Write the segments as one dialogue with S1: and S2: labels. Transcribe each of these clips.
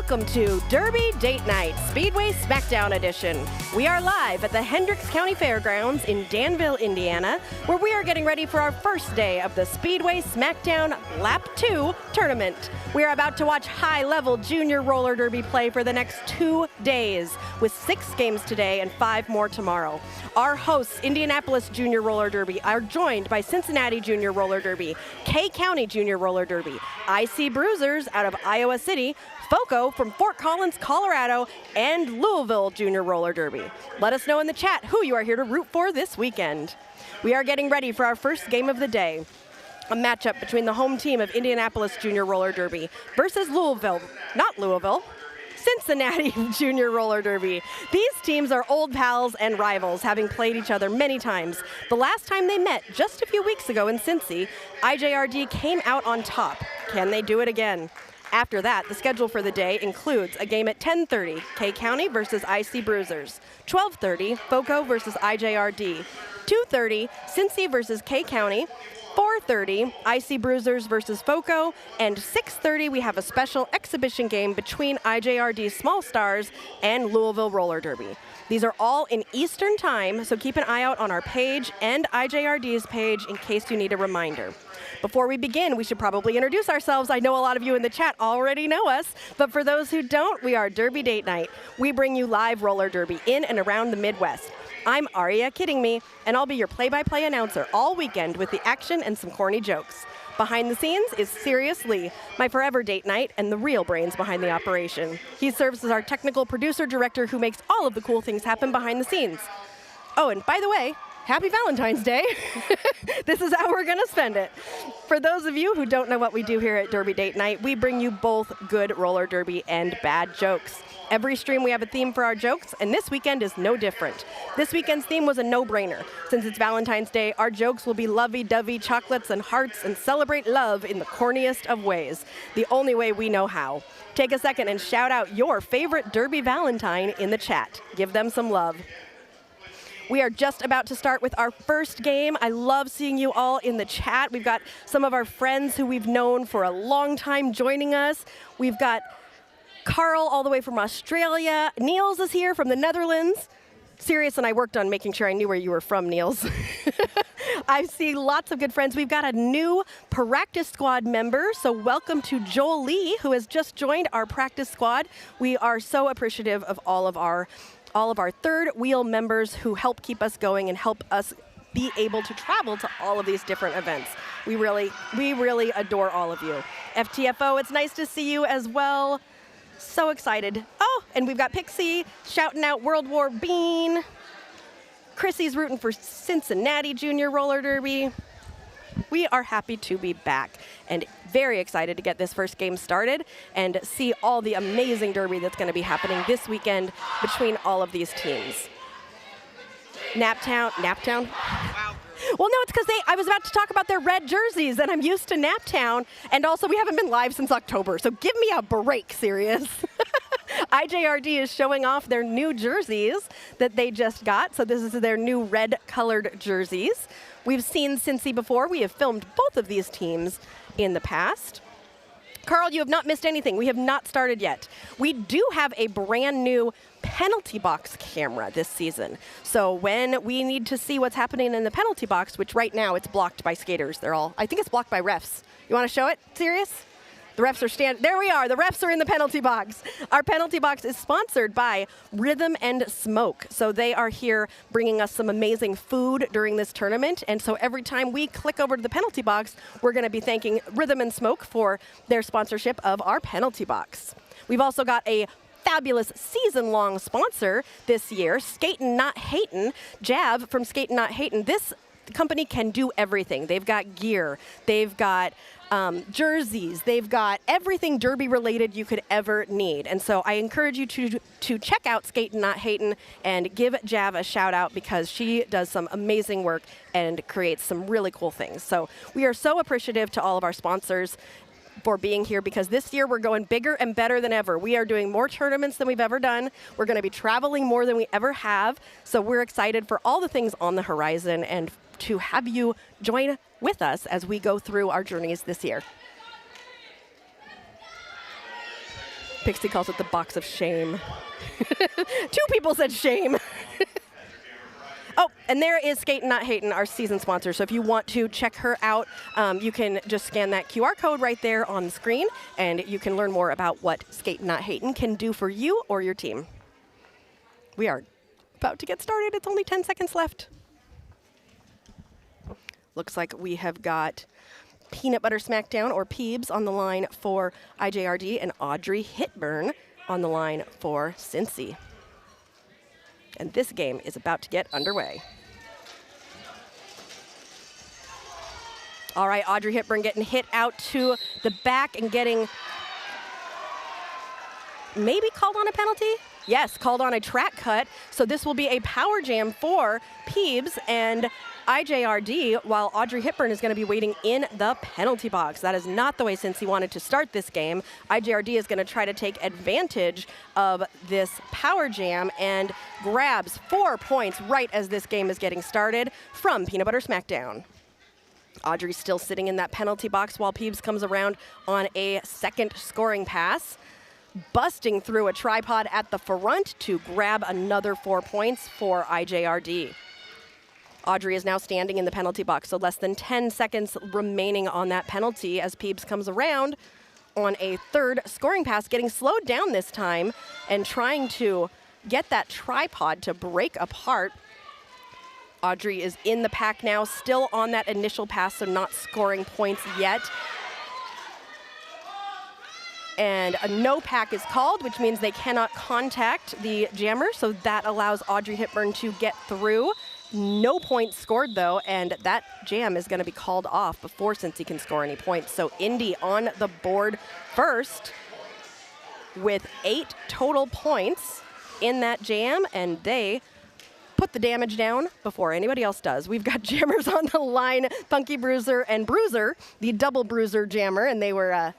S1: Welcome to Derby Date Night, Speedway Smackdown Edition. We are live at the Hendricks County Fairgrounds in Danville, Indiana, where we are getting ready for our first day of the Speedway Smackdown Lap 2 tournament. We are about to watch high-level junior roller derby play for the next 2 days, with 6 games today and 5 more tomorrow. Our hosts, Indianapolis Junior Roller Derby, are joined by Cincinnati Junior Roller Derby, K County Junior Roller Derby, IC Bruisers out of Iowa City, FOCO from Fort Collins, Colorado, and Louisville Junior Roller Derby. Let us know in the chat who you are here to root for this weekend. We are getting ready for our first game of the day, a matchup between the home team of Indianapolis Junior Roller Derby versus Cincinnati Junior Roller Derby. These teams are old pals and rivals, having played each other many times. The last time they met, just a few weeks ago in Cincy, IJRD came out on top. Can they do it again? After that, the schedule for the day includes a game at 10:30, K County versus IC Bruisers, 12:30, FOCO versus IJRD, 2:30, Cincy versus K County, 4:30, IC Bruisers versus FOCO, and 6:30, we have a special exhibition game between IJRD Small Stars and Louisville Roller Derby. These are all in Eastern Time, so keep an eye out on our page and IJRD's page in case you need a reminder. Before we begin, we should probably introduce ourselves. I know a lot of you in the chat already know us, but for those who don't, we are Derby Date Night. We bring you live roller derby in and around the Midwest. I'm Aria Kidding Me, and I'll be your play-by-play announcer all weekend with the action and some corny jokes. Behind the scenes is Sirius Lee, my forever date night and the real brains behind the operation. He serves as our technical producer director who makes all of the cool things happen behind the scenes. Oh, and by the way, Happy Valentine's Day. This is how we're gonna spend it. For those of you who don't know what we do here at Derby Date Night, we bring you both good roller derby and bad jokes. Every stream we have a theme for our jokes, and this weekend is no different. This weekend's theme was a no-brainer. Since it's Valentine's Day, our jokes will be lovey-dovey chocolates and hearts and celebrate love in the corniest of ways, the only way we know how. Take a second and shout out your favorite Derby Valentine in the chat. Give them some love. We are just about to start with our first game. I love seeing you all in the chat. We've got some of our friends who we've known for a long time joining us. We've got Carl all the way from Australia. Niels is here from the Netherlands. Sirius and I worked on making sure I knew where you were from, Niels. I see lots of good friends. We've got a new practice squad member, so welcome to Joel Lee, who has just joined our practice squad. We are so appreciative of all of our third wheel members who help keep us going and help us be able to travel to all of these different events. We really adore all of you. FTFO, it's nice to see you as well. So excited. Oh, and we've got Pixie shouting out World War Bean. Chrissy's rooting for Cincinnati Junior Roller Derby. We are happy to be back and very excited to get this first game started and see all the amazing derby that's going to be happening this weekend between all of these teams. Naptown?
S2: Wow.
S1: Well, no, it's because I was about to talk about their red jerseys, and I'm used to Naptown, and also we haven't been live since October, so give me a break, Sirius. IJRD is showing off their new jerseys that they just got, so this is their new red-colored jerseys. We've seen Cincy before. We have filmed both of these teams in the past. Carl, you have not missed anything. We have not started yet. We do have a brand new penalty box camera this season. So when we need to see what's happening in the penalty box, which right now it's blocked by skaters, I think it's blocked by refs. You want to show it, Sirius? The refs are there we are, the refs are in the penalty box. Our penalty box is sponsored by Rhythm and Smoke. So they are here bringing us some amazing food during this tournament. And so every time we click over to the penalty box, we're gonna be thanking Rhythm and Smoke for their sponsorship of our penalty box. We've also got a fabulous season-long sponsor this year, Skatin Not Hatin, Jav from Skatin Not Hatin. This company can do everything. They've got gear, they've got jerseys, they've got everything derby related you could ever need. And so I encourage you to check out Skatin Not Hatin and give Jav a shout out because she does some amazing work and creates some really cool things. So we are so appreciative to all of our sponsors for being here because this year we're going bigger and better than ever. We are doing more tournaments than we've ever done. We're going to be traveling more than we ever have. So we're excited for all the things on the horizon and to have you join with us as we go through our journeys this year. Pixie calls it the box of shame. 2 people said shame. Oh, and there is Skatin Not Hatin, our season sponsor. So if you want to check her out, you can just scan that QR code right there on the screen, and you can learn more about what Skatin Not Hatin can do for you or your team. We are about to get started. It's only 10 seconds left. Looks like we have got Peanut Butter Smackdown, or Peebs, on the line for IJRD, and Audrey Hepburn on the line for Cincy. And this game is about to get underway. All right, Audrey Hepburn getting hit out to the back and getting maybe called on a penalty? Yes, called on a track cut. So this will be a power jam for Peebs and IJRD, while Audrey Hepburn is going to be waiting in the penalty box. That is not the way Cincy wanted to start this game. IJRD is going to try to take advantage of this power jam and grabs 4 points right as this game is getting started from Peanut Butter Smackdown. Audrey's still sitting in that penalty box while Peebs comes around on a second scoring pass, busting through a tripod at the front to grab another 4 points for IJRD. Audrey is now standing in the penalty box, so less than 10 seconds remaining on that penalty as Peebs comes around on a third scoring pass, getting slowed down this time and trying to get that tripod to break apart. Audrey is in the pack now, still on that initial pass, so not scoring points yet. And a no pack is called, which means they cannot contact the jammer, so that allows Audrey Hepburn to get through. No points scored, though, and that jam is going to be called off before Cincy can score any points. So Indy on the board first with 8 total points in that jam, and they put the damage down before anybody else does. We've got jammers on the line, Funky Bruiser and Bruiser, the double Bruiser jammer, and they were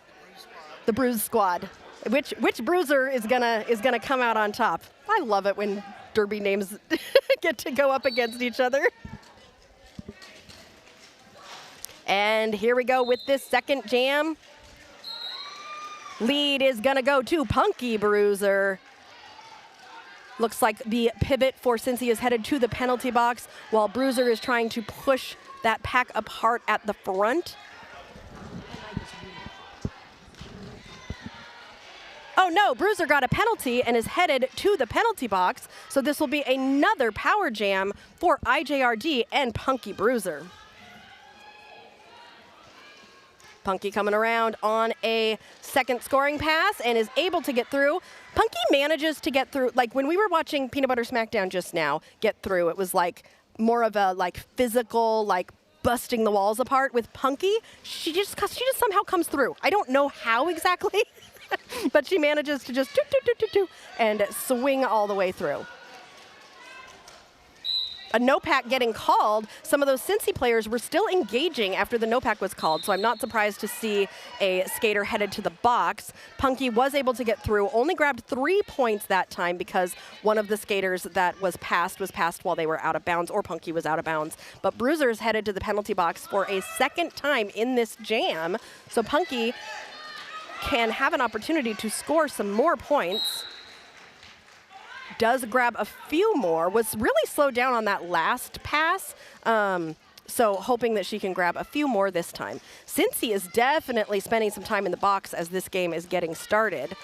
S1: the Bruise Squad. Which Bruiser is gonna come out on top? I love it when Derby names get to go up against each other. And here we go with this second jam. Lead is gonna go to Punky Bruiser. Looks like the pivot for Cincy is headed to the penalty box, while Bruiser is trying to push that pack apart at the front. Oh no, Bruiser got a penalty and is headed to the penalty box, so this will be another power jam for IJRD and Punky Bruiser. Punky coming around on a second scoring pass and is able to get through. Punky manages to get through, like when we were watching Peanut Butter Smackdown just now, get through, it was like more of a physical, busting the walls apart. With Punky, she just somehow comes through. I don't know how exactly. But she manages to just and swing all the way through. A no pack getting called. Some of those Cincy players were still engaging after the no pack was called, so I'm not surprised to see a skater headed to the box. Punky was able to get through, only grabbed 3 points that time because one of the skaters that was passed while they were out of bounds, or Punky was out of bounds. But Bruiser is headed to the penalty box for a second time in this jam, so Punky can have an opportunity to score some more points. Does grab a few more, was really slowed down on that last pass, so hoping that she can grab a few more this time. Cincy is definitely spending some time in the box as this game is getting started.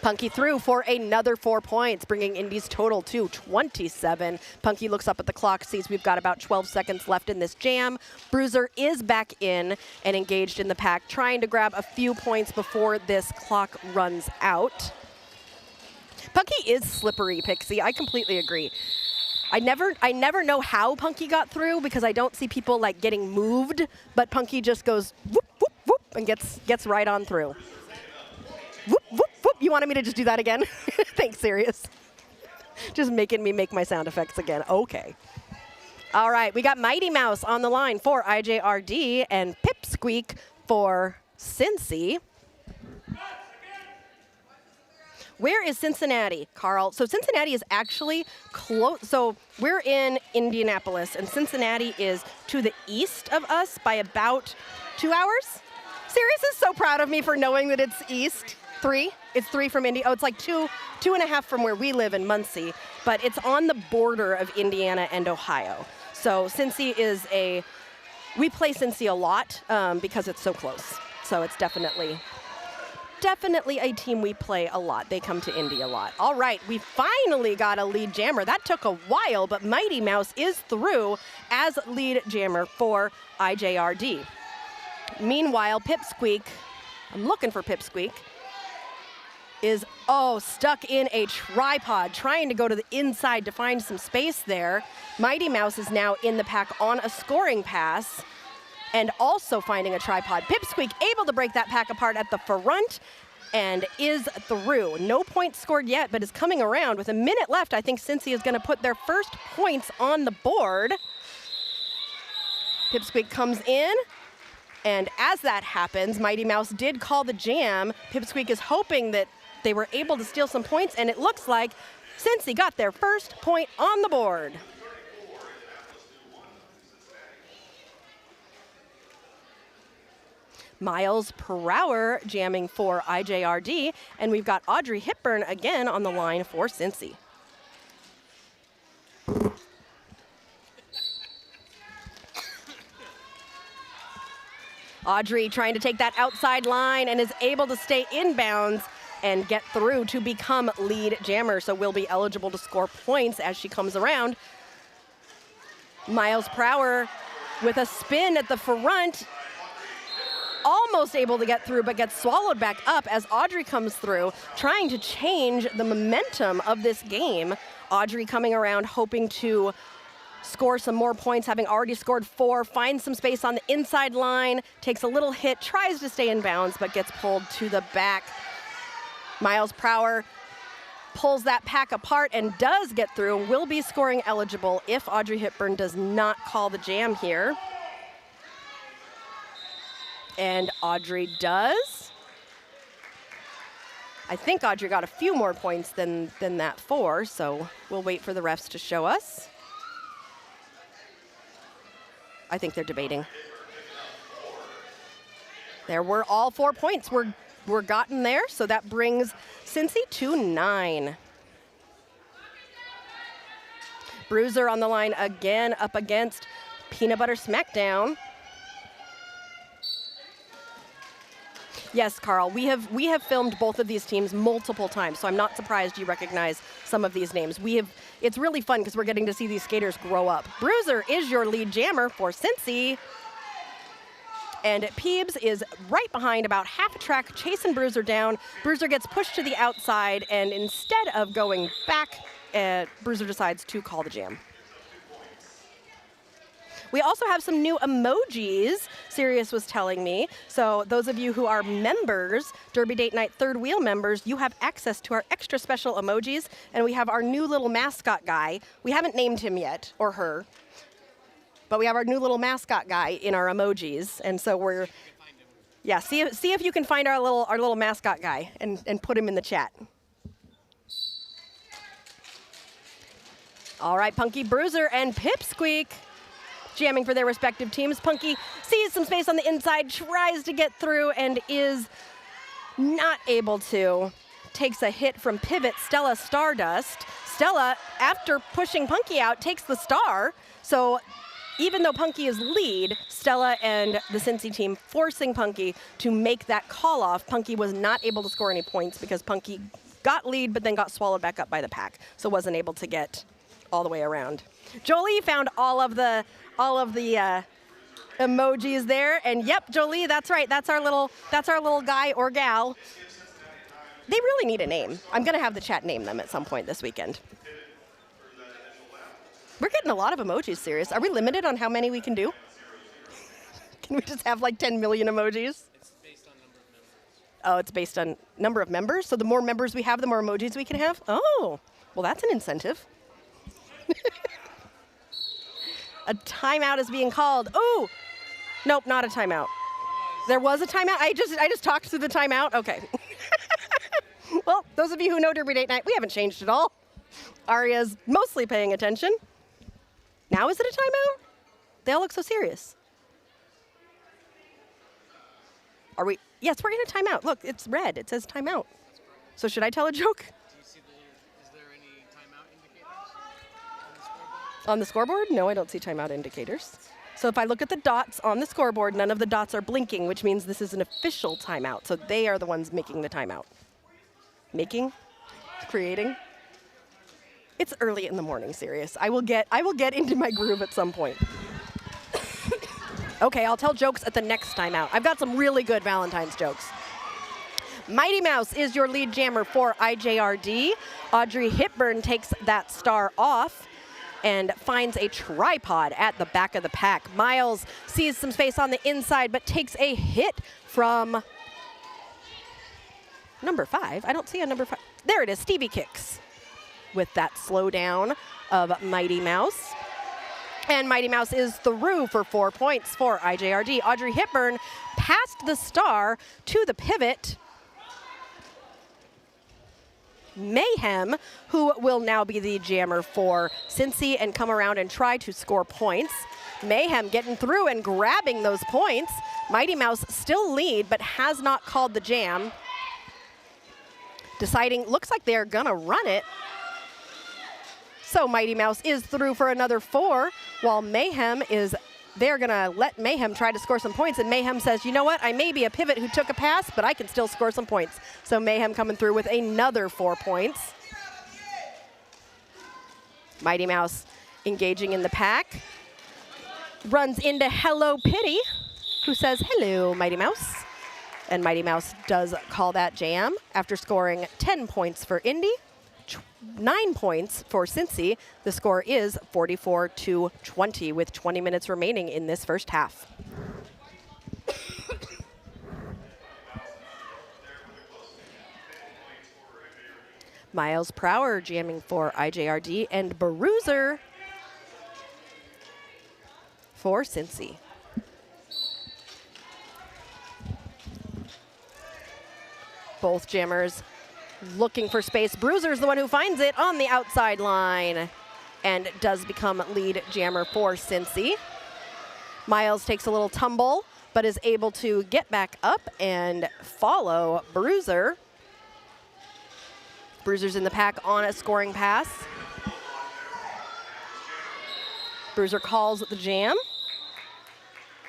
S1: Punky through for another 4 points, bringing Indy's total to 27. Punky looks up at the clock, sees we've got about 12 seconds left in this jam. Bruiser is back in and engaged in the pack, trying to grab a few points before this clock runs out. Punky is slippery, Pixie. I completely agree. I never know how Punky got through because I don't see people getting moved, but Punky just goes whoop, whoop, whoop, and gets right on through. Whoop, whoop, whoop. You wanted me to just do that again? Thanks, Sirius. Just making me make my sound effects again. Okay. All right, we got Mighty Mouse on the line for IJRD and Pipsqueak for Cincy. Where is Cincinnati, Carl? So Cincinnati is actually close. So we're in Indianapolis, and Cincinnati is to the east of us by about 2 hours. Sirius is so proud of me for knowing that it's east. 3. It's 3 from Indy. Oh, it's like 2.5 from where we live in Muncie, but it's on the border of Indiana and Ohio. So Cincy is we play Cincy a lot because it's so close. So it's definitely a team we play a lot. They come to Indy a lot. All right, we finally got a lead jammer. That took a while, but Mighty Mouse is through as lead jammer for IJRD. Meanwhile, Pipsqueak, I'm looking for Pipsqueak, is, stuck in a tripod, trying to go to the inside to find some space there. Mighty Mouse is now in the pack on a scoring pass and also finding a tripod. Pipsqueak able to break that pack apart at the front and is through. No points scored yet, but is coming around. With a minute left, I think Cincy is going to put their first points on the board. Pipsqueak comes in. And as that happens, Mighty Mouse did call the jam. Pipsqueak is hoping that they were able to steal some points, and it looks like Cincy got their first point on the board. Miles per hour jamming for IJRD, and we've got Audrey Hepburn again on the line for Cincy. Audrey trying to take that outside line and is able to stay inbounds and get through to become lead jammer, so will be eligible to score points as she comes around. Miles per hour with a spin at the front, almost able to get through, but gets swallowed back up as Audrey comes through, trying to change the momentum of this game. Audrey coming around, hoping to score some more points, having already scored 4, finds some space on the inside line, takes a little hit, tries to stay in bounds, but gets pulled to the back. Miles per hour pulls that pack apart and does get through, will be scoring eligible if Audrey Hepburn does not call the jam here. And Audrey does. I think Audrey got a few more points than that 4, so we'll wait for the refs to show us. I think they're debating. There were all 4 points were gotten there, so that brings Cincy to 9. Bruiser on the line again, up against Peanut Butter Smackdown. Yes, Carl, we have filmed both of these teams multiple times, so I'm not surprised you recognize some of these names. It's really fun because we're getting to see these skaters grow up. Bruiser is your lead jammer for Cincy. And Peebs is right behind, about half a track, chasing Bruiser down. Bruiser gets pushed to the outside, and instead of going back, Bruiser decides to call the jam. We also have some new emojis, Sirius was telling me. So those of you who are members, Derby Date Night Third Wheel members, you have access to our extra special emojis. And we have our new little mascot guy. We haven't named him yet, or her. But we have our new little mascot guy in our emojis. And so we're, yeah, see if you can find our little mascot guy and put him in the chat. All right, Punky, Bruiser, and Pipsqueak jamming for their respective teams. Punky sees some space on the inside, tries to get through, and is not able to. Takes a hit from pivot Stella Stardust. Stella, after pushing Punky out, takes the star. So even though Punky is lead, Stella and the Cincy team forcing Punky to make that call off. Punky was not able to score any points because Punky got lead but then got swallowed back up by the pack, so wasn't able to get all the way around. Jolie found all of the emojis there, and yep, Jolie, that's right. That's our little guy or gal. They really need a name. I'm gonna have the chat name them at some point this weekend. We're getting a lot of emojis, Sirius. Are we limited on how many we can do? Can we just have like 10 million emojis?
S2: It's based on number of members.
S1: Oh, it's based on number of members? So the more members we have, the more emojis we can have? Oh, well, that's an incentive. A timeout is being called. Oh, nope, not a timeout. There was a timeout? I just talked through the timeout? Okay. Well, those of you who know Derby Date Night, we haven't changed at all. Aria's mostly paying attention. Now is it a timeout? They all look so serious. Are we? Yes, we're in a timeout. Look, it's red. It says timeout. So should I tell a joke?
S2: Do you see is there any timeout indicators on the scoreboard?
S1: On the scoreboard? No, I don't see timeout indicators. So if I look at the dots on the scoreboard, none of the dots are blinking, which means this is an official timeout. So they are the ones making the timeout. Making? Creating? It's early in the morning, serious. I will get into my groove at some point. Okay, I'll tell jokes at the next timeout. I've got some really good Valentine's jokes. Mighty Mouse is your lead jammer for IJRD. Audrey Hepburn takes that star off and finds a tripod at the back of the pack. Miles sees some space on the inside, but takes a hit from number 5. I don't see a number 5. There it is, Stevie Kicks with that slowdown of Mighty Mouse. And Mighty Mouse is through for 4 points for IJRD. Audrey Hepburn passed the star to the pivot. Mayhem, who will now be the jammer for Cincy and come around and try to score points. Mayhem getting through and grabbing those points. Mighty Mouse still lead, but has not called the jam. Deciding, looks like they're gonna run it. So Mighty Mouse is through for another 4, while Mayhem is, they're gonna let Mayhem try to score some points, and Mayhem says, you know what, I may be a pivot who took a pass, but I can still score some points. So Mayhem coming through with another 4 points. Mighty Mouse engaging in the pack. Runs into Hello Pitty, who says, hello, Mighty Mouse. And Mighty Mouse does call that jam after scoring 10 points for Indy. 9 points for Cincy. The score is 44-20 with 20 minutes remaining in this first half. Miles Prower jamming for IJRD and Bruiser for Cincy. Both jammers looking for space. Bruiser's the one who finds it on the outside line and does become lead jammer for Cincy. Miles takes a little tumble, but is able to get back up and follow Bruiser. Bruiser's in the pack on a scoring pass. Bruiser calls the jam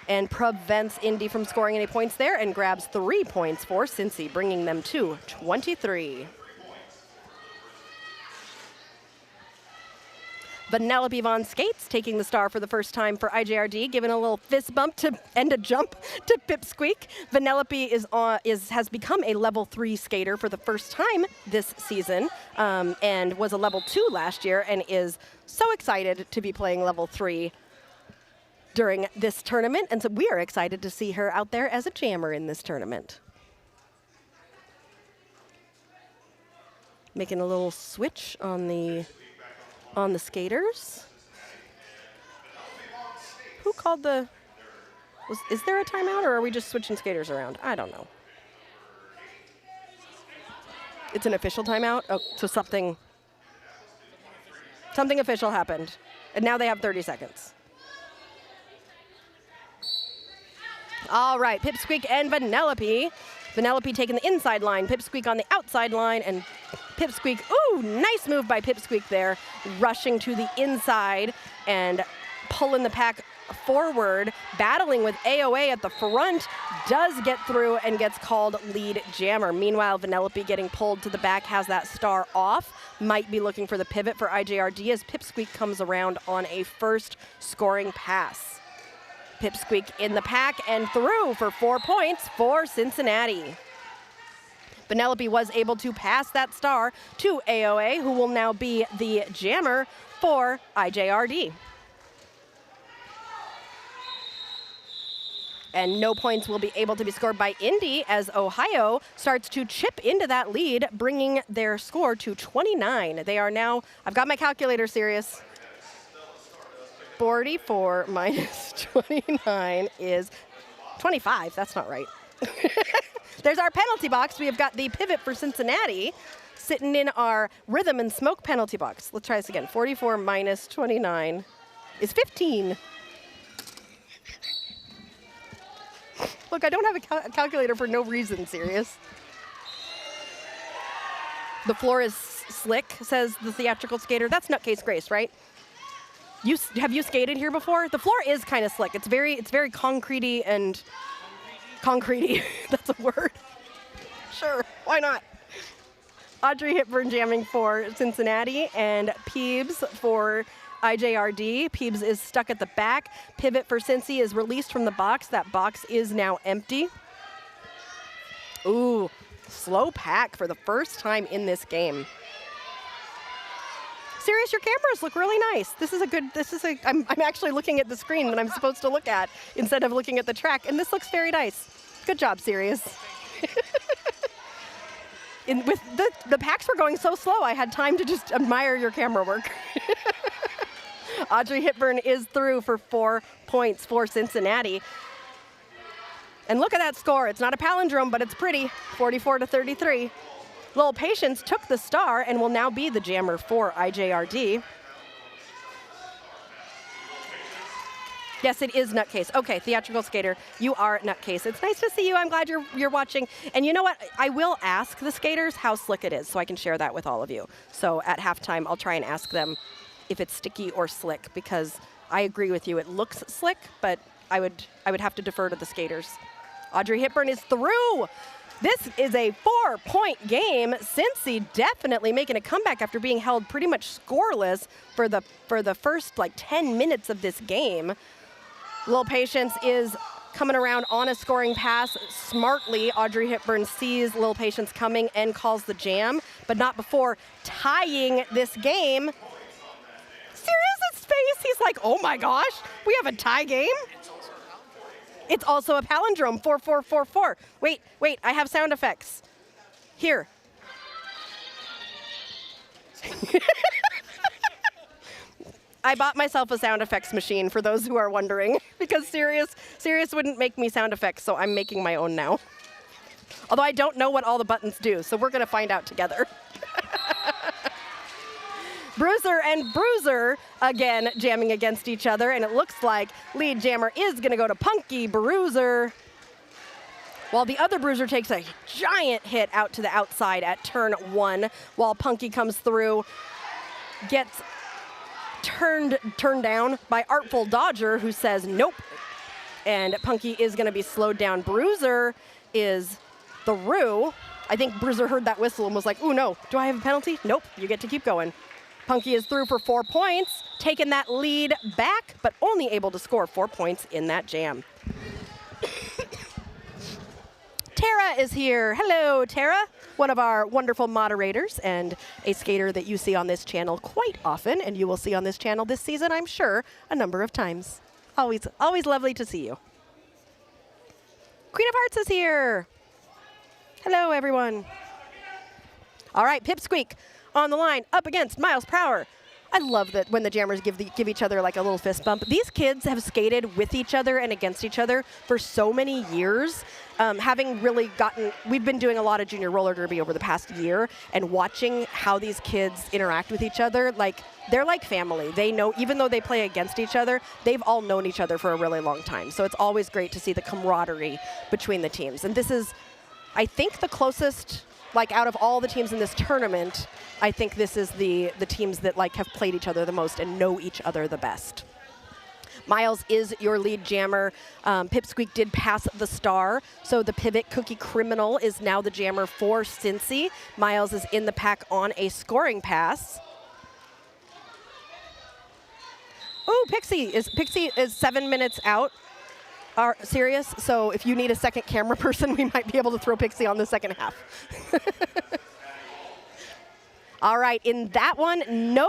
S1: and prevents Indy from scoring any points there and grabs 3 points for Cincy, bringing them to 23. Vanellope Von Skates taking the star for the first time for IJRD, giving a little fist bump and a jump to Pipsqueak. Vanellope has become a level 3 skater for the first time this season, and was a level 2 last year, and is so excited to be playing level 3 during this tournament, and so we are excited to see her out there as a jammer in this tournament. Making a little switch on the skaters. Who called the? Is there a timeout, or are we just switching skaters around? I don't know. It's an official timeout. Oh, so something official happened, and now they have 30 seconds. All right, Pipsqueak and Vanellope. Vanellope taking the inside line, Pipsqueak on the outside line, and Pipsqueak, ooh, nice move by Pipsqueak there, rushing to the inside and pulling the pack forward, battling with AOA at the front, does get through and gets called lead jammer. Meanwhile, Vanellope getting pulled to the back, has that star off, might be looking for the pivot for IJRD as Pipsqueak comes around on a first scoring pass. Pipsqueak in the pack and through for 4 points for Cincinnati. Vanellope was able to pass that star to AOA, who will now be the jammer for IJRD. And no points will be able to be scored by Indy as Ohio starts to chip into that lead, bringing their score to 29. They are now, I've got my calculator, serious. 44 minus 29 is 25. That's not right. There's our penalty box. We have got the pivot for Cincinnati sitting in our rhythm and smoke penalty box. Let's try this again. 44 minus 29 is 15. Look, I don't have a calculator for no reason, serious. The floor is slick, says the theatrical skater. That's Nutcase Grace, right? Have you skated here before? The floor is kind of slick. It's very concretey and concretey. That's a word. Sure, why not? Audrey Hepburn jamming for Cincinnati and Peebs for IJRD. Peebs is stuck at the back. Pivot for Cincy is released from the box. That box is now empty. Ooh, slow pack for the first time in this game. Sirius, your cameras look really nice. I'm actually looking at the screen that I'm supposed to look at instead of looking at the track, and this looks very nice. Good job, Sirius. With the packs were going so slow, I had time to just admire your camera work. Audrey Hepburn is through for 4 points for Cincinnati. And look at that score. It's not a palindrome, but it's pretty. 44-33. Lil Patience took the star and will now be the jammer for IJRD. Yes, it is Nutcase. Okay, theatrical skater, you are Nutcase. It's nice to see you. I'm glad you're watching. And you know what? I will ask the skaters how slick it is so I can share that with all of you. So at halftime, I'll try and ask them if it's sticky or slick, because I agree with you. It looks slick, but I would have to defer to the skaters. Audrey Hepburn is through. This is a 4-point game. Cincy definitely making a comeback after being held pretty much scoreless for the first like 10 minutes of this game. Lil Patience is coming around on a scoring pass. Smartly, Audrey Hepburn sees Lil Patience coming and calls the jam, but not before tying this game. Serious's face, he's like, oh my gosh, we have a tie game? It's also a palindrome, 4444. Wait, I have sound effects. Here. I bought myself a sound effects machine, for those who are wondering, because Sirius wouldn't make me sound effects, so I'm making my own now. Although I don't know what all the buttons do, so we're gonna find out together. Bruiser and Bruiser again jamming against each other, and it looks like lead jammer is gonna go to Punky Bruiser, while the other Bruiser takes a giant hit out to the outside at turn 1, while Punky comes through, gets turned down by Artful Dodger, who says nope, and Punky is gonna be slowed down. Bruiser is through. I think Bruiser heard that whistle and was like, ooh no, do I have a penalty? Nope, you get to keep going. Punky is through for 4 points, taking that lead back, but only able to score 4 points in that jam. Tara is here. Hello, Tara, one of our wonderful moderators and a skater that you see on this channel quite often, and you will see on this channel this season, I'm sure, a number of times. Always lovely to see you. Queen of Hearts is here. Hello, everyone. All right, Pipsqueak on the line, up against Miles Prower. I love that when the jammers give each other like a little fist bump. These kids have skated with each other and against each other for so many years. We've been doing a lot of junior roller derby over the past year, and watching how these kids interact with each other, like they're like family. They know, even though they play against each other, they've all known each other for a really long time. So it's always great to see the camaraderie between the teams. And this is, I think, the closest, like out of all the teams in this tournament, I think this is the teams that like have played each other the most and know each other the best. Miles is your lead jammer. Pipsqueak did pass the star, so the pivot Cookie Criminal is now the jammer for Cincy. Miles is in the pack on a scoring pass. Oh, Pixie is 7 minutes out. Are serious, so if you need a second camera person, we might be able to throw Pixie on the second half. All right, in that one, no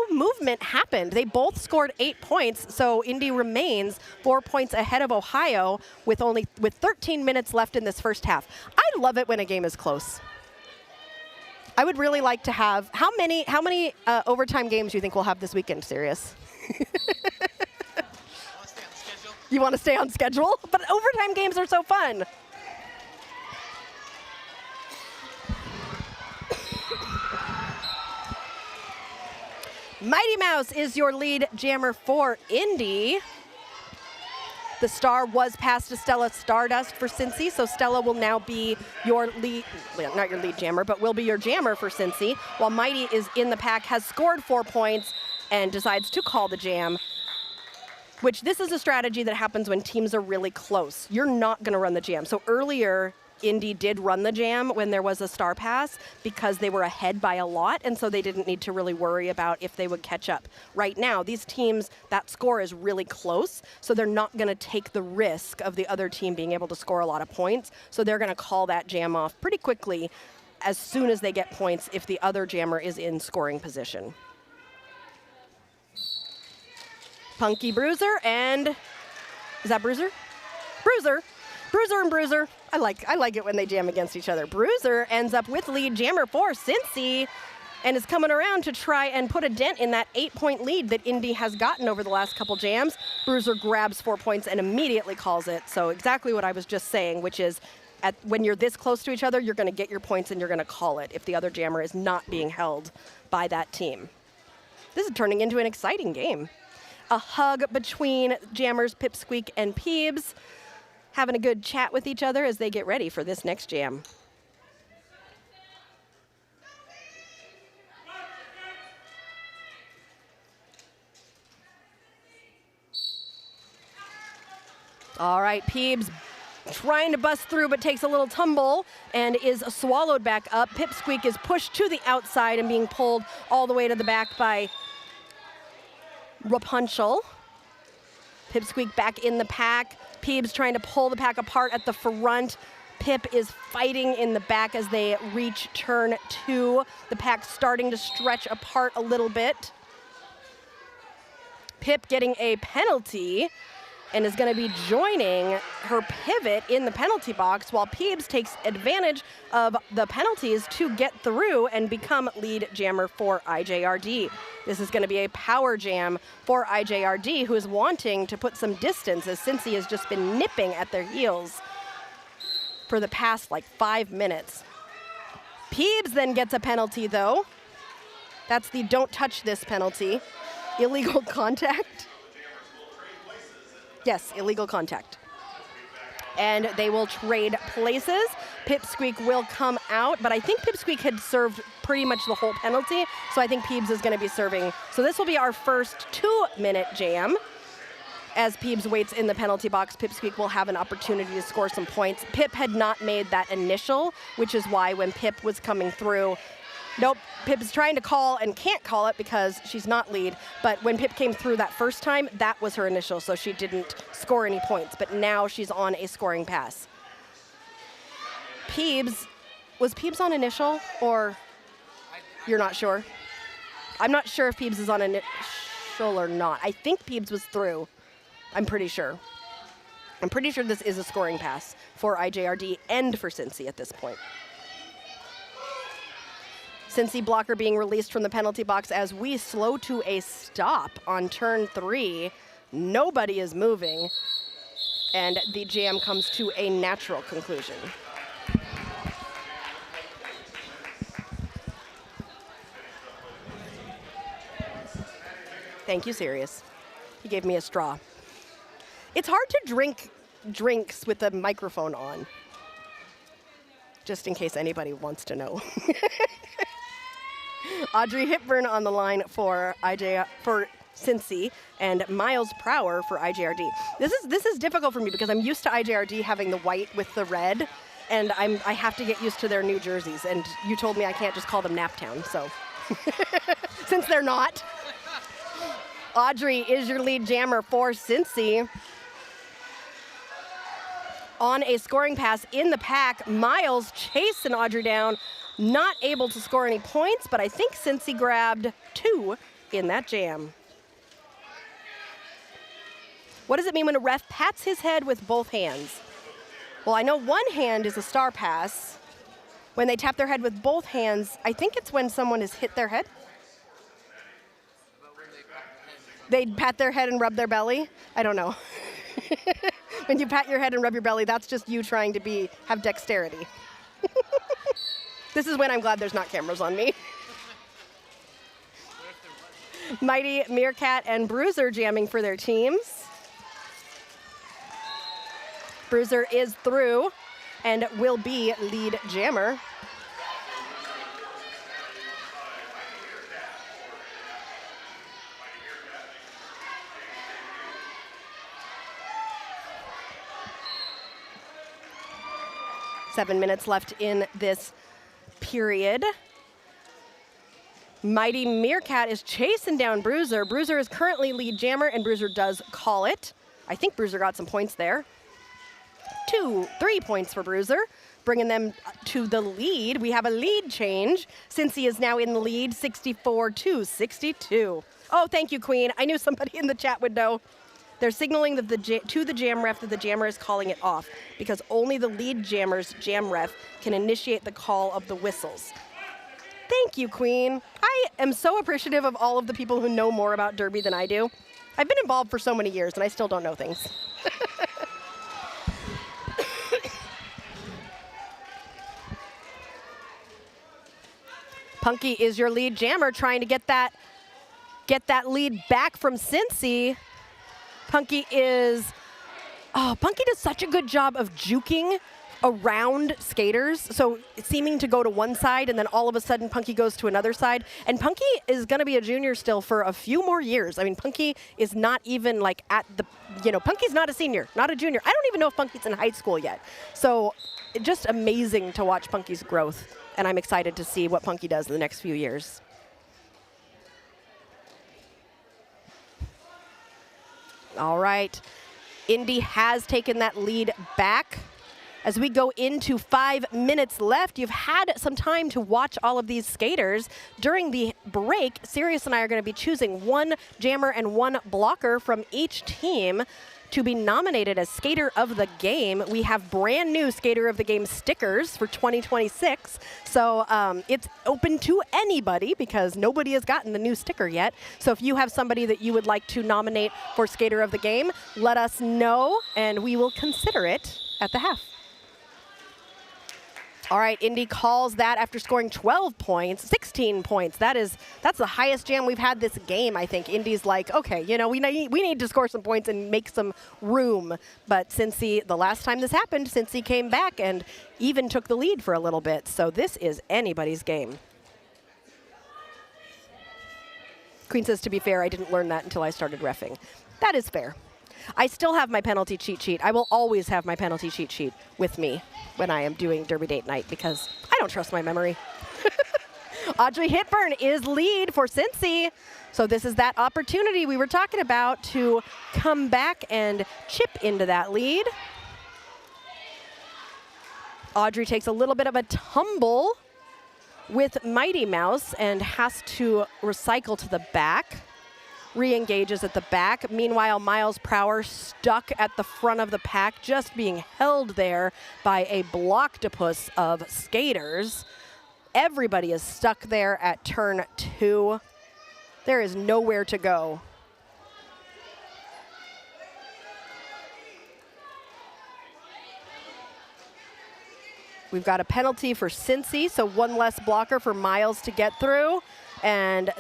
S1: movement happened. They both scored 8 points, so Indy remains 4 points ahead of Ohio with 13 minutes left in this first half. I love it when a game is close. I would really like to have, how many overtime games do you think we'll have this weekend, Sirius? You want to stay on schedule? But overtime games are so fun. Mighty Mouse is your lead jammer for Indy. The star was passed to Stella Stardust for Cincy, so Stella will now be your lead, well, not your lead jammer, but will be your jammer for Cincy, while Mighty is in the pack, has scored 4 points, and decides to call the jam, which this is a strategy that happens when teams are really close. You're not going to run the jam. So earlier, Indy did run the jam when there was a star pass because they were ahead by a lot, and so they didn't need to really worry about if they would catch up. Right now, these teams, that score is really close, so they're not going to take the risk of the other team being able to score a lot of points, so they're going to call that jam off pretty quickly as soon as they get points if the other jammer is in scoring position. Punky Bruiser and, is that Bruiser? Bruiser. Bruiser and Bruiser. I like it when they jam against each other. Bruiser ends up with lead jammer for Cincy and is coming around to try and put a dent in that 8-point lead that Indy has gotten over the last couple jams. Bruiser grabs 4 points and immediately calls it. So exactly what I was just saying, which is when you're this close to each other, you're going to get your points and you're going to call it if the other jammer is not being held by that team. This is turning into an exciting game. A hug between jammers Pipsqueak and Peebs, having a good chat with each other as they get ready for this next jam. All right, Peebs trying to bust through but takes a little tumble and is swallowed back up. Pipsqueak is pushed to the outside and being pulled all the way to the back by Rapunzel. Pipsqueak back in the pack. Peebs trying to pull the pack apart at the front. Pip is fighting in the back as they reach turn 2. The pack starting to stretch apart a little bit. Pip getting a penalty and is going to be joining her pivot in the penalty box while Peebs takes advantage of the penalties to get through and become lead jammer for IJRD. This is going to be a power jam for IJRD, who is wanting to put some distance as Cincy has just been nipping at their heels for the past 5 minutes. Peebs then gets a penalty though. That's the don't touch this penalty. Illegal contact. Yes, illegal contact. And they will trade places. Pipsqueak will come out, but I think Pipsqueak had served pretty much the whole penalty, so I think Peebs is going to be serving. So this will be our first 2-minute jam. As Peebs waits in the penalty box, Pipsqueak will have an opportunity to score some points. Pip had not made that initial, which is why when Pip was coming through, nope, Pip is trying to call and can't call it because she's not lead. But when Pip came through that first time, that was her initial, so she didn't score any points. But now she's on a scoring pass. Peebs, was Peebs on initial or you're not sure? I'm not sure if Peebs is on initial or not. I think Peebs was through. I'm pretty sure. I'm pretty sure this is a scoring pass for IJRD and for Cincy at this point. Cincy blocker being released from the penalty box as we slow to a stop on turn 3. Nobody is moving, and the jam comes to a natural conclusion. Thank you, Sirius. He gave me a straw. It's hard to drink drinks with the microphone on, just in case anybody wants to know. Audrey Hipburn on the line for Cincy, and Miles Prower for IJRD. This is difficult for me because I'm used to IJRD having the white with the red, and I have to get used to their new jerseys. And you told me I can't just call them Naptown, so since they're not. Audrey is your lead jammer for Cincy. On a scoring pass in the pack, Miles chasing Audrey down. Not able to score any points, but I think Cincy grabbed 2 in that jam. What does it mean when a ref pats his head with both hands? Well, I know one hand is a star pass. When they tap their head with both hands, I think it's when someone has hit their head. They pat their head and rub their belly? I don't know. When you pat your head and rub your belly, that's just you trying to have dexterity. This is when I'm glad there's not cameras on me. Mighty, Meerkat, and Bruiser jamming for their teams. Bruiser is through and will be lead jammer. Seven minutes left in this period. Mighty Meerkat is chasing down Bruiser. Bruiser is currently lead jammer, and Bruiser does call it. I think Bruiser got some points there. 3 points for Bruiser, bringing them to the lead. We have a lead change. Cincy is now in the lead, 64-62. Oh, thank you, Queen. I knew somebody in the chat would know. They're signaling that to the jam ref that the jammer is calling it off because only the lead jammer's jam ref can initiate the call of the whistles. Thank you, Queen. I am so appreciative of all of the people who know more about Derby than I do. I've been involved for so many years and I still don't know things. Punky is your lead jammer trying to get that lead back from Cincy. Punky does such a good job of juking around skaters, so seeming to go to one side and then all of a sudden Punky goes to another side. And Punky is going to be a junior still for a few more years. I mean, Punky is not even like at the, Punky's not a senior, not a junior. I don't even know if Punky's in high school yet. So just amazing to watch Punky's growth, and I'm excited to see what Punky does in the next few years. All right, Indy has taken that lead back. As we go into 5 minutes left, you've had some time to watch all of these skaters. During the break, Sirius and I are going to be choosing one jammer and one blocker from each team to be nominated as Skater of the Game. We have brand new Skater of the Game stickers for 2026. So it's open to anybody because nobody has gotten the new sticker yet. So if you have somebody that you would like to nominate for Skater of the Game, let us know and we will consider it at the half. All right, Indy calls that after scoring 12 points, 16 points. That's the highest jam we've had this game, I think. Indy's like, okay, we need to score some points and make some room. But Cincy, the last time this happened, Cincy came back and even took the lead for a little bit. So this is anybody's game. Queen says, to be fair, I didn't learn that until I started reffing. That is fair. I still have my penalty cheat sheet. I will always have my penalty cheat sheet with me when I am doing Derby Date Night because I don't trust my memory. Audrey Hitburn is lead for Cincy. So this is that opportunity we were talking about to come back and chip into that lead. Audrey takes a little bit of a tumble with Mighty Mouse and has to recycle to the back. Re-engages at the back. Meanwhile, Miles Prower stuck at the front of the pack, just being held there by a blocktopus of skaters. Everybody is stuck there at turn 2. There is nowhere to go. We've got a penalty for Cincy, so one less blocker for Miles to get through. And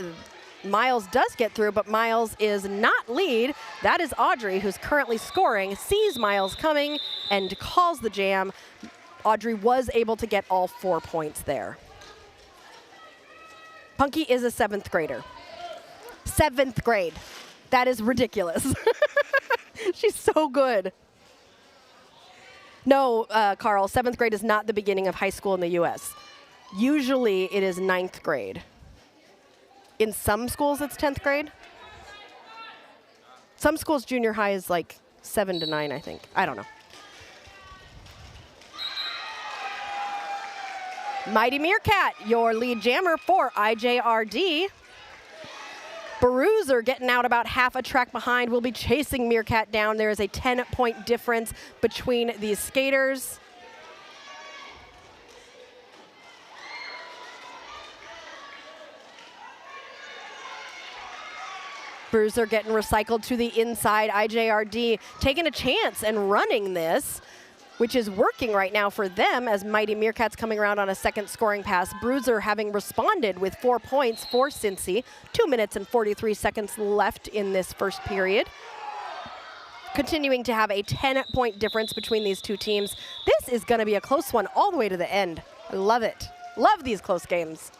S1: Miles does get through, but Miles is not lead. That is Audrey, who's currently scoring, sees Miles coming and calls the jam. Audrey was able to get all 4 points there. Punky is a 7th grader. 7th grade. That is ridiculous. She's so good. No, Carl, 7th grade is not the beginning of high school in the U.S. Usually it is 9th grade. In some schools, it's 10th grade. Some schools, junior high is like 7 to 9, I think. I don't know. Mighty Meerkat, your lead jammer for IJRD. Bruiser getting out about half a track behind. Will be chasing Meerkat down. There is a 10-point difference between these skaters. Bruiser getting recycled to the inside. IJRD taking a chance and running this, which is working right now for them as Mighty Meerkat's coming around on a second scoring pass. Bruiser having responded with 4 points for Cincy. 2 minutes and 43 seconds left in this first period. continuing to have a 10-point difference between these two teams. This is going to be a close one all the way to the end. I love it. Love these close games.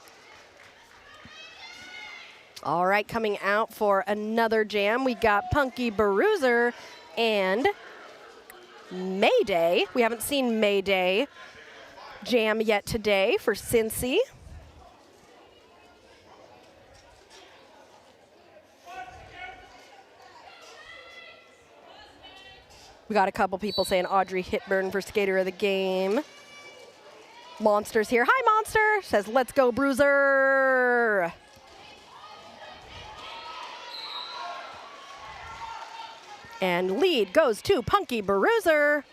S1: All right, coming out for another jam, we got Punky Bruiser and Mayday. We haven't seen Mayday jam yet today for Cincy. We got a couple people saying Audrey Hepburn for Skater of the Game. Monster's here. Hi, Monster. Says, let's go, Bruiser. And lead goes to Punky Bruiser.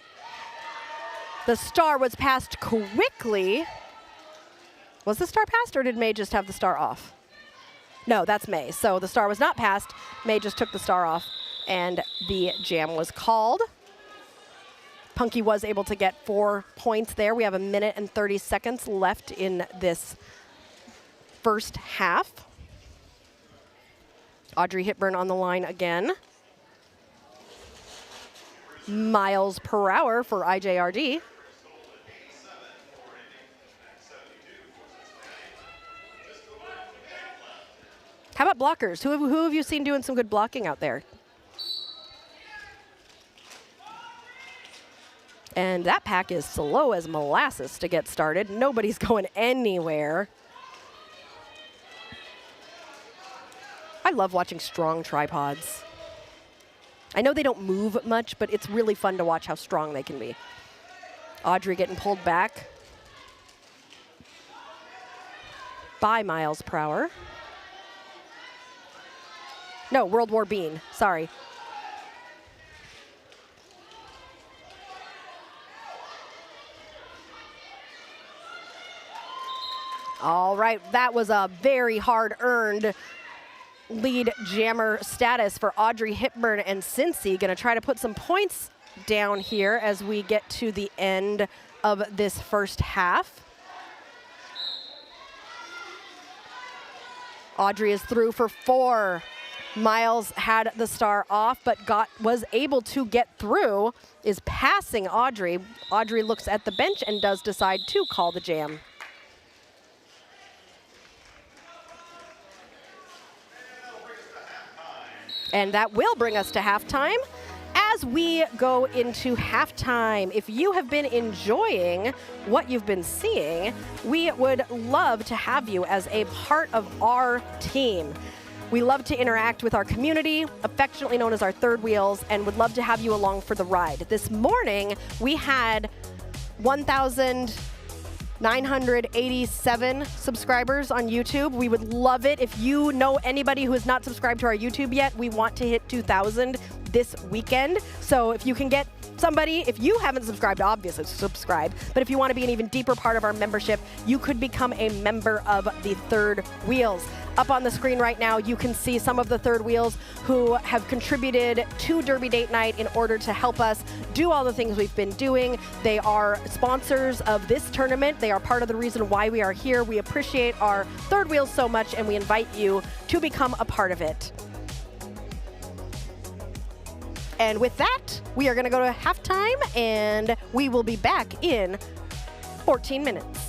S1: The star was passed quickly. Was the star passed, or did May just have the star off? No, that's May. So the star was not passed. May just took the star off, and the jam was called. Punky was able to get 4 points there. We have 1 minute and 30 seconds left in this first half. Audrey Hepburn on the line again. Miles per hour for IJRD. How about blockers? Who have you seen doing some good blocking out there? And that pack is slow as molasses to get started. Nobody's going anywhere. I love watching strong tripods. I know they don't move much, but it's really fun to watch how strong they can be. Audrey getting pulled back by Miles per hour. No, World War Bean, sorry. All right, that was a very hard-earned lead jammer status for Audrey Hepburn and Cincy. Gonna try to put some points down here as we get to the end of this first half. Audrey is through for 4. Miles had the star off, but was able to get through, is passing Audrey. Audrey looks at the bench and does decide to call the jam. And that will bring us to halftime. As we go into halftime, if you have been enjoying what you've been seeing, we would love to have you as a part of our team. We love to interact with our community, affectionately known as our third wheels, and would love to have you along for the ride. This morning, we had 1,987 subscribers on YouTube. We would love it. If you know anybody who is not subscribed to our YouTube yet, we want to hit 2,000 this weekend. So if you can get somebody, if you haven't subscribed, obviously subscribe, but if you want to be an even deeper part of our membership, you could become a member of the Third Wheels. Up on the screen right now, you can see some of the Third Wheels who have contributed to Derby Date Night in order to help us do all the things we've been doing. They are sponsors of this tournament. They are part of the reason why we are here. We appreciate our Third Wheels so much, and we invite you to become a part of it. And with that, we are going to go to halftime, and we will be back in 14 minutes.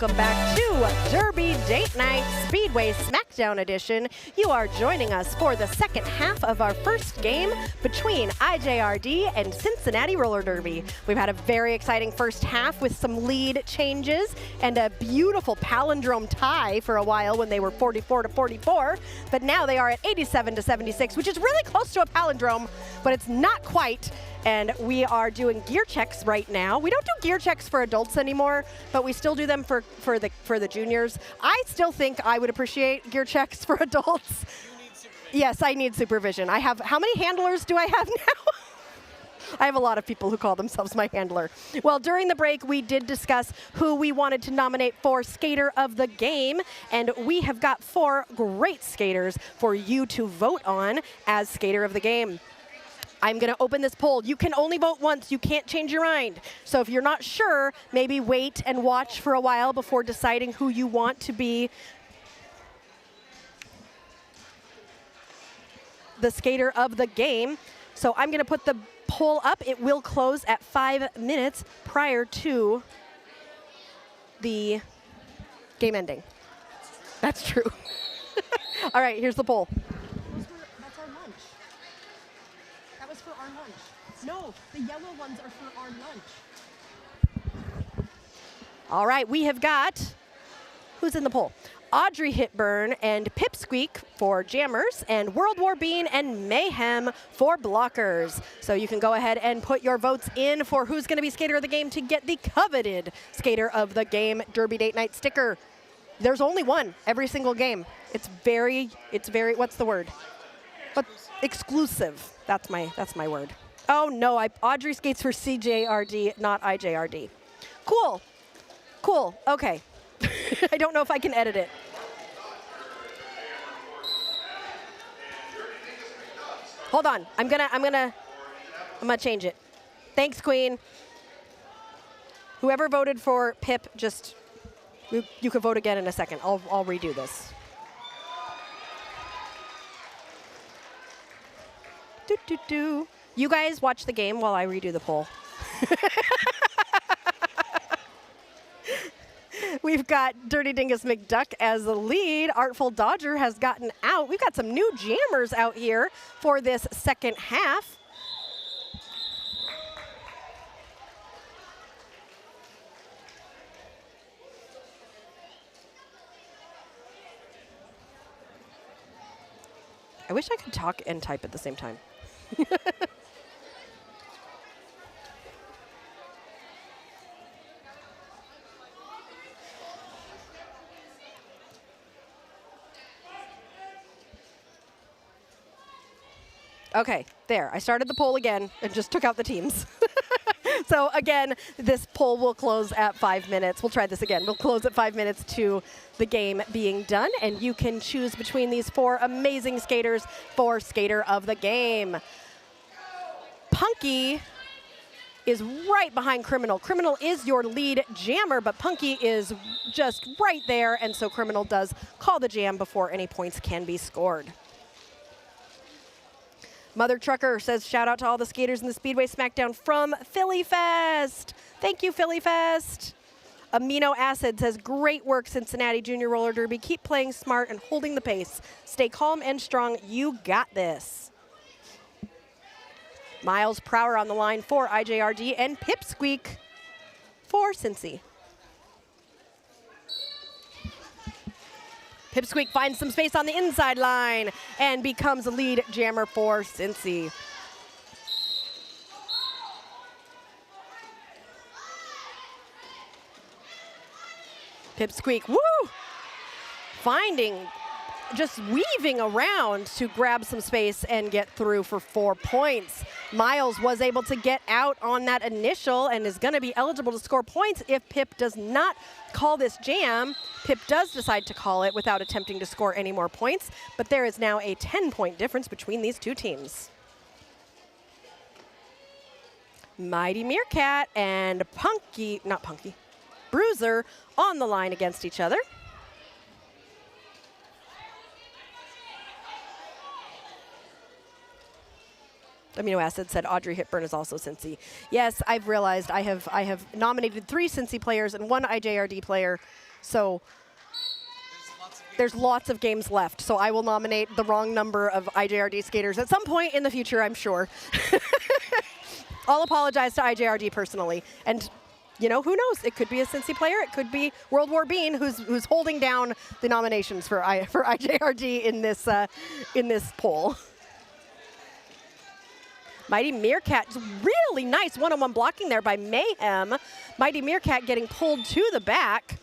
S1: welcome back to Derby Date Night Speedway Smackdown Edition. You are joining us for the second half of our first game between IJRD and Cincinnati Roller Derby. We've had a very exciting first half with some lead changes and a beautiful palindrome tie for a while when they were 44-44, but now they are at 87-76, which is really close to a palindrome, but it's not quite. And we are doing gear checks right now. We don't do gear checks for adults anymore, but we still do them for the juniors. I still think I would appreciate gear checks for adults.
S2: You need supervision.
S1: Yes, I need supervision. I have, how many handlers do I have now? I have a lot of people who call themselves my handler. Well, during the break, we did discuss who we wanted to nominate for Skater of the Game, and we have got 4 great skaters for you to vote on as Skater of the Game. I'm going to open this poll. You can only vote once. You can't change your mind. So if you're not sure, maybe wait and watch for a while before deciding who you want to be the Skater of the Game. So I'm going to put the poll up. It will close at 5 minutes prior to the game ending. That's true. All right, here's the poll. That's our lunch. That was for our lunch. No, the yellow ones are for our lunch. All right, we have got, who's in the poll? Audrey Hitburn and Pipsqueak for jammers, and World War Bean and Mayhem for blockers. So you can go ahead and put your votes in for who's going to be Skater of the Game to get the coveted Skater of the Game Derby Date Night sticker. There's only one every single game. It's very, what's the word? But exclusive. That's my word. Oh no, Audrey skates for CJRD, not IJRD. Cool. Cool. Okay. I don't know if I can edit it. Hold on. I'm gonna change it. Thanks, Queen. Whoever voted for Pip, just you can vote again in a second. I'll redo this. You guys watch the game while I redo the poll. We've got Dirty Dingus McDuck as the lead. Artful Dodger has gotten out. We've got some new jammers out here for this second half. I wish I could talk and type at the same time. Okay, there. I started the poll again and just took out the teams. So again, this poll will close at 5 minutes. We'll try this again. We'll close at 5 minutes to the game being done, and you can choose between these 4 amazing skaters for Skater of the Game. Punky is right behind Criminal. Criminal is your lead jammer, but Punky is just right there, and so Criminal does call the jam before any points can be scored. Mother Trucker says, shout out to all the skaters in the Speedway Smackdown from Philly Fest. Thank you, Philly Fest. Amino Acid says, great work, Cincinnati Junior Roller Derby. Keep playing smart and holding the pace. Stay calm and strong. You got this. Miles Prower on the line for IJRD and Pipsqueak for Cincy. Pipsqueak finds some space on the inside line and becomes a lead jammer for Cincy. Pipsqueak, woo! Finding, just weaving around to grab some space and get through for 4 points. Miles was able to get out on that initial and is going to be eligible to score points if Pip does not call this jam. Pip does decide to call it without attempting to score any more points, but there is now a 10-point difference between these two teams. Mighty Meerkat and Bruiser on the line against each other. Amino Acid said Audrey Hepburn is also Cincy. Yes, I've realized I have nominated 3 Cincy players and 1 IJRD player, so there's lots of games left. So I will nominate the wrong number of IJRD skaters at some point in the future, I'm sure. I'll apologize to IJRD personally, and you know, who knows? It could be a Cincy player. It could be World War Bean, who's holding down the nominations for IJRD in this poll. Mighty Meerkat, really nice one-on-one blocking there by Mayhem. Mighty Meerkat getting pulled to the back.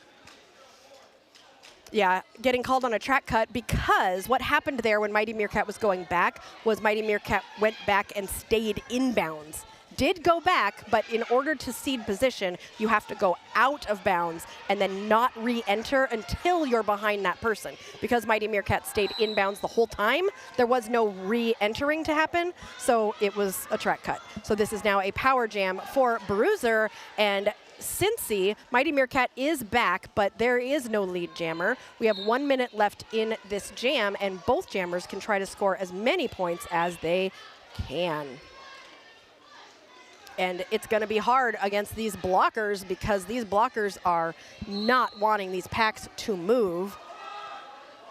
S1: Yeah, getting called on a track cut because what happened there when Mighty Meerkat was going back was Mighty Meerkat went back and stayed inbounds. Did go back, but in order to cede position, you have to go out of bounds and then not re-enter until you're behind that person. Because Mighty Meerkat stayed inbounds the whole time, there was no re-entering to happen, so it was a track cut. So this is now a power jam for Bruiser and Cincy. Mighty Meerkat is back, but there is no lead jammer. We have 1 minute left in this jam, and both jammers can try to score as many points as they can. And it's going to be hard against these blockers because these blockers are not wanting these packs to move.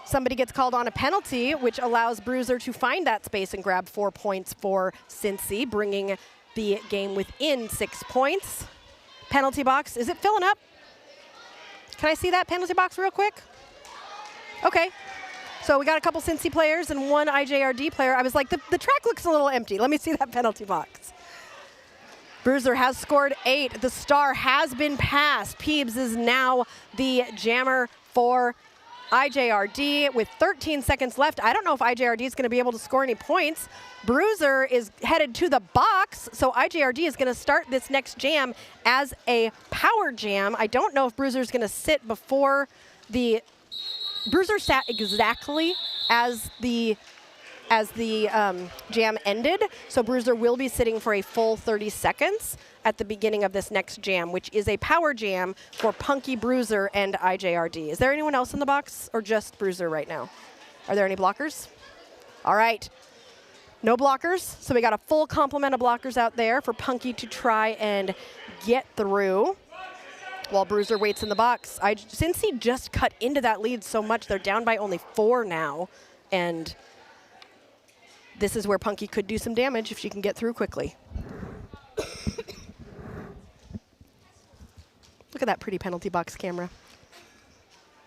S1: Somebody gets called on a penalty, which allows Bruiser to find that space and grab 4 points for Cincy, bringing the game within 6 points. Penalty box, is it filling up? Can I see that penalty box real quick? Okay. So we got a couple Cincy players and 1 IJRD player. I was like, the track looks a little empty. Let me see that penalty box. Bruiser has scored 8. The star has been passed. Peebs is now the jammer for IJRD with 13 seconds left. I don't know if IJRD is going to be able to score any points. Bruiser is headed to the box, so IJRD is going to start this next jam as a power jam. I don't know if Bruiser is going to sit before the... Bruiser sat exactly as the jam ended, so Bruiser will be sitting for a full 30 seconds at the beginning of this next jam, which is a power jam for Punky, Bruiser, and IJRD. Is there anyone else in the box, or just Bruiser right now? Are there any blockers? All right. No blockers, so we got a full complement of blockers out there for Punky to try and get through while Bruiser waits in the box. Cincy just cut into that lead so much, they're down by only 4 now, and this is where Punky could do some damage if she can get through quickly. Look at that pretty penalty box camera.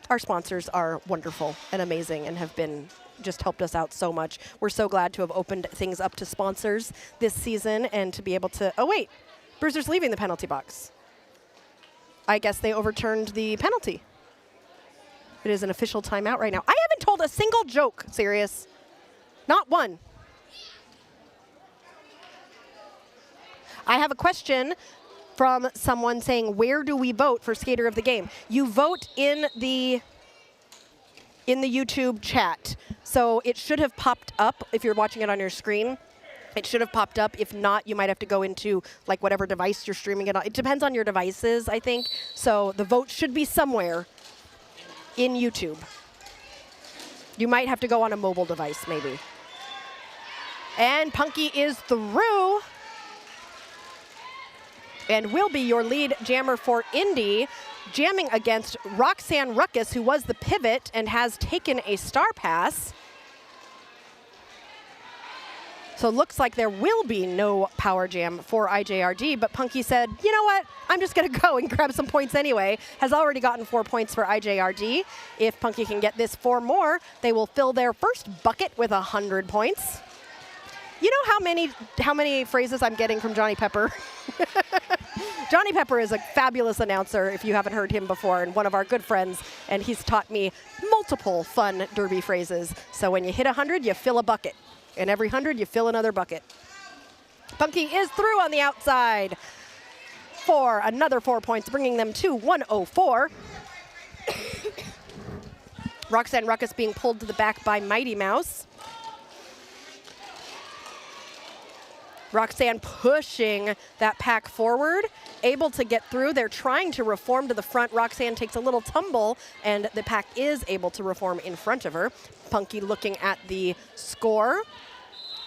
S1: Our sponsors are wonderful and amazing and have been just helped us out so much. We're so glad to have opened things up to sponsors this season and to be able to, oh wait, Bruiser's leaving the penalty box. I guess they overturned the penalty. It is an official timeout right now. I haven't told a single joke, serious. Not one. I have a question from someone saying, where do we vote for Skater of the Game? You vote in the YouTube chat. So it should have popped up if you're watching it on your screen. It should have popped up. If not, you might have to go into like whatever device you're streaming it on. It depends on your devices, I think. So the vote should be somewhere in YouTube. You might have to go on a mobile device, maybe. And Punky is through. And will be your lead jammer for Indy, jamming against Roxanne Ruckus, who was the pivot and has taken a star pass. So it looks like there will be no power jam for IJRD, but Punky said, you know what, I'm just going to go and grab some points anyway. Has already gotten 4 points for IJRD. If Punky can get this 4 more, they will fill their first bucket with 100 points. You know how many phrases I'm getting from Johnny Pepper? Johnny Pepper is a fabulous announcer if you haven't heard him before, and one of our good friends, and he's taught me multiple fun derby phrases. So when you hit 100, you fill a bucket. And every 100, you fill another bucket. Punky is through on the outside for another 4 points, bringing them to 104. Roxanne Ruckus being pulled to the back by Mighty Mouse. Roxanne pushing that pack forward, able to get through. They're trying to reform to the front. Roxanne takes a little tumble, and the pack is able to reform in front of her. Punky looking at the score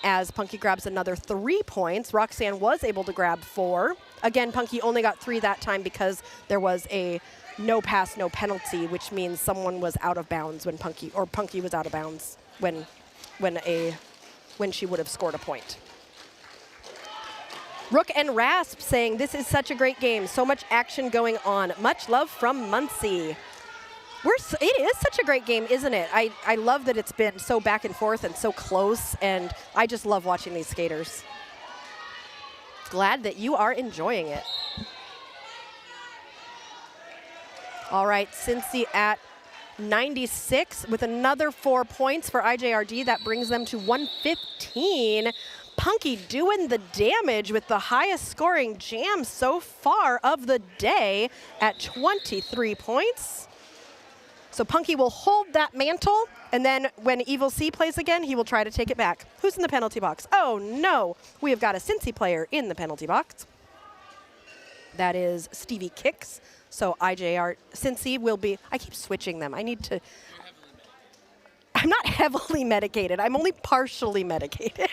S1: as Punky grabs another 3 points. Roxanne was able to grab 4. Again, Punky only got 3 that time because there was a no pass, no penalty, which means someone was out of bounds when Punky was out of bounds when she would have scored a point. Rook and Rasp saying, this is such a great game. So much action going on. Much love from Muncie. It is such a great game, isn't it? I love that it's been so back and forth and so close, and I just love watching these skaters. Glad that you are enjoying it. All right, Cincy at 96 with another 4 points for IJRD. That brings them to 115. Punky doing the damage with the highest scoring jam so far of the day at 23 points. So Punky will hold that mantle, and then when Evil C plays again, he will try to take it back. Who's in the penalty box? Oh no, we have got a Cincy player in the penalty box. That is Stevie Kicks. So Cincy will be, I keep switching them. I need to, I'm not heavily medicated. I'm only partially medicated.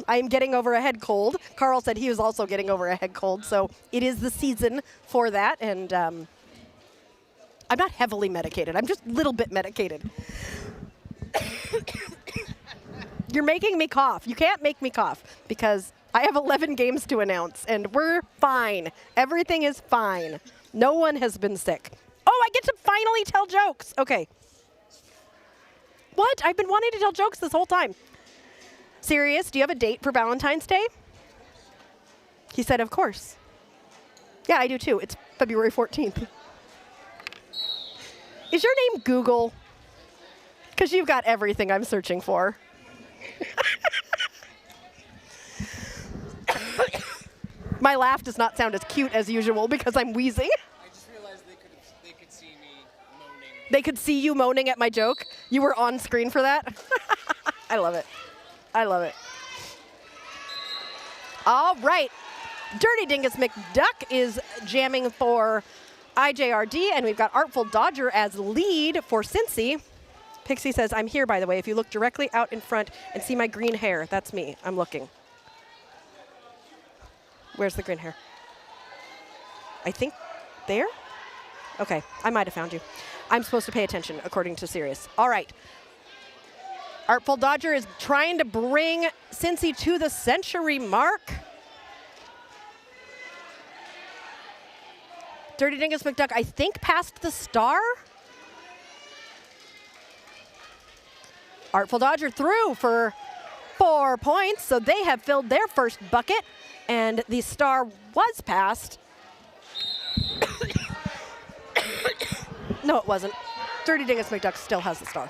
S1: I am getting over a head cold. Carl said he was also getting over a head cold, so it is the season for that, and I'm not heavily medicated. I'm just a little bit medicated. You're making me cough. You can't make me cough because I have 11 games to announce, and we're fine. Everything is fine. No one has been sick. Oh, I get to finally tell jokes. Okay. What? I've been wanting to tell jokes this whole time. Sirius, do you have a date for Valentine's Day? He said, of course. Yeah, I do too. It's February 14th. Is your name Google? Because you've got everything I'm searching for. My laugh does not sound as cute as usual because I'm wheezing.
S2: I just realized they could see me moaning.
S1: They could see you moaning at my joke? You were on screen for that? I love it. I love it. All right. Dirty Dingus McDuck is jamming for IJRD, and we've got Artful Dodger as lead for Cincy. Pixie says, I'm here, by the way. If you look directly out in front and see my green hair, that's me. I'm looking. Where's the green hair? I think there? Okay, I might have found you. I'm supposed to pay attention, according to Sirius. All right. Artful Dodger is trying to bring Cincy to the century mark. Dirty Dingus McDuck, I think, passed the star. Artful Dodger through for 4 points, so they have filled their first bucket, and the star was passed. No, it wasn't. Dirty Dingus McDuck still has the star.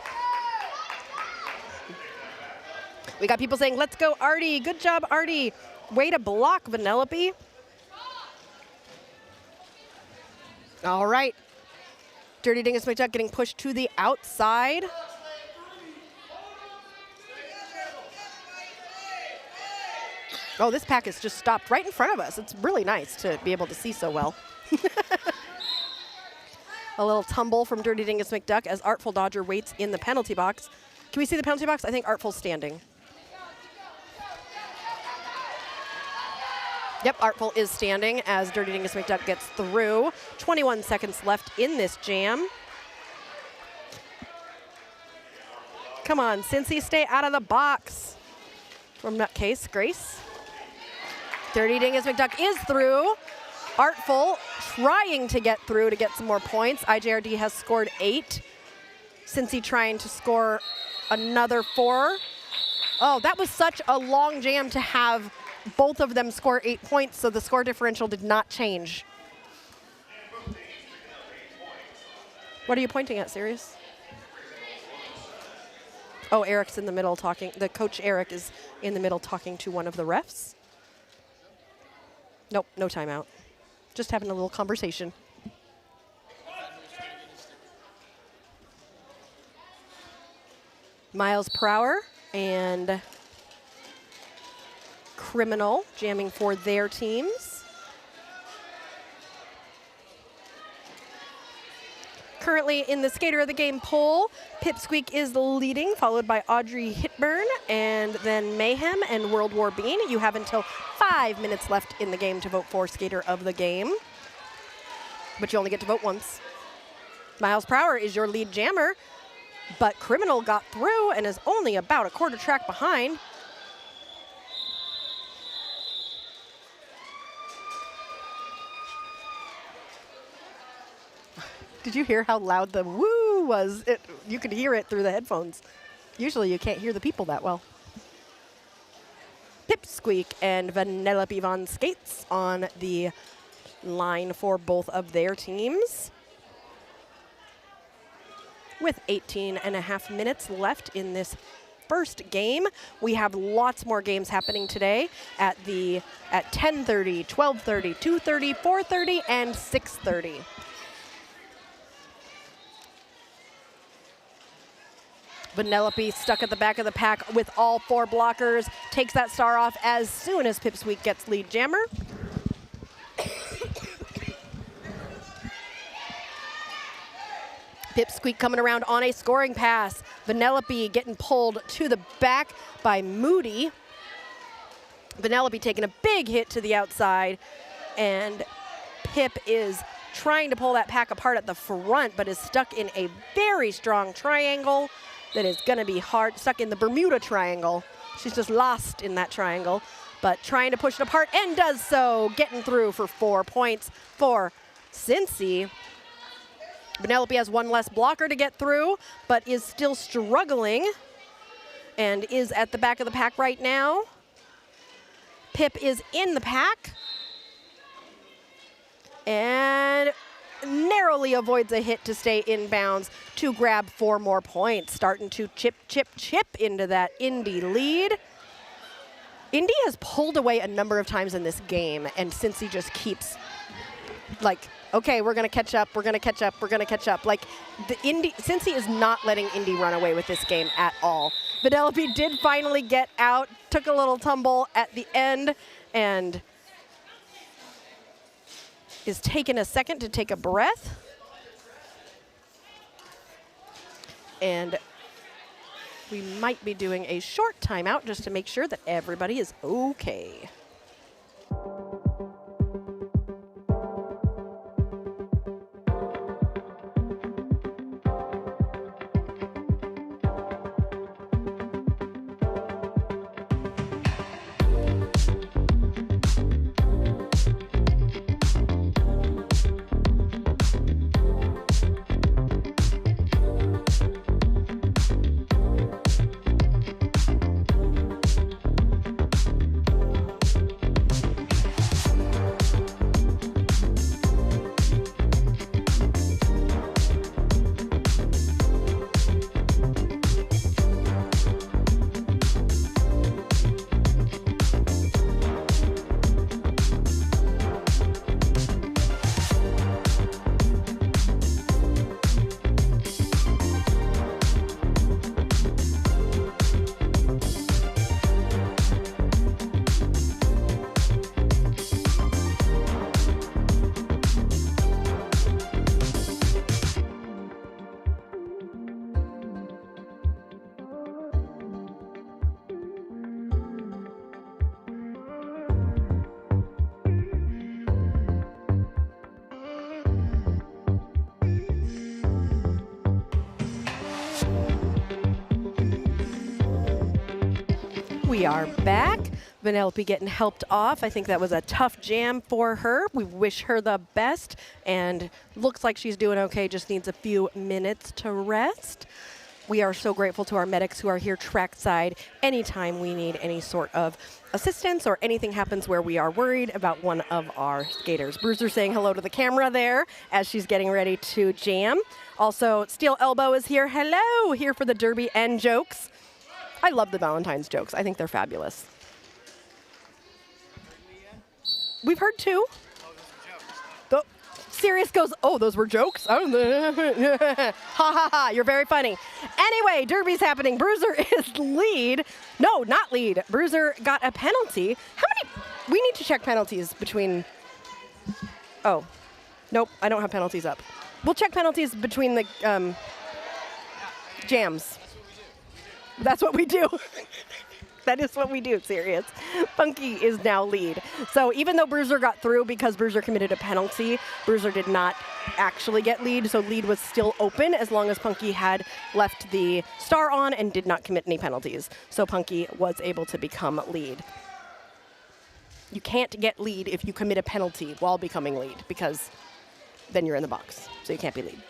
S1: We got people saying, let's go, Artie. Good job, Artie. Way to block, Vanellope. All right. Dirty Dingus McDuck getting pushed to the outside. Oh, this pack has just stopped right in front of us. It's really nice to be able to see so well. A little tumble from Dirty Dingus McDuck as Artful Dodger waits in the penalty box. Can we see the penalty box? I think Artful's standing. Yep, Artful is standing as Dirty Dingus McDuck gets through. 21 seconds left in this jam. Come on, Cincy, stay out of the box. From Nutcase, Grace. Dirty Dingus McDuck is through. Artful trying to get through to get some more points. IJRD has scored 8. Cincy trying to score another 4. Oh, that was such a long jam to have both of them score 8 points, so the score differential did not change. What are you pointing at, Sirius? Oh, Eric's in the middle talking. The coach, Eric, is in the middle talking to one of the refs. Nope, no timeout. Just having a little conversation. Miles Prower and Criminal jamming for their teams. currently in the Skater of the Game poll, Pipsqueak is leading, followed by Audrey Hitburn, and then Mayhem and World War Bean. You have until 5 minutes left in the game to vote for Skater of the Game, but you only get to vote once. Miles Prower is your lead jammer, but Criminal got through and is only about a quarter track behind. Did you hear how loud the woo was? You could hear it through the headphones. Usually you can't hear the people that well. Pipsqueak and Vanellope Von Skates on the line for both of their teams. With 18.5 minutes left in this first game. We have lots more games happening today at 10:30, 12:30, 2:30, 4:30, and 6:30. Vanellope stuck at the back of the pack with all 4 blockers, takes that star off as soon as Pipsqueak gets lead jammer. Pipsqueak coming around on a scoring pass. Vanellope getting pulled to the back by Moody. Vanellope taking a big hit to the outside, and Pip is trying to pull that pack apart at the front, but is stuck in a very strong triangle that is going to be hard, stuck in the Bermuda Triangle. She's just lost in that triangle, but trying to push it apart and does so, getting through for 4 points for Cincy. Vanellope has 1 less blocker to get through, but is still struggling and is at the back of the pack right now. Pip is in the pack and narrowly avoids a hit to stay inbounds to grab 4 more points, starting to chip into that Indy lead. Indy has pulled away a number of times in this game, and Cincy just keeps like, okay, we're gonna catch up, we're gonna catch up, we're gonna catch up. Like, Cincy is not letting Indy run away with this game at all. Vanellope did finally get out, took a little tumble at the end, and is taking a second to take a breath. And we might be doing a short timeout just to make sure that everybody is okay. We are back. Vanellope getting helped off. I think that was a tough jam for her. We wish her the best, and looks like she's doing okay, just needs a few minutes to rest. We are so grateful to our medics who are here trackside anytime we need any sort of assistance or anything happens where we are worried about one of our skaters. Bruiser saying hello to the camera there as she's getting ready to jam. Also, Steel Elbow is here. Hello, here for the derby and jokes. I love the Valentine's jokes. I think they're fabulous. We've heard 2. Sirius goes, oh, those were jokes? Ha ha ha, you're very funny. Anyway, derby's happening. Bruiser is lead. No, not lead. Bruiser got a penalty. How many? We need to check penalties between. Oh, nope, I don't have penalties up. We'll check penalties between the jams. That's what we do. That is what we do, serious. Punky is now lead. So even though Bruiser got through because Bruiser committed a penalty, Bruiser did not actually get lead, so lead was still open as long as Punky had left the star on and did not commit any penalties. So Punky was able to become lead. You can't get lead if you commit a penalty while becoming lead because then you're in the box, so you can't be lead.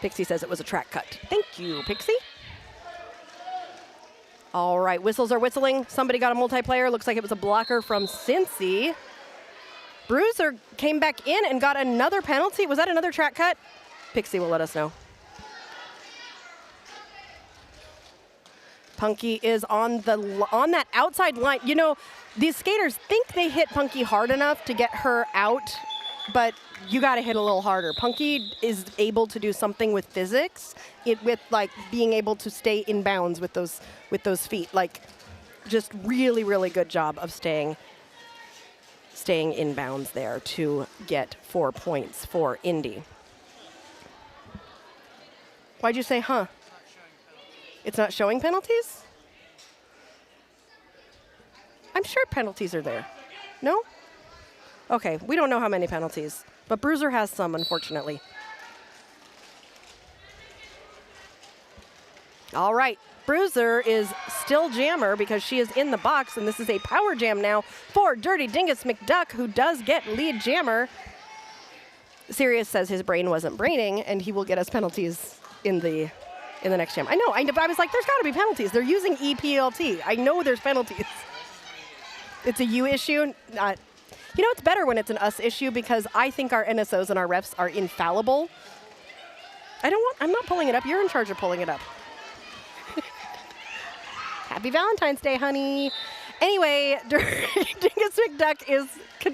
S1: Pixie says it was a track cut. Thank you, Pixie. All right, whistles are whistling. Somebody got a multiplayer. Looks like it was a blocker from Cincy. Bruiser came back in and got another penalty. Was that another track cut? Pixie will let us know. Punky is on that outside line. You know, these skaters think they hit Punky hard enough to get her out, but you got to hit a little harder. Punky is able to do something with physics, with like being able to stay in bounds with those feet. Like, just really, really good job of staying in bounds there to get 4 points for Indy. Why'd you say, huh? It's not showing penalties? I'm sure penalties are there. No? Okay, we don't know how many penalties, but Bruiser has some, unfortunately. All right, Bruiser is still jammer because she is in the box, and this is a power jam now for Dirty Dingus McDuck, who does get lead jammer. Sirius says his brain wasn't braining, and he will get us penalties in the next jam. I know, I was like, there's got to be penalties. They're using EPLT. I know there's penalties. It's a you issue. You know, it's better when it's an us issue because I think our NSOs and our refs are infallible. I'm not pulling it up. You're in charge of pulling it up. Happy Valentine's Day, honey. Anyway, Dingus McDuck is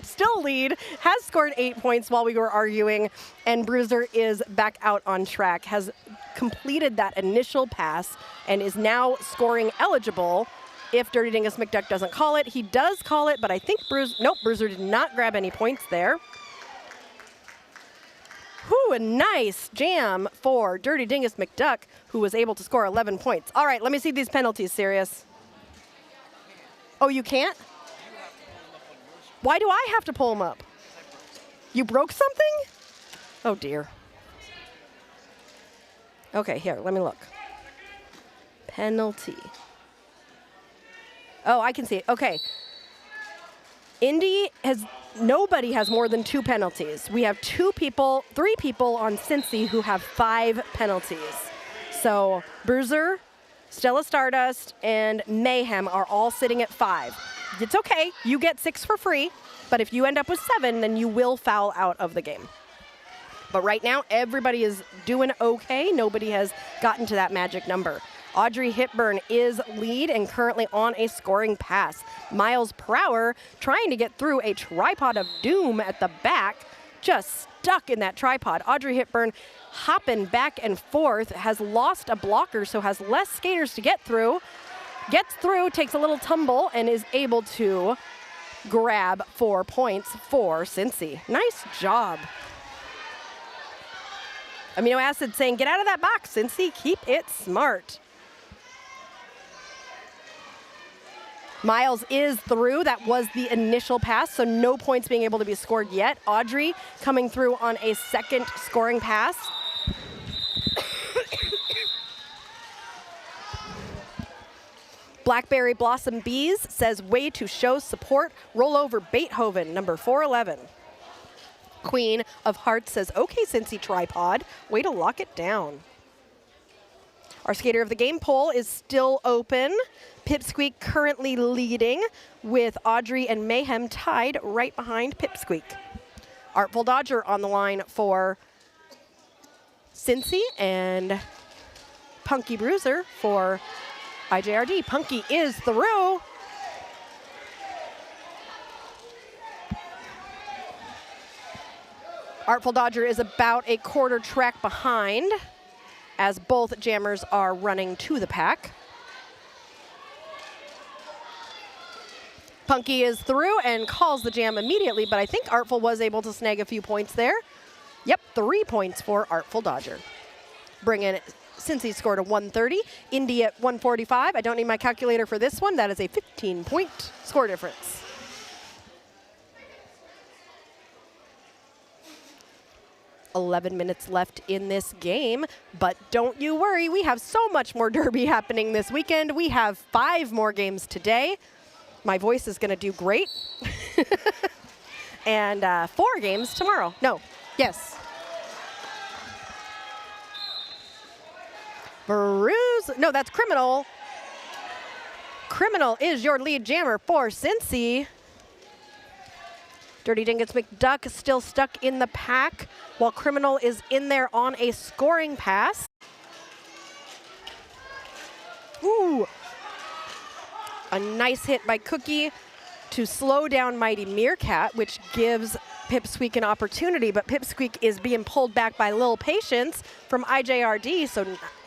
S1: still lead, has scored 8 points while we were arguing, and Bruiser is back out on track, has completed that initial pass, and is now scoring eligible if Dirty Dingus McDuck doesn't call it. He does call it, but I think Bruiser did not grab any points there. Whew, a nice jam for Dirty Dingus McDuck, who was able to score 11 points. All right, let me see these penalties, Sirius. Oh, you can't? Why do I have to pull them up? You broke something? Oh, dear. Okay, here, let me look. Penalty. Oh, I can see it. Okay. Nobody has more than 2 penalties. We have 3 people on Cincy who have 5 penalties. So Bruiser, Stella Stardust, and Mayhem are all sitting at 5. It's okay. You get 6 for free, but if you end up with 7, then you will foul out of the game. But right now, everybody is doing okay. Nobody has gotten to that magic number. Audrey Hipburn is lead and currently on a scoring pass. Miles Prower trying to get through a tripod of doom at the back, just stuck in that tripod. Audrey Hipburn hopping back and forth, has lost a blocker, so has less skaters to get through. Gets through, takes a little tumble, and is able to grab 4 points for Cincy. Nice job. Amino Acid saying, get out of that box, Cincy, keep it smart. Miles is through. That was the initial pass, so no points being able to be scored yet. Audrey coming through on a second scoring pass. Blackberry Blossom Bees says, way to show support. Roll over Beethoven, number 411. Queen of Hearts says, okay, Cincy tripod. Way to lock it down. Our skater of the game poll is still open. Pipsqueak currently leading with Audrey and Mayhem tied right behind Pipsqueak. Artful Dodger on the line for Cincy and Punky Bruiser for IJRD. Punky is through. Artful Dodger is about a quarter track behind as both jammers are running to the pack. Punky is through and calls the jam immediately, but I think Artful was able to snag a few points there. Yep, 3 points for Artful Dodger. Bringing Cincy score to 130, Indy at 145. I don't need my calculator for this one. That is a 15-point score difference. $11 minutes left in this game, but don't you worry, we have so much more Derby happening this weekend. We have 5 more games today. My voice is gonna do great. And 4 games tomorrow. No, yes. No, that's Criminal. Criminal is your lead jammer for Cincy. Dirty Dingus McDuck still stuck in the pack, while Criminal is in there on a scoring pass. Ooh. A nice hit by Cookie to slow down Mighty Meerkat, which gives Pipsqueak an opportunity, but Pipsqueak is being pulled back by Lil Patience from IJRD, so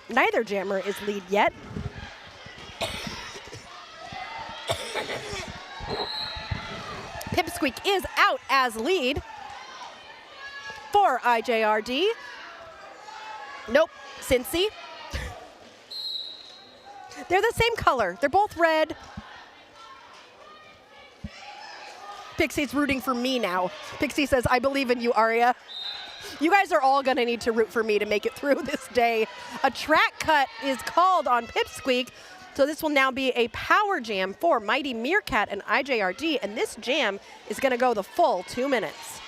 S1: neither jammer is lead yet. Pipsqueak is out as lead for IJRD. Nope, Cincy. They're the same color. They're both red. Pixie's rooting for me now. Pixie says, I believe in you, Aria. You guys are all gonna need to root for me to make it through this day. A track cut is called on Pipsqueak, so this will now be a power jam for Mighty Meerkat and IJRD, and this jam is gonna go the full 2 minutes.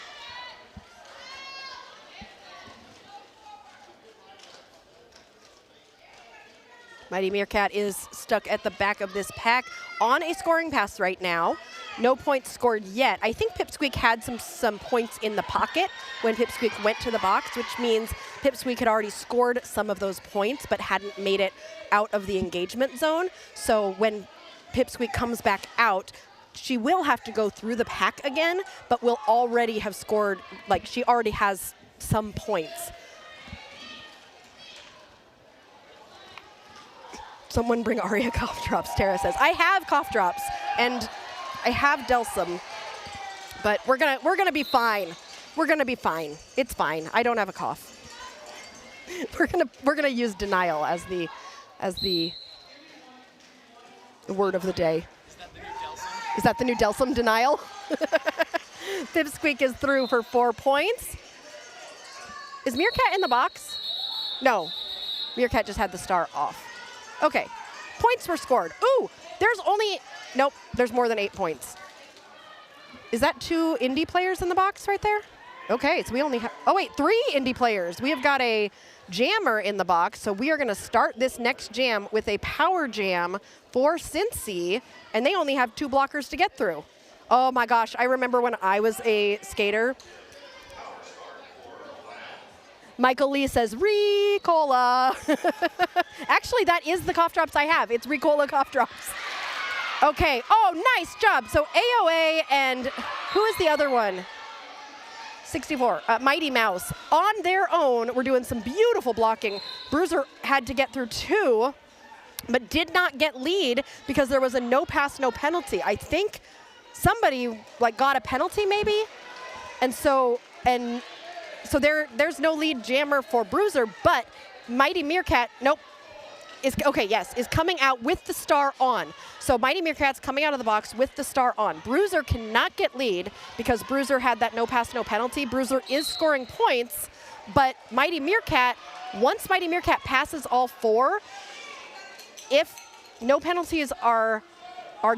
S1: Mighty Meerkat is stuck at the back of this pack on a scoring pass right now. No points scored yet. I think Pipsqueak had some points in the pocket when Pipsqueak went to the box, which means Pipsqueak had already scored some of those points but hadn't made it out of the engagement zone. So when Pipsqueak comes back out, she will have to go through the pack again, but will already have scored, like she already has some points. Someone bring Aria cough drops, Tara says. I have cough drops, and I have Delsum, but we're gonna be fine. We're gonna be fine. It's fine. I don't have a cough. We're gonna use denial as the word of the day.
S2: Is that the new Delsum?
S1: Is that the new Delsum, denial? Pipsqueak is through for 4 points. Is Meerkat in the box? No. Meerkat just had the star off. Okay. Points were scored. Ooh, nope, there's more than 8 points. Is that 2 indie players in the box right there? Okay, so we only have, 3 indie players. We have got a jammer in the box, so we are gonna start this next jam with a power jam for Cincy, and they only have 2 blockers to get through. Oh my gosh, I remember when I was a skater. Michael Lee says, Ricola. Actually, that is the cough drops I have. It's Ricola cough drops. Okay, oh, nice job. So AOA and who is the other one? 64, Mighty Mouse. On their own, we're doing some beautiful blocking. Bruiser had to get through 2, but did not get lead because there was a no pass, no penalty. I think somebody got a penalty maybe. And so there's no lead jammer for Bruiser, but Mighty Meerkat, is coming out with the star on. So Mighty Meerkat's coming out of the box with the star on. Bruiser cannot get lead because Bruiser had that no pass, no penalty. Bruiser is scoring points, but Mighty Meerkat, once Mighty Meerkat passes all 4, if no penalties are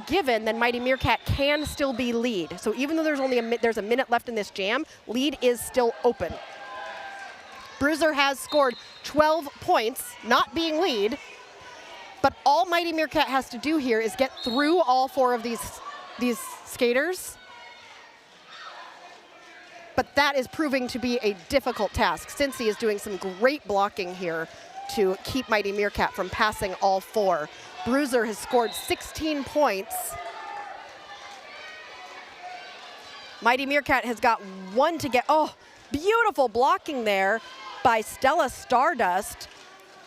S1: given, then Mighty Meerkat can still be lead. So even though there's a minute left in this jam, lead is still open. Bruiser has scored 12 points, not being lead, but all Mighty Meerkat has to do here is get through all 4 of these skaters. But that is proving to be a difficult task. Cincy is doing some great blocking here to keep Mighty Meerkat from passing all 4. Bruiser has scored 16 points. Mighty Meerkat has got 1 to get. Oh, beautiful blocking there by Stella Stardust.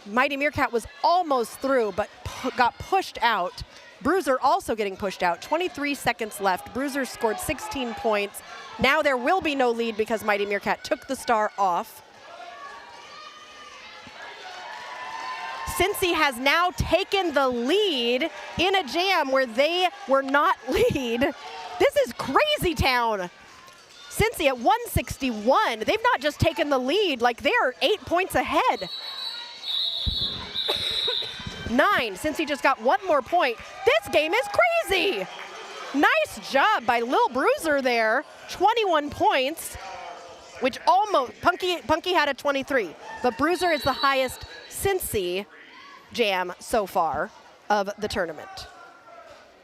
S1: Mighty Meerkat was almost through, but got pushed out Bruiser also getting pushed out. 23 seconds left. Bruiser scored 16 points. Now there will be no lead because Mighty Meerkat took the star off. Cincy has now taken the lead in a jam where they were not lead. This is crazy town. Cincy at 161. They've not just taken the lead, like they are 8 points ahead. 9. Cincy just got one more point. This game is crazy. Nice job by Lil Bruiser there. 21 points, which almost, Punky had a 23, but Bruiser is the highest Cincy jam so far of the tournament.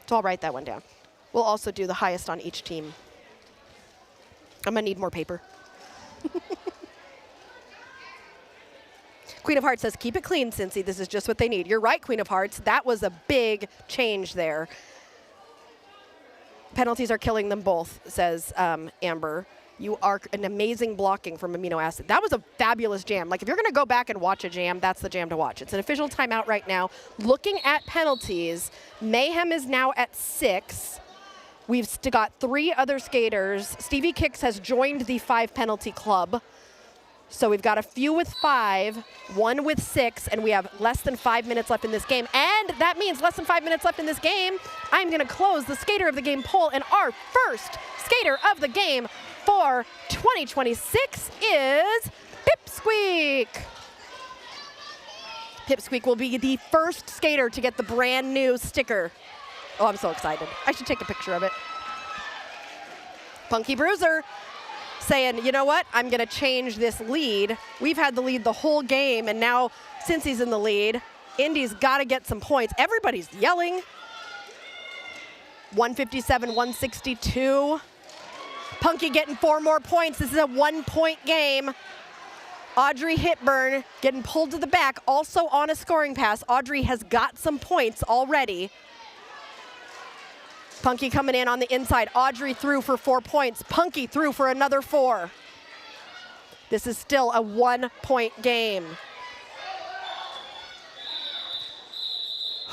S1: So I'll write that one down. We'll also do the highest on each team. I'm gonna need more paper. Queen of Hearts says, keep it clean, Cincy. This is just what they need. You're right, Queen of Hearts. That was a big change there. Penalties are killing them both, says Amber. You are an amazing blocking from Amino Acid. That was a fabulous jam. Like, if you're going to go back and watch a jam, that's the jam to watch. It's an official timeout right now. Looking at penalties, Mayhem is now at 6. We've got 3 other skaters. Stevie Kicks has joined the 5 penalty club. So we've got a few with 5, 1 with 6, and we have less than 5 minutes left in this game. And that means less than 5 minutes left in this game. I'm going to close the Skater of the Game poll, and our first Skater of the Game for 2026 is Pipsqueak. Pipsqueak will be the first skater to get the brand new sticker. Oh, I'm so excited. I should take a picture of it. Punky Bruiser saying, you know what, I'm going to change this lead. We've had the lead the whole game, and now Cincy's in the lead. Indy's got to get some points. Everybody's yelling. 157, 162. Punky getting 4 more points. This is a 1-point game. Audrey Hitburn getting pulled to the back, also on a scoring pass. Audrey has got some points already. Punky coming in on the inside. Audrey threw for 4 points. Punky threw for another 4. This is still a 1-point game.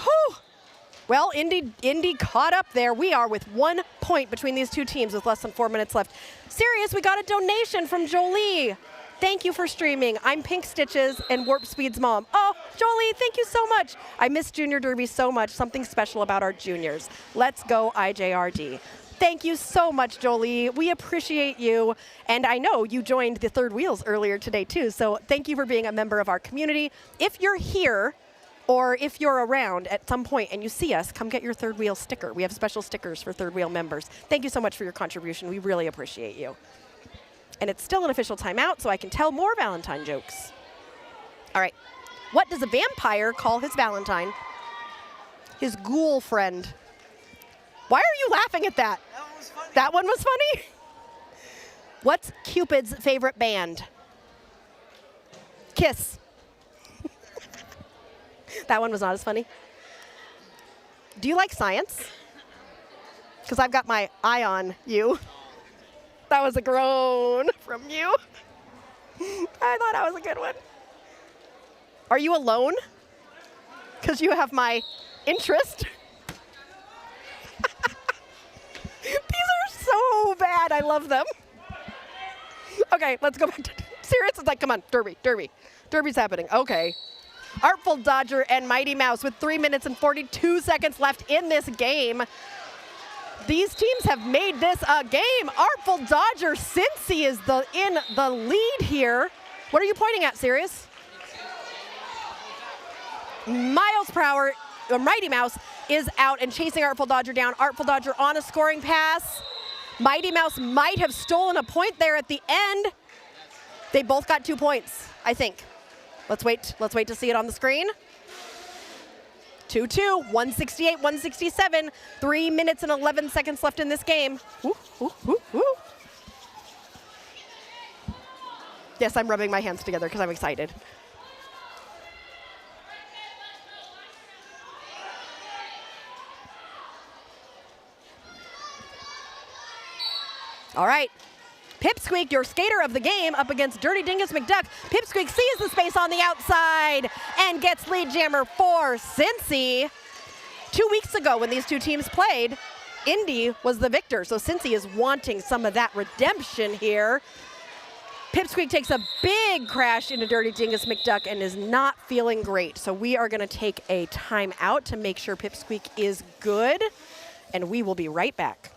S1: Whew. Well, Indy caught up there. We are with 1 point between these two teams with less than 4 minutes left. Serious, we got a donation from Jolie. Thank you for streaming. I'm Pink Stitches and Warp Speed's mom. Oh, Jolie, thank you so much. I miss Junior Derby so much. Something special about our juniors. Let's go IJRD. Thank you so much, Jolie. We appreciate you. And I know you joined the Third Wheels earlier today, too. So thank you for being a member of our community. If you're here, or if you're around at some point and you see us, come get your Third Wheel sticker. We have special stickers for Third Wheel members. Thank you so much for your contribution. We really appreciate you. And it's still an official timeout, so I can tell more Valentine jokes. All right. What does a vampire call his Valentine? His ghoul friend. Why are you laughing at that?
S2: That one was funny.
S1: That one was funny? What's Cupid's favorite band? Kiss. That one was not as funny. Do you like science? Because I've got my eye on you. That was a groan from you. I thought that was a good one. Are you alone? Because you have my interest. These are so bad. I love them. Okay, let's go back to serious. It's like, come on, Derby. Derby's happening. Okay. Artful Dodger and Mighty Mouse with 3 minutes and 42 seconds left in this game. These teams have made this a game. Artful Dodger, Cincy is in the lead here. What are you pointing at, Sirius? Miles per hour, Mighty Mouse is out and chasing Artful Dodger down. Artful Dodger on a scoring pass. Mighty Mouse might have stolen a point there at the end. They both got 2 points, I think. Let's wait to see it on the screen. 2-2, 168, 167. 3 minutes and 11 seconds left in this game. Ooh, ooh, ooh, ooh. Yes, I'm rubbing my hands together because I'm excited. All right. Pipsqueak, your skater of the game, up against Dirty Dingus McDuck. Pipsqueak sees the space on the outside and gets lead jammer for Cincy. 2 weeks ago when these two teams played, Indy was the victor. So Cincy is wanting some of that redemption here. Pipsqueak takes a big crash into Dirty Dingus McDuck and is not feeling great. So we are going to take a timeout to make sure Pipsqueak is good, and we will be right back.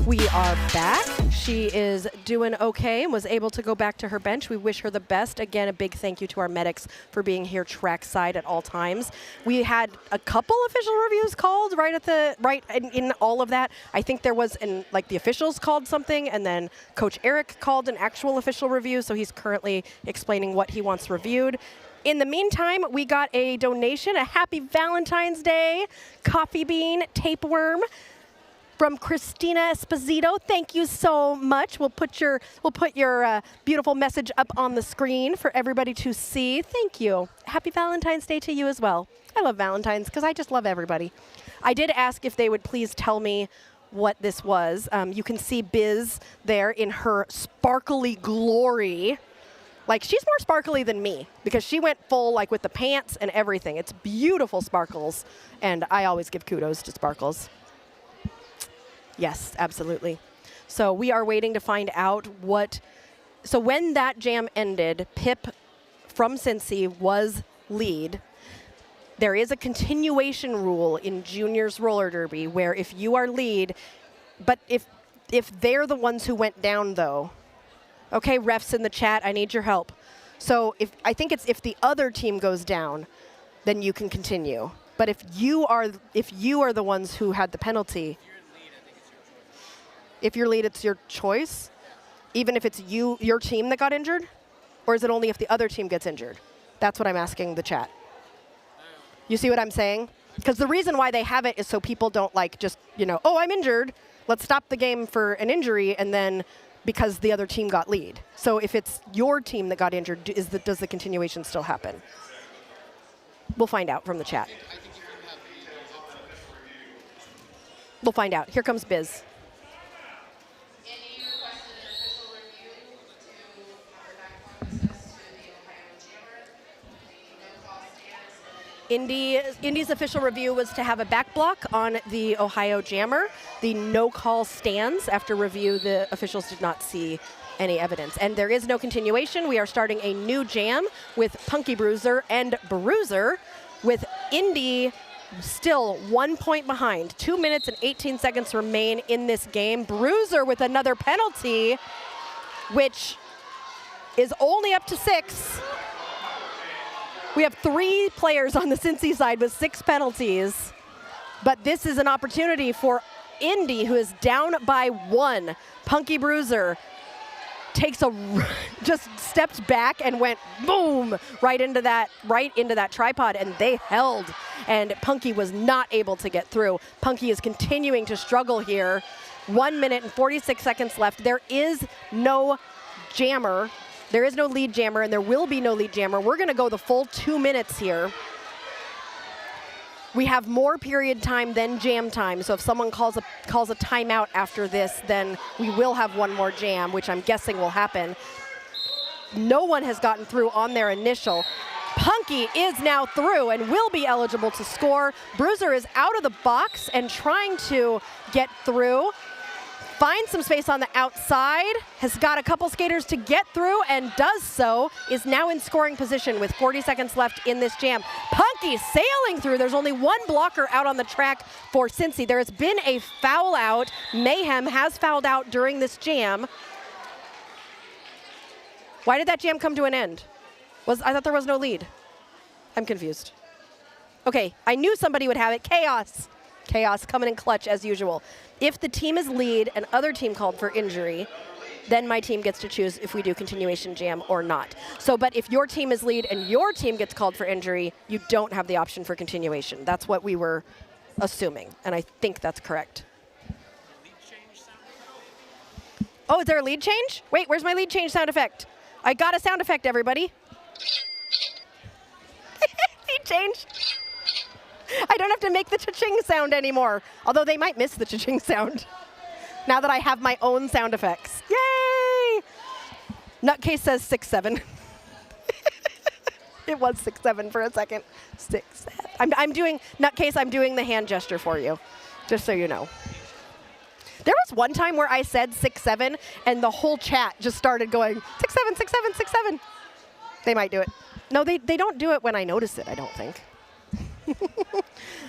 S1: We are back. She is doing okay and was able to go back to her bench. We wish her the best. Again, a big thank you to our medics for being here trackside at all times. We had a couple official reviews called in all of that. I think there was the officials called something, and then Coach Eric called an actual official review, so he's currently explaining what he wants reviewed. In the meantime, we got a donation, a happy Valentine's Day coffee bean tapeworm from Christina Esposito. Thank you so much. We'll put your beautiful message up on the screen for everybody to see. Thank you. Happy Valentine's Day to you as well. I love Valentine's because I just love everybody. I did ask if they would please tell me what this was. You can see Biz there in her sparkly glory. Like, she's more sparkly than me because she went full, with the pants and everything. It's beautiful sparkles, and I always give kudos to sparkles. Yes, absolutely. So we are waiting to find out what. So when that jam ended, Pip from Cincy was lead. There is a continuation rule in Juniors Roller Derby where if you are lead, but if they're the ones who went down, though. Okay, refs in the chat, I need your help. So I think it's if the other team goes down, then you can continue. But if you are the ones who had the penalty. If you're lead, it's your choice? Even if it's your team that got injured? Or is it only if the other team gets injured? That's what I'm asking the chat. You see what I'm saying? Because the reason why they have it is so people don't oh, I'm injured. Let's stop the game for an injury, and then because the other team got lead. So if it's your team that got injured, does the continuation still happen? We'll find out from the chat. We'll find out. Here comes Biz. Indy's official review was to have a back block on the Ohio Jammer. The no call stands. After review, the officials did not see any evidence. And there is no continuation. We are starting a new jam with Punky Bruiser and Bruiser, with Indy still 1 point behind. 2 minutes and 18 seconds remain in this game. Bruiser with another penalty, which is only up to 6. We have 3 players on the Cincy side with 6 penalties. But this is an opportunity for Indy, who is down by 1. Punky Bruiser takes just stepped back and went boom right into that tripod, and they held. And Punky was not able to get through. Punky is continuing to struggle here. 1 minute and 46 seconds left. There is no jammer. There is no lead jammer, and there will be no lead jammer. We're going to go the full 2 minutes here. We have more period time than jam time, so if someone calls a timeout after this, then we will have one more jam, which I'm guessing will happen. No one has gotten through on their initial. Punky is now through and will be eligible to score. Bruiser is out of the box and trying to get through. Finds some space on the outside, has got a couple skaters to get through, and does so, is now in scoring position with 40 seconds left in this jam. Punky sailing through. There's only one blocker out on the track for Cincy. There has been a foul out. Mayhem has fouled out during this jam. Why did that jam come to an end? I thought there was no lead. I'm confused. Okay, I knew somebody would have it. Chaos. Chaos coming in clutch as usual. If the team is lead and other team called for injury, then my team gets to choose if we do continuation jam or not. So, but if your team is lead and your team gets called for injury, you don't have the option for continuation. That's what we were assuming, and I think that's correct. Oh, is there a lead change? Wait, where's my lead change sound effect? I got a sound effect, everybody. Lead change. I don't have to make the cha-ching sound anymore, although they might miss the cha-ching sound now that I have my own sound effects. Yay! Nutcase says 6-7. It was 6-7 for a second. 6-7. I'm doing, Nutcase, I'm doing the hand gesture for you, just so you know. There was one time where I said 6-7, and the whole chat just started going 6-7, 6-7, 6-7. They might do it. No, they don't do it when I notice it, I don't think.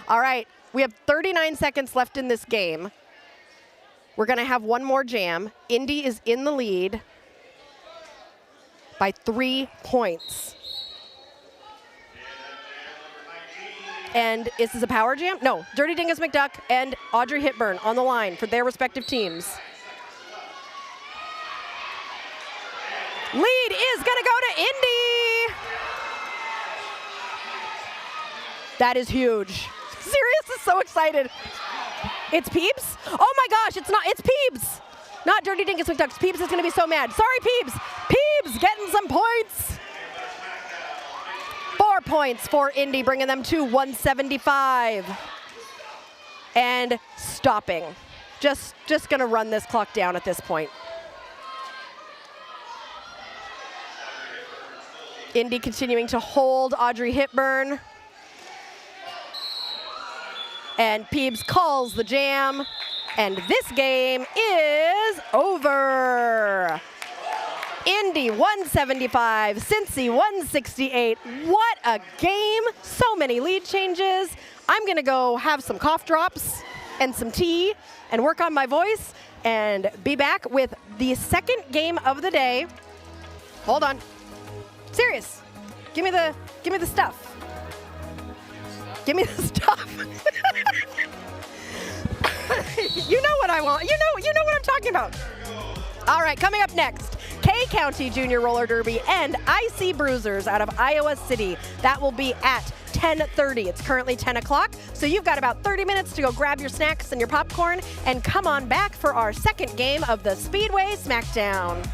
S1: All right, we have 39 seconds left in this game. We're going to have one more jam. Indy is in the lead by 3 points. And is this a power jam? No, Dirty Dingus McDuck and Audrey Hepburn on the line for their respective teams. Lead is going to go to Indy. That is huge. Sirius is so excited. It's Peebs? Oh my gosh, it's Peebs. Not Dirty Dingus McDucks. Peebs is going to be so mad. Sorry, Peebs. Peebs getting some points. 4 points for Indy, bringing them to 175. And stopping. Just going to run this clock down at this point. Indy continuing to hold Audrey Hepburn. And Peebs calls the jam, and this game is over. Indy 175, Cincy 168. What a game. So many lead changes. I'm going to go have some cough drops and some tea and work on my voice and be back with the second game of the day. Hold on. Serious. Give me the stuff. Give me the stuff. You know what I want. You know what I'm talking about. All right, coming up next, K-County Junior Roller Derby and IC Bruisers out of Iowa City. That will be at 10:30. It's currently 10 o'clock, so you've got about 30 minutes to go grab your snacks and your popcorn and come on back for our second game of the Speedway Smackdown.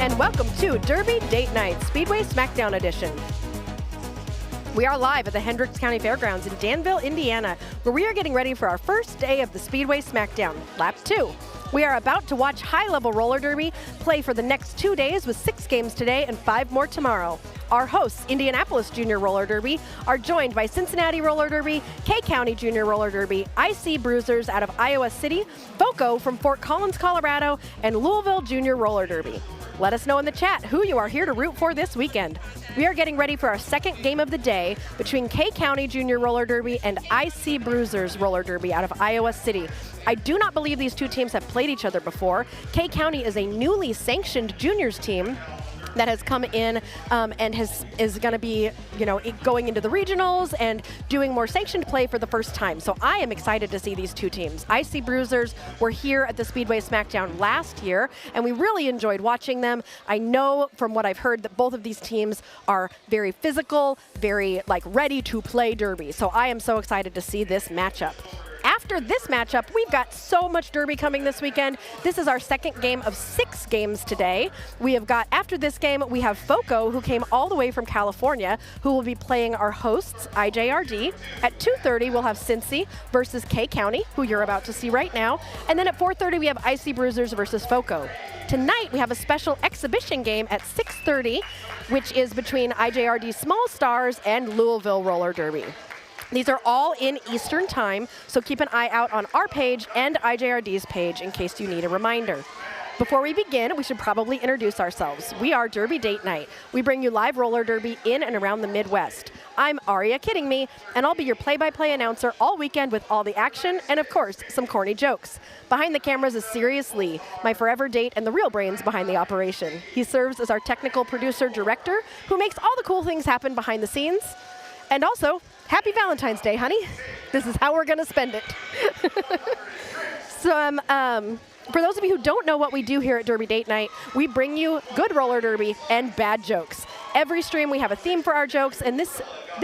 S1: and welcome to Derby Date Night, Speedway Smackdown Edition. We are live at the Hendricks County Fairgrounds in Danville, Indiana, where we are getting ready for our first day of the Speedway Smackdown, Lap 2. We are about to watch high-level roller derby play for the next 2 days with 6 games today and 5 more tomorrow. Our hosts, Indianapolis Junior Roller Derby, are joined by Cincinnati Roller Derby, K-County Junior Roller Derby, IC Bruisers out of Iowa City, FOCO from Fort Collins, Colorado, and Louisville Junior Roller Derby. Let us know in the chat who you are here to root for this weekend. We are getting ready for our second game of the day between K-County Junior Roller Derby and IC Bruisers Roller Derby out of Iowa City. I do not believe these two teams have played each other before. K-County is a newly sanctioned juniors team that has come in and is going to be, going into the regionals and doing more sanctioned play for the first time. So I am excited to see these two teams. IC Bruisers were here at the Speedway Smackdown last year, and we really enjoyed watching them. I know from what I've heard that both of these teams are very physical, very ready to play derby. So I am so excited to see this matchup. After this matchup, we've got so much derby coming this weekend. This is our second game of 6 games today. We have got, after this game, we have FOCO, who came all the way from California, who will be playing our hosts, IJRD. At 2:30, we'll have Cincy versus K-County, who you're about to see right now. And then at 4:30, we have IC Bruisers versus FOCO. Tonight, we have a special exhibition game at 6:30, which is between IJRD Small Stars and Louisville Roller Derby. These are all in Eastern time, so keep an eye out on our page and IJRD's page in case you need a reminder. Before we begin, we should probably introduce ourselves. We are Derby Date Night. We bring you live roller derby in and around the Midwest. I'm Aria Kidding Me, and I'll be your play-by-play announcer all weekend with all the action and, of course, some corny jokes. Behind the cameras is Sirius Lee, my forever date and the real brains behind the operation. He serves as our technical producer-director, who makes all the cool things happen behind the scenes. And also, happy Valentine's Day, honey. This is how we're going to spend it. So, for those of you who don't know what we do here at Derby Date Night, we bring you good roller derby and bad jokes. Every stream we have a theme for our jokes, and this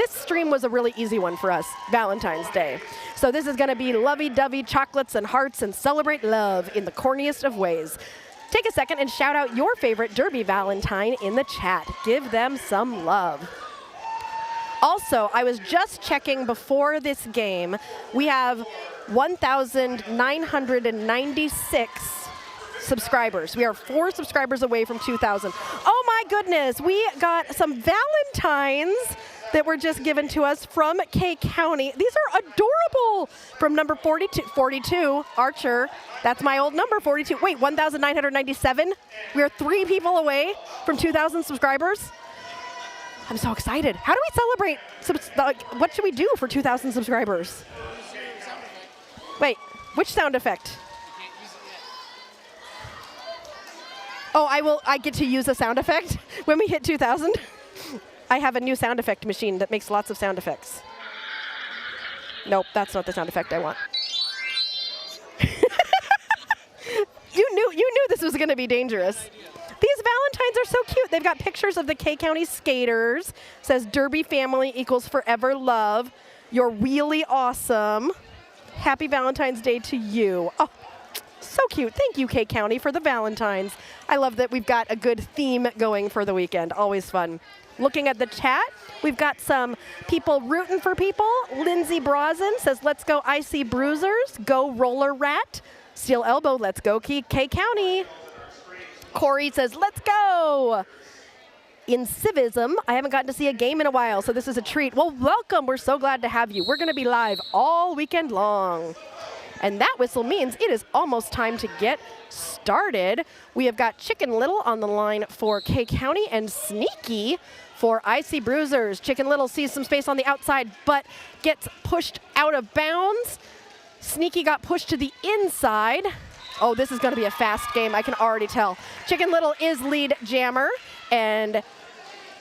S1: stream was a really easy one for us, Valentine's Day. So this is going to be lovey-dovey chocolates and hearts and celebrate love in the corniest of ways. Take a second and shout out your favorite Derby Valentine in the chat. Give them some love. Also, I was just checking before this game, we have 1,996 subscribers. We are 4 subscribers away from 2,000. Oh my goodness, we got some Valentines that were just given to us from K-County. These are adorable. From number 42, Archer. That's my old number, 42. Wait, 1,997? We are 3 people away from 2,000 subscribers? I'm so excited. How do we celebrate? What should we do for 2,000 subscribers? Wait, which sound effect? Oh, I get to use a sound effect when we hit 2,000? I have a new sound effect machine that makes lots of sound effects. Nope, that's not the sound effect I want. You knew this was going to be dangerous. These Valentines are so cute. They've got pictures of the K-County skaters. It says Derby family equals forever love. You're really awesome. Happy Valentine's Day to you. Oh, so cute. Thank you, K-County, for the Valentines. I love that we've got a good theme going for the weekend. Always fun. Looking at the chat, we've got some people rooting for people. Lindsay Brazen says, let's go IC Bruisers. Go Roller Rat. Steel Elbow, let's go K-County. Corey says, let's go. In Civism, I haven't gotten to see a game in a while, so this is a treat. Well, welcome. We're so glad to have you. We're going to be live all weekend long. And that whistle means it is almost time to get started. We have got Chicken Little on the line for K-County and Sneaky for IC Bruisers. Chicken Little sees some space on the outside, but gets pushed out of bounds. Sneaky got pushed to the inside. Oh, this is going to be a fast game, I can already tell. Chicken Little is lead jammer, and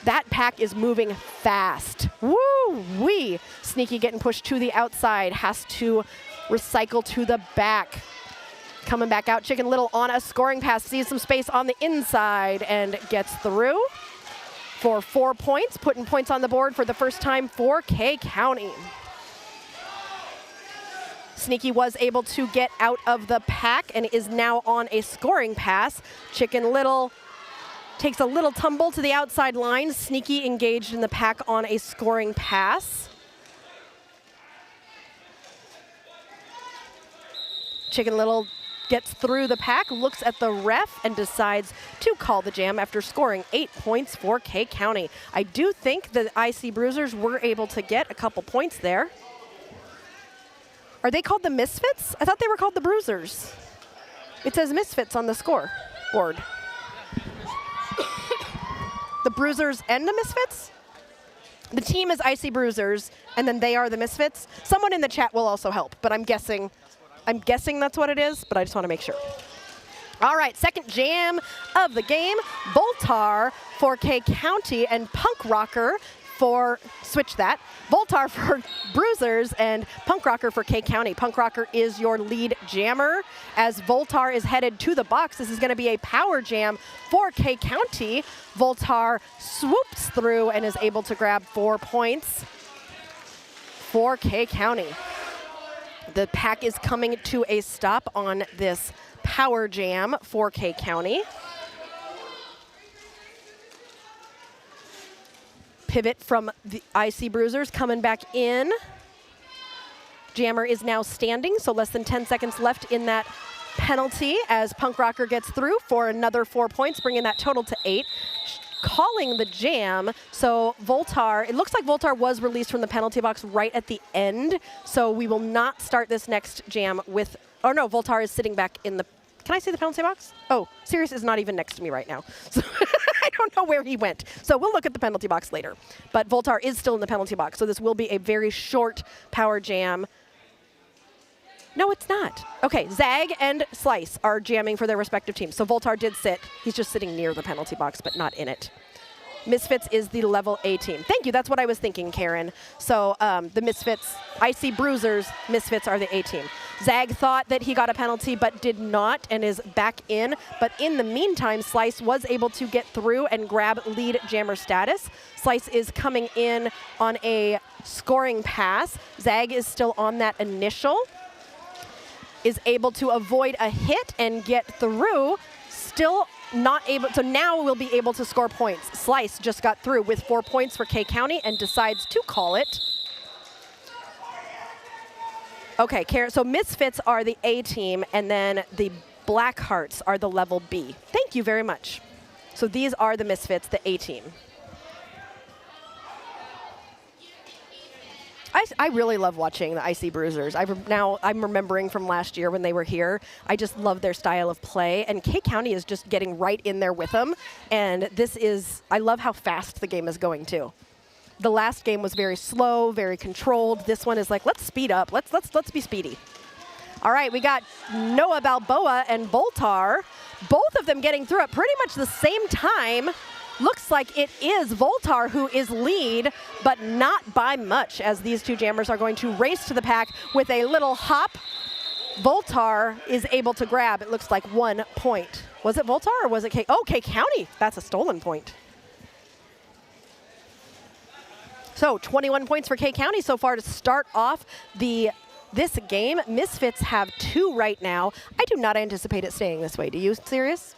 S1: that pack is moving fast. Woo-wee. Sneaky getting pushed to the outside, has to recycle to the back. Coming back out, Chicken Little on a scoring pass, sees some space on the inside and gets through for 4 points, putting points on the board for the first time for K-County. Sneaky was able to get out of the pack and is now on a scoring pass. Chicken Little takes a little tumble to the outside line. Sneaky engaged in the pack on a scoring pass. Chicken Little gets through the pack, looks at the ref, and decides to call the jam after scoring 8 points for K County. I do think the IC Bruisers were able to get a couple points there. Are they called the Misfits? I thought they were called the Bruisers. It says Misfits on the scoreboard. The Bruisers and the Misfits? The team is IC Bruisers, and then they are the Misfits. Someone in the chat will also help, but I'm guessing that's what it is, but I just want to make sure. All right, second jam of the game. Voltar for K County and Punk Rocker for, switch that, Voltar for Bruisers and Punk Rocker for K County. Punk Rocker is your lead jammer. As Voltar is headed to the box, this is going to be a power jam for K County. Voltar swoops through and is able to grab 4 points for K County. The pack is coming to a stop on this power jam for K County. Pivot from the IC Bruisers coming back in. Jammer is now standing, so less than 10 seconds left in that penalty as Punk Rocker gets through for another 4 points, bringing that total to 8. Calling the jam, so Voltar, it looks like Voltar was released from the penalty box right at the end, so we will not start this next jam with, oh no, Voltar is sitting back in the, can I see the penalty box? Oh, Sirius is not even next to me right now. So I don't know where he went. So we'll look at the penalty box later. But Voltar is still in the penalty box, so this will be a very short power jam. No, it's not. Okay, Zag and Slice are jamming for their respective teams. So Voltar did sit. He's just sitting near the penalty box, but not in it. Misfits is the level A team. Thank you, that's what I was thinking, Karen. So the Misfits, IC Bruisers, Misfits are the A team. Zag thought that he got a penalty, but did not, and is back in. But in the meantime, Slice was able to get through and grab lead jammer status. Slice is coming in on a scoring pass. Zag is still on that initial. Is able to avoid a hit and get through. Still not able, so now we'll be able to score points. Slice just got through with 4 points for K County and decides to call it. Okay, so Misfits are the A team, and then the Blackhearts are the level B. Thank you very much. So these are the Misfits, the A team. I really love watching the IC Bruisers. I'm remembering from last year when they were here. I just love their style of play, and K County is just getting right in there with them. And this is, I love how fast the game is going too. The last game was very slow, very controlled. This one is like, let's speed up. Let's be speedy. All right, we got Noah Balboa and Voltar, both of them getting through at pretty much the same time. Looks like it is Voltar who is lead, but not by much, as these two jammers are going to race to the pack with a little hop. Voltar is able to grab, it looks like, 1 point. Was it Voltar or was it K? Oh, K County. That's a stolen point. So 21 points for K County so far to start off this game. Misfits have 2 right now. I do not anticipate it staying this way. Do you, Sirius?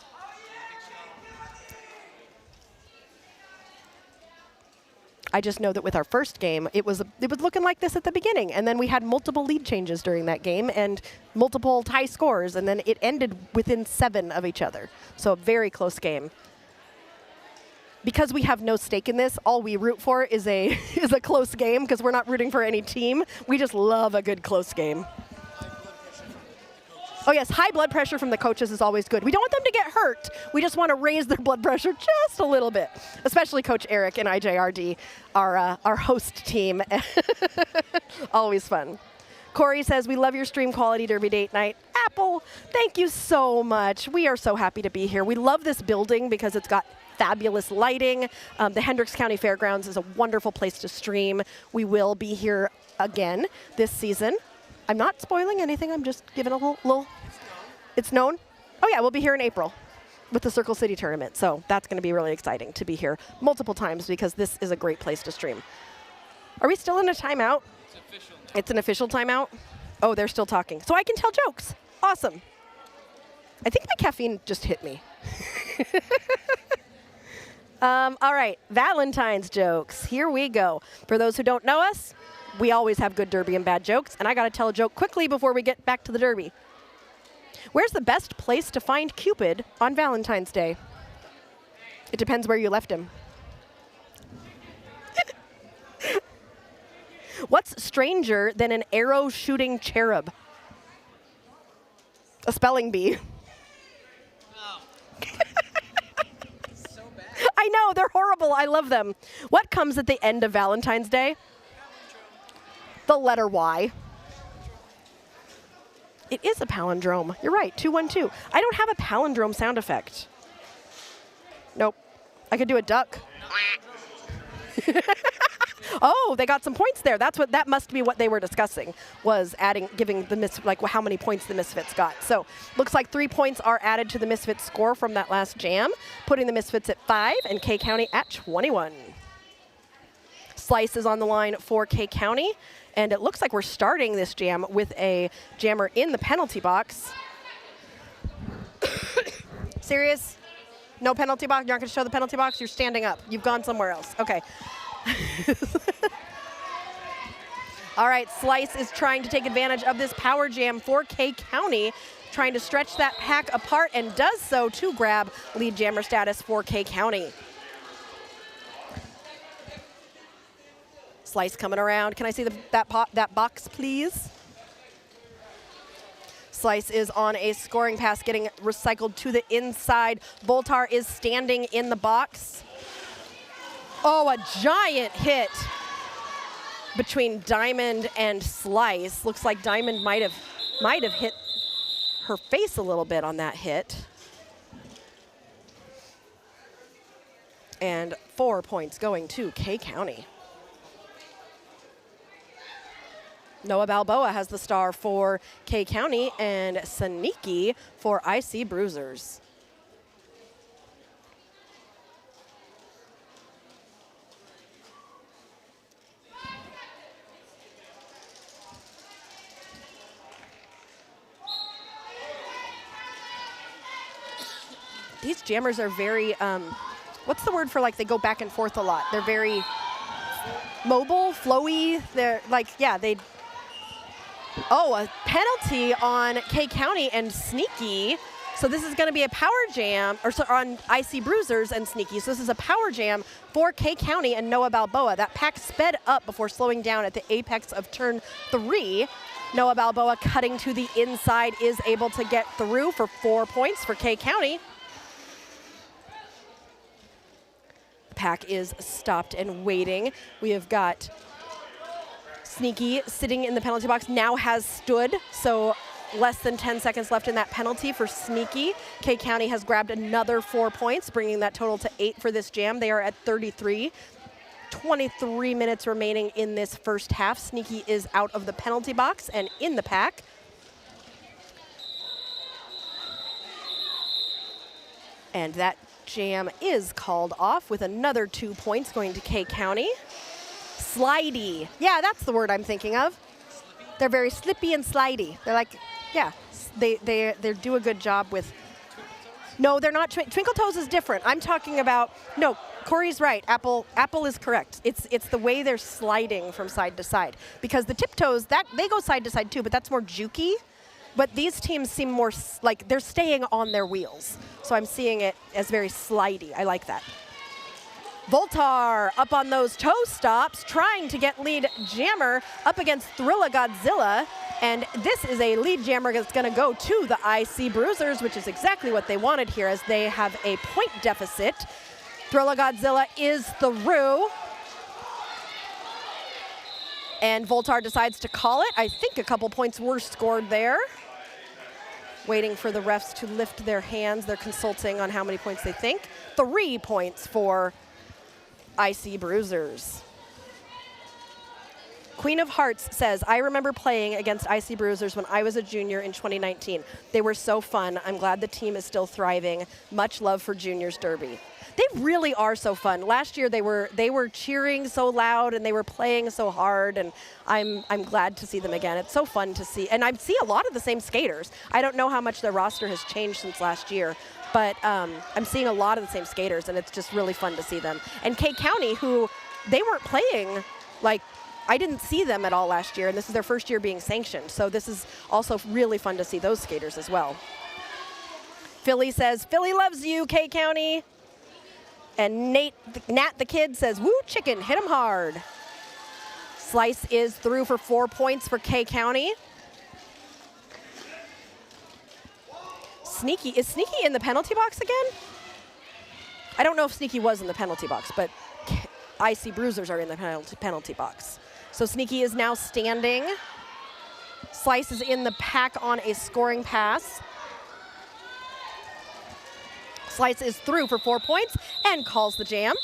S1: I just know that with our first game, it was looking like this at the beginning, and then we had multiple lead changes during that game and multiple tie scores, and then it ended within 7 of each other. So a very close game. Because we have no stake in this, all we root for is a close game, because we're not rooting for any team. We just love a good close game. Oh yes, high blood pressure from the coaches is always good. We don't want them to get hurt. We just want to raise their blood pressure just a little bit, especially Coach Eric and IJRD, our host team. Always fun. Corey says, we love your stream quality Derby date night. Apple, thank you so much. We are so happy to be here. We love this building because it's got fabulous lighting. The Hendricks County Fairgrounds is a wonderful place to stream. We will be here again this season. I'm not spoiling anything. I'm just giving a little. It's known? Oh, yeah, we'll be here in April with the Circle City tournament. So that's going to be really exciting to be here multiple times because this is a great place to stream. Are we still in a timeout?
S2: It's official now.
S1: It's an official timeout? Oh, they're still talking. So I can tell jokes. Awesome. I think my caffeine just hit me. All right, Valentine's jokes. Here we go. For those who don't know us, we always have good derby and bad jokes, and I got to tell a joke quickly before we get back to the derby. Where's the best place to find Cupid on Valentine's Day? It depends where you left him. What's stranger than an arrow-shooting cherub? A spelling bee.
S2: Oh. So bad.
S1: I know, they're horrible. I love them. What comes at the end of Valentine's Day? The letter Y. It is a palindrome. You're right, 212. I don't have a palindrome sound effect. Nope. I could do a duck. Oh, they got some points there. That must be what they were discussing, was giving the how many points the Misfits got. So looks like 3 points are added to the Misfits score from that last jam, putting the Misfits at 5 and K County at 21. Slice is on the line for K County, and it looks like we're starting this jam with a jammer in the penalty box. Serious? No penalty box? You're not going to show the penalty box? You're standing up. You've gone somewhere else. Okay. All right, Slice is trying to take advantage of this power jam for K County, trying to stretch that pack apart, and does so to grab lead jammer status for K County. Slice coming around. Can I see that box, please? Slice is on a scoring pass, getting recycled to the inside. Voltar is standing in the box. Oh, a giant hit between Diamond and Slice. Looks like Diamond might have hit her face a little bit on that hit. And 4 points going to K County. Noah Balboa has the star for K County, and Sneaky for IC Bruisers. These jammers are very, what's the word for they go back and forth a lot? They're very mobile, flowy. They're oh, a penalty on K County and Sneaky. So this is going to be a power jam, on IC Bruisers and Sneaky. So this is a power jam for K County and Noah Balboa. That pack sped up before slowing down at the apex of turn 3. Noah Balboa cutting to the inside is able to get through for 4 points for K County. Pack is stopped and waiting. We have got Sneaky sitting in the penalty box, now has stood, so less than 10 seconds left in that penalty for Sneaky. K County has grabbed another 4 points, bringing that total to 8 for this jam. They are at 33. 23 minutes remaining in this first half. Sneaky is out of the penalty box and in the pack. And that jam is called off with another 2 points going to K County. Slidey. Yeah, that's the word I'm thinking of.
S2: Slippy?
S1: They're very slippy and slidey. They're like, yeah, they do a good job with.
S2: Twinkle toes?
S1: No, they're not. Twinkle Toes is different. I'm talking about, no, Corey's right. Apple is correct. It's the way they're sliding from side to side. Because the tiptoes, they go side to side too, but that's more jukey. But these teams seem more like they're staying on their wheels. So I'm seeing it as very slidey. I like that. Voltar up on those toe stops, trying to get lead jammer up against Thrilla Godzilla. And this is a lead jammer that's going to go to the IC Bruisers, which is exactly what they wanted here, as they have a point deficit. Thrilla Godzilla is through. And Voltar decides to call it. I think a couple points were scored there. Waiting for the refs to lift their hands. They're consulting on how many points they think. 3 points for IC Bruisers. Queen of Hearts says, I remember playing against IC Bruisers when I was a junior in 2019. They were so fun. I'm glad the team is still thriving. Much love for Juniors Derby. They really are so fun. Last year they were cheering so loud and they were playing so hard, and I'm glad to see them again. It's so fun to see, and I see a lot of the same skaters. I don't know how much their roster has changed since last year, But I'm seeing a lot of the same skaters, and it's just really fun to see them. And K County, who they weren't playing, like, I didn't see them at all last year, and this is their first year being sanctioned. So this is also really fun to see those skaters as well. Philly says, Philly loves you, K County. And Nat the kid says, woo, chicken, hit him hard. Slice is through for 4 points for K County. Sneaky, is Sneaky in the penalty box again? I don't know if Sneaky was in the penalty box, but IC Bruisers are in the penalty box. So Sneaky is now standing. Slice is in the pack on a scoring pass. Slice is through for 4 points and calls the jam.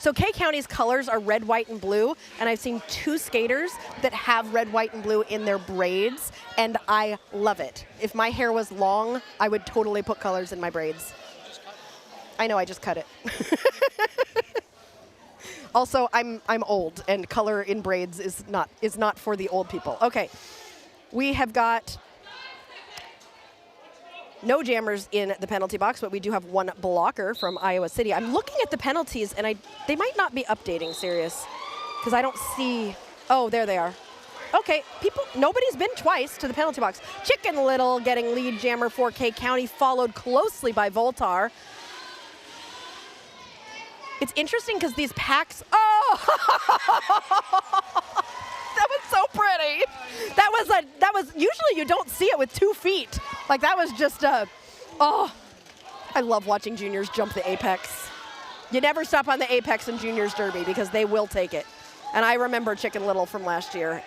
S1: So K County's colors are red, white, and blue, and I've seen 2 skaters that have red, white, and blue in their braids, and I love it. If my hair was long, I would totally put colors in my braids. I know, I just cut it. Also, I'm old, and color in braids is not for the old people. Okay, we have got no jammers in the penalty box, but we do have 1 blocker from Iowa City. I'm looking at the penalties, and they might not be updating, serious, because I don't see. Oh, there they are. Okay, nobody's been twice to the penalty box. Chicken Little getting lead jammer for K County, followed closely by Voltar. It's interesting because these packs, oh! That was so pretty. That was, usually you don't see it with 2 feet. Like that was just oh, I love watching juniors jump the apex. You never stop on the apex in juniors derby because they will take it. And I remember Chicken Little from last year.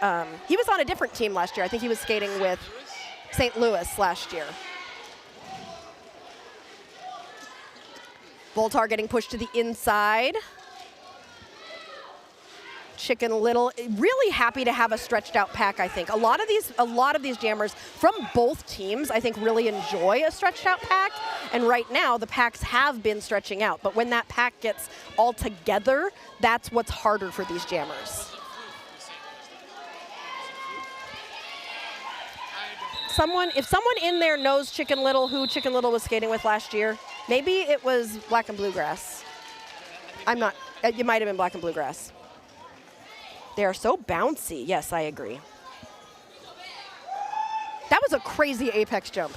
S1: He was on a different team last year. I think he was skating with St. Louis last year. Voltar getting pushed to the inside. Chicken Little, really happy to have a stretched out pack, I think. A lot of these jammers from both teams, I think, really enjoy a stretched out pack. And right now, the packs have been stretching out. But when that pack gets all together, that's what's harder for these jammers. If someone in there knows Chicken Little, who Chicken Little was skating with last year, maybe it was Black and Bluegrass. I'm not, it might have been Black and Bluegrass. They are so bouncy. Yes, I agree. That was a crazy apex jump.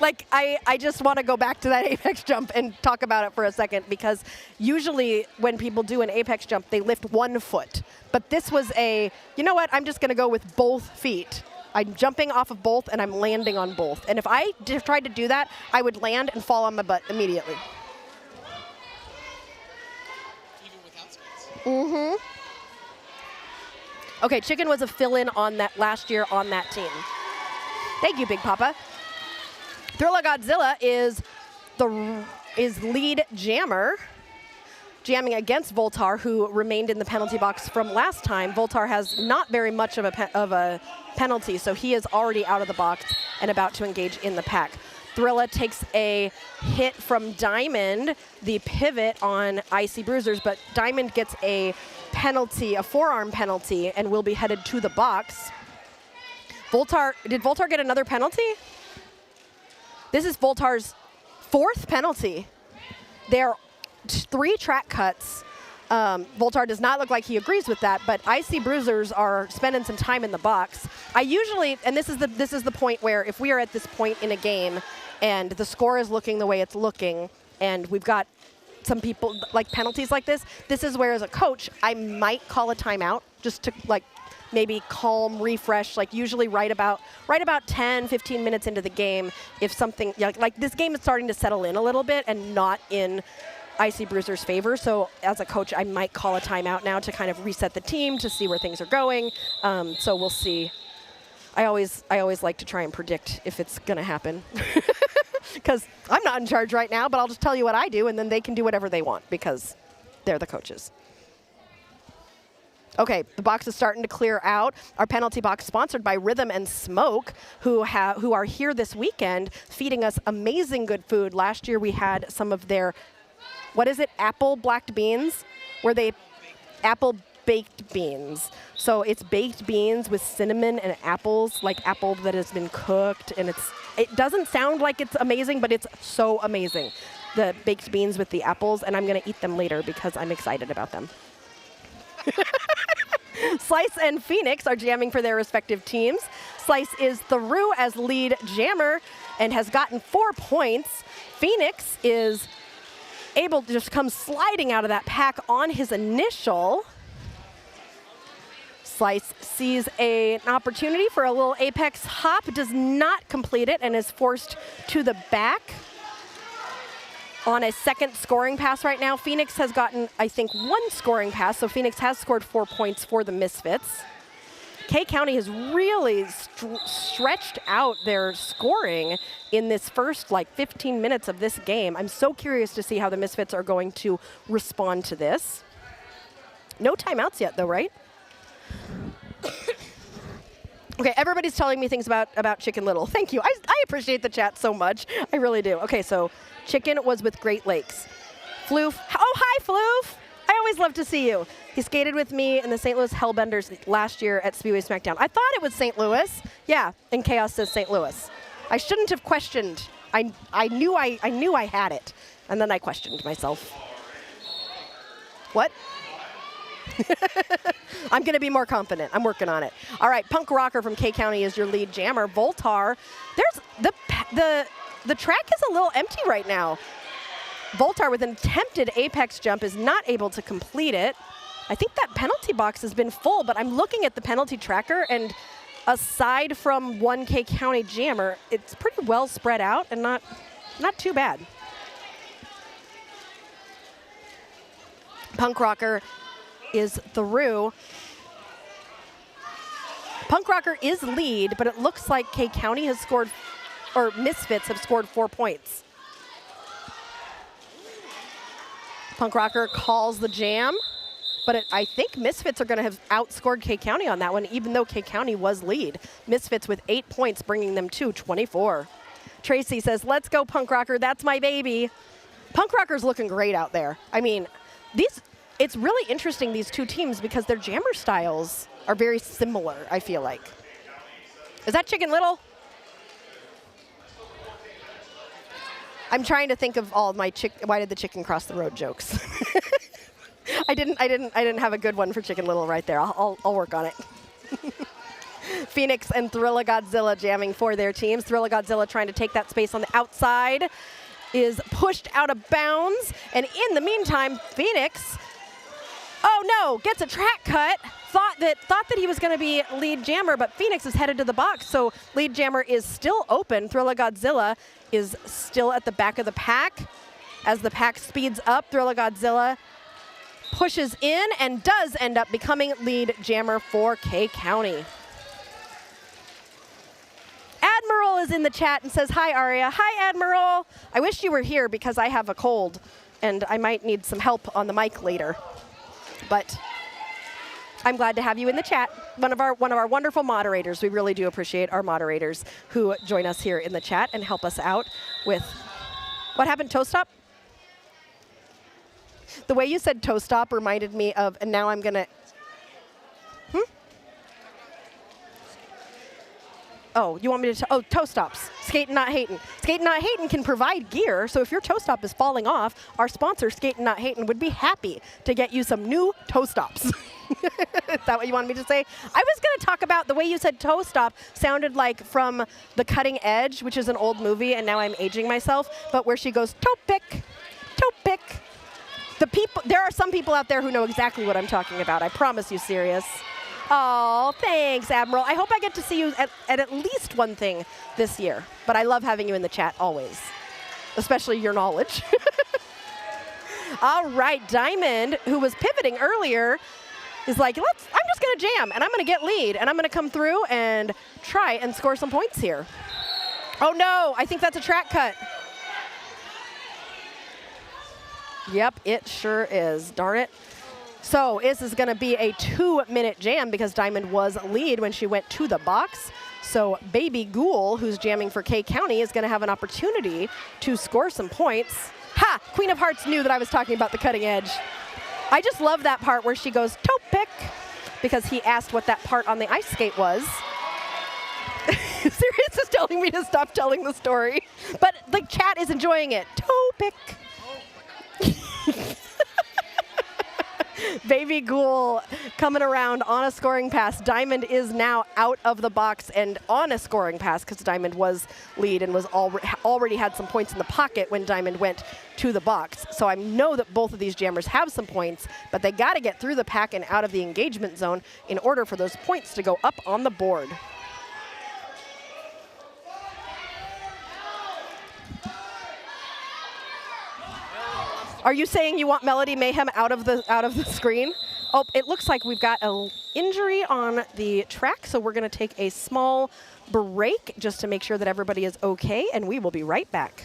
S1: Like, I just want to go back to that apex jump and talk about it for a second, because usually when people do an apex jump, they lift 1 foot. But this was you know what, I'm just going to go with both feet. I'm jumping off of both, and I'm landing on both. And if I tried to do that, I would land and fall on my butt immediately.
S2: Even without skates?
S1: Mm-hmm. Okay, Chicken was a fill-in on that last year on that team. Thank you, Big Papa. Thrilla Godzilla is lead jammer, jamming against Voltar, who remained in the penalty box from last time. Voltar has not very much of a penalty, so he is already out of the box and about to engage in the pack. Thrilla takes a hit from Diamond, the pivot on IC Bruisers, but Diamond gets a penalty, a forearm penalty, and will be headed to the box. Did Voltar get another penalty? This is Voltar's 4th penalty. There are 3 track cuts. Voltar does not look like he agrees with that, but IC Bruisers are spending some time in the box. I usually, and this is the point where if we are at this point in a game and the score is looking the way it's looking, and we've got some people like penalties like this is where, as a coach, I might call a timeout just to like maybe calm, refresh, like usually right about 10, 15 minutes into the game, if something, like this game is starting to settle in a little bit and not in IC Bruisers' favor. So as a coach, I might call a timeout now to kind of reset the team to see where things are going. So we'll see. I always like to try and predict if it's going to happen. Because I'm not in charge right now, but I'll just tell you what I do, and then they can do whatever they want because they're the coaches. Okay, the box is starting to clear out. Our penalty box sponsored by Rhythm and Smoke, who are here this weekend feeding us amazing good food. Last year we had some of their, what is it, apple blacked beans? Apple baked beans. So it's baked beans with cinnamon and apples, like apple that has been cooked, and it's It doesn't sound like it's amazing, but it's so amazing. The baked beans with the apples, and I'm going to eat them later because I'm excited about them. Slice and Phoenix are jamming for their respective teams. Slice is through as lead jammer and has gotten 4 points. Phoenix is able to just come sliding out of that pack on his initial. Slice sees an opportunity for a little apex hop, does not complete it, and is forced to the back on a second scoring pass right now. Phoenix has gotten, I think, 1 scoring pass, so Phoenix has scored 4 points for the Misfits. K-County has really stretched out their scoring in this first, 15 minutes of this game. I'm so curious to see how the Misfits are going to respond to this. No timeouts yet, though, right? Okay, everybody's telling me things about Chicken Little. Thank you. I appreciate the chat so much. I really do. Okay, so Chicken was with Great Lakes. Floof. Oh, hi, Floof. I always love to see you. He skated with me in the St. Louis Hellbenders last year at Speedway Smackdown. I thought it was St. Louis. Yeah, and Chaos says St. Louis. I shouldn't have questioned. I knew I had it, and then I questioned myself. What? I'm going to be more confident. I'm working on it. All right, Punk Rocker from K-County is your lead jammer. Voltar, there's the track is a little empty right now. Voltar with an attempted apex jump is not able to complete it. I think that penalty box has been full, but I'm looking at the penalty tracker, and aside from one K-County jammer, it's pretty well spread out and not too bad. Punk Rocker is through. Punk Rocker is lead, but it looks like K-County has scored, or Misfits have scored 4 points. Punk Rocker calls the jam, but I think Misfits are going to have outscored K-County on that one, even though K-County was lead. Misfits with 8 points, bringing them to 24. Tracy says, let's go, Punk Rocker. That's my baby. Punk Rocker's looking great out there. I mean, it's really interesting, these two teams, because their jammer styles are very similar, I feel like. Is that Chicken Little? I'm trying to think of all of my why did the chicken cross the road jokes. I didn't have a good one for Chicken Little right there. I'll work on it. Phoenix and Thrilla Godzilla jamming for their teams. Thrilla Godzilla trying to take that space on the outside is pushed out of bounds, and in the meantime, Phoenix, oh no, gets a track cut. Thought that he was going to be lead jammer, but Phoenix is headed to the box, so lead jammer is still open. Thrilla Godzilla is still at the back of the pack. As the pack speeds up, Thrilla Godzilla pushes in and does end up becoming lead jammer for K-County. Admiral is in the chat and says, hi, Aria. Hi, Admiral. I wish you were here because I have a cold, and I might need some help on the mic later. But I'm glad to have you in the chat. One of our wonderful moderators. We really do appreciate our moderators who join us here in the chat and help us out with what happened. Toe stop? The way you said toe stop reminded me of, and now I'm gonna. Oh, you want me to? Oh, toe stops. Skatin Not Hatin. Skatin Not Hatin can provide gear, so if your toe stop is falling off, our sponsor, Skatin Not Hatin, would be happy to get you some new toe stops. Is that what you wanted me to say? I was going to talk about the way you said toe stop sounded like from The Cutting Edge, which is an old movie, and now I'm aging myself, but where she goes, toe pick, toe pick. There are some people out there who know exactly what I'm talking about. I promise you, serious. Oh, thanks, Admiral. I hope I get to see you at least one thing this year. But I love having you in the chat always, especially your knowledge. All right, Diamond, who was pivoting earlier, is like, I'm just going to jam, and I'm going to get lead, and I'm going to come through and try and score some points here. Oh, no, I think that's a track cut. Yep, it sure is. Darn it. So this is going to be a 2-minute jam because Diamond was lead when she went to the box. So Baby Ghoul, who's jamming for K-County, is going to have an opportunity to score some points. Ha! Queen of Hearts knew that I was talking about The Cutting Edge. I just love that part where she goes, toe pick, because he asked what that part on the ice skate was. Sirius is telling me to stop telling the story, but the chat is enjoying it. Toe pick. Baby Ghoul coming around on a scoring pass. Diamond is now out of the box and on a scoring pass because Diamond was lead and was already had some points in the pocket when Diamond went to the box. So I know that both of these jammers have some points, but they got to get through the pack and out of the engagement zone in order for those points to go up on the board. Are you saying you want Melody Mayhem out of the screen? Oh, it looks like we've got an injury on the track, so we're going to take a small break just to make sure that everybody is okay, and we will be right back.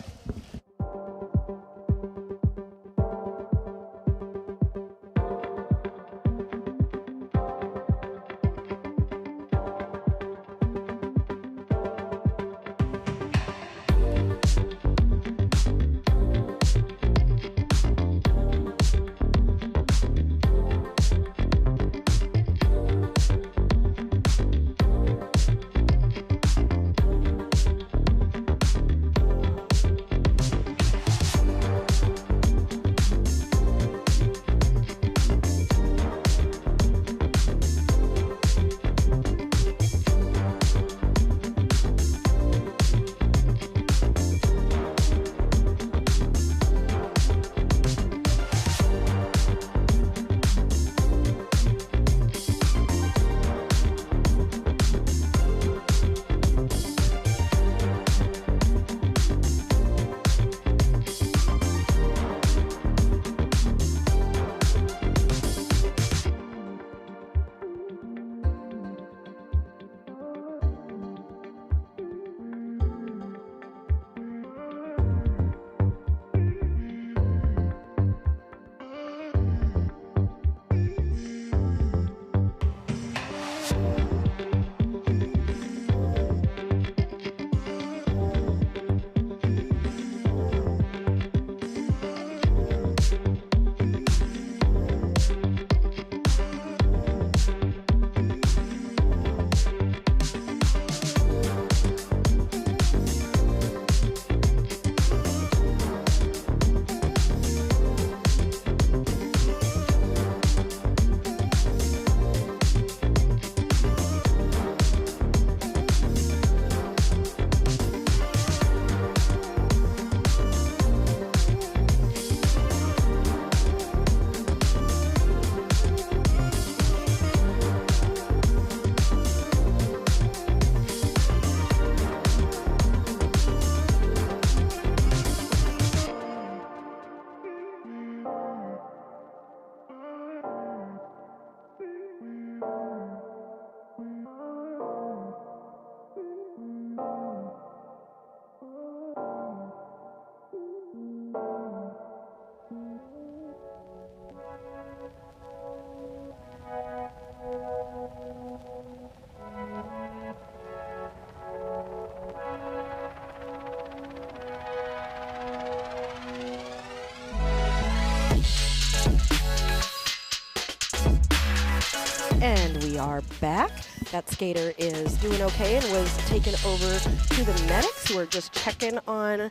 S1: And we are back. That skater is doing okay and was taken over to the medics who are just checking on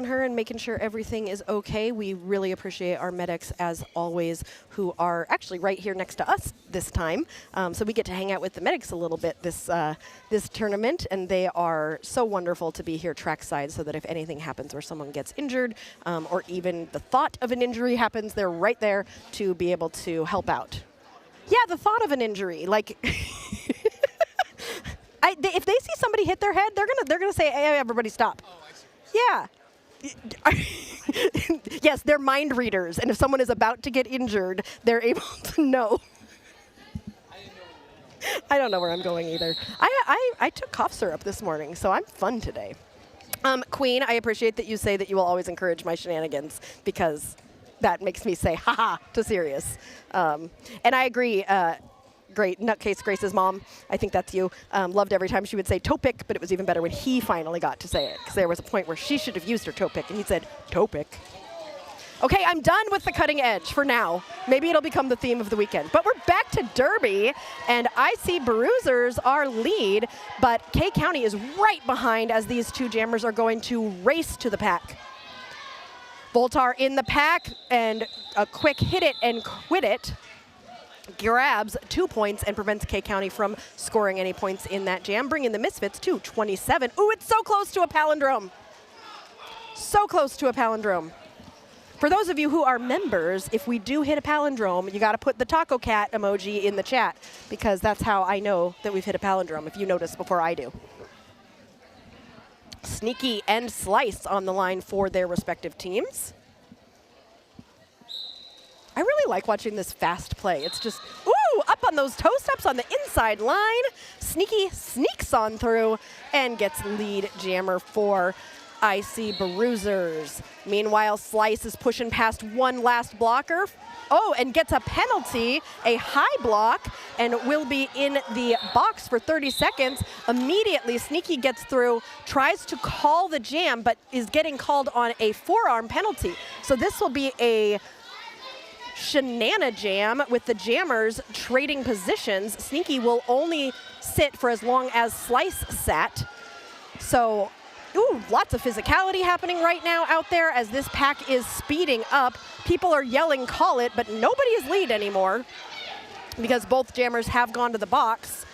S1: her and making sure everything is okay. We really appreciate our medics as always, who are actually right here next to us this time. So we get to hang out with the medics a little bit this tournament, and they are so wonderful to be here trackside so that if anything happens or someone gets injured or even the thought of an injury happens, they're right there to be able to help out. Yeah, the thought of an injury, like, if they see somebody hit their head, they're gonna say, "Hey, everybody, stop!"
S2: Oh, I see.
S1: Yeah. Yes, they're mind readers, and if someone is about to get injured, they're able to know. I don't know where I'm going either. I took cough syrup this morning, so I'm fun today. Queen, I appreciate that you say that you will always encourage my shenanigans because that makes me say haha to Sirius. And I agree. Great. Nutcase Grace's mom, I think that's you, loved every time she would say toe pick, but it was even better when he finally got to say it because there was a point where she should have used her toe pick and he said toe pick. Okay, I'm done with the cutting edge for now. Maybe it'll become the theme of the weekend. But we're back to Derby, and IC Bruisers are lead, but K County is right behind as these two jammers are going to race to the pack. Voltar in the pack, and a quick hit it and quit it grabs 2 points and prevents K County from scoring any points in that jam, bringing the Misfits to 27. Ooh, it's so close to a palindrome. So close to a palindrome. For those of you who are members, if we do hit a palindrome, you got to put the taco cat emoji in the chat, because that's how I know that we've hit a palindrome, if you notice before I do. Sneaky and Slice on the line for their respective teams. I really like watching this fast play. It's just, ooh, up on those toe steps on the inside line. Sneaky sneaks on through and gets lead jammer for IC Bruisers. Meanwhile, Slice is pushing past one last blocker. Oh, and gets a penalty, a high block, and will be in the box for 30 seconds. Immediately, Sneaky gets through, tries to call the jam, but is getting called on a forearm penalty. So this will be a shenana jam with the jammers trading positions. Sneaky will only sit for as long as Slice sat. So, ooh, lots of physicality happening right now out there as this pack is speeding up. People are yelling, call it, but nobody is lead anymore because both jammers have gone to the box.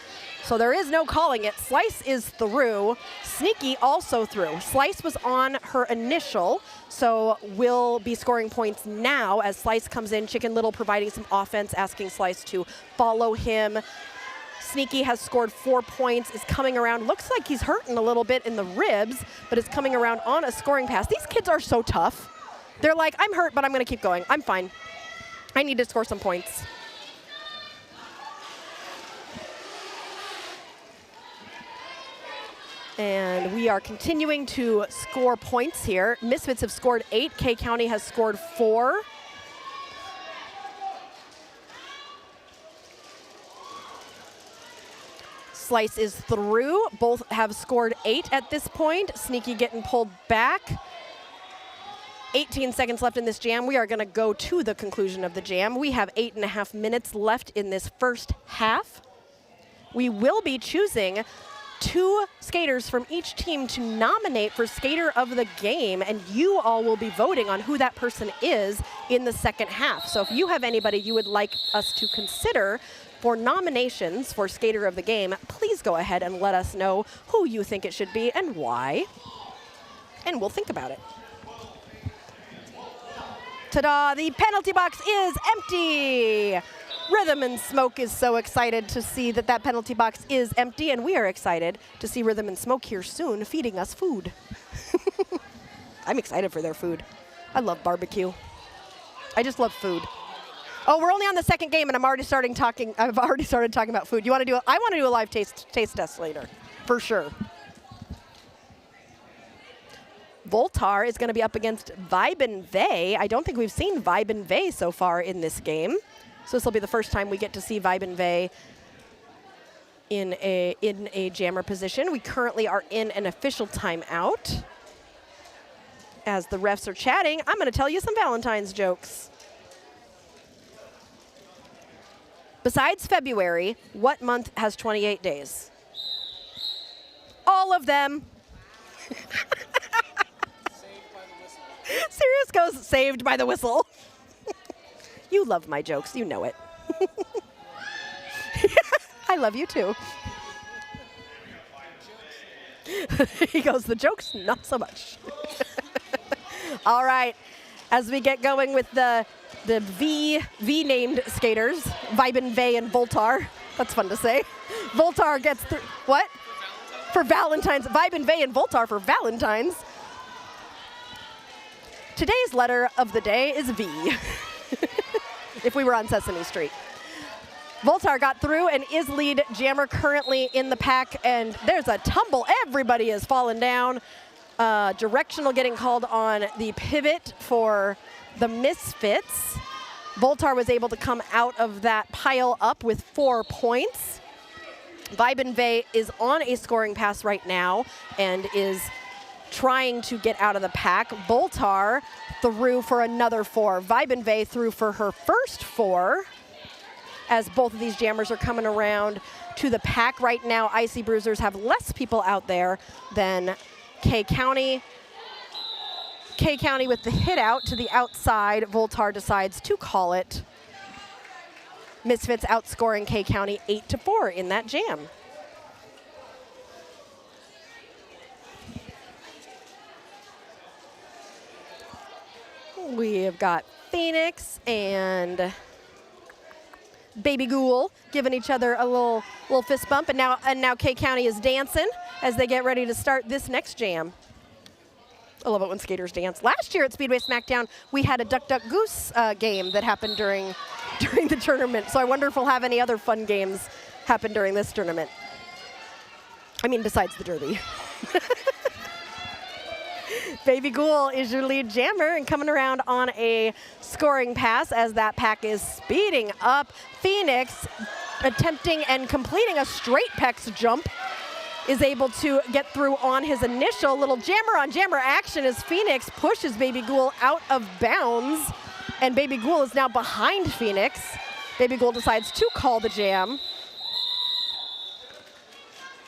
S1: So there is no calling it. Slice is through. Sneaky also through. Slice was on her initial, so will be scoring points now as Slice comes in. Chicken Little providing some offense, asking Slice to follow him. Sneaky has scored 4 points, is coming around. Looks like he's hurting a little bit in the ribs, but is coming around on a scoring pass. These kids are so tough. They're like, I'm hurt, but I'm going to keep going. I'm fine. I need to score some points. And we are continuing to score points here. Misfits have scored 8. K County has scored 4. Slice is through. Both have scored 8 at this point. Sneaky getting pulled back. 18 seconds left in this jam. We are going to go to the conclusion of the jam. We have 8.5 minutes left in this first half. We will be choosing 2 skaters from each team to nominate for Skater of the Game, and you all will be voting on who that person is in the second half. So if you have anybody you would like us to consider for nominations for Skater of the Game, please go ahead and let us know who you think it should be and why, and we'll think about it. Ta-da, the penalty box is empty. Rhythm and Smoke is so excited to see that that penalty box is empty, and we are excited to see Rhythm and Smoke here soon feeding us food. I'm excited for their food. I love barbecue. I just love food. Oh, we're only on the second game, and I've already started talking about food. You want to do? I want to do a live taste test later, for sure. Voltar is going to be up against Vibin Vey. I don't think we've seen Vibin Vey so far in this game. So this will be the first time we get to see Vibin Vey in a jammer position. We currently are in an official timeout. As the refs are chatting, I'm going to tell you some Valentine's jokes. Besides February, what month has 28 days? All of them. Sirius goes, saved by the whistle. You love my jokes, you know it. I love you too. He goes, the jokes, not so much. All right, as we get going with the V-named skaters, Vibin Vey and Voltar. That's fun to say. Voltar gets through, what? For Valentine's. Vibin Vey and Voltar for Valentine's. Today's letter of the day is V. If we were on Sesame Street. Voltar got through and is lead jammer currently in the pack, and there's a tumble. Everybody has fallen down. Directional getting called on the pivot for the Misfits. Voltar was able to come out of that pile up with 4 points. Vibin Vey is on a scoring pass right now and is trying to get out of the pack. Voltar threw for another 4. Vibenve threw for her first 4, as both of these jammers are coming around to the pack right now. IC Bruisers have less people out there than K County. K County with the hit out to the outside. Voltar decides to call it. Misfits outscoring K County 8-4 in that jam. We have got Phoenix and Baby Ghoul giving each other a little fist bump, and now K County is dancing as they get ready to start this next jam. I love it when skaters dance. Last year at Speedway Smackdown, we had a Duck Duck Goose game that happened during the tournament. So I wonder if we'll have any other fun games happen during this tournament. I mean, besides the Derby. Baby Ghoul is your lead jammer and coming around on a scoring pass as that pack is speeding up. Phoenix attempting and completing a straight pecs jump is able to get through on his initial little jammer on jammer action as Phoenix pushes Baby Ghoul out of bounds, and Baby Ghoul is now behind Phoenix. Baby Ghoul decides to call the jam,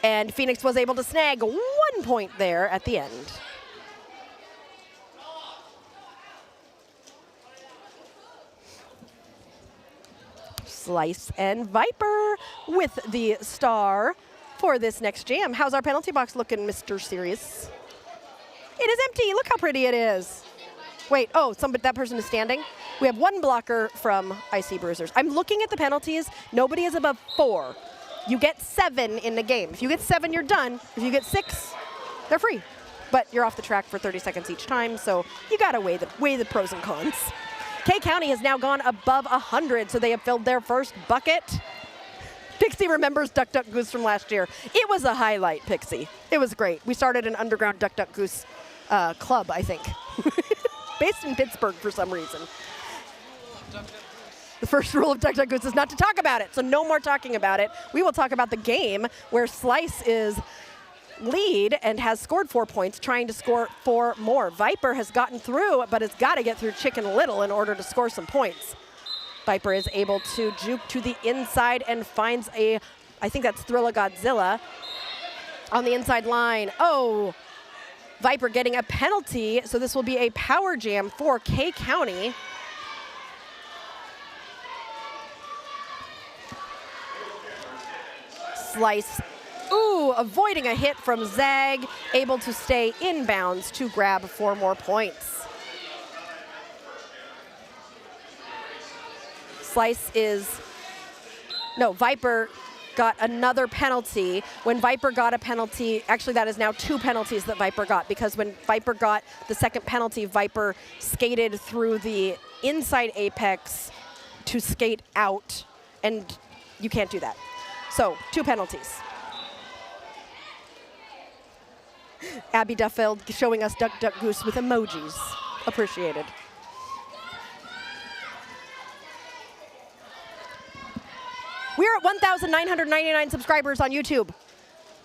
S1: and Phoenix was able to snag 1 point there at the end. Slice and Viper with the star for this next jam. How's our penalty box looking, Mr. Serious? It is empty. Look how pretty it is. Wait, oh, that person is standing. We have 1 blocker from IC Bruisers. I'm looking at the penalties. Nobody is above 4. You get 7 in the game. If you get 7, you're done. If you get 6, they're free. But you're off the track for 30 seconds each time, so you gotta weigh the pros and cons. K County has now gone above 100, so they have filled their first bucket. Pixie remembers Duck Duck Goose from last year. It was a highlight, Pixie. It was great. We started an underground Duck Duck Goose club, I think. Based in Pittsburgh for some reason. The first rule of Duck Duck Goose is not to talk about it, so no more talking about it. We will talk about the game where Slice is lead and has scored 4 points, trying to score 4 more. Viper has gotten through, but has got to get through Chicken Little in order to score some points. Viper is able to juke to the inside and finds I think that's Thrilla Godzilla on the inside line. Oh, Viper getting a penalty, so this will be a power jam for K County. Slice, ooh, avoiding a hit from Zag, able to stay inbounds to grab 4 more points. Viper got another penalty. When Viper got a penalty, actually that is now 2 penalties that Viper got, because when Viper got the second penalty, Viper skated through the inside apex to skate out, and you can't do that. So 2 penalties. Abby Duffield showing us Duck Duck Goose with emojis. Appreciated. We are at 1,999 subscribers on YouTube.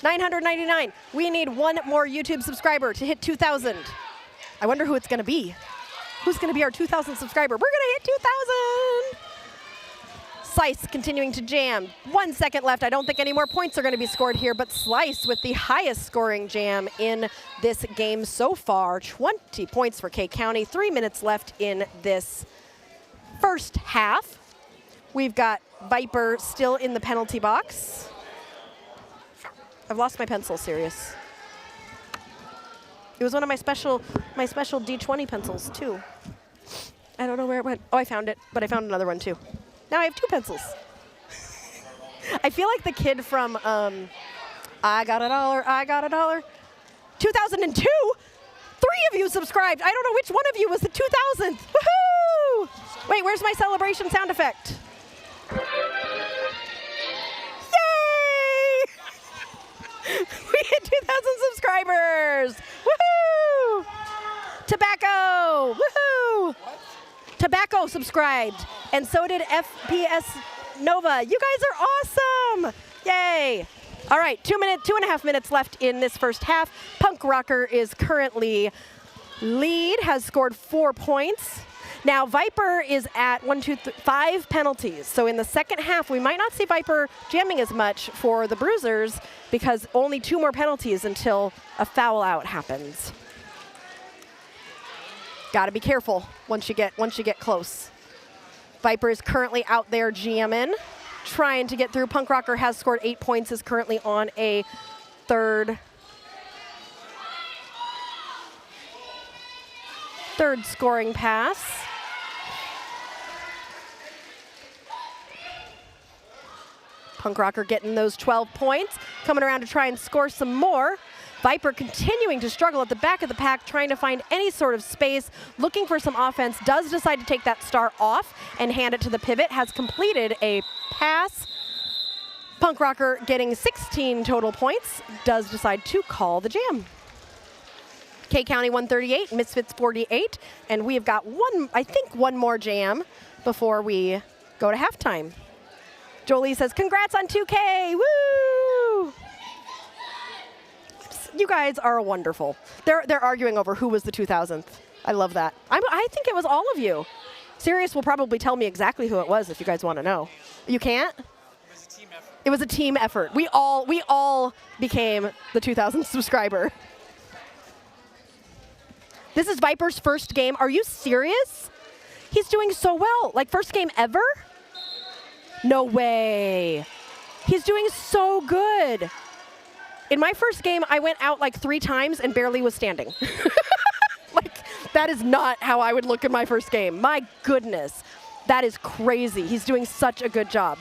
S1: 999. We need 1 more YouTube subscriber to hit 2,000. I wonder who it's going to be. Who's going to be our 2,000 subscriber? We're going to hit 2,000. Slice continuing to jam. 1 second left. I don't think any more points are going to be scored here, but Slice with the highest scoring jam in this game so far. 20 points for K County. 3 minutes left in this first half. We've got Viper still in the penalty box. I've lost my pencil, Sirius. It was one of my special D20 pencils, too. I don't know where it went. Oh, I found it, but I found another one, too. Now I have 2 pencils. I feel like the kid from I Got a Dollar, I Got a Dollar. 2002? 3 of you subscribed. I don't know which one of you was the 2000th. Woohoo! Wait, where's my celebration sound effect? Yay! We hit 2,000 subscribers! Woohoo! Tobacco! Woohoo!
S2: What?
S1: Tobacco subscribed, and so did FPS Nova. You guys are awesome! Yay! All right, 2.5 minutes left in this first half. Punk Rocker is currently lead, has scored 4 points. Now, Viper is at 5 penalties. So in the second half, we might not see Viper jamming as much for the Bruisers because only 2 more penalties until a foul out happens. Got to be careful once you get close. Viper is currently out there jamming, trying to get through. Punk Rocker has scored 8 points, is currently on a third scoring pass. Punk Rocker getting those 12 points, coming around to try and score some more. Viper continuing to struggle at the back of the pack, trying to find any sort of space, looking for some offense, does decide to take that star off and hand it to the pivot, has completed a pass. Punk Rocker getting 16 total points, does decide to call the jam. K County 138, Misfits 48, and we have got one more jam before we go to halftime. Jolie says, congrats on 2K, woo! You guys are wonderful. They're arguing over who was the 2000th. I love that. I think it was all of you. Sirius will probably tell me exactly who it was if you guys want to know. You can't?
S2: It was a team effort.
S1: It was a team effort. We all became the 2000th subscriber. This is Viper's first game. Are you serious? He's doing so well. Like, first game ever? No way. He's doing so good. In my first game, I went out like 3 times and barely was standing. Like, that is not how I would look in my first game. My goodness. That is crazy. He's doing such a good job.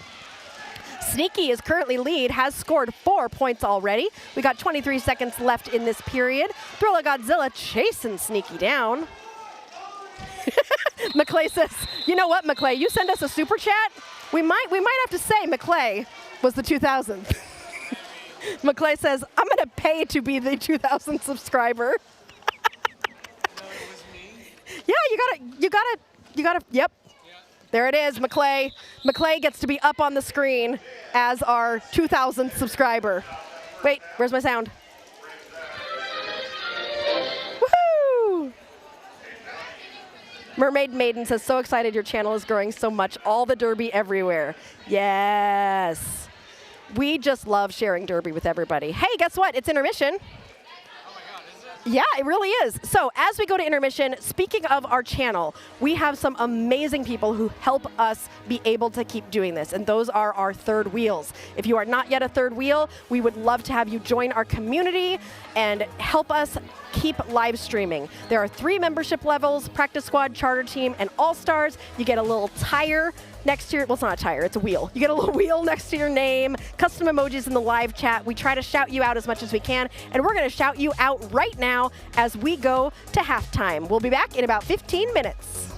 S1: Sneaky is currently lead, has scored 4 points already. We got 23 seconds left in this period. Thriller Godzilla chasing Sneaky down. McClay says, you know what, McClay, you send us a super chat, we might have to say McClay was the 2000th. McClay says, I'm going to pay to be the 2000th subscriber.
S2: No, it was me.
S1: Yeah, you gotta, yep.
S2: Yeah.
S1: There it is, McClay. McClay gets to be up on the screen as our 2000th subscriber. Wait, where's my sound? Woohoo! Mermaid Maiden says, so excited your channel is growing so much. All the Derby everywhere. Yes. We just love sharing Derby with everybody. Hey, guess what? It's intermission.
S2: Oh my God, is it?
S1: Yeah, it really is. So as we go to intermission, speaking of our channel, we have some amazing people who help us be able to keep doing this, and those are our third wheels. If you are not yet a third wheel, we would love to have you join our community and help us keep live streaming. There are 3 membership levels: Practice Squad, Charter Team, and All-Stars. You get a little tire next to your, well, it's not a tire, it's a wheel. You get a little wheel next to your name, custom emojis in the live chat. We try to shout you out as much as we can, and we're gonna shout you out right now as we go to halftime. We'll be back in about 15 minutes.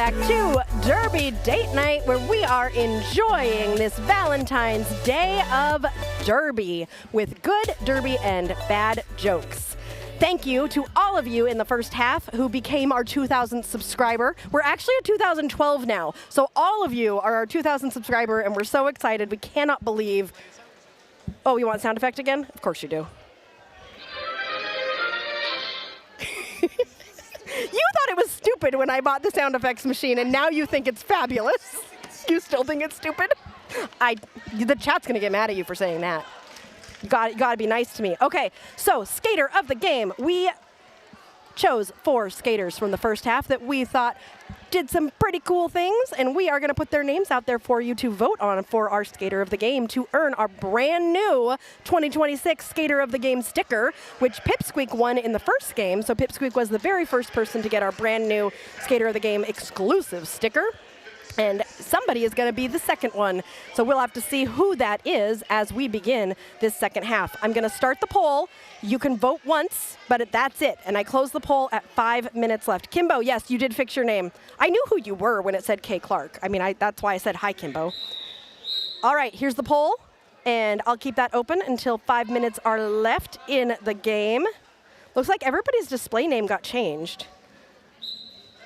S1: back to Derby Date Night, where we are enjoying this Valentine's Day of Derby with good Derby and bad jokes. Thank you to all of you in the first half who became our 2,000th subscriber. We're actually at 2012 now, so all of you are our 2,000th subscriber, and we're so excited. We cannot believe. Oh, you want sound effect again? Of course you do. You thought it was stupid when I bought the sound effects machine, and now you think it's fabulous. You still think it's stupid? The chat's gonna get mad at you for saying that. You gotta be nice to me. Okay, so skater of the game. We chose 4 skaters from the first half that we thought did some pretty cool things, and we are gonna put their names out there for you to vote on for our skater of the game to earn our brand new 2026 skater of the game sticker, which Pipsqueak won in the first game. So Pipsqueak was the very first person to get our brand new skater of the game exclusive sticker. And somebody is going to be the second one. So we'll have to see who that is as we begin this second half. I'm going to start the poll. You can vote once, but that's it. And I close the poll at 5 minutes left. Kimbo, yes, you did fix your name. I knew who you were when it said Kay Clark. I mean, that's why I said hi, Kimbo. All right, here's the poll. And I'll keep that open until 5 minutes are left in the game. Looks like everybody's display name got changed.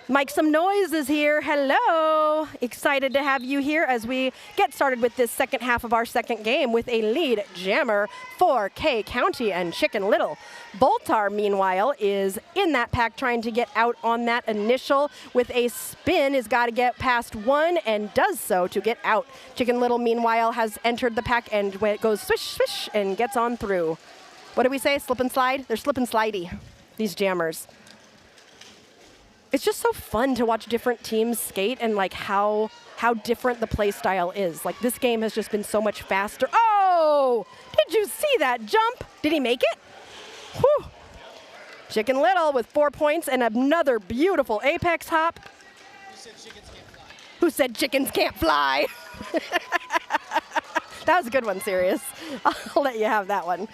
S1: Mike Some Noise is here. Hello. Excited to have you here as we get started with this second half of our second game with a lead jammer for K County and Chicken Little. Boltar, meanwhile, is in that pack trying to get out on that initial with a spin. Has got to get past one and does so to get out. Chicken Little, meanwhile, has entered the pack and goes swish, swish, and gets on through. What do we say? Slip and slide? They're slip and slidey, these jammers. It's just so fun to watch different teams skate and like how different the play style is. Like this game has just been so much faster. Oh, did you see that jump? Did he make it? Whew. Chicken Little with 4 points and another beautiful apex hop. Who said chickens can't fly? That was a good one, Sirius. I'll let you have that one.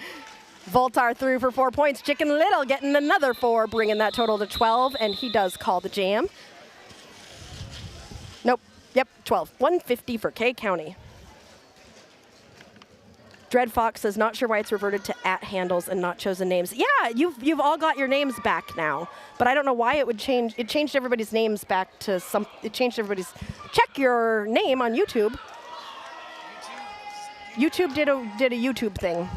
S1: Voltar through for 4 points. Chicken Little getting another 4, bringing that total to 12, and he does call the jam. Nope. Yep, 12. 150 for K County. Dread Fox says, not sure why it's reverted to @ handles and not chosen names. Yeah, you've all got your names back now, but I don't know why it would change. It changed everybody's names back to some. It changed everybody's. Check your name on YouTube. YouTube did a YouTube thing.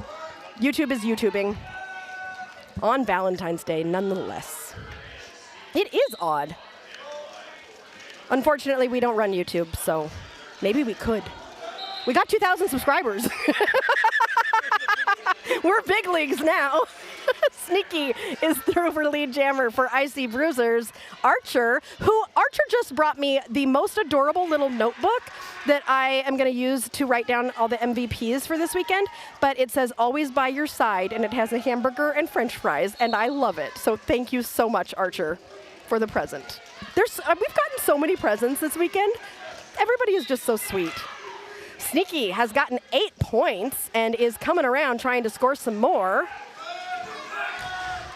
S1: YouTube is YouTubing on Valentine's Day, nonetheless. It is odd. Unfortunately, we don't run YouTube, so maybe we could. We got 2,000 subscribers. We're big leagues now. Sneaky is through for lead jammer for IC Bruisers. Archer just brought me the most adorable little notebook that I am going to use to write down all the MVPs for this weekend. But it says always by your side, and it has a hamburger and French fries, and I love it. So thank you so much, Archer, for the present. We've gotten so many presents this weekend. Everybody is just so sweet. Sneaky has gotten 8 points and is coming around trying to score some more.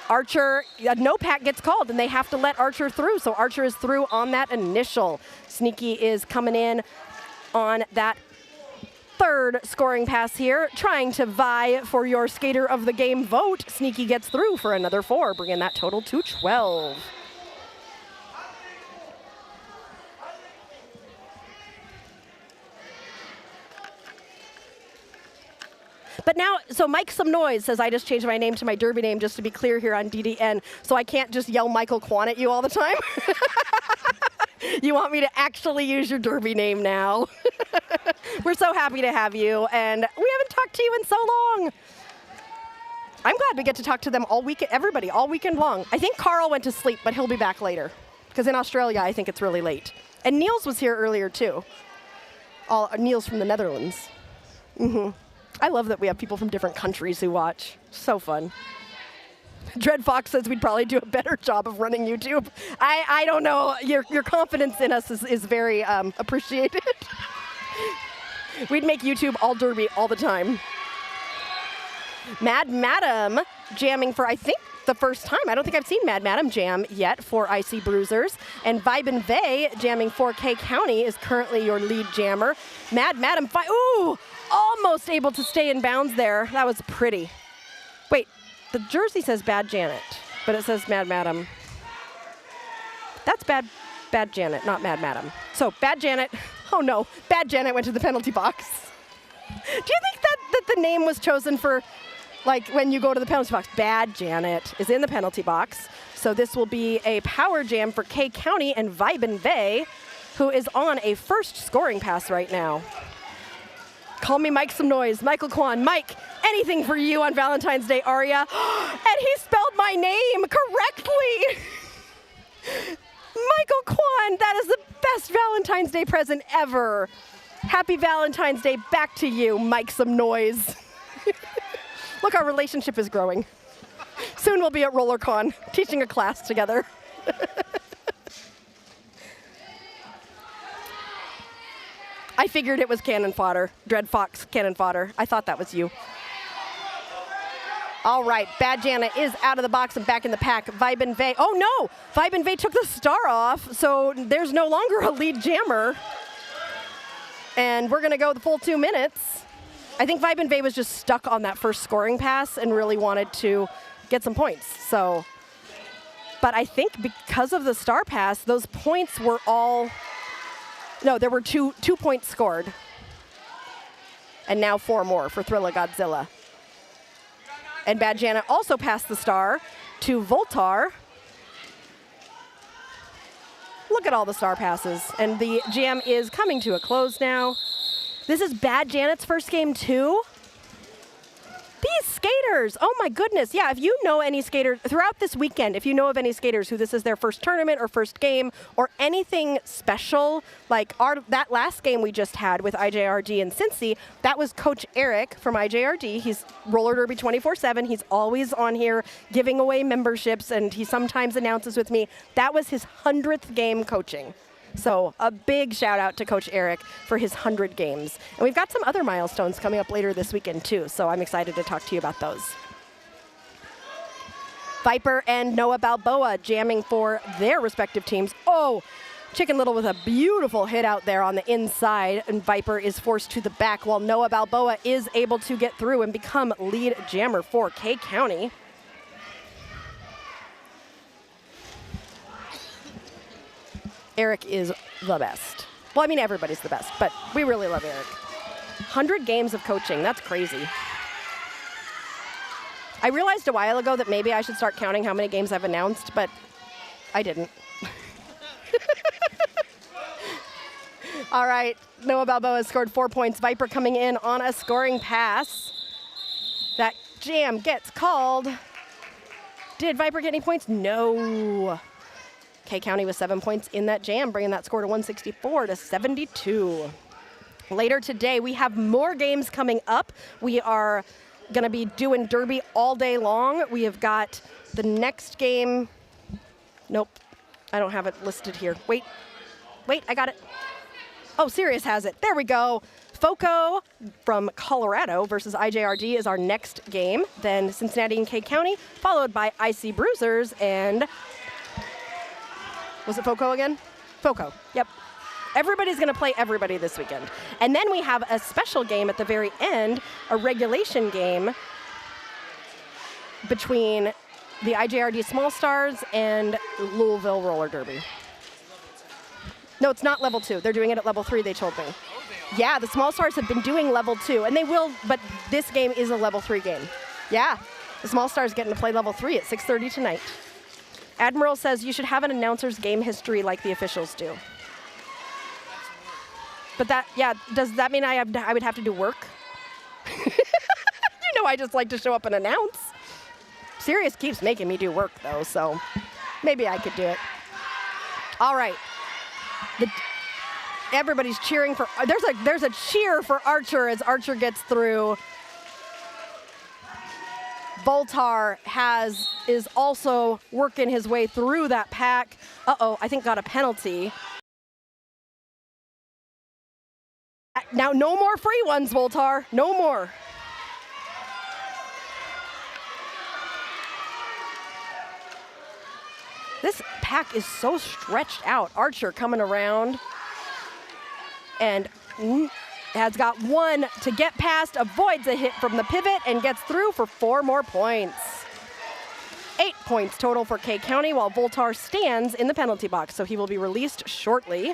S1: Archer, no pack gets called, and they have to let Archer through, so Archer is through on that initial. Sneaky is coming in on that third scoring pass here, trying to vie for your skater of the game vote. Sneaky gets through for another 4, bringing that total to 12. But now, so Mike Some Noise says, I just changed my name to my Derby name just to be clear here on DDN, so I can't just yell Michael Kwan at you all the time. You want me to actually use your Derby name now. We're so happy to have you, and we haven't talked to you in so long. I'm glad we get to talk to them all weekend, everybody, all weekend long. I think Carl went to sleep, but he'll be back later, because in Australia, I think it's really late. And Niels was here earlier, too. Niels from the Netherlands. Mm-hmm. I love that we have people from different countries who watch. So fun. Dread Fox says we'd probably do a better job of running YouTube. I don't know. Your confidence in us is very appreciated. We'd make YouTube all Derby all the time. Mad Madam jamming for, I think, the first time. I don't think I've seen Mad Madam jam yet for IC Bruisers. And Vibin Vey jamming for K County is currently your lead jammer. Mad Madam, ooh, almost able to stay in bounds there. That was pretty. Wait, the jersey says Bad Janet, but it says Mad Madam. That's Bad Janet, not Mad Madam. So Bad Janet, oh no, Bad Janet went to the penalty box. Do you think that the name was chosen for, like, when you go to the penalty box? Bad Janet is in the penalty box. So this will be a power jam for K County and Vibin Vey, who is on a first scoring pass right now. Call me Mike some noise. Michael Kwan. Mike, anything for you on Valentine's Day, Aria. And he spelled my name correctly. Michael Kwan, that is the best Valentine's Day present ever. Happy Valentine's Day back to you, Mike some noise. Look, our relationship is growing. Soon we'll be at RollerCon teaching a class together. I figured it was cannon fodder, Dread Fox cannon fodder. I thought that was you. All right, Bad Janet is out of the box and back in the pack. Vibin Vey, oh no! Vibin Vey took the star off, so there's no longer a lead jammer. And we're gonna go the full 2 minutes. I think Vibin Vey was just stuck on that first scoring pass and really wanted to get some points. So, but I think because of the star pass, those points were all, no, there were two points scored. And now 4 more for Thrilla Godzilla. And Bad Janet also passed the star to Voltar. Look at all the star passes. And the jam is coming to a close now. This is Bad Janet's first game too. These skaters, oh my goodness. Yeah, if you know any skaters throughout this weekend, if you know of any skaters who this is their first tournament or first game or anything special, like that last game we just had with IJRD and Cincy, that was Coach Eric from IJRD. He's Roller Derby 24/7. He's always on here giving away memberships, and he sometimes announces with me. That was his 100th game coaching. So a big shout out to Coach Eric for his 100 games. And we've got some other milestones coming up later this weekend too, so I'm excited to talk to you about those. Viper and Noah Balboa jamming for their respective teams. Oh, Chicken Little with a beautiful hit out there on the inside, and Viper is forced to the back while Noah Balboa is able to get through and become lead jammer for K County. Eric is the best. Well, I mean, everybody's the best, but we really love Eric. 100 games of coaching, that's crazy. I realized a while ago that maybe I should start counting how many games I've announced, but I didn't. All right, Noah Balboa has scored 4 points. Viper coming in on a scoring pass. That jam gets called. Did Viper get any points? No. K County with 7 points in that jam, bringing that score to 164 to 72. Later today, we have more games coming up. We are going to be doing Derby all day long. We have got the next game. Nope, I don't have it listed here. Wait, I got it. Oh, Sirius has it. There we go. FOCO from Colorado versus IJRD is our next game. Then Cincinnati and K County, followed by IC Bruisers and... Was it FOCO again? FOCO, yep. Everybody's going to play everybody this weekend. And then we have a special game at the very end, a regulation game between the IJRD Small Stars and Louisville Roller Derby. No, it's not level 2. They're doing it at level 3, they told me. Yeah, the Small Stars have been doing level 2, and they will, but this game is a level 3 game. Yeah, the Small Stars getting to play level 3 at 6:30 tonight. Admiral says you should have an announcer's game history like the officials do. But that, yeah, does that mean I would have to do work? You know, I just like to show up and announce. Sirius keeps making me do work though, so maybe I could do it. All right. Everybody's cheering for, there's a cheer for Archer as Archer gets through. Voltar is also working his way through that pack. Uh-oh, I think got a penalty. Now, no more free ones, Voltar. No more. This pack is so stretched out. Archer coming around and has got one to get past, avoids a hit from the pivot, and gets through for 4 more points. 8 points total for K County, while Voltar stands in the penalty box, so he will be released shortly.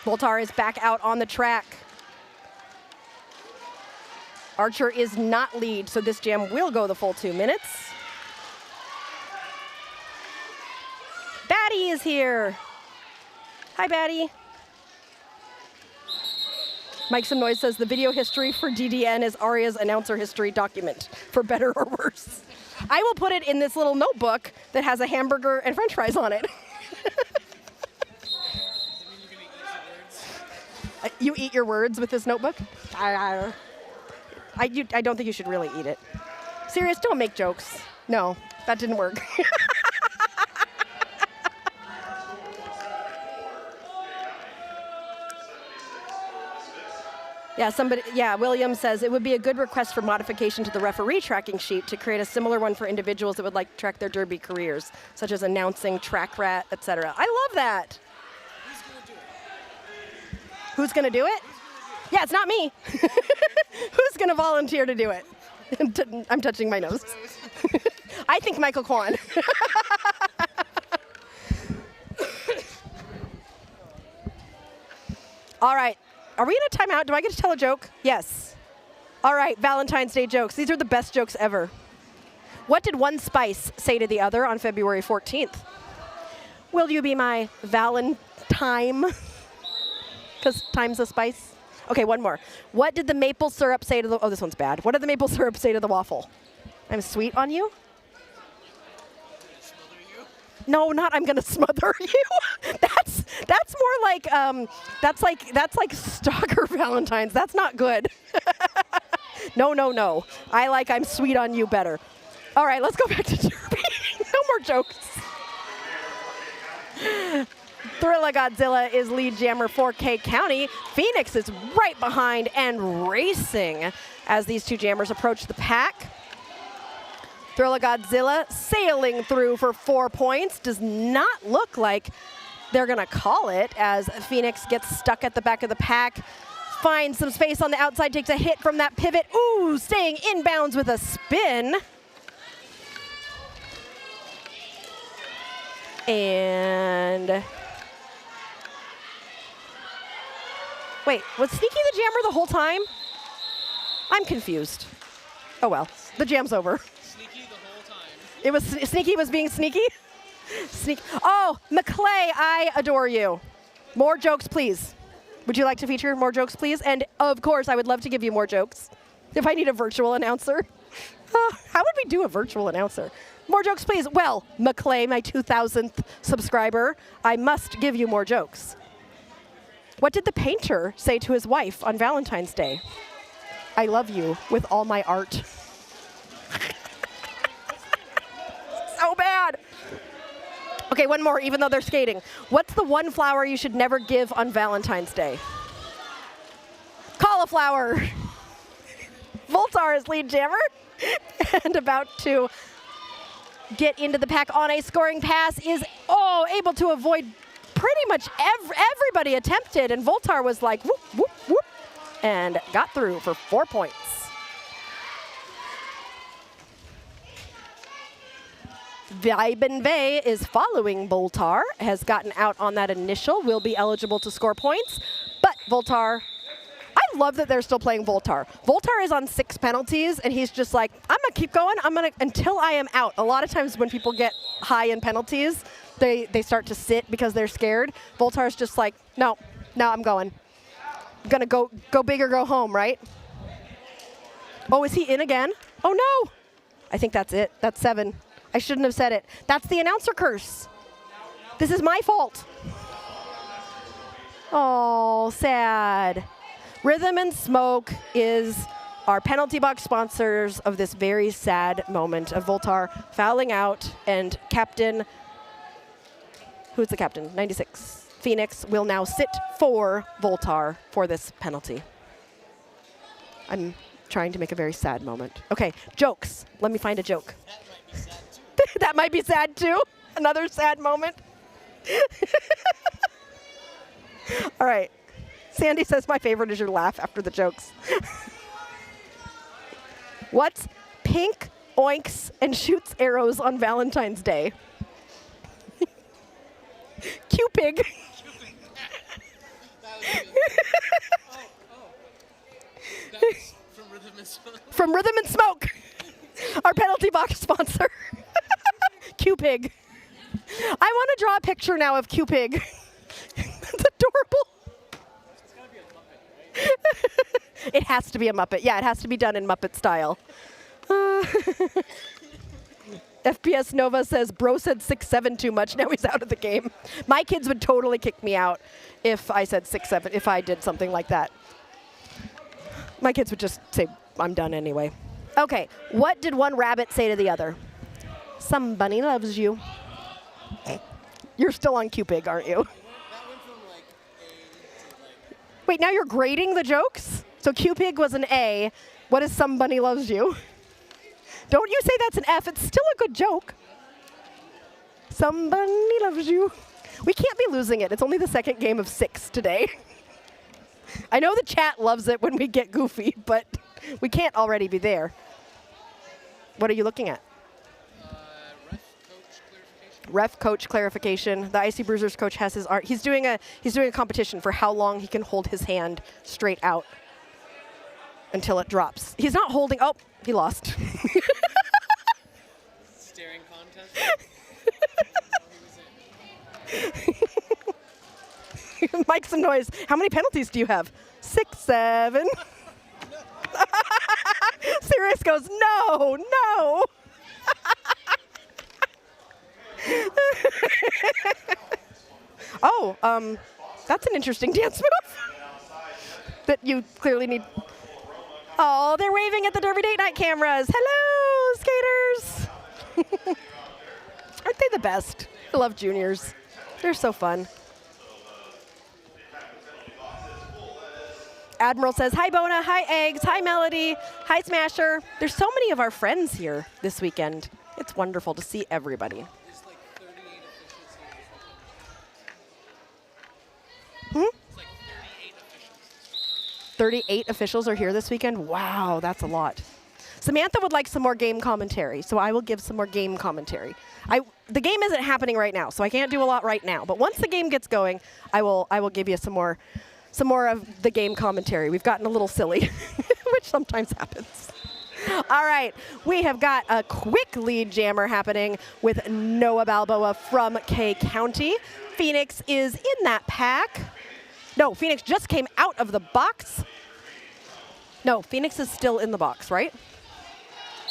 S1: Voltar is back out on the track. Archer is not lead, so this jam will go the full 2 minutes. Batty is here. Hi, Batty. Mike Some Noise says the video history for DDN is Aria's announcer history document, for better or worse. I will put it in this little notebook that has a hamburger and french fries on it. You eat your words with this notebook? I don't think you should really eat it. Serious, don't make jokes. No, that didn't work. William says it would be a good request for modification to the referee tracking sheet to create a similar one for individuals that would like to track their derby careers, such as announcing, track rat, etc. I love that. Who's going to do it? Yeah, it's not me. Who's going to volunteer to do it? I'm touching my nose. I think Michael Kwan. All right. Are we in a timeout? Do I get to tell a joke? Yes. All right, Valentine's Day jokes. These are the best jokes ever. What did one spice say to the other on February 14th? Will you be my Valentine? Because time's a spice. Okay, one more. What did the maple syrup say to the... Oh, this one's bad. What did the maple syrup say to the waffle? I'm sweet on you? No, not I'm gonna smother you. That's more like that's like stalker Valentine's. That's not good. No. I like I'm sweet on you better. All right, let's go back to Derby. No more jokes. Thrilla Godzilla is lead jammer for K County. Phoenix is right behind and racing as these two jammers approach the pack. Thrilla Godzilla sailing through for 4 points. Does not look like they're going to call it as Phoenix gets stuck at the back of the pack. Finds some space on the outside, takes a hit from that pivot. Ooh, staying inbounds with a spin. And... wait, was Sneaky the jammer the whole time? I'm confused. Oh well, the jam's over. It was Sneaky was being sneaky? Oh, McClay, I adore you. More jokes, please. Would you like to feature more jokes, please? And of course, I would love to give you more jokes if I need a virtual announcer. How would we do a virtual announcer? More jokes, please. Well, McClay, my 2000th subscriber, I must give you more jokes. What did the painter say to his wife on Valentine's Day? I love you with all my art. So bad. Okay, one more, even though they're skating. What's the one flower you should never give on Valentine's Day? Cauliflower. Voltar is lead jammer and about to get into the pack on a scoring pass is, able to avoid pretty much everybody attempted, and Voltar was like, whoop, whoop, whoop, and got through for 4 points. Viben Vey is following Voltar, has gotten out on that initial, will be eligible to score points, but Voltar, I love that they're still playing Voltar. Voltar is on 6 penalties, and he's just like, I'm gonna keep going, until I am out. A lot of times when people get high in penalties, they start to sit because they're scared. Voltar's just like, no, I'm going. I'm gonna go big or go home, right? Oh, is he in again? Oh no! I think that's it, that's 7. I shouldn't have said it. That's the announcer curse. This is my fault. Oh, sad. Rhythm and Smoke is our penalty box sponsors of this very sad moment of Voltar fouling out, and captain, who's the captain? 96. Phoenix will now sit for Voltar for this penalty. I'm trying to make a very sad moment. Okay, jokes. Let me find a joke.
S2: That might be sad.
S1: That might be sad too. Another sad moment. All right. Sandy says my favorite is your laugh after the jokes. What's pink, oinks, and shoots arrows on Valentine's Day? Q-pig.
S2: That's from Rhythm and Smoke.
S1: From Rhythm and Smoke, our penalty box sponsor. Q-pig. I want to draw a picture now of Q-pig. That's adorable.
S2: It's gotta be a Muppet, right?
S1: It has to be a Muppet. Yeah, it has to be done in Muppet style. FPS Nova says, bro said 6'7" too much, now he's out of the game. My kids would totally kick me out if I said 6'7", if I did something like that. My kids would just say, I'm done anyway. Okay, what did one rabbit say to the other? Somebody loves you. You're still on Q-pig, aren't you?
S2: That went from like A to like.
S1: Wait, now you're grading the jokes? So Q-pig was an A. What is somebody loves you? Don't you say that's an F. It's still a good joke. Somebody loves you. We can't be losing it. It's only the second game of 6 today. I know the chat loves it when we get goofy, but we can't already be there. What are you looking at? Ref coach clarification. The IC Bruisers coach has his art. He's doing a competition for how long he can hold his hand straight out until it drops. He's not holding. Oh, he lost.
S2: Staring contest.
S1: Make some noise. How many penalties do you have? 6, 7. Sirius goes, no, no. Oh, that's an interesting dance move that you clearly need. Oh, they're waving at the Derby Date Night cameras. Hello, skaters. Aren't they the best? I love juniors. They're so fun. Admiral says, hi, Bona. Hi, Eggs. Hi, Melody. Hi, Smasher. There's so many of our friends here this weekend. It's wonderful to see everybody.
S2: There's like 38 officials here.
S1: Hmm?
S2: It's like 38 officials.
S1: 38 officials are here this weekend? Wow, that's a lot. Samantha would like some more game commentary, so I will give some more game commentary. The game isn't happening right now, so I can't do a lot right now. But once the game gets going, I will give you some more of the game commentary. We've gotten a little silly, which sometimes happens. All right, we have got a quick lead jammer happening with Noah Balboa from K County. Phoenix is in that pack. No, Phoenix just came out of the box. No, Phoenix is still in the box, right?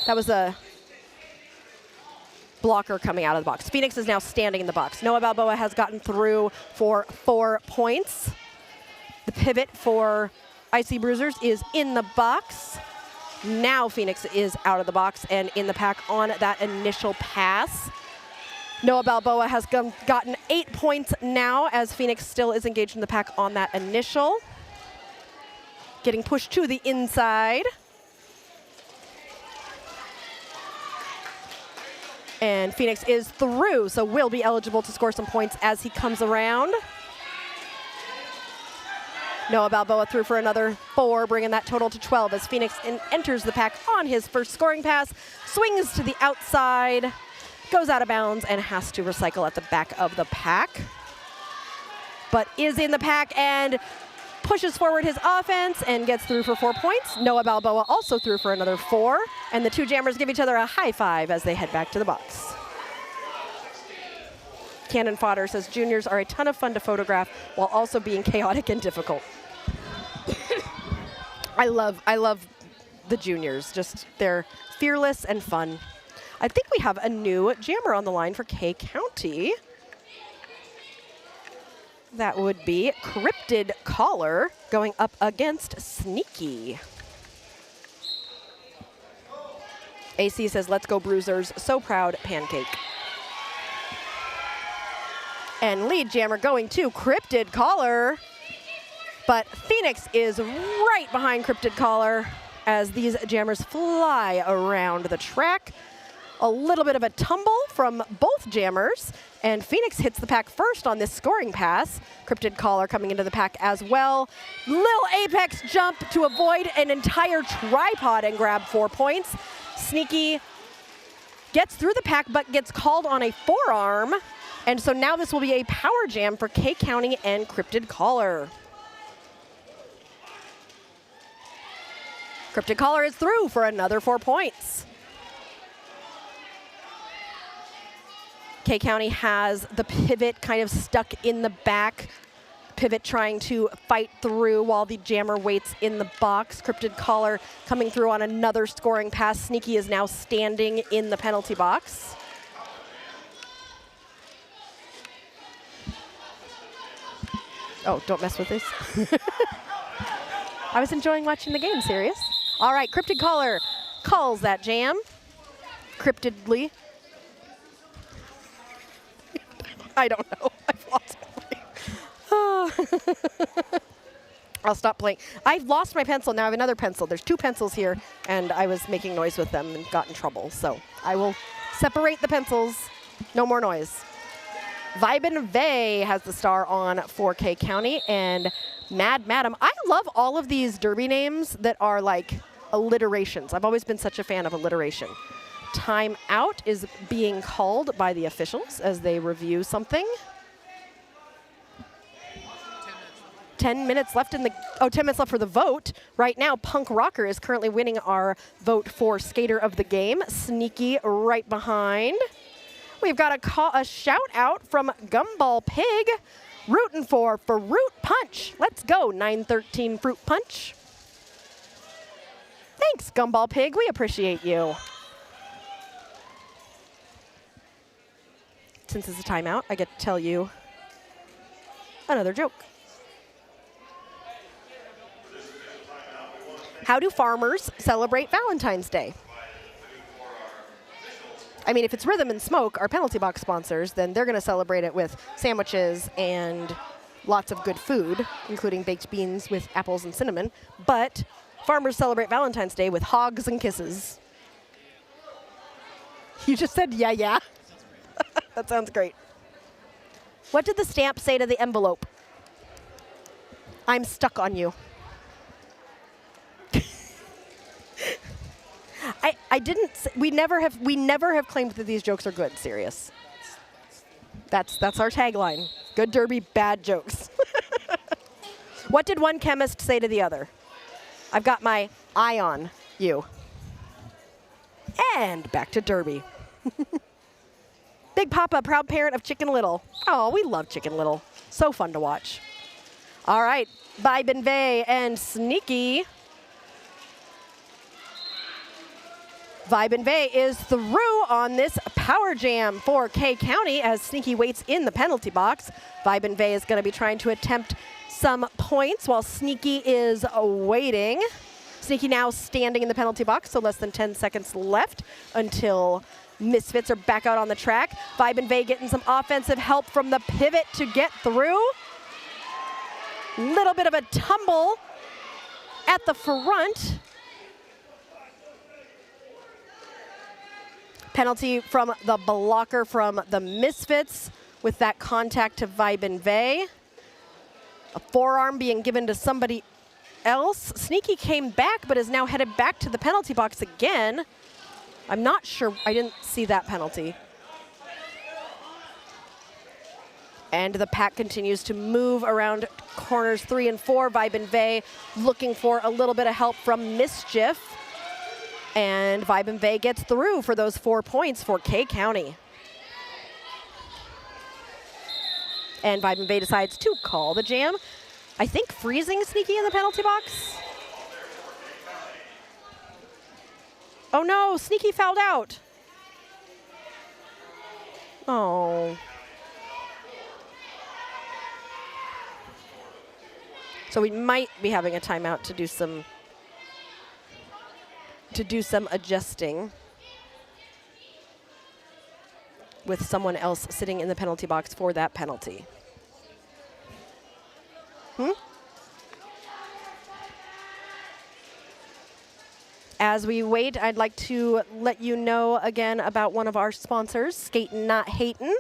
S1: That was a blocker coming out of the box. Phoenix is now standing in the box. Noah Balboa has gotten through for 4 points. The pivot for IC Bruisers is in the box. Now Phoenix is out of the box and in the pack on that initial pass. Noah Balboa has gotten 8 points now as Phoenix still is engaged in the pack on that initial. Getting pushed to the inside. And Phoenix is through, so will be eligible to score some points as he comes around. Noah Balboa through for another 4, bringing that total to 12 as Phoenix enters the pack on his first scoring pass, swings to the outside, goes out of bounds, and has to recycle at the back of the pack. But is in the pack and pushes forward his offense and gets through for 4 points. Noah Balboa also through for another 4, and the two jammers give each other a high five as they head back to the box. Cannon Fodder says juniors are a ton of fun to photograph while also being chaotic and difficult. I love the juniors. Just they're fearless and fun. I think we have a new jammer on the line for K County. That would be Cryptid Caller going up against Sneaky. AC says, let's go Bruisers. So proud, Pancake. And lead jammer going to Cryptid Caller. But Phoenix is right behind Cryptid Caller as these jammers fly around the track. A little bit of a tumble from both jammers, and Phoenix hits the pack first on this scoring pass. Cryptid Collar coming into the pack as well. Little apex jump to avoid an entire tripod and grab 4 points. Sneaky gets through the pack but gets called on a forearm, and so now this will be a power jam for K County and Cryptid Collar. Cryptid Collar is through for another 4 points. K County has the pivot kind of stuck in the back. Pivot trying to fight through while the jammer waits in the box. Cryptid Collar coming through on another scoring pass. Sneaky is now standing in the penalty box. Oh, don't mess with this. I was enjoying watching the game, serious. All right, Cryptid Collar calls that jam. Cryptidly. I don't know. I've lost my I'll stop playing. I've lost my pencil. Now I have another pencil. There's 2 pencils here, and I was making noise with them and got in trouble. So I will separate the pencils. No more noise. Vibin Vey has the star on for K County, and Mad Madam. I love all of these derby names that are like alliterations. I've always been such a fan of alliteration. Timeout is being called by the officials as they review something. 10 minutes left in the, 10 minutes left for the vote. Right now, Punk Rocker is currently winning our vote for Skater of the Game. Sneaky right behind. We've got a shout out from Gumball Pig, rooting for Fruit Punch. Let's go, 913 Fruit Punch. Thanks, Gumball Pig, we appreciate you. Since it's a timeout, I get to tell you another joke. How do farmers celebrate Valentine's Day? I mean, if it's Rhythm and Smoke, our penalty box sponsors, then they're going to celebrate it with sandwiches and lots of good food, including baked beans with apples and cinnamon. But farmers celebrate Valentine's Day with hogs and kisses. You just said, yeah, yeah. That sounds great. What did the stamp say to the envelope? I'm stuck on you. I didn't. We never have claimed that these jokes are good. Serious. That's our tagline. Good derby, bad jokes. What did one chemist say to the other? I've got my eye on you. And back to derby. Big Papa, proud parent of Chicken Little. Oh, we love Chicken Little. So fun to watch. All right, Vibin Vey and Sneaky. Vibin Vey is through on this power jam for K County as Sneaky waits in the penalty box. Vibin Vey is going to be trying to attempt some points while Sneaky is waiting. Sneaky now standing in the penalty box, so less than 10 seconds left until Misfits are back out on the track. Vibin Vey getting some offensive help from the pivot to get through. Little bit of a tumble at the front. Penalty from the blocker from the Misfits with that contact to Vibin Vey. A forearm being given to somebody else. Sneaky came back but is now headed back to the penalty box again. I'm not sure. I didn't see that penalty. And the pack continues to move around corners 3 and 4. Vibin Vey looking for a little bit of help from Mischief. And Vibin Vey gets through for those 4 points for K County. And Vibin Vey decides to call the jam. I think freezing Sneaky in the penalty box. Oh no, Sneaky fouled out. Oh. So we might be having a timeout to do some adjusting with someone else sitting in the penalty box for that penalty. As we wait, I'd like to let you know again about one of our sponsors, Skatin Not Hatin.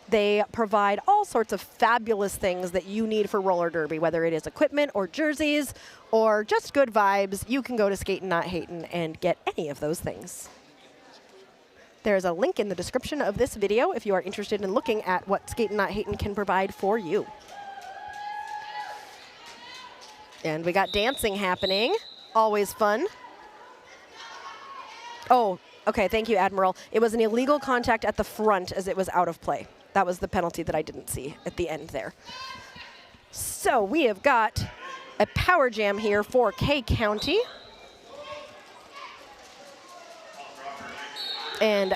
S1: They provide all sorts of fabulous things that you need for roller derby, whether it is equipment or jerseys or just good vibes. You can go to Skatin Not Hatin and get any of those things. There's a link in the description of this video if you are interested in looking at what Skatin Not Hatin can provide for you. And we got dancing happening. Always fun. Oh, okay, thank you, Admiral. It was an illegal contact at the front as it was out of play. That was the penalty that I didn't see at the end there. So we have got a power jam here for K County. And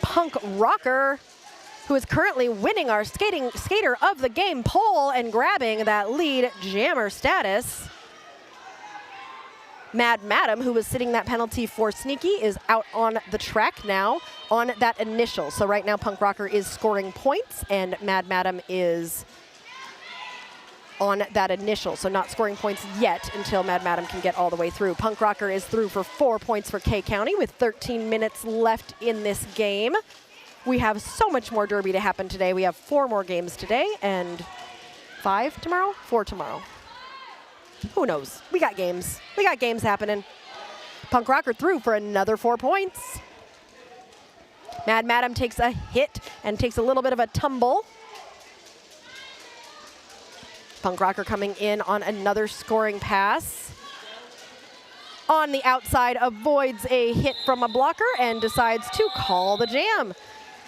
S1: Punk Rocker, who is currently winning our skater of the game poll and grabbing that lead jammer status. Mad Madam, who was sitting that penalty for Sneaky, is out on the track now on that initial. So right now, Punk Rocker is scoring points, and Mad Madam is on that initial. So not scoring points yet until Mad Madam can get all the way through. Punk Rocker is through for 4 points for K County with 13 minutes left in this game. We have so much more derby to happen today. We have 4 more games today and 5 tomorrow? 4 tomorrow. Who knows? We got games. We got games happening. Punk Rocker through for another 4 points. Mad Madam takes a hit and takes a little bit of a tumble. Punk Rocker coming in on another scoring pass. On the outside, avoids a hit from a blocker and decides to call the jam.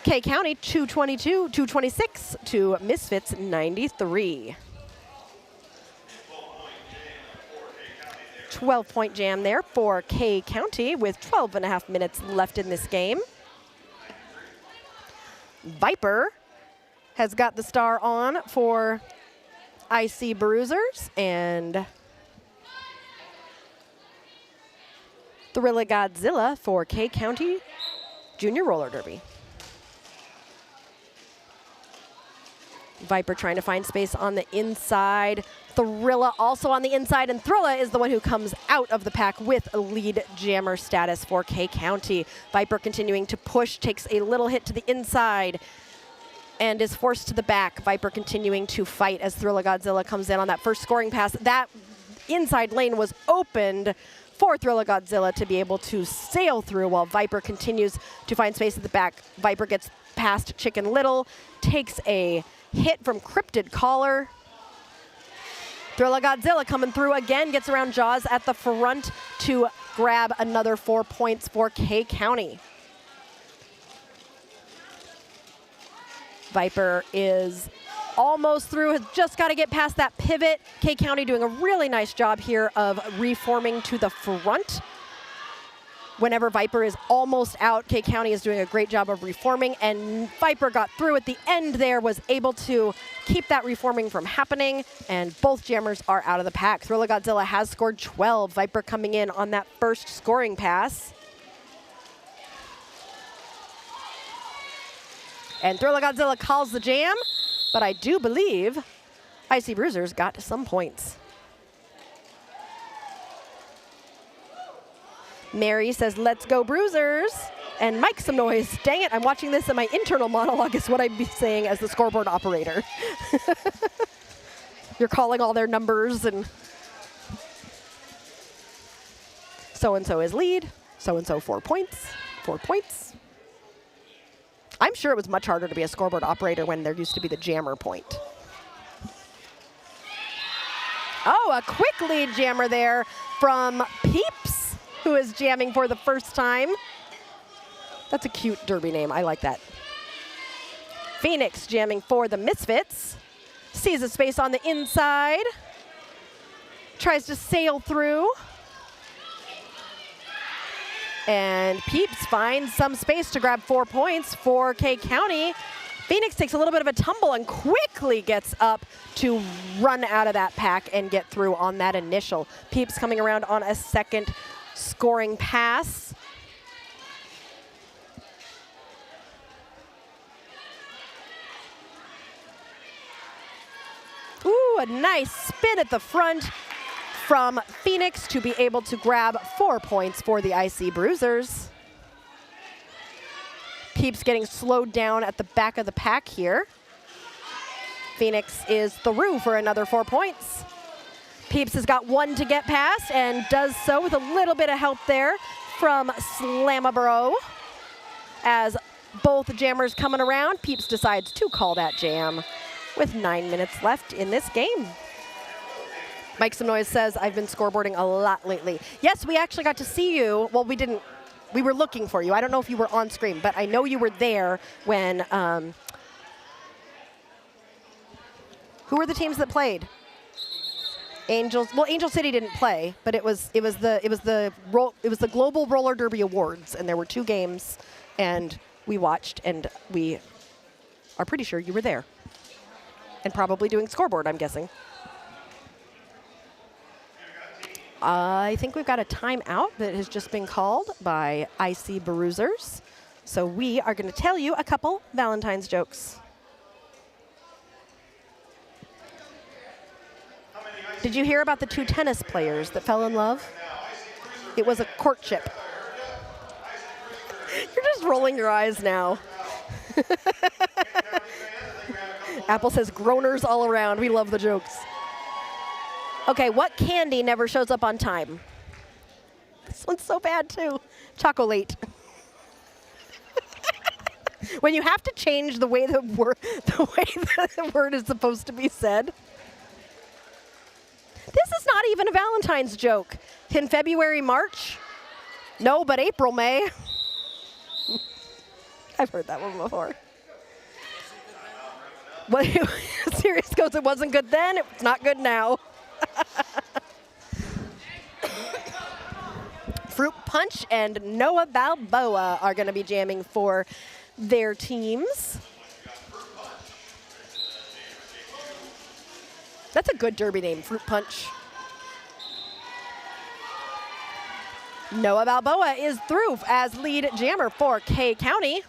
S1: K County 222, 226 to Misfits 93. 12-point jam there for K County with 12.5 minutes left in this game. Viper has got the star on for IC Bruisers, and Thrilla Godzilla for K County Junior Roller Derby. Viper trying to find space on the inside. Thrilla also on the inside, and Thrilla is the one who comes out of the pack with a lead jammer status for K County. Viper continuing to push, takes a little hit to the inside and is forced to the back. Viper continuing to fight as Thrilla Godzilla comes in on that first scoring pass. That inside lane was opened for Thrilla Godzilla to be able to sail through while Viper continues to find space at the back. Viper gets past Chicken Little, takes a hit from Cryptid Collar. Thrilla Godzilla coming through again, gets around Jaws at the front to grab another 4 points for K County. Viper is almost through, has just got to get past that pivot. K County doing a really nice job here of reforming to the front. Whenever Viper is almost out, K County is doing a great job of reforming, and Viper got through at the end there, was able to keep that reforming from happening, and both jammers are out of the pack. Thrilla Godzilla has scored 12. Viper coming in on that first scoring pass. And Thrilla Godzilla calls the jam, but I do believe IC Bruisers got some points. Mary says, let's go Bruisers. And Mike some noise. Dang it, I'm watching this and my internal monologue is what I'd be saying as the scoreboard operator. You're calling all their numbers and so-and-so is lead, so-and-so 4 points, 4 points. I'm sure it was much harder to be a scoreboard operator when there used to be the jammer point. Oh, a quick lead jammer there from Peeps, who is jamming for the first time. That's a cute derby name. I like that. Phoenix jamming for the Misfits. Sees a space on the inside. Tries to sail through. And Peeps finds some space to grab 4 points for K County. Phoenix takes a little bit of a tumble and quickly gets up to run out of that pack and get through on that initial. Peeps coming around on a second scoring pass. Ooh, a nice spin at the front from Phoenix to be able to grab 4 points for the IC Bruisers. Peeps getting slowed down at the back of the pack here. Phoenix is through for another 4 points. Peeps has got 1 to get past and does so with a little bit of help there from Slamabro. As both jammers coming around, Peeps decides to call that jam with 9 minutes left in this game. Mike Some Noise says, I've been scoreboarding a lot lately. Yes, we actually got to see you. Well, we didn't. We were looking for you. I don't know if you were on screen, but I know you were there when, who were the teams that played? Angels. Well, Angel City didn't play, but it was the Global Roller Derby Awards, and there were 2 games, and we watched, and we are pretty sure you were there, and probably doing scoreboard, I'm guessing. I think we've got a timeout that has just been called by IC Bruisers. So we are going to tell you a couple Valentine's jokes. Did you hear about the 2 tennis players that fell in love? It was a courtship. You're just rolling your eyes now. Apple says groaners all around. We love the jokes. Okay, what candy never shows up on time? This one's so bad too. Chocolate. When you have to change the way the word is supposed to be said. This is not even a Valentine's joke. In February, March? No, but April, May. I've heard that one before. What? Serious goes, it wasn't good then, it's not good now. Fruit Punch and Noah Balboa are going to be jamming for their teams. That's a good derby name, Fruit Punch. Noah Balboa is through as lead jammer for K County.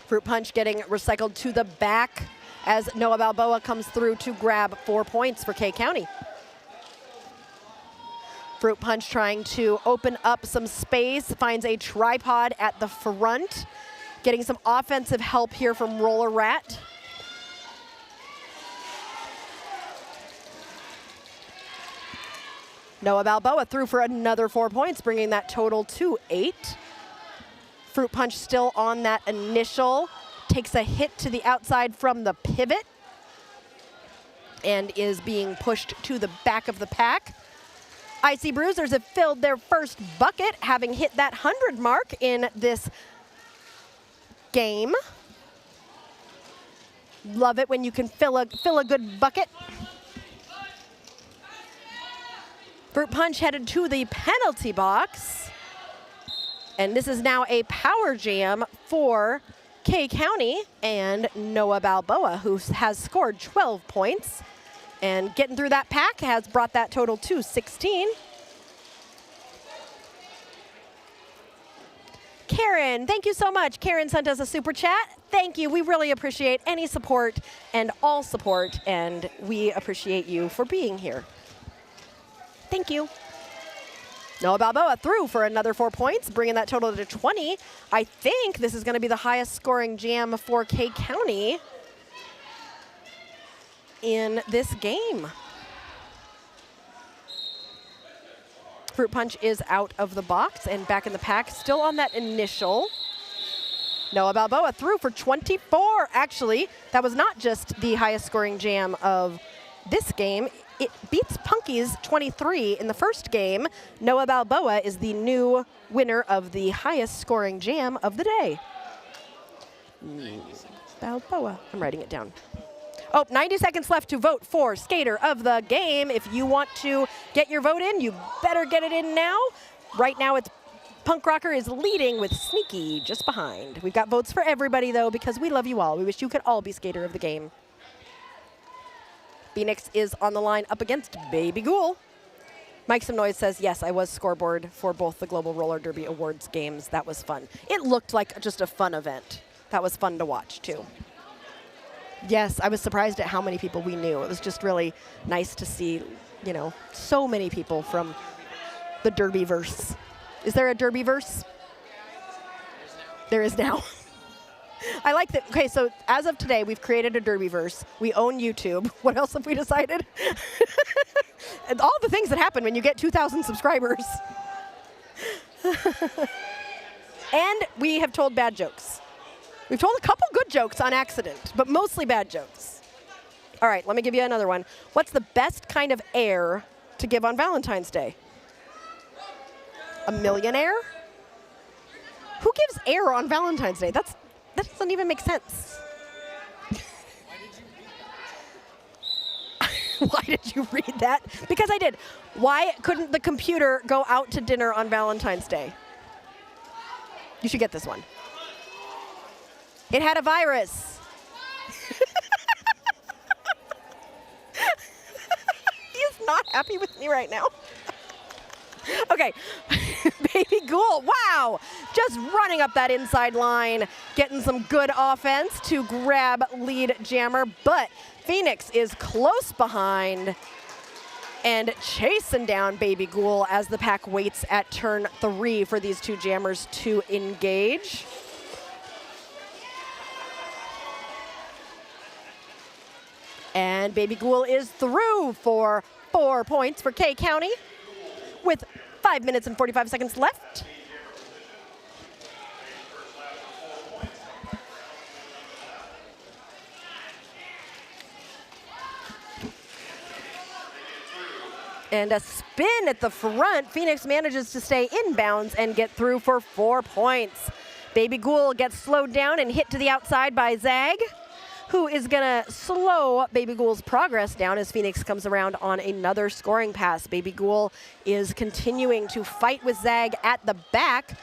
S1: Fruit Punch getting recycled to the back as Noah Balboa comes through to grab 4 points for K County. Fruit Punch trying to open up some space, finds a tripod at the front, getting some offensive help here from Roller Rat. Noah Balboa through for another 4 points, bringing that total to 8. Fruit Punch still on that initial, takes a hit to the outside from the pivot and is being pushed to the back of the pack. IC Bruisers have filled their first bucket, having hit that 100 mark in this game. Love it when you can fill a good bucket. Fruit Punch headed to the penalty box. And this is now a power jam for K County and Noah Balboa, who has scored 12 points. And getting through that pack has brought that total to 16. Karen, thank you so much. Karen sent us a super chat. Thank you. We really appreciate any support and all support, and we appreciate you for being here. Thank you. Noah Balboa through for another 4 points, bringing that total to 20. I think this is going to be the highest scoring jam for K County in this game. Fruit Punch is out of the box and back in the pack, still on that initial. Noah Balboa through for 24. Actually, that was not just the highest scoring jam of this game. It beats Punky's 23 in the first game. Noah Balboa is the new winner of the highest scoring jam of the day. Balboa. I'm writing it down. Oh, 90 seconds left to vote for Skater of the Game. If you want to get your vote in, you better get it in now. Right now, it's Punk Rocker is leading with Sneaky just behind. We've got votes for everybody, though, because we love you all. We wish you could all be Skater of the Game. Phoenix is on the line up against Baby Ghoul. Mike Some Noise says, yes, I was scoreboard for both the Global Roller Derby Awards games. That was fun. It looked like just a fun event. That was fun to watch, too. Yes, I was surprised at how many people we knew. It was just really nice to see, you know, so many people from the Derbyverse. Is there a Derbyverse? There is now. I like that. Okay, so as of today, we've created a Derbyverse. We own YouTube. What else have we decided? And all the things that happen when you get 2,000 subscribers. And we have told bad jokes. We've told a couple good jokes on accident, but mostly bad jokes. All right, let me give you another one. What's the best kind of air to give on Valentine's Day? A millionaire? Who gives air on Valentine's Day? That doesn't even make sense. Why did you read that? Because I did. Why couldn't the computer go out to dinner on Valentine's Day? You should get this one. It had a virus. He is not happy with me right now. Okay, Baby Ghoul, wow. Just running up that inside line, getting some good offense to grab lead jammer, but Phoenix is close behind and chasing down Baby Ghoul as the pack waits at turn 3 for these two jammers to engage. And Baby Ghoul is through for 4 points for K County with 5 minutes and 45 seconds left. And a spin at the front. Phoenix manages to stay inbounds and get through for 4 points. Baby Ghoul gets slowed down and hit to the outside by Zag, who is going to slow Baby Ghoul's progress down as Phoenix comes around on another scoring pass. Baby Ghoul is continuing to fight with Zag at the back,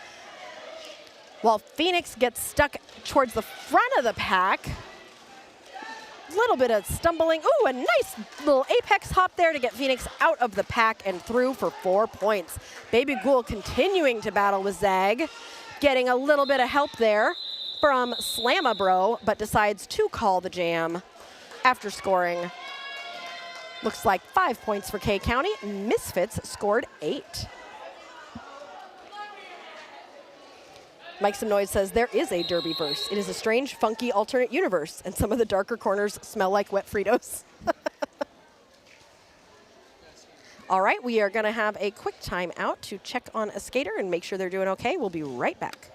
S1: while Phoenix gets stuck towards the front of the pack. Little bit of stumbling. Ooh, a nice little apex hop there to get Phoenix out of the pack and through for 4 points. Baby Ghoul continuing to battle with Zag, getting a little bit of help there from Slamabro, but decides to call the jam after scoring. Looks like 5 points for K County. Misfits scored 8. Mike Some Noise says there is a Derbyverse. It is a strange, funky alternate universe, and some of the darker corners smell like wet Fritos. All right, we are going to have a quick time out to check on a skater and make sure they're doing okay. We'll be right back.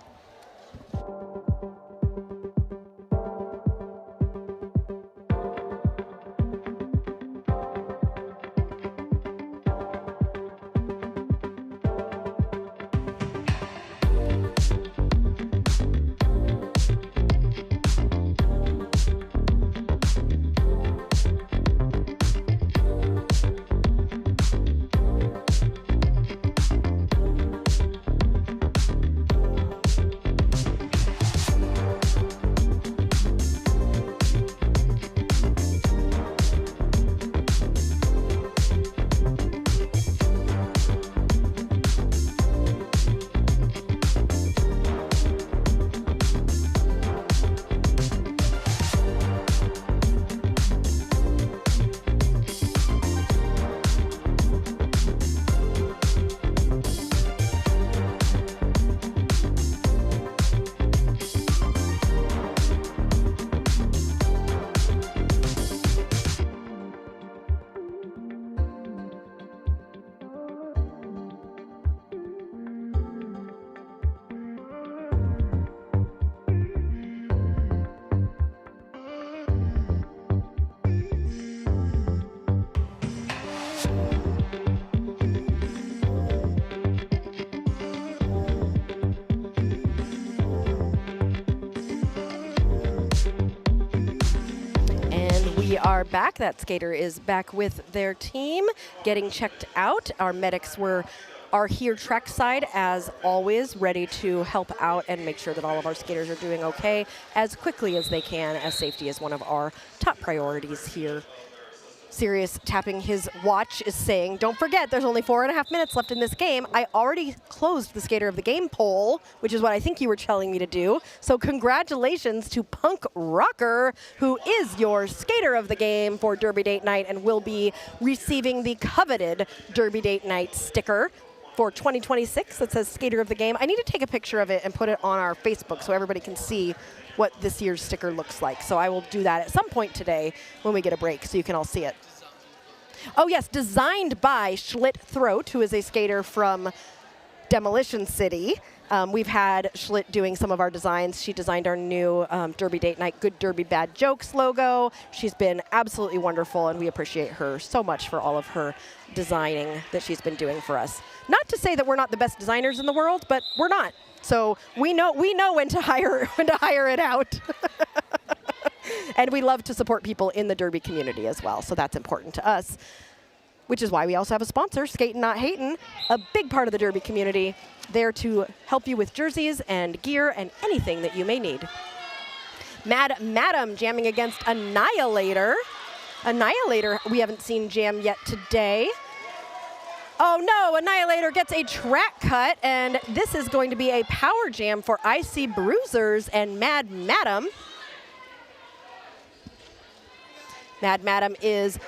S1: We are back. That skater is back with their team, getting checked out. Our medics are here trackside as always, ready to help out and make sure that all of our skaters are doing okay as quickly as they can, as safety is one of our top priorities here. Sirius tapping his watch is saying, don't forget, there's only 4.5 minutes left in this game. I already closed the Skater of the Game poll, which is what I think you were telling me to do. So congratulations to Punk Rocker, who is your Skater of the Game for Derby Date Night and will be receiving the coveted Derby Date Night sticker for 2026 that says Skater of the Game. I need to take a picture of it and put it on our Facebook so everybody can see what this year's sticker looks like. So I will do that at some point today when we get a break so you can all see it. Oh yes, designed by Schlitt Throat, who is a skater from Demolition City. We've had Schlitt doing some of our designs. She designed our new Derby Date Night Good Derby Bad Jokes logo. She's been absolutely wonderful, and we appreciate her so much for all of her designing that she's been doing for us. Not to say that we're not the best designers in the world, but we're not. So we know when to hire it out. And we love to support people in the Derby community as well, so that's important to us. Which is why we also have a sponsor, Skatin Not Hatin, a big part of the Derby community, there to help you with jerseys and gear and anything that you may need. Mad Madam jamming against Annihilator. Annihilator we haven't seen jam yet today. Oh no, Annihilator gets a track cut, and this is going to be a power jam for IC Bruisers and Mad Madam. Mad Madam is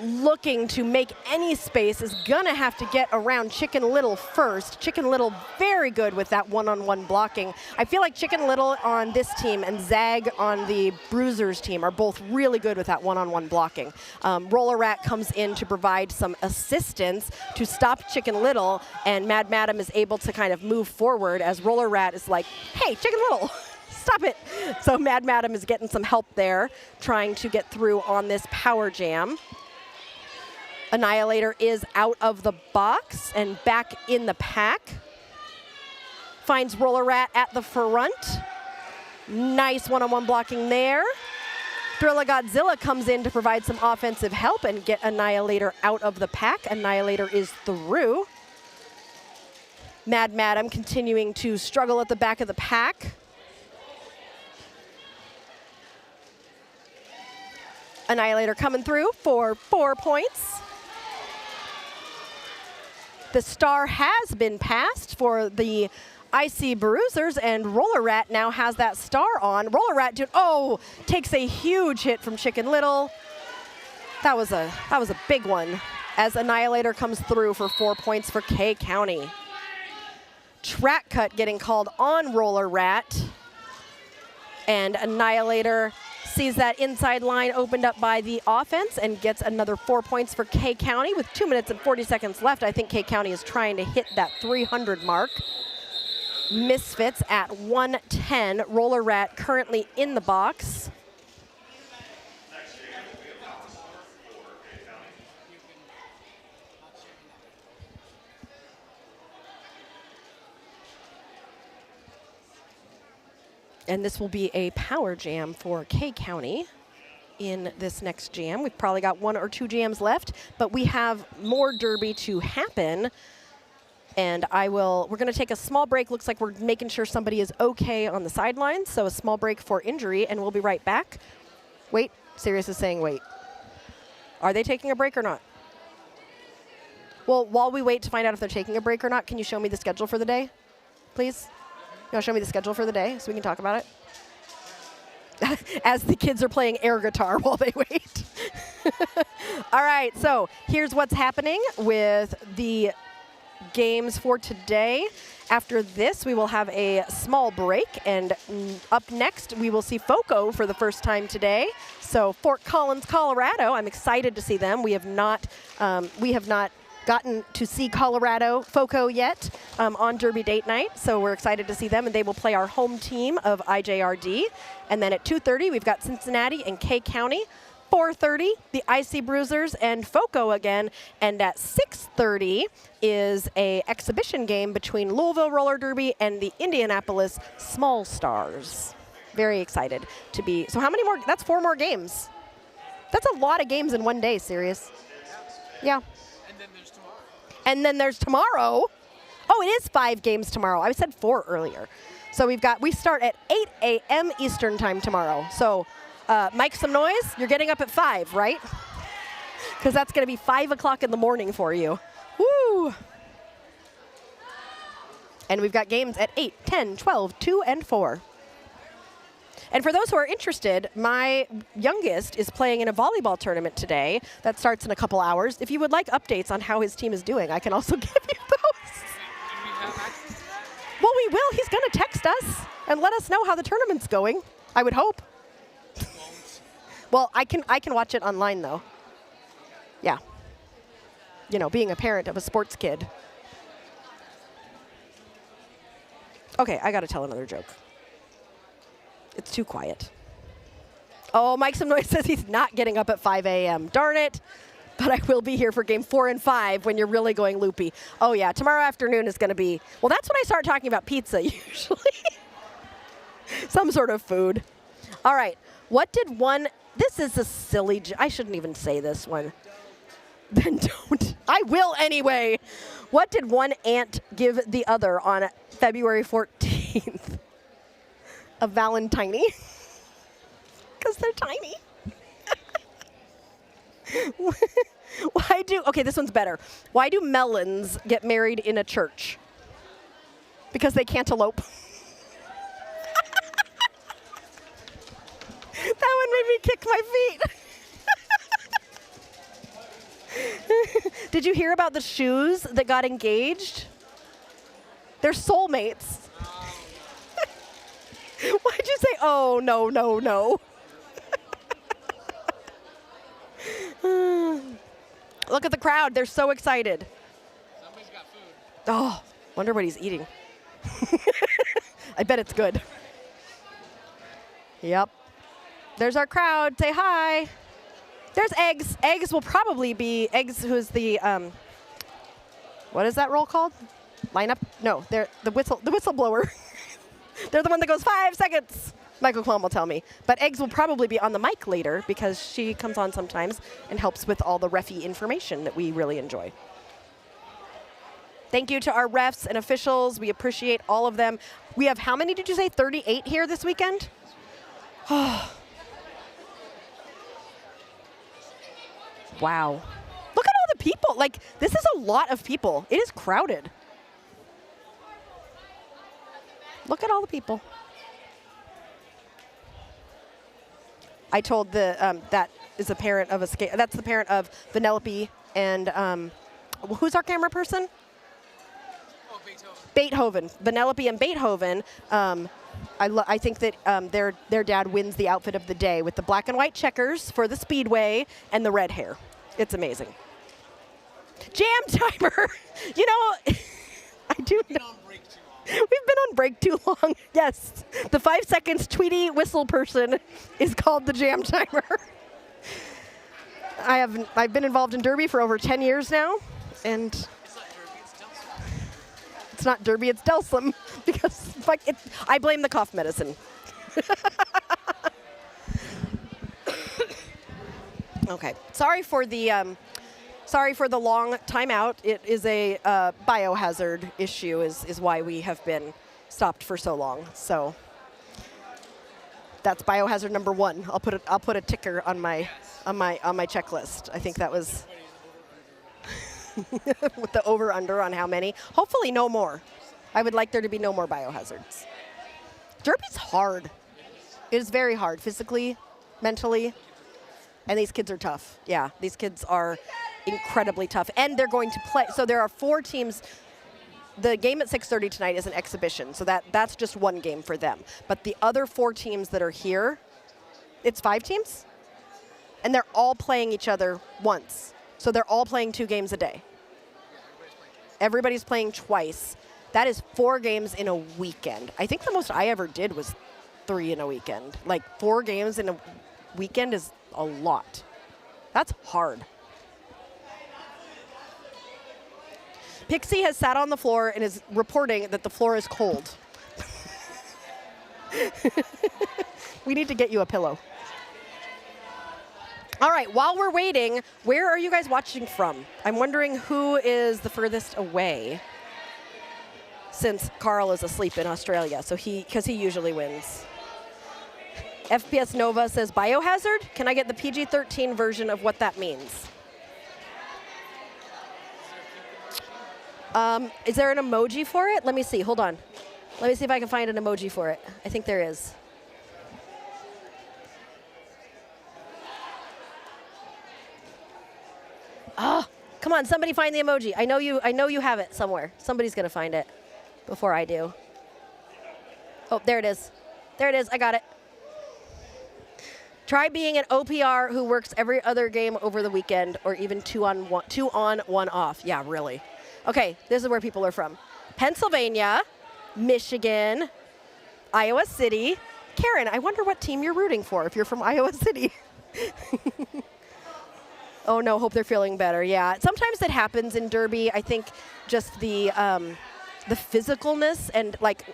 S1: looking to make any space, is gonna have to get around Chicken Little first. Chicken Little very good with that one-on-one blocking. I feel like Chicken Little on this team and Zag on the Bruisers team are both really good with that one-on-one blocking. Roller Rat comes in to provide some assistance to stop Chicken Little, and Mad Madam is able to kind of move forward as Roller Rat is like, hey, Chicken Little, stop it. So Mad Madam is getting some help there, trying to get through on this power jam. Annihilator is out of the box and back in the pack. Finds Roller Rat at the front. Nice one-on-one blocking there. Thrilla Godzilla comes in to provide some offensive help and get Annihilator out of the pack. Annihilator is through. Mad Madam continuing to struggle at the back of the pack. Annihilator coming through for 4 points. The star has been passed for the IC Bruisers, and Roller Rat now has that star on. Roller Rat, takes a huge hit from Chicken Little. That was a big one as Annihilator comes through for 4 points for K County. Track cut getting called on Roller Rat, and Annihilator sees that inside line opened up by the offense and gets another 4 points for K County with 2 minutes and 40 seconds left. I think K County is trying to hit that 300 mark. Misfits at 110. Roller Rat currently in the box. And this will be a power jam for K County in this next jam. We've probably got 1 or 2 jams left, but we have more Derby to happen. And we're gonna take a small break. Looks like we're making sure somebody is okay on the sidelines. So a small break for injury, and we'll be right back. Wait, Sirius is saying wait. Are they taking a break or not? Well, while we wait to find out if they're taking a break or not, can you show me the schedule for the day, please? You want to show me the schedule for the day so we can talk about it? As the kids are playing air guitar while they wait. All right, so here's what's happening with the games for today. After this, we will have a small break, and up next, we will see FOCO for the first time today. So Fort Collins, Colorado. I'm excited to see them. We have not gotten to see Colorado FOCO yet on Derby Date Night, so we're excited to see them, and they will play our home team of IJRD. And then at 2:30, we've got Cincinnati and K County. 4:30, the IC Bruisers and FOCO again, and at 6:30 is a exhibition game between Louisville Roller Derby and the Indianapolis Small Stars. Very excited to be. So how many more? That's 4 more games. That's a lot of games in one day, Sirius. Yeah. And then there's tomorrow. Oh, it is 5 games tomorrow. I said 4 earlier. So we start at 8 a.m. Eastern time tomorrow. So Mike, some noise. You're getting up at 5, right? because that's going to be 5 o'clock in the morning for you. Woo! And we've got games at 8, 10, 12, 2, and 4. And for those who are interested, my youngest is playing in a volleyball tournament today that starts in a couple hours. If you would like updates on how his team is doing, I can also give you those.
S2: Do we have access to that?
S1: Well, we will. He's going to text us and let us know how the tournament's going, I would hope. Well, I can watch it online, though. Yeah. You know, being a parent of a sports kid. Okay, I got to tell another joke. It's too quiet. Oh, Mike Some Noise says he's not getting up at 5 a.m. Darn it. But I will be here for game 4 and 5 when you're really going loopy. Oh, yeah, tomorrow afternoon is going to be, well, that's when I start talking about pizza, usually. Some sort of food. All right, what did one, this is a silly, I shouldn't even say this one. Then don't. I will anyway. What did one ant give the other on February 14th? A Valentine. Because they're tiny. Okay, this one's better. Why do melons get married in a church? Because they can't elope. That one made me kick my feet. Did you hear about the shoes that got engaged? They're soulmates. Why'd you say, oh, no, no, no? Look at the crowd. They're so excited.
S2: Somebody's got food.
S1: Oh, wonder what he's eating. I bet it's good. Yep. There's our crowd. Say hi. There's Eggs. Eggs will probably be, Eggs who's the, what is that role called? Lineup? No, they're the whistleblower. They're the one that goes 5 seconds. Michael Klum will tell me. But Eggs will probably be on the mic later because she comes on sometimes and helps with all the refy information that we really enjoy. Thank you to our refs and officials. We appreciate all of them. We have how many did you say? 38 here this weekend? Oh. Wow. Look at all the people. Like, this is a lot of people. It is crowded. Look at all the people. I told the that is a parent of a skate. That's the parent of Vanellope and who's our camera person?
S2: Oh, Beethoven.
S1: Beethoven. Vanellope and Beethoven. I think that their dad wins the outfit of the day with the black and white checkers for the Speedway and the red hair. It's amazing. Jam timer. You know, I do know. We've been on break too long. Yes, the 5 seconds Tweety whistle person is called the jam timer. I've been involved in Derby for over 10 years now, and it's not Derby, it's Delsum because I blame the cough medicine. Okay, sorry for the long timeout. It is a biohazard issue is why we have been stopped for so long. So that's biohazard number 1. I'll put a ticker on my checklist. I think that was with the over-under on how many. Hopefully no more. I would like there to be no more biohazards. Derby's hard. It is very hard physically, mentally, and these kids are tough. Yeah, these kids are incredibly tough, and they're going to play. So there are 4 teams. The game at 6:30 tonight is an exhibition, so that's just one game for them. But the other 4 teams that are here, it's 5 teams, and they're all playing each other once. So they're all playing 2 games a day. Everybody's playing twice. That is 4 games in a weekend. I think the most I ever did was 3 in a weekend. Like 4 games in a weekend is a lot. That's hard. Pixie has sat on the floor and is reporting that the floor is cold. We need to get you a pillow. All right, while we're waiting, where are you guys watching from? I'm wondering who is the furthest away, since Carl is asleep in Australia, so because he usually wins. FPS Nova says biohazard. Can I get the PG-13 version of what that means? Is there an emoji for it? Let me see. Hold on. Let me see if I can find an emoji for it. I think there is. Oh, come on, somebody find the emoji. I know you have it somewhere. Somebody's gonna find it before I do. Oh, there it is. There it is. I got it. Try being an OPR who works every other game over the weekend, or even two on, one off. Yeah, really. Okay, this is where people are from. Pennsylvania, Michigan, Iowa City. Karen, I wonder what team you're rooting for if you're from Iowa City. Oh no, hope they're feeling better. Yeah, sometimes that happens in Derby. I think just the physicalness and like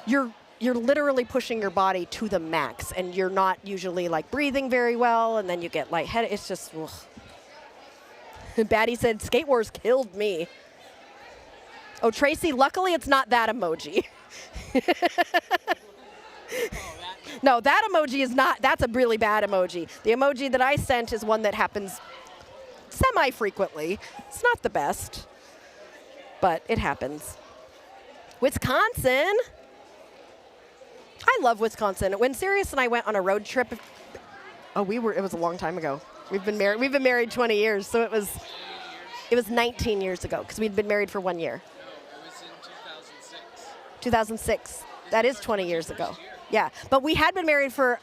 S1: you're literally pushing your body to the max, and you're not usually like breathing very well, and then you get lightheaded. It's just, ugh. Batty said, Skate Wars killed me. Oh, Tracy, luckily it's not that emoji. No, that emoji is not, that's a really bad emoji. The emoji that I sent is one that happens semi-frequently. It's not the best, but it happens. Wisconsin. I love Wisconsin. When Sirius and I went on a road trip, it was a long time ago. We've been married 20 years, so it was 19 years ago, because we'd been married for 1 year.
S2: No, it was in 2006.
S1: 2006. That is 20 years ago. Yeah, but we had been married for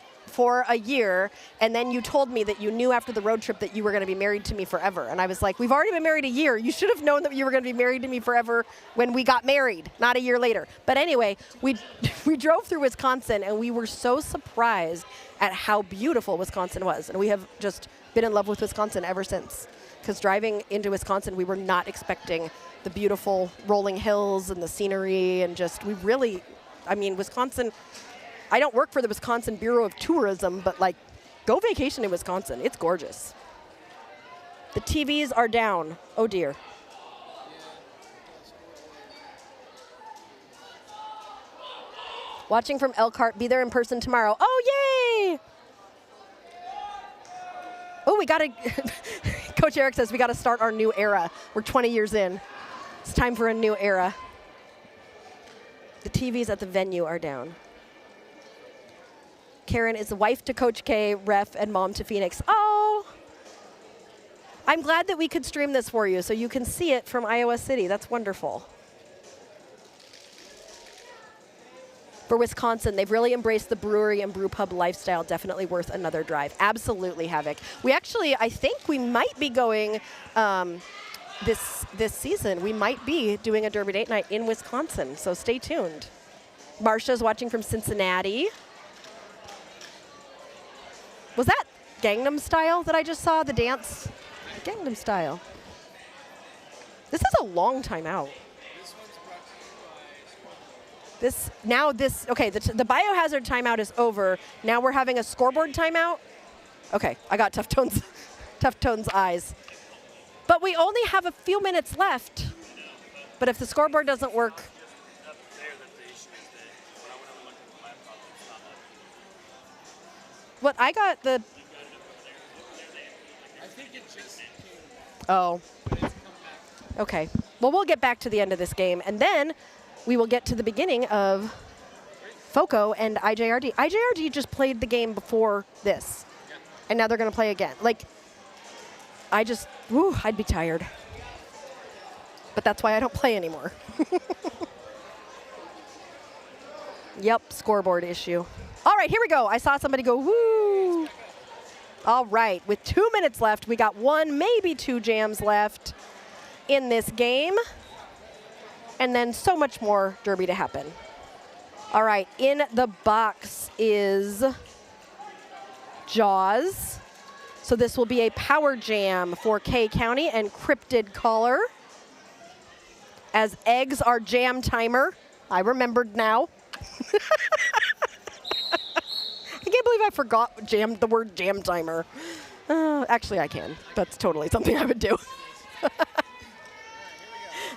S1: a year, and then you told me that you knew after the road trip that you were going to be married to me forever. And I was like, we've already been married a year. You should have known that you were going to be married to me forever when we got married, not a year later. But anyway, we drove through Wisconsin, and we were so surprised at how beautiful Wisconsin was. And we have just been in love with Wisconsin ever since. Because driving into Wisconsin, we were not expecting the beautiful rolling hills and the scenery, and just, Wisconsin, I don't work for the Wisconsin Bureau of Tourism, but like, go vacation in Wisconsin. It's gorgeous. The TVs are down. Oh dear. Watching from Elkhart, be there in person tomorrow. Oh, yay! Oh, we got to, Coach Eric says we got to start our new era. We're 20 years in. It's time for a new era. The TVs at the venue are down. Karen is the wife to Coach K, ref, and mom to Phoenix. Oh, I'm glad that we could stream this for you so you can see it from Iowa City. That's wonderful. For Wisconsin, they've really embraced the brewery and brew pub lifestyle. Definitely worth another drive. Absolutely, Havoc. We actually, I think we might be going this season. We might be doing a Derby date night in Wisconsin, so stay tuned. Marsha's watching from Cincinnati. Was that Gangnam Style that I just saw, the dance? Gangnam Style. This is a long time out. Okay, the biohazard timeout is over. Now we're having a scoreboard timeout. Okay, I got Tough Tone's eyes. But we only have a few minutes left. But if the scoreboard doesn't work. What I got the.
S2: I think it just came.
S1: Oh. Okay. Well, we'll get back to the end of this game, and then we will get to the beginning of FOCO and IJRD. IJRD just played the game before this, and now they're going to play again. Like, I'd be tired. But that's why I don't play anymore. Yep, scoreboard issue. All right, here we go. I saw somebody go, woo. All right, with 2 minutes left, we got one, maybe two jams left in this game. And then so much more Derby to happen. All right, in the box is Jaws. So this will be a power jam for K County and Cryptid Caller. As eggs are jam timer. I remembered now. I can't believe I forgot the word jam timer. Actually, I can. That's totally something I would do.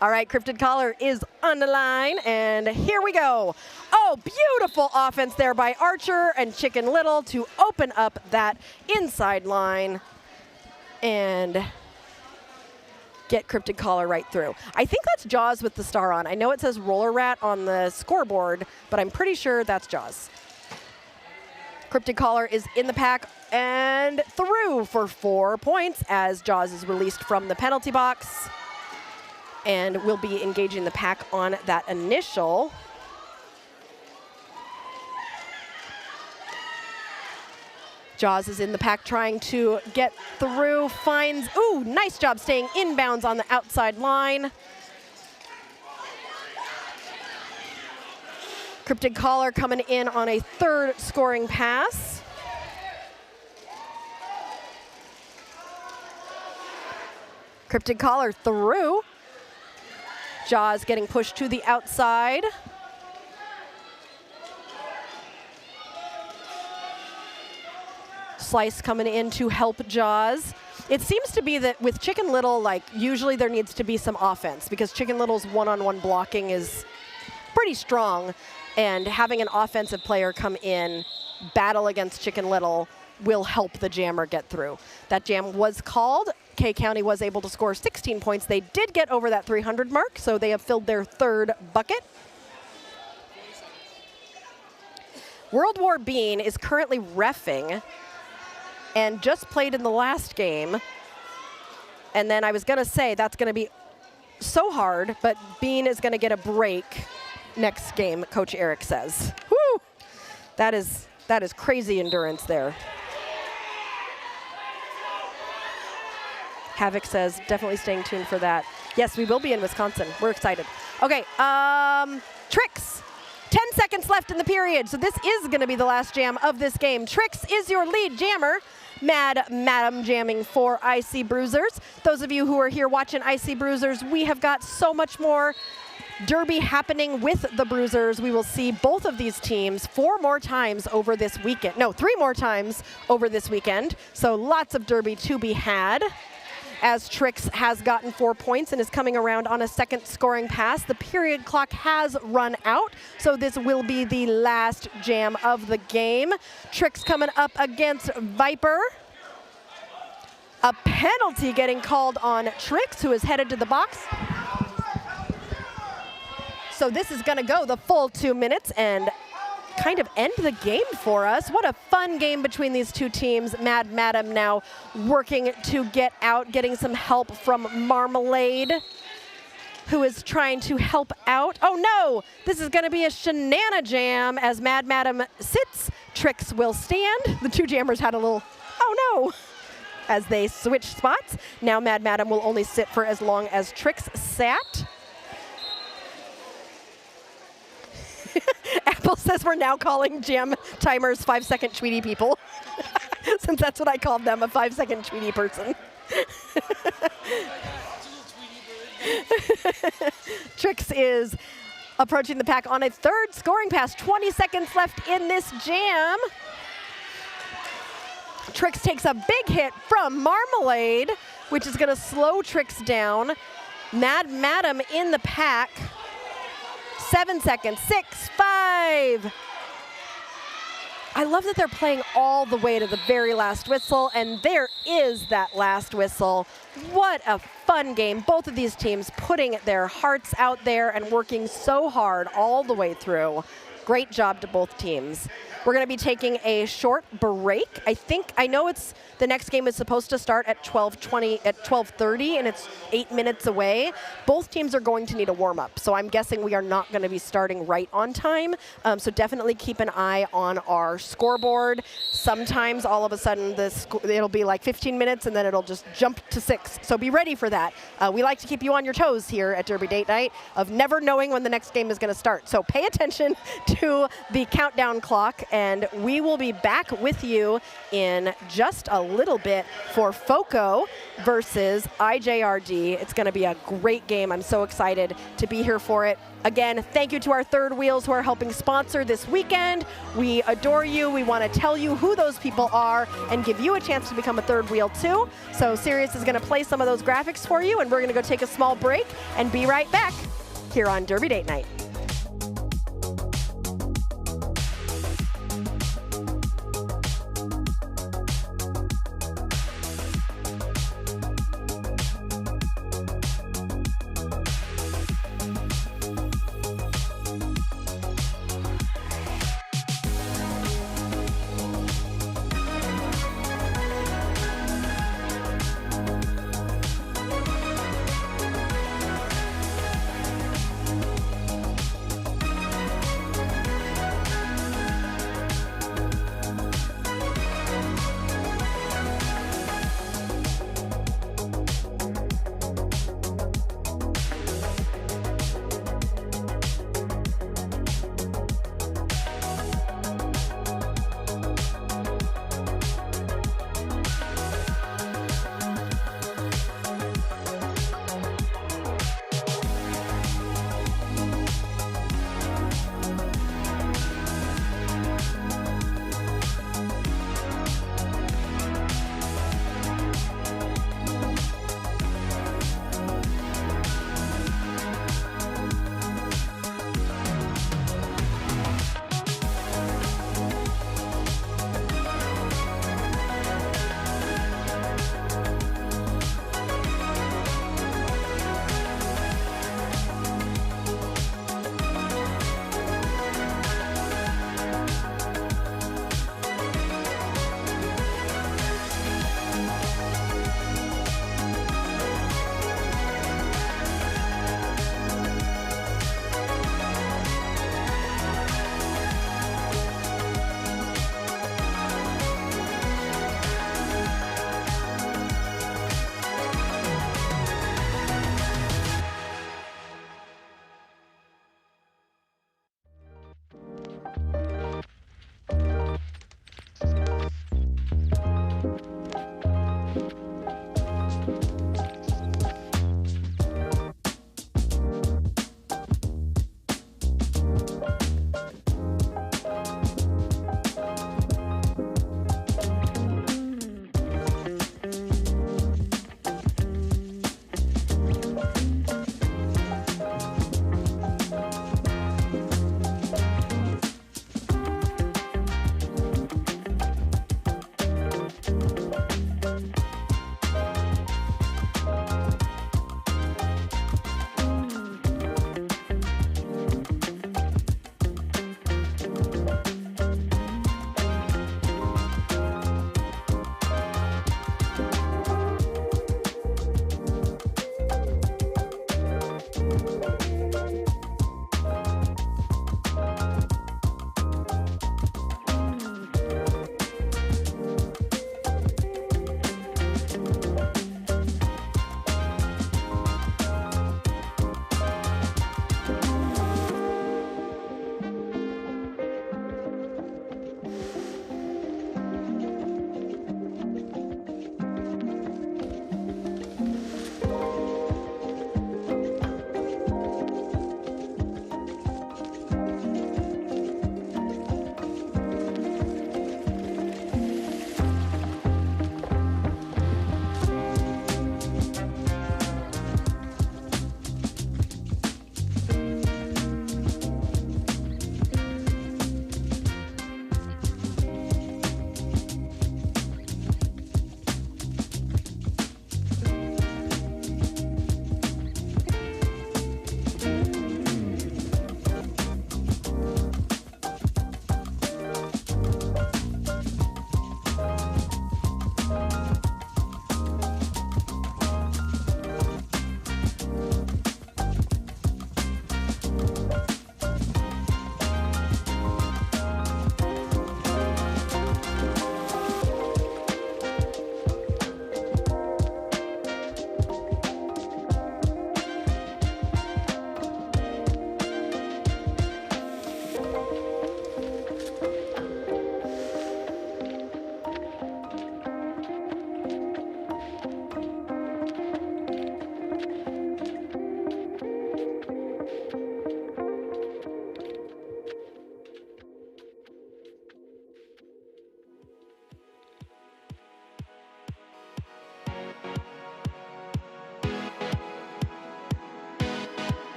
S1: All right, Cryptid Caller is on the line, and here we go. Oh, beautiful offense there by Archer and Chicken Little to open up that inside line. And get Cryptid Collar right through. I think that's Jaws with the star on. I know it says Roller Rat on the scoreboard, but I'm pretty sure that's Jaws. Cryptid Collar is in the pack and through for 4 points as Jaws is released from the penalty box and will be engaging the pack on that initial. Jaws is in the pack trying to get through, finds, ooh, nice job staying inbounds on the outside line. Cryptid Collar coming in on a third scoring pass. Cryptid Collar through. Jaws getting pushed to the outside. Slice coming in to help Jaws. It seems to be that with Chicken Little, like, usually there needs to be some offense because Chicken Little's one-on-one blocking is pretty strong, and having an offensive player come in, battle against Chicken Little, will help the jammer get through. That jam was called. K County was able to score 16 points. They did get over that 300 mark, so they have filled their third bucket. World War Bean is currently reffing and just played in the last game. And then I was going to say that's going to be so hard, but Bean is going to get a break next game, Coach Eric says. Woo! That is crazy endurance there. Havoc says, definitely staying tuned for that. Yes, we will be in Wisconsin. We're excited. Okay, Tricks. 10 seconds left in the period, so this is going to be the last jam of this game. Tricks is your lead jammer. Mad Madam jamming for IC Bruisers. Those of you who are here watching IC Bruisers, we have got so much more Derby happening with the Bruisers. We will see both of these teams 4 more times over this weekend. No, 3 more times over this weekend. So lots of Derby to be had. As Trix has gotten 4 points and is coming around on a second scoring pass. The period clock has run out, so this will be the last jam of the game. Trix coming up against Viper. A penalty getting called on Trix, who is headed to the box. So this is going to go the full 2 minutes and kind of end the game for us. What a fun game between these two teams. Mad Madam now working to get out, getting some help from Marmalade, who is trying to help out. Oh no, this is going to be a shenana jam as Mad Madam sits. Trix will stand. The two jammers had a little, oh no, as they switch spots. Now Mad Madam will only sit for as long as Trix sat. Apple says we're now calling jam timers 5-second Tweety people, since that's what I called them, a 5-second Tweety person. Trix is approaching the pack on a third scoring pass. 20 seconds left in this jam. Trix takes a big hit from Marmalade, which is going to slow Trix down. Mad Madam in the pack. 7 seconds, 6, 5. I love that they're playing all the way to the very last whistle, and there is that last whistle. What a fun game. Both of these teams putting their hearts out there and working so hard all the way through. Great job to both teams. We're going to be taking a short break. I know the next game is supposed to start at 12:30, and it's 8 minutes away. Both teams are going to need a warm-up, so I'm guessing we are not going to be starting right on time. So definitely keep an eye on our scoreboard. Sometimes all of a sudden it'll be like 15 minutes, and then it'll just jump to 6. So be ready for that. We like to keep you on your toes here at Derby Date Night of never knowing when the next game is going to start. So pay attention to the countdown clock, and we will be back with you in just a little bit for FOCO versus IJRD. It's going to be a great game. I'm so excited to be here for it. Again, thank you to our third wheels who are helping sponsor this weekend. We adore you. We want to tell you who those people are and give you a chance to become a third wheel too. So Sirius is going to play some of those graphics for you, and we're going to go take a small break and be right back here on Derby Date Night.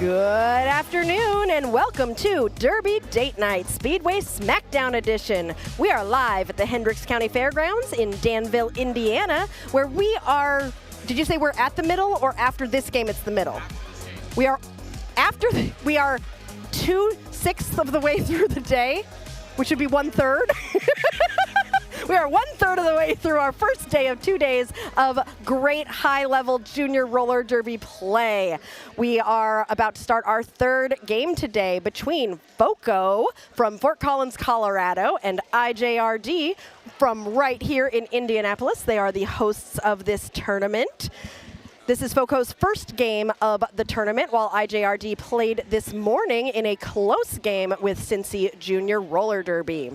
S1: Good afternoon and welcome to Derby Date Night Speedway Smackdown Edition. We are live at the Hendricks County Fairgrounds in Danville, Indiana, where we are, did you say we're at the middle or after this game it's the middle? We are we are 2/6 of the way through the day, which would be 1/3. We are 1/3 of the way through our first day of 2 days of great high-level junior roller derby play. We are about to start our third game today between FOCO from Fort Collins, Colorado, and IJRD from right here in Indianapolis. They are the hosts of this tournament. This is FOCO's first game of the tournament, while IJRD played this morning in a close game with Cincy Junior Roller Derby.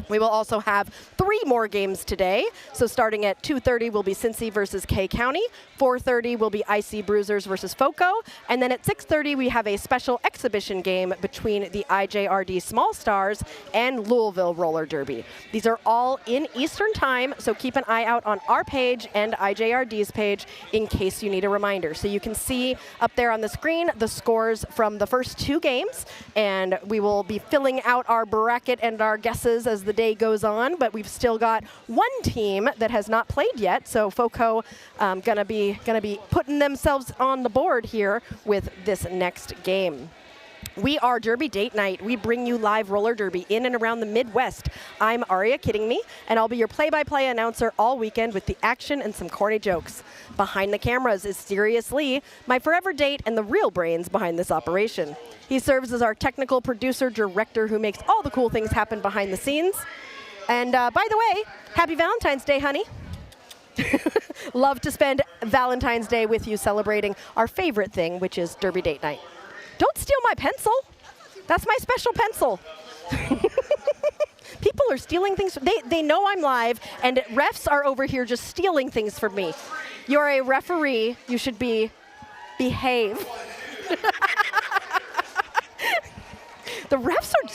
S1: We will also have 3 more games today. So starting at 2:30 will be Cincy versus K County. 4:30 will be IC Bruisers versus FOCO. And then at 6:30 we have a special exhibition game between the IJRD Small Stars and Louisville Roller Derby. These are all in Eastern Time, so keep an eye out on our page and IJRD's page in case you need a reminder. So you can see up there on the screen the scores from the first 2 games, and we will be filling out our bracket and our guesses as the day goes on, but we've still got 1 team that has not played yet, so FOCO gonna be putting themselves on the board here with this next game. We are Derby Date Night. We bring you live roller derby in and around the Midwest. I'm Aria, kidding me, and I'll be your play-by-play announcer all weekend with the action and some corny jokes. Behind the cameras is Sirius Lee, my forever date and the real brains behind this operation. He serves as our technical producer director who makes all the cool things happen behind the scenes. And by the way, happy Valentine's Day, honey. Love to spend Valentine's Day with you celebrating our favorite thing, which is Derby Date Night. Don't steal my pencil. That's my special pencil. People are stealing things. They know I'm live, and refs are over here just stealing things from me. You're a referee. You should behave. The refs are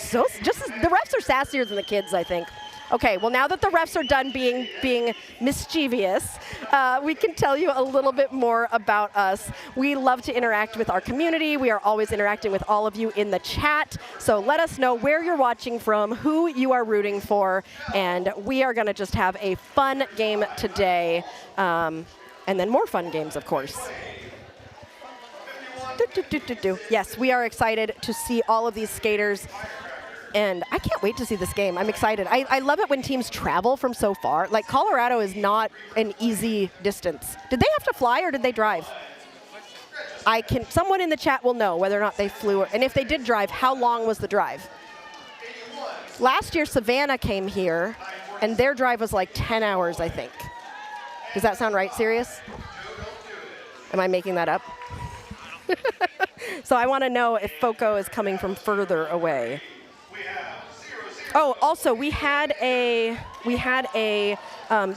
S1: the refs are sassier than the kids, I think. Okay, well, now that the refs are done being mischievous, we can tell you a little bit more about us. We love to interact with our community. We are always interacting with all of you in the chat. So let us know where you're watching from, who you are rooting for, and we are going to just have a fun game today, and then more fun games, of course. Yes, we are excited to see all of these skaters. And I can't wait to see this game. I'm excited. I love it when teams travel from so far. Like, Colorado is not an easy distance. Did they have to fly or did they drive? Someone in the chat will know whether or not they flew. And if they did drive, how long was the drive? Last year, Savannah came here, and their drive was like 10 hours, I think. Does that sound right, Sirius? Am I making that up? So I want to know if FOCO is coming from further away. Oh, also, we had a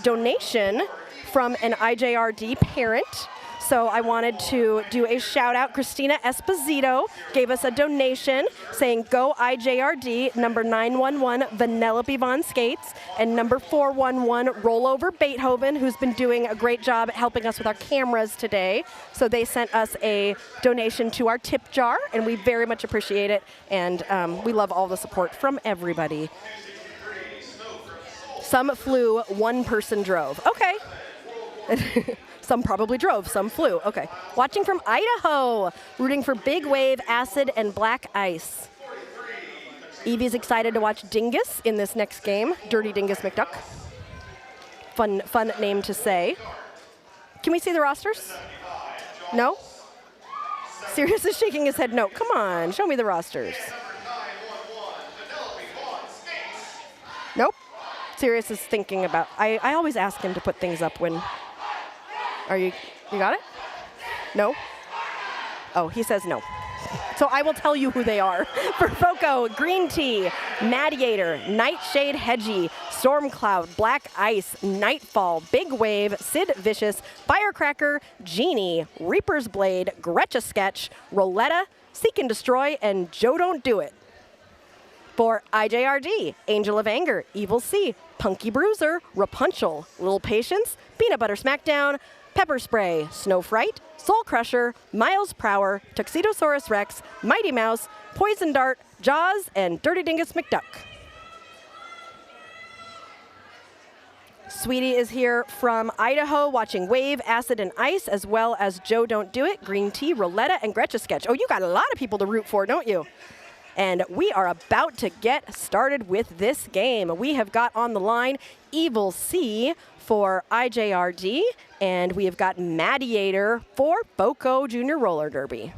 S1: donation from an IJRD parent. So I wanted to do a shout out. Christina Esposito gave us a donation saying, "Go IJRD, number 911 Vanellope Von Skates, and number 411 Rollover Beethoven," who's been doing a great job at helping us with our cameras today. So they sent us a donation to our tip jar, and we very much appreciate it. And we love all the support from everybody. Some flew, 1 person drove. Okay. Some probably drove, some flew. Okay. Watching from Idaho, rooting for Big Wave, Acid, and Black Ice. Evie's excited to watch Dingus in this next game. Dirty Dingus McDuck. Fun name to say. Can we see the rosters? No? Sirius is shaking his head no. Come on, show me the rosters. Nope. Sirius is thinking about, I always ask him to put things up when, you got it? No? Oh, he says no. So I will tell you who they are. For FOCO, Green Tea, Madiator, Nightshade Hedgie, Stormcloud, Black Ice, Nightfall, Big Wave, Sid Vicious, Firecracker, Genie, Reaper's Blade, Gretcha Sketch, Roletta, Seek and Destroy, and Joe Don't Do It. For IJRD, Angel of Anger, Evil C, Punky Bruiser, Rapunzel, Little Patience, Peanut Butter Smackdown, Pepper Spray, Snow Fright, Soul Crusher, Miles Prower, Tuxedosaurus Rex, Mighty Mouse, Poison Dart, Jaws, and Dirty Dingus McDuck. Sweetie is here from Idaho watching Wave, Acid, and Ice, as well as Joe Don't Do It, Green Tea, Roletta, and Gretcha Sketch. Oh, you got a lot of people to root for, don't you? And we are about to get started with this game. We have got on the line Evil C for IJRD, and we have got Mediator for FOCO Junior Roller Derby.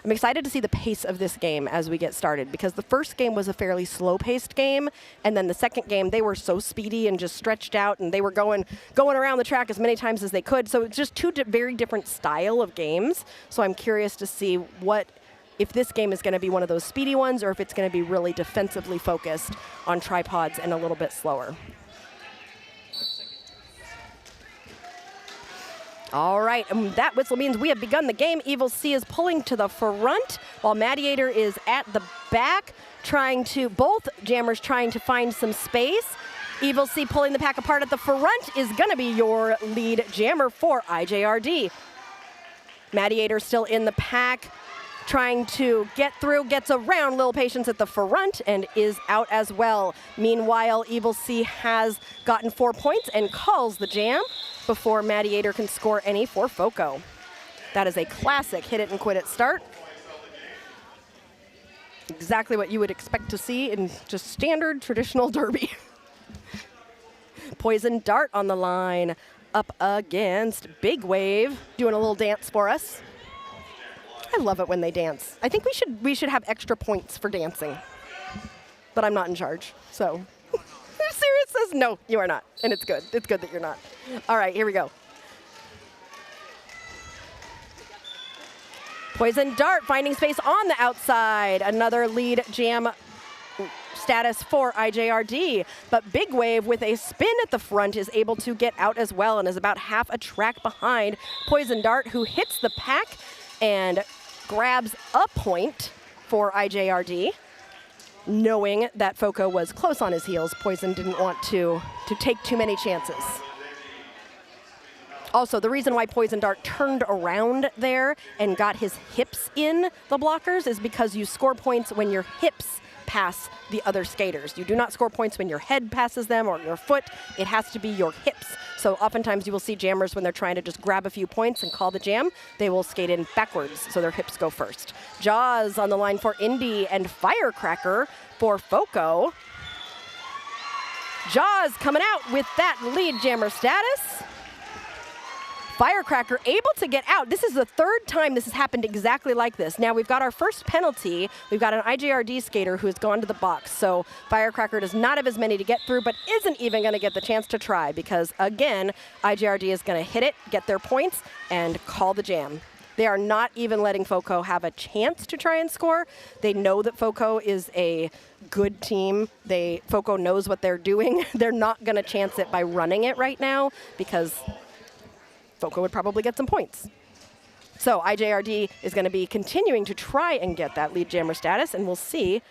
S1: I'm excited to see the pace of this game as we get started, because the first game was a fairly slow-paced game, and then the second game, they were so speedy and just stretched out, and they were going around the track as many times as they could. So it's just two very different style of games. So I'm curious to see if this game is going to be one of those speedy ones, or if it's going to be really defensively focused on tripods and a little bit slower. All right, and that whistle means we have begun the game. Evil C is pulling to the front, while Mediator is at the back, both jammers trying to find some space. Evil C pulling the pack apart at the front is gonna be your lead jammer for IJRD. Mediator still in the pack, trying to get through, gets around Lil Patience at the front and is out as well. Meanwhile, Evil C has gotten 4 points and calls the jam before Mediator can score any for FOCO. That is a classic hit it and quit it start. Exactly what you would expect to see in just standard traditional derby. Poison Dart on the line up against Big Wave, doing a little dance for us. I love it when they dance. I think we should have extra points for dancing, but I'm not in charge, so. Sirius says, no, you are not, and it's good. It's good that you're not. All right, here we go. Poison Dart finding space on the outside. Another lead jam status for IJRD, but Big Wave with a spin at the front is able to get out as well and is about half a track behind Poison Dart, who hits the pack and grabs a point for IJRD. Knowing that FOCO was close on his heels, Poison didn't want to take too many chances. Also, the reason why Poison Dart turned around there and got his hips in the blockers is because you score points when your hips pass the other skaters. You do not score points when your head passes them or your foot. It has to be your hips. So oftentimes you will see jammers when they're trying to just grab a few points and call the jam, they will skate in backwards so their hips go first. Jaws on the line for Indy and Firecracker for FOCO. Jaws coming out with that lead jammer status. Firecracker able to get out. This is the third time this has happened exactly like this. Now we've got our first penalty. We've got an IJRD skater who has gone to the box. So Firecracker does not have as many to get through, but isn't even going to get the chance to try because, again, IJRD is going to hit it, get their points, and call the jam. They are not even letting FOCO have a chance to try and score. They know that FOCO is a good team. FOCO knows what they're doing. They're not going to chance it by running it right now because FOCO would probably get some points. So IJRD is going to be continuing to try and get that lead jammer status, and we'll see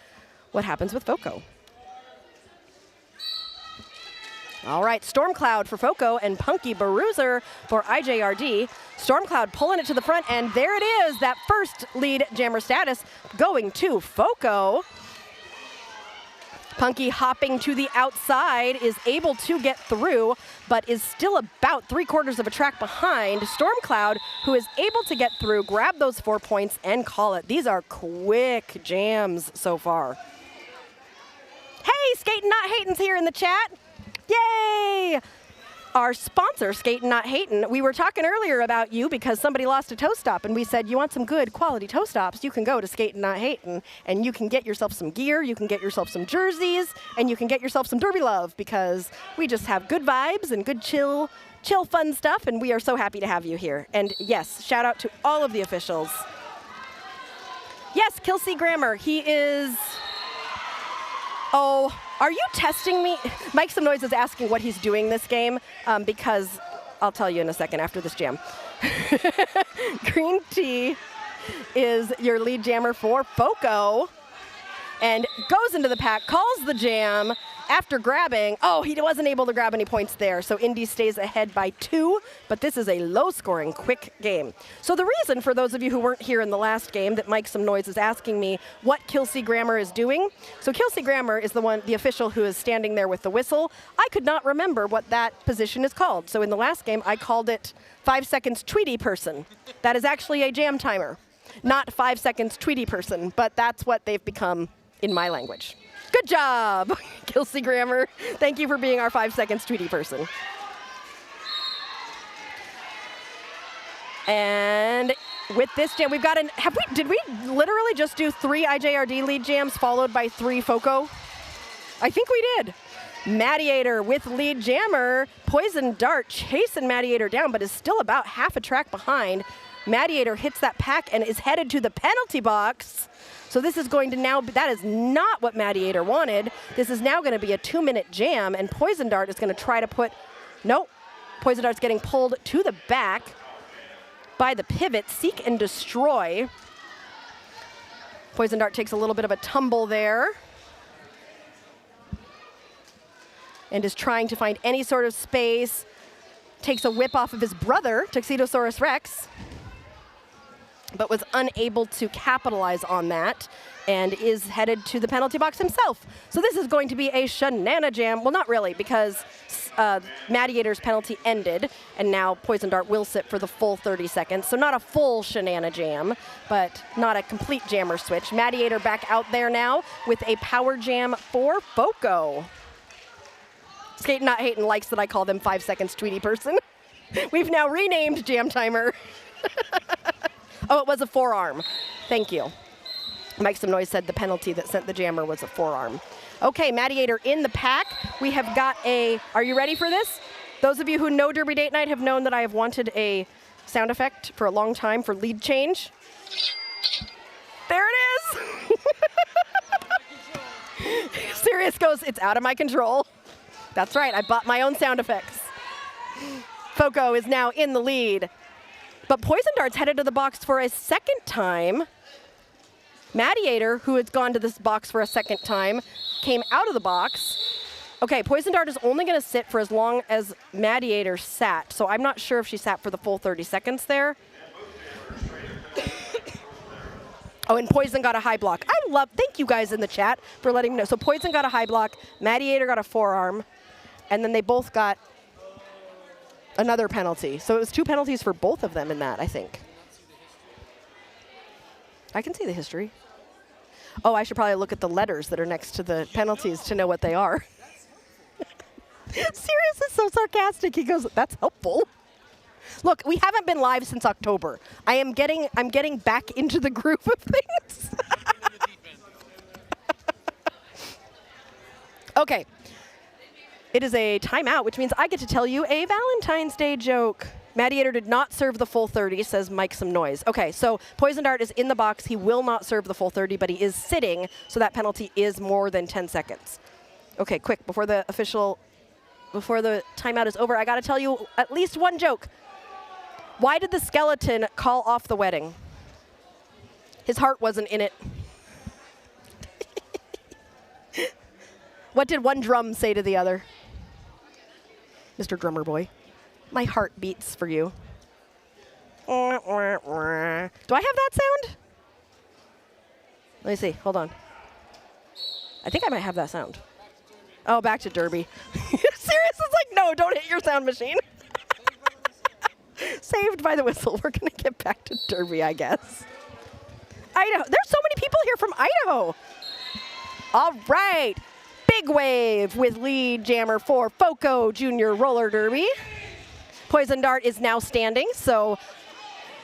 S1: what happens with FOCO. All right, Stormcloud for FOCO and Punky Bruiser for IJRD. Stormcloud pulling it to the front, and there it is, that first lead jammer status going to FOCO. Punky hopping to the outside is able to get through, but is still about 3/4 of a track behind Stormcloud, who is able to get through, grab those 4 points, and call it. These are quick jams so far. Hey, Skatin Not Hatin's here in the chat. Yay! Our sponsor, Skatin Not Hatin. We were talking earlier about you because somebody lost a toe stop, and we said, you want some good quality toe stops, you can go to Skatin Not Hatin, and you can get yourself some gear, you can get yourself some jerseys, and you can get yourself some derby love because we just have good vibes and good chill fun stuff, and we are so happy to have you here. And yes, shout out to all of the officials. Yes, Kelsey Grammer, he is... Oh, are you testing me? Mike Some Noise is asking what he's doing this game because I'll tell you in a second after this jam. Green Tea is your lead jammer for FOCO and goes into the pack, calls the jam, after grabbing, oh, he wasn't able to grab any points there. So Indy stays ahead by 2, but this is a low-scoring, quick game. So the reason, for those of you who weren't here in the last game, that Mike Some Noise is asking me what Kelsey Grammer is doing. So Kelsey Grammer is the official who is standing there with the whistle. I could not remember what that position is called. So in the last game, I called it 5 seconds Tweety person. That is actually a jam timer, not 5 seconds Tweety person, but that's what they've become in my language. Good job, Kelsey Grammer. Thank you for being our 5 seconds Tweety person. And with this jam, we've got did we literally just do 3 IJRD lead jams followed by 3 FOCO? I think we did. Madiator with lead jammer. Poison Dart chasing Madiator down, but is still about half a track behind. Madiator hits that pack and is headed to the penalty box. So this is going to now, that is not what Madiator wanted. This is now going to be a 2-minute jam, and Poison Dart is going to try to put, nope. Poison Dart's getting pulled to the back by the pivot, Seek and Destroy. Poison Dart takes a little bit of a tumble there and is trying to find any sort of space. Takes a whip off of his brother, Tuxedosaurus Rex, but was unable to capitalize on that and is headed to the penalty box himself. So this is going to be a shenana jam. Well, not really, because Madiator's penalty ended, and now Poison Dart will sit for the full 30 seconds. So not a full shenana jam, but not a complete jammer switch. Madiator back out there now with a power jam for FOCO. Skatin Not Hatin likes that I call them 5 seconds Tweety person. We've now renamed Jam Timer. Oh, it was a forearm. Thank you. Mike Some Noise said the penalty that sent the jammer was a forearm. Okay, Madiator in the pack. We have got are you ready for this? Those of you who know Derby Date Night have known that I have wanted a sound effect for a long time for lead change. There it is. Sirius goes, it's out of my control. That's right, I bought my own sound effects. FOCO is now in the lead. But Poison Dart's headed to the box for a second time. Madiator, who has gone to this box for a second time, came out of the box. Okay, Poison Dart is only going to sit for as long as Madiator sat, so I'm not sure if she sat for the full 30 seconds there. Oh, and Poison got a high block. Thank you guys in the chat for letting me know. So Poison got a high block, Madiator got a forearm, and then they both got another penalty. So it was 2 penalties for both of them in that, I think. I can see the history. Oh, I should probably look at the letters that are next to the penalties to know what they are. Sirius is so sarcastic. He goes, that's helpful. Look, we haven't been live since October. I'm getting back into the groove of things. Okay. It is a timeout, which means I get to tell you a Valentine's Day joke. Madiator did not serve the full 30, says Mike Some Noise. Okay, so Poison Dart is in the box. He will not serve the full 30, but he is sitting, so that penalty is more than 10 seconds. Okay, quick, before the timeout is over, I got to tell you at least one joke. Why did the skeleton call off the wedding? His heart wasn't in it. What did one drum say to the other? Mr. Drummer Boy, my heart beats for you. Do I have that sound? Let me see. Hold on. I think I might have that sound. Oh, back to Derby. Sirius is like, no, don't hit your sound machine. Saved by the whistle. We're going to get back to Derby, I guess. Idaho. There's so many people here from Idaho. All right. Big Wave with lead jammer for FOCO Junior Roller Derby. Poison Dart is now standing,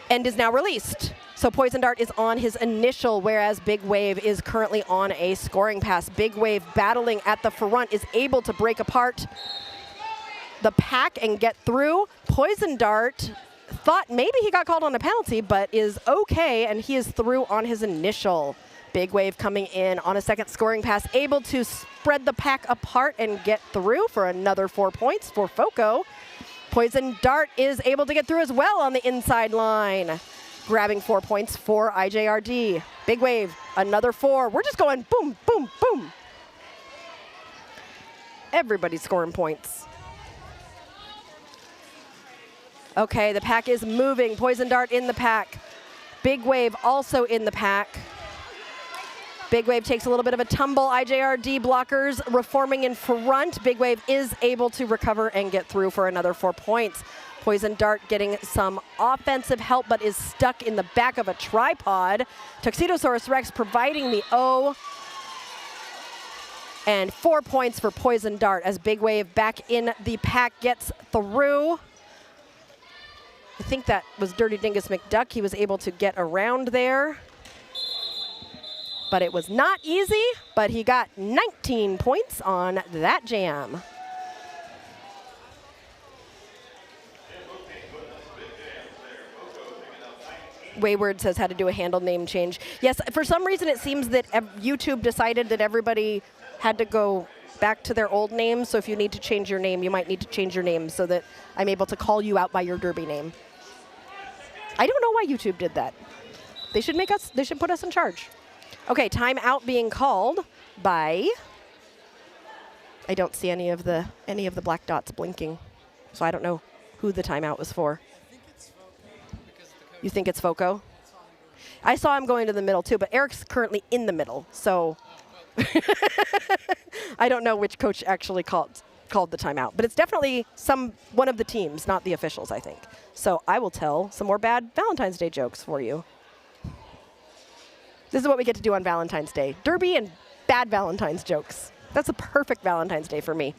S1: and is now released. So Poison Dart is on his initial, whereas Big Wave is currently on a scoring pass. Big Wave battling at the front is able to break apart the pack and get through. Poison Dart thought maybe he got called on a penalty, but is okay, and he is through on his initial. Big Wave coming in on a second scoring pass, able to spread the pack apart and get through for another 4 points for FOCO. Poison Dart is able to get through as well on the inside line, grabbing 4 points for IJRD. Big Wave, another 4. We're just going boom, boom, boom. Everybody's scoring points. Okay, the pack is moving. Poison Dart in the pack. Big Wave also in the pack. Big Wave takes a little bit of a tumble. IJRD blockers reforming in front. Big Wave is able to recover and get through for another 4 points. Poison Dart getting some offensive help, but is stuck in the back of a tripod. Tuxedosaurus Rex providing the O. And 4 points for Poison Dart as Big Wave back in the pack gets through. I think that was Dirty Dingus McDuck. He was able to get around there. But it was not easy, but he got 19 points on that jam. Wayward says how to do a handle name change. Yes, for some reason it seems that YouTube decided that everybody had to go back to their old name. So if you need to change your name, you might need to change your name so that I'm able to call you out by your derby name. I don't know why YouTube did that. They should put us in charge. Okay, timeout being called by, I don't see any of the black dots blinking. So I don't know who the timeout was for. You think it's FOCO? I saw him going to the middle too, but Eric's currently in the middle, so I don't know which coach actually called the timeout. But it's definitely one of the teams, not the officials, I think. So I will tell some more bad Valentine's Day jokes for you. This is what we get to do on Valentine's Day. Derby and bad Valentine's jokes. That's a perfect Valentine's Day for me.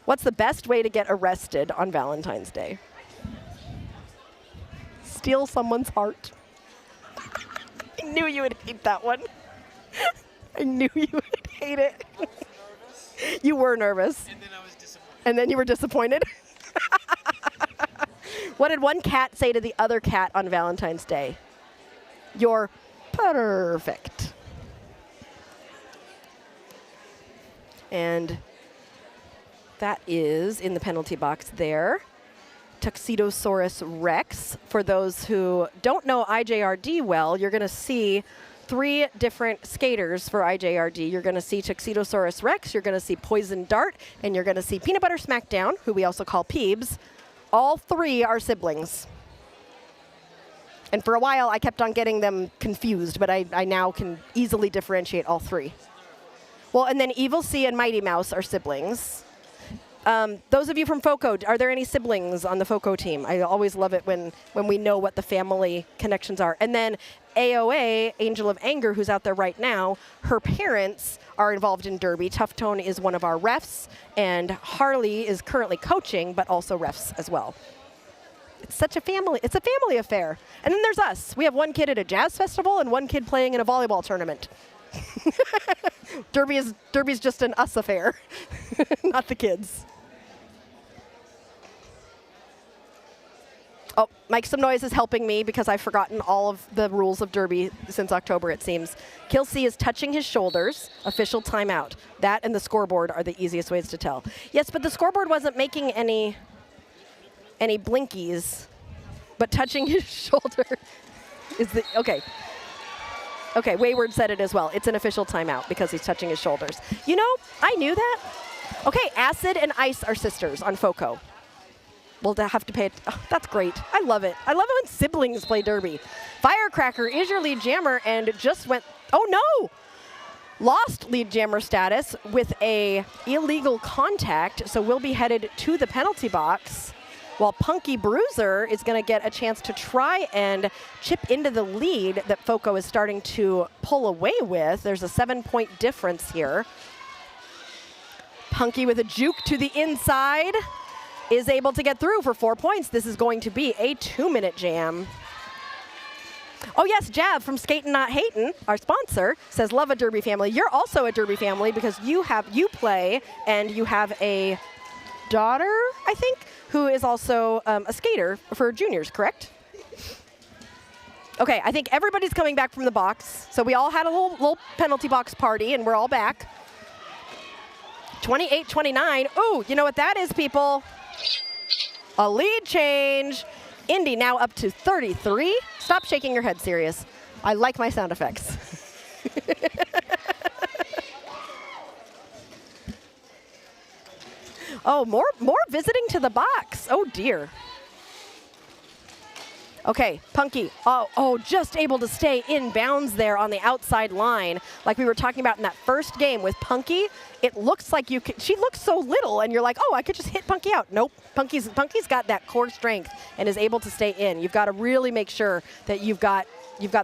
S1: What's the best way to get arrested on Valentine's Day? Steal someone's heart. I knew you would hate that one. I knew you would hate it. You were nervous.
S2: And then I was disappointed.
S1: And then you were disappointed? What did one cat say to the other cat on Valentine's Day? You're perfect. And that is in the penalty box there. Tuxedosaurus Rex. For those who don't know IJRD well, you're going to see 3 different skaters for IJRD. You're going to see Tuxedosaurus Rex, you're going to see Poison Dart, and you're going to see Peanut Butter Smackdown, who we also call Peebs. All 3 are siblings. And for a while, I kept on getting them confused, but I now can easily differentiate all 3. Well, and then Evil C and Mighty Mouse are siblings. Those of you from FOCO, are there any siblings on the FOCO team? I always love it when we know what the family connections are. And then AOA, Angel of Anger, who's out there right now, her parents are involved in Derby. Tough Tone is one of our refs, and Harley is currently coaching, but also refs as well. It's such a family. It's a family affair. And then there's us. We have one kid at a jazz festival and one kid playing in a volleyball tournament. Derby's just an us affair, not the kids. Oh, Mike Some Noise is helping me because I've forgotten all of the rules of Derby since October, it seems. Kill C is touching his shoulders, official timeout. That and the scoreboard are the easiest ways to tell. Yes, but the scoreboard wasn't making any blinkies, but touching his shoulder is the, okay. Okay, Wayward said it as well. It's an official timeout because he's touching his shoulders. You know, I knew that. Okay, Acid and Ice are sisters on FOCO. We'll have to pay it. Oh, that's great. I love it. I love it when siblings play Derby. Firecracker is your lead jammer and just went, oh no! Lost lead jammer status with a illegal contact, so we'll be headed to the penalty box. While IC Bruiser is going to get a chance to try and chip into the lead that FOCO is starting to pull away with. There's a 7-point difference here. Punky with a juke to the inside is able to get through for 4 points. This is going to be a 2-minute jam. Oh yes, Jav from Skatin Not Hatin, our sponsor, says, love a Derby family. You're also a Derby family because you play and you have a daughter, I think, who is also a skater for juniors, correct? Okay, I think everybody's coming back from the box. So we all had a little penalty box party, and we're all back. 28-29. Ooh, you know what that is, people? A lead change. Indy now up to 33. Stop shaking your head, Sirius. I like my sound effects. Oh, more visiting to the box. Oh, dear. Okay, Punky, just able to stay in bounds there on the outside line. Like we were talking about in that first game with Punky, it looks like she looks so little and you're like, oh, I could just hit Punky out. Nope, Punky's got that core strength and is able to stay in. You've got to really make sure that you've got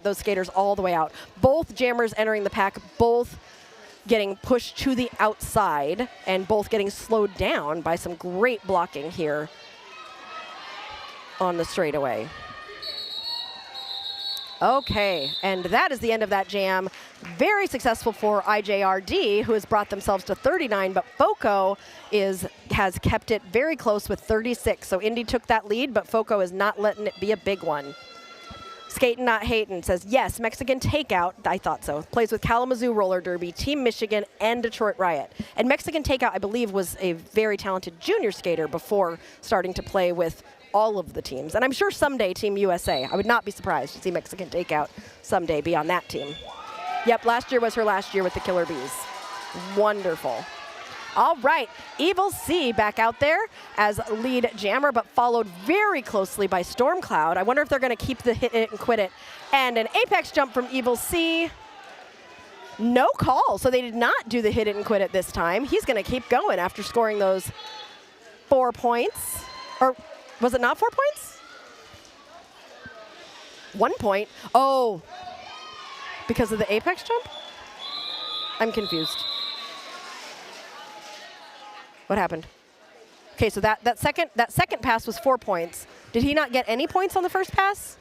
S1: those skaters all the way out. Both jammers entering the pack, both getting pushed to the outside and both getting slowed down by some great blocking here on the straightaway. Okay, and that is the end of that jam. Very successful for IJRD, who has brought themselves to 39, but FOCO has kept it very close with 36. So Indy took that lead, but FOCO is not letting it be a big one. Skatin Not Hatin says, yes, Mexican Takeout, I thought so, plays with Kalamazoo Roller Derby, Team Michigan, and Detroit Riot. And Mexican Takeout, I believe, was a very talented junior skater before starting to play with all of the teams. And I'm sure someday Team USA. I would not be surprised to see Mexican Takeout someday be on that team. Yep, last year was her last year with the Killer Bees. Wonderful. All right, Evil C back out there as lead jammer, but followed very closely by Stormcloud. I wonder if they're going to keep the hit it and quit it. And an apex jump from Evil C. No call, so they did not do the hit it and quit it this time. He's going to keep going after scoring those 4 points. Or was it not 4 points? 1 point. Oh, because of the apex jump? I'm confused. What happened? Okay, so that second pass was 4 points. Did he not get any points on the first pass?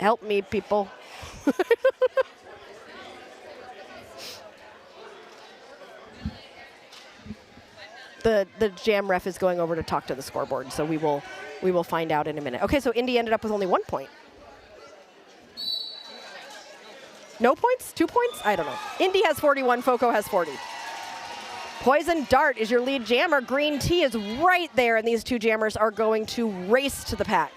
S1: Help me, people. The jam ref is going over to talk to the scoreboard, so we will find out in a minute. Okay, so Indy ended up with only 1 point. No points? 2 points? I don't know. Indy has 41, FOCO has 40. Poison Dart is your lead jammer. Green Tea is right there, and these two jammers are going to race to the pack.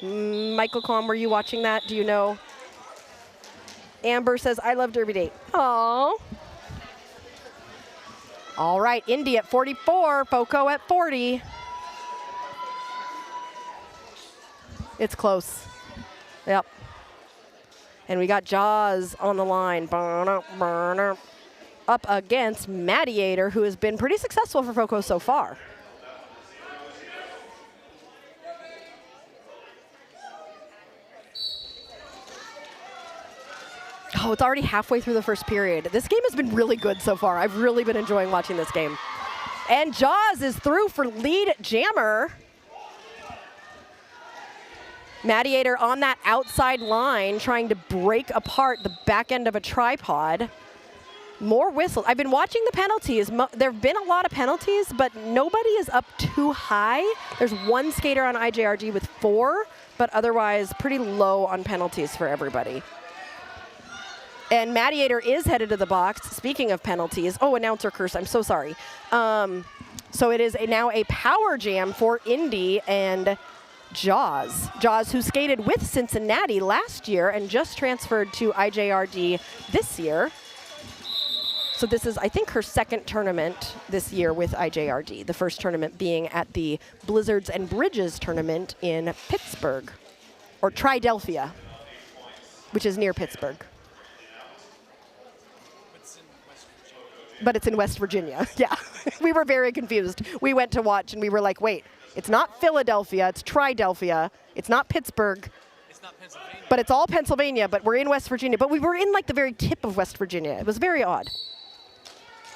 S1: Michael Calm, were you watching that? Do you know? Amber says, I love Derby Date. Aww. All right, Indy at 44, FOCO at 40. It's close. Yep. And we got Jaws on the line. Up against Mediator, who has been pretty successful for FOCO so far. Oh, it's already halfway through the first period. This game has been really good so far. I've really been enjoying watching this game. And Jaws is through for lead jammer. Mediator on that outside line trying to break apart the back end of a tripod. More whistles. I've been watching the penalties. There have been a lot of penalties, but nobody is up too high. There's one skater on IJRD with 4, but otherwise pretty low on penalties for everybody. And Mediator is headed to the box. Speaking of penalties, oh, announcer curse, I'm so sorry. So it is now a power jam for Indy and Jaws. Jaws, who skated with Cincinnati last year and just transferred to IJRD this year. So this is, I think, her second tournament this year with IJRD, the first tournament being at the Blizzards and Bridges tournament in Pittsburgh, or Tridelphia, which is near Pittsburgh. But it's in West Virginia. Yeah, we were very confused. We went to watch and we were like, wait, it's not Philadelphia, it's Tridelphia, it's not Pittsburgh.
S2: It's not Pennsylvania.
S1: But it's all Pennsylvania, but we're in West Virginia. But we were in like the very tip of West Virginia. It was very odd.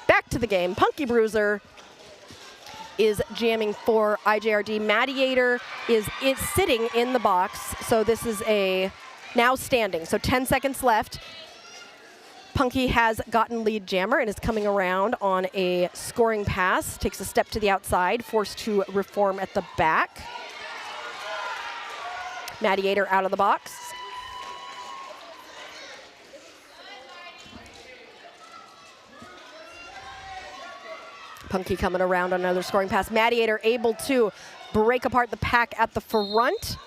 S1: Back to the game. Punky Bruiser is jamming for IJRD. Mediator is sitting in the box. So this is a now standing. So 10 seconds left. Punky has gotten lead jammer and is coming around on a scoring pass. Takes a step to the outside, forced to reform at the back. Mediator out of the box. Punky coming around on another scoring pass. Mediator able to break apart the pack at the front.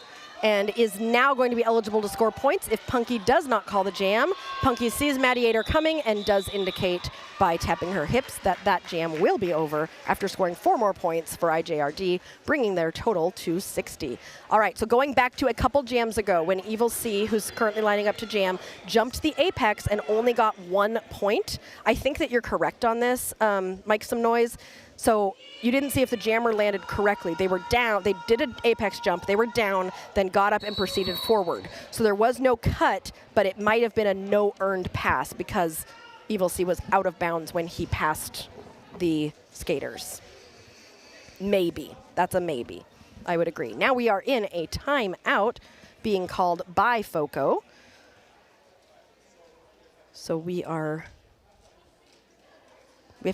S1: and is now going to be eligible to score points if Punky does not call the jam. Punky sees Mediator coming and does indicate by tapping her hips that that jam will be over after scoring 4 more points for IJRD, bringing their total to 60. All right, so going back to a couple jams ago when Evil C, who's currently lining up to jam, jumped the apex and only got 1 point. I think that you're correct on this, Mike Some Noise. So you didn't see if the jammer landed correctly. They were down, they did an apex jump, they were down, then got up and proceeded forward. So there was no cut, but it might have been a no earned pass because Evil C was out of bounds when he passed the skaters. Maybe, that's a maybe, I would agree. Now we are in a timeout being called by FOCO. So we have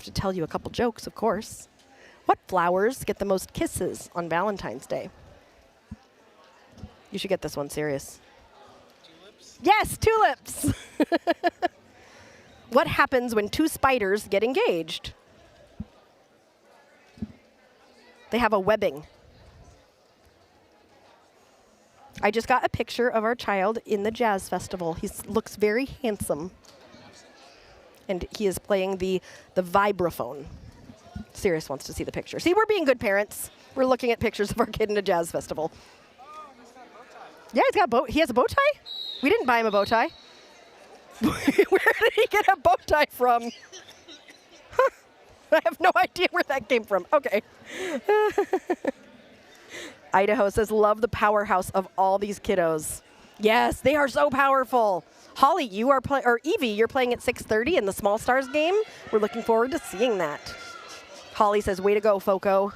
S1: to tell you a couple jokes, of course. What flowers get the most kisses on Valentine's Day? You should get this one serious.
S2: Tulips?
S1: Yes, tulips. What happens when 2 spiders get engaged? They have a webbing. I just got a picture of our child in the jazz festival. He looks very handsome. And he is playing the vibraphone. Sirius wants to see the picture. See, we're being good parents. We're looking at pictures of our kid in a jazz festival.
S2: Oh, he's got a bow tie.
S1: Yeah, he's got a bow. He has a bow tie? We didn't buy him a bow tie. Where did he get a bow tie from? Huh. I have no idea where that came from. Okay. Idaho says, love the powerhouse of all these kiddos. Yes, they are so powerful. Holly, you are playing, or Evie, you're playing at 6:30 in the Small Stars game. We're looking forward to seeing that. Holly says, way to go, FOCO.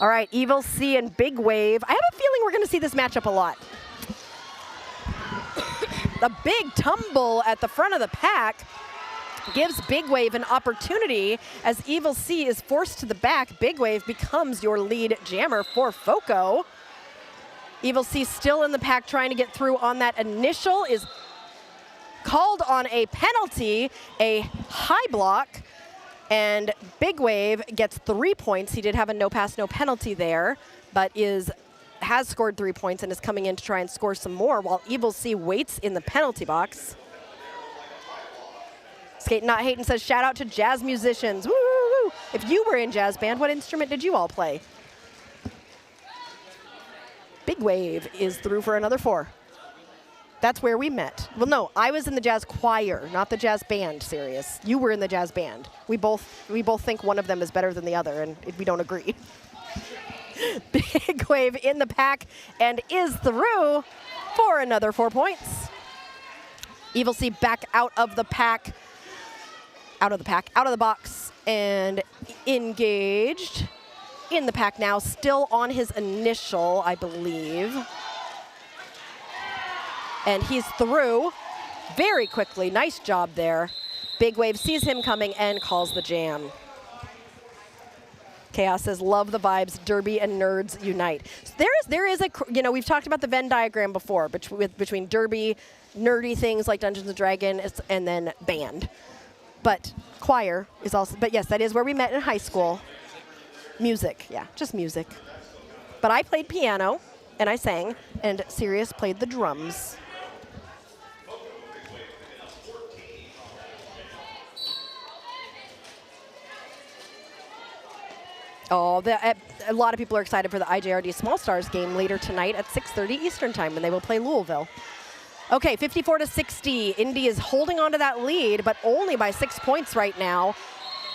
S1: All right, Evil C and Big Wave. I have a feeling we're going to see this matchup a lot. The big tumble at the front of the pack gives Big Wave an opportunity as Evil C is forced to the back. Big Wave becomes your lead jammer for FOCO. Evil C still in the pack trying to get through on that initial, is called on a penalty, a high block, and Big Wave gets 3 points. He did have a no pass, no penalty there, but has scored 3 points and is coming in to try and score some more while Evil C waits in the penalty box. Skatin Not Hatin says, shout out to jazz musicians. Woo, woo, woo. If you were in jazz band, what instrument did you all play? Big Wave is through for another 4. That's where we met. Well, no, I was in the jazz choir, not the jazz band, Sirius. You were in the jazz band. We both think one of them is better than the other, and we don't agree. Big Wave in the pack and is through for another 4 points. Evil C back out of the pack, out of the box, and engaged. In the pack now, still on his initial, I believe. And he's through very quickly. Nice job there. Big Wave sees him coming and calls the jam. Chaos says, love the vibes, Derby and nerds unite. So there is a, we've talked about the Venn diagram before between Derby, nerdy things like Dungeons & Dragons, and then band. But choir is also, but yes, that is where we met in high school. Music, yeah, just music. But I played piano, and I sang, and Sirius played the drums. Oh, a lot of people are excited for the IJRD Small Stars game later tonight at 6:30 Eastern Time when they will play Louisville. Okay, 54-60. Indy is holding on to that lead, but only by 6 points right now.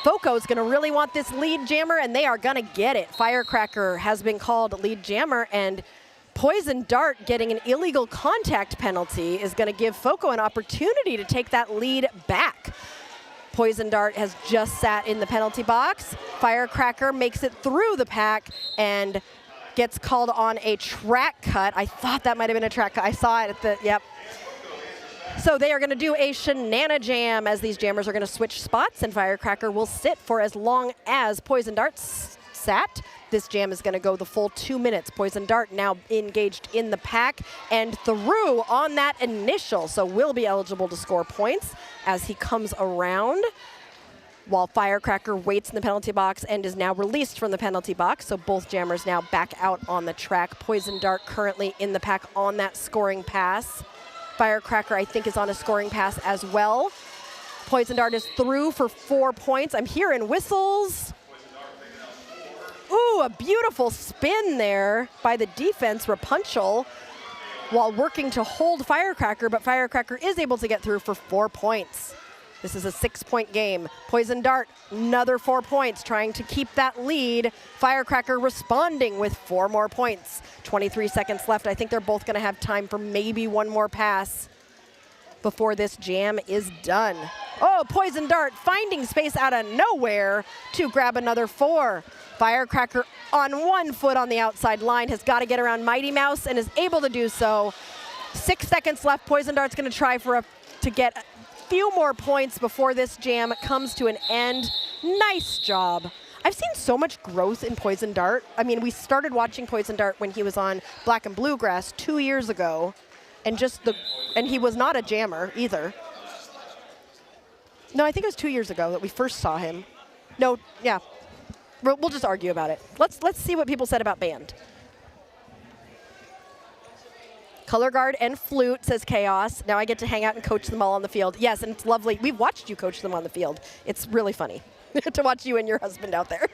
S1: FOCO is going to really want this lead jammer, and they are going to get it. Firecracker has been called lead jammer, and Poison Dart getting an illegal contact penalty is going to give FOCO an opportunity to take that lead back. Poison Dart has just sat in the penalty box. Firecracker makes it through the pack and gets called on a track cut. I thought that might have been a track cut. I saw it at the, yep. So they are going to do a shenana jam as these jammers are going to switch spots, and Firecracker will sit for as long as Poison Dart sat. This jam is going to go the full 2 minutes. Poison Dart now engaged in the pack and through on that initial, so will be eligible to score points as he comes around. while Firecracker waits in the penalty box and is now released from the penalty box. So both jammers now back out on the track. Poison Dart currently in the pack on that scoring pass. Firecracker, I think, is on a scoring pass as well. Poison Dart is through for 4 points. I'm hearing whistles. Ooh, a beautiful spin there by the defense, Rapunzel, while working to hold Firecracker, but Firecracker is able to get through for 4 points. This is a 6-point game. Poison Dart, another 4 points, trying to keep that lead. Firecracker responding with 4 more points. 23 seconds left. I think they're both going to have time for maybe one more pass before this jam is done. Oh, Poison Dart finding space out of nowhere to grab another 4. Firecracker on 1 foot on the outside line has got to get around Mighty Mouse and is able to do so. 6 seconds left. Poison Dart's going to try to get a few more points before this jam comes to an end. Nice job. I've seen so much growth in Poison Dart. I mean, we started watching Poison Dart when he was on Black and Bluegrass 2 years ago, and he was not a jammer either. No, I think it was 2 years ago that we first saw him. No, yeah. We'll just argue about it. Let's see what people said about band. Color guard and flute, says Chaos. Now I get to hang out and coach them all on the field. Yes, and it's lovely. We've watched you coach them on the field. It's really funny to watch you and your husband out there.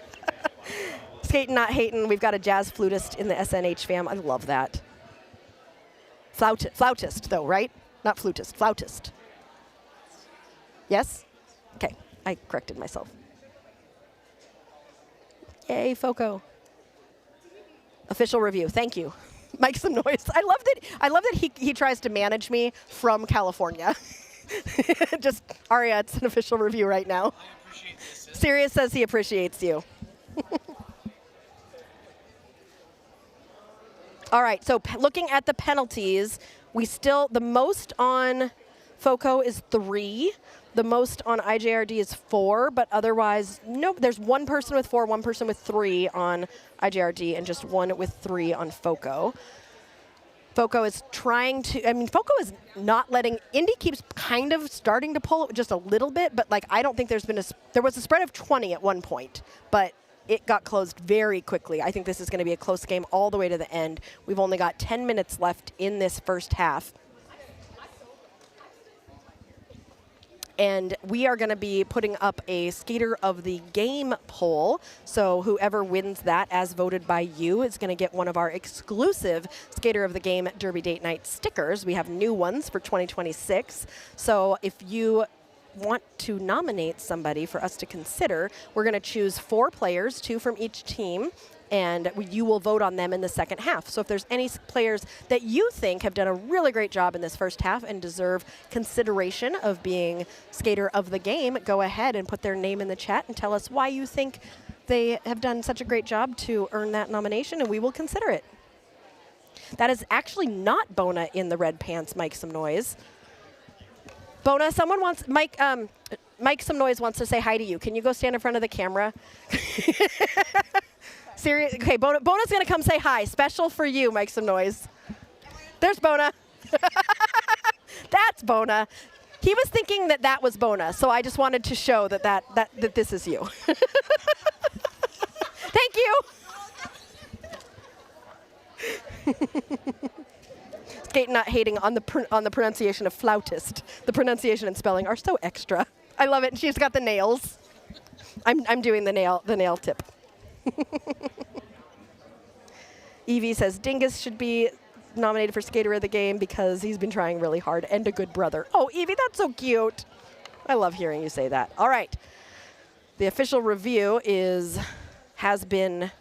S1: Skatin Not Hatin. We've got a jazz flutist in the SNH fam. I love that. Flautist, though, right? Not flutist, flautist. Yes? Okay, I corrected myself. Yay, FOCO. Official review, thank you. Make some noise. I love that he tries to manage me from California. Just, Aria, it's an official review right now.
S2: I appreciate this.
S1: Sirius says he appreciates you. All right, so looking at the penalties, the most on FOCO is 3. The most on IJRD is 4, but otherwise, no, there's 1 person with 4, 1 person with 3 on IJRD, and just 1 with 3 on FOCO. FOCO is trying to, FOCO is not letting, Indy keeps kind of starting to pull it just a little bit, but like I don't think there was a spread of 20 at one point, but it got closed very quickly. I think this is going to be a close game all the way to the end. We've only got 10 minutes left in this first half. And we are going to be putting up a Skater of the Game poll. So whoever wins that, as voted by you, is going to get one of our exclusive Skater of the Game Derby Date Night stickers. We have new ones for 2026. So if you want to nominate somebody for us to consider, we're going to choose 4 players, 2 from each team, and you will vote on them in the second half. So if there's any players that you think have done a really great job in this first half and deserve consideration of being Skater of the Game, go ahead and put their name in the chat and tell us why you think they have done such a great job to earn that nomination, and we will consider it. That is actually not Bona in the red pants. Make some noise. Bona, someone wants, Mike Some Noise wants to say hi to you. Can you go stand in front of the camera? Serious? Okay, Bona's going to come say hi. Special for you, Make Some Noise. There's Bona. That's Bona. He was thinking that was Bona, so I just wanted to show that this is you. Thank you. Skatin Not Hatin on the pronunciation of flautist. The pronunciation and spelling are so extra. I love it. And she's got the nails. I'm doing the nail tip. Evie says Dingus should be nominated for Skater of the Game because he's been trying really hard and a good brother. Oh, Evie, that's so cute. I love hearing you say that. All right. The official review has been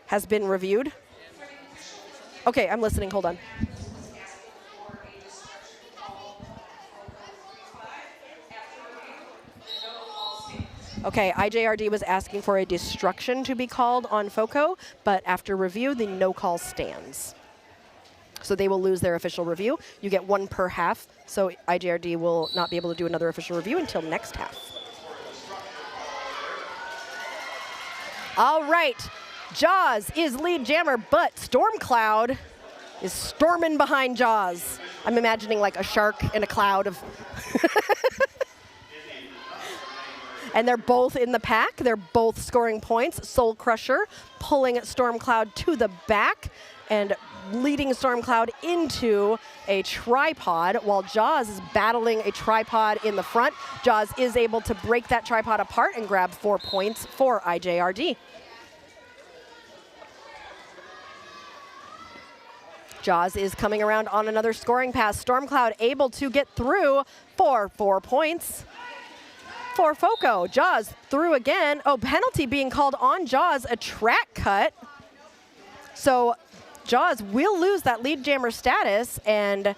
S1: reviewed. Okay, I'm listening. Hold on. Okay, IJRD was asking for a destruction to be called on FOCO, but after review, the no call stands. So they will lose their official review. You get 1 per half, so IJRD will not be able to do another official review until next half. All right, Jaws is lead jammer, but Stormcloud is storming behind Jaws. I'm imagining like a shark in a cloud of... And they're both in the pack. They're both scoring points. Soul Crusher pulling Stormcloud to the back and leading Stormcloud into a tripod while Jaws is battling a tripod in the front. Jaws is able to break that tripod apart and grab 4 points for IJRD. Jaws is coming around on another scoring pass. Stormcloud able to get through for 4 points for FOCO. Jaws through again. Oh, penalty being called on Jaws, a track cut. So Jaws will lose that lead jammer status, and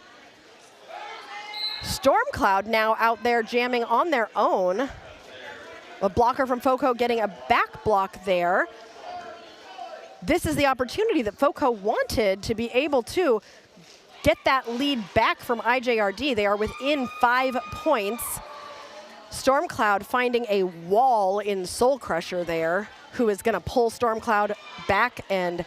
S1: Stormcloud now out there jamming on their own. A blocker from FOCO getting a back block there. This is the opportunity that FOCO wanted to be able to get that lead back from IJRD. They are within 5 points. Stormcloud finding a wall in Soul Crusher there, who is going to pull Stormcloud back, and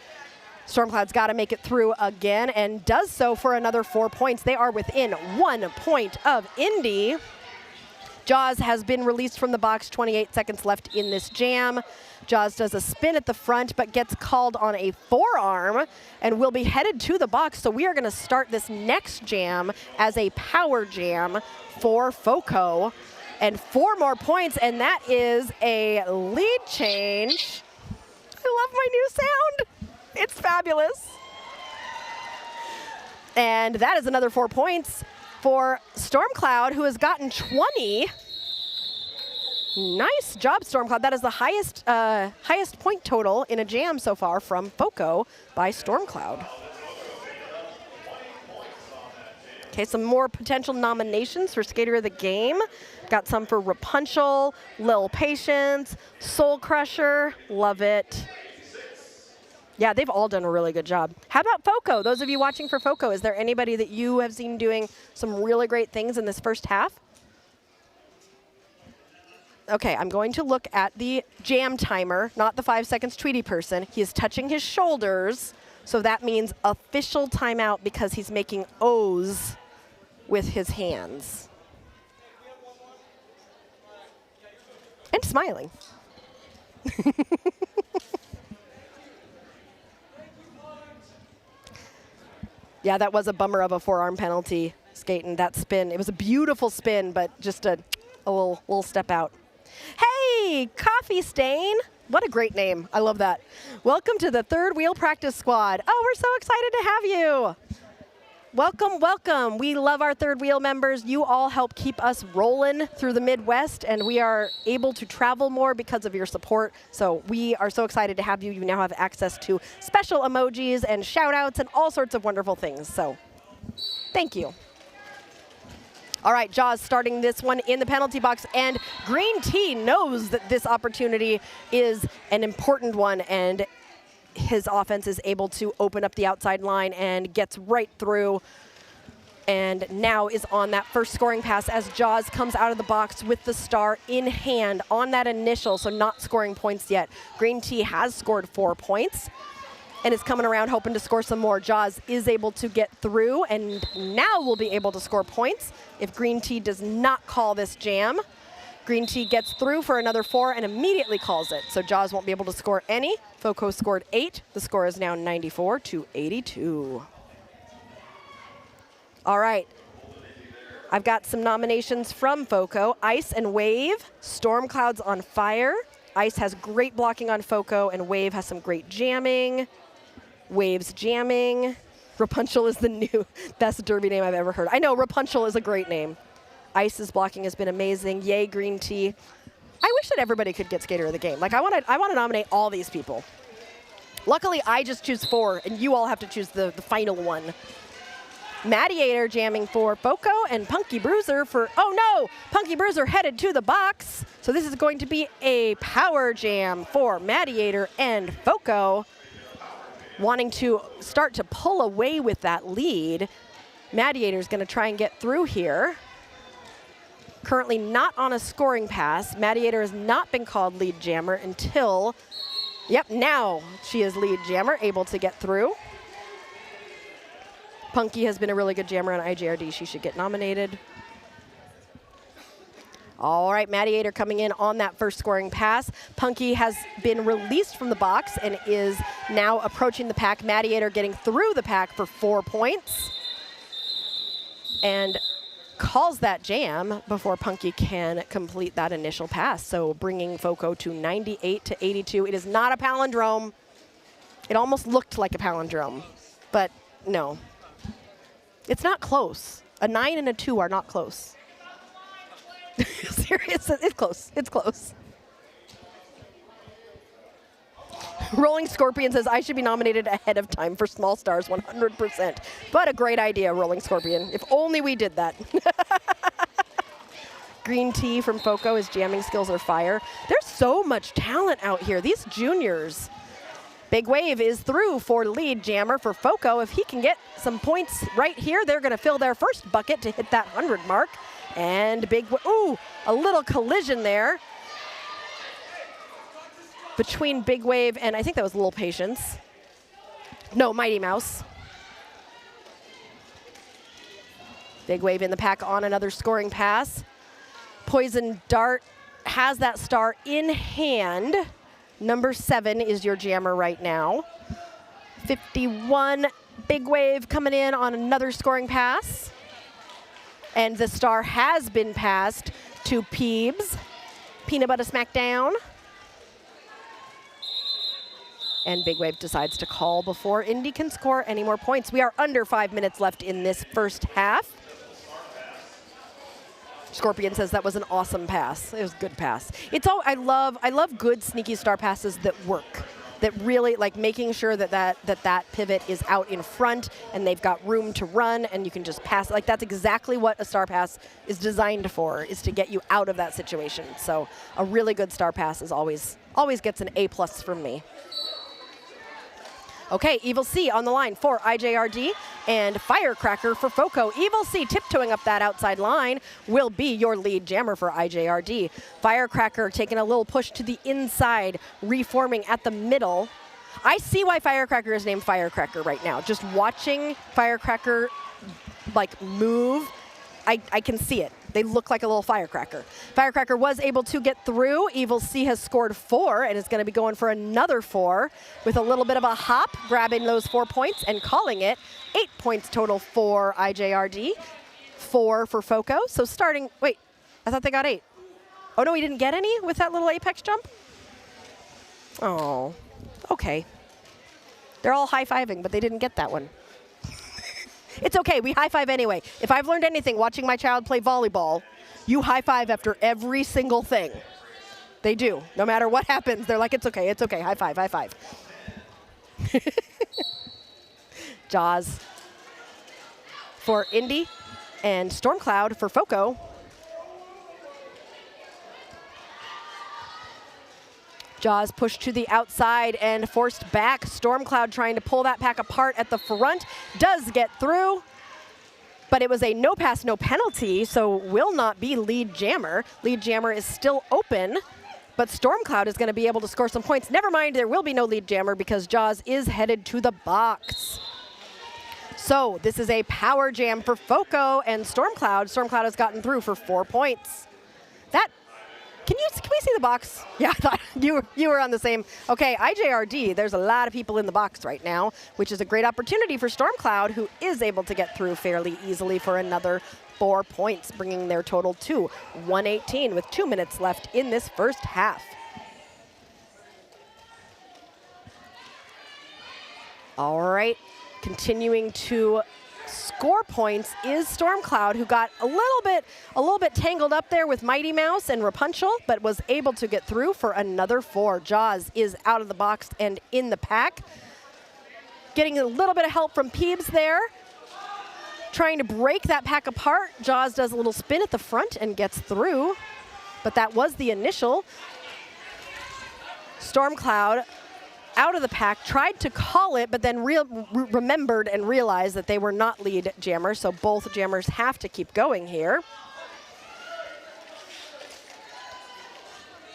S1: Stormcloud's got to make it through again and does so for another 4 points. They are within 1 point of Indy. Jaws has been released from the box, 28 seconds left in this jam. Jaws does a spin at the front, but gets called on a forearm and will be headed to the box. So we are going to start this next jam as a power jam for FOCO. And 4 more points, and that is a lead change. I love my new sound. It's fabulous. And that is another 4 points for Stormcloud, who has gotten 20. Nice job, Stormcloud. That is the highest point total in a jam so far from FOCO by Stormcloud. Okay, some more potential nominations for Skater of the Game. Got some for Rapunzel, Lil Patience, Soul Crusher, love it. Yeah, they've all done a really good job. How about FOCO? Those of you watching for FOCO, is there anybody that you have seen doing some really great things in this first half? Okay, I'm going to look at the jam timer, not the 5 seconds Tweety person. He is touching his shoulders, so that means official timeout because he's making O's with his hands. And smiling. Yeah, that was a bummer of a forearm penalty, Skatin. That spin, it was a beautiful spin, but just a little step out. Hey, Coffee Stain. What a great name. I love that. Welcome to the Third Wheel Practice Squad. Oh, we're so excited to have you. Welcome, welcome. We love our Third Wheel members. You all help keep us rolling through the Midwest, and we are able to travel more because of your support. So we are so excited to have you. You now have access to special emojis and shout outs and all sorts of wonderful things. So thank you. All right, Jaws starting this one in the penalty box, and Green Tea knows that this opportunity is an important one, and his offense is able to open up the outside line and gets right through, and now is on that first scoring pass as Jaws comes out of the box with the star in hand on that initial, so not scoring points yet. Green Tea has scored 4 points and is coming around hoping to score some more. Jaws is able to get through and now will be able to score points if Green Tea does not call this jam. Green Tea gets through for another 4 and immediately calls it. So Jaws won't be able to score any. FOCO scored 8. The score is now 94-82. All right. I've got some nominations from FOCO. Ice and Wave, Stormcloud's on fire. Ice has great blocking on FOCO, and Wave has some great jamming. Wave's jamming. Rapunzel is the new best derby name I've ever heard. I know, Rapunzel is a great name. Ice's blocking has been amazing. Yay, Green Tea. I wish that everybody could get Skater of the Game. Like, I want to nominate all these people. Luckily, I just choose 4, and you all have to choose the final one. Madiator jamming for FOCO, and Punky Bruiser for, oh no, Punky Bruiser headed to the box. So this is going to be a power jam for Madiator and FOCO, wanting to start to pull away with that lead. Madiator's going to try and get through here. Currently not on a scoring pass. Madiator has not been called lead jammer until, yep, now she is lead jammer, able to get through. Punky has been a really good jammer on IJRD. She should get nominated. All right, Mattiator coming in on that first scoring pass. Punky has been released from the box and is now approaching the pack. Mattiator getting through the pack for 4 points. And calls that jam before Punky can complete that initial pass. So bringing FOCO to 98-82. It is not a palindrome. It almost looked like a palindrome, but no. It's not close. A 9 and a 2 are not close. Serious, it's close, it's close. Rolling Scorpion says, I should be nominated ahead of time for Small Stars 100%. But a great idea, Rolling Scorpion. If only we did that. Green Tea from FOCO, his jamming skills are fire. There's so much talent out here. These juniors. Big Wave is through for lead jammer for FOCO. If he can get some points right here, they're going to fill their first bucket to hit that 100 mark. And ooh, a little collision there between Big Wave and I think that was Little Patience. No, Mighty Mouse. Big Wave in the pack on another scoring pass. Poison Dart has that star in hand. Number 7 is your jammer right now. 51, Big Wave coming in on another scoring pass. And the star has been passed to Peebs. Peanut Butter Smackdown. And Big Wave decides to call before Indy can score any more points. We are under 5 minutes left in this first half. Scorpion says that was an awesome pass. It was a good pass. I love good sneaky star passes that work. That really, like making sure that pivot is out in front and they've got room to run and you can just pass. Like that's exactly what a star pass is designed for, is to get you out of that situation. So a really good star pass is always gets an A+ from me. Okay, Evil C on the line for IJRD and Firecracker for FOCO. Evil C tiptoeing up that outside line will be your lead jammer for IJRD. Firecracker taking a little push to the inside, reforming at the middle. I see why Firecracker is named Firecracker right now. Just watching Firecracker like move, I can see it. They look like a little firecracker. Firecracker was able to get through. Evil C has scored 4 and is going to be going for another 4 with a little bit of a hop, grabbing those 4 points and calling it 8 points total for IJRD, 4 for FOCO. So starting, wait, I thought they got 8. Oh no, he didn't get any with that little apex jump? Oh, okay. They're all high-fiving, but they didn't get that one. It's okay, we high-five anyway. If I've learned anything watching my child play volleyball, you high-five after every single thing. They do. No matter what happens, they're like, it's okay, high-five, high-five. Jaws for Indy and Stormcloud for FOCO. Jaws pushed to the outside and forced back. Stormcloud trying to pull that pack apart at the front. Does get through, but it was a no pass, no penalty, so will not be lead jammer. Lead jammer is still open, but Stormcloud is going to be able to score some points. Never mind, there will be no lead jammer because Jaws is headed to the box. So this is a power jam for FOCO and Stormcloud. Stormcloud has gotten through for 4 points. Can we see the box? Yeah, I thought you were on the same. Okay, IJRD, there's a lot of people in the box right now, which is a great opportunity for Stormcloud, who is able to get through fairly easily for another 4 points, bringing their total to 118 with 2 minutes left in this first half. All right, continuing to score points is Stormcloud, who got a little bit tangled up there with Mighty Mouse and Rapunzel, but was able to get through for another 4. Jaws is out of the box and in the pack. Getting a little bit of help from Peebs there. Trying to break that pack apart. Jaws does a little spin at the front and gets through, but that was the initial. Stormcloud out of the pack, tried to call it, but then remembered and realized that they were not lead jammers, so both jammers have to keep going here.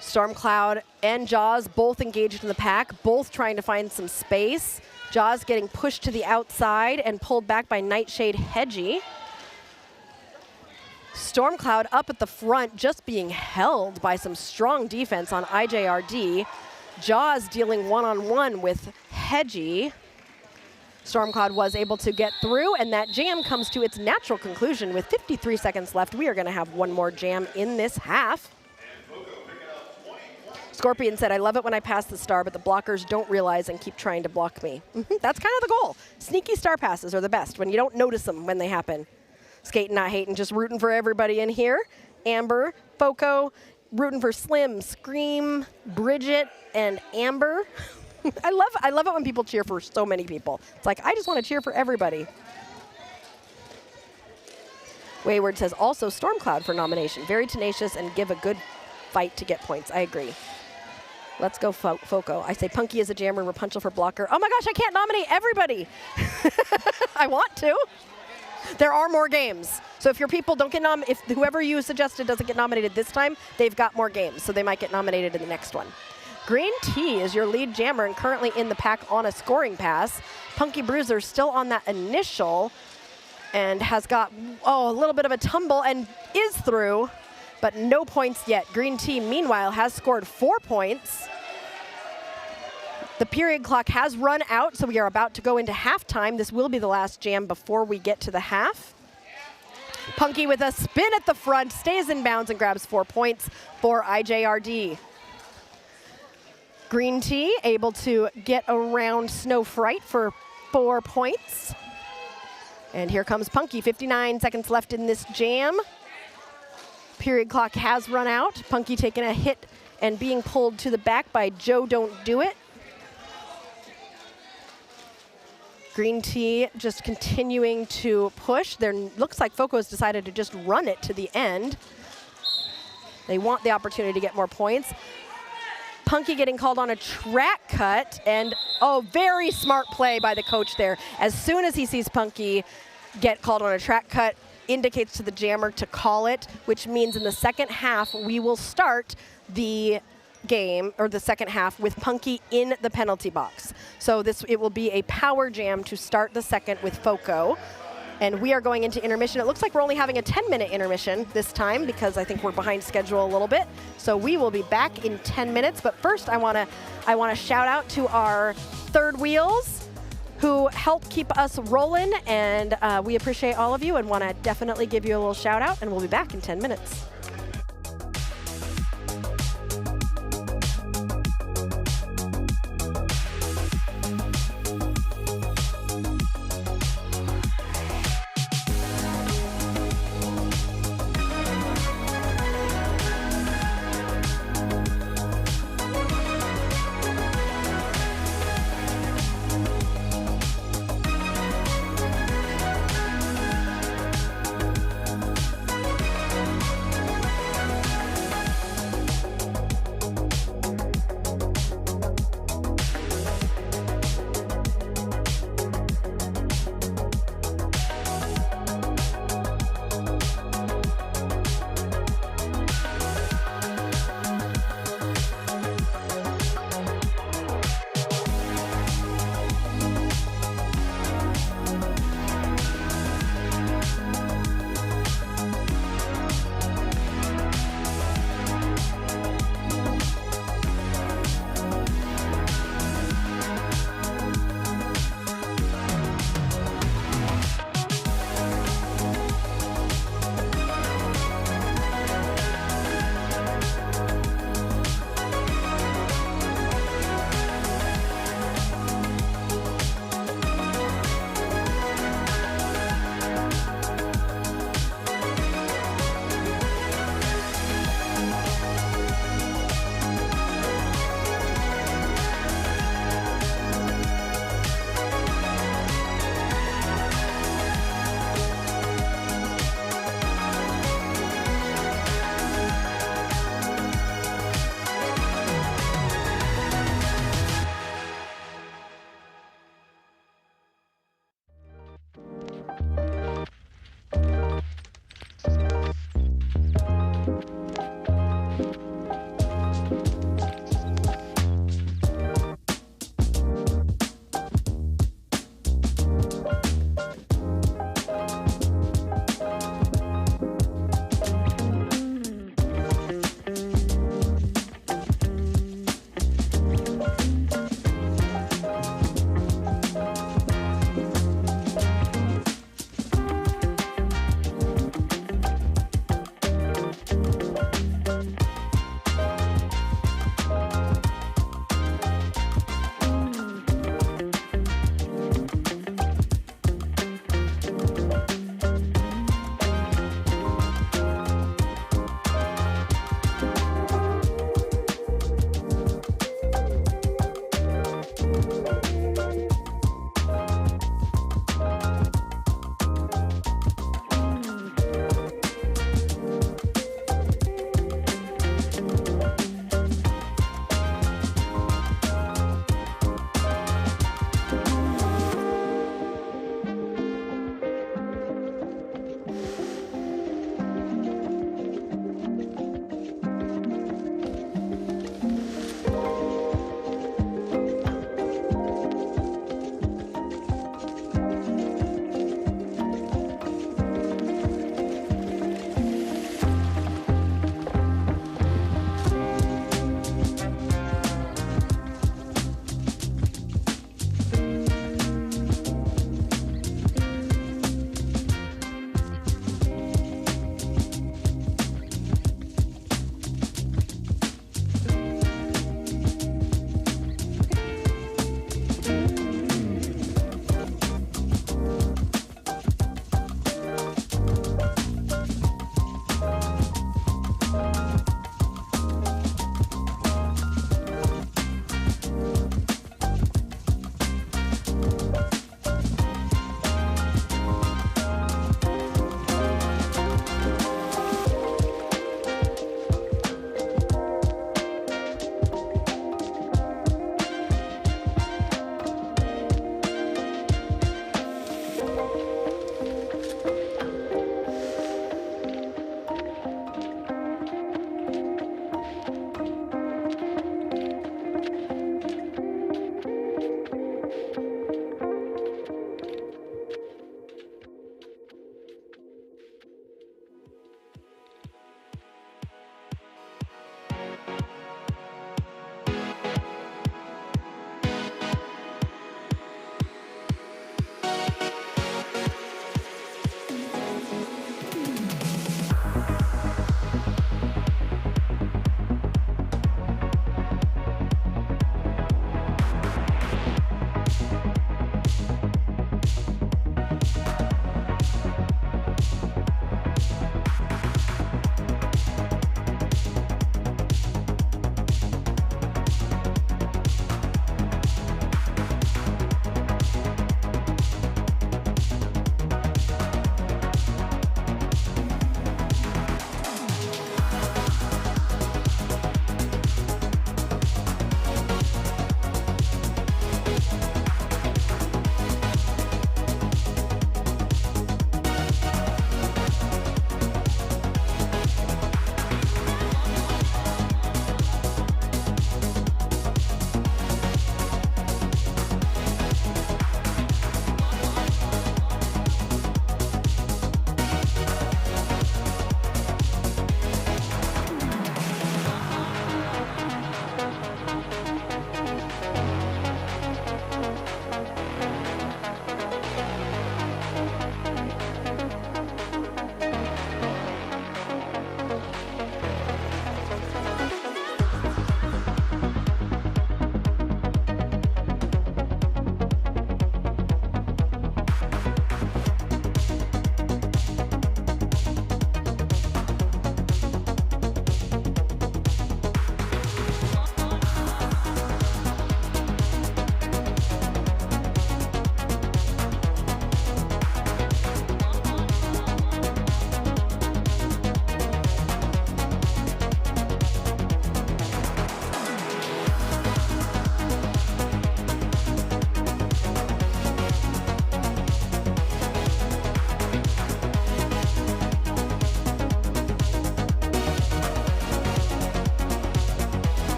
S1: Stormcloud and Jaws both engaged in the pack, both trying to find some space. Jaws getting pushed to the outside and pulled back by Nightshade Hedgie. Stormcloud up at the front, just being held by some strong defense on IJRD. Jaws dealing one-on-one with Hedgie. Stormcloud was able to get through, and that jam comes to its natural conclusion. With 53 seconds left, we are going to have one more jam in this half. Scorpion said, I love it when I pass the star, but the blockers don't realize and keep trying to block me. That's kind of the goal. Sneaky star passes are the best when you don't notice them when they happen. Skatin Not Hatin, just rooting for everybody in here. Amber, FOCO, rooting for Slim, Scream, Bridget, and Amber. I love it when people cheer for so many people. It's like, I just want to cheer for everybody. Wayward says, also Stormcloud for nomination. Very tenacious and give a good fight to get points. I agree. Let's go FOCO. I say Punky is a jammer, Rapunzel for blocker. Oh my gosh, I can't nominate everybody. I want to. There are more games. So if your people don't get if whoever you suggested doesn't get nominated this time, they've got more games. So they might get nominated in the next one. Green Tea is your lead jammer and currently in the pack on a scoring pass. Punky Bruiser still on that initial and has got, a little bit of a tumble and is through, but no points yet. Green Tea, meanwhile, has scored 4 points. The period clock has run out, so we are about to go into halftime. This will be the last jam before we get to the half. Punky with a spin at the front, stays in bounds and grabs 4 points for IJRD. Green Tea able to get around Snow Fright for 4 points. And here comes Punky, 59 seconds left in this jam. Period clock has run out. Punky taking a hit and being pulled to the back by Joe Don't Do It. Green Tea just continuing to push. There looks like FOCO has decided to just run it to the end. They want the opportunity to get more points. Punky getting called on a track cut, and very smart play by the coach there. As soon as he sees Punky get called on a track cut, indicates to the jammer to call it, which means in the second half we will start the game, or the second half, with Punky in the penalty box. So it will be a power jam to start the second with FOCO. And we are going into intermission. It looks like we're only having a 10-minute intermission this time because I think we're behind schedule a little bit. So we will be back in 10 minutes. But first, I want to shout out to our third wheels who help keep us rolling. And we appreciate all of you and want to definitely give you a little shout out. And we'll be back in 10 minutes.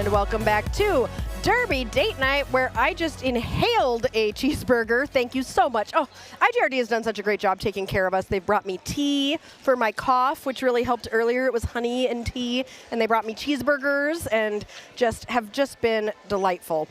S1: And welcome back to Derby Date Night, where I just inhaled a cheeseburger. Thank you so much. Oh, IJRD has done such a great job taking care of us. They brought me tea for my cough, which really helped earlier. It was honey and tea, and they brought me cheeseburgers and have just been delightful.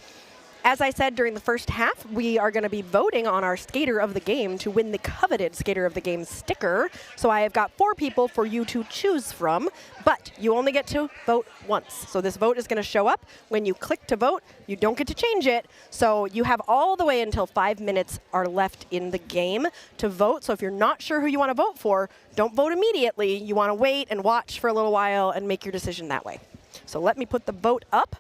S1: As I said during the first half, we are going to be voting on our Skater of the Game to win the coveted Skater of the Game sticker. So I have got 4 people for you to choose from, but you only get to vote once. So this vote is going to show up. When you click to vote, you don't get to change it. So you have all the way until 5 minutes are left in the game to vote. So if you're not sure who you want to vote for, don't vote immediately. You want to wait and watch for a little while and make your decision that way. So let me put the vote up.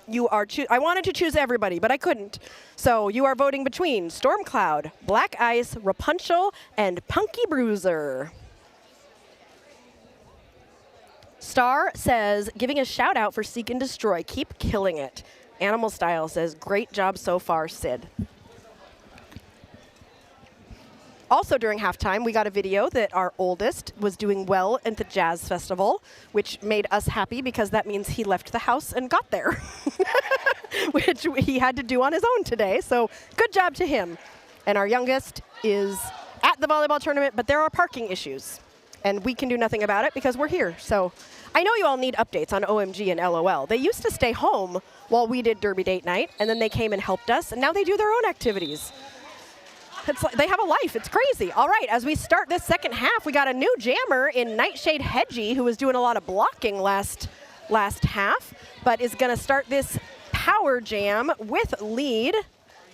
S1: I wanted to choose everybody, but I couldn't. So you are voting between Stormcloud, Black Ice, Rapunzel, and Punky Bruiser. Star says, giving a shout out for Seek and Destroy. Keep killing it. Animal Style says, great job so far, Sid. Also during halftime, we got a video that our oldest was doing well at the Jazz Festival, which made us happy because that means he left the house and got there, which he had to do on his own today. So good job to him. And our youngest is at the volleyball tournament, but there are parking issues. And we can do nothing about it because we're here. So I know you all need updates on OMG and LOL. They used to stay home while we did Derby Date Night, and then they came and helped us, and now they do their own activities. It's like they have a life. It's crazy. All right, as we start this second half, we got a new jammer in Nightshade Hedgie, who was doing a lot of blocking last half, but is going to start this power jam with lead.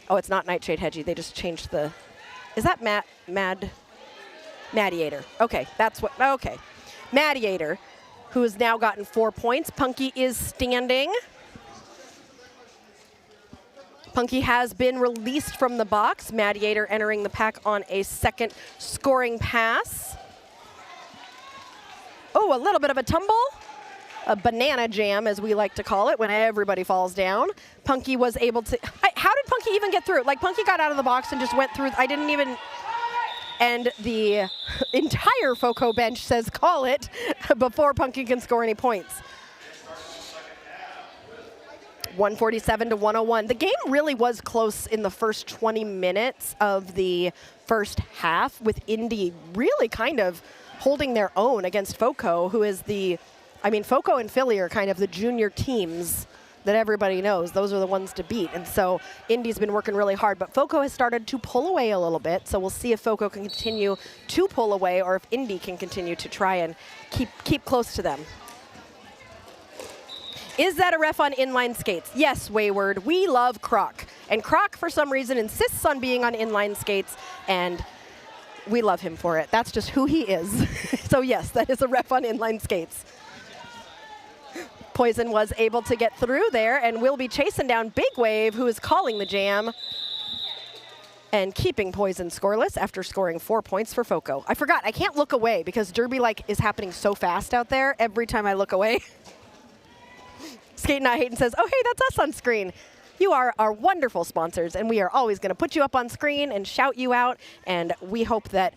S1: Oh, it's not Nightshade Hedgie. They just changed the. Is that Madiator? Okay, that's what. Okay, Madiator, who has now gotten 4 points. Punky is standing. Punky has been released from the box. Madiator entering the pack on a second scoring pass. Oh, a little bit of a tumble. A banana jam, as we like to call it, when everybody falls down. Punky was able to. How did Punky even get through? Like, Punky got out of the box and just went through. I didn't even. And the entire FOCO bench says call it before Punky can score any points. 147 to 101. The game really was close in the first 20 minutes of the first half, with Indy really kind of holding their own against FOCO, who is FOCO and Philly are kind of the junior teams that everybody knows. Those are the ones to beat. And so Indy's been working really hard, but FOCO has started to pull away a little bit. So we'll see if FOCO can continue to pull away or if Indy can continue to try and keep close to them. Is that a ref on inline skates? Yes, Wayward. We love Croc. And Croc, for some reason, insists on being on inline skates, and we love him for it. That's just who he is. So yes, that is a ref on inline skates. Poison was able to get through there, and will be chasing down Big Wave, who is calling the jam and keeping Poison scoreless after scoring 4 points for FOCO. I forgot, I can't look away because Derby is happening so fast out there every time I look away. Skatin Not Hatin says, oh, hey, that's us on screen. You are our wonderful sponsors, and we are always going to put you up on screen and shout you out, and we hope that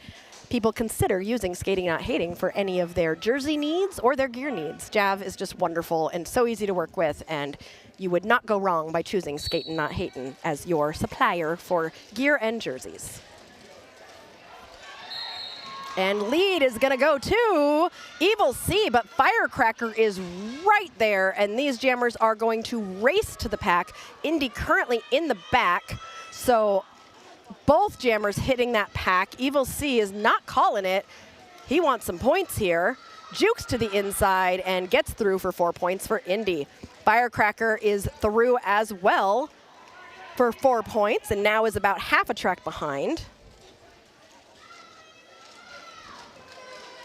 S1: people consider using Skatin Not Hatin for any of their jersey needs or their gear needs. Jav is just wonderful and so easy to work with, and you would not go wrong by choosing Skatin Not Hatin as your supplier for gear and jerseys. And lead is going to go to Evil C, but Firecracker is right there, and these jammers are going to race to the pack. Indy currently in the back, so both jammers hitting that pack. Evil C is not calling it. He wants some points here. Jukes to the inside and gets through for 4 points for Indy. Firecracker is through as well for 4 points, and now is about half a track behind.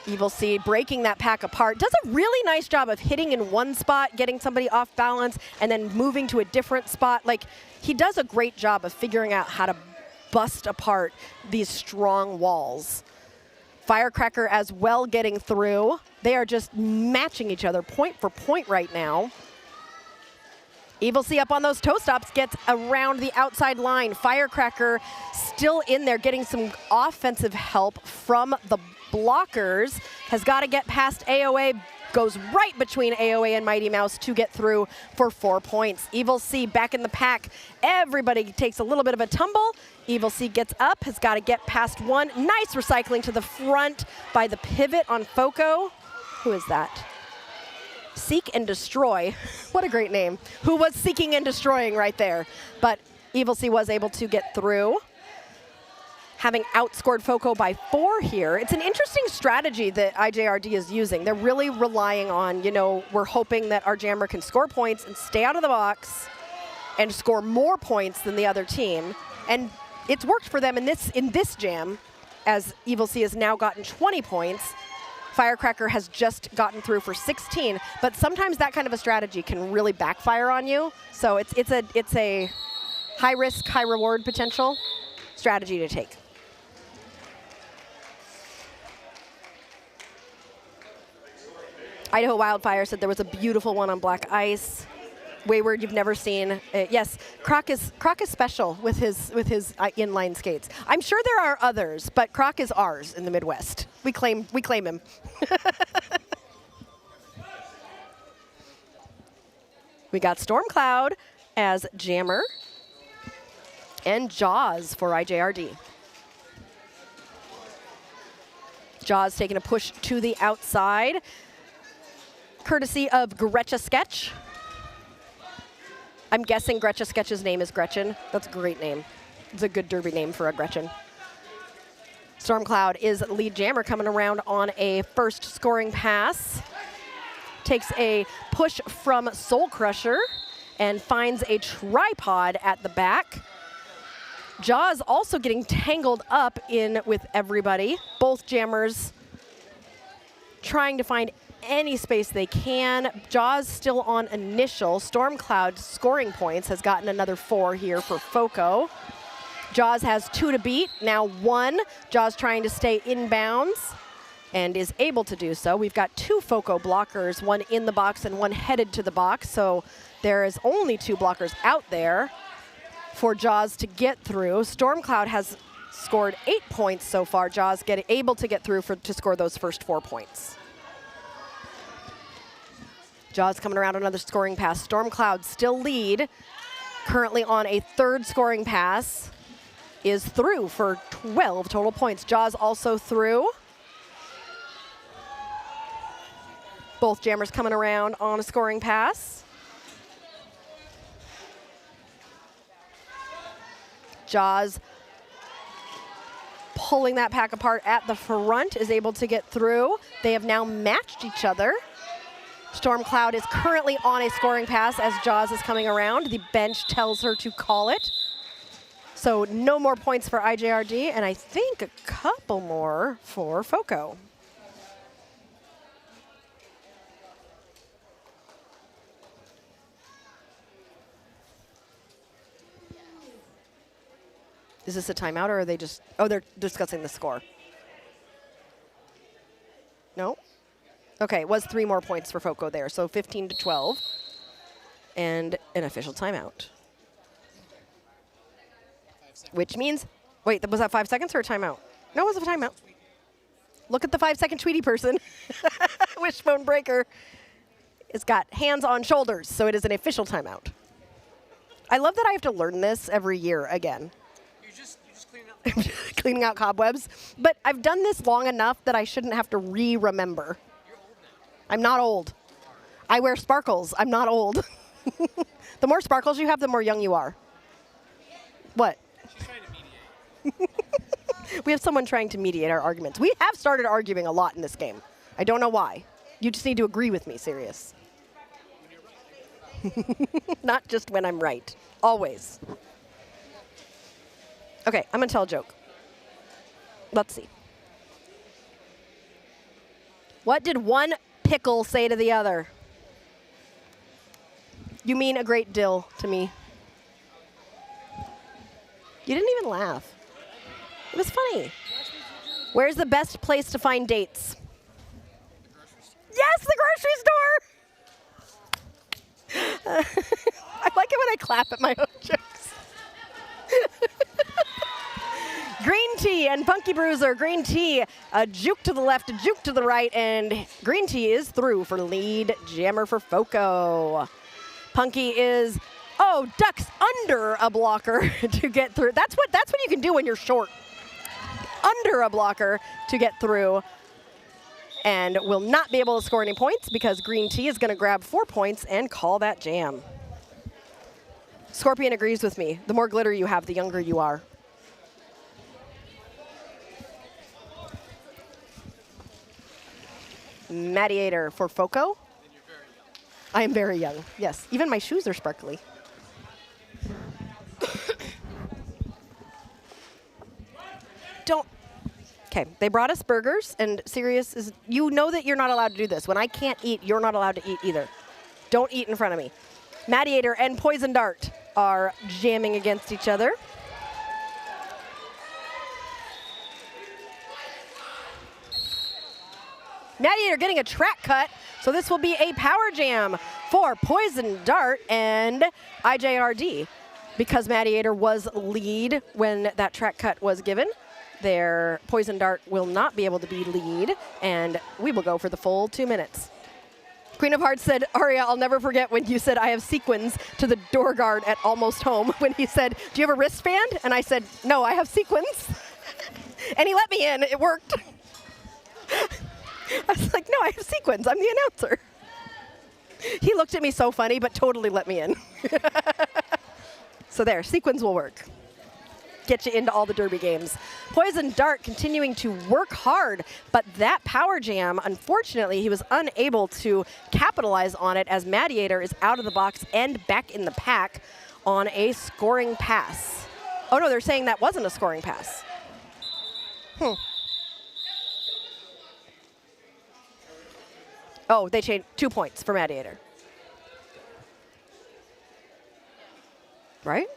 S1: Evil C breaking that pack apart. Does a really nice job of hitting in one spot, getting somebody off balance, and then moving to a different spot. Like, he does a great job of figuring out how to bust apart these strong walls. Firecracker as well getting through. They are just matching each other point for point right now. Evil C up on those toe stops, gets around the outside line. Firecracker still in there getting some offensive help from the blockers. Has got to get past AOA goes right between AOA and Mighty Mouse to get through for 4 points. Evil C back in the pack. Everybody takes a little bit of a tumble. Evil C gets up, has got to get past one. Nice recycling to the front by the pivot on FOCO. Who is that? Seek and Destroy. What a great name. Who was seeking and destroying right there. But Evil C was able to get through, having outscored FOCO by 4 here. It's an interesting strategy that IJRD is using. They're really relying on, we're hoping that our jammer can score points and stay out of the box and score more points than the other team. And it's worked for them in this jam, as Evil C has now gotten 20 points. Firecracker has just gotten through for 16, but sometimes that kind of a strategy can really backfire on you. So it's a high risk, high reward potential strategy to take. Idaho Wildfire said there was a beautiful one on black ice. Wayward, you've never seen. Yes, Croc is special with his inline skates. I'm sure there are others, but Croc is ours in the Midwest. We claim him. We got Stormcloud as jammer and Jaws for IJRD. Jaws taking a push to the outside, courtesy of Gretcha Sketch. I'm guessing Gretcha Sketch's name is Gretchen. That's a great name. It's a good derby name for a Gretchen. Stormcloud is lead jammer coming around on a first scoring pass. Takes a push from Soul Crusher and finds a tripod at the back. Jaws also getting tangled up in with everybody. Both jammers trying to find any space they can. Jaws still on initial. Stormcloud scoring points, has gotten another 4 here for FOCO. Jaws has 2 to beat, now 1. Jaws trying to stay inbounds and is able to do so. We've got 2 FOCO blockers, one in the box and one headed to the box, so there is only 2 blockers out there for Jaws to get through. Stormcloud has scored 8 points so far. Jaws able to get through to score those first 4 points. Jaws coming around another scoring pass. Stormcloud still lead, currently on a 3rd scoring pass, is through for 12 total points. Jaws also through. Both jammers coming around on a scoring pass. Jaws pulling that pack apart at the front, is able to get through. They have now matched each other. Stormcloud is currently on a scoring pass as Jaws is coming around. The bench tells her to call it. So no more points for IJRD, and I think a couple more for FOCO. Is this a timeout, or are they just, oh, they're discussing the score. No? Okay, it was 3 more points for FOCO there, so 15 to 12, and an official timeout. Which means, wait, was that 5 seconds or a timeout? No, it was a timeout. Look at the 5-second Tweety person. Wishbone Breaker has got hands on shoulders, so it is an official timeout. I love that I have to learn this every year again.
S2: You just clean up.
S1: Cleaning out cobwebs. But I've done this long enough that I shouldn't have to remember. I'm not old. I wear sparkles. I'm not old. The more sparkles you have, the more young you are. What?
S2: She's trying to mediate.
S1: We have someone trying to mediate our arguments. We have started arguing a lot in this game. I don't know why. You just need to agree with me, Sirius. Not just when I'm right. Always. Okay, I'm going to tell a joke. Let's see. What did one pickle say to the other? You mean a great dill to me. You didn't even laugh. It was funny. Where's the best place to find dates? Yes, the grocery store! I like it when I clap at my own jokes. Green Tea and Punky Bruiser. Green Tea, a juke to the left, a juke to the right, and Green Tea is through for lead jammer for FOCO. Punky is, ducks under a blocker to get through. That's what you can do when you're short. Under a blocker to get through, and will not be able to score any points because Green Tea is going to grab 4 points and call that jam. Scorpion agrees with me. The more glitter you have, the younger you are. Mediator for FOCO. I am very young, yes. Even my shoes are sparkly. Okay, they brought us burgers, and Sirius is, you know that you're not allowed to do this. When I can't eat, you're not allowed to eat either. Don't eat in front of me. Mediator and Poison Dart are jamming against each other. Mediator getting a track cut, so this will be a power jam for Poison Dart and IJRD. Because Mediator was lead when that track cut was given, their Poison Dart will not be able to be lead, and we will go for the full 2 minutes. Queen of Hearts said, Aria, I'll never forget when you said I have sequins to the door guard at Almost Home when he said, do you have a wristband? And I said, no, I have sequins. And he let me in. It worked. I was like, no, I have sequins. I'm the announcer. He looked at me so funny, but totally let me in. So there, sequins will work. Get you into all the derby games. Poison Dart continuing to work hard, but that power jam, unfortunately, he was unable to capitalize on it as Mediator is out of the box and back in the pack on a scoring pass. Oh no, they're saying that wasn't a scoring pass. Oh, they changed 2 points for Mediator. Right?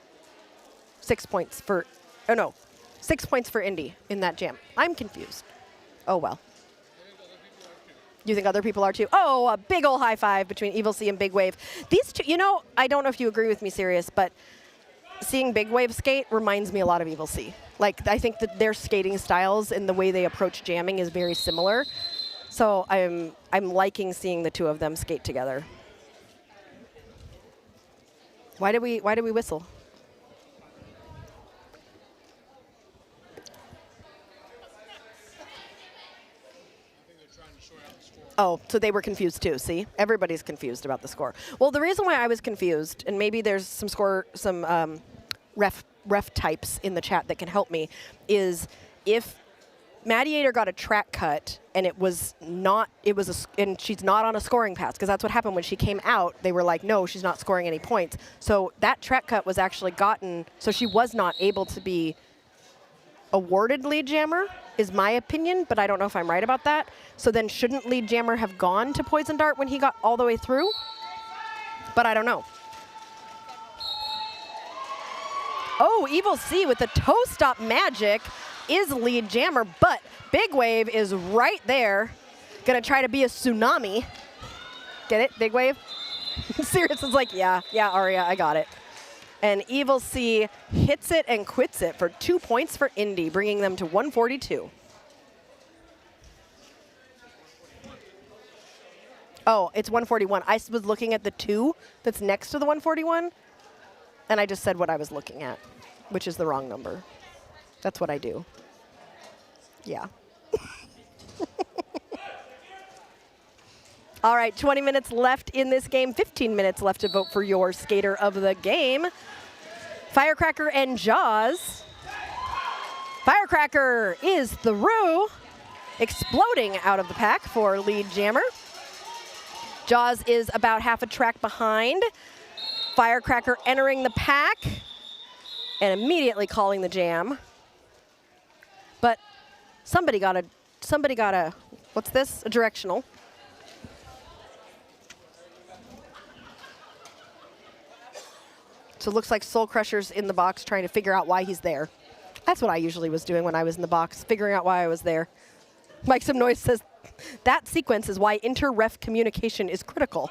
S1: 6 points for, 6 points for Indy in that jam. I'm confused. Oh, well. You think other people are too? Oh, a big ol' high five between Evil C and Big Wave. These two, I don't know if you agree with me, Sirius, but seeing Big Wave skate reminds me a lot of Evil C. Like, I think that their skating styles and the way they approach jamming is very similar. So I'm liking seeing the two of them skate together. Why did we whistle? Oh, so they were confused too, see? Everybody's confused about the score. Well, the reason why I was confused, and maybe there's some ref types in the chat that can help me, is if Mediator got a track cut and and she's not on a scoring pass, because that's what happened when she came out. They were like, no, she's not scoring any points. So that track cut was actually gotten, so she was not able to be awarded lead jammer, is my opinion, but I don't know if I'm right about that. So then shouldn't lead jammer have gone to Poison Dart when he got all the way through? But I don't know. Oh, Evil C with the toe stop magic is lead jammer, but Big Wave is right there. Gonna try to be a tsunami. Get it, Big Wave? Sirius is like, yeah, Aria, I got it. And Evil C hits it and quits it for 2 points for Indy, bringing them to 142. Oh, it's 141. I was looking at the 2 that's next to the 141, and I just said what I was looking at, which is the wrong number. That's what I do. Yeah. All right, 20 minutes left in this game, 15 minutes left to vote for your skater of the game. Firecracker and Jaws. Firecracker is through, exploding out of the pack for lead jammer. Jaws is about half a track behind. Firecracker entering the pack and immediately calling the jam. But somebody got a, what's this? A directional. So it looks like Soul Crusher's in the box trying to figure out why he's there. That's what I usually was doing when I was in the box, figuring out why I was there. Mike Some Noise says, that sequence is why inter-ref communication is critical.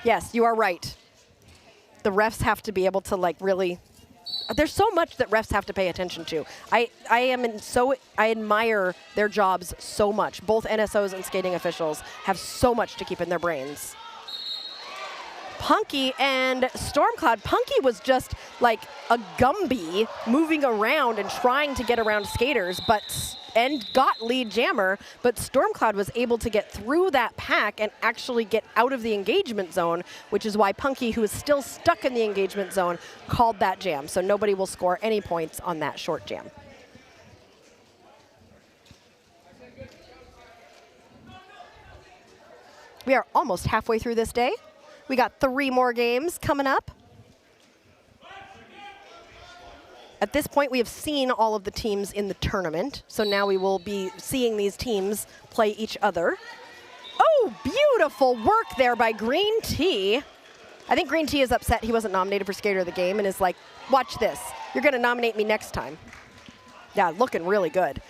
S1: Yes, you are right. The refs have to be able to like really there's so much that refs have to pay attention to. I admire their jobs so much. Both NSOs and skating officials have so much to keep in their brains. Punky and Stormcloud. Punky was just like a Gumby moving around and trying to get around skaters, and got lead jammer, but Stormcloud was able to get through that pack and actually get out of the engagement zone, which is why Punky, who is still stuck in the engagement zone, called that jam. So nobody will score any points on that short jam. We are almost halfway through this day. We got 3 more games coming up. At this point, we have seen all of the teams in the tournament, so now we will be seeing these teams play each other. Oh, beautiful work there by Green Tea. I think Green Tea is upset he wasn't nominated for Skater of the Game and is like, watch this. You're going to nominate me next time. Yeah, looking really good.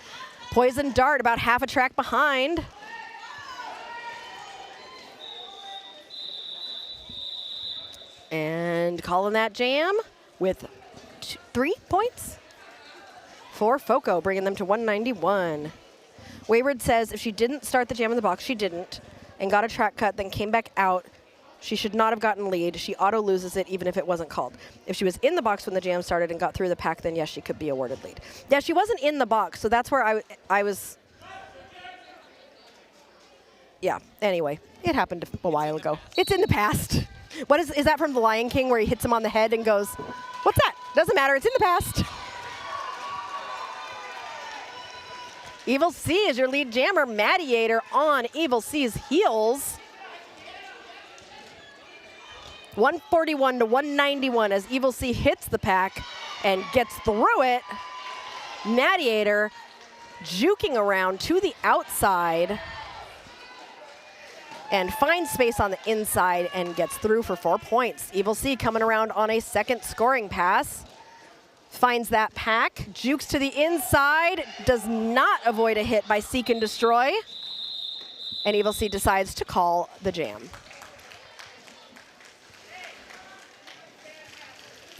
S1: Poison Dart about half a track behind. And calling that jam with 3 points for FOCO, bringing them to 191. Wayward says if she didn't start the jam in the box, she didn't, and got a track cut, then came back out, she should not have gotten lead. She auto-loses it even if it wasn't called. If she was in the box when the jam started and got through the pack, then yes, she could be awarded lead. Yeah, she wasn't in the box, so that's where I was. Yeah, anyway, it happened a while ago. It's in the past. What is that from The Lion King where he hits him on the head and goes, what's that? Doesn't matter, it's in the past. Evil C is your lead jammer. Madiator on Evil C's heels. 141 to 191 as Evil C hits the pack and gets through it. Madiator juking around to the outside and finds space on the inside and gets through for 4 points. Evil C coming around on a second scoring pass. Finds that pack, jukes to the inside, does not avoid a hit by Seek and Destroy. And Evil C decides to call the jam.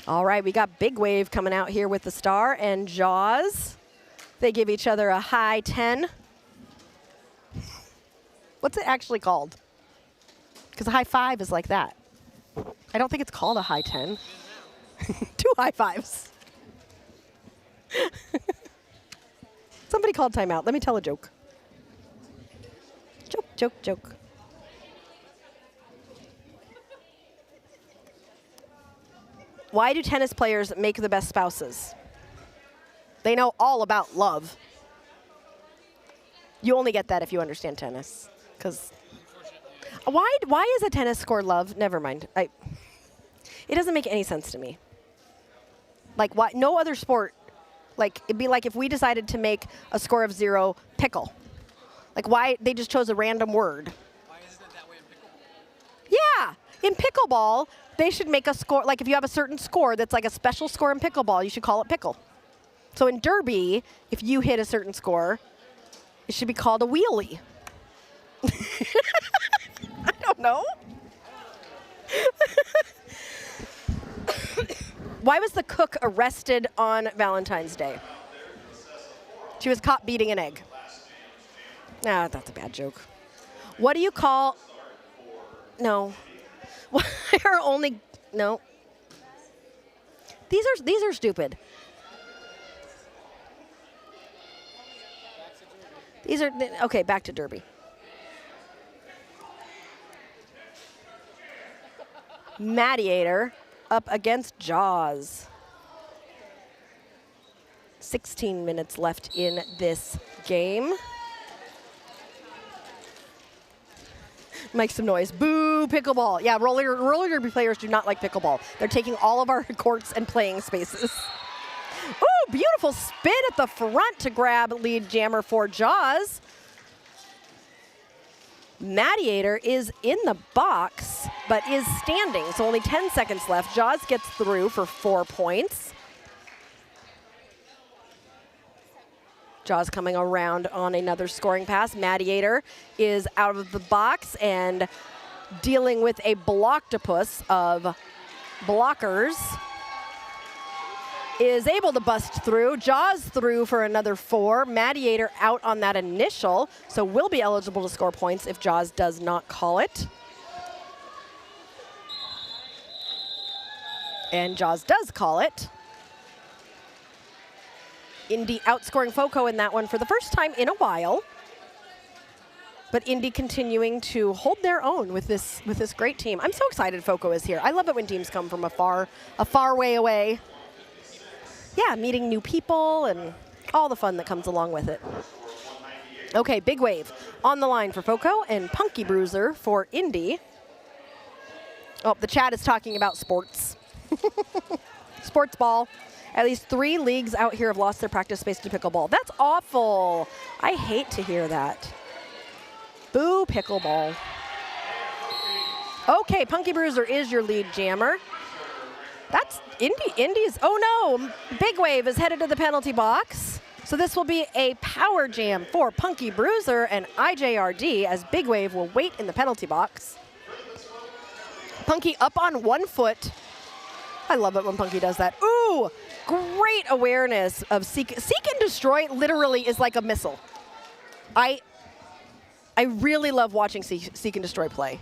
S1: All right, we got Big Wave coming out here with the Star and Jaws. They give each other a high 10. What's it actually called? Because a high 5 is like that. I don't think it's called a high 10. 2 high 5s. Somebody called timeout. Let me tell a joke. Joke, joke, joke. Why do tennis players make the best spouses? They know all about love. You only get that if you understand tennis. Because why is a tennis score love? Never mind. It doesn't make any sense to me. Like, why? No other sport. Like, it'd be like if we decided to make a score of 0 pickle. Like, why? They just chose a random word.
S2: Why isn't it that way in pickleball?
S1: Yeah. In pickleball, they should make a score. Like, if you have a certain score that's like a special score in pickleball, you should call it pickle. So in derby, if you hit a certain score, it should be called a wheelie. I don't know. Why was the cook arrested on Valentine's Day? She was caught beating an egg. Ah, that's a bad joke. What do you call? No. Why are only no? These are stupid. These are okay. Back to derby. Madiator up against Jaws. 16 minutes left in this game. Make some noise. Boo, pickleball. Yeah, roller derby players do not like pickleball. They're taking all of our courts and playing spaces. Ooh, beautiful spin at the front to grab lead jammer for Jaws. Madiator is in the box, but is standing, so only 10 seconds left. Jaws gets through for 4 points. Jaws coming around on another scoring pass. Madiator is out of the box and dealing with a blocktopus of blockers. is able to bust through. Jaws through for another 4. Madiator out on that initial, so will be eligible to score points if Jaws does not call it. And Jaws does call it. Indy outscoring FOCO in that one for the first time in a while. But Indy continuing to hold their own with this great team. I'm so excited FOCO is here. I love it when teams come from a far way away. Yeah, meeting new people and all the fun that comes along with it. Okay, Big Wave on the line for FOCO and Punky Bruiser for Indy. Oh, the chat is talking about sports. Sports ball. At least 3 leagues out here have lost their practice space to pickleball. That's awful. I hate to hear that. Boo, pickleball. Okay, Punky Bruiser is your lead jammer. That's Indy's, oh no, Big Wave is headed to the penalty box. So this will be a power jam for Punky Bruiser and IJRD as Big Wave will wait in the penalty box. Punky up on 1 foot. I love it when Punky does that. Ooh, great awareness of Seek. Seek and Destroy literally is like a missile. I really love watching Seek and Destroy play.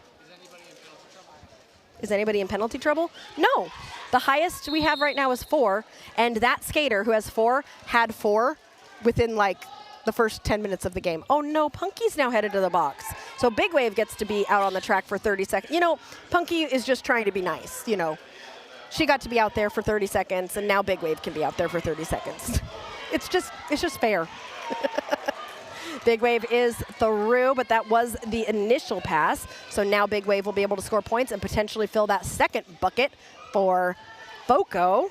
S1: Is anybody in penalty trouble? No. The highest we have right now is 4, and that skater who has 4 had 4 within like the first 10 minutes of the game. Oh no, Punky's now headed to the box. So Big Wave gets to be out on the track for 30 seconds. You know, Punky is just trying to be nice, you know. She got to be out there for 30 seconds, and now Big Wave can be out there for 30 seconds. It's just fair. Big Wave is through, but that was the initial pass. So now Big Wave will be able to score points and potentially fill that second bucket for FOCO.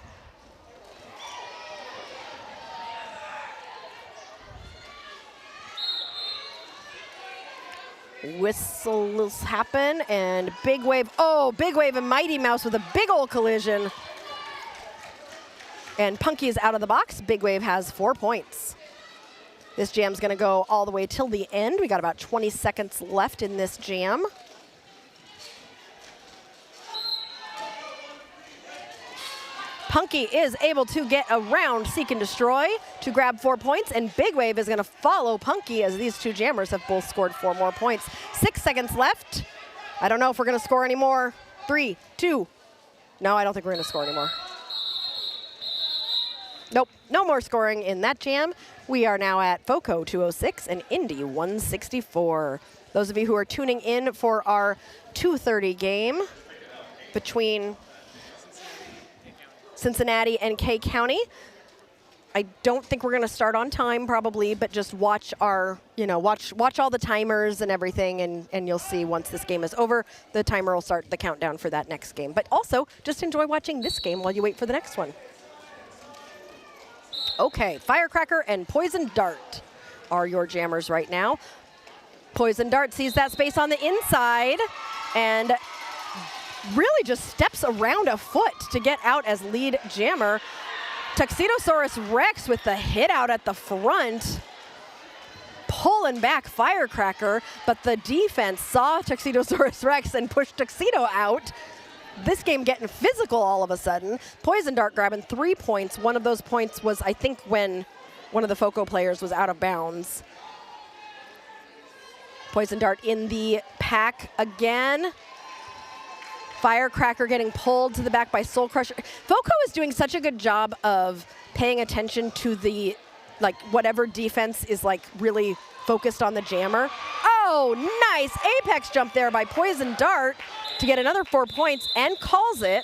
S1: Whistles happen, and Big Wave, oh, Big Wave and Mighty Mouse with a big old collision. And Punky is out of the box. Big Wave has 4 points. This jam's gonna go all the way till the end. We got about 20 seconds left in this jam. Punky is able to get around Seek and Destroy to grab 4 points, and Big Wave is gonna follow Punky as these 2 jammers have both scored 4 more points. 6 seconds left. I don't know if we're gonna score anymore. 3, 2. No, I don't think we're gonna score anymore. Nope, no more scoring in that jam. We are now at FOCO 206 and Indy 164. Those of you who are tuning in for our 2:30 game between Cincinnati and K County, I don't think we're gonna start on time probably, but just watch our, you know, watch all the timers and everything, and you'll see once this game is over, the timer will start the countdown for that next game. But also, just enjoy watching this game while you wait for the next one. Okay, Firecracker and Poison Dart are your jammers right now. Poison Dart sees that space on the inside and really just steps around a foot to get out as lead jammer. Tuxedosaurus Rex with the hit out at the front, pulling back Firecracker, but the defense saw Tuxedosaurus Rex and pushed Tuxedo out. This game getting physical all of a sudden. Poison Dart grabbing 3 points. One of those points was, I think, when one of the FOCO players was out of bounds. Poison Dart in the pack again. Firecracker getting pulled to the back by Soul Crusher. FOCO is doing such a good job of paying attention to the, like, whatever defense is, like, really focused on the jammer. Oh, nice apex jump there by Poison Dart to get another 4 points and calls it,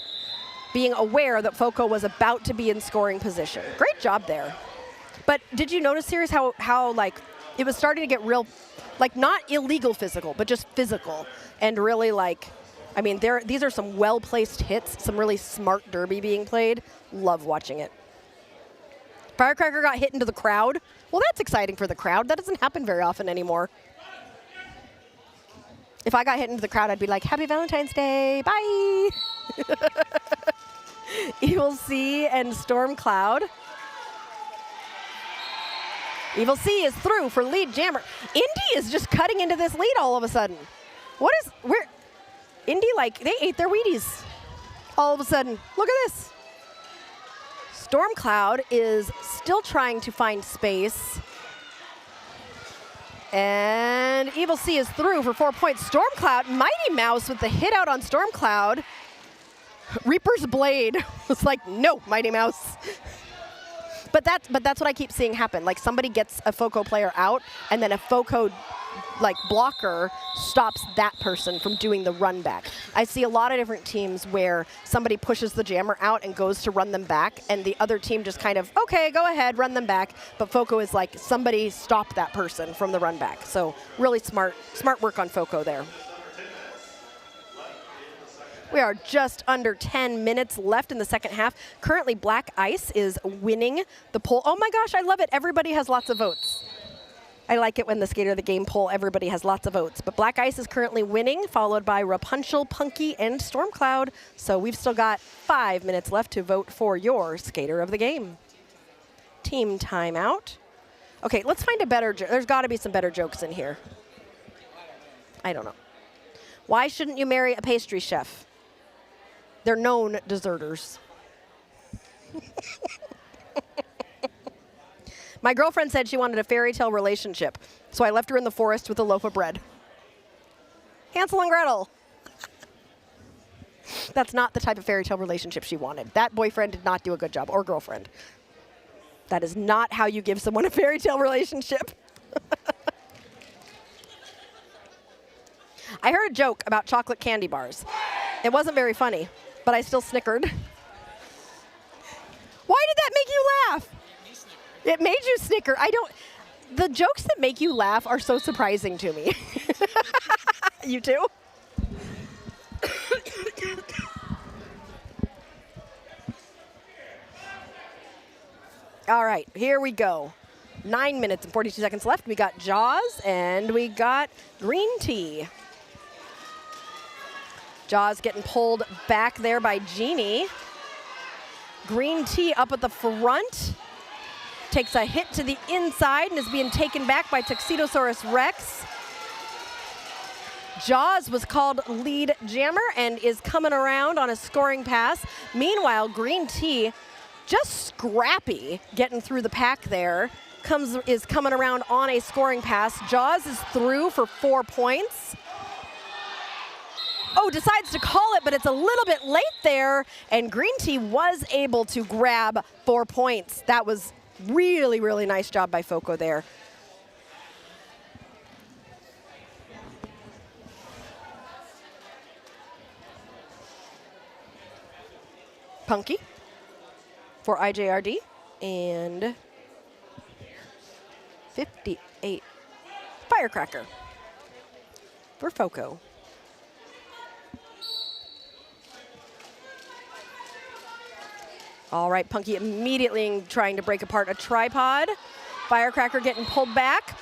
S1: being aware that FOCO was about to be in scoring position. Great job there. But did you notice, Sirius, how like, it was starting to get real, like, not illegal physical, but just physical, and really, like, I mean, these are some well-placed hits, some really smart derby being played. Love watching it. Firecracker got hit into the crowd. Well, that's exciting for the crowd. That doesn't happen very often anymore. If I got hit into the crowd, I'd be like, Happy Valentine's Day, bye. Evil C and Storm Cloud. Evil C is through for lead jammer. Indy is just cutting into this lead all of a sudden. Indy, like, they ate their Wheaties all of a sudden. Look at this. Stormcloud is still trying to find space. And Evil C is through for 4 points. Stormcloud, Mighty Mouse with the hit out on Stormcloud. Reaper's Blade was like, no, Mighty Mouse. But that's what I keep seeing happen. Like somebody gets a FOCO player out, and then a FOCO like blocker stops that person from doing the run back. I see a lot of different teams where somebody pushes the jammer out and goes to run them back, and the other team just kind of, okay, go ahead, run them back. But FOCO is like, somebody stop that person from the run back. So really smart work on FOCO there. We are just under 10 minutes left in the second half. Currently, Black Ice is winning the poll. Oh my gosh, I love it. Everybody has lots of votes. I like it when the Skater of the Game poll, everybody has lots of votes. But Black Ice is currently winning, followed by Rapunzel, Punky, and Stormcloud. So we've still got 5 minutes left to vote for your Skater of the Game. Team timeout. Okay, let's find a better joke. There's got to be some better jokes in here. I don't know. Why shouldn't you marry a pastry chef? They're known deserters. My girlfriend said she wanted a fairy tale relationship, so I left her in the forest with a loaf of bread. Hansel and Gretel. That's not the type of fairy tale relationship she wanted. That boyfriend did not do a good job, or girlfriend. That is not how you give someone a fairy tale relationship. I heard a joke about chocolate candy bars. It wasn't very funny, but I still snickered. Why did that make you laugh? It made you snicker. The jokes that make you laugh are so surprising to me. You too? All right, here we go. 9 minutes and 42 seconds left. We got Jaws and we got Green Tea. Jaws getting pulled back there by Genie. Green Tea up at the front. Takes a hit to the inside and is being taken back by Tuxedosaurus Rex. Jaws was called lead jammer and is coming around on a scoring pass. Meanwhile, Green Tea, just scrappy getting through the pack there, is coming around on a scoring pass. Jaws is through for 4 points. Oh, decides to call it, but it's a little bit late there, and Green Tea was able to grab 4 points. That was really, really nice job by FOCO there. Punky for IJRD, and 58 Firecracker for FOCO. All right, Punky immediately trying to break apart a tripod. Firecracker getting pulled back,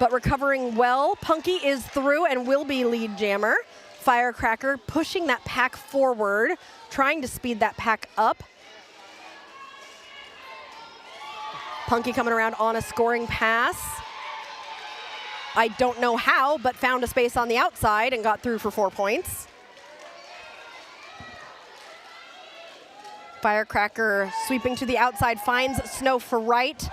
S1: but recovering well. Punky is through and will be lead jammer. Firecracker pushing that pack forward, trying to speed that pack up. Punky coming around on a scoring pass. I don't know how, but found a space on the outside and got through for 4 points. Firecracker sweeping to the outside, finds Snow for right.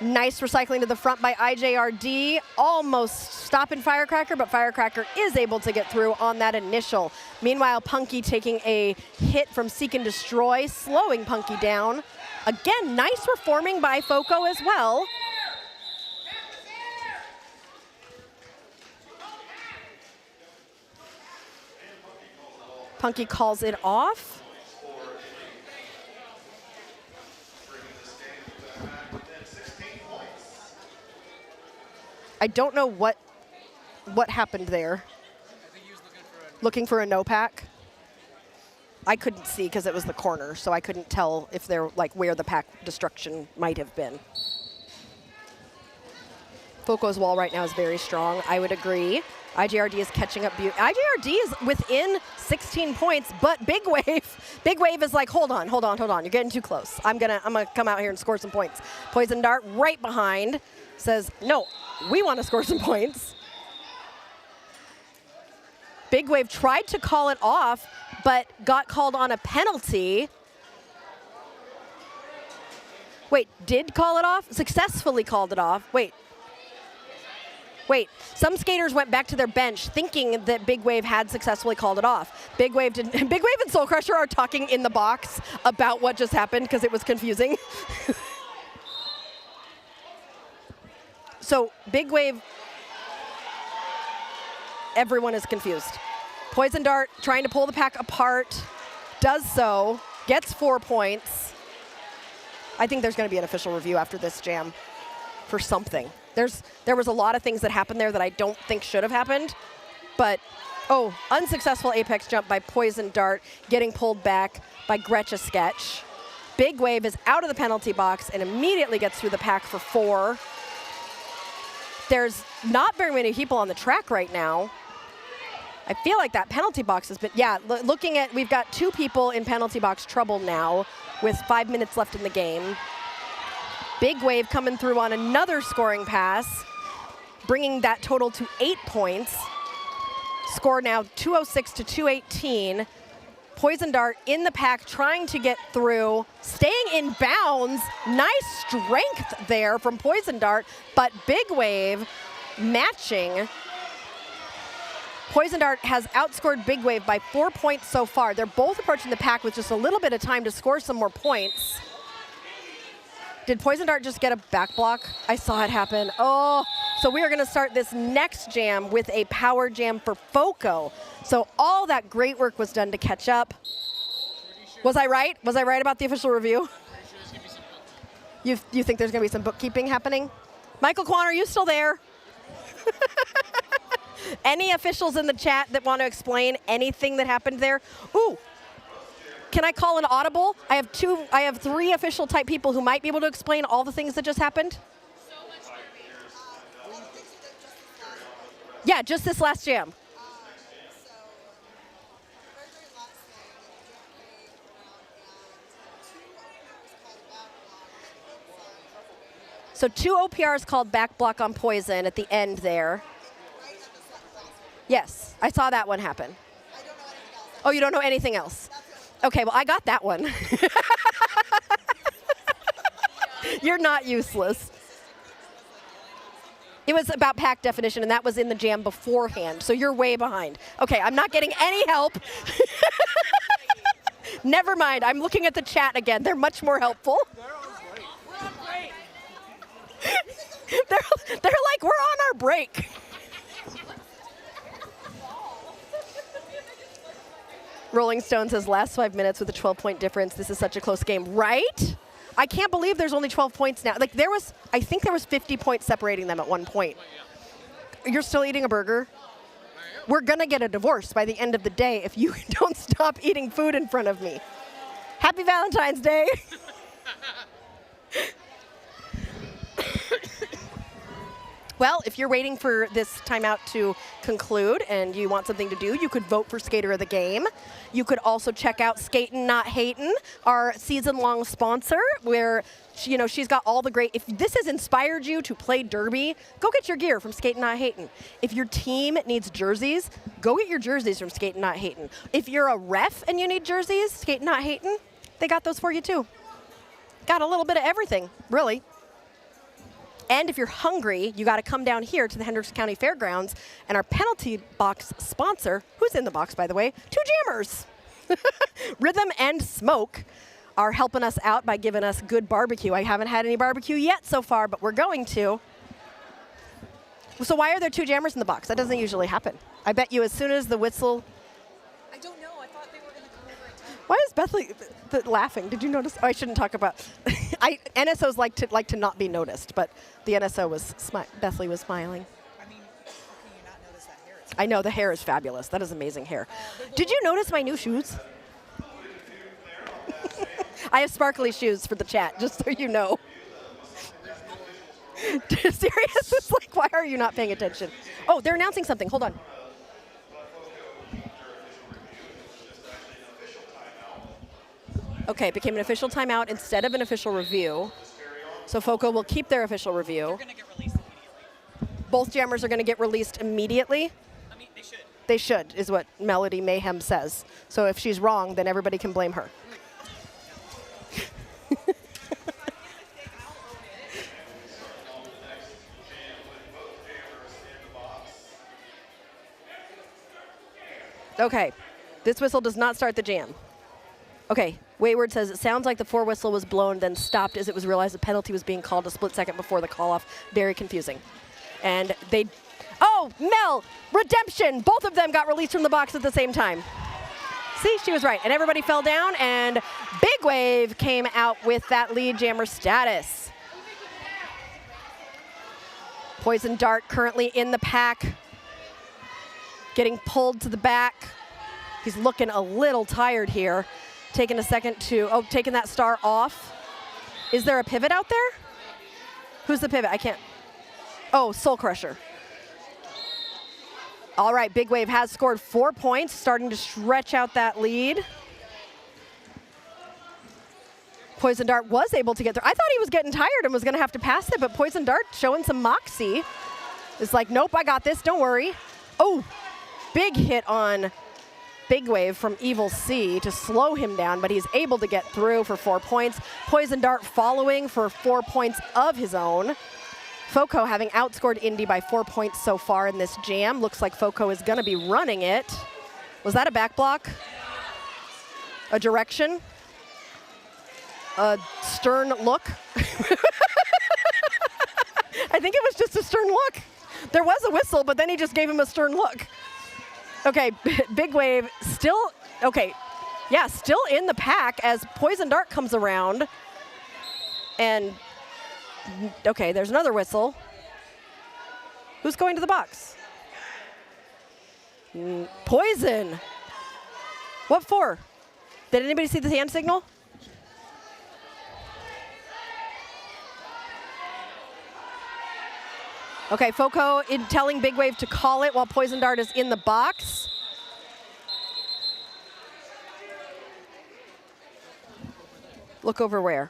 S1: Nice recycling to the front by IJRD. Almost stopping Firecracker, but Firecracker is able to get through on that initial. Meanwhile, Punky taking a hit from Seek and Destroy, slowing Punky down. Again, nice reforming by FOCO as well. Punky calls it off. I don't know what happened there.
S2: I think he was
S1: looking for a no pack. I couldn't see because it was the corner, so I couldn't tell if they're like where the pack destruction might have been. FOCO's wall right now is very strong. I would agree. IJRD is catching up. IJRD is within 16 points, but Big Wave is like, hold on. You're getting too close. I'm gonna come out here and score some points. Poison Dart right behind says, no, we want to score some points. Big Wave tried to call it off, but got called on a penalty. Wait, did call it off? Successfully called it off. Wait. Some skaters went back to their bench thinking that Big Wave had successfully called it off. Big Wave didn't. Big Wave and Soul Crusher are talking in the box about what just happened because it was confusing. So Big Wave, everyone is confused. Poison Dart trying to pull the pack apart, does so, gets 4 points. I think there's going to be an official review after this jam for something. There was a lot of things that happened there that I don't think should have happened, but unsuccessful apex jump by Poison Dart, getting pulled back by Gretcha Sketch. Big Wave is out of the penalty box and immediately gets through the pack for 4. There's not very many people on the track right now. I feel like that penalty box has been, looking at, we've got 2 people in penalty box trouble now with 5 minutes left in the game. Big Wave coming through on another scoring pass, bringing that total to 8 points. Score now 206 to 218. Poison Dart in the pack trying to get through, staying in bounds. Nice strength there from Poison Dart, but Big Wave matching. Poison Dart has outscored Big Wave by 4 points so far. They're both approaching the pack with just a little bit of time to score some more points. Did Poison Dart just get a back block? I saw it happen. Oh, so we are going to start this next jam with a power jam for FOCO. So all that great work was done to catch up. Was I right? Was I right about the official review? You think there's going to be some bookkeeping happening? Michael Kwan, are you still there? Any officials in the chat that want to explain anything that happened there? Ooh. Can I call an audible? I have 3 official type people who might be able to explain all the things that just happened. Yeah, just this last jam. So 2 OPRs called back block on Poison at the end there. Yes, I saw that one happen. Oh, you don't know anything else? Okay, well, I got that one. You're not useless. It was about pack definition, and that was in the jam beforehand, so you're way behind. Okay, I'm not getting any help. Never mind, I'm looking at the chat again. They're much more helpful.
S2: We're on break.
S1: They're like, we're on our break. Rolling Stone says last 5 minutes with a 12-point difference. This is such a close game, right? I can't believe there's only 12 points now. Like I think there was 50 points separating them at one point. You're still eating a burger? We're gonna get a divorce by the end of the day if you don't stop eating food in front of me. Happy Valentine's Day. Well, if you're waiting for this timeout to conclude and you want something to do, you could vote for Skater of the Game. You could also check out Skatin Not Hatin, our season-long sponsor, where she's got all the great. If this has inspired you to play Derby, go get your gear from Skatin Not Hatin. If your team needs jerseys, go get your jerseys from Skatin Not Hatin. If you're a ref and you need jerseys, Skatin Not Hatin, they got those for you too. Got a little bit of everything, really. And if you're hungry, you got to come down here to the Hendricks County Fairgrounds, and our penalty box sponsor, who's in the box, by the way, 2 jammers, Rhythm and Smoke, are helping us out by giving us good barbecue. I haven't had any barbecue yet so far, but we're going to. So why are there 2 jammers in the box? That doesn't usually happen. I bet you as soon as the whistle.
S3: I don't know. I thought they were going to come over and tell me.
S1: Why is Bethley laughing? Did you notice? Oh, I shouldn't talk about. NSOs like to not be noticed, but the NSO was Bethley was smiling.
S3: I mean, how can you not notice that hair?
S1: I know, the hair is fabulous. That is amazing hair. Did you notice my new shoes? I have sparkly shoes for the chat, just so you know. Serious? It's like, why are you not paying attention? Oh, they're announcing something. Hold on. Okay, it became an official timeout instead of an official review. So FOCO will keep their official review.
S3: They're going to get released immediately.
S1: Both jammers are going to get released immediately.
S3: I mean, they should.
S1: They should, is what Melody Mayhem says. So if she's wrong, then everybody can blame her. Okay. This whistle does not start the jam. Okay. Wayward says, it sounds like the 4 whistle was blown, then stopped as it was realized the penalty was being called a split second before the call-off. Very confusing. And they, oh, Mel, redemption. Both of them got released from the box at the same time. See, she was right. And everybody fell down, and Big Wave came out with that lead jammer status. Poison Dart currently in the pack, getting pulled to the back. He's looking a little tired here. Taking a second to, oh, taking that star off. Is there a pivot out there? Who's the pivot? I can't. Oh, Soul Crusher. All right, Big Wave has scored 4 points, starting to stretch out that lead. Poison Dart was able to get there. I thought he was getting tired and was going to have to pass it, but Poison Dart showing some moxie. It's like, nope, I got this, don't worry. Oh, big hit on Big Wave from Evil C to slow him down, but he's able to get through for 4 points. Poison Dart following for 4 points of his own. FOCO having outscored Indy by 4 points so far in this jam. Looks like FOCO is going to be running it. Was that a back block? A direction? A stern look? I think it was just a stern look. There was a whistle, but then he just gave him a stern look. Okay, Big Wave still, okay, yeah, still in the pack as Poison Dart comes around. And, okay, there's another whistle. Who's going to the box? Poison. What for? Did anybody see the hand signal? Okay, FOCO in telling Big Wave to call it while Poison Dart is in the box. Look over where?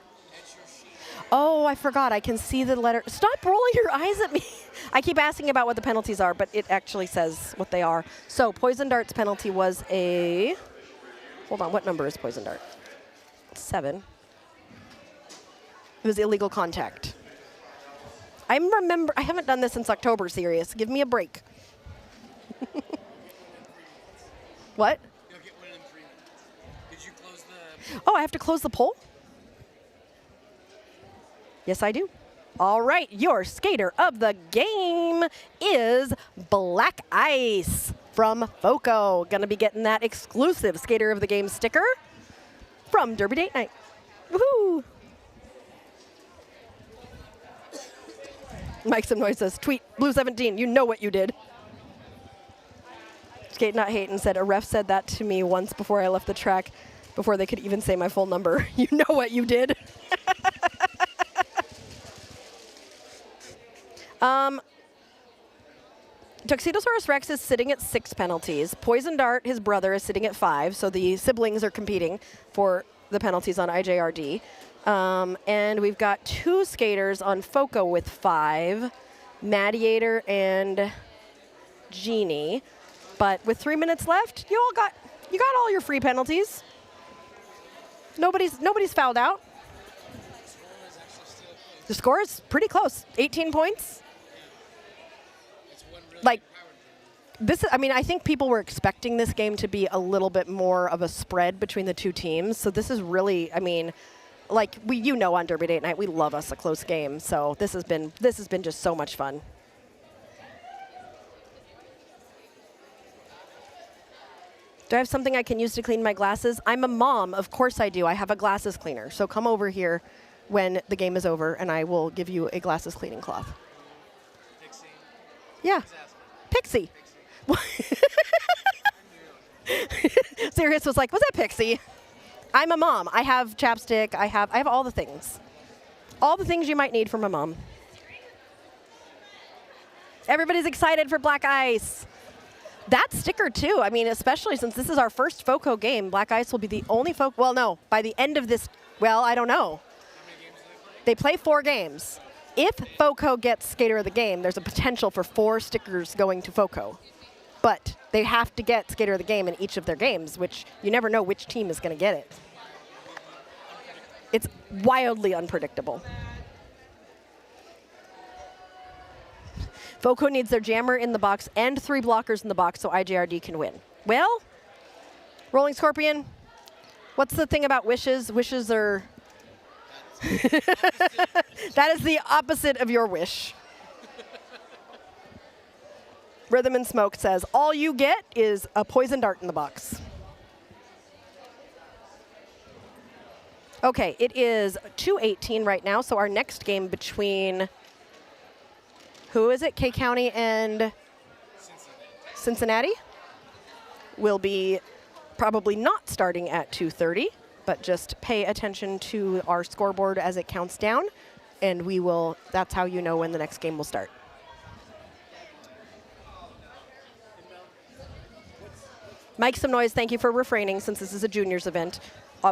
S1: Oh, I forgot. I can see the letter. Stop rolling your eyes at me. I keep asking about what the penalties are, but it actually says what they are. So Poison Dart's penalty was a, hold on, what number is Poison Dart? 7. It was illegal contact. I haven't done this since October, serious. Give me a break. What?
S2: You'll get one in 3 minutes. Did you close the...
S1: Oh, I have to close the poll? Yes, I do. All right, your skater of the game is Black Ice from FOCO. Gonna be getting that exclusive skater of the game sticker from Derby Date Night. Woohoo! Mike some noise says, tweet, Blue 17, you know what you did. Skatin Not Hatin said, a ref said that to me once before I left the track, before they could even say my full number. You know what you did. Tuxedosaurus Rex is sitting at 6 penalties. Poison Dart, his brother, is sitting at 5, so the siblings are competing for the penalties on IJRD. And we've got 2 skaters on FOCO with 5, Madiator and Genie. But with 3 minutes left, you got all your free penalties. Nobody's fouled out. The score is pretty close, 18 points. Like, this, I mean, I think people were expecting this game to be a little bit more of a spread between the 2 teams. So this is really, I mean, like on Derby Date Night, we love us a close game. So this has been just so much fun. Do I have something I can use to clean my glasses? I'm a mom, of course I do. I have a glasses cleaner. So come over here when the game is over, and I will give you a glasses cleaning cloth.
S2: Pixie.
S1: Yeah. Pixie. Sirius was like, was that Pixie? I'm a mom. I have chapstick. I have all the things. All the things you might need from a mom. Everybody's excited for Black Ice. That sticker, too. I mean, especially since this is our first FOCO game, Black Ice will be the only FOCO. Well, no, by the end of this, well, I don't know.
S2: How many games do
S1: They play 4 games. If FOCO gets skater of the game, there's a potential for 4 stickers going to FOCO. But they have to get skater of the game in each of their games, which you never know which team is going to get it. It's wildly unpredictable. FOCO needs their jammer in the box and 3 blockers in the box so IJRD can win. Well, Rolling Scorpion, what's the thing about wishes? Wishes are... That is the opposite of your wish. Rhythm and Smoke says, all you get is a poison dart in the box. Okay, it is 2:18 right now, so our next game between, who is it, K County and Cincinnati will be probably not starting at 2:30, but just pay attention to our scoreboard as it counts down, and we will, that's how you know when the next game will start. Make some noise, thank you for refraining since this is a juniors event.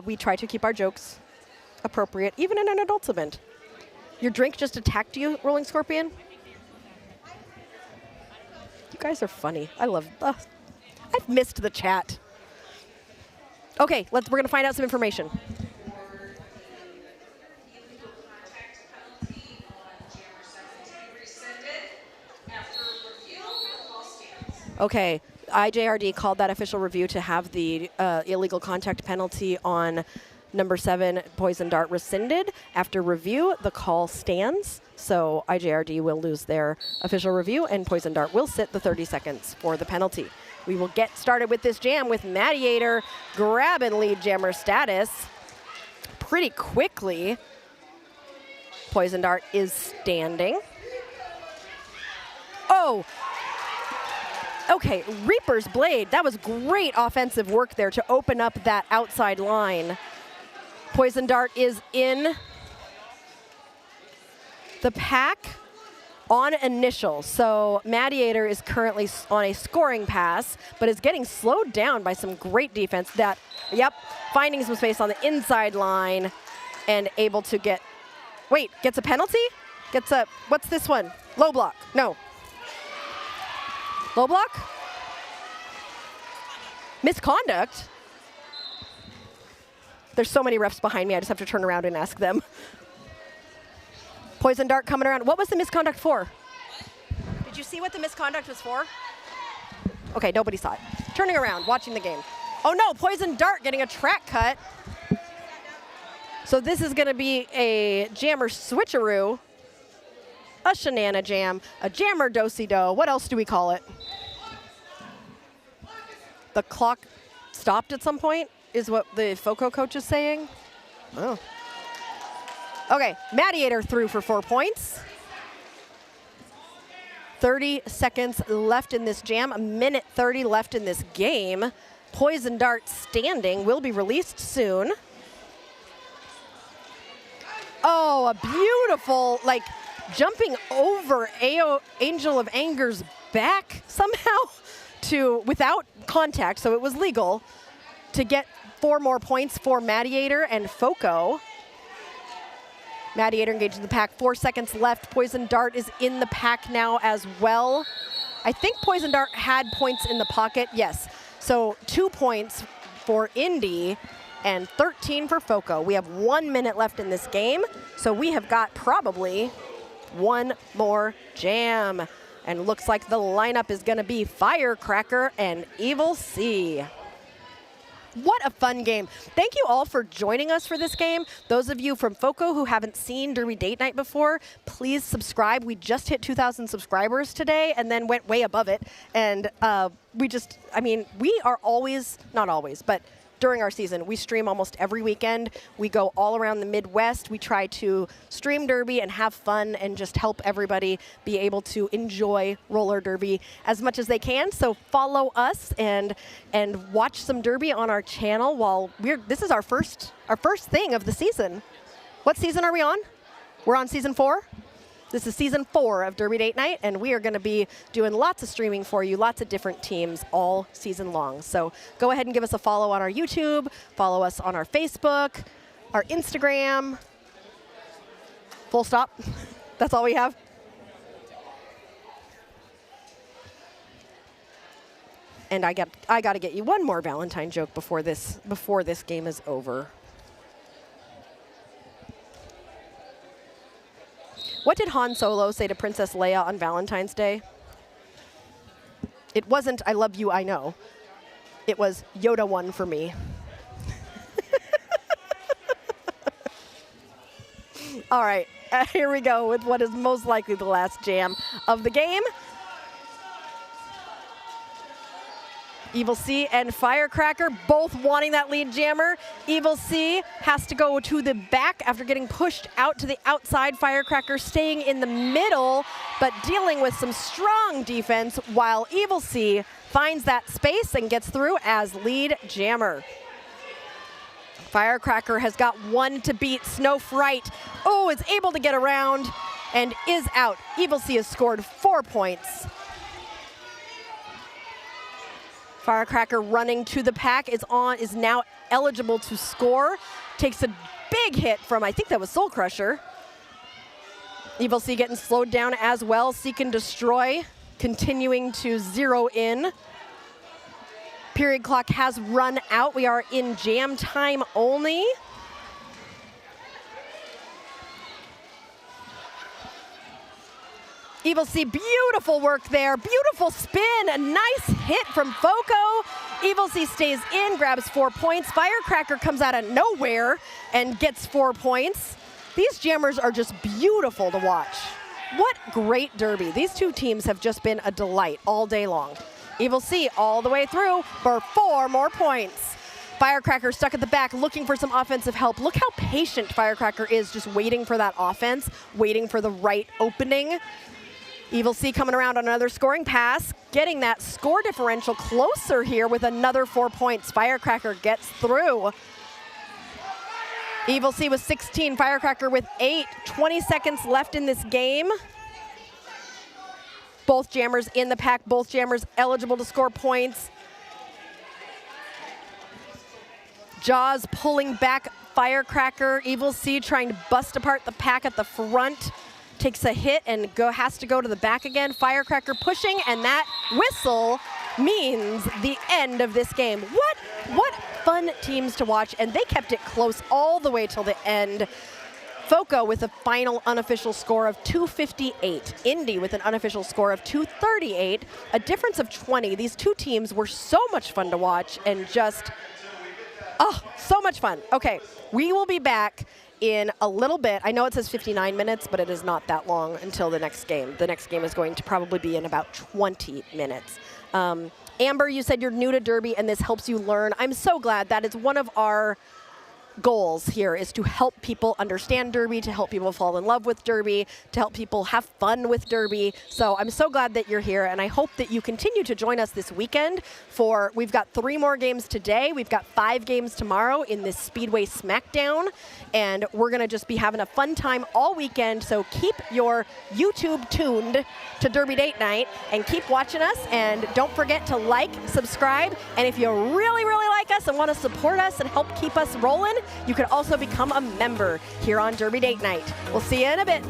S1: We try to keep our jokes appropriate, even in an adults event. Your drink just attacked you, Rolling Scorpion? You guys are funny. I love, I've missed the chat. Okay, we're gonna find out some information. Okay, IJRD called that official review to have the illegal contact penalty on number 7, Poison Dart, rescinded. After review, the call stands. So IJRD will lose their official review, and Poison Dart will sit the 30 seconds for the penalty. We will get started with this jam with Mediator grabbing lead jammer status pretty quickly. Poison Dart is standing. Oh! Okay, Reaper's Blade. That was great offensive work there to open up that outside line. Poison Dart is in the pack on initial. So Mediator is currently on a scoring pass, but is getting slowed down by some great defense. Finding some space on the inside line and able to get, gets a penalty? Gets a, what's this one? Low block, no. Low block? Misconduct? There's so many refs behind me, I just have to turn around and ask them. Poison Dart coming around. What was the misconduct for? Did you see what the misconduct was for? Okay, nobody saw it. Turning around, watching the game. Oh no, Poison Dart getting a track cut. So this is gonna be a jammer switcheroo, a shenana jam, a jammer do-si-do. What else do we call it? The clock stopped at some point, is what the FOCO coach is saying. Oh. Okay, Mediator threw for 4 points. 30 seconds left in this jam, 1:30 left in this game. Poison Dart standing, will be released soon. Oh, a beautiful, jumping over Angel of Anger's back somehow without contact, so it was legal, to get 4 more points for Mediator and FOCO. Mediator engaged in the pack, 4 seconds left. Poison Dart is in the pack now as well. I think Poison Dart had points in the pocket, yes. So 2 points for Indy and 13 for FOCO. We have 1 minute left in this game, so we have got probably one more jam. And looks like the lineup is gonna be Firecracker and Evil C. What a fun game. Thank you all for joining us for this game. Those of you from FOCO who haven't seen Derby Date Night before, please subscribe. We just hit 2,000 subscribers today and then went way above it. And we are always, not always, but during our season, we stream almost every weekend. We go all around the Midwest. We try to stream Derby and have fun and just help everybody be able to enjoy roller derby as much as they can. So follow us and watch some Derby on our channel while this is our first thing of the season. What season are we on? We're on season 4. This is season 4 of Derby Date Night, and we are going to be doing lots of streaming for you, lots of different teams all season long. So go ahead and give us a follow on our YouTube, follow us on our Facebook, our Instagram. Full stop. That's all we have. And I got to get you one more Valentine joke before this game is over. What did Han Solo say to Princess Leia on Valentine's Day? It wasn't, "I love you, I know." It was Yoda 1 for me. All right, here we go with what is most likely the last jam of the game. Evil C and Firecracker both wanting that lead jammer. Evil C has to go to the back after getting pushed out to the outside. Firecracker staying in the middle, but dealing with some strong defense while Evil C finds that space and gets through as lead jammer. Firecracker has got one to beat. Snow Fright, oh, is able to get around and is out. Evil C has scored 4 points. Firecracker running to the pack is now eligible to score. Takes a big hit from, I think that was Soul Crusher. Evil C getting slowed down as well. Seek and Destroy continuing to zero in. Period clock has run out. We are in jam time only. Evil C, beautiful work there. Beautiful spin, a nice hit from FOCO. Evil C stays in, grabs 4 points. Firecracker comes out of nowhere and gets 4 points. These jammers are just beautiful to watch. What great derby. These two teams have just been a delight all day long. Evil C all the way through for 4 more points. Firecracker stuck at the back looking for some offensive help. Look how patient Firecracker is, just waiting for that offense, waiting for the right opening. Evil C coming around on another scoring pass, getting that score differential closer here with another 4 points. Firecracker gets through. Evil C with 16, Firecracker with 8. 20 seconds left in this game. Both jammers in the pack, both jammers eligible to score points. Jaws pulling back Firecracker. Evil C trying to bust apart the pack at the front. Takes a hit and has to go to the back again. Firecracker pushing, and that whistle means the end of this game. What fun teams to watch, and they kept it close all the way till the end. FOCO with a final unofficial score of 258. Indy with an unofficial score of 238. A difference of 20. These two teams were so much fun to watch and just, oh, so much fun. Okay, we will be back in a little bit. I know it says 59 minutes, but it is not that long until the next game. The next game is going to probably be in about 20 minutes. Amber, you said you're new to Derby and this helps you learn. I'm so glad. That is one of our goals here, is to help people understand Derby, to help people fall in love with Derby, to help people have fun with Derby. So I'm so glad that you're here, and I hope that you continue to join us this weekend for, we've got 3 more games today. We've got 5 games tomorrow in this Speedway Smackdown, and we're going to just be having a fun time all weekend. So keep your YouTube tuned to Derby Date Night and keep watching us, and don't forget to like, subscribe, and if you really, really like us and want to support us and help keep us rolling, you can also become a member here on Derby Date Night. We'll see you in a bit.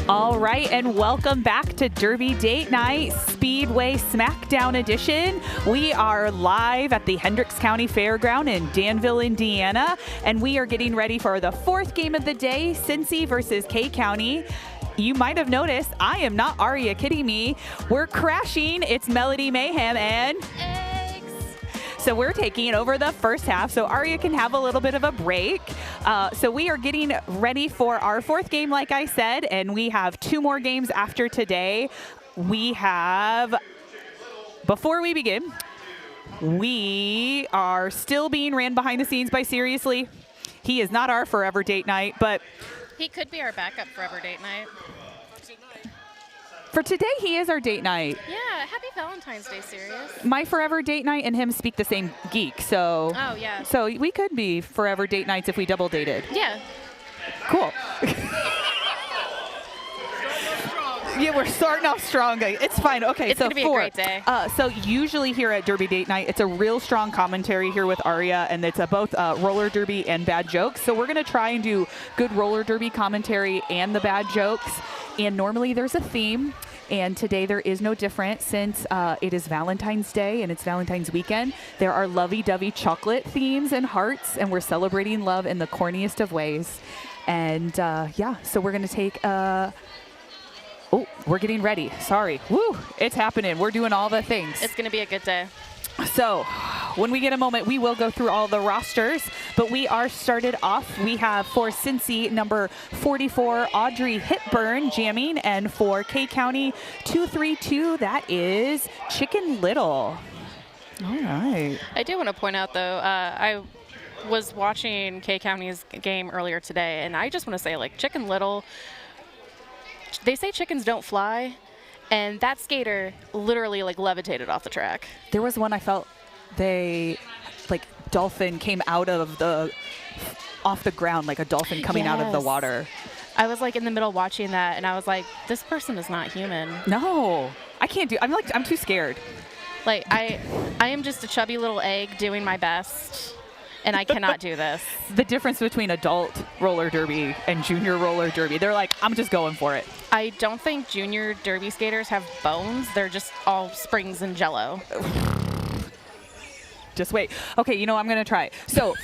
S4: All right, and welcome back to Derby Date Night, Speedway Smackdown edition. We are live at the Hendricks County Fairground in Danville, Indiana, and we are getting ready for the fourth game of the day, Cincy versus K County. You might have noticed, I am not Aria, kidding me. We're crashing. It's Melody Mayhem and Eggs. So we're taking over the first half so Aria can have a little bit of a break. So we are getting ready for our fourth game, like I said, and we have two more games after today. We have, before we begin, we are still being ran behind the scenes by Seriously. He is not our forever date night, but
S5: he could be our backup forever date night.
S4: For today, he is our date night.
S5: Yeah, happy Valentine's Day, Serious.
S4: My forever date night and him speak the same geek, so.
S5: Oh, yeah.
S4: So we could be forever date nights if we double dated.
S5: Yeah.
S4: Cool. Yeah, we're starting off strong. It's fine. Okay,
S5: it's
S4: so
S5: gonna be a great day.
S4: So usually here at Derby Date Night, it's a real strong commentary here with Aria, and it's both roller derby and bad jokes. So we're gonna try and do good roller derby commentary and the bad jokes. And normally there's a theme, and today there is no different since it is Valentine's Day and it's Valentine's weekend. There are lovey-dovey chocolate themes and hearts, and we're celebrating love in the corniest of ways. And yeah, so we're gonna take oh, we're getting ready. Sorry. Woo, it's happening. We're doing all the things.
S5: It's going to be a good day.
S4: So when we get a moment, we will go through all the rosters, but we are started off. We have for Cincy, number 44, Audrey Hitburn jamming, and for K County 232, that is Chicken Little. All right.
S5: I do want to point out, though, I was watching K County's game earlier today, and I just want to say, like, Chicken Little, they say chickens don't fly, and that skater literally, like, levitated off the track.
S4: There was one I felt dolphin came out of off the ground, like a dolphin coming out of the
S5: Yes.
S4: water.
S5: I was, like, in the middle watching that, and I was like, this person is not human.
S4: No, I can't do. I'm too scared.
S5: Like, I am just a chubby little egg doing my best, and I cannot do this.
S4: The difference between adult roller derby and junior roller derby, they're like, I'm just going for it.
S5: I don't think junior derby skaters have bones. They're just all springs and jello.
S4: Just wait. Okay, I'm going to try. So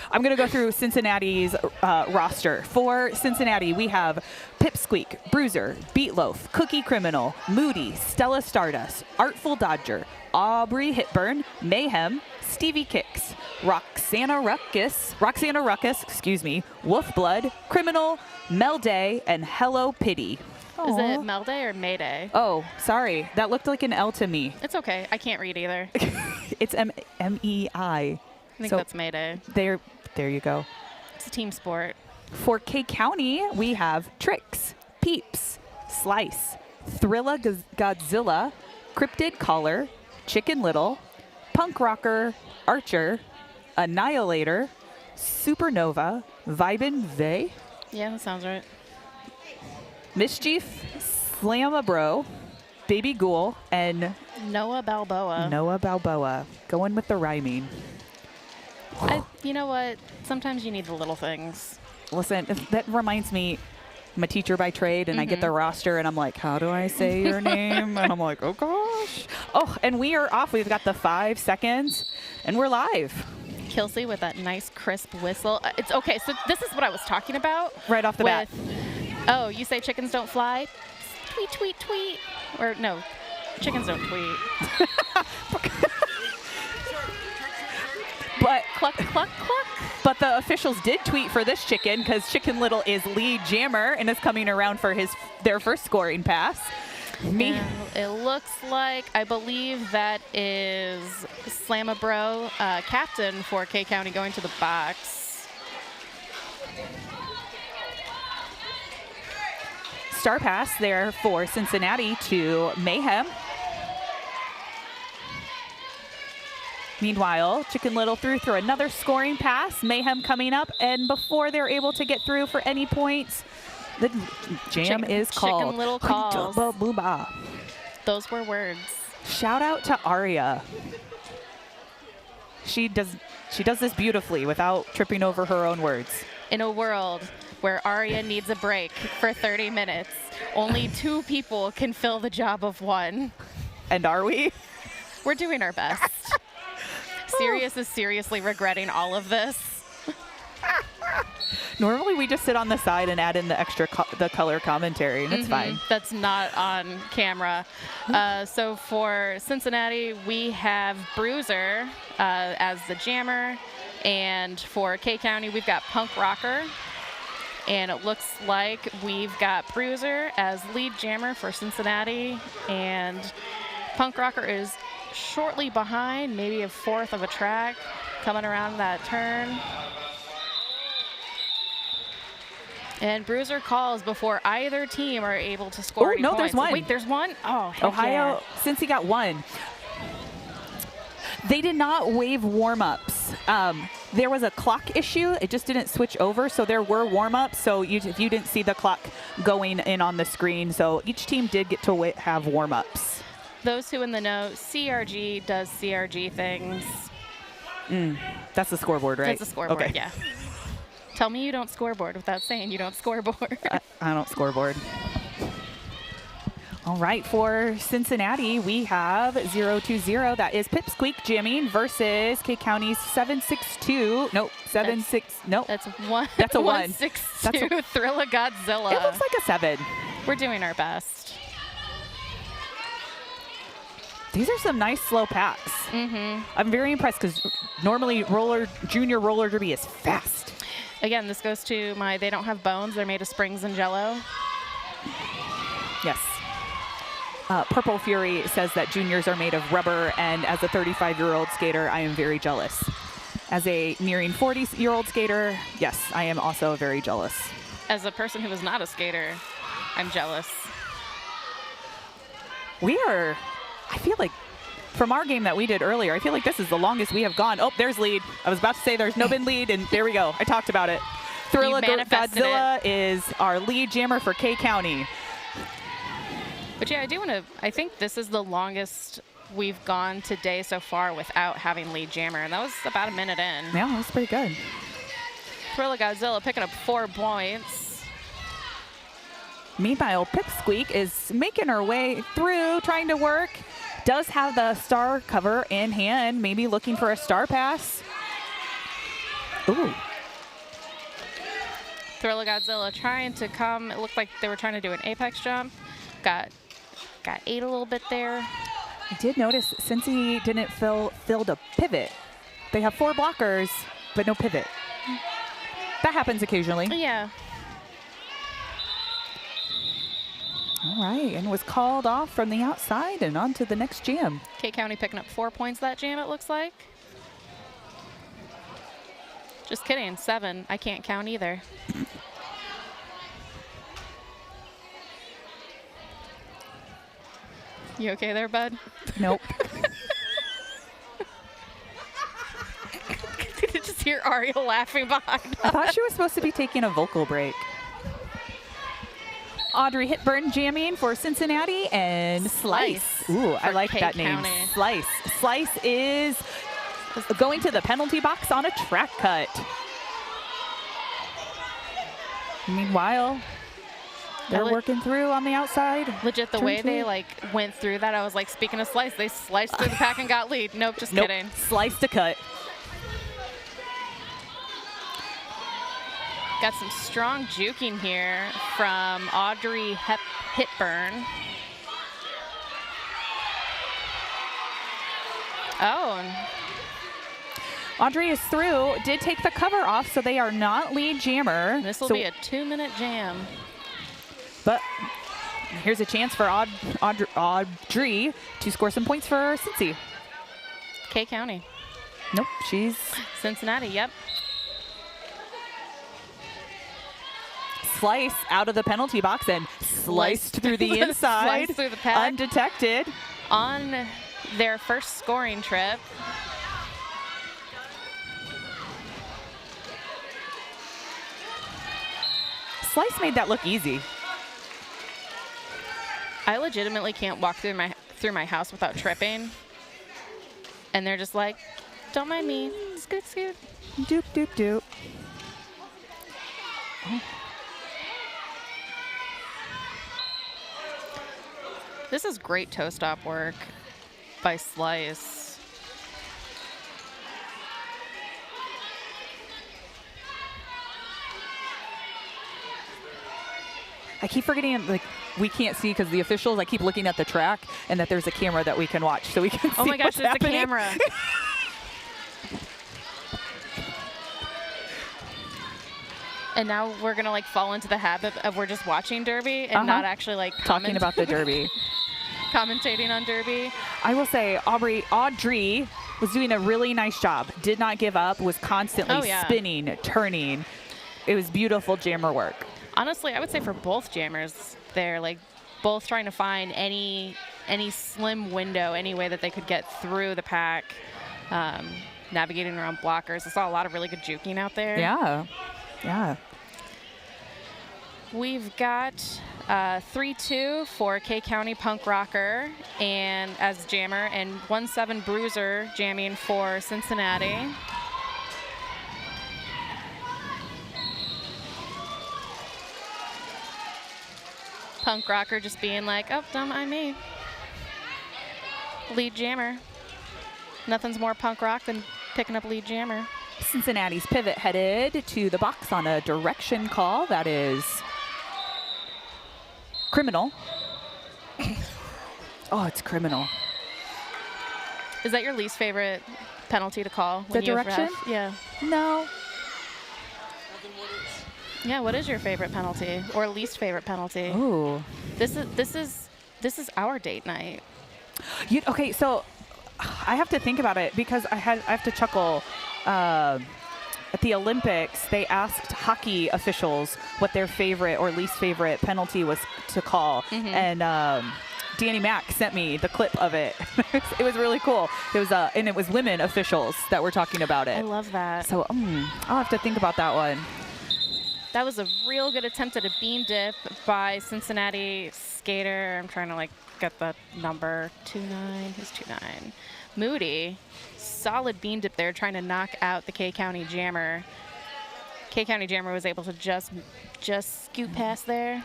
S4: I'm going to go through Cincinnati's roster. For Cincinnati, we have Pipsqueak, Bruiser, Beatloaf, Cookie Criminal, Moody, Stella Stardust, Artful Dodger, Aubrey Hitburn, Mayhem, Stevie Kicks, Roxana Ruckus, Wolfblood, Criminal, Mel Day, and Hello Pity.
S5: Is it Mel Day or Mayday?
S4: Oh, sorry. That looked like an L to me.
S5: It's okay. I can't read either.
S4: It's M-E-I.
S5: I think that's Mayday.
S4: There you go.
S5: It's a team sport.
S4: For K County, we have Tricks, Peeps, Slice, Thrilla Godzilla, Cryptid Collar, Chicken Little, Punk Rocker, Archer, Annihilator, Supernova, Vibin Vey,
S5: Yeah, that sounds right.
S4: Mischief, Slamabro, Baby Ghoul, and
S5: Noah Balboa.
S4: Noah Balboa. Going with the rhyming.
S5: You know what? Sometimes you need the little things.
S4: Listen, that reminds me, I'm a teacher by trade, and I get the roster, and I'm like, how do I say your name? And I'm like, oh, gosh. Oh, and we are off. We've got the 5 seconds, and we're live.
S5: Kelsey with that nice crisp whistle. It's okay. So this is what I was talking about.
S4: Right off the bat.
S5: Oh, you say chickens don't fly? Tweet, tweet, tweet. Or no, chickens don't tweet.
S4: But
S5: Cluck, cluck, cluck.
S4: But the officials did tweet for this chicken because Chicken Little is lead jammer and is coming around for their first scoring pass.
S5: And it looks like, I believe that is Slamabro, captain for K County, going to the box.
S4: Star pass there for Cincinnati to Mayhem. Meanwhile, Chicken Little threw another scoring pass. Mayhem coming up, and before they're able to get through for any points, the jam is called.
S5: Chicken Little calls.
S4: Booba.
S5: Those were words.
S4: Shout out to Aria. She does this beautifully without tripping over her own words.
S5: In a world where Aria needs a break for 30 minutes, only 2 people can fill the job of 1.
S4: And are we?
S5: We're doing our best. Sirius is seriously regretting all of this.
S4: Normally we just sit on the side and add in the extra the color commentary, and it's fine.
S5: That's not on camera. So for Cincinnati, we have Bruiser as the jammer. And for K County, we've got Punk Rocker. And it looks like we've got Bruiser as lead jammer for Cincinnati. And Punk Rocker is shortly behind, maybe a 1/4 of a track, coming around that turn. And Bruiser calls before either team are able to score any
S4: no,
S5: points.
S4: there's one.
S5: Wait, there's one? Oh, heck
S4: Ohio,
S5: yeah.
S4: Cincy got 1. They did not waive warm-ups. There was a clock issue. It just didn't switch over, so there were warm-ups. So if you didn't see the clock going in on the screen, so each team did get to have warm-ups.
S5: Those who in the know, CRG does CRG things.
S4: That's the scoreboard, right?
S5: That's the scoreboard,
S4: okay.
S5: yeah. Tell me you don't scoreboard without saying you don't scoreboard.
S4: I don't scoreboard. All right, for Cincinnati, we have 0-2-0. That is Pipsqueak jamming versus K County's 7-6-2. Nope, 7-6. Nope.
S5: That's 1.
S4: That's a 1.
S5: 1-6-2 Thrilla Godzilla.
S4: It looks like a 7.
S5: We're doing our best.
S4: These are some nice slow packs. I'm very impressed because normally junior roller derby is fast.
S5: Again, this goes to they don't have bones. They're made of springs and jello.
S4: Yes. Purple Fury says that juniors are made of rubber, and as a 35-year-old skater, I am very jealous. As a nearing 40-year-old skater, yes, I am also very jealous.
S5: As a person who is not a skater, I'm jealous.
S4: I feel like, from our game that we did earlier, I feel like this is the longest we have gone. Oh, there's lead. I was about to say there's no been lead, and there we go. I talked about it. Thrilla Godzilla is our lead jammer for K County.
S5: But yeah, I think this is the longest we've gone today so far without having lead jammer, and that was about a minute in.
S4: Yeah, that was pretty good.
S5: Thrilla Godzilla picking up 4 points.
S4: Meanwhile, Pipsqueak is making her way through, trying to work. Does have the star cover in hand, maybe looking for a star pass. Ooh.
S5: Thrilla Godzilla trying to come. It looked like they were trying to do an apex jump. Got ate a little bit there.
S4: I did notice Cincy didn't fill a pivot. They have 4 blockers, but no pivot. That happens occasionally.
S5: Yeah.
S4: All right, and was called off from the outside and on to the next jam.
S5: K County picking up 4 points that jam, it looks like. Just kidding, 7. I can't count either. You okay there, bud?
S4: Nope.
S5: Did you just hear Aria laughing behind us?
S4: I thought she was supposed to be taking a vocal break. Audrey Hitburn jamming for Cincinnati, and Slice. Ooh, I like that name. Slice. Slice is going to the penalty box on a track cut. Meanwhile, they're working through on the outside.
S5: Legit, the way they went through that, I was like, speaking of Slice, they sliced through the pack and got lead. Nope, just kidding.
S4: Slice to cut.
S5: Got some strong juking here from Audrey Hitburn. Oh.
S4: Audrey is through, did take the cover off, so they are not lead jammer.
S5: This will be a 2-minute jam.
S4: But here's a chance for Audrey to score some points for Cincy.
S5: K County.
S4: Nope, she's
S5: Cincinnati, yep.
S4: Slice out of the penalty box and sliced through the inside.
S5: Sliced through the pack.
S4: Undetected.
S5: On their first scoring trip.
S4: Slice made that look easy.
S5: I legitimately can't walk through my house without tripping. And they're just like, don't mind me. Scoot, scoot.
S4: Doop, doop, doop. Oh.
S5: This is great toe stop work by Slice.
S4: I keep forgetting, like, we can't see because the officials, I keep looking at the track and that there's a camera that we can watch so we can see
S5: Oh my gosh,
S4: what's
S5: there's
S4: happening.
S5: a camera. And now we're going to fall into the habit of we're just watching Derby and not actually
S4: talking about the Derby.
S5: Commentating on Derby.
S4: I will say Audrey was doing a really nice job. Did not give up, was constantly spinning, turning. It was beautiful jammer work.
S5: Honestly, I would say for both jammers, they're both trying to find any slim window, any way that they could get through the pack, navigating around blockers. I saw a lot of really good juking out there.
S4: Yeah, yeah.
S5: We've got 3-2 for K County Punk Rocker and as jammer, and 1-7 Bruiser jamming for Cincinnati. Punk Rocker just being like, oh, don't mind me. Lead jammer. Nothing's more punk rock than picking up lead jammer.
S4: Cincinnati's pivot headed to the box on a direction call. That is criminal. Oh, it's criminal.
S5: Is that your least favorite penalty to call?
S4: The direction?
S5: Yeah.
S4: No.
S5: Yeah, what is your favorite penalty or least favorite penalty?
S4: Ooh.
S5: This is our date night.
S4: Okay, so I have to think about it because I have to chuckle. At the Olympics, they asked hockey officials what their favorite or least favorite penalty was to call, and Danny Mack sent me the clip of it. It was really cool. It was and it was women officials that were talking about it.
S5: I love that.
S4: So I'll have to think about that one.
S5: That was a real good attempt at a bean dip by Cincinnati skater. I'm trying to like get the number 29. Who's 29? Moody. Solid bean dip there, trying to knock out the K County Jammer. K County Jammer was able to just scoot past there.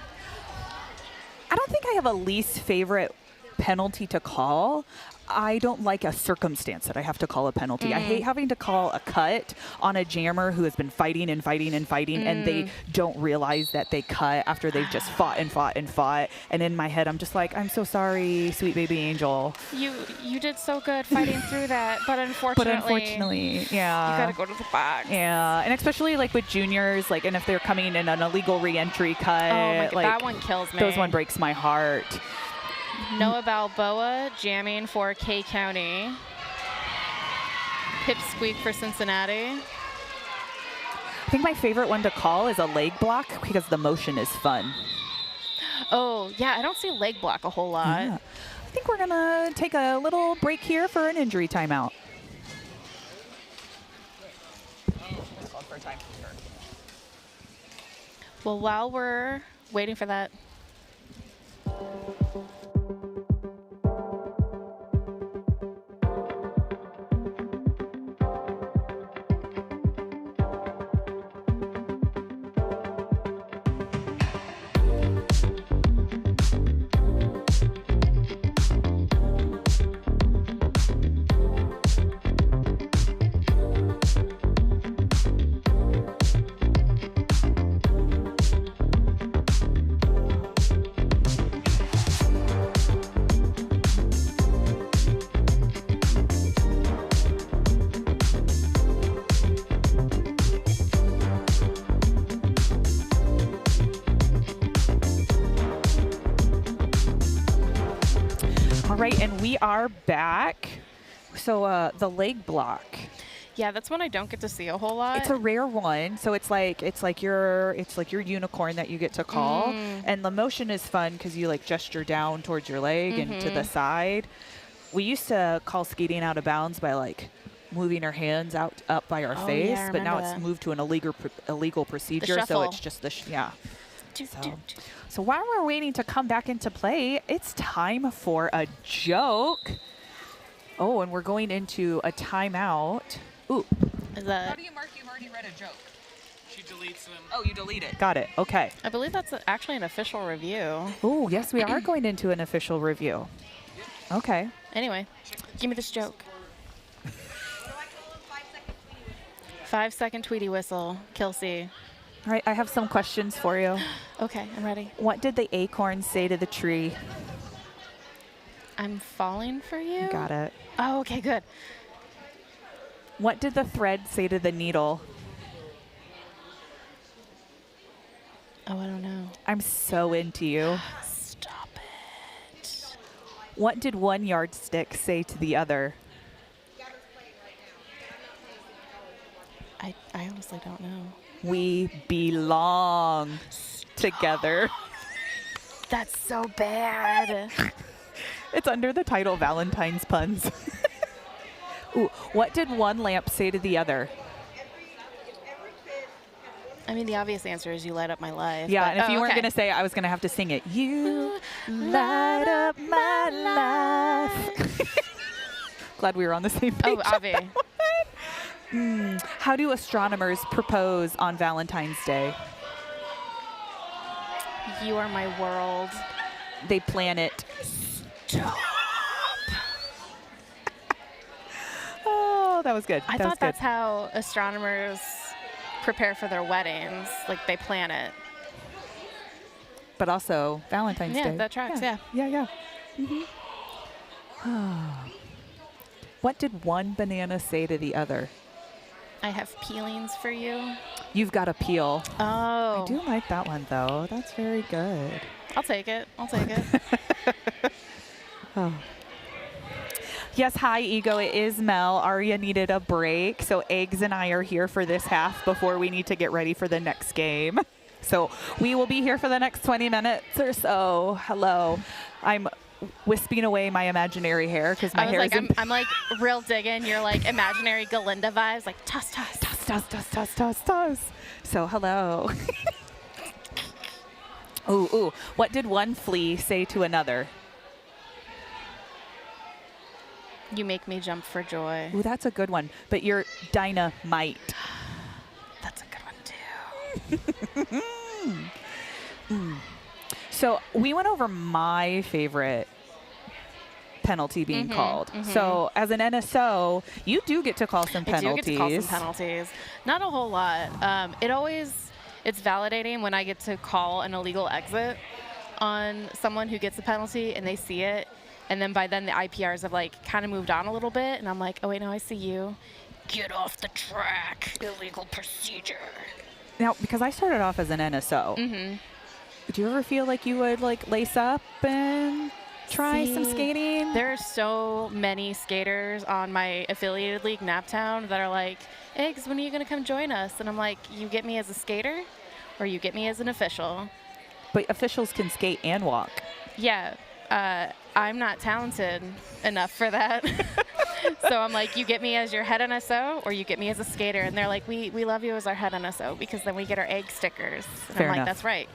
S4: I don't think I have a least favorite penalty to call. I don't like a circumstance that I have to call a penalty. I hate having to call a cut on a jammer who has been fighting and fighting and fighting, and they don't realize that they cut after they've just fought and fought and fought. And in my head, I'm just like, I'm so sorry, sweet baby angel.
S5: You did so good fighting through that, but unfortunately,
S4: yeah.
S5: You gotta go to the box.
S4: Yeah, and especially like with juniors, like, and if they're coming in an illegal re-entry cut,
S5: Oh my God,
S4: like,
S5: that one kills me.
S4: Those one breaks my heart.
S5: Noah Balboa jamming for K County. Hip squeak for Cincinnati.
S4: I think my favorite one to call is a leg block because the motion is fun.
S5: Oh, yeah, I don't see leg block a whole lot.
S4: Yeah. I think we're going to take a little break here for an injury timeout.
S5: Well, while we're waiting for that.
S4: All right, and we are back. So the leg block.
S5: Yeah, that's one I don't get to see a whole lot.
S4: It's a rare one, so it's like your unicorn that you get to call, and the motion is fun because you like gesture down towards your leg and to the side. We used to call skating out of bounds by like moving our hands up by our face,
S5: yeah, I
S4: but now
S5: remember
S4: it's
S5: that.
S4: moved to an illegal procedure, so it's
S5: shuffle.
S4: just the So while we're waiting to come back into play, it's time for a joke. Oh, and we're going into a timeout. Ooh.
S5: Is that?
S3: How do you mark you've already read a joke?
S2: She deletes them.
S4: Oh, you delete it. Got it. Okay.
S5: I believe that's actually an official review.
S4: Oh, yes, we are going into an official review. Okay.
S5: Anyway, give me this joke. 5-second Tweety whistle. Kelsey.
S4: All right, I have some questions for you.
S5: Okay, I'm ready.
S4: What did the acorn say to the tree?
S5: I'm falling for you.
S4: Got it.
S5: Oh, okay, good.
S4: What did the thread say to the needle?
S5: Oh, I don't know.
S4: I'm so into you.
S5: Stop it.
S4: What did one yardstick say to the other?
S5: I honestly don't know.
S4: We belong together.
S5: That's so bad.
S4: It's under the title Valentine's Puns. Ooh, what did one lamp say to the other?
S5: I mean, the obvious answer is you light up my life.
S4: Yeah,
S5: but-
S4: and if you weren't
S5: okay.
S4: going to say it, I was going to have to sing it. You light up my life. Glad we were on the same page.
S5: Oh, Avi.
S4: How do astronomers propose on Valentine's Day?
S5: You are my world.
S4: They plan it. Oh, that was good.
S5: I
S4: That was
S5: thought
S4: good.
S5: that's how astronomers prepare for their weddings. Like, they plan it.
S4: But also Valentine's
S5: Yeah,
S4: Day.
S5: that tracks, yeah.
S4: Yeah. What did one banana say to the other?
S5: I have peelings for you.
S4: You've got to peel.
S5: Oh.
S4: I do like that one, though. That's very good.
S5: I'll take it. I'll take it.
S4: Yes, hi, Ego. It is Mel. Aria needed a break, so Eggs and I are here for this half before we need to get ready for the next game. So we will be here for the next 20 minutes or so. Hello. I'm wisping away my imaginary hair because my hair is
S5: I'm like real digging your like imaginary Galinda vibes, like toss, toss, toss,
S4: toss, toss, toss, toss, toss. So hello. Ooh. What did one flea say to another?
S5: You make me jump for joy.
S4: Ooh, that's a good one. But you're dynamite.
S5: That's a good one too.
S4: So we went over my favorite penalty being called. So as an NSO, you do get to call some penalties.
S5: I do get to call some penalties. Not a whole lot. It's validating when I get to call an illegal exit on someone who gets a penalty and they see it. And then by then the IPRs have like kind of moved on a little bit. And I'm like, oh wait, no, I see you. Get off the track. Illegal procedure.
S4: Now, because I started off as an NSO, do you ever feel like you would like lace up and try some skating?
S5: There are so many skaters on my affiliated league, Naptown, that are like, Eggs, when are you going to come join us? And I'm like, you get me as a skater or you get me as an official?
S4: But officials can skate and walk.
S5: Yeah. I'm not talented enough for that. So I'm like, you get me as your head NSO or you get me as a skater? And they're like, we love you as our head NSO because then we get our egg stickers. And
S4: Fair
S5: I'm like,
S4: enough.
S5: that's right.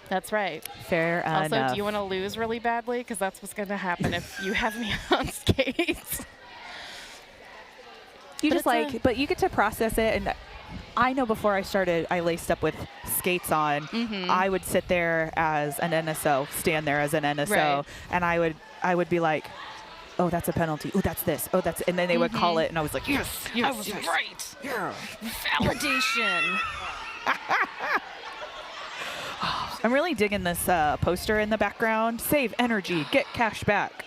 S5: That's right.
S4: Fair enough.
S5: Also, do you want to lose really badly? Because that's what's going to happen if you have me on skates.
S4: But you get to process it. And I know before I started, I laced up with skates on. I would sit there as an NSO, stand there as an NSO,
S5: Right.
S4: and I would be like, oh, that's a penalty. Oh, that's this. Oh, that's, and then they would call it, and I was like, yes,
S5: I was right.
S4: yeah.
S5: Validation.
S4: I'm really digging this poster in the background. Save energy, get cash back.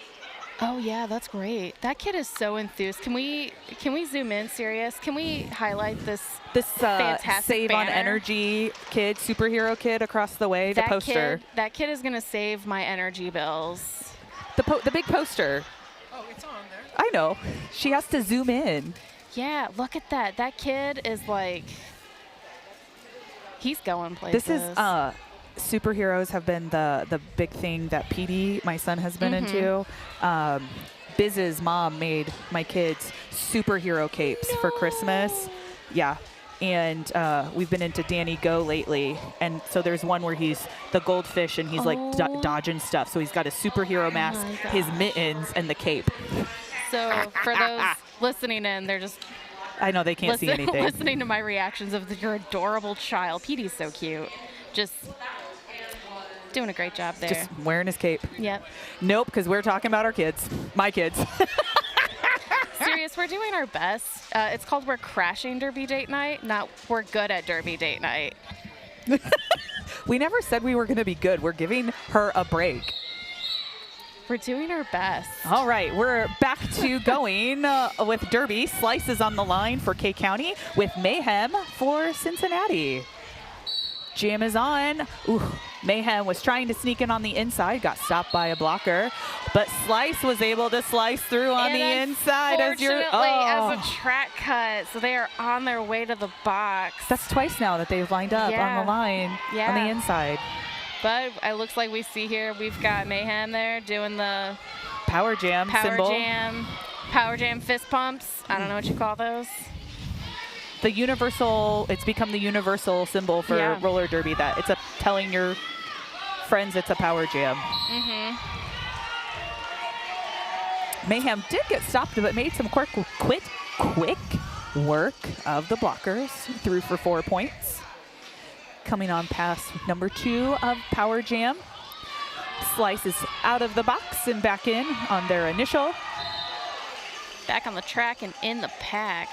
S5: Oh yeah, that's great. That kid is so enthused. Can we zoom in, Sirius? Can we highlight this fantastic
S4: save on
S5: banner?
S4: energy kid, superhero kid across the way, the poster.
S5: That kid is gonna save my energy bills.
S4: The big poster.
S2: Oh, it's on there.
S4: I know. She has to zoom in.
S5: Yeah, look at that. That kid is like, he's going places.
S4: This is superheroes have been the big thing that PD, my son, has been into. Biz's mom made my kids superhero capes for Christmas. Yeah. And we've been into Danny Go lately. And so there's one where he's the goldfish and he's like dodging stuff. So he's got a superhero mask, his mittens, and the cape.
S5: So for those listening in, they're just
S4: I know they can't see anything.
S5: listening to my reactions of your adorable child. PD's so cute. Just doing a great job there.
S4: Just wearing his cape.
S5: Yep.
S4: Nope, because we're talking about our kids. My kids.
S5: Serious, we're doing our best. It's called We're Crashing Derby Date Night, not We're Good at Derby Date Night.
S4: We never said we were going to be good. We're giving her a break.
S5: We're doing our best.
S4: All right, we're back to going with Derby. Slice is on the line for K County with Mayhem for Cincinnati. Jam is on. Ooh, Mayhem was trying to sneak in on the inside, got stopped by a blocker, but Slice was able to slice through on the inside as
S5: as a track cut, so they are on their way to the box.
S4: That's twice now that they've lined up on the line on the inside.
S5: But it looks like we see here we've got Mayhem there doing the
S4: Power Jam symbol.
S5: Power Jam fist pumps. I don't know what you call those.
S4: The universal, it's become the universal symbol for roller derby, that it's telling your friends it's a power jam. Mayhem did get stopped, but made some quick work of the blockers, through for 4 points. Coming on past number 2 of Power Jam. Slice is out of the box and back in on their initial.
S5: Back on the track and in the pack.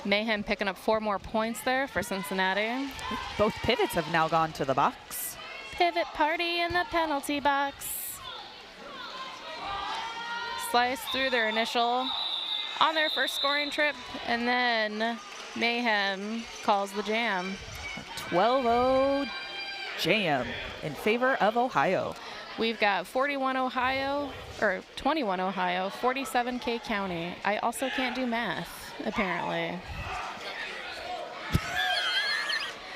S5: Mayhem picking up 4 more points there for Cincinnati.
S4: Both pivots have now gone to the box.
S5: Pivot party in the penalty box. Slice through their initial on their first scoring trip, and then Mayhem calls the jam.
S4: 12-0 jam in favor of Ohio.
S5: We've got 41 Ohio, or 21 Ohio, 47 K County. I also can't do math, apparently.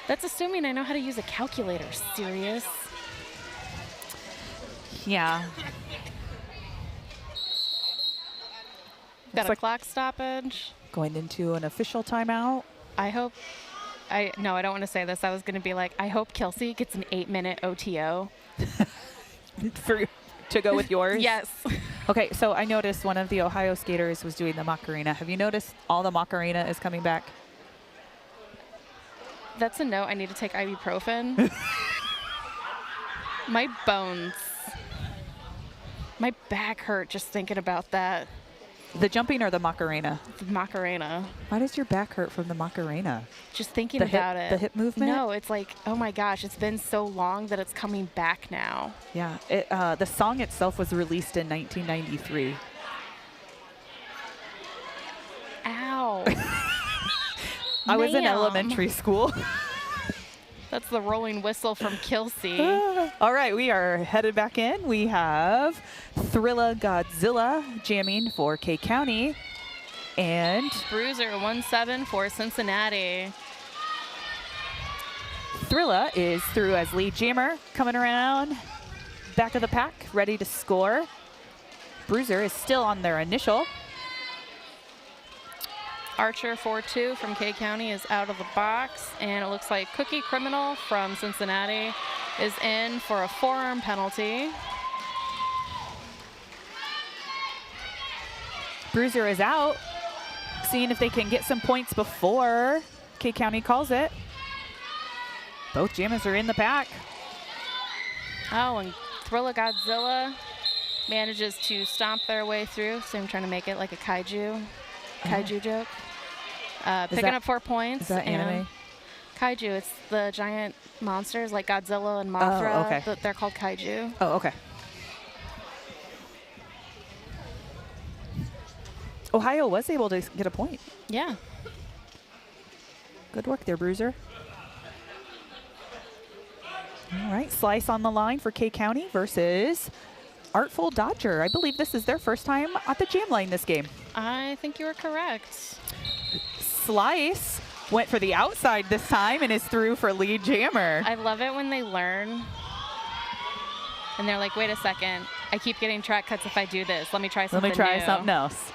S5: That's assuming I know how to use a calculator. Serious?
S4: Yeah.
S5: Got a
S4: like-
S5: clock stoppage.
S4: Going into an official timeout.
S5: I hope, no, I don't want to say this. I was going to be like, I hope Kelsey gets an 8-minute OTO.
S4: To go with yours?
S5: Yes.
S4: Okay, so I noticed one of the Ohio skaters was doing the Macarena. Have you noticed all the Macarena is coming back?
S5: That's a note. I need to take ibuprofen. My bones. My back hurt just thinking about that.
S4: The jumping or the Macarena?
S5: The Macarena.
S4: Why does your back hurt from the Macarena?
S5: Just thinking
S4: The
S5: about
S4: hip,
S5: it.
S4: the hip movement?
S5: No, it's like, oh my gosh, it's been so long that it's coming back now.
S4: Yeah, the song itself was released in 1993.
S5: Ow.
S4: I was in
S5: Ma'am.
S4: elementary school.
S5: That's the rolling whistle from Kelsey.
S4: All right, we are headed back in. We have Thrilla Godzilla jamming for K County and
S5: Bruiser 1-7 for Cincinnati.
S4: Thrilla is through as lead jammer, coming around back of the pack, ready to score. Bruiser is still on their initial.
S5: Archer 4-2 from K County is out of the box, and it looks like Cookie Criminal from Cincinnati is in for a forearm penalty.
S4: Bruiser is out, seeing if they can get some points before K County calls it. Both jammers are in the pack.
S5: Oh, and Thrilla Godzilla manages to stomp their way through, so I'm trying to make it like a kaiju joke. Picking
S4: that-
S5: up 4 points.
S4: Is that
S5: and
S4: anime?
S5: Kaiju, it's the giant monsters like Godzilla and Mothra.
S4: Oh, okay.
S5: They're called kaiju.
S4: Oh, okay. Ohio was able to get a point.
S5: Yeah.
S4: Good work there, Bruiser. All right, Slice on the line for K County versus Artful Dodger. I believe this is their first time at the jam line this game.
S5: I think you were correct.
S4: Slice went for the outside this time and is through for lead jammer.
S5: I love it when they learn and they're like, wait a second, I keep getting track cuts if I do this. Let me try something new.
S4: Something else.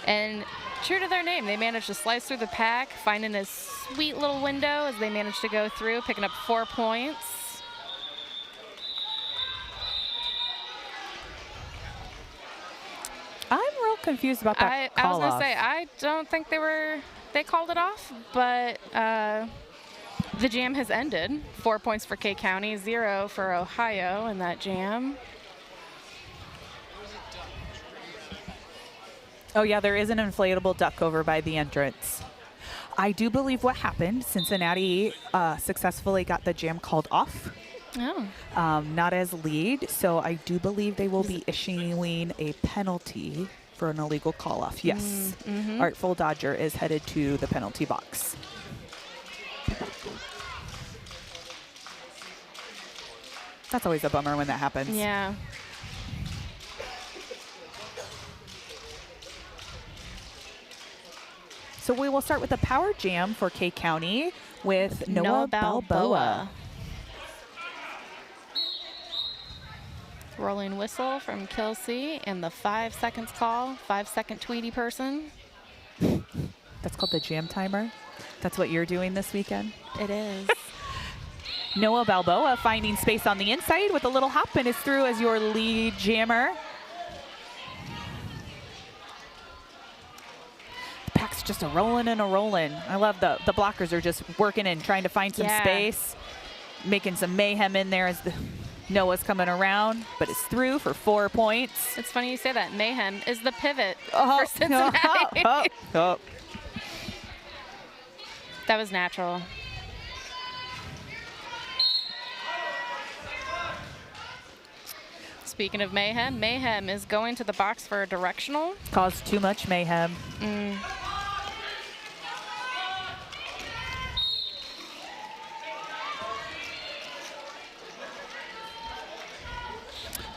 S5: And true to their name, they managed to slice through the pack, finding a sweet little window as they managed to go through, picking up 4 points.
S4: I'm real confused about that
S5: I was
S4: call
S5: going to
S4: off.
S5: say, I don't think they called it off, but the jam has ended. 4 points for K County, 0 for Ohio in that jam.
S4: Oh yeah, there is an inflatable duck over by the entrance. I do believe what happened, Cincinnati successfully got the jam called off.
S5: Oh.
S4: Not as lead, so I do believe they will be issuing a penalty for an illegal call-off. Yes, Artful Dodger is headed to the penalty box. That's always a bummer when that happens.
S5: Yeah.
S4: So we will start with the power jam for K County with Noah Balboa.
S5: Rolling whistle from Kelsey and the 5 seconds call, 5-second Tweety person.
S4: That's called the jam timer. That's what you're doing this weekend.
S5: It is.
S4: Noah Balboa finding space on the inside with a little hop and is through as your lead jammer. The pack's just a rolling and a rolling. I love the blockers are just working and trying to find some space, making some mayhem in there as Noah's coming around, but it's through for 4 points.
S5: It's funny you say that. Mayhem is the pivot for Cincinnati. That was natural. Speaking of mayhem, Mayhem is going to the box for a directional.
S4: Caused too much mayhem.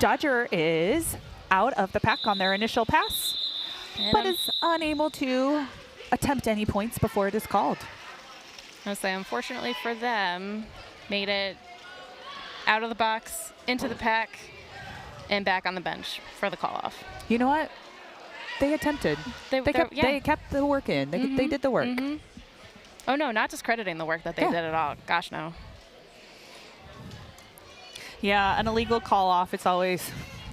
S4: Dodger is out of the pack on their initial pass,
S5: And
S4: but is unable to attempt any points before it is called.
S5: I would say, unfortunately for them, made it out of the box, into the pack, and back on the bench for the call-off.
S4: You know what? They attempted. They kept the work in. They did the work.
S5: Oh, no, not discrediting the work that they did at all. Gosh, no.
S4: Yeah, an illegal call-off, it's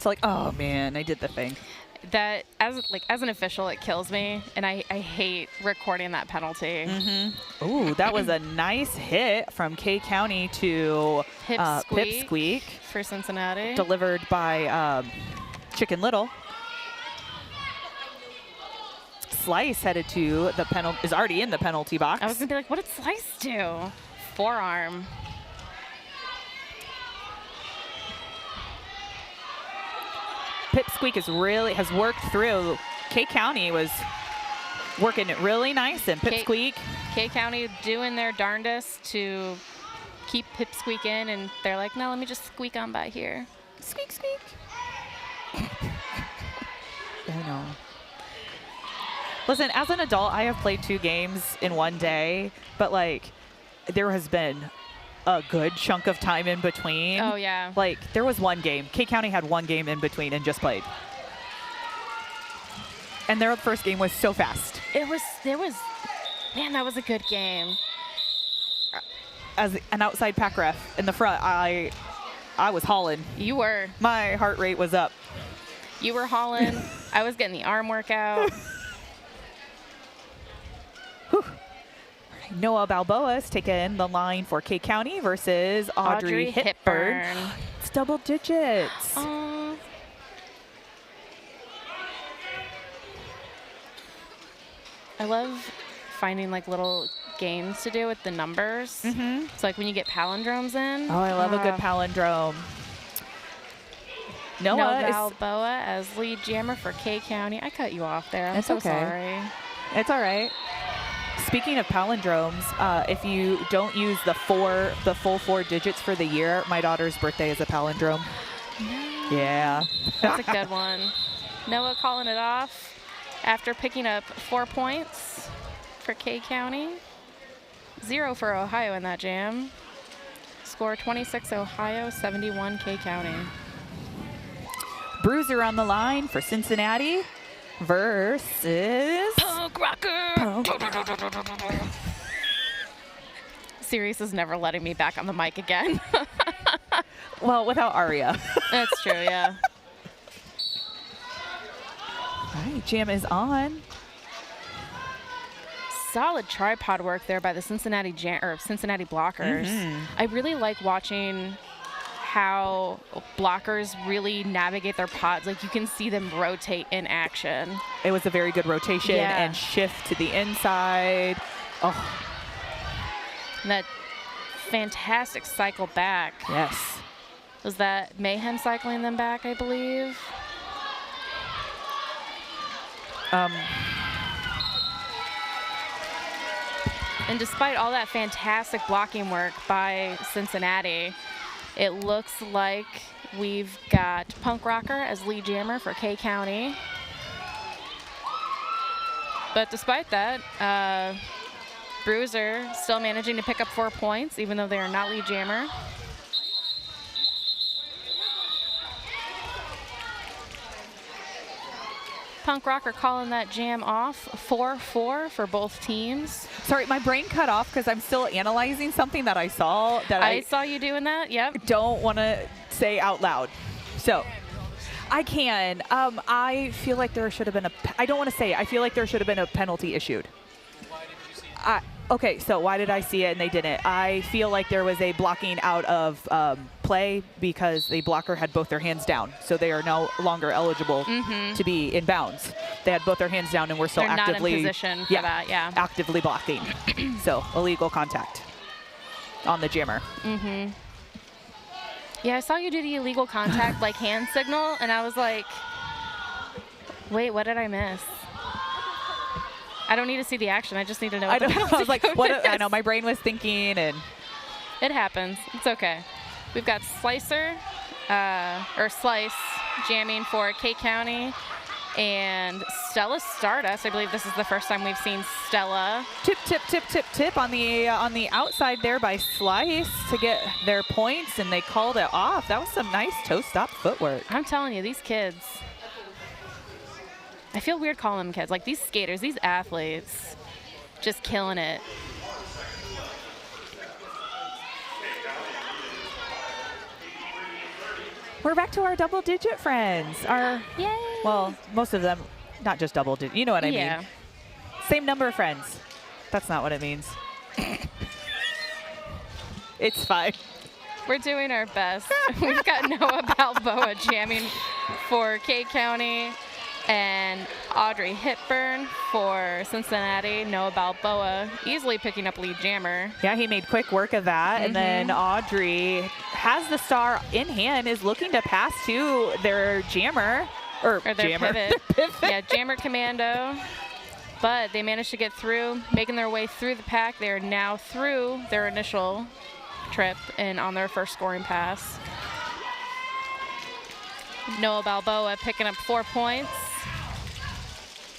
S4: like, oh, man, I did the thing.
S5: That, as an official, it kills me, and I hate recording that penalty.
S4: Ooh, that was a nice hit from K County to Pipsqueak.
S5: For Cincinnati.
S4: Delivered by Chicken Little. Slice headed to the penalty, is already in the penalty box.
S5: I was going to be like, what did Slice do? Forearm.
S4: Pipsqueak has worked through. K County was working it really nice, and Pipsqueak.
S5: K County doing their darndest to keep Pipsqueak in, and they're like, no, let me just squeak on by here.
S4: Squeak, squeak. I know. Listen, as an adult, I have played 2 games in one day, but like, there has been a good chunk of time in between.
S5: Oh, yeah.
S4: Like, there was one game. K County had one game in between and just played. And their first game was so fast.
S5: Man, that was a good game.
S4: As an outside pack ref in the front, I was hauling.
S5: You were.
S4: My heart rate was up.
S5: You were hauling. I was getting the arm workout.
S4: Noah Balboa's taken the line for K County versus Audrey Hipburn. It's double digits.
S5: I love finding like little games to do with the numbers. It's like when you get palindromes in.
S4: Oh, I love a good palindrome.
S5: Noah Balboa as lead jammer for K County. I cut you off there. I'm so sorry.
S4: It's all right. Speaking of palindromes, if you don't use the full 4 digits for the year, my daughter's birthday is a palindrome.
S5: No.
S4: Yeah.
S5: That's a good one. Noah calling it off after picking up 4 points for K County. 0 for Ohio in that jam. Score 26 Ohio, 71 K County.
S4: Bruiser on the line for Cincinnati versus
S5: Punk Rocker. Sirius is never letting me back on the mic again.
S4: Well, without Aria.
S5: That's true, yeah.
S4: All right, jam is on.
S5: Solid tripod work there by the Cincinnati blockers. I really like watching how blockers really navigate their pods. Like, you can see them rotate in action.
S4: It was a very good rotation and shift to the inside. Oh.
S5: And that fantastic cycle back.
S4: Yes.
S5: Was that Mayhem cycling them back, I believe? And despite all that fantastic blocking work by Cincinnati, it looks like we've got Punk Rocker as lead jammer for K County. But despite that, Bruiser still managing to pick up 4 points, even though they are not lead jammer. Punk Rocker calling that jam off. 4-4 for both teams.
S4: Sorry, my brain cut off because I'm still analyzing something that I saw that
S5: I saw you doing that, yep.
S4: Don't want to say out loud. So I can. I feel like there should have been I don't want to say it. I feel like there should have been a penalty issued.
S2: Why did you see it?
S4: Okay, so why did I see it and they didn't? I feel like there was a blocking out of play because the blocker had both their hands down. So they are no longer eligible to be in bounds. They had both their hands down and were still
S5: They're
S4: actively
S5: not in position for that, yeah.
S4: Actively blocking. So illegal contact on the jammer.
S5: Yeah, I saw you do the illegal contact, like hand signal, and I was like, wait, what did I miss? I don't need to see the action. I just need to know what the penalty
S4: I was like, what?
S5: is.
S4: I know my brain was thinking, and
S5: It happens. It's okay. We've got Slicer or Slice jamming for K County. And Stella Stardust, I believe this is the first time we've seen Stella.
S4: Tip, tip, tip, tip, tip on the outside there by Slice to get their points, and they called it off. That was some nice toe-stop footwork.
S5: I'm telling you, these kids, I feel weird calling them kids. Like these skaters, these athletes, just killing it.
S4: We're back to our double-digit friends.
S5: Yay!
S4: Well, most of them, not just double-digit. You know what I
S5: Yeah.
S4: mean. Same number of friends. That's not what it means. It's fine.
S5: We're doing our best. We've got Noah Balboa jamming for K County and Audrey Hipburn for Cincinnati. Noah Balboa easily picking up lead jammer.
S4: Yeah, he made quick work of that. And then Audrey has the star in hand, is looking to pass to their jammer. Or
S5: their
S4: jammer.
S5: pivot.
S4: Pivot.
S5: Yeah, jammer commando. But they managed to get through, making their way through the pack. They're now through their initial trip and on their first scoring pass. Noah Balboa picking up 4 points.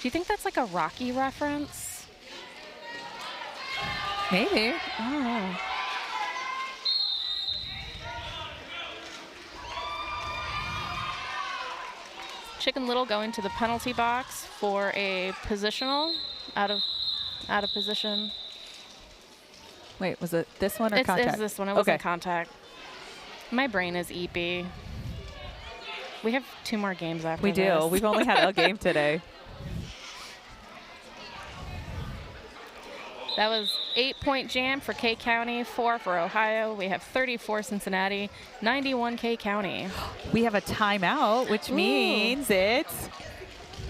S5: Do you think that's like a Rocky reference?
S4: Maybe.
S5: I don't know. Chicken Little going to the penalty box for a positional out of position.
S4: Wait, was it this one or
S5: It's
S4: contact?
S5: this one. It wasn't contact. My brain is EP. We have 2 more games after
S4: We
S5: this.
S4: do. We've only had a game today.
S5: That was 8-point jam for K County, 4 for Ohio. We have 34 Cincinnati, 91 K County.
S4: We have a timeout, which means it's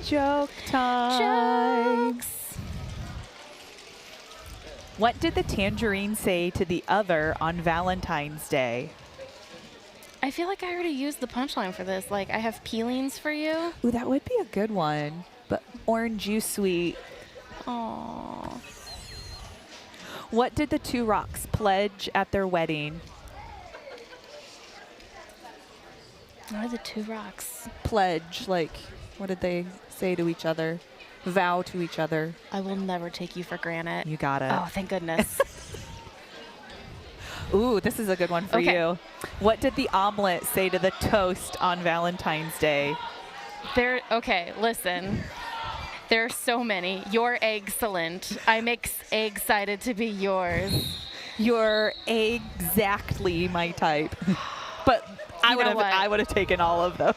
S4: joke time.
S5: Jokes.
S4: What did the tangerine say to the other on Valentine's Day?
S5: I feel like I already used the punchline for this. Like, I have peelings for you.
S4: Ooh, that would be a good one. But orange juice sweet.
S5: Aww.
S4: What did the 2 rocks pledge at their wedding?
S5: What are the 2 rocks?
S4: Pledge, like, what did they say to each other? Vow to each other.
S5: I will never take you for granted.
S4: You got it.
S5: Oh, thank goodness.
S4: Ooh, this is a good one for you. What did the omelet say to the toast on Valentine's Day?
S5: Okay, listen. There are so many. You're excellent. I'm excited to be yours.
S4: You're exactly my type. But I would have taken all of those.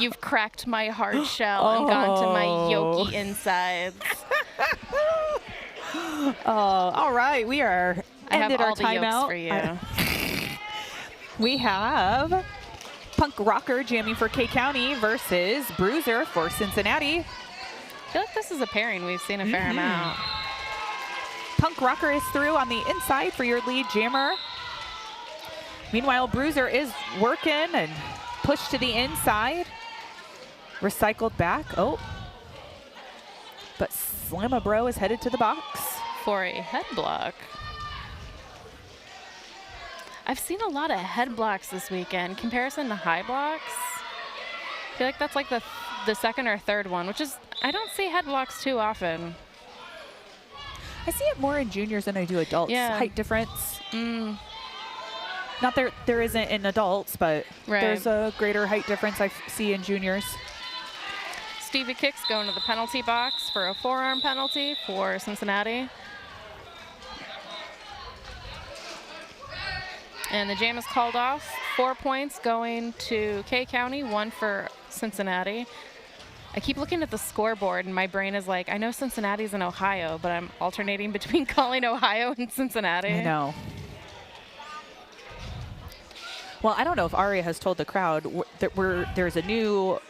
S5: You've cracked my hard shell and gone to my yolky insides.
S4: All right, we are
S5: I have
S4: ended
S5: all
S4: our
S5: the yolks
S4: timeout.
S5: for you.
S4: We have Punk Rocker jamming for K County versus Bruiser for Cincinnati.
S5: I feel like this is a pairing we've seen a fair amount.
S4: Punk Rocker is through on the inside for your lead jammer. Meanwhile, Bruiser is working and pushed to the inside. Recycled back. Oh. But Slamma Bro is headed to the box.
S5: For a head block. I've seen a lot of head blocks this weekend. Comparison to high blocks. I feel like that's like the second or third one, which is, I don't see head blocks too often.
S4: I see it more in juniors than I do adults.
S5: Yeah.
S4: Height difference. Not there isn't in adults, but there's a greater height difference I see in juniors.
S5: Stevie Kicks going to the penalty box for a forearm penalty for Cincinnati. And the jam is called off. 4 points going to K County, 1 for Cincinnati. I keep looking at the scoreboard and my brain is like, I know Cincinnati's in Ohio, but I'm alternating between calling Ohio and Cincinnati.
S4: I know. Well, I don't know if Aria has told the crowd that there's a new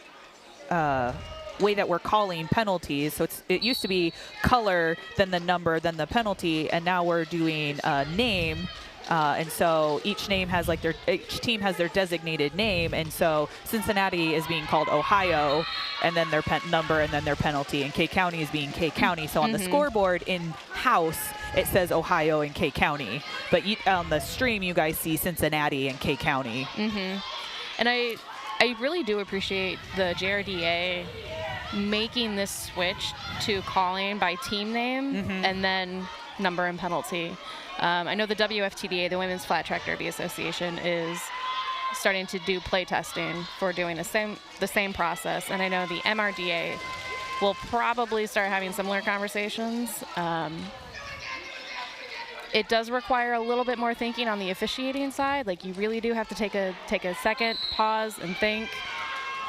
S4: way that we're calling penalties. So it used to be color, then the number, then the penalty, and now we're doing name. And so each team has their designated name, and so Cincinnati is being called Ohio, and then their number, and then their penalty, and K County is being K County. So on the scoreboard in house, it says Ohio and K County, but on the stream you guys see Cincinnati and K County.
S5: And I really do appreciate the JRDA making this switch to calling by team name and then number and penalty. I know the WFTDA, the Women's Flat Track Derby Association, is starting to do play testing for doing the same process, and I know the MRDA will probably start having similar conversations. It does require a little bit more thinking on the officiating side. Like, you really do have to take a second, pause, and think,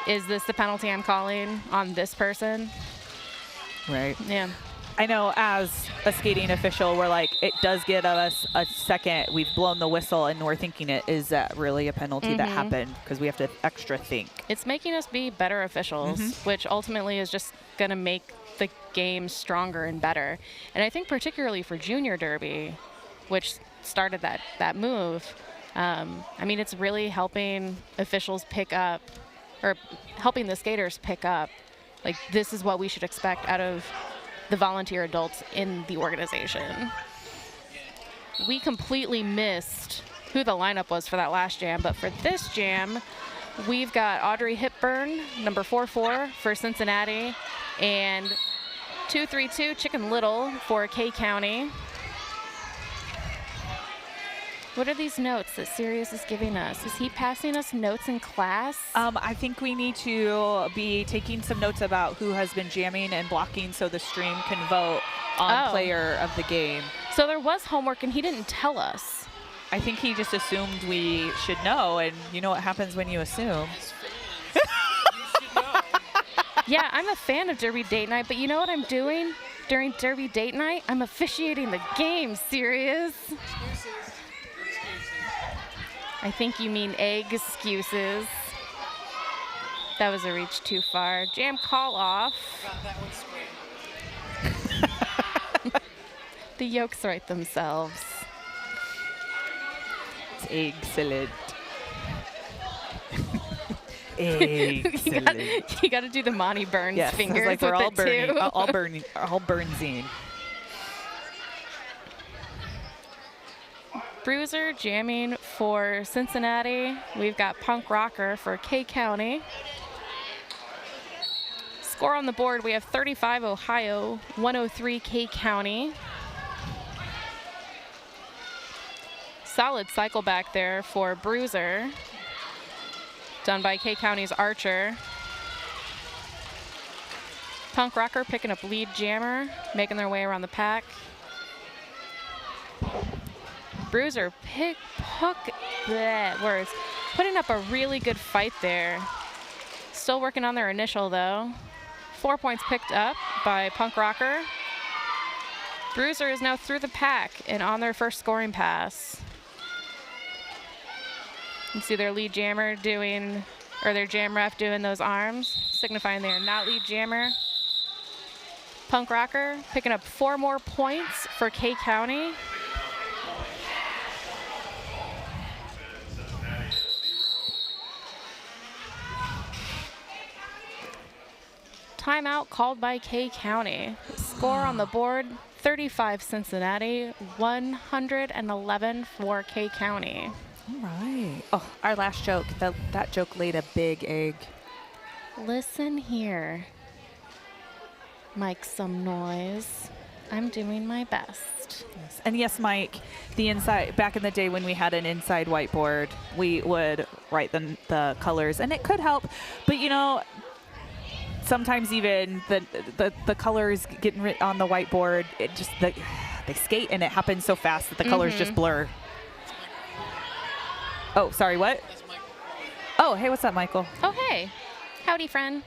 S5: is this the penalty I'm calling on this person?
S4: Right.
S5: Yeah.
S4: I know as a skating official, we're like, it does give us a second. We've blown the whistle and we're thinking, is that really a penalty that happened? Because we have to extra think.
S5: It's making us be better officials, which ultimately is just going to make the game stronger and better. And I think particularly for Junior Derby, which started that move, I mean, it's really helping officials pick up, or helping the skaters pick up, like, this is what we should expect out of the volunteer adults in the organization. We completely missed who the lineup was for that last jam, but for this jam, we've got Audrey Hipburn, number 44 for Cincinnati, and 232 Chicken Little for K County. What are these notes that Sirius is giving us? Is he passing us notes in class?
S4: I think we need to be taking some notes about who has been jamming and blocking so the stream can vote on player of the game.
S5: So there was homework and he didn't tell us.
S4: I think he just assumed we should know, and you know what happens when you assume.
S5: Yeah, I'm a fan of Derby Date Night, but you know what I'm doing during Derby Date Night? I'm officiating the game, Sirius. I think you mean egg excuses. That was a reach too far. Jam call off. The yolks write themselves.
S4: It's excellent. Excellent.
S5: You got to do the Monty Burns fingers.
S4: Like we're all
S5: with
S4: burning,
S5: it too.
S4: all burnsing.
S5: Bruiser jamming for Cincinnati. We've got Punk Rocker for K County. Score on the board, we have 35 Ohio, 103 K County. Solid cycle back there for Bruiser, done by K County's Archer. Punk Rocker picking up lead jammer, making their way around the pack. Bruiser putting up a really good fight there. Still working on their initial though. 4 points picked up by Punk Rocker. Bruiser is now through the pack and on their first scoring pass. You can see their lead jammer doing, or their jam ref doing those arms, signifying they are not lead jammer. Punk Rocker picking up 4 more points for K County. Timeout called by K County. Score on the board, 35 Cincinnati, 111 for K County.
S4: All right. Oh, our last joke. That joke laid a big egg.
S5: Listen here. Make some noise. I'm doing my best.
S4: Yes. And yes, Mike, the inside, back in the day when we had an inside whiteboard, we would write the colors, and it could help. But, you know, sometimes even the colors getting written on the whiteboard, it just, they skate and it happens so fast that the colors just blur. Oh, sorry, what? Oh, hey, what's up, Michael?
S5: Oh, hey. Howdy, friend.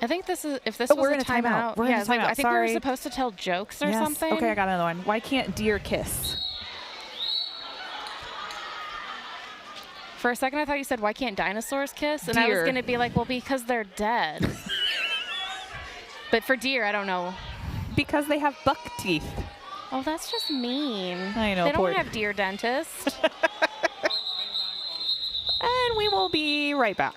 S5: I think this is, if this was
S4: we're
S5: a
S4: in a timeout. We're in a timeout.
S5: I think we were supposed to tell jokes or something.
S4: Okay, I got another one. Why can't deer kiss?
S5: For a second, I thought you said, why can't dinosaurs kiss? And I was going to be like, well, because they're dead. But for deer, I don't know.
S4: Because they have buck teeth.
S5: Oh, that's just mean.
S4: I know.
S5: They don't have deer dentists.
S4: And we will be right back.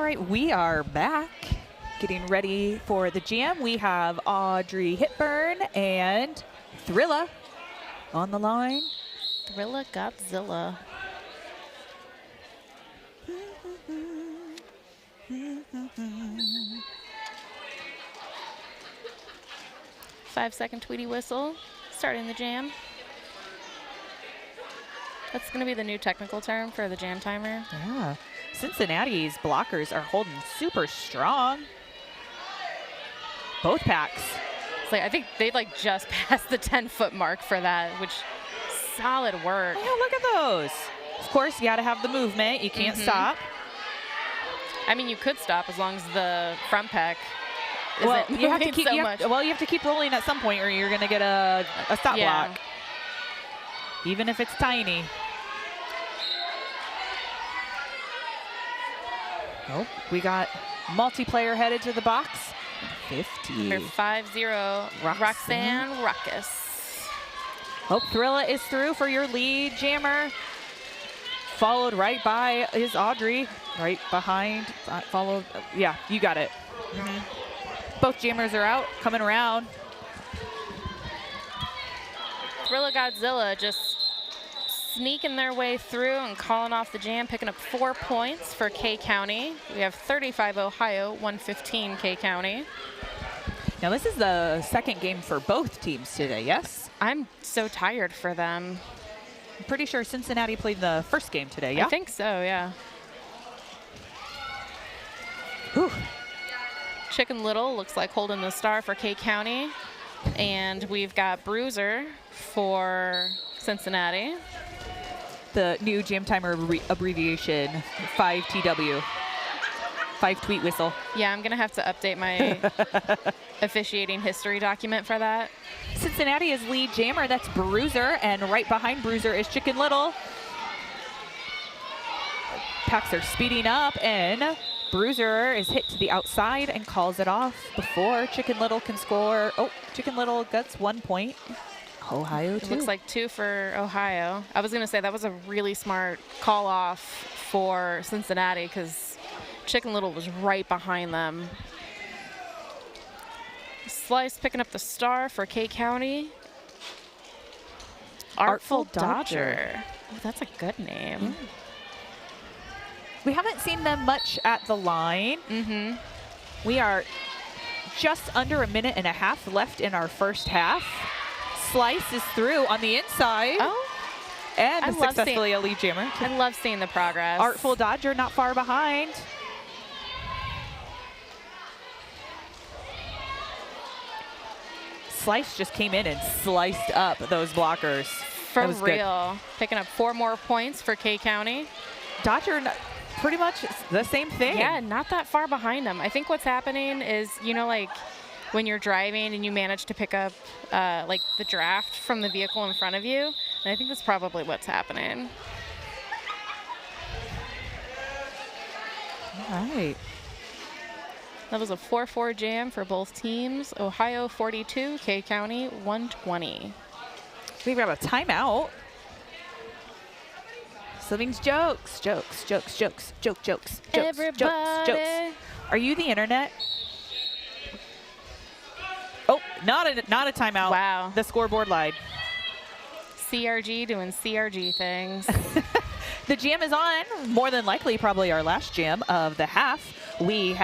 S4: right, we are back. Getting ready for the jam. We have Audrey Hepburn and Thrilla on the line.
S5: Thrilla Godzilla. Five-second Tweety whistle, starting the jam. That's going to be the new technical term for the jam timer.
S4: Yeah. Cincinnati's blockers are holding super strong. Both packs.
S5: It's like, I think they like just passed the 10-foot mark for that, which solid work.
S4: Oh, look at those. Of course, you got to have the movement. You can't stop.
S5: I mean, you could stop as long as the front pack isn't
S4: Well, you have to
S5: moving
S4: keep.
S5: so
S4: You
S5: much.
S4: have to keep rolling at some point, or you're going to get a stop
S5: Yeah.
S4: block, even if it's tiny. Oh, we got multiplayer headed to the box. 50.
S5: Number 50, Roxanne Ruckus.
S4: Hope Thrilla is through for your lead jammer. Followed right by is Audrey. Right behind. Followed. Yeah, you got it. Both jammers are out, coming around.
S5: Thrilla Godzilla just sneaking their way through and calling off the jam, picking up 4 points for K County. We have 35 Ohio, 115 K County.
S4: Now this is the second game for both teams today, yes?
S5: I'm so tired for them.
S4: I'm pretty sure Cincinnati played the first game today, yeah?
S5: I think so, yeah.
S4: Whew.
S5: Chicken Little looks like holding the star for K County. And we've got Bruiser for Cincinnati.
S4: The new jam timer abbreviation, 5TW. 5 tweet whistle.
S5: Yeah, I'm going to have to update my officiating history document for that.
S4: Cincinnati is lead jammer, that's Bruiser, and right behind Bruiser is Chicken Little. Packs are speeding up, and Bruiser is hit to the outside and calls it off before Chicken Little can score. Oh, Chicken Little gets 1 point. Ohio,
S5: It looks like 2 for Ohio. I was going to say that was a really smart call off for Cincinnati because Chicken Little was right behind them. Slice picking up the star for K County. Artful Dodger. Oh, that's a good name.
S4: We haven't seen them much at the line. We are just under a minute and a half left in our first half. Slice is through on the inside.
S5: Oh,
S4: And
S5: I love
S4: successfully a lead jammer.
S5: I love seeing the progress.
S4: Artful Dodger not far behind. Slice just came in and sliced up those blockers.
S5: For
S4: That was good.
S5: real. Picking up 4 more points for K County.
S4: Dodger, pretty much the same thing.
S5: Yeah, not that far behind them. I think what's happening is, you know, like when you're driving and you manage to pick up like the draft from the vehicle in front of you. And I think that's probably what's happening.
S4: All right.
S5: That was a 4-4 jam for both teams. Ohio 42, K County 120.
S4: We've got a timeout. So means jokes. Jokes.
S5: Everybody.
S4: Are you the internet? Oh, not a timeout.
S5: Wow.
S4: The scoreboard lied.
S5: CRG doing CRG things.
S4: The jam is on. More than likely, probably our last jam of the half. We've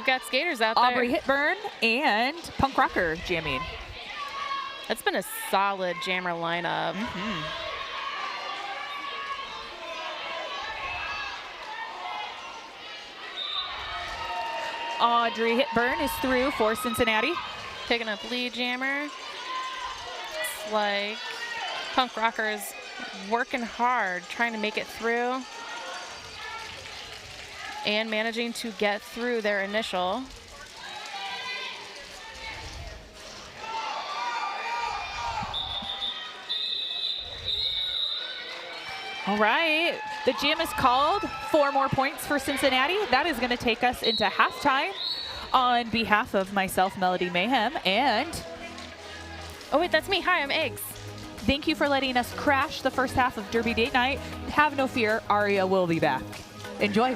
S4: got
S5: skaters out there.
S4: Aubrey Hepburn and Punk Rocker jamming.
S5: That's been a solid jammer lineup.
S4: Audrey Hepburn is through for Cincinnati.
S5: Picking up lead jammer. It's like Punk Rockers working hard, trying to make it through. And managing to get through their initial.
S4: All right, the jam is called. 4 more points for Cincinnati. That is going to take us into halftime. On behalf of myself, Melody Mayhem, and
S5: Oh wait, that's me. Hi, I'm Eggs.
S4: Thank you for letting us crash the first half of Derby Date Night. Have no fear, Aria will be back. Enjoy.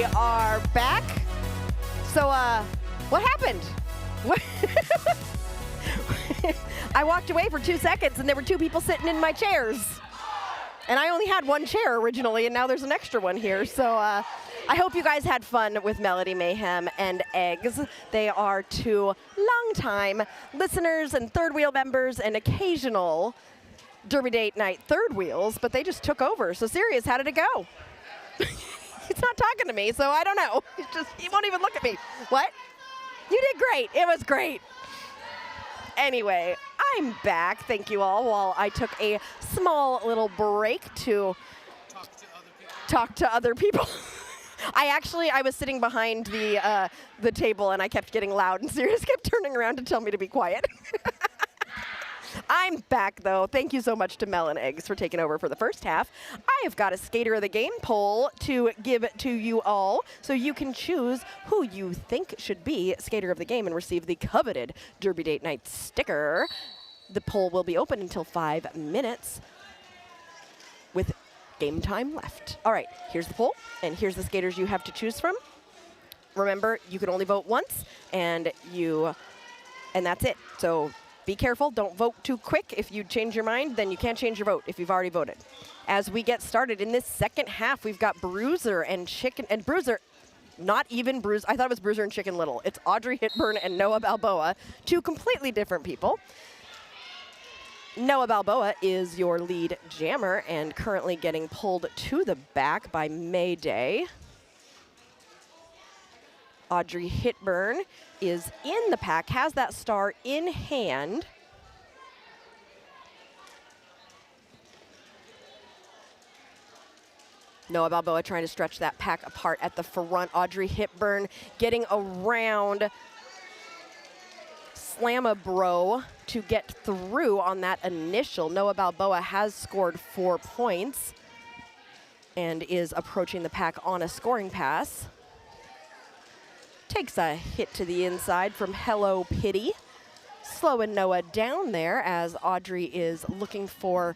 S1: We are back. So, what happened? What I walked away for 2 seconds, and there were 2 people sitting in my chairs. And I only had 1 chair originally, and now there's an extra one here. So I hope you guys had fun with Melody Mayhem and Eggs. They are 2 longtime listeners and third wheel members and occasional Derby Date Night third wheels, but they just took over. So Sirius, how did it go? He's not talking to me, so I don't know. He won't even look at me. What? You did great. It was great. Anyway, I'm back. Thank you all. While I took a small little break to talk to other people. I was sitting behind the table, and I kept getting loud, and Sirius kept turning around to tell me to be quiet. I'm back, though. Thank you so much to Mel and Eggs for taking over for the first half. I have got a Skater of the Game poll to give to you all, so you can choose who you think should be Skater of the Game and receive the coveted Derby Date Night sticker. The poll will be open until 5 minutes with game time left. All right, here's the poll, and here's the skaters you have to choose from. Remember, you can only vote once, and that's it. So be careful, don't vote too quick. If you change your mind, then you can't change your vote if you've already voted. As we get started in this second half, we've got Bruiser and Bruiser, not even Bruiser. I thought it was Bruiser and Chicken Little. It's Audrey Hepburn and Noah Balboa, 2 completely different people. Noah Balboa is your lead jammer and currently getting pulled to the back by Mayday. Audrey Hepburn is in the pack, has that star in hand. Noah Balboa trying to stretch that pack apart at the front. Audrey Hepburn getting around Slam-a-Bro to get through on that initial. Noah Balboa has scored 4 points and is approaching the pack on a scoring pass. Takes a hit to the inside from Hello Pity. Slowing Noah down there as Audrey is looking for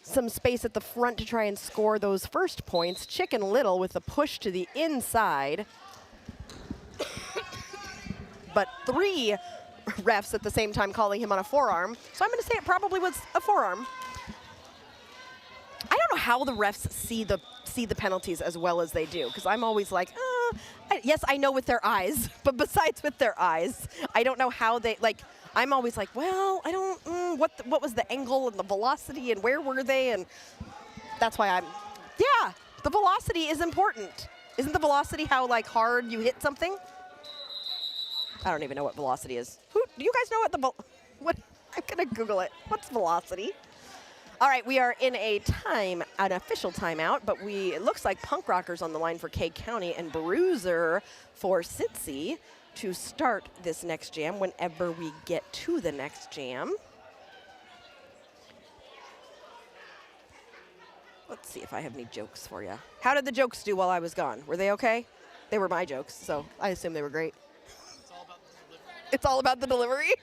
S1: some space at the front to try and score those first points. Chicken Little with a push to the inside. But 3 refs at the same time calling him on a forearm. So I'm going to say it probably was a forearm. I don't know how the refs see the penalties as well as they do, because I'm always like, yes, I know with their eyes, but besides with their eyes, I don't know how they, like, I'm always like, well, I don't, what was the angle and the velocity and where were they? And that's why yeah, the velocity is important. Isn't the velocity how, like, hard you hit something? I don't even know what velocity is. Do you guys know what I'm going to Google it. What's velocity? All right, we are in an official timeout, but it looks like Punk Rocker's on the line for K County and Bruiser for Cincy to start this next jam whenever we get to the next jam. Let's see if I have any jokes for you. How did the jokes do while I was gone? Were they okay? They were my jokes, so I assume they were great. It's all about the delivery?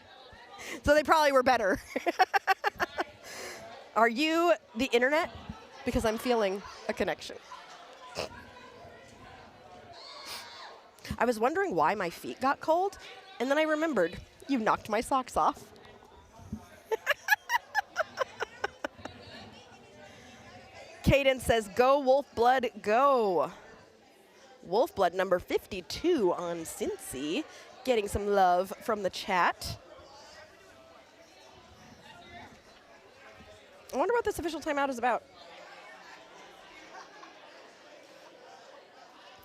S1: So they probably were better. Are you the internet? Because I'm feeling a connection. I was wondering why my feet got cold, and then I remembered you knocked my socks off. Cadence says, go Wolfblood, go. Wolfblood number 52 on Cincy, getting some love from the chat. I wonder what this official timeout is about.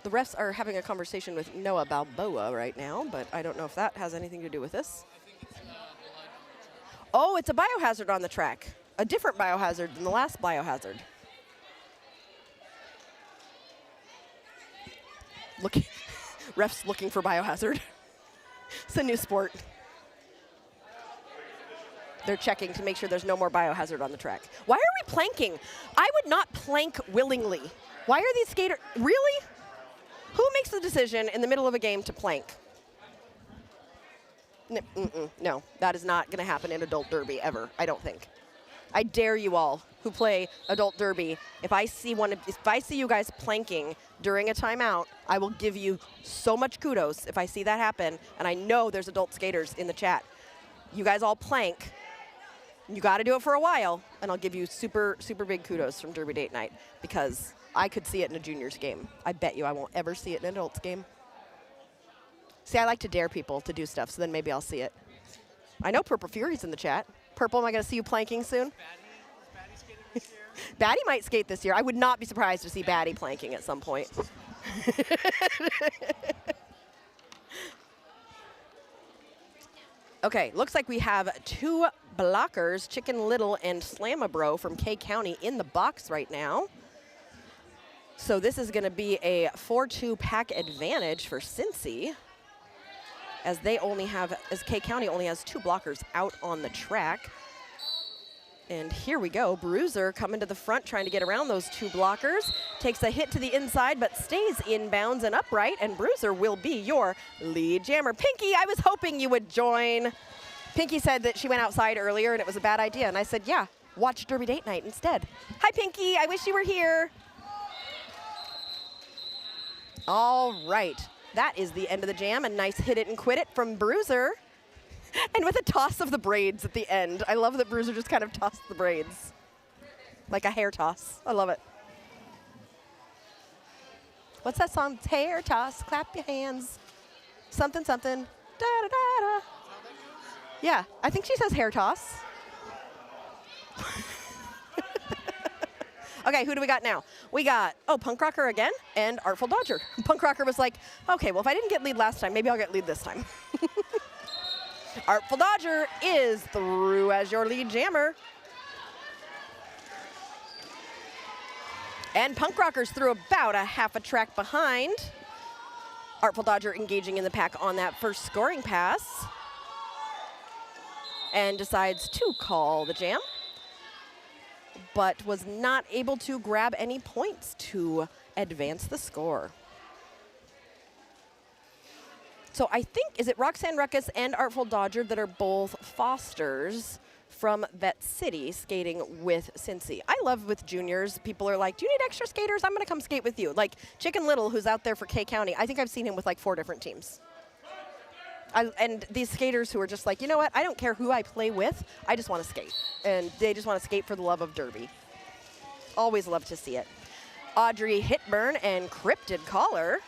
S1: The refs are having a conversation with Noah Balboa right now, but I don't know if that has anything to do with this. Oh, it's a biohazard on the track. A different biohazard than the last biohazard. Refs looking for biohazard. It's a new sport. They're checking to make sure there's no more biohazard on the track. Why are we planking? I would not plank willingly. Why are these skaters, really? Who makes the decision in the middle of a game to plank? No, that is not going to happen in adult derby ever, I don't think. I dare you all who play adult derby, if I see you guys planking during a timeout, I will give you so much kudos if I see that happen. And I know there's adult skaters in the chat. You guys all plank. You got to do it for a while, and I'll give you super, super big kudos from Derby Date Night because I could see it in a juniors game. I bet you I won't ever see it in an adults game. See, I like to dare people to do stuff, so then maybe I'll see it. I know Purple Fury's in the chat. Purple, am I going to see you planking soon?
S2: Batty skating this year?
S1: Batty might skate this year. I would not be surprised to see Batty planking at some point. Okay, looks like we have two blockers, Chicken Little and Slamabro from K County in the box right now. So this is going to be a 4-2 pack advantage for Cincy, as K County only has two blockers out on the track. And here we go, Bruiser coming to the front, trying to get around those two blockers. Takes a hit to the inside, but stays inbounds and upright, and Bruiser will be your lead jammer. Pinky, I was hoping you would join. Pinky said that she went outside earlier and it was a bad idea, and I said, yeah, watch Derby Date Night instead. Hi, Pinky, I wish you were here. All right, that is the end of the jam. A nice hit it and quit it from Bruiser. And with a toss of the braids at the end. I love that Bruiser just kind of tossed the braids. Like a hair toss. I love it. What's that song? Hair toss, clap your hands. Something, something. Da da da da. Yeah, I think she says hair toss. Okay, who do we got now? We got, Punk Rocker again and Artful Dodger. Punk Rocker was like, okay, well, if I didn't get lead last time, maybe I'll get lead this time. Artful Dodger is through as your lead jammer. And Punk Rocker's through about a half a track behind. Artful Dodger engaging in the pack on that first scoring pass. And decides to call the jam, but was not able to grab any points to advance the score. So I think, is it Roxanne Ruckus and Artful Dodger that are both Fosters from Vet City skating with Cincy? I love with juniors, people are like, do you need extra skaters? I'm going to come skate with you. Like Chicken Little, who's out there for K County, I think I've seen him with like 4 different teams. And these skaters who are just like, you know what, I don't care who I play with, I just want to skate. And they just want to skate for the love of derby. Always love to see it. Audrey Hitburn and Cryptid Caller.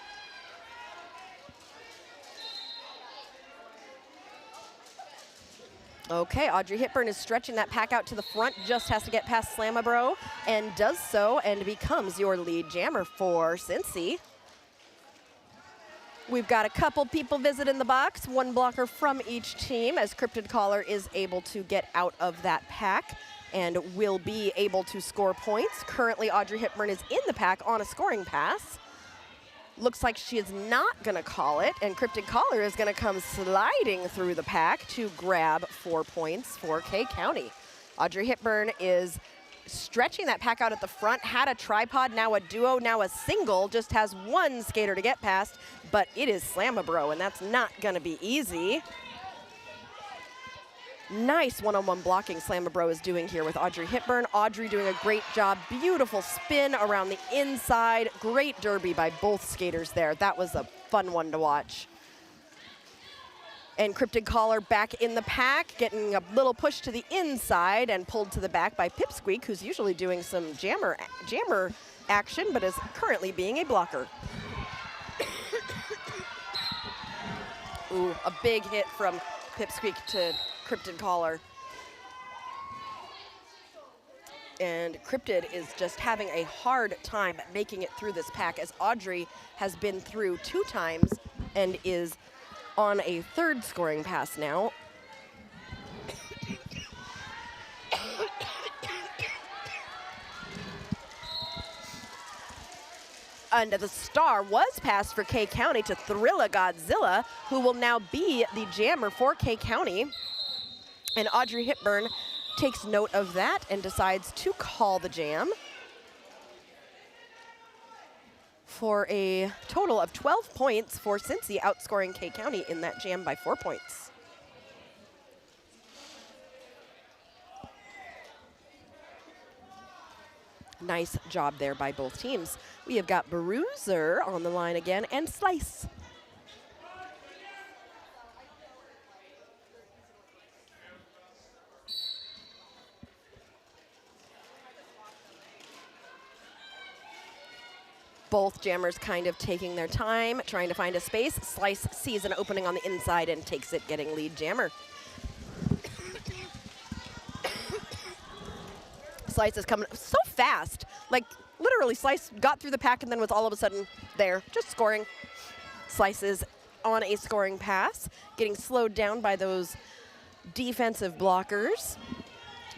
S1: Okay, Audrey Hitburn is stretching that pack out to the front, just has to get past Slamabro, and does so, and becomes your lead jammer for Cincy. We've got a couple people visiting the box, one blocker from each team, as Cryptid Caller is able to get out of that pack and will be able to score points. Currently, Audrey Hitburn is in the pack on a scoring pass. Looks like she is not going to call it, and Cryptid Caller is going to come sliding through the pack to grab 4 points for K County. Audrey Hitburn is stretching that pack out at the front, had a tripod, now a duo, now a single, just has one skater to get past, but it is Slamabro, and that's not going to be easy. Nice one-on-one blocking Slamabro is doing here with Audrey Hitburn. Audrey doing a great job. Beautiful spin around the inside. Great derby by both skaters there. That was a fun one to watch. And Cryptid Caller back in the pack, getting a little push to the inside and pulled to the back by Pipsqueak, who's usually doing some jammer action, but is currently being a blocker. Ooh, a big hit from Pipsqueak to Cryptid Caller. And Cryptid is just having a hard time making it through this pack, as Audrey has been through 2 times and is on a 3rd scoring pass now. And the star was passed for K County to Thrilla Godzilla, who will now be the jammer for K County. And Audrey Hitburn takes note of that and decides to call the jam for a total of 12 points for Cincy, outscoring K County in that jam by 4 points. Nice job there by both teams. We have got Bruiser on the line again and Slice. Both jammers kind of taking their time, trying to find a space. Slice sees an opening on the inside and takes it, getting lead jammer. Slice is coming so fast. Like, literally, Slice got through the pack and then was all of a sudden there, just scoring. Slice is on a scoring pass, getting slowed down by those defensive blockers.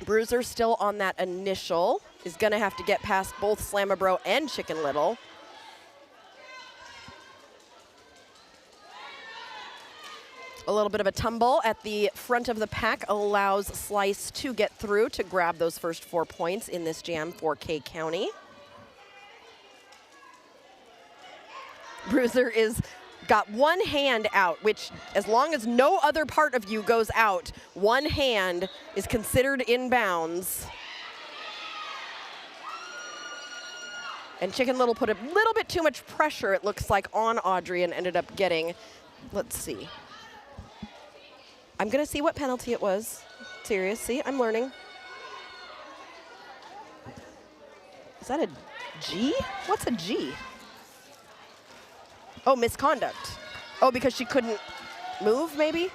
S1: Bruiser still on that initial, is gonna have to get past both Slamabro and Chicken Little. A little bit of a tumble at the front of the pack allows Slice to get through to grab those first 4 points in this jam for K County. Bruiser is got one hand out, which as long as no other part of you goes out, one hand is considered in bounds. And Chicken Little put a little bit too much pressure, it looks like, on Audrey and ended up getting, let's see. I'm gonna see what penalty it was. Serious, see, I'm learning. Is that a G? What's a G? Oh, misconduct. Oh, because she couldn't move, maybe?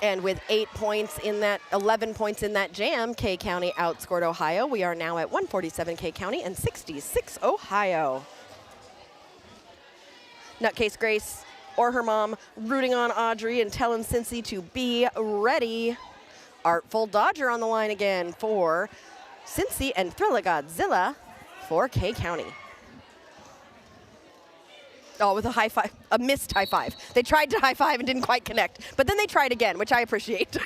S1: And with 8 points in that, 11 points in that jam, K County outscored Ohio. We are now at 147 K County and 66 Ohio. Nutcase Grace or her mom rooting on Audrey and telling Cincy to be ready. Artful Dodger on the line again for Cincy and Thrilla Godzilla for K County. Oh, with a high five, a missed high five. They tried to high five and didn't quite connect, but then they tried again, which I appreciate.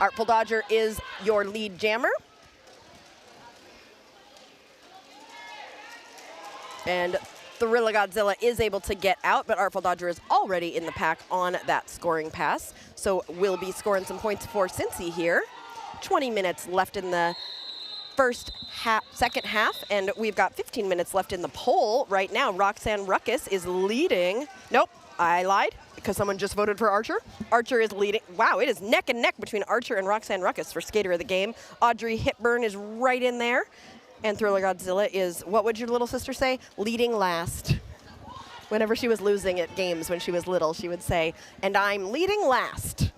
S1: Artful Dodger is your lead jammer. And Thrilla Godzilla is able to get out, but Artful Dodger is already in the pack on that scoring pass. So we'll be scoring some points for Cincy here. 20 minutes left in the second half, and we've got 15 minutes left in the poll right now. Roxanne Ruckus is leading. Nope, I lied because someone just voted for Archer. Archer is leading. Wow, it is neck and neck between Archer and Roxanne Ruckus for Skater of the Game. Audrey Hipburn is right in there. And Thriller Godzilla is, what would your little sister say? Leading last. Whenever she was losing at games when she was little, she would say, and I'm leading last.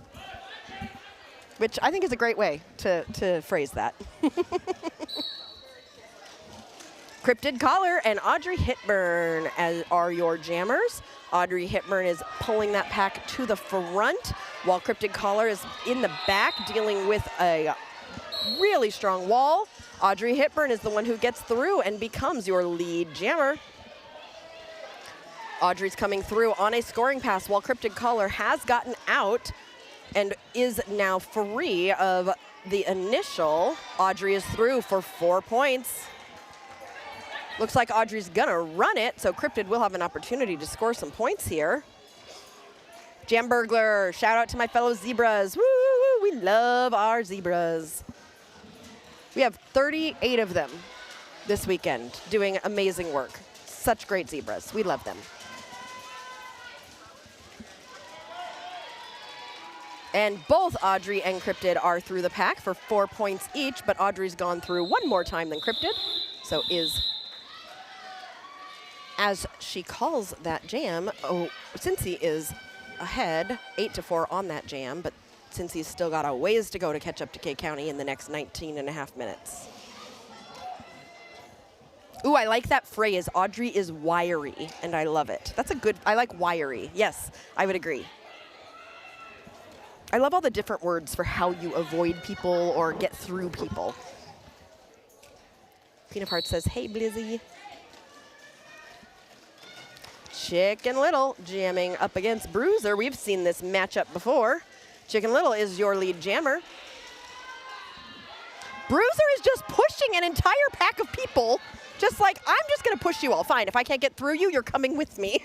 S1: Which I think is a great way to phrase that. Cryptid Collar and Audrey Hipburn are your jammers. Audrey Hipburn is pulling that pack to the front, while Cryptid Collar is in the back dealing with a really strong wall. Audrey Hipburn is the one who gets through and becomes your lead jammer. Audrey's coming through on a scoring pass while Cryptid Collar has gotten out and is now free of the initial. Audrey is through for 4 points. Looks like Audrey's gonna run it, so Cryptid will have an opportunity to score some points here. Jam Burglar, shout out to my fellow zebras. Woo, we love our zebras. We have 38 of them this weekend doing amazing work. Such great zebras. We love them. And both Audrey and Cryptid are through the pack for 4 points each, but Audrey's gone through one more time than Cryptid, so is, as she calls that jam, Cincy is ahead 8-4 on that jam, but Cincy's still got a ways to go to catch up to K County in the next 19.5 minutes. Ooh, I like that phrase, Audrey is wiry, and I love it. That's a good, I like wiry. Yes, I would agree. I love all the different words for how you avoid people or get through people. Queen of Hearts says, hey, Blizzy. Chicken Little jamming up against Bruiser. We've seen this matchup before. Chicken Little is your lead jammer. Bruiser is just pushing an entire pack of people Just like, I'm just going to push you all. Fine, if I can't get through you, you're coming with me.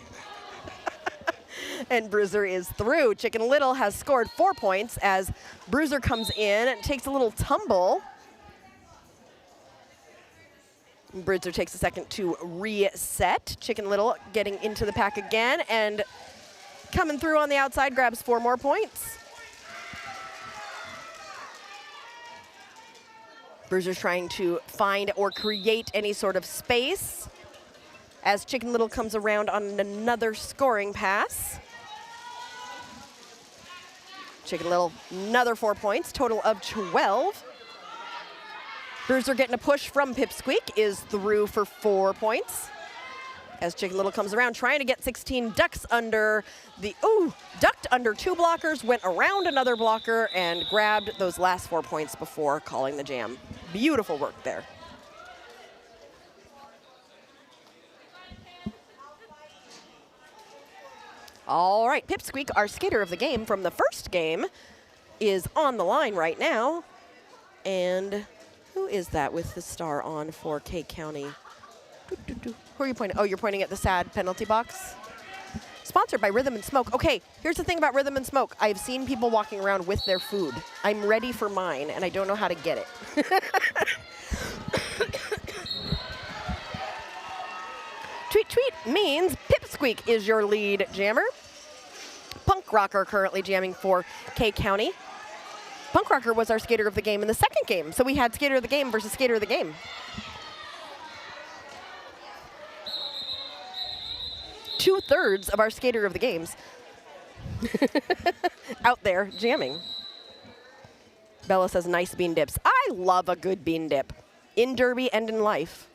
S1: And Bruiser is through. Chicken Little has scored 4 points as Bruiser comes in and takes a little tumble. Bruiser takes a second to reset. Chicken Little getting into the pack again and coming through on the outside, grabs 4 more points. Bruiser's trying to find or create any sort of space as Chicken Little comes around on another scoring pass. Chicken Little, another 4 points, total of 12. Bruiser getting a push from Pipsqueak, is through for 4 points. As Chicken Little comes around trying to get 16, ducks under the, ducked under 2 blockers, went around another blocker and grabbed those last 4 points before calling the jam. Beautiful work there. All right, Pipsqueak, our skater of the game from the first game, is on the line right now. And who is that with the star on for K County? Who are you pointing? Oh, you're pointing at the sad penalty box? Sponsored by Rhythm and Smoke. Okay, here's the thing about Rhythm and Smoke. I've seen people walking around with their food. I'm ready for mine, and I don't know how to get it. Tweet Tweet means Pipsqueak is your lead jammer. Punk Rocker currently jamming for K County. Punk Rocker was our skater of the game in the second game, so we had skater of the game versus skater of the game. Two-thirds of our skater of the games out there jamming. Bella says nice bean dips. I love a good bean dip in Derby and in life.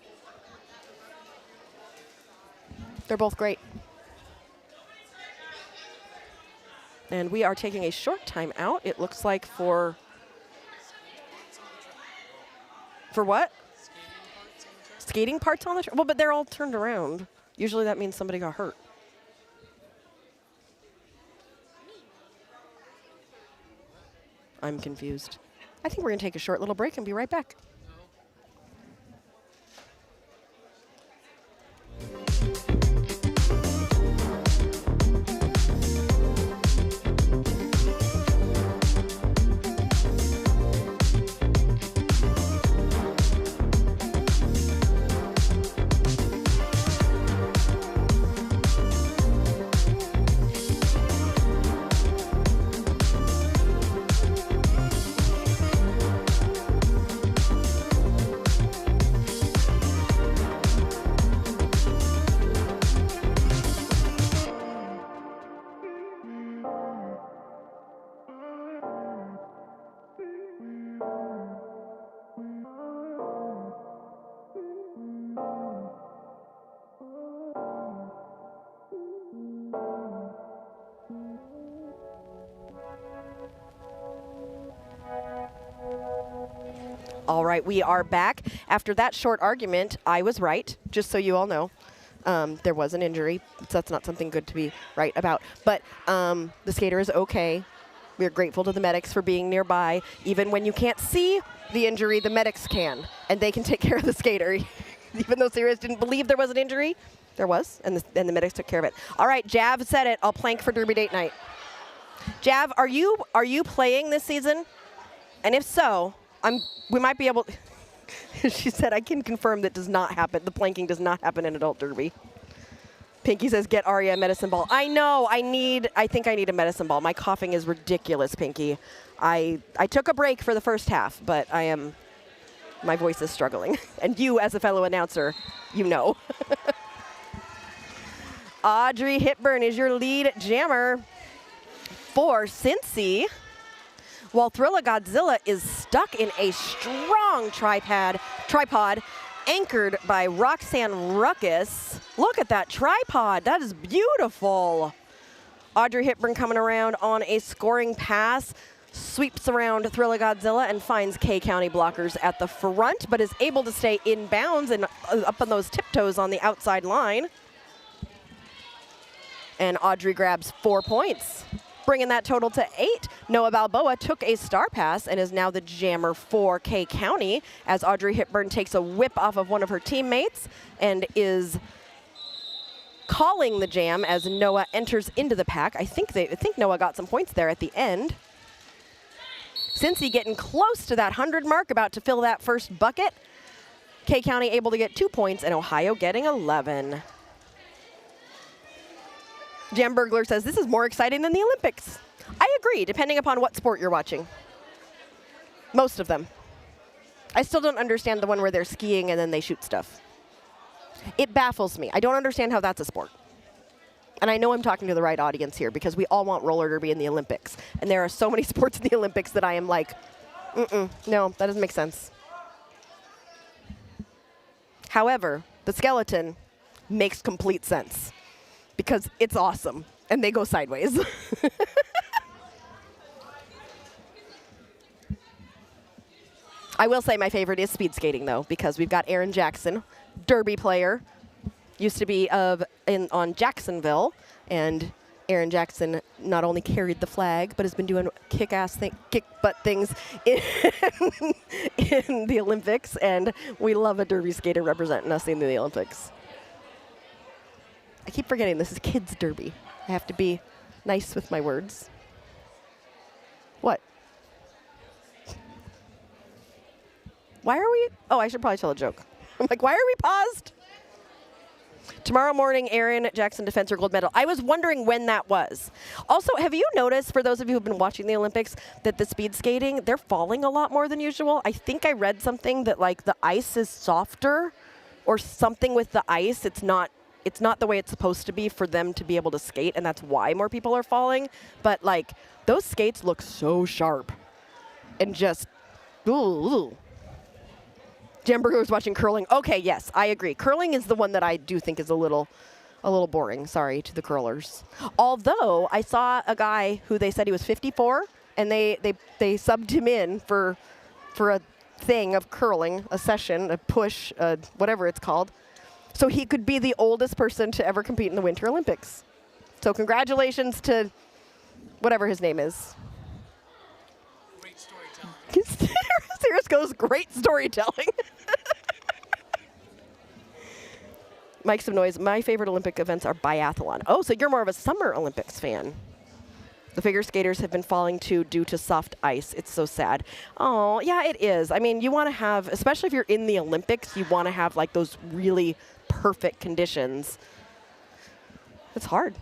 S1: They're both great. And we are taking a short time out, it looks like, for what? Skating parts on the track? Well, but they're all turned around. Usually that means somebody got hurt. I'm confused. I think we're going to take a short little break and be right back. All right, we are back. After that short argument, I was right, just so you all know. There was an injury, so that's not something good to be right about. But the skater is okay. We're grateful to the medics for being nearby. Even when you can't see the injury, the medics can, and they can take care of the skater. Even though Sirius didn't believe there was an injury, there was, and the medics took care of it. All right, Jav said it. I'll plank for Derby Date Night. Jav, are you playing this season? And if so, we might be able. She said, I can confirm that does not happen. The planking does not happen in adult derby. Pinky says, get Aria a medicine ball. I know, I think I need a medicine ball. My coughing is ridiculous, Pinky. I took a break for the first half, but my voice is struggling. And you, as a fellow announcer, you know. Audrey Hipburn is your lead jammer for Cincy, while Thrilla Godzilla is stuck in a strong tripod anchored by Roxanne Ruckus. Look at that tripod. That is beautiful. Audrey Hipburn coming around on a scoring pass, sweeps around Thrilla Godzilla and finds K County blockers at the front, but is able to stay in bounds and up on those tiptoes on the outside line. And Audrey grabs 4 points. bringing that total to 8. Noah Balboa took a star pass and is now the jammer for K County as Audrey Hipburn takes a whip off of one of her teammates and is calling the jam as Noah enters into the pack. I think Noah got some points there at the end. Cincy getting close to that 100 mark, about to fill that first bucket. K County able to get 2 points and Ohio getting 11. Jam Burglar says this is more exciting than the Olympics. I agree, depending upon what sport you're watching. Most of them. I still don't understand the one where they're skiing and then they shoot stuff. It baffles me. I don't understand how that's a sport. And I know I'm talking to the right audience here because we all want roller derby in the Olympics. And there are so many sports in the Olympics that I am like, no, that doesn't make sense. However, the skeleton makes complete sense because it's awesome and they go sideways. I will say my favorite is speed skating though, because we've got Aaron Jackson, derby player, used to be on Jacksonville, and Aaron Jackson not only carried the flag, but has been doing kick-butt things in the Olympics, and we love a derby skater representing us in the Olympics. I keep forgetting this is kids derby. I have to be nice with my words. What? Why are we? Oh, I should probably tell a joke. I'm like, why are we paused? Tomorrow morning, Aaron Jackson defends her gold medal. I was wondering when that was. Also, have you noticed, for those of you who've been watching the Olympics, that the speed skating, they're falling a lot more than usual? I think I read something that, like, the ice is softer or something with the ice. It's not the way it's supposed to be for them to be able to skate, and that's why more people are falling. But, like, those skates look so sharp and just, ooh. Jam Burglar was watching curling. Okay, yes, I agree. Curling is the one that I do think is a little boring. Sorry to the curlers. Although I saw a guy who they said he was 54, and they subbed him in for a thing of curling, a session, a push, whatever it's called, so he could be the oldest person to ever compete in the Winter Olympics. So congratulations to whatever his name is.
S2: Great storytelling.
S1: Cirrus goes, great storytelling. Mike some noise. My favorite Olympic events are biathlon. Oh, so you're more of a Summer Olympics fan. The figure skaters have been falling too due to soft ice. It's so sad. Oh, yeah, it is. I mean, you want to have, especially if you're in the Olympics, you want to have like those really perfect conditions. It's hard.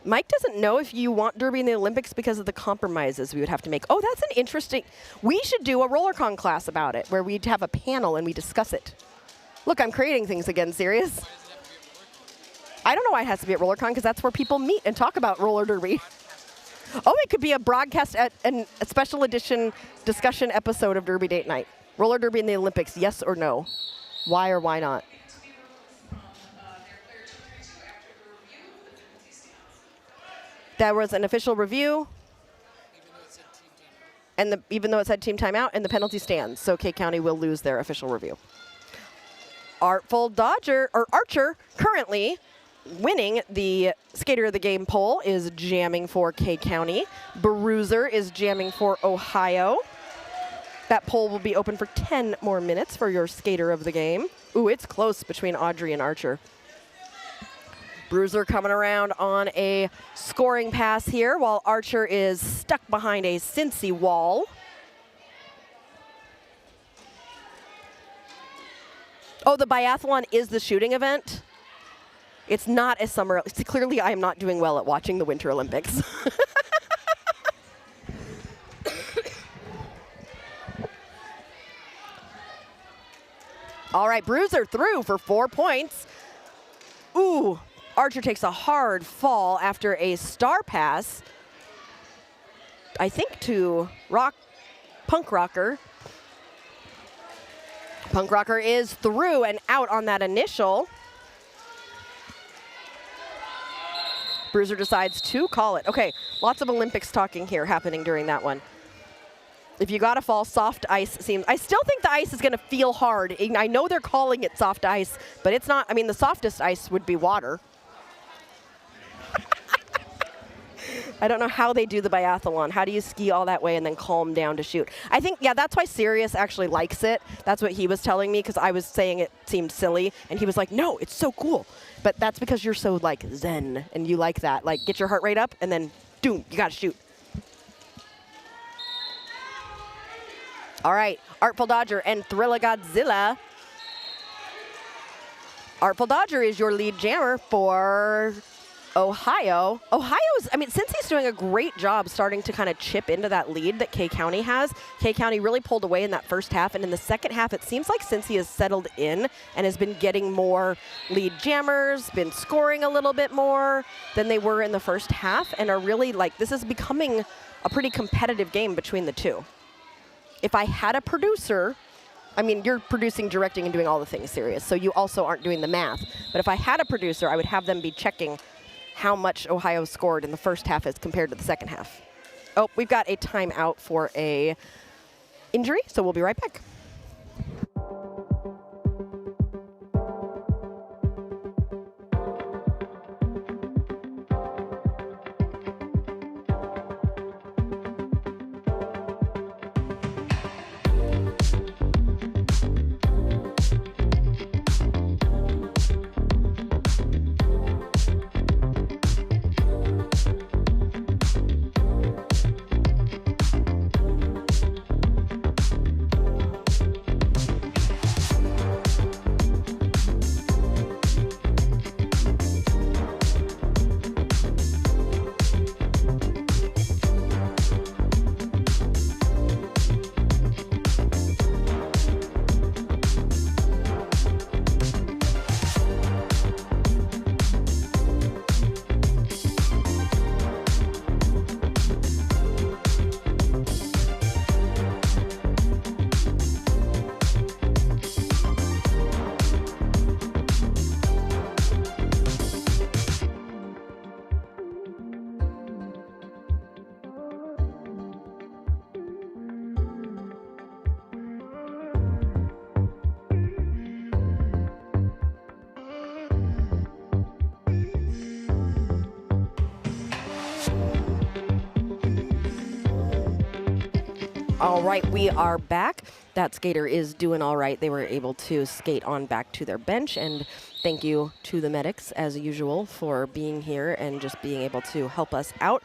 S1: Mike doesn't know if you want derby in the Olympics because of the compromises we would have to make. Oh, that's an interesting. We should do a RollerCon class about it where we'd have a panel and we discuss it. Look, I'm creating things again, serious. I don't know why it has to be at RollerCon because that's where people meet and talk about roller derby. Oh, it could be a broadcast at a special edition discussion episode of Derby Date Night. Roller derby in the Olympics, yes or no? Why or why not? That was an official review, and even though it said team timeout, and the penalty stands, so K County will lose their official review. Artful Archer, currently winning the Skater of the Game poll, is jamming for K County. Bruiser is jamming for Ohio. That poll will be open for 10 more minutes for your Skater of the Game. Ooh, it's close between Audrey and Archer. Bruiser coming around on a scoring pass here while Archer is stuck behind a Cincy wall. Oh, the biathlon is the shooting event. It's not a summer. Clearly, I am not doing well at watching the Winter Olympics. All right, Bruiser through for 4 points. Ooh. Archer takes a hard fall after a star pass, I think to Punk Rocker. Punk Rocker is through and out on that initial. Bruiser decides to call it. Okay, lots of Olympics talking here happening during that one. If you got to fall, soft ice seems. I still think the ice is going to feel hard. I know they're calling it soft ice, but it's not. I mean, the softest ice would be water. I don't know how they do the biathlon. How do you ski all that way and then calm down to shoot? I think, yeah, that's why Sirius actually likes it. That's what he was telling me because I was saying it seemed silly. And he was like, no, it's so cool. But that's because you're so, like, zen and you like that. Like, get your heart rate up and then, doom, you got to shoot. All right, Artful Dodger and Thrilla Godzilla. Artful Dodger is your lead jammer for Ohio. Ohio's, I mean, Cincy's doing a great job starting to kind of chip into that lead that K County has. K County really pulled away in that first half, and in the second half, it seems like Cincy has settled in and has been getting more lead jammers, been scoring a little bit more than they were in the first half, and are really like, this is becoming a pretty competitive game between the two. If I had a producer, I mean, you're producing, directing, and doing all the things, Sirius, so you also aren't doing the math. But if I had a producer, I would have them be checking how much Ohio scored in the first half as compared to the second half. Oh, we've got a timeout for a injury, so we'll be right back. All right, we are back. That skater is doing all right. They were able to skate on back to their bench, and thank you to the medics, as usual, for being here and just being able to help us out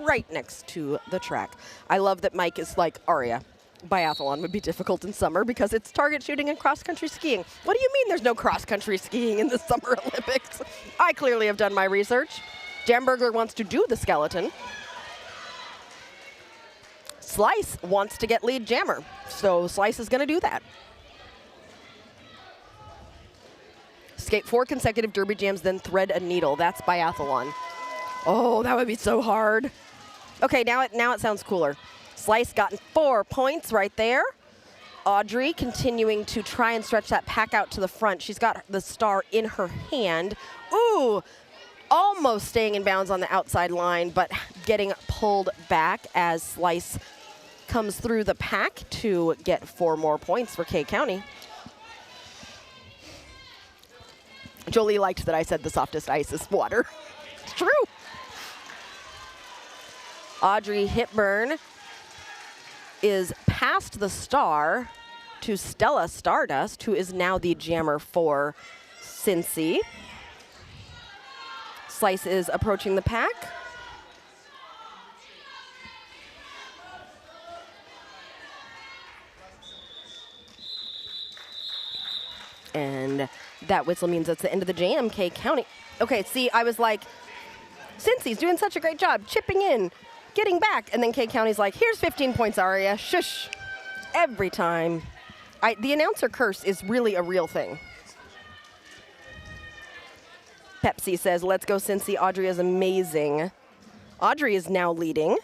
S1: right next to the track. I love that Mike is like, Aria, biathlon would be difficult in summer because it's target shooting and cross-country skiing. What do you mean there's no cross-country skiing in the Summer Olympics? I clearly have done my research. Jambergler wants to do the skeleton. Slice wants to get lead jammer, so Slice is going to do that. Skate 4 consecutive derby jams, then thread a needle. That's biathlon. Oh, that would be so hard. Okay, now it sounds cooler. Slice gotten 4 points right there. Audrey continuing to try and stretch that pack out to the front. She's got the star in her hand. Ooh, almost staying in bounds on the outside line, but getting pulled back as Slice comes through the pack to get 4 more points for K County. Jolie liked that I said the softest ice is water. It's true. Audrey Hipburn is past the star to Stella Stardust, who is now the jammer for Cincy. Slice is approaching the pack. And that whistle means it's the end of the jam, K County. Okay, see, I was like, Cincy's doing such a great job, chipping in, getting back. And then K County's like, here's 15 points, Aria. Shush. Every time. The announcer curse is really a real thing. Pepsi says, let's go, Cincy. Audrey is amazing. Audrey is now leading.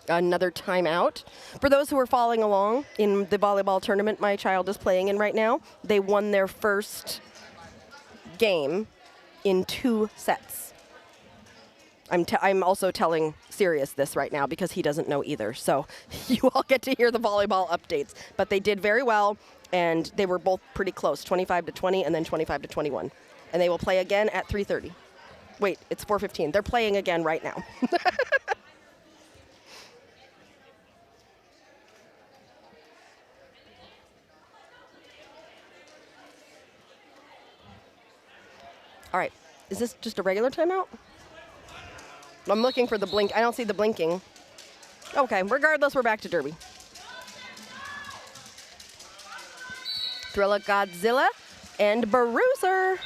S1: Another timeout. For those who are following along in the volleyball tournament my child is playing in right now, they won their first game in 2 sets. I'm also telling Sirius this right now because he doesn't know either. So you all get to hear the volleyball updates. But they did very well, and they were both pretty close, 25-20 and then 25-21. And they will play again at 3:30. Wait, it's 4:15. They're playing again right now. All right. Is this just a regular timeout? I'm looking for the blink. I don't see the blinking. Okay, regardless, we're back to Derby. Thrilla Godzilla and Bruiser.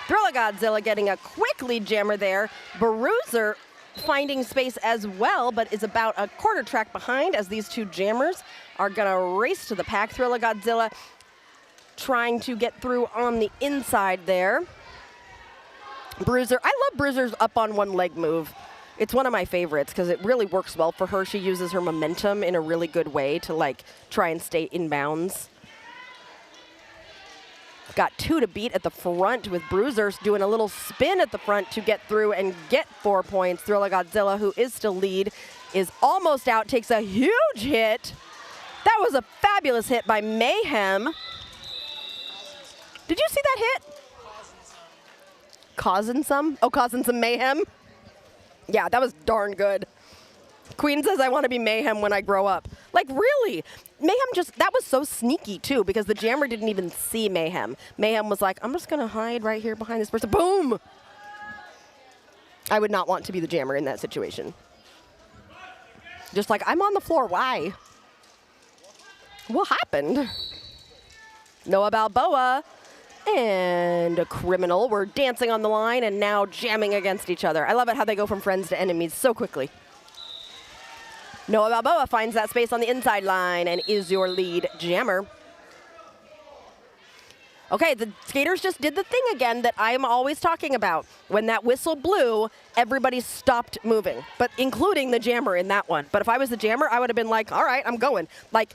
S1: Thrilla Godzilla getting a quick lead jammer there. Bruiser finding space as well, but is about a quarter track behind as these two jammers are gonna race to the pack. Thrilla Godzilla trying to get through on the inside there. Bruiser, I love Bruiser's up on one leg move. It's one of my favorites because it really works well for her. She uses her momentum in a really good way to like try and stay in bounds. Got 2 to beat at the front with Bruiser doing a little spin at the front to get through and get 4 points. Thrilla Godzilla, who is still lead, is almost out, takes a huge hit. That was a fabulous hit by Mayhem. Did you see that hit? Causing some? Oh, causing some mayhem? Yeah, that was darn good. Queen says, I want to be Mayhem when I grow up. Like, really? Mayhem just, that was so sneaky, too, because the jammer didn't even see Mayhem. Mayhem was like, I'm just going to hide right here behind this person. Boom! I would not want to be the jammer in that situation. Just like, I'm on the floor. Why? What happened? Noah Balboa and a Criminal were dancing on the line and now jamming against each other. I love it how they go from friends to enemies so quickly. Noah Balboa finds that space on the inside line and is your lead jammer. Okay, the skaters just did the thing again that I'm always talking about. When that whistle blew, everybody stopped moving, but including the jammer in that one. But if I was the jammer, I would have been like, all right, I'm going. Like,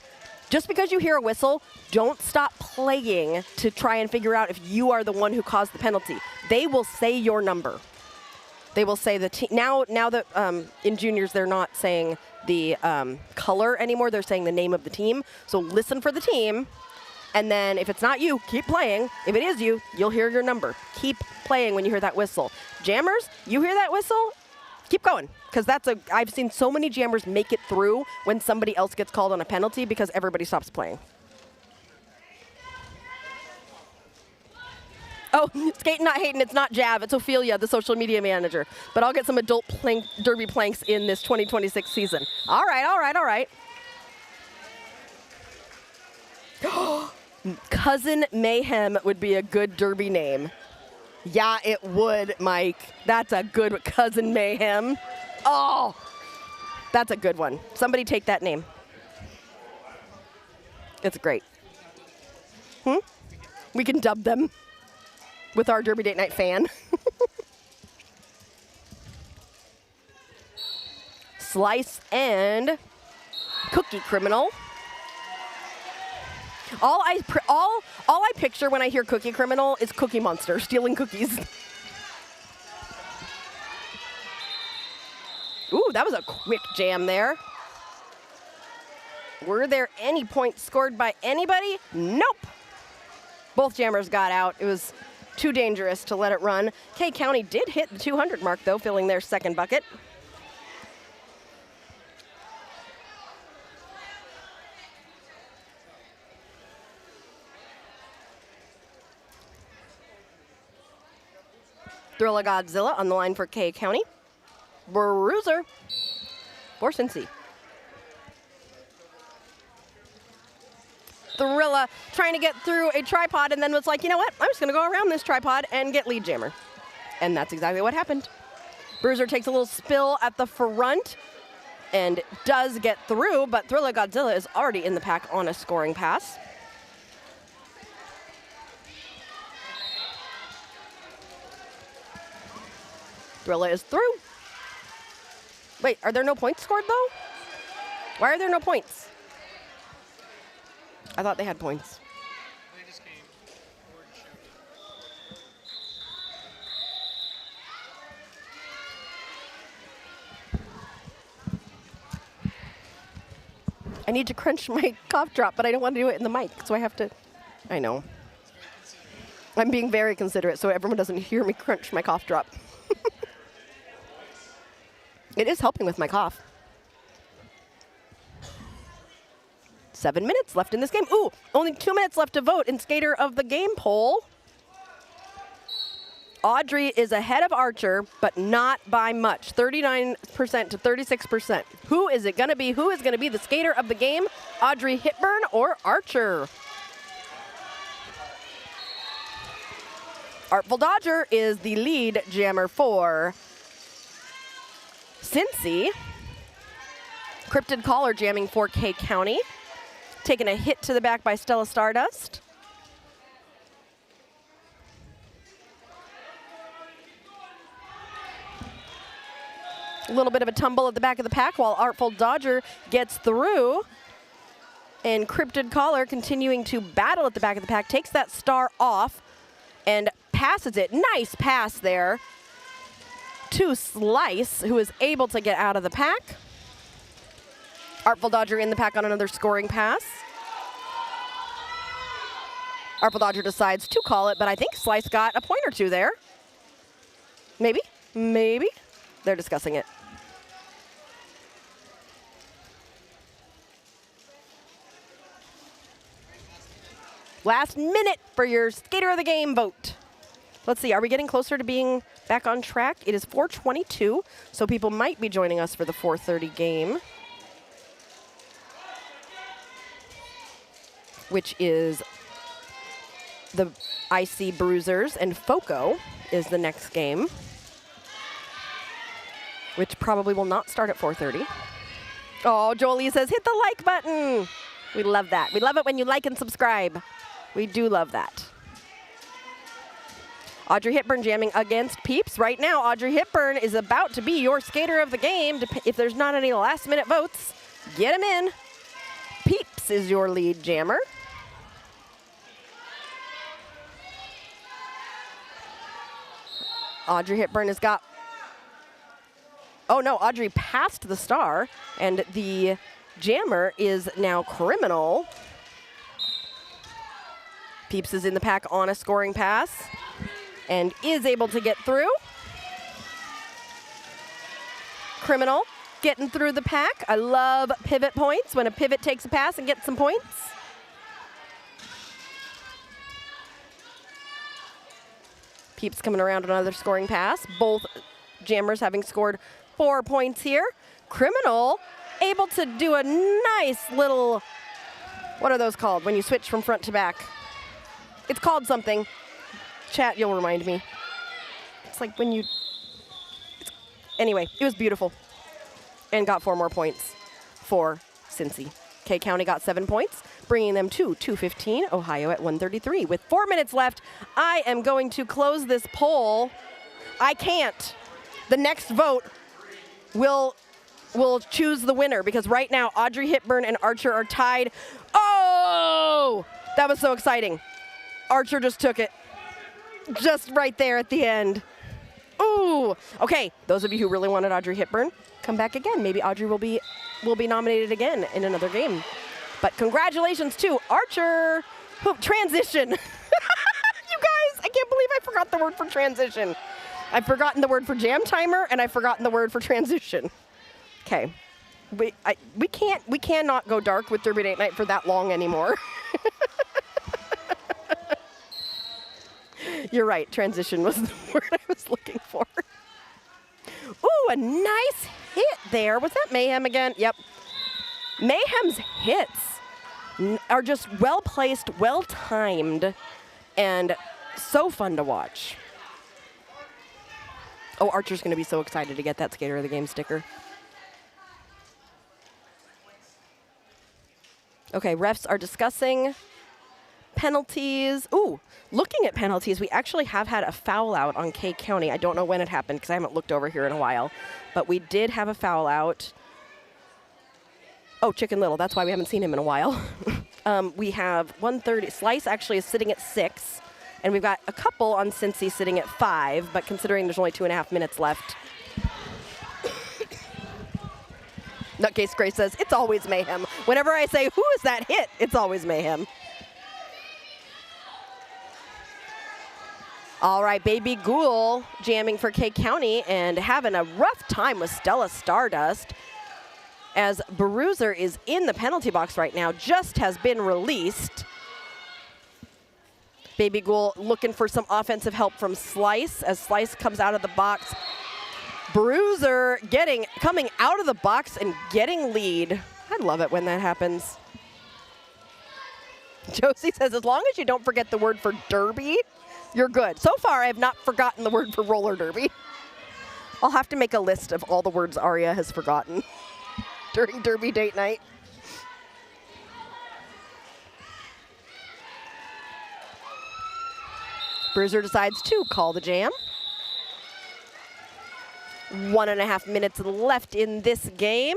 S1: just because you hear a whistle, don't stop playing to try and figure out if you are the one who caused the penalty. They will say your number. They will say the team. Now that in juniors, they're not saying the color anymore. They're saying the name of the team. So listen for the team. And then if it's not you, keep playing. If it is you, you'll hear your number. Keep playing when you hear that whistle. Jammers, you hear that whistle? Keep going, because I've seen so many jammers make it through when somebody else gets called on a penalty because everybody stops playing. Oh, Skatin Not Hatin, it's not Jav, it's Ophelia, the social media manager. But I'll get some adult derby planks in this 2026 season. All right, all right, all right. Cousin Mayhem would be a good derby name. Yeah, it would, Mike. That's a good Cousin Mayhem. Oh, that's a good one. Somebody take that name. It's great. We can dub them with our Derby Date Night fan. Slice and Cookie Criminal. All I picture when I hear Cookie Criminal is Cookie Monster stealing cookies. Ooh, that was a quick jam there. Were there any points scored by anybody? Nope. Both jammers got out. It was too dangerous to let it run. K County did hit the 200 mark, though, filling their second bucket. Thrilla Godzilla on the line for K County. Bruiser for Cincy. Thrilla trying to get through a tripod and then was like, you know what? I'm just going to go around this tripod and get lead jammer. And that's exactly what happened. Bruiser takes a little spill at the front and does get through, but Thrilla Godzilla is already in the pack on a scoring pass. Thrilla is through. Wait, are there no points scored, though? Why are there no points? I thought they had points.
S2: They just came. Word showed.
S1: I need to crunch my cough drop, but I don't want to do it in the mic, so I have to. I know. I'm being very considerate so everyone doesn't hear me crunch my cough drop. It is helping with my cough. 7 minutes left in this game. Ooh, only 2 minutes left to vote in Skater of the Game poll. Audrey is ahead of Archer, but not by much. 39% to 36%. Who is it going to be? Who is going to be the Skater of the Game? Audrey Hepburn or Archer? Artful Dodger is the lead jammer for Cincy. Cryptid Caller jamming for K County. Taking a hit to the back by Stella Stardust. A little bit of a tumble at the back of the pack while Artful Dodger gets through. And Cryptid Caller continuing to battle at the back of the pack, takes that star off and passes it. Nice pass there to Slice, who is able to get out of the pack. Artful Dodger in the pack on another scoring pass. Artful Dodger decides to call it, but I think Slice got a point or two there. Maybe, maybe. They're discussing it. Last minute for your Skater of the Game vote. Let's see, are we getting closer to being back on track? It is 4:22, so people might be joining us for the 4:30 game, which is the IC Bruisers, and FOCO is the next game, which probably will not start at 4:30. Oh, Jolie says, hit the like button. We love that. We love it when you like and subscribe. We do love that. Audrey Hepburn jamming against Peeps. Right now, Audrey Hepburn is about to be your Skater of the Game. If there's not any last-minute votes, get them in. Peeps is your lead jammer. Audrey Hepburn has got... Oh, no, Audrey passed the star, and the jammer is now Criminal. Peeps is in the pack on a scoring pass and is able to get through. Criminal getting through the pack. I love pivot points when a pivot takes a pass and gets some points. Peeps coming around another scoring pass. Both jammers having scored 4 points here. Criminal able to do a nice little, what are those called when you switch from front to back? It's called something. Chat, you'll remind me. It's like when you, anyway, it was beautiful. And got 4 more points for Cincy. K County got 7 points, bringing them to 215, Ohio at 133. With 4 minutes left, I am going to close this poll. I can't. The next vote will choose the winner, because right now Audrey Hepburn and Archer are tied. Oh, that was so exciting. Archer just took it. Just right there at the end. Ooh. Okay, those of you who really wanted Audrey Hepburn, come back again. Maybe Audrey will be nominated again in another game. But congratulations to Archer. Transition. You guys, I can't believe I forgot the word for transition. I've forgotten the word for jam timer, and I've forgotten the word for transition. Okay. We cannot go dark with Derby Date Night for that long anymore. You're right, transition was the word I was looking for. Ooh, a nice hit there. Was that Mayhem again? Yep. Mayhem's hits are just well-placed, well-timed, and so fun to watch. Oh, Archer's going to be so excited to get that Skater of the Game sticker. Okay, refs are discussing penalties. Ooh, looking at penalties, we actually have had a foul out on K County. I don't know when it happened because I haven't looked over here in a while, but we did have a foul out. Oh, Chicken Little, that's why we haven't seen him in a while. We have 130. Slice actually is sitting at 6, and we've got a couple on Cincy sitting at 5, but considering there's only 2.5 minutes left. Nutcase Grace says, it's always mayhem. Whenever I say, who is that hit? It's always mayhem. All right, Baby Ghoul jamming for K County and having a rough time with Stella Stardust, as Bruiser is in the penalty box right now, just has been released. Baby Ghoul looking for some offensive help from Slice as Slice comes out of the box. Bruiser coming out of the box and getting lead. I love it when that happens. Josie says, as long as you don't forget the word for derby, you're good. So far, I have not forgotten the word for roller derby. I'll have to make a list of all the words Aria has forgotten during derby date night. Bruiser decides to call the jam. 1.5 minutes left in this game.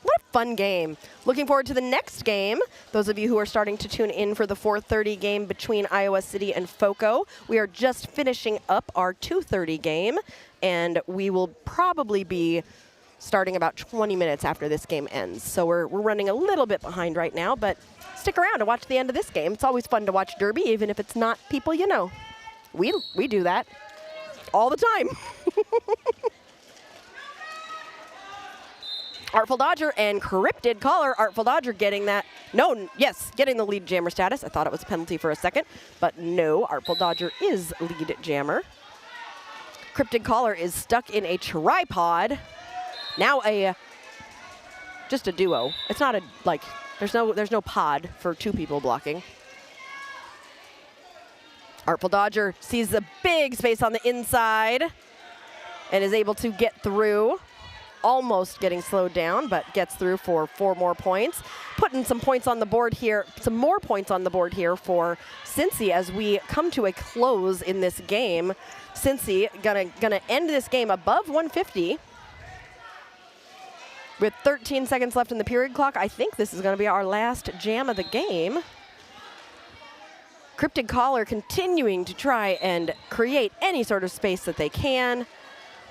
S1: What a fun game. Looking forward to the next game. Those of you who are starting to tune in for the 4:30 game between Iowa City and FOCO, we are just finishing up our 2:30 game, and we will probably be starting about 20 minutes after this game ends. So we're running a little bit behind right now, but stick around to watch the end of this game. It's always fun to watch derby, even if it's not people you know. We do that all the time. Artful Dodger and Cryptid Caller. Artful Dodger getting that. Getting the lead jammer status. I thought it was a penalty for a second, but no, Artful Dodger is lead jammer. Cryptid Caller is stuck in a tripod. Now just a duo. It's not there's no pod for two people blocking. Artful Dodger sees the big space on the inside and is able to get through. Almost getting slowed down, but gets through for 4 more points. Putting some points on the board here, some more points on the board here for Cincy as we come to a close in this game. Cincy gonna end this game above 150. With 13 seconds left in the period clock, I think this is gonna be our last jam of the game. Cryptid Caller continuing to try and create any sort of space that they can.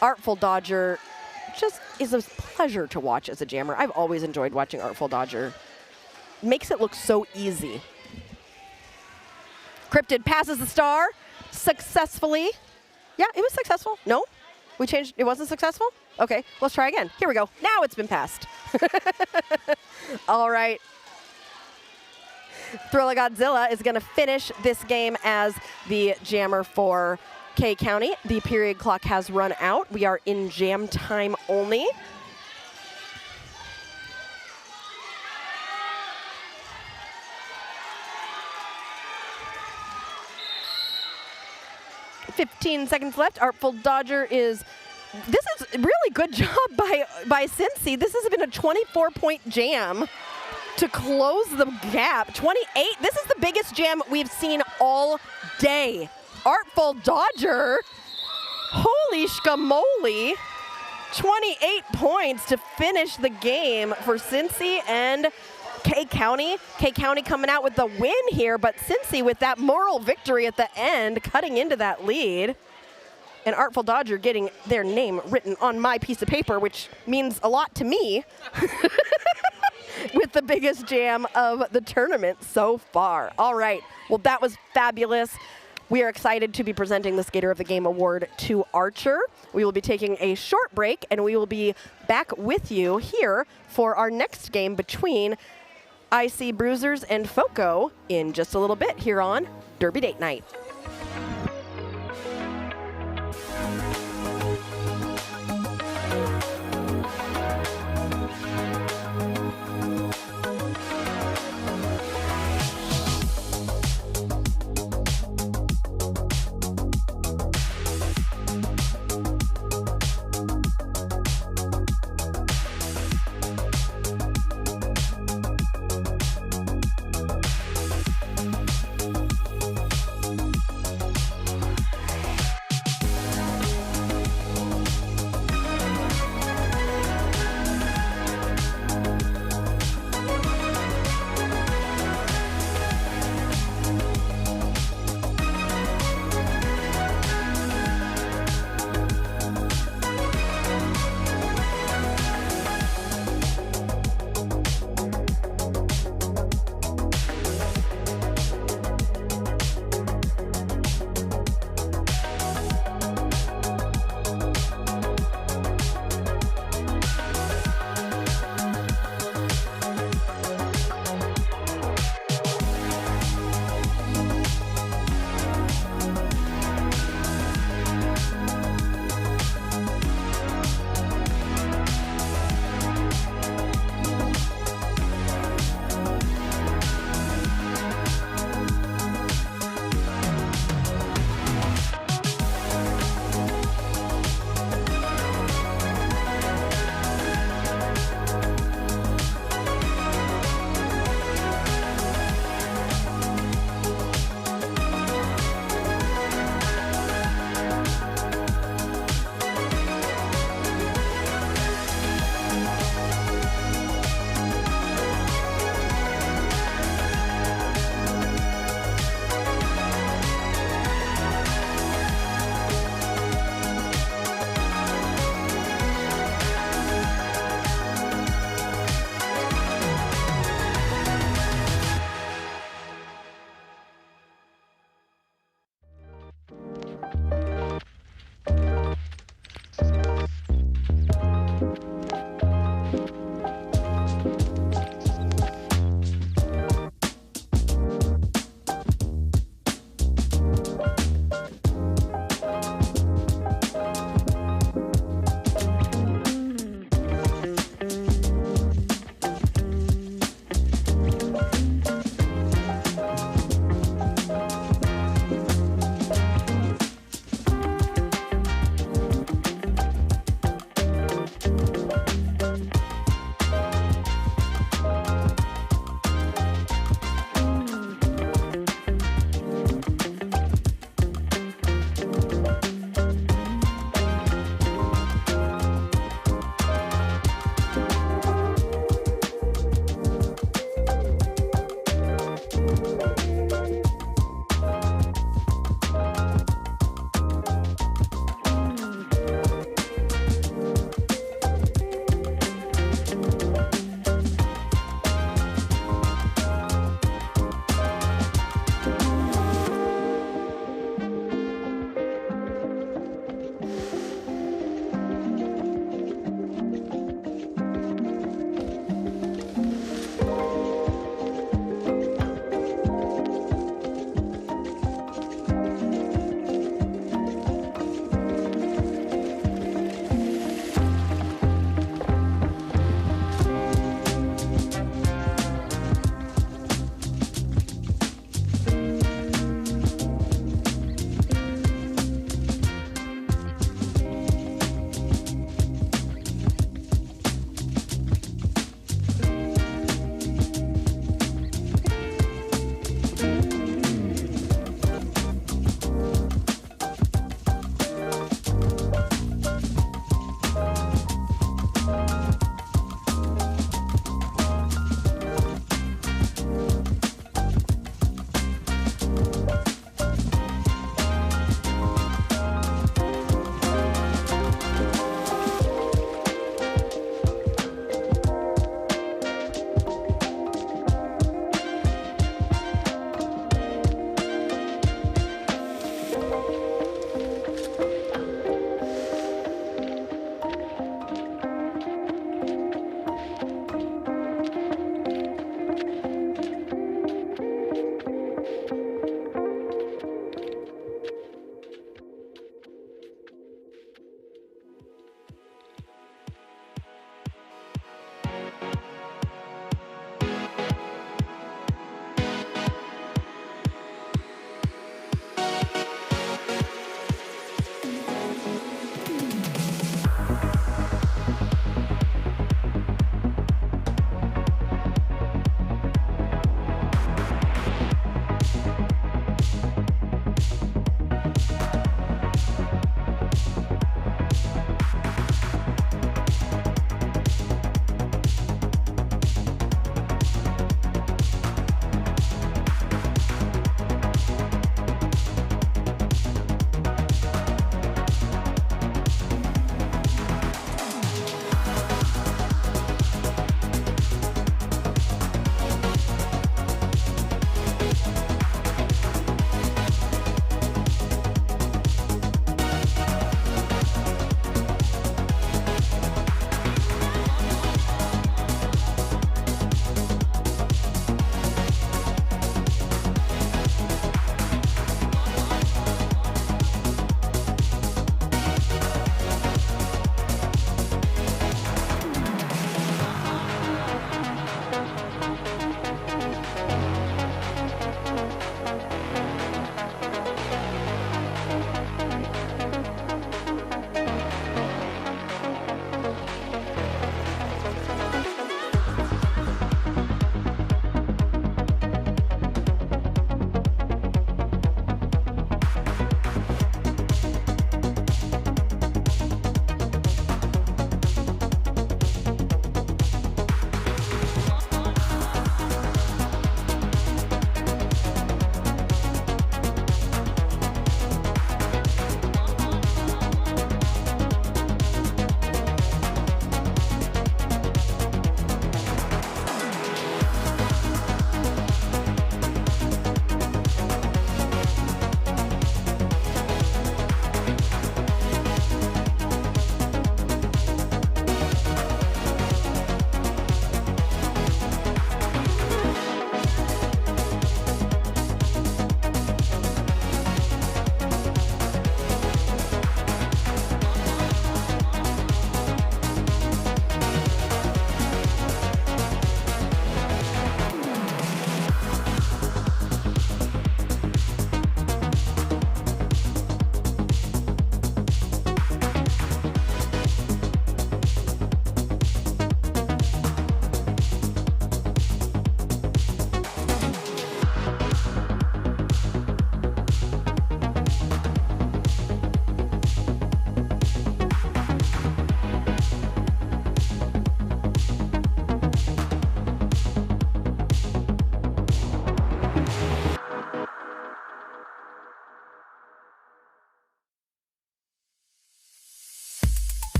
S1: Artful Dodger just is a pleasure to watch as a jammer. I've always enjoyed watching Artful Dodger. Makes it look so easy. Cryptid passes the star successfully. Yeah, it was successful. No? We changed, it wasn't successful? Okay, let's try again. Here we go. Now it's been passed. All right. Thrilla Godzilla is gonna finish this game as the jammer for K County. The period clock has run out. We are in jam time only. "15 seconds left. Artful Dodger is. This is a really good job by Cincy. This has been a 24-point jam to close the gap. 28. This is the biggest jam we've seen all day. Artful Dodger, holy schmoly, 28 points to finish the game for Cincy and K County. K County coming out with the win here, but Cincy with that moral victory at the end, cutting into that lead. And Artful Dodger getting their name written on my piece of paper, which means a lot to me, with the biggest jam of the tournament so far. All right, well, that was fabulous. We are excited to be presenting the Skater of the Game Award to Archer. We will be taking a short break, and we will be back with you here for our next game between IC Bruisers and FOCO in just a little bit here on Derby Date Night.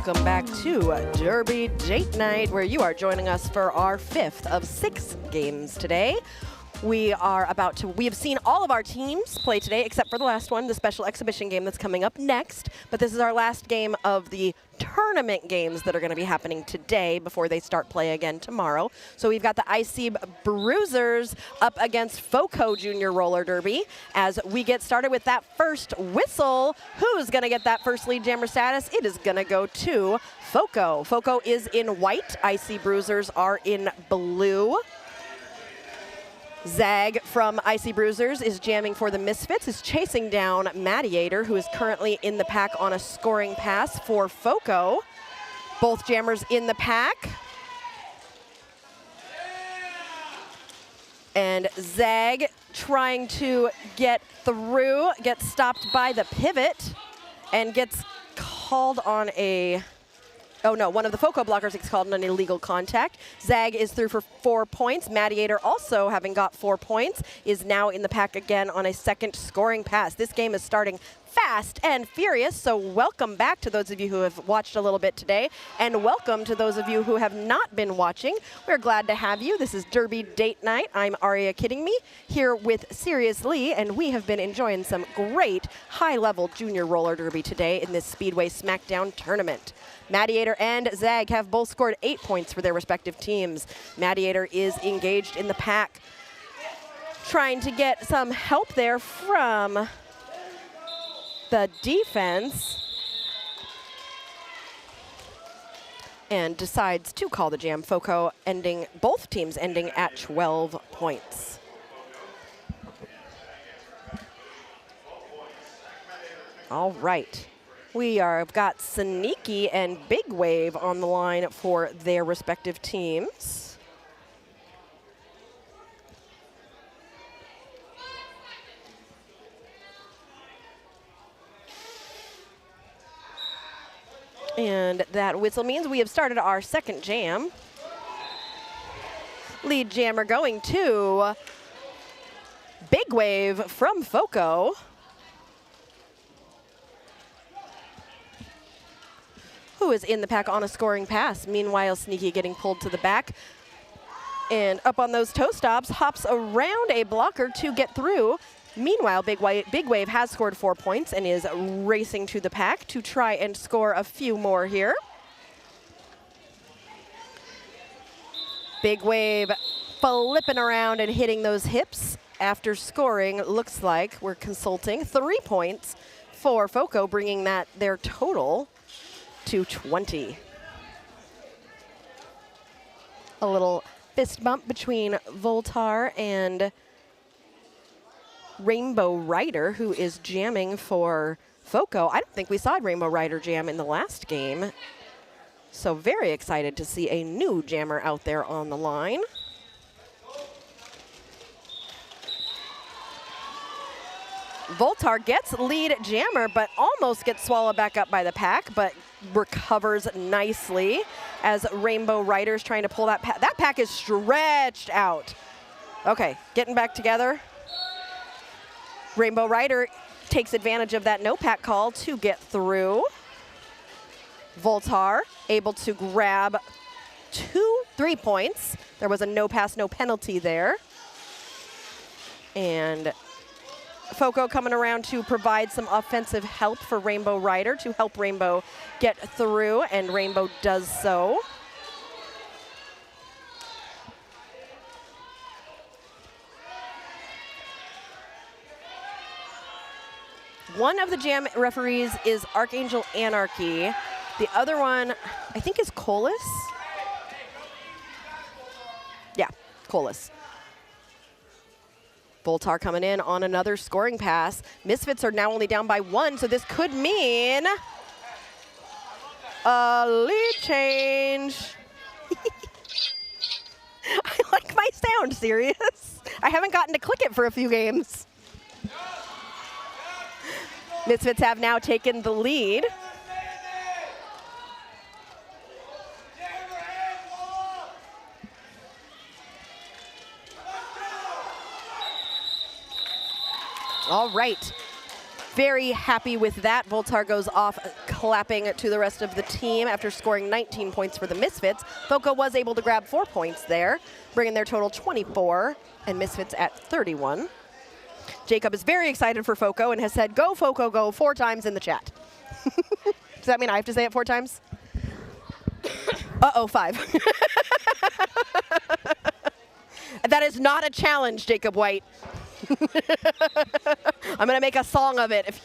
S1: welcome back to Derby Date Night, where you are joining us for our 5th of 6 games today. We have seen all of our teams play today, except for the last one, the special exhibition game that's coming up next. But this is our last game of the tournament games that are going to be happening today before they start play again tomorrow. So we've got the IC Bruisers up against FOCO Junior Roller Derby. As we get started with that first whistle, who's going to get that first lead jammer status? It is going to go to FOCO. FOCO is in white. IC Bruisers are in blue. Zag from IC Bruisers is jamming for the Misfits, is chasing down Mediator, who is currently in the pack on a scoring pass for FOCO. Both jammers in the pack. And Zag trying to get through, gets stopped by the pivot, and gets called on a... Oh no, one of the FOCO blockers gets called an illegal contact. Zag is through for 4 points. Mediator, also having got 4 points, is now in the pack again on a second scoring pass. This game is starting fast and furious, so welcome back to those of you who have watched a little bit today, and welcome to those of you who have not been watching. We're glad to have you. This is Derby Date Night. I'm Aria Kidding Me, here with Sirius Lee, and we have been enjoying some great high-level junior roller derby today in this Speedway Smackdown tournament. Mediator and Zag have both scored 8 points for their respective teams. Mediator is engaged in the pack, trying to get some help there from the defense, and decides to call the jam. FOCO ending, both teams ending at 12 points. All right. We've got Sneaky and Big Wave on the line for their respective teams. And that whistle means we have started our second jam. Lead jammer going to Big Wave from FOCO. Who is in the pack on a scoring pass. Meanwhile, Sneaky getting pulled to the back. And up on those toe stops, hops around a blocker to get through. Meanwhile, Big Wave has scored 4 points and is racing to the pack to try and score a few more here. Big Wave flipping around and hitting those hips after scoring, looks like, we're consulting, 3 points for FOCO, bringing that their total to 20. A little fist bump between Voltar and Rainbow Rider, who is jamming for FOCO. I don't think we saw Rainbow Rider jam in the last game. So very excited to see a new jammer out there on the line. Voltar gets lead jammer, but almost gets swallowed back up by the pack, but recovers nicely as Rainbow Rider's trying to pull that pack. That pack is stretched out. Okay, getting back together. Rainbow Rider takes advantage of that no pack call to get through. Voltar able to grab 3 points. There was a no pass, no penalty there. And FOCO coming around to provide some offensive help for Rainbow Rider to help Rainbow get through, and Rainbow does so. One of the jam referees is Archangel Anarchy. The other one, I think, is Colas. Yeah, Colas. Voltar coming in on another scoring pass. Misfits are now only down by 1, so this could mean a lead change. I like my sound, Sirius. I haven't gotten to click it for a few games. Misfits have now taken the lead. All right. Very happy with that. Voltar goes off clapping to the rest of the team after scoring 19 points for the Misfits. FOCO was able to grab 4 points there, bringing their total 24, and Misfits at 31. Jacob is very excited for FOCO and has said, "Go FOCO, go," 4 times in the chat. Does that mean I have to say it 4 times? Uh-oh, 5. That is not a challenge, Jacob White. I'm going to make a song of it.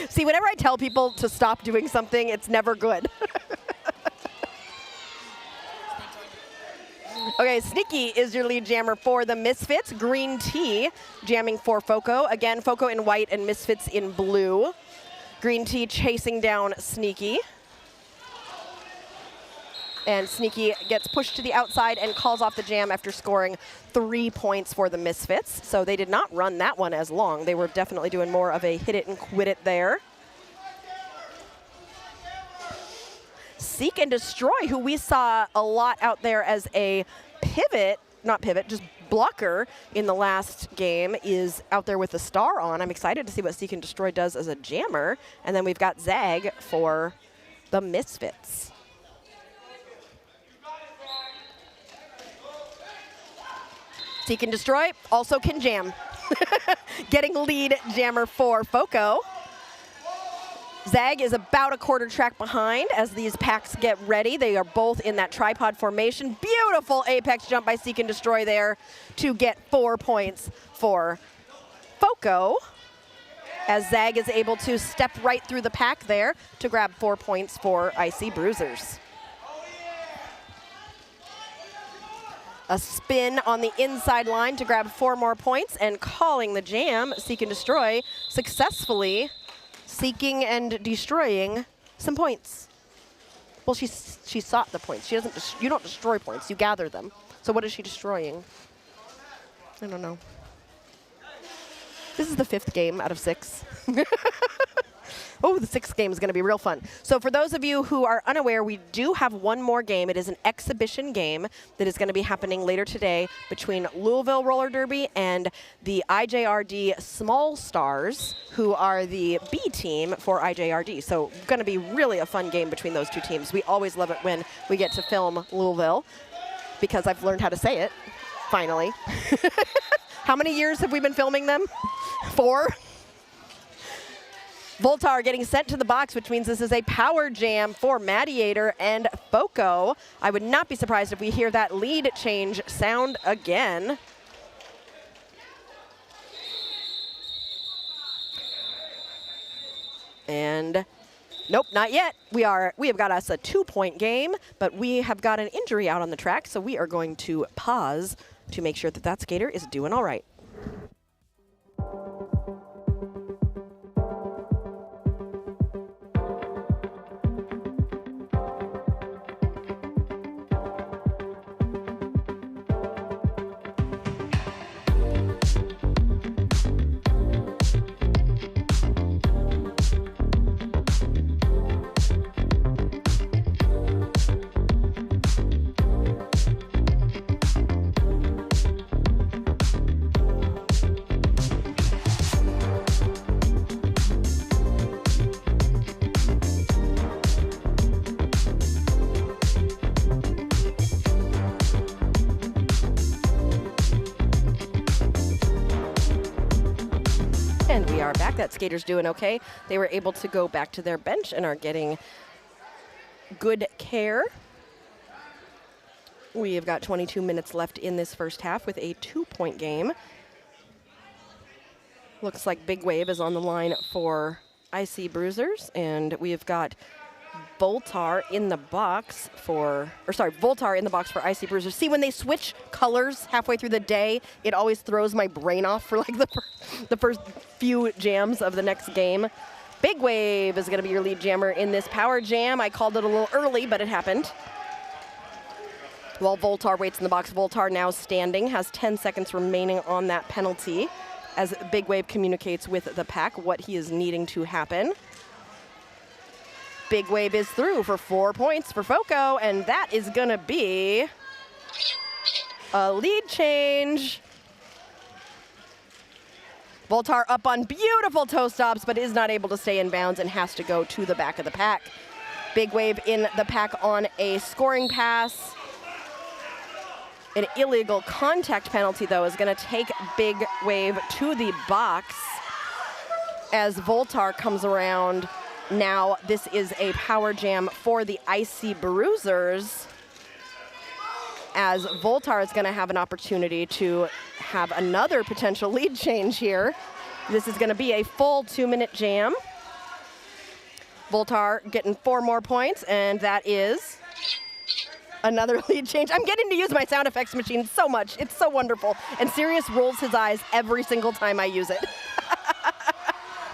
S1: See, whenever I tell people to stop doing something, it's never good. Okay, Sneaky is your lead jammer for the Misfits. Green Tea jamming for FOCO. Again, FOCO in white and Misfits in blue. Green Tea chasing down Sneaky. And Sneaky gets pushed to the outside and calls off the jam after scoring 3 points for the Misfits. So they did not run that one as long. They were definitely doing more of a hit it and quit it there. Seek and Destroy, who we saw a lot out there as a pivot, not pivot, just blocker in the last game, is out there with the star on. I'm excited to see what Seek and Destroy does as a jammer. And then we've got Zag for the Misfits. Seek and Destroy also can jam. Getting lead jammer for FOCO. Zag is about a quarter track behind as these packs get ready. They are both in that tripod formation. Beautiful apex jump by Seek and Destroy there to get 4 points for FOCO, as Zag is able to step right through the pack there to grab 4 points for IC Bruisers. A spin on the inside line to grab 4 more points, and calling the jam, Seek and Destroy, successfully seeking and destroying some points. Well, she sought the points. She doesn't. You don't destroy points. You gather them. So what is she destroying? I don't know. This is the 5th game out of 6. Oh, the 6th game is going to be real fun. So for those of you who are unaware, we do have one more game. It is an exhibition game that is going to be happening later today between Louisville Roller Derby and the IJRD Small Stars, who are the B team for IJRD. So going to be really a fun game between those two teams. We always love it when we get to film Louisville, because I've learned how to say it, finally. How many years have we been filming them? 4? Voltar getting sent to the box, which means this is a power jam for Madiator and FOCO. I would not be surprised if we hear that lead change sound again. And nope, not yet. We have got us a 2-point game, but we have got an injury out on the track, so we are going to pause to make sure that that skater is doing all right. And we are back. That skater's doing okay. They were able to go back to their bench and are getting good care. We have got 22 minutes left in this first half with a 2-point game. Looks like Big Wave is on the line for IC Bruisers, and we have got Voltar in the box for, Voltar in the box for IC Bruisers. See, when they switch colors halfway through the day, it always throws my brain off for like the first few jams of the next game. Big Wave is going to be your lead jammer in this power jam. I called it a little early, but it happened. While Voltar waits in the box, Voltar now standing, has 10 seconds remaining on that penalty as Big Wave communicates with the pack what he is needing to happen. Big Wave is through for 4 points for FOCO, and that is going to be a lead change. Voltar up on beautiful toe stops, but is not able to stay in bounds and has to go to the back of the pack. Big Wave in the pack on a scoring pass. An illegal contact penalty, though, is going to take Big Wave to the box as Voltar comes around. Now this is a power jam for the IC Bruisers, as Voltar is going to have an opportunity to have another potential lead change here. This is going to be a full 2-minute jam. Voltar getting 4 more points, and that is another lead change. I'm getting to use my sound effects machine so much. It's so wonderful. And Sirius rolls his eyes every single time I use it.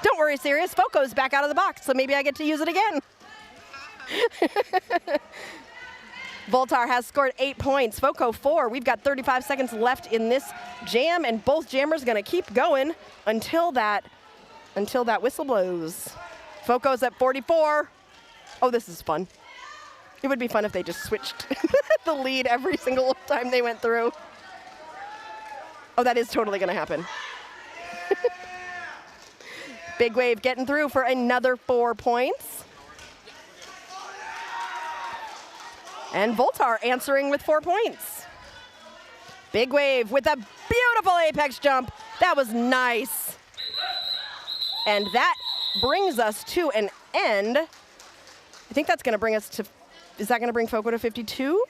S1: Don't worry, Sirius. FOCO's back out of the box, so maybe I get to use it again. Voltar has scored 8 points, FOCO 4. We've got 35 seconds left in this jam, and both jammers gonna keep going until that whistle blows. FOCO's at 44. Oh, this is fun. It would be fun if they just switched the lead every single time they went through. Oh, that is totally gonna happen. Big Wave getting through for another 4 points. And Voltar answering with 4 points. Big Wave with a beautiful apex jump. That was nice. And that brings us to an end. I think that's going to bring us to, is that going to bring FOCO to 52?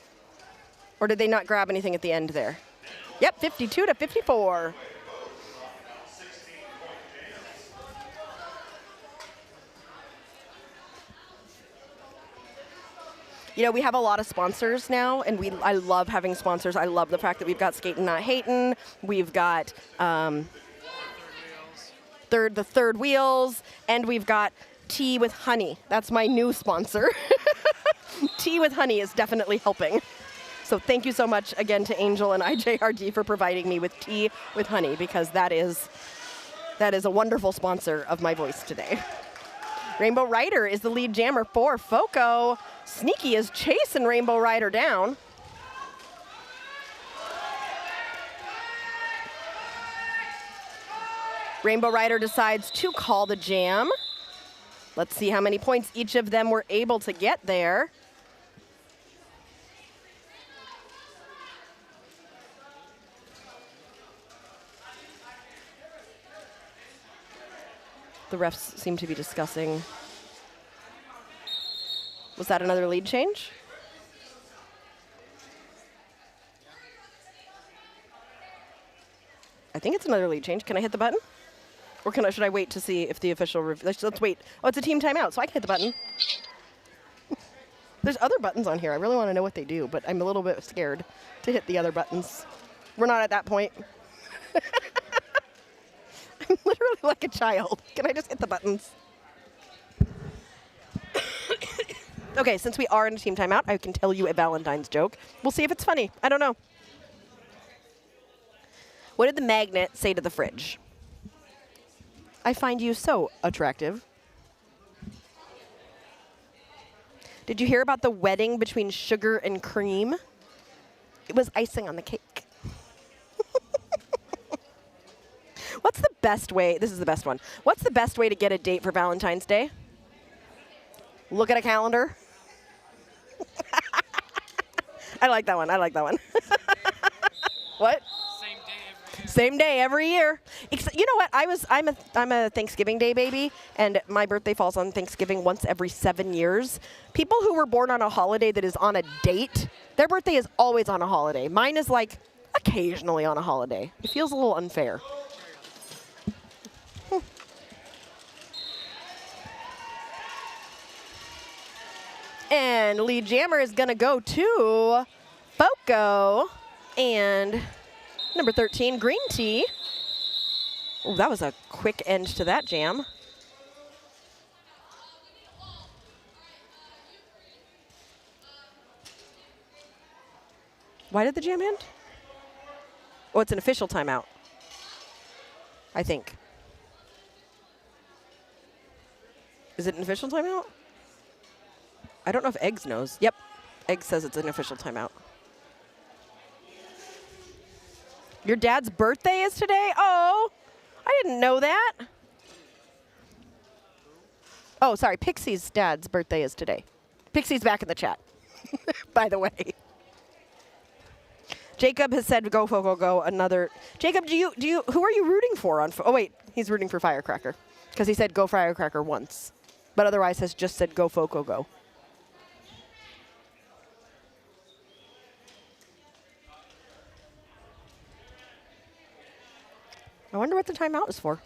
S1: Or did they not grab anything at the end there? Yep, 52 to 54. You know, we have a lot of sponsors now, and I love having sponsors. I love the fact that we've got Skatin Not Hatin. We've got the third wheels, and we've got Tea with Honey. That's my new sponsor. Tea with Honey is definitely helping. So thank you so much again to Angel and IJRD for providing me with Tea with Honey, because that is a wonderful sponsor of my voice today. Rainbow Rider is the lead jammer for FOCO. Sneaky is chasing Rainbow Rider down. Rainbow Rider decides to call the jam. Let's see how many points each of them were able to get there. The refs seem to be discussing. Was that another lead change? I think it's another lead change. Can I hit the button? Or should I wait to see if the official let's wait. Oh, it's a team timeout, so I can hit the button. There's other buttons on here. I really want to know what they do, but I'm a little bit scared to hit the other buttons. We're not at that point. I'm literally like a child. Can I just hit the buttons? Okay, since we are in a team timeout, I can tell you a Valentine's joke. We'll see if it's funny. I don't know. What did the magnet say to the fridge? I find you so attractive. Did you hear about the wedding between sugar and cream? It was icing on the cake. What's the best way? This is the best one. What's the best way to get a date for Valentine's Day? Look at a calendar. I like that one. I like that one. What? Same day every year. You know what? I'm a Thanksgiving Day baby, and my birthday falls on Thanksgiving once every 7 years. People who were born on a holiday that is on a date, their birthday is always on a holiday. Mine is like occasionally on a holiday. It feels a little unfair. And lead jammer is going to go to FOCO and number 13, Green Tea. Oh, that was a quick end to that jam. Why did the jam end? Oh, it's an official timeout, I think. Is it an official timeout? I don't know if Eggs knows. Yep, Eggs says it's an official timeout. Your dad's birthday is today? Oh, I didn't know that. Oh, sorry. Pixie's dad's birthday is today. Pixie's back in the chat, by the way. Jacob has said, "Go FOCO, go." Another. Jacob, who are you rooting for on? Oh wait, he's rooting for Firecracker because he said "Go Firecracker" once, but otherwise has just said "Go FOCO, go." I wonder what the timeout is for.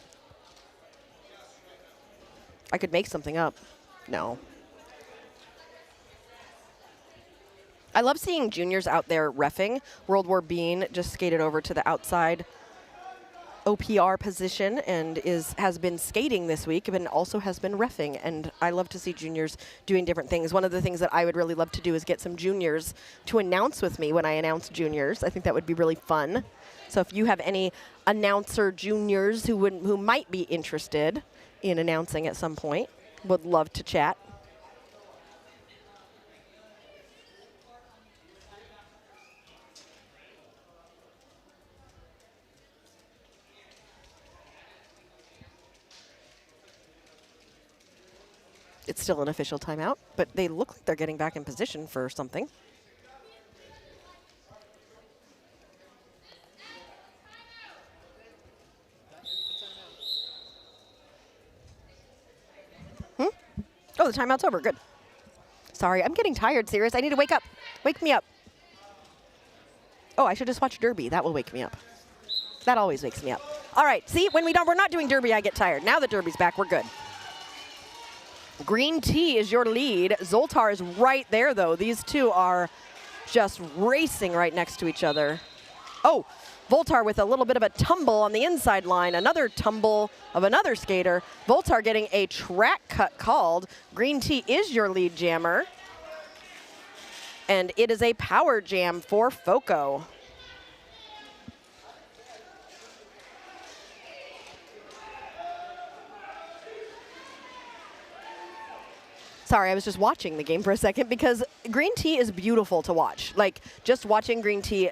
S1: I could make something up. No. I love seeing juniors out there reffing. World War Bean just skated over to the outside OPR position and has been skating this week and also has been reffing. And I love to see juniors doing different things. One of the things that I would really love to do is get some juniors to announce with me when I announce juniors. I think that would be really fun. So if you have any announcer juniors who might be interested in announcing at some point, would love to chat. It's still an official timeout, but they look like they're getting back in position for something. Oh, the timeout's over. Good. Sorry, I'm getting tired, Sirius. I need to wake up. Wake me up. Oh, I should just watch Derby. That will wake me up. That always wakes me up. All right. See, when we're not doing Derby, I get tired. Now that Derby's back, we're good. Green Tea is your lead. Zoltar is right there, though. These two are just racing right next to each other. Oh, Voltar with a little bit of a tumble on the inside line. Another tumble of another skater. Voltar getting a track cut called. Green Tea is your lead jammer. And it is a power jam for FOCO. Sorry, I was just watching the game for a second because Green Tea is beautiful to watch. Like, just watching Green Tea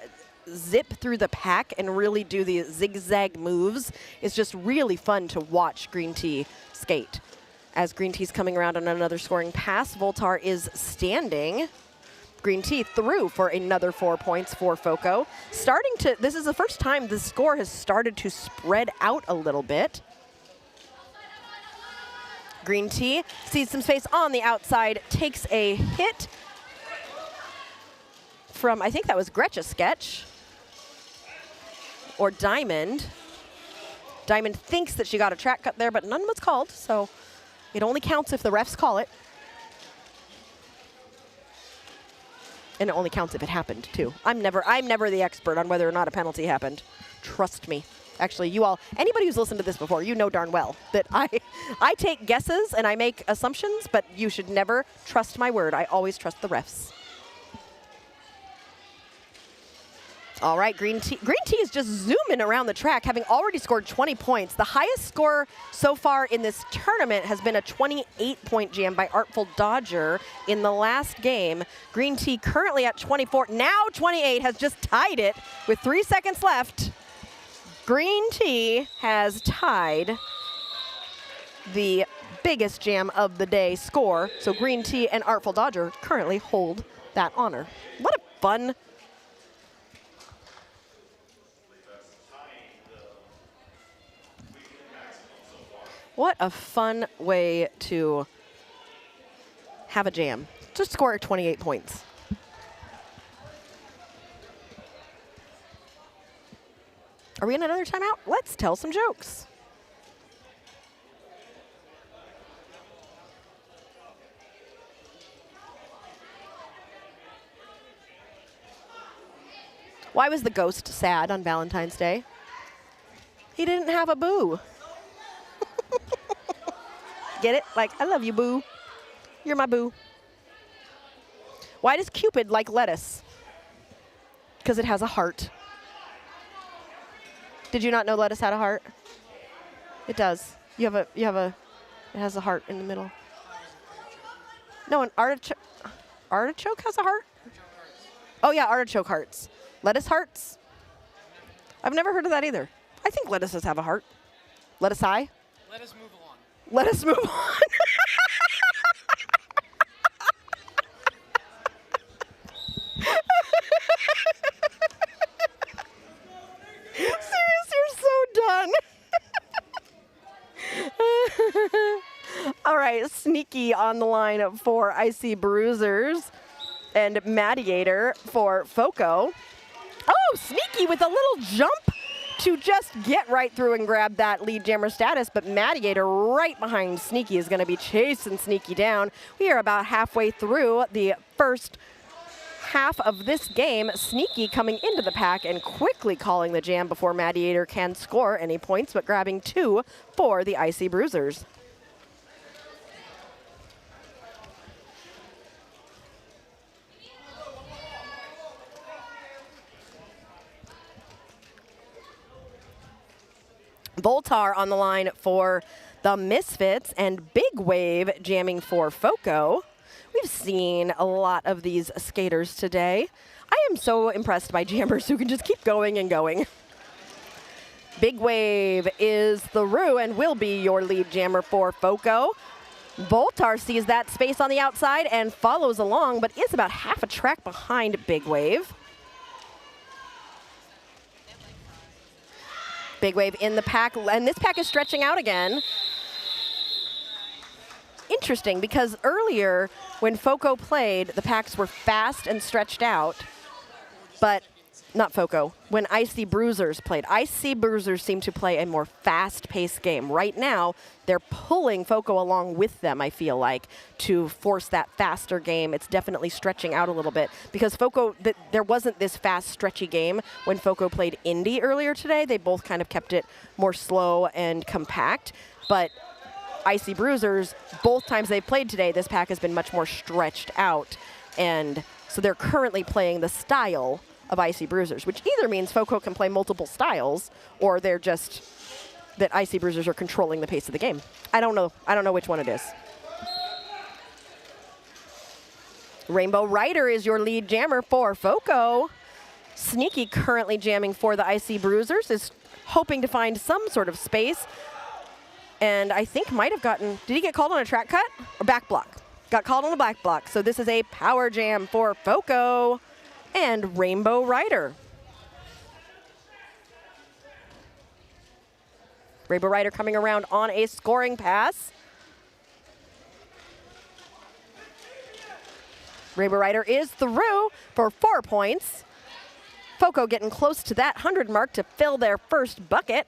S1: zip through the pack and really do the zigzag moves is just really fun to watch Green Tea skate. As Green Tea's coming around on another scoring pass, Voltar is standing. Green Tea through for another 4 points for FOCO. This is the first time the score has started to spread out a little bit. Green Tea sees some space on the outside, takes a hit from, I think that was Gretcha Sketch or Diamond. Diamond thinks that she got a track cut there, but none was called, so it only counts if the refs call it. And it only counts if it happened, too. I'm never the expert on whether or not a penalty happened. Trust me. Actually, you all, anybody who's listened to this before, you know darn well that I take guesses and I make assumptions, but you should never trust my word. I always trust the refs. All right, Green Tea is just zooming around the track, having already scored 20 points. The highest score so far in this tournament has been a 28-point jam by Artful Dodger in the last game. Green Tea currently at 24, now 28, has just tied it with 3 seconds left. Green Tea has tied the biggest jam of the day score, so Green Tea and Artful Dodger currently hold that honor. What a fun way to have a jam. Just score 28 points. Are we in another timeout? Let's tell some jokes. Why was the ghost sad on Valentine's Day? He didn't have a boo. Get it? Like, I love you, boo. You're my boo. Why does Cupid like lettuce? Because it has a heart. Did you not know lettuce had a heart? It does. It has a heart in the middle. No, an artichoke has a heart? Oh yeah, artichoke hearts. Lettuce hearts? I've never heard of that either. I think lettuces have a heart. Let us high?
S2: Let us move along.
S1: Let us move on. Serious, you're so done. All right, Sneaky on the line for IC Bruisers and Mediator for FOCO. Oh, Sneaky with a little jump to just get right through and grab that lead jammer status, but Mediator right behind Sneaky is going to be chasing Sneaky down. We are about halfway through the first half of this game. Sneaky coming into the pack and quickly calling the jam before Mediator can score any points, but grabbing 2 for the IC Bruisers. Voltar on the line for the Misfits and Big Wave jamming for FOCO. We've seen a lot of these skaters today. I am so impressed by jammers who can just keep going and going. Big Wave is through and will be your lead jammer for FOCO. Voltar sees that space on the outside and follows along, but is about half a track behind Big Wave. Big Wave in the pack, and this pack is stretching out again. Interesting, because earlier when FOCO played, the packs were fast and stretched out, but not FOCO. When IC Bruisers played, IC Bruisers seem to play a more fast-paced game. Right now, they're pulling FOCO along with them, I feel like, to force that faster game. It's definitely stretching out a little bit because FOCO, there wasn't this fast, stretchy game when FOCO played Indy earlier today. They both kind of kept it more slow and compact, but IC Bruisers, both times they've played today, this pack has been much more stretched out, and so they're currently playing the style of IC Bruisers, which either means FOCO can play multiple styles, or they're just that IC Bruisers are controlling the pace of the game. I don't know. I don't know which one it is. Rainbow Rider is your lead jammer for FOCO. Sneaky currently jamming for the IC Bruisers, is hoping to find some sort of space, and I think might have gotten, did he get called on a track cut or back block? Got called on a back block, so this is a power jam for FOCO and Rainbow Rider. Rainbow Rider coming around on a scoring pass. Rainbow Rider is through for 4 points. FOCO getting close to that 100 mark to fill their first bucket.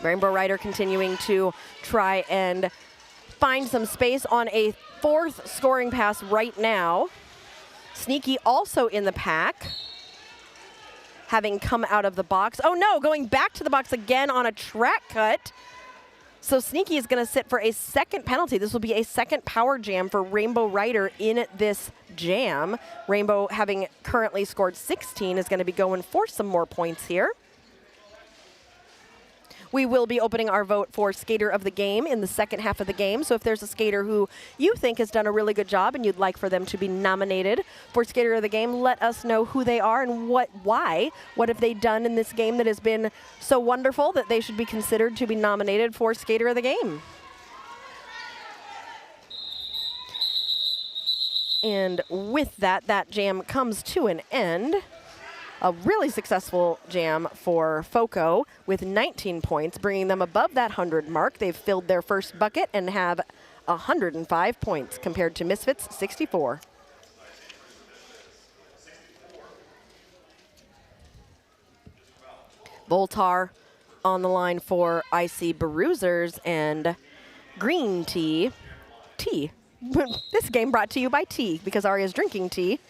S1: Rainbow Rider continuing to try and find some space on a 4th scoring pass right now. Sneaky also in the pack, having come out of the box. Oh no, going back to the box again on a track cut. So Sneaky is going to sit for a second penalty. This will be a second power jam for Rainbow Rider in this jam. Rainbow, having currently scored 16, is going to be going for some more points here. We will be opening our vote for Skater of the Game in the second half of the game. So if there's a skater who you think has done a really good job and you'd like for them to be nominated for Skater of the Game, let us know who they are and why. What have they done in this game that has been so wonderful that they should be considered to be nominated for Skater of the Game? And with that, that jam comes to an end. A really successful jam for FOCO with 19 points, bringing them above that 100 mark. They've filled their first bucket and have 105 points compared to Misfits' 64. Voltar on the line for IC Bruisers and Green Tea. Tea. This game brought to you by tea because Arya's drinking tea.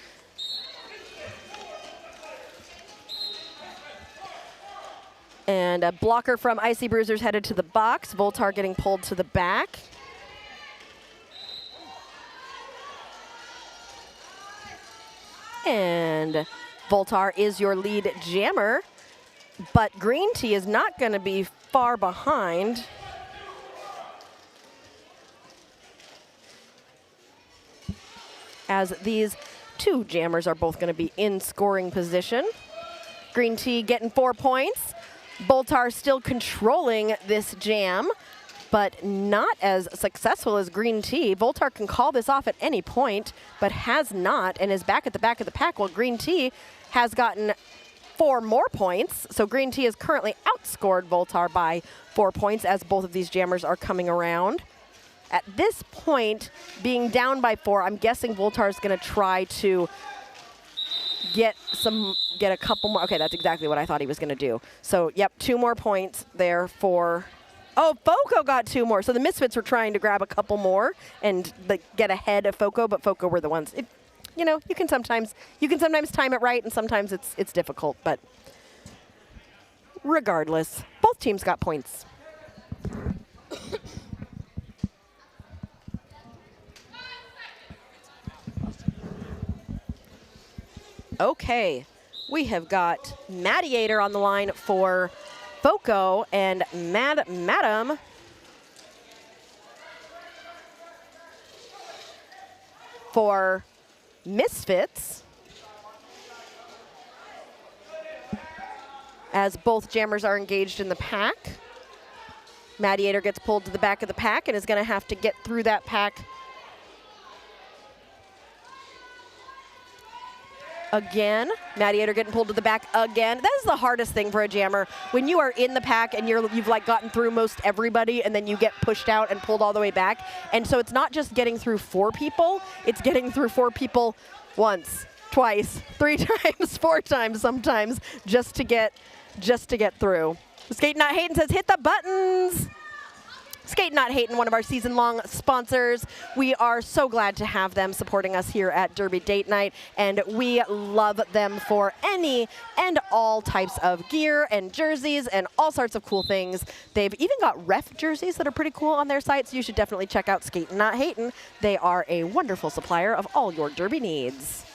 S1: And a blocker from IC Bruisers headed to the box. Voltar getting pulled to the back. And Voltar is your lead jammer, but Green Tea is not going to be far behind. as these two jammers are both going to be in scoring position. Green Tea getting 4 points. Boltar still controlling this jam, but not as successful as Green Tea. Boltar can call this off at any point, but has not, and is back at the back of the pack, while Green Tea has gotten 4 more points. So Green Tea has currently outscored Boltar by 4 points as both of these jammers are coming around. At this point, being down by 4, I'm guessing Boltar is going to try to get a couple more. Okay, that's exactly what I thought he was going to do. So, yep, 2 more points there for. Oh, FOCO got 2 more. So the Misfits were trying to grab a couple more and get ahead of FOCO, but FOCO were the ones. You know, you can sometimes time it right, and sometimes it's difficult. But regardless, both teams got points. Okay, we have got Mediator on the line for FOCO and Madam for Misfits, as both jammers are engaged in the pack. Mediator gets pulled to the back of the pack and is going to have to get through that pack again. Mediator getting pulled to the back again. That is the hardest thing for a jammer. When you are in the pack and you've like gotten through most everybody and then you get pushed out and pulled all the way back. And so it's not just getting through 4 people, it's getting through 4 people once, twice, 3 times, 4 times sometimes just to get through. Skatin Not Hatin says hit the buttons. Skatin Not Hatin, one of our season-long sponsors. We are so glad to have them supporting us here at Derby Date Night, and we love them for any and all types of gear and jerseys and all sorts of cool things. They've even got ref jerseys that are pretty cool on their site, so you should definitely check out Skatin Not Hatin. They are a wonderful supplier of all your derby needs.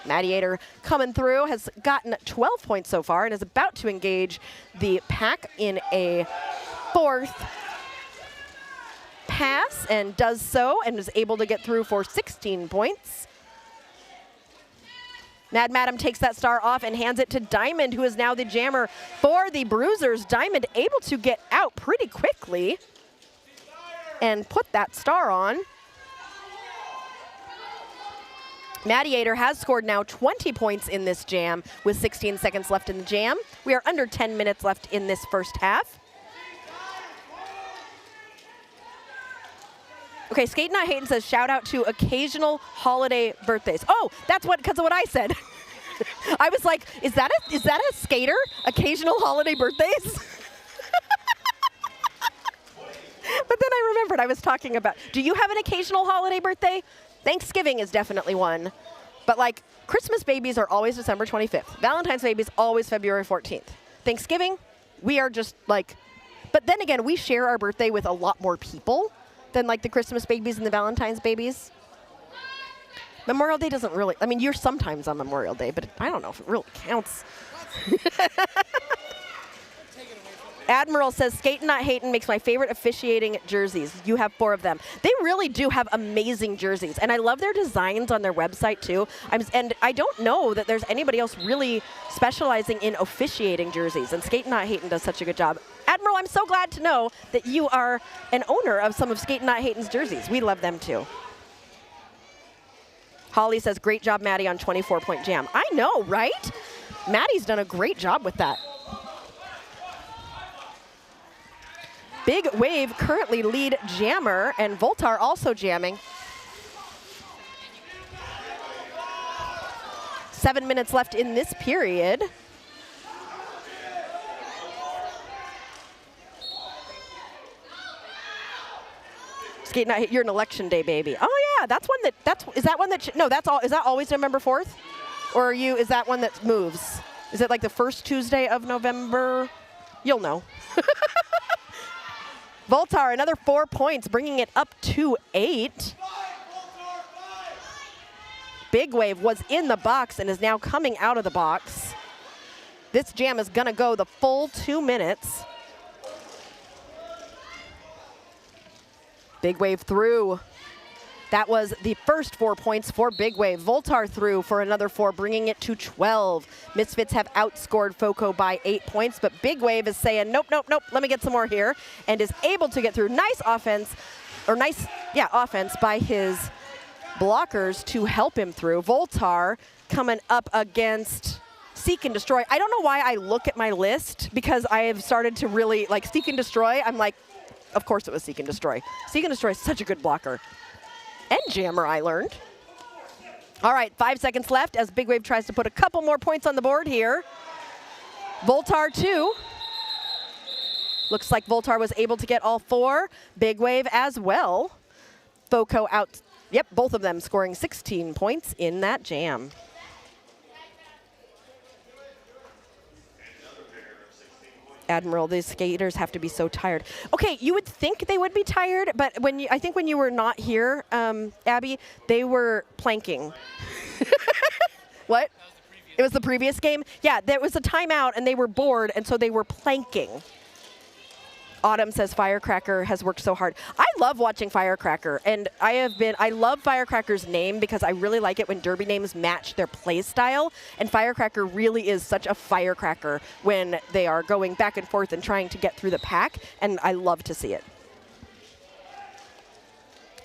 S1: Mediator coming through, has gotten 12 points so far and is about to engage the pack in a 4th pass, and does so and is able to get through for 16 points. Madam takes that star off and hands it to Diamond, who is now the jammer for the Bruisers. Diamond able to get out pretty quickly and put that star on. Mediator has scored now 20 points in this jam with 16 seconds left in the jam. We are under 10 minutes left in this first half. Okay, Skatin Not Hatin says shout out to occasional holiday birthdays. Oh, that's because of what I said. I was like, is that a skater? Occasional holiday birthdays? But then I remembered I was talking about, do you have an occasional holiday birthday? Thanksgiving is definitely one. But like Christmas babies are always December 25th. Valentine's babies always February 14th. Thanksgiving, we are just like, but then again, we share our birthday with a lot more people than like the Christmas babies and the Valentine's babies. Memorial Day doesn't really, I mean, you're sometimes on Memorial Day, but I don't know if it really counts. Admiral says, Skatin Not Hatin makes my favorite officiating jerseys. You have 4 of them. They really do have amazing jerseys, and I love their designs on their website too. And I don't know that there's anybody else really specializing in officiating jerseys, and Skatin Not Hatin does such a good job. Admiral, I'm so glad to know that you are an owner of some of Skatin Not Hatin's jerseys. We love them too. Holly says, great job, Maddie, on 24-point jam. I know, right? Maddie's done a great job with that. Big Wave currently lead jammer, and Voltar also jamming. 7 minutes left in this period. Skatin Not Hatin, you're an election day baby. Oh yeah, is that always November 4th? Or is that one that moves? Is it like the first Tuesday of November? You'll know. Voltar, another 4 points, bringing it up to 8. Big Wave was in the box and is now coming out of the box. This jam is going to go the full 2 minutes. Big Wave through. That was the first 4 points for Big Wave. Voltar through for another 4, bringing it to 12. Misfits have outscored FOCO by 8 points, but Big Wave is saying, nope, nope, nope, let me get some more here, and is able to get through. Nice offense, or offense by his blockers to help him through. Voltar coming up against Seek and Destroy. I don't know why I look at my list, because I have started to really, like, Seek and Destroy, I'm like, of course it was Seek and Destroy. Seek and Destroy is such a good blocker. And jammer, I learned. All right, 5 seconds left as Big Wave tries to put a couple more points on the board here. Voltar 2. Looks like Voltar was able to get all 4. Big Wave as well. FOCO out. Yep, both of them scoring 16 points in that jam. Admiral, these skaters have to be so tired. Okay, you would think they would be tired, but I think when you were not here, Abby, they were planking. What? It was the previous game? Yeah, there was a timeout and they were bored, and so they were planking. Autumn says Firecracker has worked so hard. I love watching Firecracker, and I love Firecracker's name because I really like it when derby names match their play style, and Firecracker really is such a firecracker when they are going back and forth and trying to get through the pack, and I love to see it.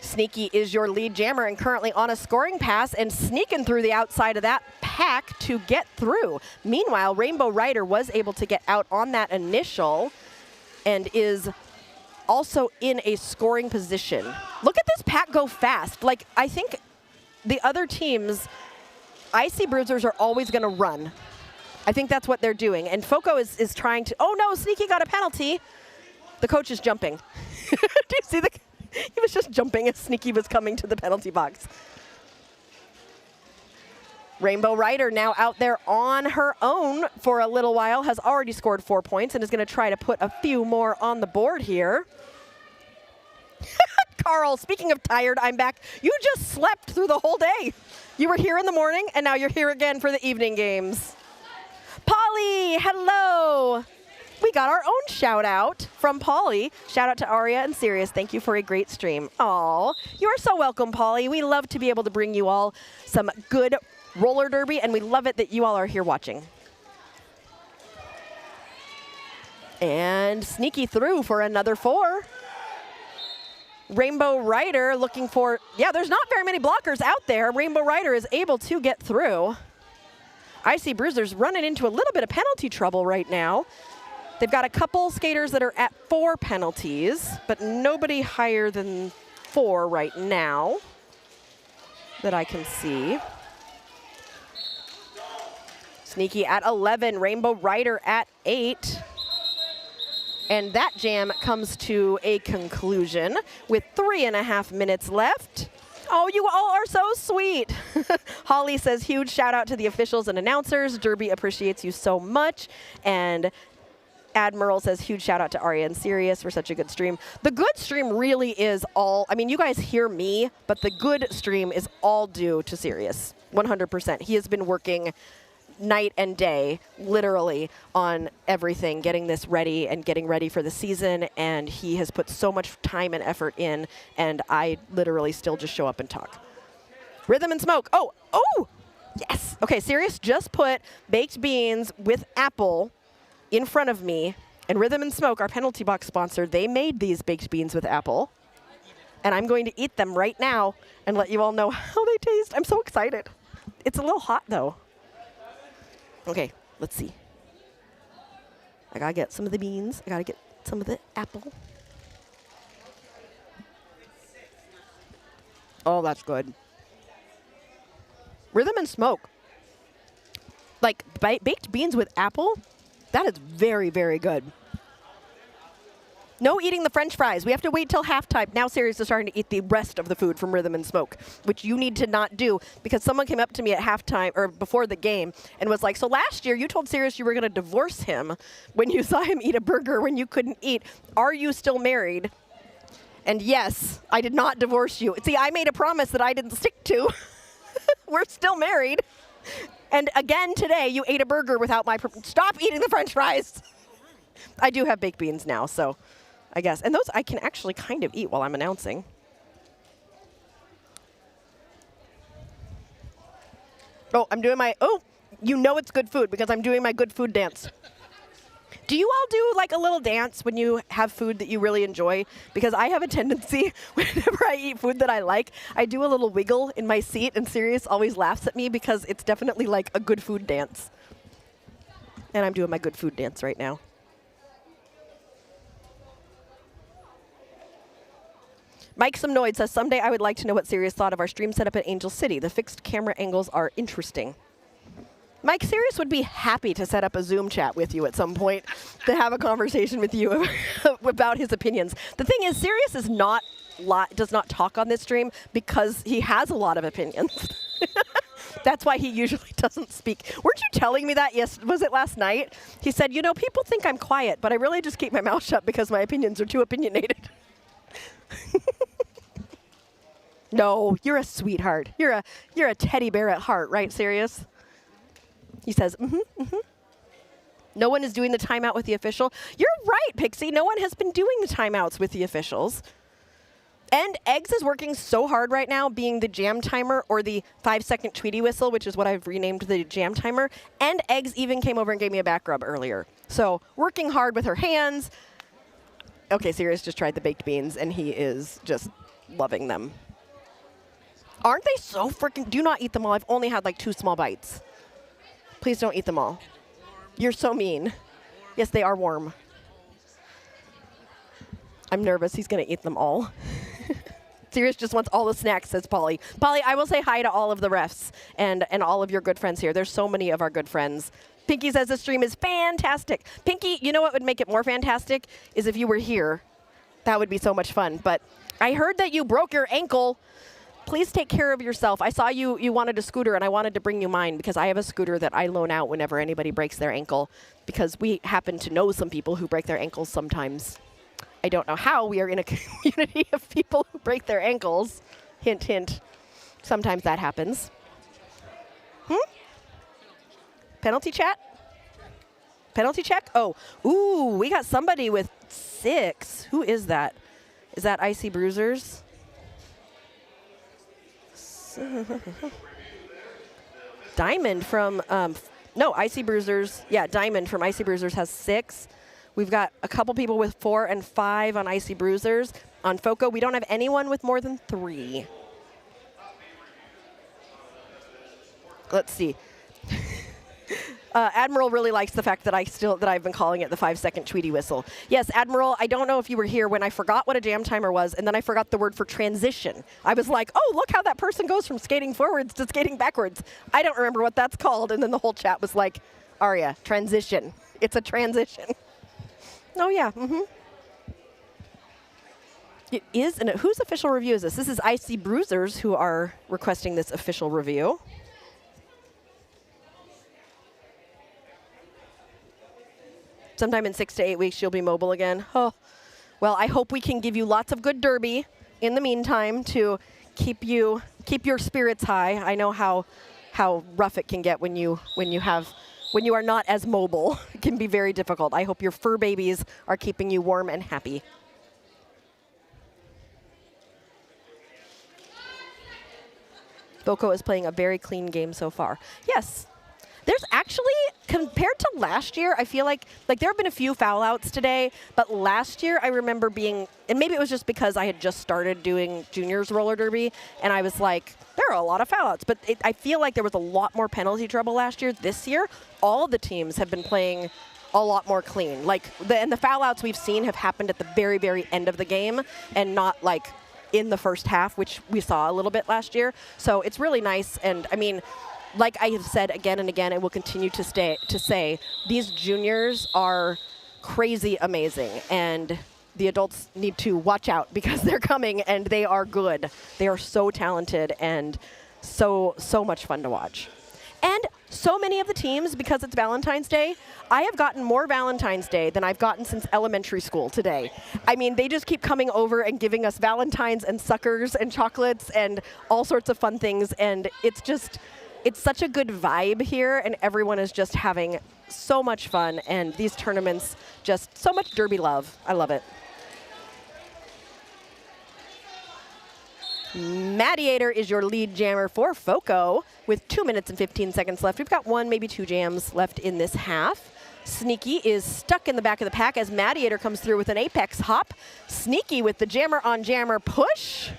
S1: Sneaky is your lead jammer and currently on a scoring pass and sneaking through the outside of that pack to get through. Meanwhile, Rainbow Rider was able to get out on that initial and is also in a scoring position. Look at this pack go fast. Like, I think the other teams, IC Bruisers are always gonna run. I think that's what they're doing. And FOCO is trying to, oh no, Sneaky got a penalty. The coach is jumping. Do you see he was just jumping as Sneaky was coming to the penalty box. Rainbow Rider now out there on her own for a little while, has already scored 4 points and is going to try to put a few more on the board here. Carl, speaking of tired, I'm back. You just slept through the whole day. You were here in the morning, and now you're here again for the evening games. Polly, hello. We got our own shout out from Polly. Shout out to Aria and Sirius. Thank you for a great stream. Aw, you are so welcome, Polly. We love to be able to bring you all some good roller derby, and we love it that you all are here watching. And Sneaky through for another 4. Rainbow Rider looking for, yeah, there's not very many blockers out there. Rainbow Rider is able to get through. IC Bruisers running into a little bit of penalty trouble right now. They've got a couple skaters that are at 4 penalties, but nobody higher than 4 right now that I can see. Sneaky at 11, Rainbow Rider at 8. And that jam comes to a conclusion with 3.5 minutes left. Oh, you all are so sweet. Holly says, huge shout out to the officials and announcers. Derby appreciates you so much. And Admiral says, huge shout out to Aria and Sirius for such a good stream. The good stream really is all, I mean, you guys hear me, but the good stream is all due to Sirius, 100%. He has been working night and day, literally, on everything, getting this ready and getting ready for the season, and he has put so much time and effort in, and I literally still just show up and talk. Rhythm and Smoke. Oh, yes. Okay, Sirius just put baked beans with apple in front of me, and Rhythm and Smoke, our penalty box sponsor, they made these baked beans with apple, and I'm going to eat them right now and let you all know how they taste. I'm so excited. It's a little hot, though. Okay, let's see. I gotta get some of the beans. I gotta get some of the apple. Oh, that's good. Rhythm and Smoke. Like, baked beans with apple, that is very, very good. No eating the French fries. We have to wait till halftime. Now Sirius is starting to eat the rest of the food from Rhythm and Smoke, which you need to not do, because someone came up to me at halftime or before the game and was like, so last year you told Sirius you were going to divorce him when you saw him eat a burger when you couldn't eat. Are you still married? And yes, I did not divorce you. See, I made a promise that I didn't stick to. We're still married. And again today, you ate a burger without my stop eating the French fries. I do have baked beans now, so I guess. And those I can actually kind of eat while I'm announcing. Oh, I'm doing my, oh, you know it's good food because I'm doing my good food dance. Do you all do like a little dance when you have food that you really enjoy? Because I have a tendency, whenever I eat food that I like, I do a little wiggle in my seat, and Sirius always laughs at me because it's definitely like a good food dance. And I'm doing my good food dance right now. Mike Somnoid says, someday I would like to know what Sirius thought of our stream setup at Angel City. The fixed camera angles are interesting. Mike, Sirius would be happy to set up a Zoom chat with you at some point to have a conversation with you about his opinions. The thing is, Sirius is does not talk on this stream because he has a lot of opinions. That's why he usually doesn't speak. Weren't you telling me that? Yes, was it last night? He said, you know, people think I'm quiet, but I really just keep my mouth shut because my opinions are too opinionated. No, you're a sweetheart. You're a teddy bear at heart, right, Sirius? He says, No one is doing the timeout with the official. You're right, Pixie. No one has been doing the timeouts with the officials. And Eggs is working so hard right now, being the jam timer or the 5-second Tweety whistle, which is what I've renamed the jam timer. And Eggs even came over and gave me a back rub earlier. So working hard with her hands. Okay, Sirius just tried the baked beans, and he is just loving them. Aren't they so freaking... Do not eat them all. I've only had like 2 small bites. Please don't eat them all. You're so mean. Yes, they are warm. I'm nervous. He's going to eat them all. Sirius just wants all the snacks, says Polly. Polly, I will say hi to all of the refs and all of your good friends here. There's so many of our good friends. Pinky says the stream is fantastic. Pinky, you know what would make it more fantastic is if you were here. That would be so much fun. But I heard that you broke your ankle. Please take care of yourself. I saw you wanted a scooter, and I wanted to bring you mine because I have a scooter that I loan out whenever anybody breaks their ankle because we happen to know some people who break their ankles sometimes. I don't know how. We are in a community of people who break their ankles. Hint, hint. Sometimes that happens. Penalty chat? Penalty check? Oh, ooh, we got somebody with 6. Who is that? Is that IC Bruisers? Diamond from, no, IC Bruisers. Yeah, Diamond from IC Bruisers has 6. We've got a couple people with 4 and 5 on IC Bruisers. On FOCO, we don't have anyone with more than 3. Let's see. Admiral really likes the fact that I've been calling it the 5-second Tweety whistle. Yes, Admiral, I don't know if you were here when I forgot what a jam timer was, and then I forgot the word for transition. I was like, oh, look how that person goes from skating forwards to skating backwards. I don't remember what that's called, and then the whole chat was like, Aria, transition. It's a transition. Oh, yeah, It is, and whose official review is this? This is IC Bruisers who are requesting this official review. Sometime in 6 to 8 weeks, you'll be mobile again. Oh, well, I hope we can give you lots of good derby in the meantime to keep your spirits high. I know how rough it can get when you are not as mobile. It can be very difficult. I hope your fur babies are keeping you warm and happy. FOCO is playing a very clean game so far. Yes. There's actually, compared to last year, I feel like there have been a few foul outs today, but last year I remember being, and maybe it was just because I had just started doing juniors roller derby, and I was like, there are a lot of foul outs, but I feel like there was a lot more penalty trouble last year. This year, all the teams have been playing a lot more clean. And the foul outs we've seen have happened at the very, very end of the game and not like in the first half, which we saw a little bit last year. So it's really nice, and I mean, like I have said again and again, and will continue to say, these juniors are crazy amazing, and the adults need to watch out because they're coming, and they are good. They are so talented and so much fun to watch. And so many of the teams, because it's Valentine's Day, I have gotten more Valentine's Day than I've gotten since elementary school today. I mean, they just keep coming over and giving us Valentines and suckers and chocolates and all sorts of fun things, and it's such a good vibe here, and everyone is just having so much fun, and these tournaments, just so much derby love. I love it. Mediator is your lead jammer for FOCO with 2 minutes and 15 seconds left. We've got 1, maybe 2 jams left in this half. Sneaky is stuck in the back of the pack as Mediator comes through with an apex hop. Sneaky with the jammer on jammer push.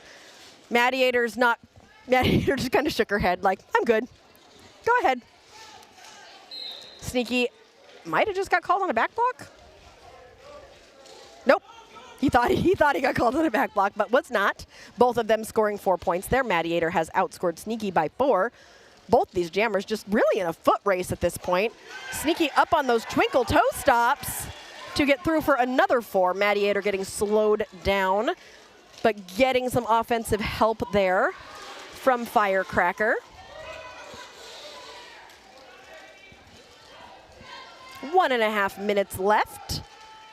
S1: Mediator just kind of shook her head like, I'm good. Go ahead. Sneaky might have just got called on a back block. Nope. He thought he got called on a back block, but was not. Both of them scoring 4 points there. Mediator has outscored Sneaky by 4. Both these jammers just really in a foot race at this point. Sneaky up on those twinkle toe stops to get through for another 4. Mediator getting slowed down, but getting some offensive help there from Firecracker. 1.5 minutes left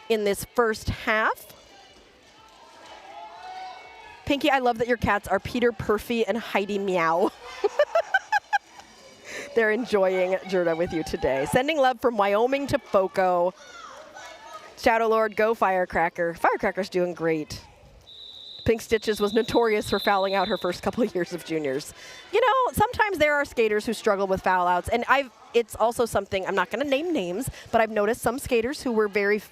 S1: in this first half. Pinky, I love that your cats are Peter, Perfy, and Heidi Meow. They're enjoying Jerda with you today. Sending love from Wyoming to FOCO. Shadow Lord, go Firecracker. Firecracker's doing great. Pink Stitches was notorious for fouling out her first couple of years of juniors. You know, sometimes there are skaters who struggle with foul outs, and it's also something, I'm not going to name names, but I've noticed some skaters who were very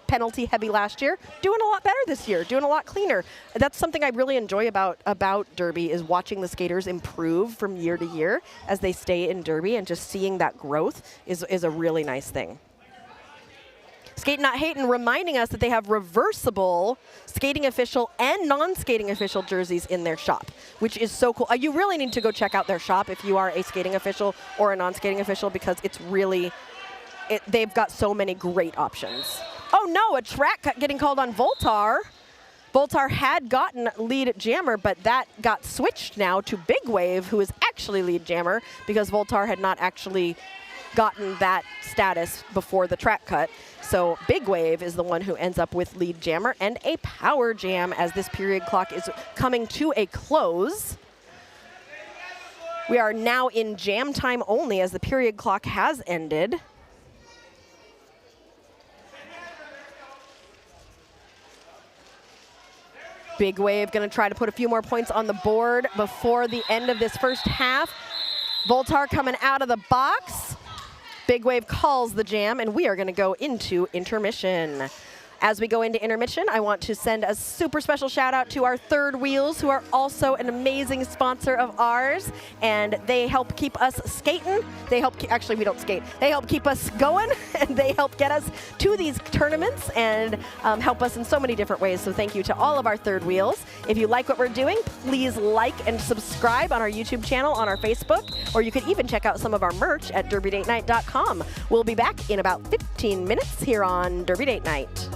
S1: penalty heavy last year, doing a lot better this year, doing a lot cleaner. That's something I really enjoy about Derby is watching the skaters improve from year to year as they stay in Derby, and just seeing that growth is a really nice thing. Skatin Not Hatin reminding us that they have reversible skating official and non-skating official jerseys in their shop, which is so cool. You really need to go check out their shop if you are a skating official or a non-skating official, because it's really, they've got so many great options. Oh no, a track cut getting called on Voltar. Voltar had gotten lead jammer, but that got switched now to Big Wave, who is actually lead jammer, because Voltar had not actually gotten that status before the track cut. So Big Wave is the one who ends up with lead jammer and a power jam as this period clock is coming to a close. We are now in jam time only as the period clock has ended. Big Wave going to try to put a few more points on the board before the end of this first half. Voltar coming out of the box. Big Wave calls the jam, and we are going to go into intermission. As we go into intermission, I want to send a super special shout out to our Third Wheels, who are also an amazing sponsor of ours, and they help keep us skating. They help, actually we don't skate. They help keep us going, and they help get us to these tournaments and help us in so many different ways. So thank you to all of our Third Wheels. If you like what we're doing, please like and subscribe on our YouTube channel, on our Facebook, or you could even check out some of our merch at derbydatenight.com. We'll be back in about 15 minutes here on Derby Date Night.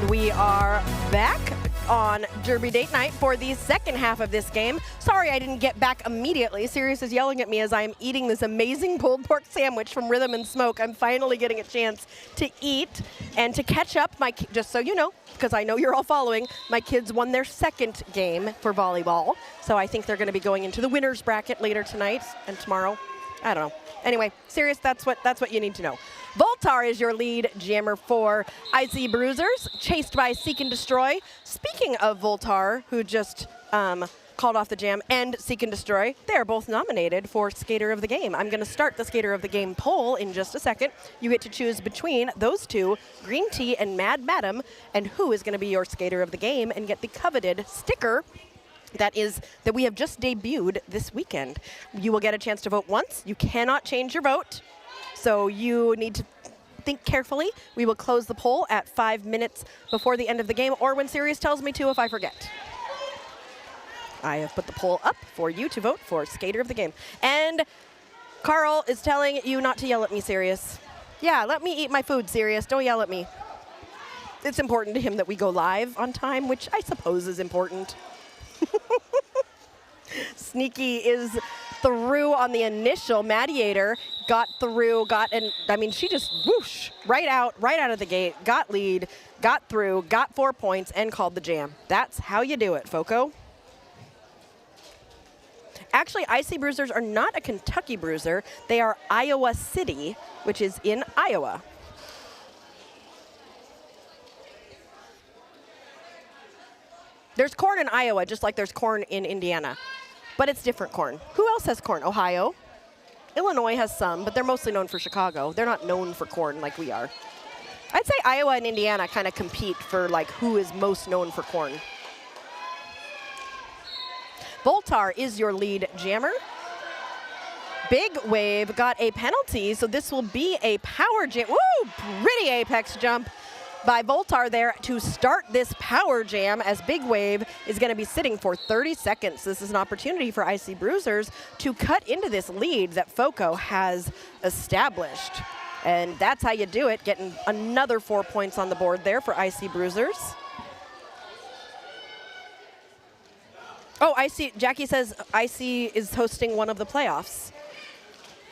S1: And we are back on Derby Date Night for the second half of this game. Sorry I didn't get back immediately. Sirius is yelling at me as I'm eating this amazing pulled pork sandwich from Rhythm and Smoke. I'm finally getting a chance to eat and to catch up. Just so you know, because I know you're all following, my kids won their second game for volleyball. So I think they're going to be going into the winner's bracket later tonight and tomorrow. I don't know. Anyway, Sirius, that's what you need to know. Voltar is your lead jammer for IC Bruisers, chased by Seek and Destroy. Speaking of Voltar, who just called off the jam, and Seek and Destroy, they're both nominated for Skater of the Game. I'm going to start the Skater of the Game poll in just a second. You get to choose between those two, Green Tea and Mad Madam, and who is going to be your Skater of the Game and get the coveted sticker that we have just debuted this weekend. You will get a chance to vote once. You cannot change your vote, so you need to think carefully. We will close the poll at 5 minutes before the end of the game, or when Sirius tells me to if I forget. I have put the poll up for you to vote for Skater of the Game. And Carl is telling you not to yell at me, Sirius. Yeah, let me eat my food, Sirius. Don't yell at me. It's important to him that we go live on time, which I suppose is important. Sneaky is through on the initial. Mediator got through, she just whoosh, right out of the gate, got lead, got through, got 4 points, and called the jam. That's how you do it, FOCO. Actually, IC Bruisers are not a Kentucky Bruiser. They are Iowa City, which is in Iowa. There's corn in Iowa, just like there's corn in Indiana. But it's different corn. Who else has corn? Ohio. Illinois has some, but they're mostly known for Chicago. They're not known for corn like we are. I'd say Iowa and Indiana kind of compete for like who is most known for corn. Voltar is your lead jammer. Big Wave got a penalty, so this will be a power jam. Woo! Pretty apex jump by Voltar there to start this power jam, as Big Wave is going to be sitting for 30 seconds. This is an opportunity for IC Bruisers to cut into this lead that FOCO has established. And that's how you do it, getting another 4 points on the board there for IC Bruisers. Oh, Jackie says IC is hosting one of the playoffs.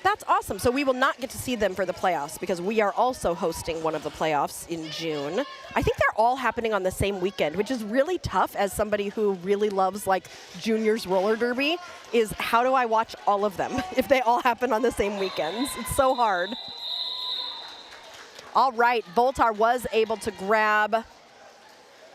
S1: That's awesome. So we will not get to see them for the playoffs because we are also hosting one of the playoffs in June. I think they're all happening on the same weekend, which is really tough as somebody who really loves like juniors roller derby, is how do I watch all of them if they all happen on the same weekends? It's so hard. All right, Voltar was able to grab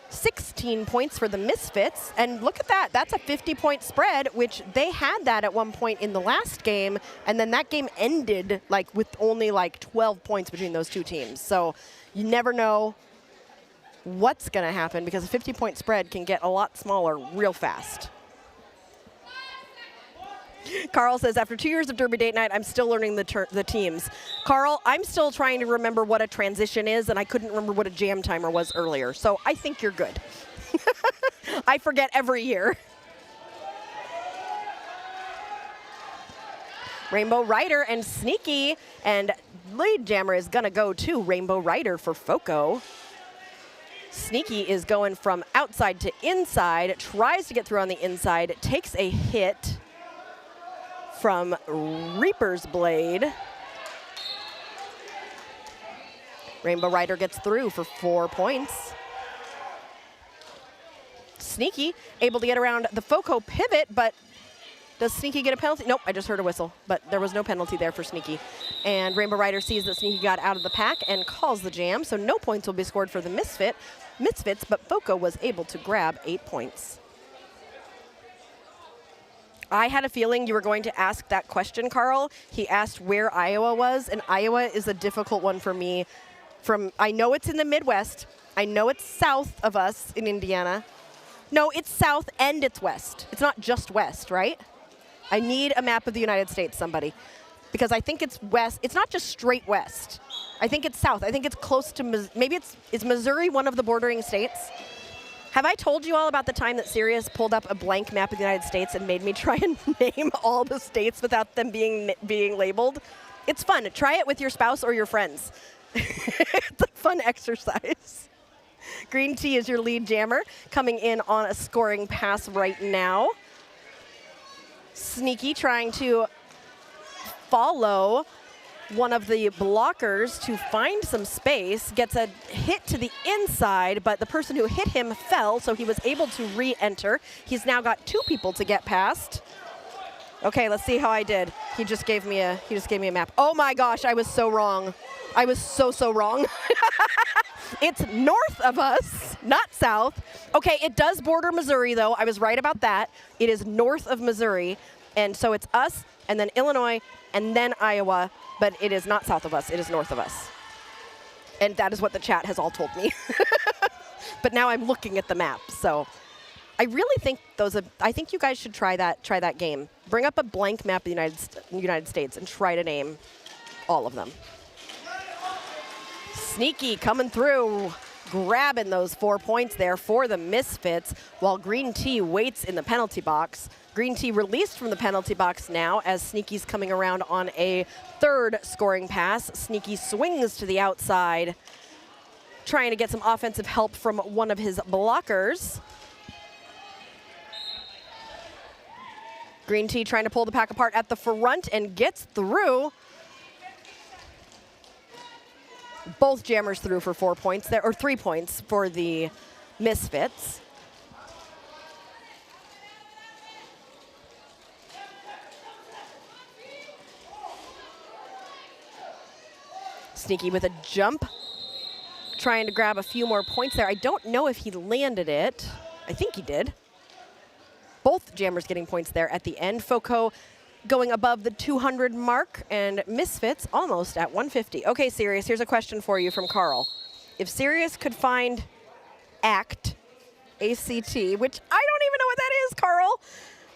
S1: 16 points for the Misfits, and look at that, that's a 50-point spread, which they had that at one point in the last game, and then that game ended like with only like 12 points between those two teams. So you never know what's going to happen because a 50-point spread can get a lot smaller real fast. Carl says, after 2 years of Derby Date Night, I'm still learning the teams. Carl, I'm still trying to remember what a transition is, and I couldn't remember what a jam timer was earlier. So I think you're good. I forget every year. Rainbow Rider and Sneaky, and lead jammer is going to go to Rainbow Rider for FOCO. Sneaky is going from outside to inside, tries to get through on the inside, takes a hit from Reaper's Blade. Rainbow Rider gets through for 4 points. Sneaky able to get around the FOCO pivot, but does Sneaky get a penalty? Nope, I just heard a whistle, but there was no penalty there for Sneaky. And Rainbow Rider sees that Sneaky got out of the pack and calls the jam, so no points will be scored for the Misfits, but FOCO was able to grab 8 points. I had a feeling you were going to ask that question, Carl. He asked where Iowa was, and Iowa is a difficult one for me. I know it's in the Midwest. I know it's south of us in Indiana. No, it's south and it's west. It's not just west, right? I need a map of the United States, somebody, because I think it's west. It's not just straight west. I think it's south. I think it's close to, maybe is Missouri one of the bordering states? Have I told you all about the time that Sirius pulled up a blank map of the United States and made me try and name all the states without them being labeled? It's fun. Try it with your spouse or your friends. It's a fun exercise. Green Tea is your lead jammer, coming in on a scoring pass right now. Sneaky trying to follow one of the blockers to find some space, gets a hit to the inside, but the person who hit him fell, so he was able to re-enter. He's now got 2 people to get past. Okay, let's see how I did. He just gave me a map. Oh my gosh, I was so wrong. I was so wrong. It's north of us, not south. Okay, it does border Missouri though. I was right about that. It is north of Missouri, and so it's us, and then Illinois, and then Iowa, but it is not south of us, it is north of us. And that is what the chat has all told me. But now I'm looking at the map, so I really think I think you guys should try that game. Bring up a blank map of the United States and try to name all of them. Sneaky coming through, grabbing those 4 points there for the Misfits, while Green Tea waits in the penalty box. Green Tea released from the penalty box now as Sneaky's coming around on a 3rd scoring pass. Sneaky swings to the outside, trying to get some offensive help from one of his blockers. Green Tea trying to pull the pack apart at the front and gets through. Both jammers through for 4 points there, or 3 points for the Misfits. Sneaky with a jump, trying to grab a few more points there. I don't know if he landed it. I think he did. Both jammers getting points there at the end. FOCO going above the 200 mark, and Misfits almost at 150. Okay, Sirius, here's a question for you from Carl. If Sirius could find ACT, A-C-T, which I don't even know what that is, Carl,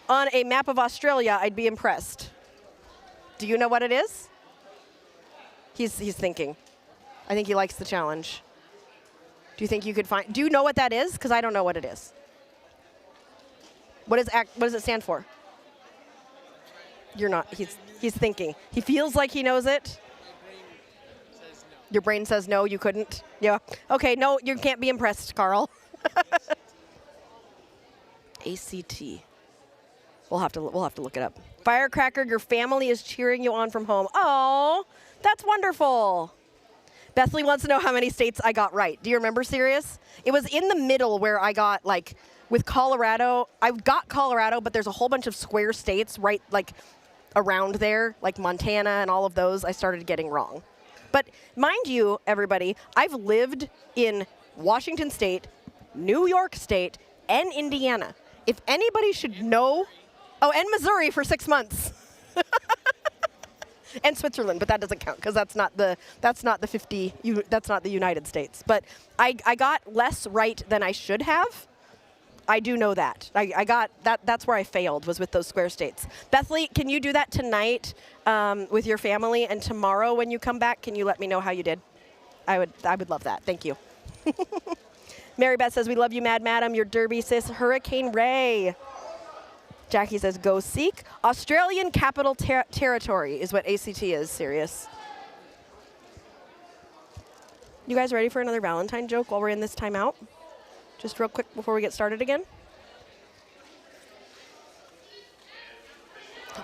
S1: on a map of Australia, I'd be impressed. Do you know what it is? He's thinking. I think he likes the challenge. Do you think you could find, do you know what that is? Because I don't know what it is. What does it stand for? You're not, he's thinking. He feels like he knows it. Your brain says no, you couldn't? Yeah. Okay, no, you can't be impressed, Carl. ACT. We'll have to look it up. Firecracker, your family is cheering you on from home. Oh, that's wonderful. Bethley wants to know how many states I got right. Do you remember, Sirius? It was in the middle where I got, like, with Colorado. I got Colorado, but there's a whole bunch of square states right, like, around there, like Montana and all of those, I started getting wrong. But mind you, everybody, I've lived in Washington State, New York State, and Indiana. If anybody should know, oh, and Missouri for 6 months. And Switzerland, but that doesn't count because that's not the 50. That's not the United States. But I got less right than I should have. I do know that. I got that. That's where I failed, was with those square states. Bethley, can you do that tonight with your family? And tomorrow when you come back, can you let me know how you did? I would love that. Thank you. Mary Beth says, we love you, Mad Madam. Your Derby sis, Hurricane Ray. Jackie says, go seek. Australian Capital Territory is what ACT is, Sirius. You guys ready for another Valentine joke while we're in this timeout? Just real quick before we get started again.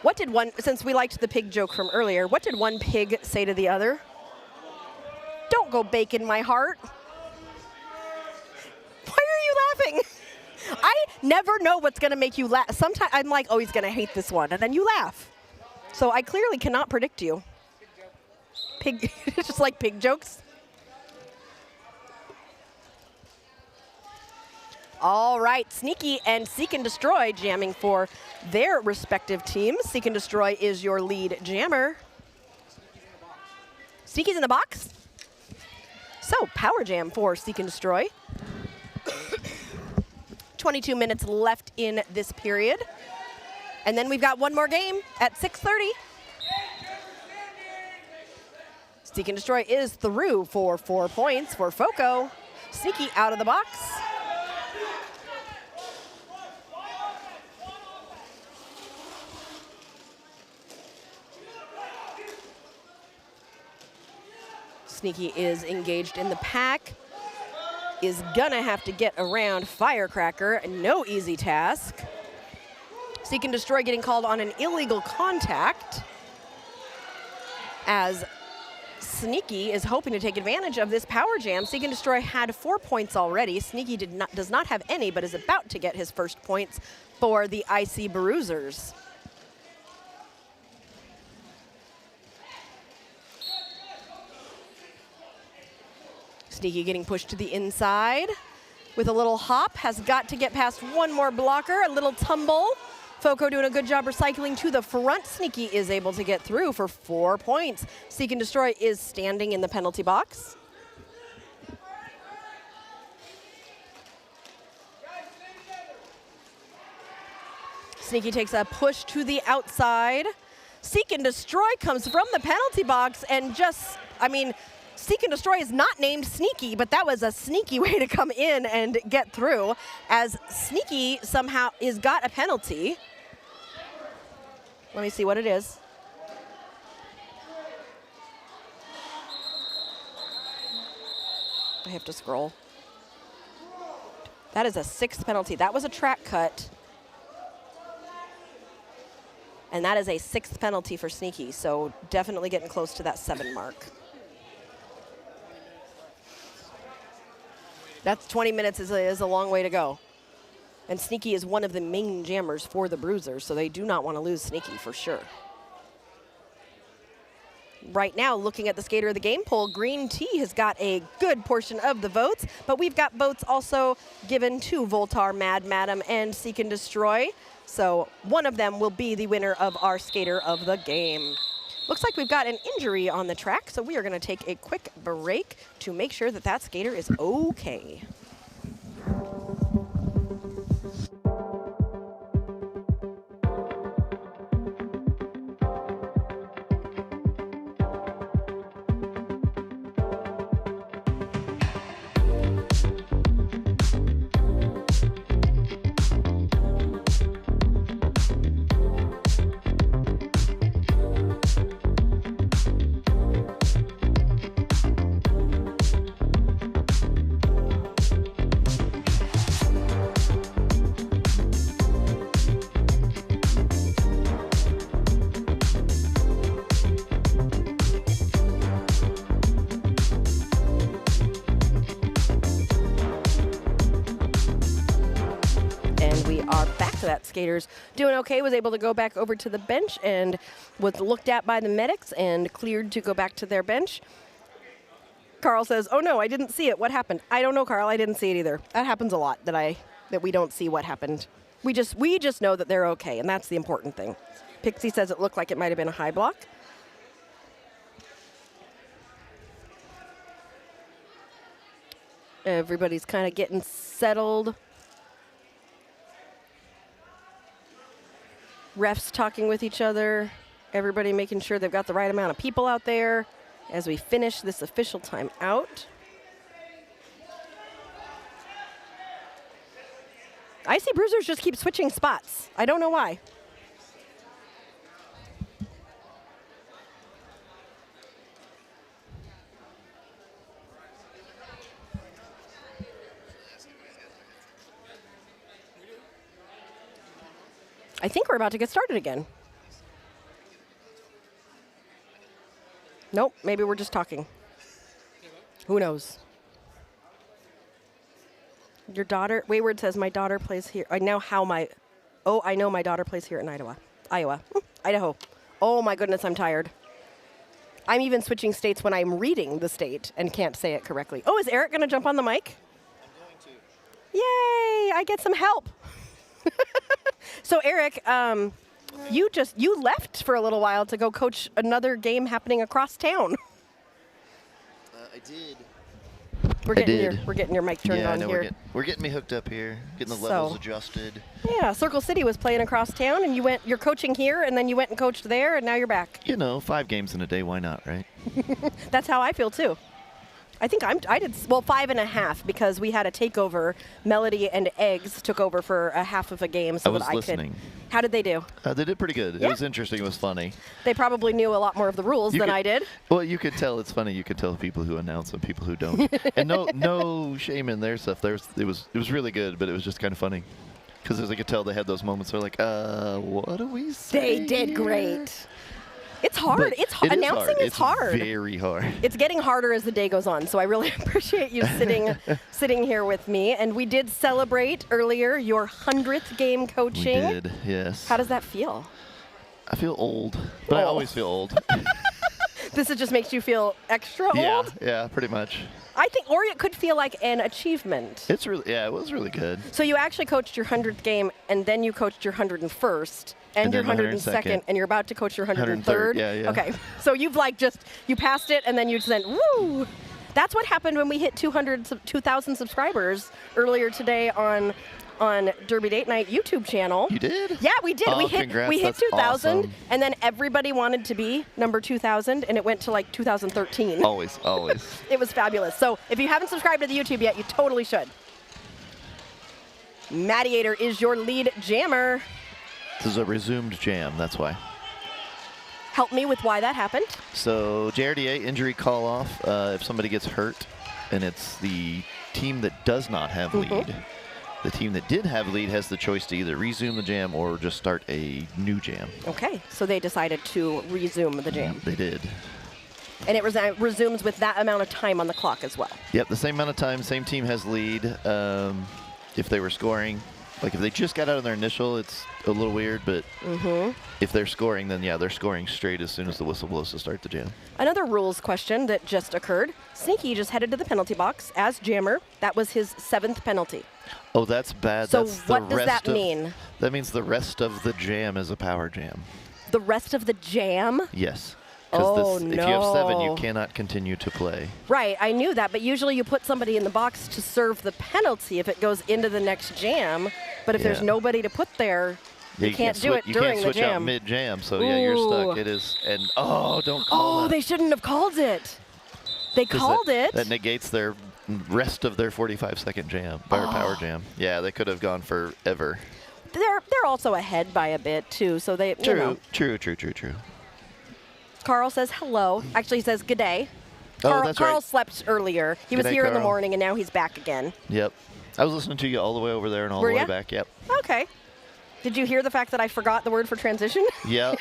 S1: What did since we liked the pig joke from earlier, what did one pig say to the other? Don't go baking my heart. Why are you laughing? I never know what's going to make you laugh. Sometimes I'm like, oh, he's going to hate this one, and then you laugh. So I clearly cannot predict you. Pig, just like pig jokes. All right, Sneaky and Seek and Destroy jamming for their respective teams. Seek and Destroy is your lead jammer. Sneaky's in the box. So, power jam for Seek and Destroy. 22 minutes left in this period. And then we've got one more game at 6:30. Seek and Destroy is through for 4 points for FOCO. Sneaky out of the box. Sneaky is engaged in the pack. is gonna have to get around Firecracker. No easy task. Seek and Destroy getting called on an illegal contact as Sneaky is hoping to take advantage of this power jam. Seek and Destroy had 4 points already. Sneaky does not have any, but is about to get his first points for the IC Bruisers. Sneaky getting pushed to the inside with a little hop, has got to get past one more blocker, a little tumble. FOCO doing a good job recycling to the front. Sneaky is able to get through for 4 points. Seek and Destroy is standing in the penalty box. Sneaky takes a push to the outside. Seek and Destroy comes from the penalty box and just, I mean, Seek and Destroy is not named Sneaky, but that was a sneaky way to come in and get through, as Sneaky somehow is got a penalty. Let me see what it is. I have to scroll. That is a 6th penalty. That was a track cut. And that is a 6th penalty for Sneaky, so definitely getting close to that 7 mark. That's 20 minutes is a long way to go. And Sneaky is one of the main jammers for the Bruisers, so they do not want to lose Sneaky for sure. Right now, looking at the Skater of the Game poll, Green Tea has got a good portion of the votes, but we've got votes also given to Voltar, Mad Madam, and Seek and Destroy. So one of them will be the winner of our Skater of the Game. Looks like we've got an injury on the track, so we are going to take a quick break to make sure that that skater is okay. That skater's doing okay, was able to go back over to the bench and was looked at by the medics and cleared to go back to their bench. Carl says, oh no, I didn't see it. What happened? I don't know, Carl. I didn't see it either. That happens a lot, that we don't see what happened. We just know that they're okay, and that's the important thing. Pixie says it looked like it might have been a high block. Everybody's kind of getting settled. Refs talking with each other, everybody making sure they've got the right amount of people out there as we finish this official time out. IC Bruisers just keep switching spots. I don't know why. I think we're about to get started again. Nope, maybe we're just talking. Who knows? Your daughter, Wayward says, my daughter plays here. I know my daughter plays here in Idaho. Oh my goodness, I'm tired. I'm even switching states when I'm reading the state and can't say it correctly. Oh, is Eric gonna jump on the mic?
S2: I'm going to.
S1: Yay, I get some help. So Eric, you left for a little while to go coach another game happening across town.
S6: I did.
S1: We're getting your mic turned on here.
S6: We're getting me hooked up here, getting the levels adjusted.
S1: Yeah, Circle City was playing across town, and you're coaching here, and then you went and coached there, and now you're back.
S6: You know, 5 games in a day, why not, right?
S1: That's how I feel too. I think I did, well, 5.5 because we had a takeover. Melody and Eggs took over for a half of a game so
S6: I was
S1: that I
S6: listening.
S1: could. How did they do?
S6: They did pretty good.
S1: Yeah.
S6: It was interesting. It was funny.
S1: They probably knew a lot more of the rules than I did.
S6: Well, you could tell. It's funny. You could tell people who announce and people who don't. And no shame in their stuff. It was really good, but it was just kind of funny. Because as I could tell, they had those moments. They're like, what do we say?
S1: They did
S6: here?
S1: great. It's hard. Announcing is hard.
S6: It's very hard.
S1: It's getting harder as the day goes on, so I really appreciate you sitting here with me. And we did celebrate earlier your 100th game coaching.
S6: We did, yes.
S1: How does that feel?
S6: I feel old, but I always feel old.
S1: This just makes you feel extra old?
S6: Yeah, pretty much.
S1: I think, or it could feel like an achievement.
S6: It was really good.
S1: So you actually coached your 100th game, and then you coached your 101st. And your 102nd, and you're about to coach your 103rd.
S6: Yeah.
S1: Okay, so you've you passed it, and then you said, woo! That's what happened when we hit 2,000 subscribers earlier today on Derby Date Night YouTube channel.
S6: You did?
S1: Yeah, we did.
S6: Oh,
S1: we hit
S6: congrats.
S1: we hit
S6: That's
S1: 2,000,
S6: awesome.
S1: and then everybody wanted to be number 2,000, and it went to like 2013.
S6: Always.
S1: It was fabulous. So if you haven't subscribed to the YouTube yet, you totally should. Mattiator is your lead jammer.
S6: This is a resumed jam, that's why.
S1: Help me with why that happened.
S6: So JRDA injury call off if somebody gets hurt, and it's the team that does not have lead. The team that did have lead has the choice to either resume the jam or just start a new jam.
S1: Okay, so they decided to resume the jam.
S6: They did.
S1: And it resumes with that amount of time on the clock as well.
S6: Yep, the same amount of time, same team has lead. If they were scoring, like if they just got out of their initial, it's a little weird, but if they're scoring, then yeah, they're scoring straight as soon as the whistle blows to start the jam.
S1: Another rules question that just occurred. Sneaky just headed to the penalty box as jammer. That was his 7th penalty.
S6: Oh, that's bad.
S1: So
S6: that's
S1: what does that mean?
S6: That means the rest of the jam is a power jam.
S1: The rest of the jam?
S6: Yes.
S1: Oh,
S6: If you have 7, you cannot continue to play.
S1: Right, I knew that, but usually you put somebody in the box to serve the penalty if it goes into the next jam. But if there's nobody to put there, you can't do it during the jam.
S6: You can't switch out mid-jam, so yeah, you're stuck. It is, and don't call that.
S1: They shouldn't have called it. They called it.
S6: That negates their rest of their 45-second jam, or power jam. Yeah, they could have gone forever.
S1: They're also ahead by a bit, too, so they,
S6: True.
S1: Carl says hello. Actually, he says good day.
S6: Oh, that's
S1: Carl
S6: right.
S1: slept earlier. He was
S6: G'day,
S1: here in the
S6: Carl.
S1: morning, and now he's back again.
S6: Yep. I was listening to you all the way over there and all the way back. Yep.
S1: Okay. Did you hear the fact that I forgot the word for transition?
S6: Yep.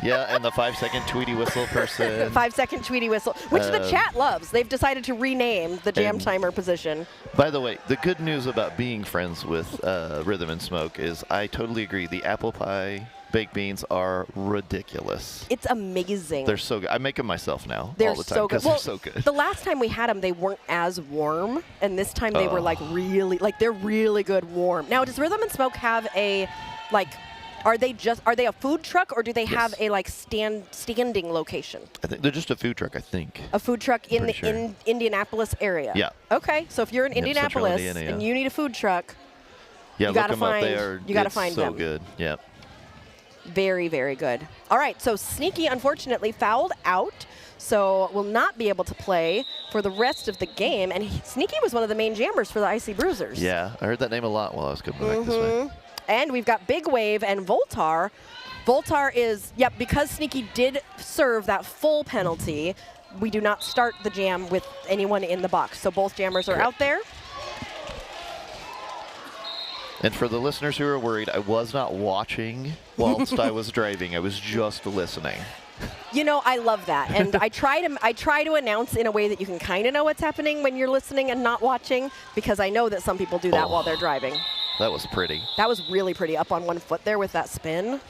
S6: Yeah, and the 5-second Tweety whistle person.
S1: 5-second Tweety whistle, which the chat loves. They've decided to rename the jam timer position.
S6: By the way, the good news about being friends with Rhythm and Smoke is I totally agree. The apple pie baked beans are ridiculous.
S1: It's amazing.
S6: They're so good. I make them myself now all the time
S1: so good.
S6: because they're so good.
S1: The last time we had them, they weren't as warm, and this time they were they're really good warm. Now, does Rhythm and Smoke have a are they a food truck, or do they have a standing location?
S6: I think they're just a food truck, I think.
S1: A food truck in the Indianapolis area.
S6: Yeah.
S1: Okay, so if you're in Indianapolis
S6: Indiana,
S1: and you need a food truck,
S6: you
S1: gotta
S6: find
S1: find
S6: so
S1: them.
S6: good. Yep.
S1: Very, very good. All right, so Sneaky unfortunately fouled out, so will not be able to play for the rest of the game. And Sneaky was one of the main jammers for the IC Bruisers.
S6: Yeah, I heard that name a lot while I was coming back this way.
S1: And we've got Big Wave and Voltar. Voltar is, because Sneaky did serve that full penalty, we do not start the jam with anyone in the box. So both jammers are out there.
S6: And for the listeners who are worried, I was not watching whilst I was driving. I was just listening.
S1: I love that. And I try to announce in a way that you can kind of know what's happening when you're listening and not watching, because I know that some people do that while they're driving.
S6: That was pretty.
S1: That was really pretty, up on one foot there with that spin.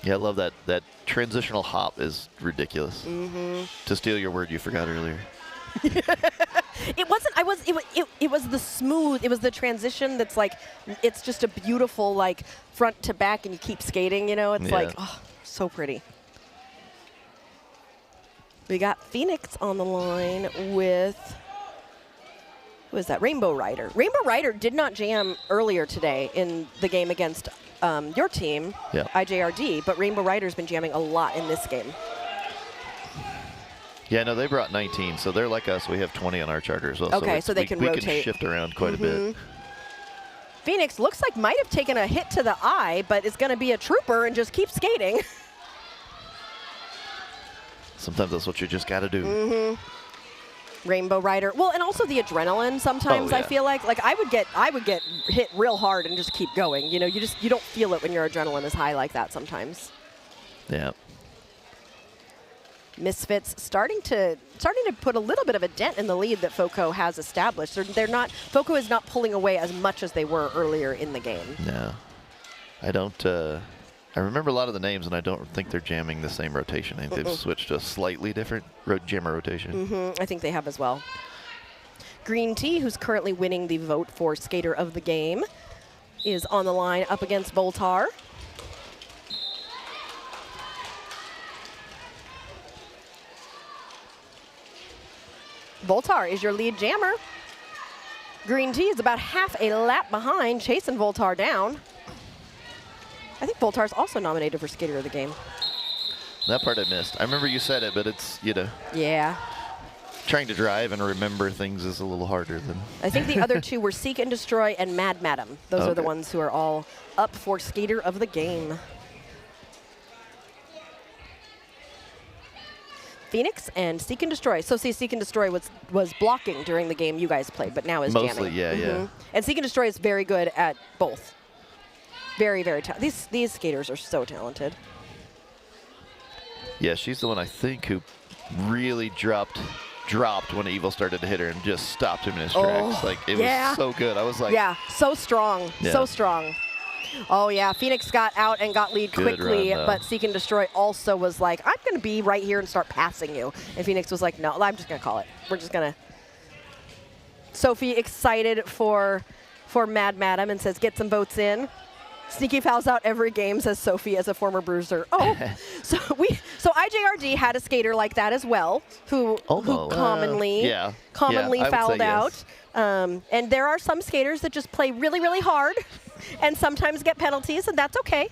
S6: Yeah, I love that. That transitional hop is ridiculous. To steal your word you forgot earlier.
S1: It wasn't. It was the smooth. It was the transition that's it's just a beautiful front to back, and you keep skating. It's so pretty. We got Phoenix on the line with, who is that? Rainbow Rider. Rainbow Rider did not jam earlier today in the game against your team, IJRD, but Rainbow Rider's been jamming a lot in this game.
S6: Yeah, no, they brought 19, so they're like us. We have 20 on our charter as well.
S1: Okay, so they
S6: we
S1: can
S6: we
S1: rotate.
S6: can shift around quite a bit.
S1: Phoenix looks like might have taken a hit to the eye, but is going to be a trooper and just keep skating.
S6: Sometimes that's what you just got to do.
S1: Rainbow Rider. Well, and also the adrenaline sometimes.
S6: Oh,
S1: I
S6: yeah.
S1: feel like I would get hit real hard and just keep going. You know, you don't feel it when your adrenaline is high like that sometimes.
S6: Yeah.
S1: Misfits starting to put a little bit of a dent in the lead that FOCO has established. They're not FOCO is not pulling away as much as they were earlier in the game.
S6: No. I don't. I remember a lot of the names, and I don't think they're jamming the same rotation. I think they've switched to a slightly different jammer rotation.
S1: I think they have as well. Green Tea, who's currently winning the vote for Skater of the Game, is on the line up against Voltar. Voltar is your lead jammer. Green Tea is about half a lap behind, chasing Voltar down. I think Voltar's also nominated for Skater of the Game.
S6: That part I missed. I remember you said it, but it's,
S1: Yeah.
S6: trying to drive and remember things is a little harder than.
S1: I think the other two were Seek and Destroy and Mad Madam. Those are the
S6: Okay.
S1: ones who are all up for Skater of the Game. Phoenix and Seek and Destroy. So see, Seek and Destroy was blocking during the game you guys played, but now is
S6: Mostly,
S1: jamming.
S6: yeah.
S1: And Seek and Destroy is very good at both. Very, very talented. These skaters are so talented.
S6: Yeah, she's the one I think who really dropped when Evil started to hit her and just stopped him in his tracks. Like, it was so good. I was like,
S1: Yeah, so strong, so
S6: Yeah.
S1: strong. Oh yeah, Phoenix got out and got lead
S6: Good
S1: quickly,
S6: run, though.
S1: but Seek and Destroy also was like, I'm gonna be right here and start passing you. And Phoenix was like, no, I'm just gonna call it. We're just gonna. Sophie excited for Mad Madam and says, get some votes in. Sneaky fouls out every game, says Sophie as a former bruiser. Oh, so IJRD had a skater like that as well, who commonly
S6: I would say
S1: fouled out.
S6: yes.
S1: And there are some skaters that just play really, really hard and sometimes get penalties, and that's okay.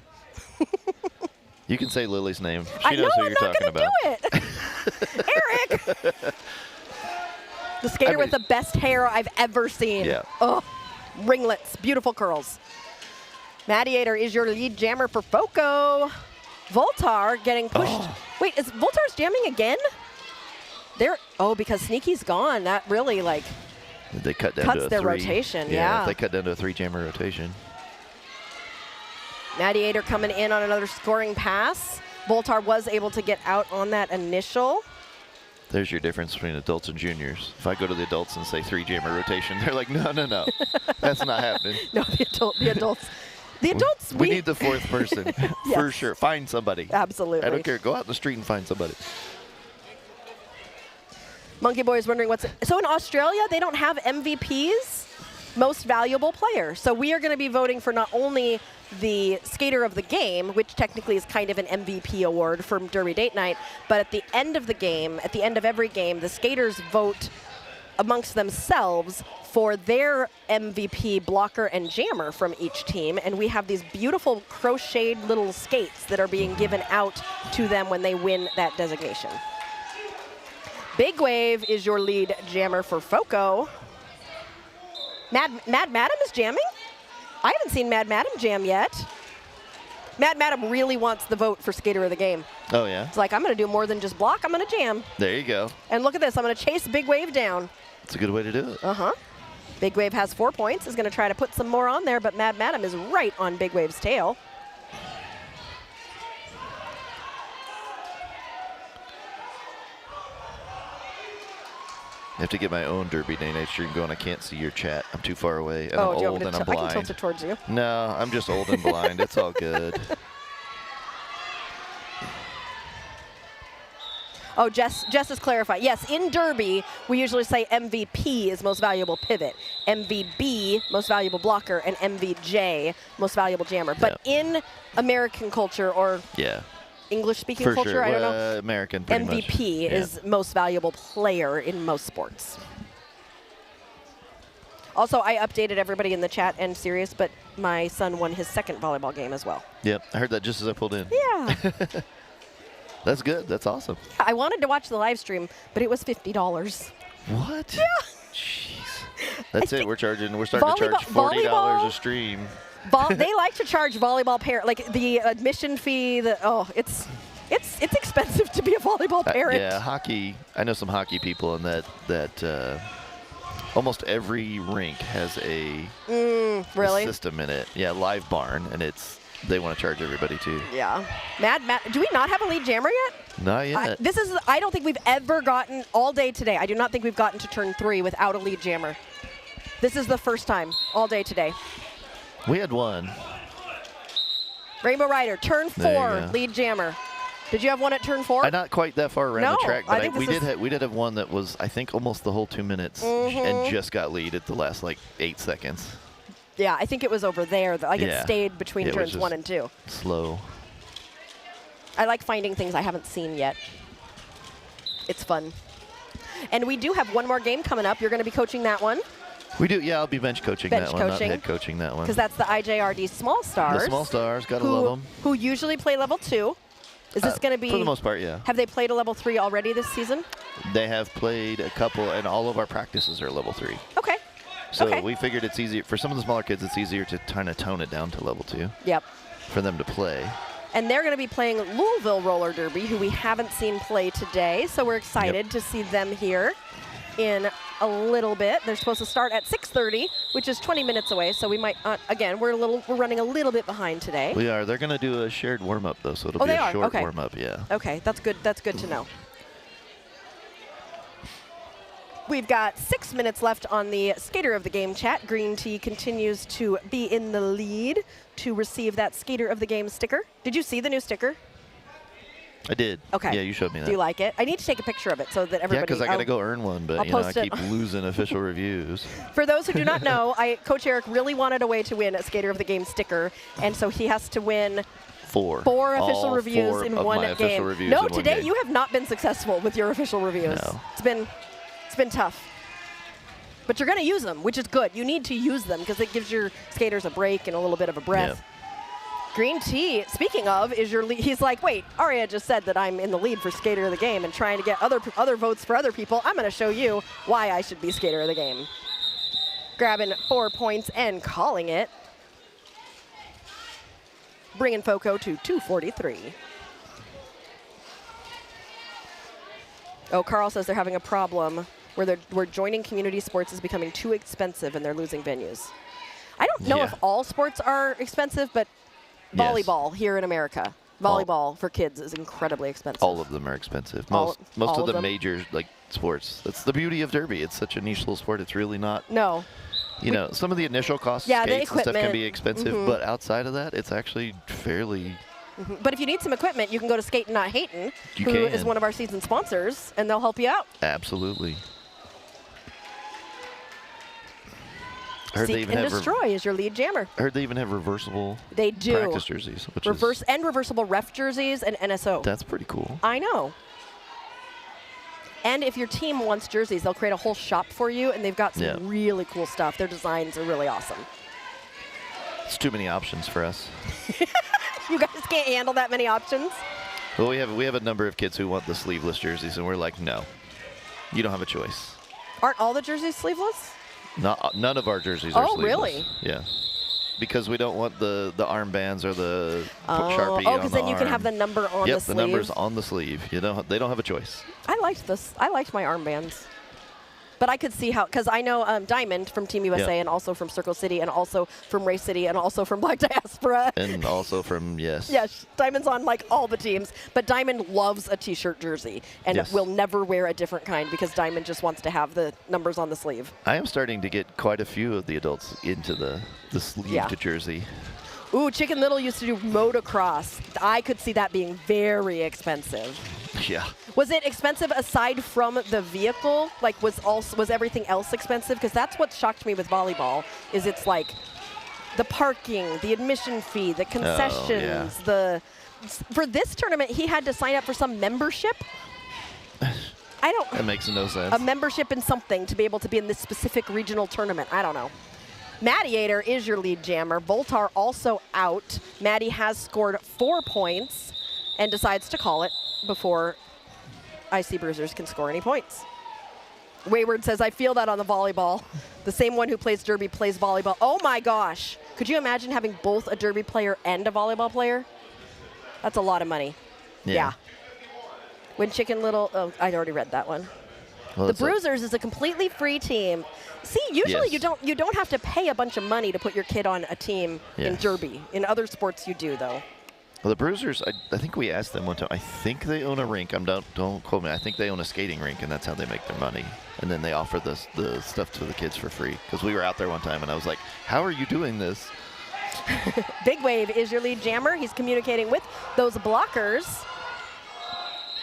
S6: You can say Lily's name.
S1: I
S6: She
S1: know
S6: knows who
S1: I'm
S6: you're
S1: not
S6: talking
S1: going
S6: about.
S1: to do it. Eric. The skater with the best hair I've ever seen.
S6: Yeah.
S1: Oh, ringlets, beautiful curls. Madiator is your lead jammer for FOCO. Voltar getting pushed. Wait, is Voltar's jamming again? Because Sneaky's gone. That really
S6: They cut down
S1: cuts
S6: to a
S1: their
S6: 3.
S1: rotation. Yeah.
S6: They cut down to a 3 jammer rotation.
S1: Madiator coming in on another scoring pass. Voltar was able to get out on that initial.
S6: There's your difference between adults and juniors. If I go to the adults and say 3 jammer rotation, they're like, no, that's not happening.
S1: No, the adults. The adults,
S6: we need the 4th person for
S1: Yes.
S6: sure. Find somebody.
S1: Absolutely.
S6: I don't care. Go out in the street and find somebody.
S1: Monkey Boy is wondering so in Australia, they don't have MVPs, most valuable player. So we are going to be voting for not only the Skater of the Game, which technically is kind of an MVP award from Derby Date Night, but at the end of the game, at the end of every game, the skaters vote amongst themselves for their MVP blocker and jammer from each team. And we have these beautiful crocheted little skates that are being given out to them when they win that designation. Big Wave is your lead jammer for FOCO. Mad Madam is jamming? I haven't seen Mad Madam jam yet. Mad Madam really wants the vote for Skater of the Game.
S6: Oh, yeah?
S1: It's like, I'm going to do more than just block. I'm going to jam.
S6: There you go.
S1: And look at this. I'm going to chase Big Wave down.
S6: That's a good way to do it.
S1: Uh-huh. Big Wave has 4 points. Is going to try to put some more on there, but Mad Madam is right on Big Wave's tail.
S6: I have to get my own Derby Day Night stream going. I can't see your chat. I'm too far away, and
S1: Oh,
S6: I'm
S1: do you
S6: old
S1: want me
S6: and
S1: to
S6: I'm
S1: I can
S6: blind.
S1: tilt it towards you.
S6: No, I'm just old and blind. It's all good.
S1: Oh, Jess is clarifying. Yes, in Derby, we usually say MVP is most valuable pivot, MVB, most valuable blocker, and MVJ, most valuable jammer. But in American culture or
S6: Yeah.
S1: English-speaking
S6: For
S1: culture,
S6: sure.
S1: I don't know,
S6: American, pretty much.
S1: MVP
S6: Yeah.
S1: is most valuable player in most sports. Also, I updated everybody in the chat and Sirius, but my son won his 2nd volleyball game as well.
S6: Yep, I heard that just as I pulled in.
S1: Yeah.
S6: That's good. That's awesome.
S1: I wanted to watch the live stream, but it was $50.
S6: What?
S1: Yeah.
S6: Jeez. That's it.
S1: think
S6: We're starting to charge $40 a stream.
S1: They like to charge volleyball like the admission fee. It's expensive to be a volleyball parent.
S6: Yeah, hockey. I know some hockey people, and that almost every rink has a system in it. Yeah, live barn, and they want to charge everybody too.
S1: Yeah. Matt, do we not have a lead jammer yet?
S6: Not yet.
S1: I don't think we've ever gotten, all day today, I do not think we've gotten to turn 3 without a lead jammer. This is the first time all day today.
S6: We had one.
S1: Rainbow Rider, turn 4, lead jammer. Did you have one at turn 4?
S6: Not quite that far around the track, but we did have one that was, I think, almost the whole 2 minutes and just got lead at the last 8 seconds.
S1: Yeah, I think it was over there. It stayed between turns 1 and 2.
S6: Slow.
S1: I like finding things I haven't seen yet. It's fun. And we do have one more game coming up. You're going to be coaching that one.
S6: We do, yeah. I'll be bench coaching that one, not head coaching that one.
S1: Because that's the IJRD Small Stars.
S6: The Small Stars, gotta love them.
S1: Who usually play level 2. Is this going to be?
S6: For the most part, yeah.
S1: Have they played a level 3 already this season?
S6: They have played a couple, and all of our practices are level 3.
S1: Okay.
S6: So we figured it's easier for some of the smaller kids. It's easier to kind of tone it down to level 2.
S1: Yep.
S6: For them to play.
S1: And they're going to be playing Louisville Roller Derby, who we haven't seen play today. So we're excited to see them here in a little bit. They're supposed to start at 6:30, which is 20 minutes away. So we might again, we're running a little bit behind today.
S6: We are. They're going to do a shared warm up though, so it'll be a short warm up. Yeah.
S1: Okay, that's good. That's good to know. We've got 6 minutes left on the Skater of the Game chat. Green Tea continues to be in the lead to receive that Skater of the Game sticker. Did you see the new sticker?
S6: I did.
S1: Okay.
S6: Yeah, you showed me that.
S1: Do you like it? I need to take a picture of it so that everybody.
S6: Yeah, because I got to go earn one, but I keep losing official reviews.
S1: For those who do not know, Coach Eric really wanted a way to win a Skater of the Game sticker, and so he has to win 4 official reviews in one game. No, today you have not been successful with your official reviews.
S6: No.
S1: It's been tough. But you're going to use them, which is good. You need to use them because it gives your skaters a break and a little bit of a breath.
S6: Yeah.
S1: Green Tea, speaking of, is your lead. He's like, wait, Aria just said that I'm in the lead for Skater of the Game and trying to get other votes for other people. I'm going to show you why I should be Skater of the Game. Grabbing 4 points and calling it. Bringing FOCO to 243. Oh, Carl says they're having a problem where joining community sports is becoming too expensive and they're losing venues. I don't know if all sports are expensive, but volleyball here in America, volleyball for kids is incredibly expensive.
S6: All of them are expensive. Most of the major sports. That's the beauty of Derby. It's such a niche little sport. It's really not.
S1: No.
S6: Some of the initial costs, skates and stuff can be expensive, but outside of that, it's actually fairly.
S1: But if you need some equipment, you can go to Skatin Not Hatin, who is one of our season sponsors, and they'll help you out.
S6: Absolutely.
S1: Seek and Destroy is your lead jammer.
S6: I heard they even have reversible practice jerseys.
S1: Reversible ref jerseys and NSO.
S6: That's pretty cool.
S1: I know. And if your team wants jerseys, they'll create a whole shop for you, and they've got some really cool stuff. Their designs are really awesome.
S6: It's too many options for us.
S1: You guys can't handle that many options?
S6: Well, we have a number of kids who want the sleeveless jerseys, and we're like, no, you don't have a choice.
S1: Aren't all the jerseys sleeveless?
S6: None of our jerseys are sleeveless.
S1: Oh, really?
S6: Yeah. Because we don't want the armbands or the Sharpie on the arm.
S1: Oh, because then you can have the number on the sleeve.
S6: Yep, the number's on the sleeve. They don't have a choice.
S1: I liked this. I liked my armbands. But I could see how, because I know Diamond from Team USA and also from Circle City and also from Race City and also from Black Diaspora.
S6: And also from,
S1: Yes, Diamond's on all the teams. But Diamond loves a T-shirt jersey and will never wear a different kind because Diamond just wants to have the numbers on the sleeve.
S6: I am starting to get quite a few of the adults into the sleeved jersey.
S1: Ooh, Chicken Little used to do motocross. I could see that being very expensive.
S6: Yeah.
S1: Was it expensive aside from the vehicle? Was everything else expensive? Because that's what shocked me with volleyball. Is it's the parking, the admission fee, the concessions, For this tournament, he had to sign up for some membership.
S6: That makes no sense.
S1: A membership in something to be able to be in this specific regional tournament. I don't know. Mattiator is your lead jammer. Voltar also out. Maddie has scored 4 points and decides to call it. before IC Bruisers can score any points. Wayward says, I feel that on the volleyball. The same one who plays derby plays volleyball. Oh my gosh. Could you imagine having both a derby player and a volleyball player? That's a lot of money. Yeah. When Chicken Little, oh, I'd already read that one.
S6: Well,
S1: the Bruisers is a completely free team. See, usually
S6: Yes.
S1: you don't have to pay a bunch of money to put your kid on a team in
S6: Yes.
S1: derby. In other sports, you do though.
S6: Well, the Bruisers, I think we asked them one time. I think they own a rink. Don't quote me. I think they own a skating rink, and that's how they make their money. And then they offer the stuff to the kids for free. Because we were out there one time, and I was like, "How are you doing this?"
S1: Big Wave is your lead jammer. He's communicating with those blockers.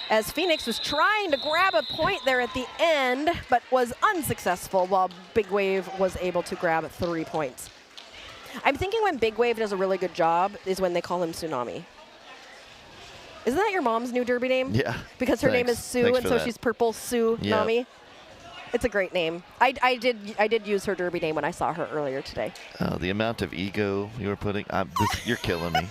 S1: As Phoenix was trying to grab a point there at the end, but was unsuccessful, while Big Wave was able to grab 3 points. I'm thinking when Big Wave does a really good job is when they call him Tsunami. Isn't that your mom's new derby name?
S6: Yeah.
S1: Because her name is
S6: Thanks.
S1: Sue,
S6: Thanks
S1: and
S6: for
S1: so
S6: that.
S1: she's Purple Sue
S6: Yeah.
S1: Nami. It's a great name. I did use her derby name when I saw her earlier today.
S6: The amount of ego you were putting, you're killing me.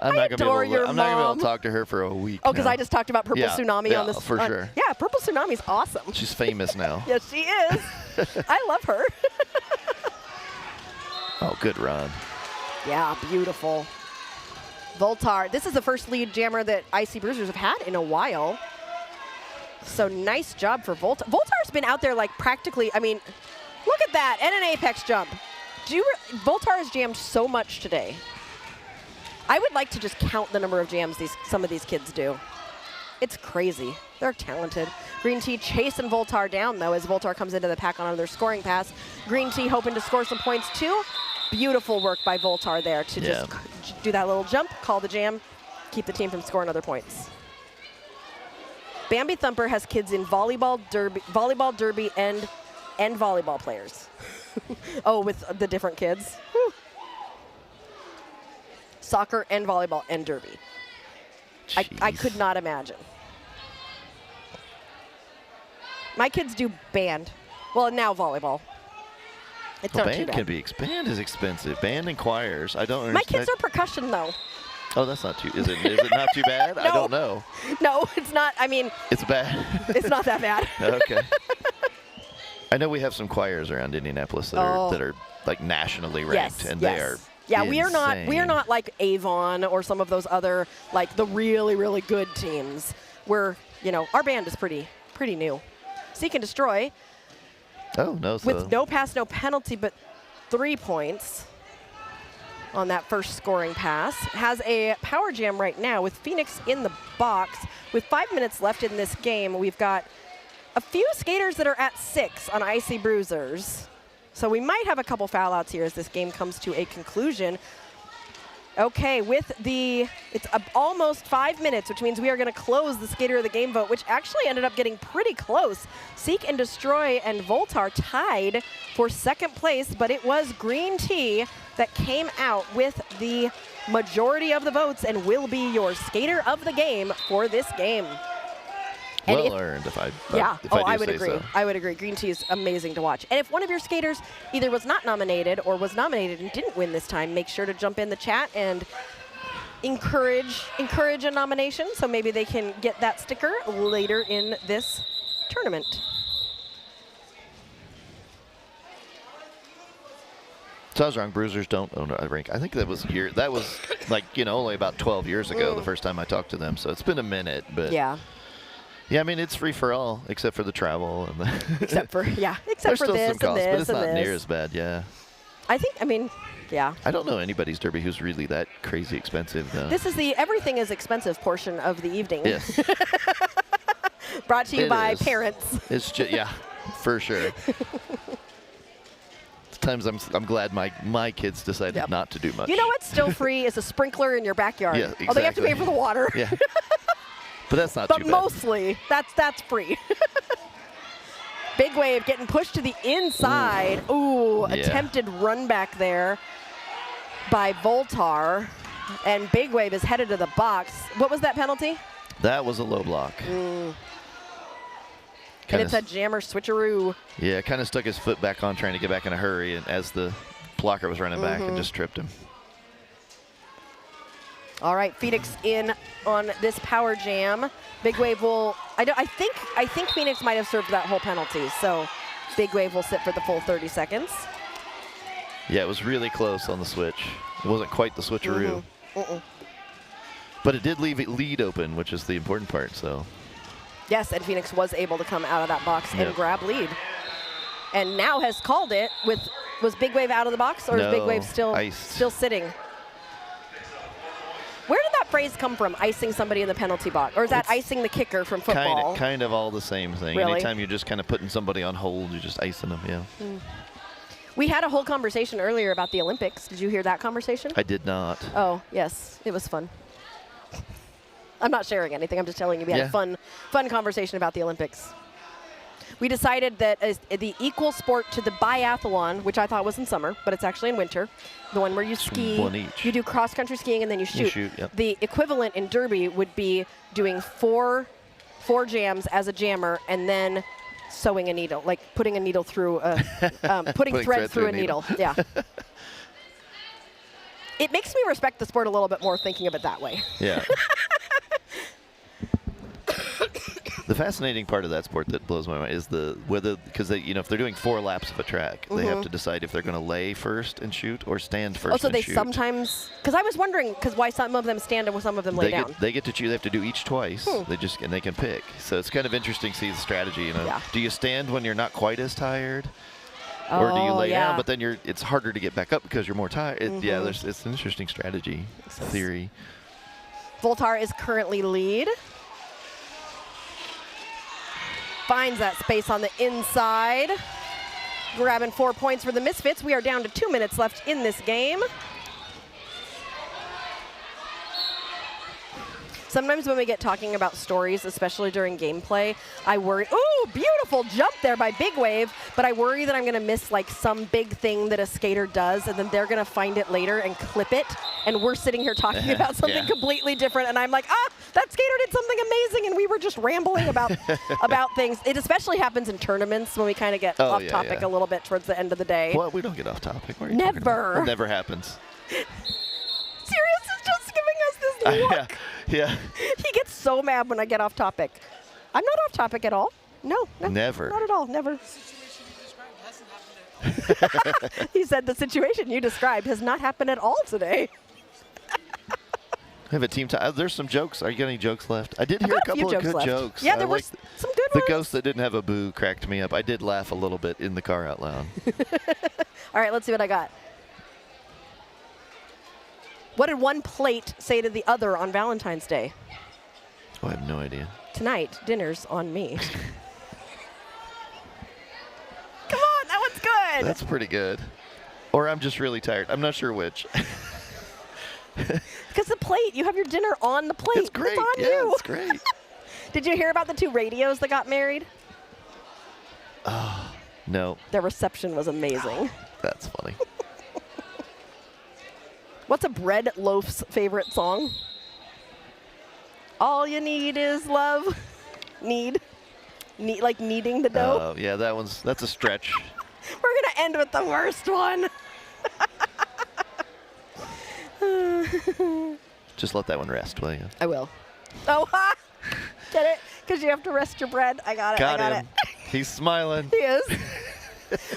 S6: I'm not
S1: adore your
S6: I'm not gonna be able
S1: mom.
S6: to talk to her for a week.
S1: Oh, because
S6: now.
S1: I just talked about Purple
S6: Yeah,
S1: Tsunami
S6: yeah,
S1: on this.
S6: for sure.
S1: Yeah, Purple Tsunami's awesome.
S6: She's famous now.
S1: Yes, she is. I love her.
S6: Oh, good run.
S1: Yeah, beautiful. Voltar, this is the first lead jammer that IC Bruisers have had in a while. So nice job for Voltar. Voltar's been out there like practically, I mean, look at that, and an apex jump. Voltar has jammed so much today. I would like to just count the number of jams some of these kids do. It's crazy. They're talented. Green Tea chasing Voltar down, though, as Voltar comes into the pack on another scoring pass. Green Tea hoping to score some points, too. Beautiful work by Voltar there to just do that little jump, call the jam, keep the team from scoring other points. Bambi Thumper has kids in volleyball derby, and volleyball players. Oh, with the different kids. Whew. Soccer and volleyball and derby. I could not imagine. My kids do band. Well, now volleyball. It's
S6: Well,
S1: not too
S6: band
S1: bad.
S6: can be band is expensive. Band and choirs. I don't understand.
S1: My kids are percussion, though.
S6: Oh, that's not too. Is it not too bad? I don't know.
S1: No, it's not. I mean,
S6: It's bad.
S1: it's not that bad.
S6: Okay. I know we have some choirs around Indianapolis that are like nationally ranked,
S1: Yes,
S6: and
S1: yes.
S6: they are.
S1: Yeah, we are
S6: insane.
S1: not like Avon or some of those other like the really, really good teams. We're, our band is pretty new. Seek and Destroy
S6: Oh no! So
S1: with no pass, no penalty, but 3 points on that first scoring pass. Has a power jam right now with Phoenix in the box. With 5 minutes left in this game, we've got a few skaters that are at 6 on IC Bruisers. So we might have a couple foul outs here as this game comes to a conclusion. Okay, it's almost 5 minutes, which means we are going to close the Skater of the Game vote, which actually ended up getting pretty close. Seek and Destroy and Voltar tied for second place, but it was Green Tea that came out with the majority of the votes and will be your Skater of the Game for this game. And
S6: well earned, if I do
S1: I would
S6: say
S1: agree.
S6: so.
S1: I would agree. Green Tea is amazing to watch. And if one of your skaters either was not nominated or was nominated and didn't win this time, make sure to jump in the chat and encourage a nomination so maybe they can get that sticker later in this tournament.
S6: So I was wrong. Bruisers don't own a rink. I think that was like only about 12 years ago the first time I talked to them. So it's been a minute, but
S1: Yeah.
S6: Yeah, I mean it's free for all except for the travel and
S1: Except for
S6: there's
S1: for
S6: still
S1: this
S6: some costs,
S1: and this
S6: but it's
S1: and
S6: not
S1: this.
S6: near as bad. Yeah.
S1: Yeah.
S6: I don't know anybody's derby who's really that crazy expensive though.
S1: This is the everything is expensive portion of the evening.
S6: Yes.
S1: Brought to you
S6: It
S1: by
S6: is.
S1: parents.
S6: It's just for sure. Times I'm glad my kids decided not to do much.
S1: You know what's still free is a sprinkler in your backyard.
S6: Yeah,
S1: Although you have to pay for the water.
S6: Yeah. But that's not
S1: But
S6: too bad.
S1: mostly, that's free. Big Wave getting pushed to the inside. Ooh,
S6: Yeah.
S1: attempted run back there by Voltar. And Big Wave is headed to the box. What was that penalty?
S6: That was a low block.
S1: And it's a jammer switcheroo.
S6: Yeah, kind of stuck his foot back on trying to get back in a hurry and as the blocker was running back and just tripped him.
S1: All right, Phoenix in on this power jam. Big Wave will, I think Phoenix might have served that whole penalty, so Big Wave will sit for the full 30 seconds.
S6: Yeah, it was really close on the switch. It wasn't quite the switcheroo. But it did leave it lead open, which is the important part, so.
S1: Yes, and Phoenix was able to come out of that box and grab lead. And now has called it with, was Big Wave out of the box, or is Big Wave still sitting? Where did that phrase come from, icing somebody in the penalty box? Or is that icing the kicker from football?
S6: Kind of all the same thing.
S1: Really?
S6: Anytime you're just kind of putting somebody on hold, you're just icing them, yeah.
S1: We had a whole conversation earlier about the Olympics. Did you hear that conversation?
S6: I did not.
S1: Oh, yes. It was fun. I'm not sharing anything. I'm just telling you we had a fun conversation about the Olympics. We decided that as the equal sport to the biathlon, which I thought was in summer, but it's actually in winter, the one where you ski,
S6: one each.
S1: You do cross-country skiing and then you shoot.
S6: Yep.
S1: The equivalent in Derby would be doing four jams as a jammer and then sewing a needle, like putting a needle through a, putting thread through a needle. Yeah. It makes me respect the sport a little bit more thinking of it that way.
S6: Yeah. The fascinating part of that sport that blows my mind is whether, because if they're doing 4 laps of a track, they have to decide if they're going to lay first and shoot or stand first.
S1: Oh, so
S6: and
S1: they
S6: shoot.
S1: sometimes, because I was wondering, why some of them stand and some of them lay down.
S6: They get to choose. They have to do each twice. And they can pick. So it's kind of interesting to see the strategy. Do you stand when you're not quite as tired, or do you lay down? But then it's harder to get back up because you're more tired. It's an interesting strategy theory.
S1: Voltar is currently lead. Finds that space on the inside. Grabbing 4 points for the Misfits. We are down to 2 minutes left in this game. Sometimes when we get talking about stories, especially during gameplay, I worry, ooh, beautiful jump there by Big Wave, but I worry that I'm gonna miss like some big thing that a skater does and then they're gonna find it later and clip it, and we're sitting here talking about something completely different, and I'm like, that skater did something amazing, and we were just rambling about things. It especially happens in tournaments when we kind of get off topic a little bit towards the end of the day.
S6: Well, we don't get off topic. What are you
S1: Never.
S6: It never happens.
S1: Sirius is just giving us this look.
S6: Yeah.
S1: He gets so mad when I get off topic. I'm not off topic at all. No.
S6: Never.
S1: Not at all. Never.
S2: The situation you described hasn't happened.
S1: He said the situation you described has not happened at all today.
S6: I have a team time. There's some jokes. Are you got any jokes left? I did hear a couple of good jokes.
S1: Yeah, there were some good
S6: The
S1: ones.
S6: ghost that didn't have a boo cracked me up. I did laugh a little bit in the car out loud.
S1: All right, let's see what I got. What did one plate say to the other on Valentine's Day?
S6: Oh, I have no idea.
S1: Tonight, dinner's on me. Come on, that one's good.
S6: That's pretty good. Or I'm just really tired. I'm not sure which.
S1: Because the plate, you have your dinner on the plate.
S6: It's great.
S1: It's on you.
S6: It's great.
S1: Did you hear about the 2 radios that got married?
S6: No.
S1: Their reception was amazing.
S6: That's funny.
S1: What's a bread loaf's favorite song? All you need is love. Need like kneading the dough.
S6: Oh, yeah, that's a stretch.
S1: We're going to end with the worst one.
S6: Just let that one rest, will you?
S1: I will. Oh, ha! Get it? Because you have to rest your bread. I got it.
S6: Got
S1: I got
S6: him. He's smiling.
S1: He is.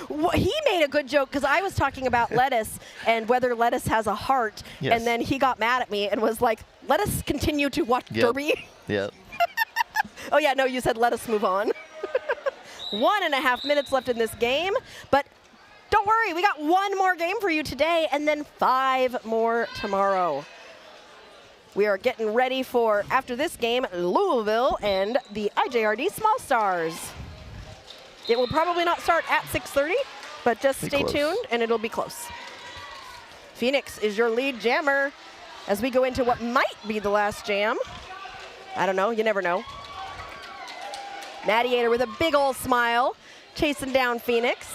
S1: Well, he made a good joke because I was talking about lettuce and whether lettuce has a heart, and then he got mad at me and was like, "Let us continue to watch Derby."
S6: Yep.
S1: Oh yeah, no, you said let us move on. 1.5 minutes left in this game, but don't worry, we got 1 more game for you today and then 5 more tomorrow. We are getting ready for, after this game, Louisville and the IJRD Small Stars. It will probably not start at 6:30, but just stay tuned and it'll be close. Phoenix is your lead jammer as we go into what might be the last jam. I don't know, you never know. Madiator with a big old smile, chasing down Phoenix.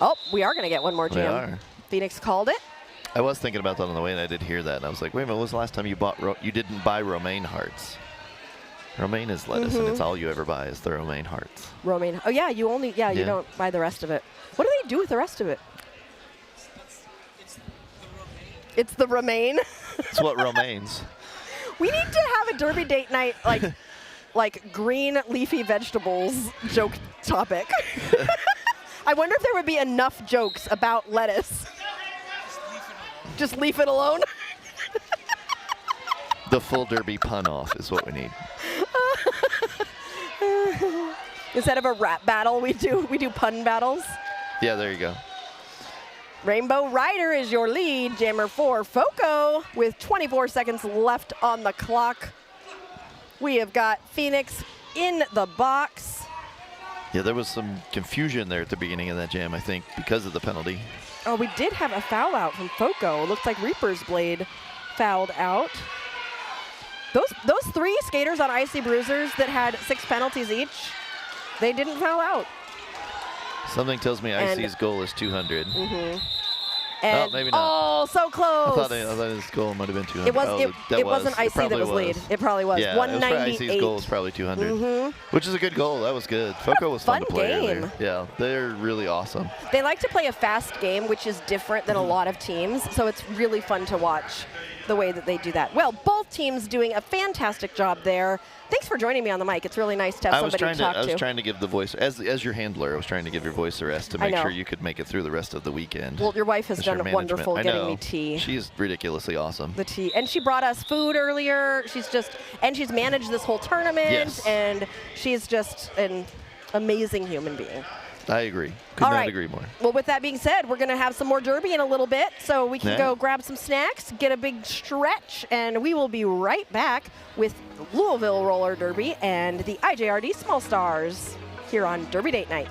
S1: Oh, we are gonna get 1 more jam.
S6: We are.
S1: Phoenix called it.
S6: I was thinking about that on the way, and I did hear that, and I was like, wait a minute, when was the last time you you didn't buy romaine hearts? Romaine is lettuce, and it's all you ever buy is the romaine hearts.
S1: Romaine. Oh yeah, you don't buy the rest of it. What do they do with the rest of it?
S2: It's the romaine.
S1: It's the romaine.
S6: It's what remains.
S1: We need to have a Derby date night, like green leafy vegetables joke topic. I wonder if there would be enough jokes about lettuce. Just leave it alone.
S6: The full Derby pun off is what we need.
S1: Instead of a rap battle, we do pun battles.
S6: Yeah, there you go.
S1: Rainbow Rider is your lead. Jammer 4, FOCO, with 24 seconds left on the clock. We have got Phoenix in the box.
S6: Yeah, there was some confusion there at the beginning of that jam, I think, because of the penalty.
S1: Oh, we did have a foul out from FOCO. Looks like Reaper's Blade fouled out. Those 3 skaters on IC Bruisers that had 6 penalties each, they didn't foul out.
S6: Something tells me IC's goal is 200.
S1: And,
S6: maybe not.
S1: Oh, so close.
S6: I thought his goal might have been 200.
S1: It wasn't IC that was lead. It probably was.
S6: Yeah,
S1: 198.
S6: IC's goal was probably 200, which is a good goal. That was good. FOCO was fun to play earlier. Yeah, they're really awesome.
S1: They like to play a fast game, which is different than a lot of teams, so it's really fun to watch the way that they do that. Well, both teams doing a fantastic job there. Thanks for joining me on the mic. It's really nice to have somebody to talk to.
S6: I was trying to give the voice, as your handler, I was trying to give your voice a rest to make sure you could make it through the rest of the weekend.
S1: Well, your wife has done wonderful getting me tea.
S6: She's ridiculously awesome.
S1: The tea. And she brought us food earlier. She's managed this whole tournament, and she's just an amazing human being.
S6: I agree. Could not agree more.
S1: Well, with that being said, we're going to have some more Derby in a little bit, so we can go grab some snacks, get a big stretch, and we will be right back with Louisville Roller Derby and the IJRD Small Stars here on Derby Date Night.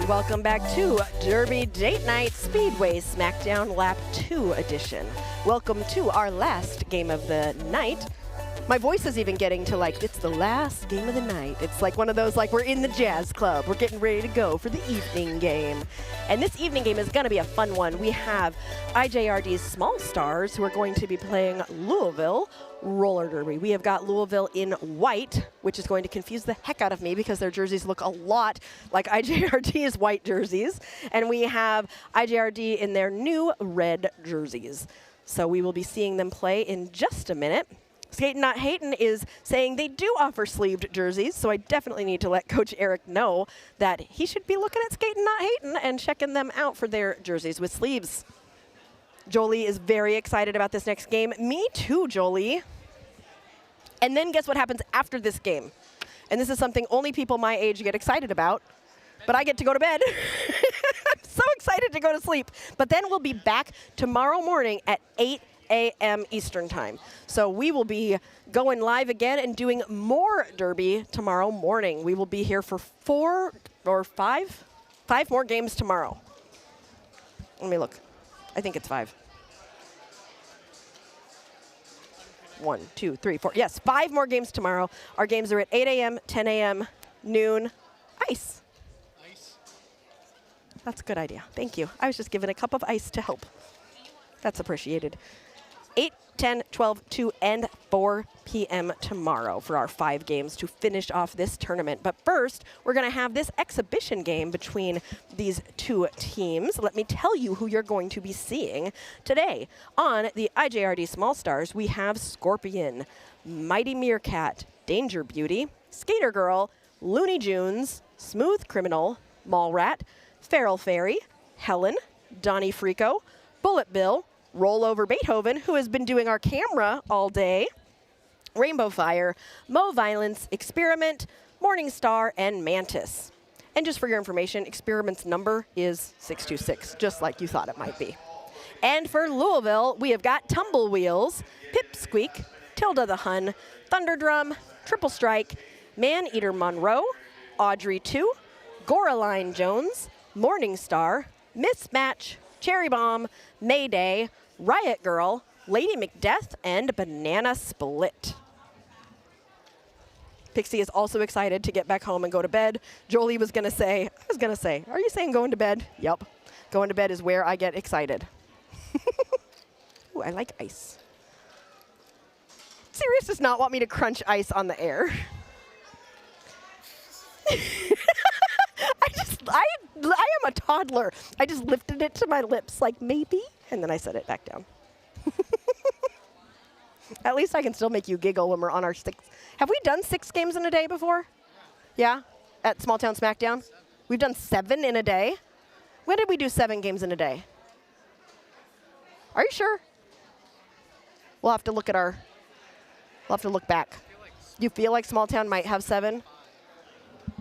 S1: And welcome back to Derby Date Night Speedway Smackdown Lap 2 edition. Welcome to our last game of the night. My voice is even getting to like, it's the last game of the night. It's like one of those, like we're in the jazz club. We're getting ready to go for the evening game. And this evening game is gonna be a fun one. We have IJRD's Small Stars who are going to be playing Louisville Roller Derby. We have got Louisville in white, which is going to confuse the heck out of me because their jerseys look a lot like IJRD's white jerseys. And we have IJRD in their new red jerseys. So we will be seeing them play in just a minute. Skatin Not Hatin is saying they do offer sleeved jerseys, so I definitely need to let Coach Eric know that he should be looking at Skatin Not Hatin and checking them out for their jerseys with sleeves. Jolie is very excited about this next game. Me too, Jolie. And then guess what happens after this game? And this is something only people my age get excited about, but I get to go to bed. I'm so excited to go to sleep. But then we'll be back tomorrow morning at 8 a.m. Eastern time. So we will be going live again and doing more Derby tomorrow morning. We will be here for 4 or 5 more games tomorrow. Let me look. I think it's 5. 1, 2, 3, 4. Yes, 5 more games tomorrow. Our games are at 8 a.m., 10 a.m., noon. Ice.
S2: Ice.
S1: That's a good idea. Thank you. I was just given a cup of ice to help. That's appreciated. 8, 10, 12, 2, and 4 p.m. tomorrow for our 5 games to finish off this tournament. But first, we're going to have this exhibition game between these 2 teams. Let me tell you who you're going to be seeing today. On the IJRD Small Stars, we have Scorpion, Mighty Meerkat, Danger Beauty, Skater Girl, Looney Junes, Smooth Criminal, Mallrat, Feral Fairy, Helen, Donnie Frico, Bullet Bill, Rollover Beethoven, who has been doing our camera all day, Rainbow Fire, Mo Violence, Experiment, Morning Star, and Mantis. And just for your information, Experiment's number is 626, just like you thought it might be. And for Louisville, we have got Tumble Wheels, Pipsqueak, Tilda the Hun, Thunderdrum, Triple Strike, Man Eater Monroe, Audrey 2, Goraline Jones, Morning Star, Mismatch, Cherry Bomb, Mayday, Riot Girl, Lady Macbeth, and Banana Split. Pixie is also excited to get back home and go to bed. Jolie was going to say, are you saying going to bed? Yep. Going to bed is where I get excited. Ooh, I like ice. Sirius does not want me to crunch ice on the air. I am a toddler. I just lifted it to my lips like maybe, and then I set it back down. At least I can still make you giggle when we're on our 6. Have we done 6 games in a day before? Yeah? At Small Town Smackdown? 7. We've done 7 in a day? When did we do 7 games in a day? Are you sure? We'll have to look at our, we'll have to look back. You feel like Small Town might have 7?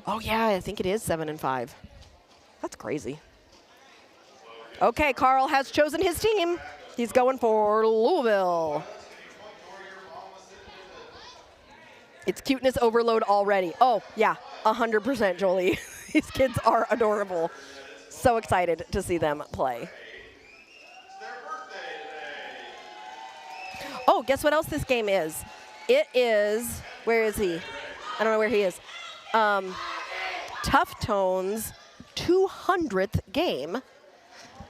S1: Oh yeah, I think it is 7 and 5. That's crazy. Okay, Carl has chosen his team. He's going for Louisville. It's cuteness overload already. Oh, yeah, 100%, Jolie. These kids are adorable. So excited to see them play. Oh, guess what else this game is? It is, where is he? I don't know where he is. Tough Tone's 200th game.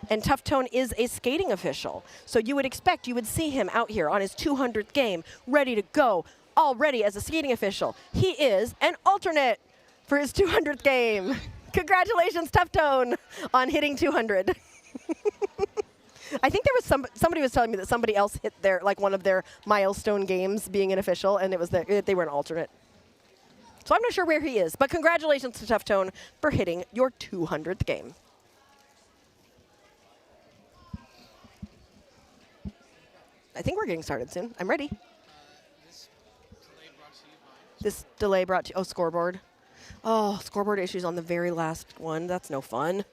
S1: And Tough Tone is a skating official. So you would expect you would see him out here on his 200th game, ready to go, already as a skating official. He is an alternate for his 200th game. Congratulations, Tough Tone, on hitting 200. I think there was somebody was telling me that somebody else hit their one of their milestone games being an official, and it was they were an alternate. So I'm not sure where he is, but congratulations to Tough Tone for hitting your 200th game. I think we're getting started soon. I'm ready. This delay brought to you, oh, scoreboard. Oh, scoreboard issues on the very last one. That's no fun.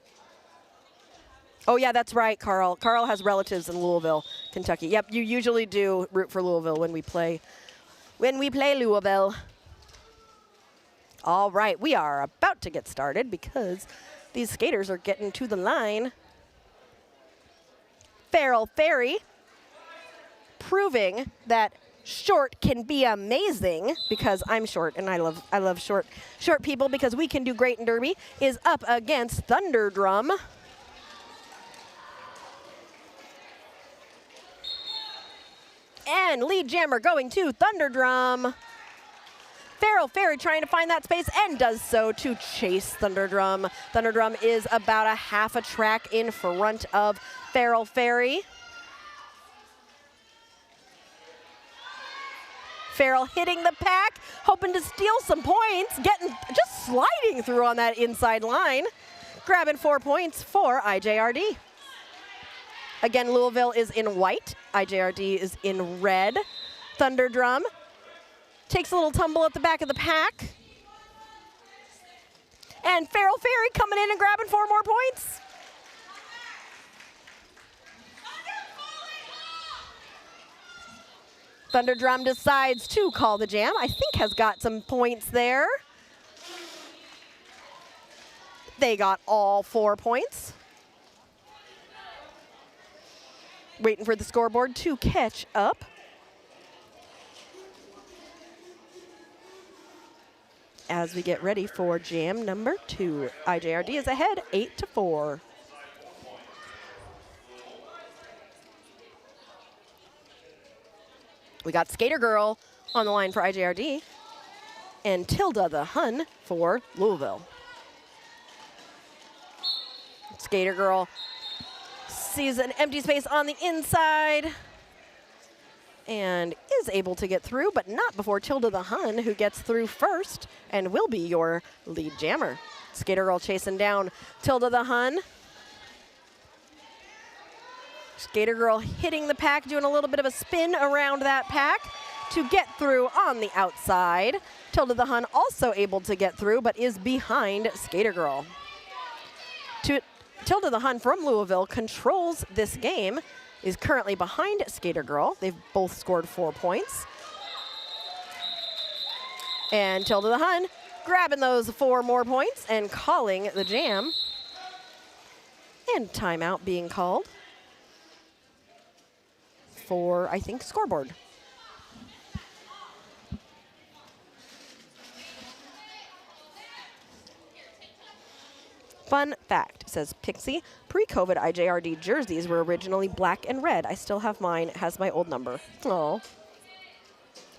S1: Oh, yeah, that's right, Carl. Carl has relatives in Louisville, Kentucky. Yep, you usually do root for Louisville when we play Louisville. All right, we are about to get started because These skaters are getting to the line. Feral Fairy proving that short can be amazing, because I'm short and I love short people because we can do great in Derby, is up against Thunder Drum. And lead jammer going to Thunder Drum. Feral Fairy trying to find that space and does so to chase Thunder Drum. Thunder Drum is about a half a track in front of Feral Fairy. Feral hitting the pack, hoping to steal some points, just sliding through on that inside line, grabbing 4 points for IJRD. Again, Louisville is in white, IJRD is in red. Thunder Drum takes a little tumble at the back of the pack. And Feral Fairy coming in and grabbing 4 more points. Thunder Drum decides to call the jam. I think has got some points there. They got all 4 points. Waiting for the scoreboard to catch up. As we get ready for jam number 2. IJRD is ahead 8-4. We got Skater Girl on the line for IJRD and Tilda the Hun for Louisville. Skater Girl sees an empty space on the inside and is able to get through, but not before Tilda the Hun, who gets through first and will be your lead jammer. Skater Girl chasing down Tilda the Hun. Skater Girl hitting the pack, doing a little bit of a spin around that pack to get through on the outside. Tilda the Hun also able to get through, but is behind Skater Girl. Tilda the Hun from Louisville controls this game, is currently behind Skater Girl. They've both scored 4 points. And Tilda the Hun grabbing those 4 more points and calling the jam. And timeout being called for, I think, scoreboard. Fun fact, says Pixie, pre-COVID IJRD jerseys were originally black and red. I still have mine, it has my old number. Oh.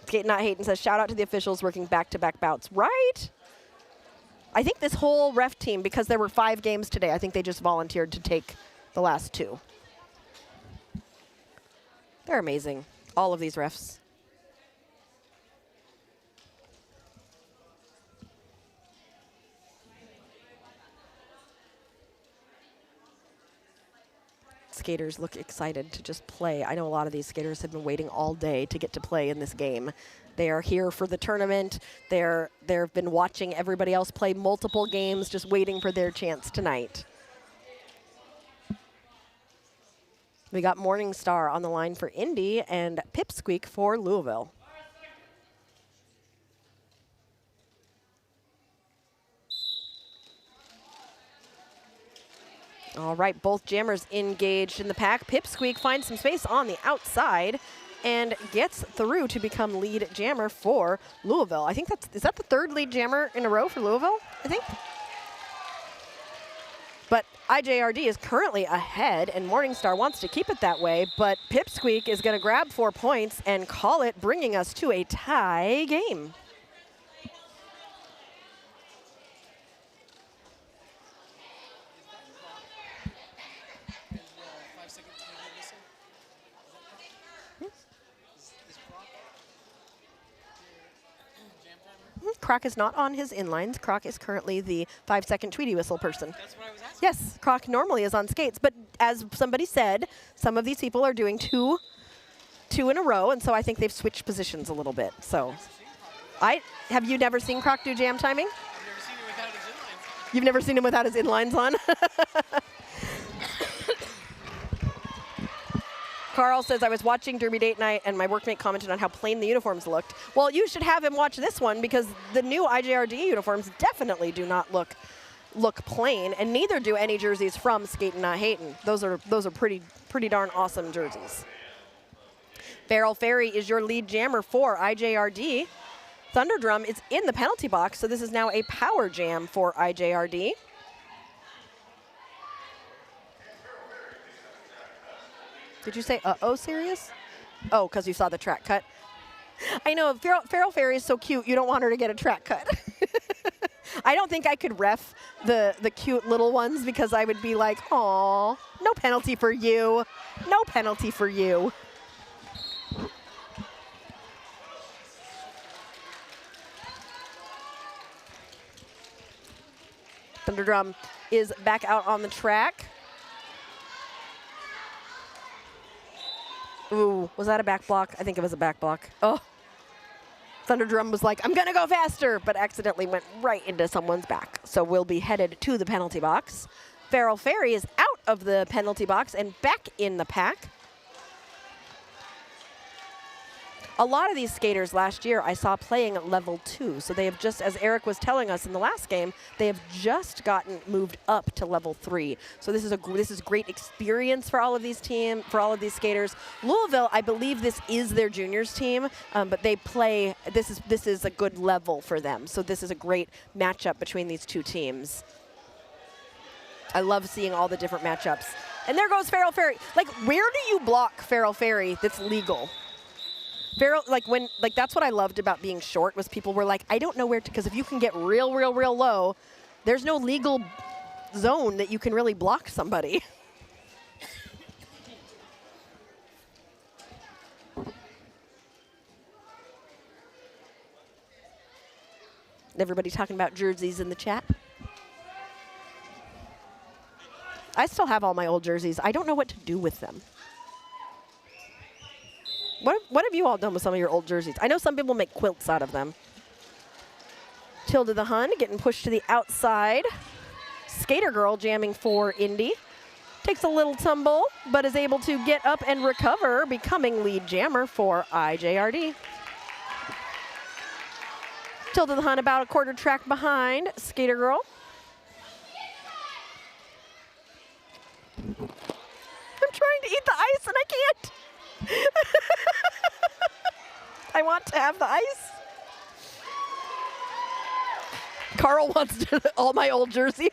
S1: Skatin Not Hatin says, shout out to the officials working back-to-back bouts. Right? I think this whole ref team, because there were 5 games today, I think they just volunteered to take the last 2. They're amazing, all of these refs. Skaters look excited to just play. I know a lot of these skaters have been waiting all day to get to play in this game. They are here for the tournament. They've been watching everybody else play multiple games, just waiting for their chance tonight. We got Morningstar on the line for Indy and Pipsqueak for Louisville. All right, both jammers engaged in the pack. Pipsqueak finds some space on the outside and gets through to become lead jammer for Louisville. I think is that the 3rd lead jammer in a row for Louisville, I think? But IJRD is currently ahead, and Morningstar wants to keep it that way, but Pipsqueak is going to grab 4 points and call it, bringing us to a tie game. Croc is not on his inlines. Croc is currently the 5-second Tweety whistle person.
S2: That's what I was asking.
S1: Yes, Croc normally is on skates, but as somebody said, some of these people are doing two in a row, and so I think they've switched positions a little bit. So, have you never seen Croc do jam timing?
S2: I've never seen him without his inlines on.
S1: You've never seen him without his inlines on? Carl says, I was watching Derby Date Night and my workmate commented on how plain the uniforms looked. Well, you should have him watch this one because the new IJRD uniforms definitely do not look look plain, and neither do any jerseys from Skatin Not Hatin. Those are pretty darn awesome jerseys. Feral Fairy is your lead jammer for IJRD. Thunderdrum is in the penalty box, so this is now a power jam for IJRD. Did you say uh-oh serious? Oh, because you saw the track cut. I know, Feral Fairy is so cute, you don't want her to get a track cut. I don't think I could ref the cute little ones because I would be like, aw, no penalty for you. No penalty for you. Thunderdrum is back out on the track. Ooh, was that a back block? I think it was a back block. Oh. Thunderdrum was like, I'm going to go faster, but accidentally went right into someone's back. So we'll be headed to the penalty box. Feral Fairy is out of the penalty box and back in the pack. A lot of these skaters last year I saw playing at level 2. So they have just, as Eric was telling us in the last game, they have just gotten moved up to level 3. So this is great experience for all of these skaters. Louisville, I believe this is their juniors team, but they play, this is a good level for them. So this is a great matchup between these two teams. I love seeing all the different matchups. And there goes Feral Fairy. Like, where do you block Feral Fairy that's legal? Feral, that's what I loved about being short was people were like, I don't know where to, because if you can get real low, there's no legal zone that you can really block somebody. Everybody talking about jerseys in the chat. I still have all my old jerseys. I don't know what to do with them. What have you all done with some of your old jerseys? I know some people make quilts out of them. Tilda the Hun getting pushed to the outside. Skater Girl jamming for Indy. Takes a little tumble, but is able to get up and recover, becoming lead jammer for IJRD. Tilda the Hun about a quarter track behind Skater Girl. I'm trying to eat the ice and I can't. I want to have the ice. Carl wants all my old jerseys.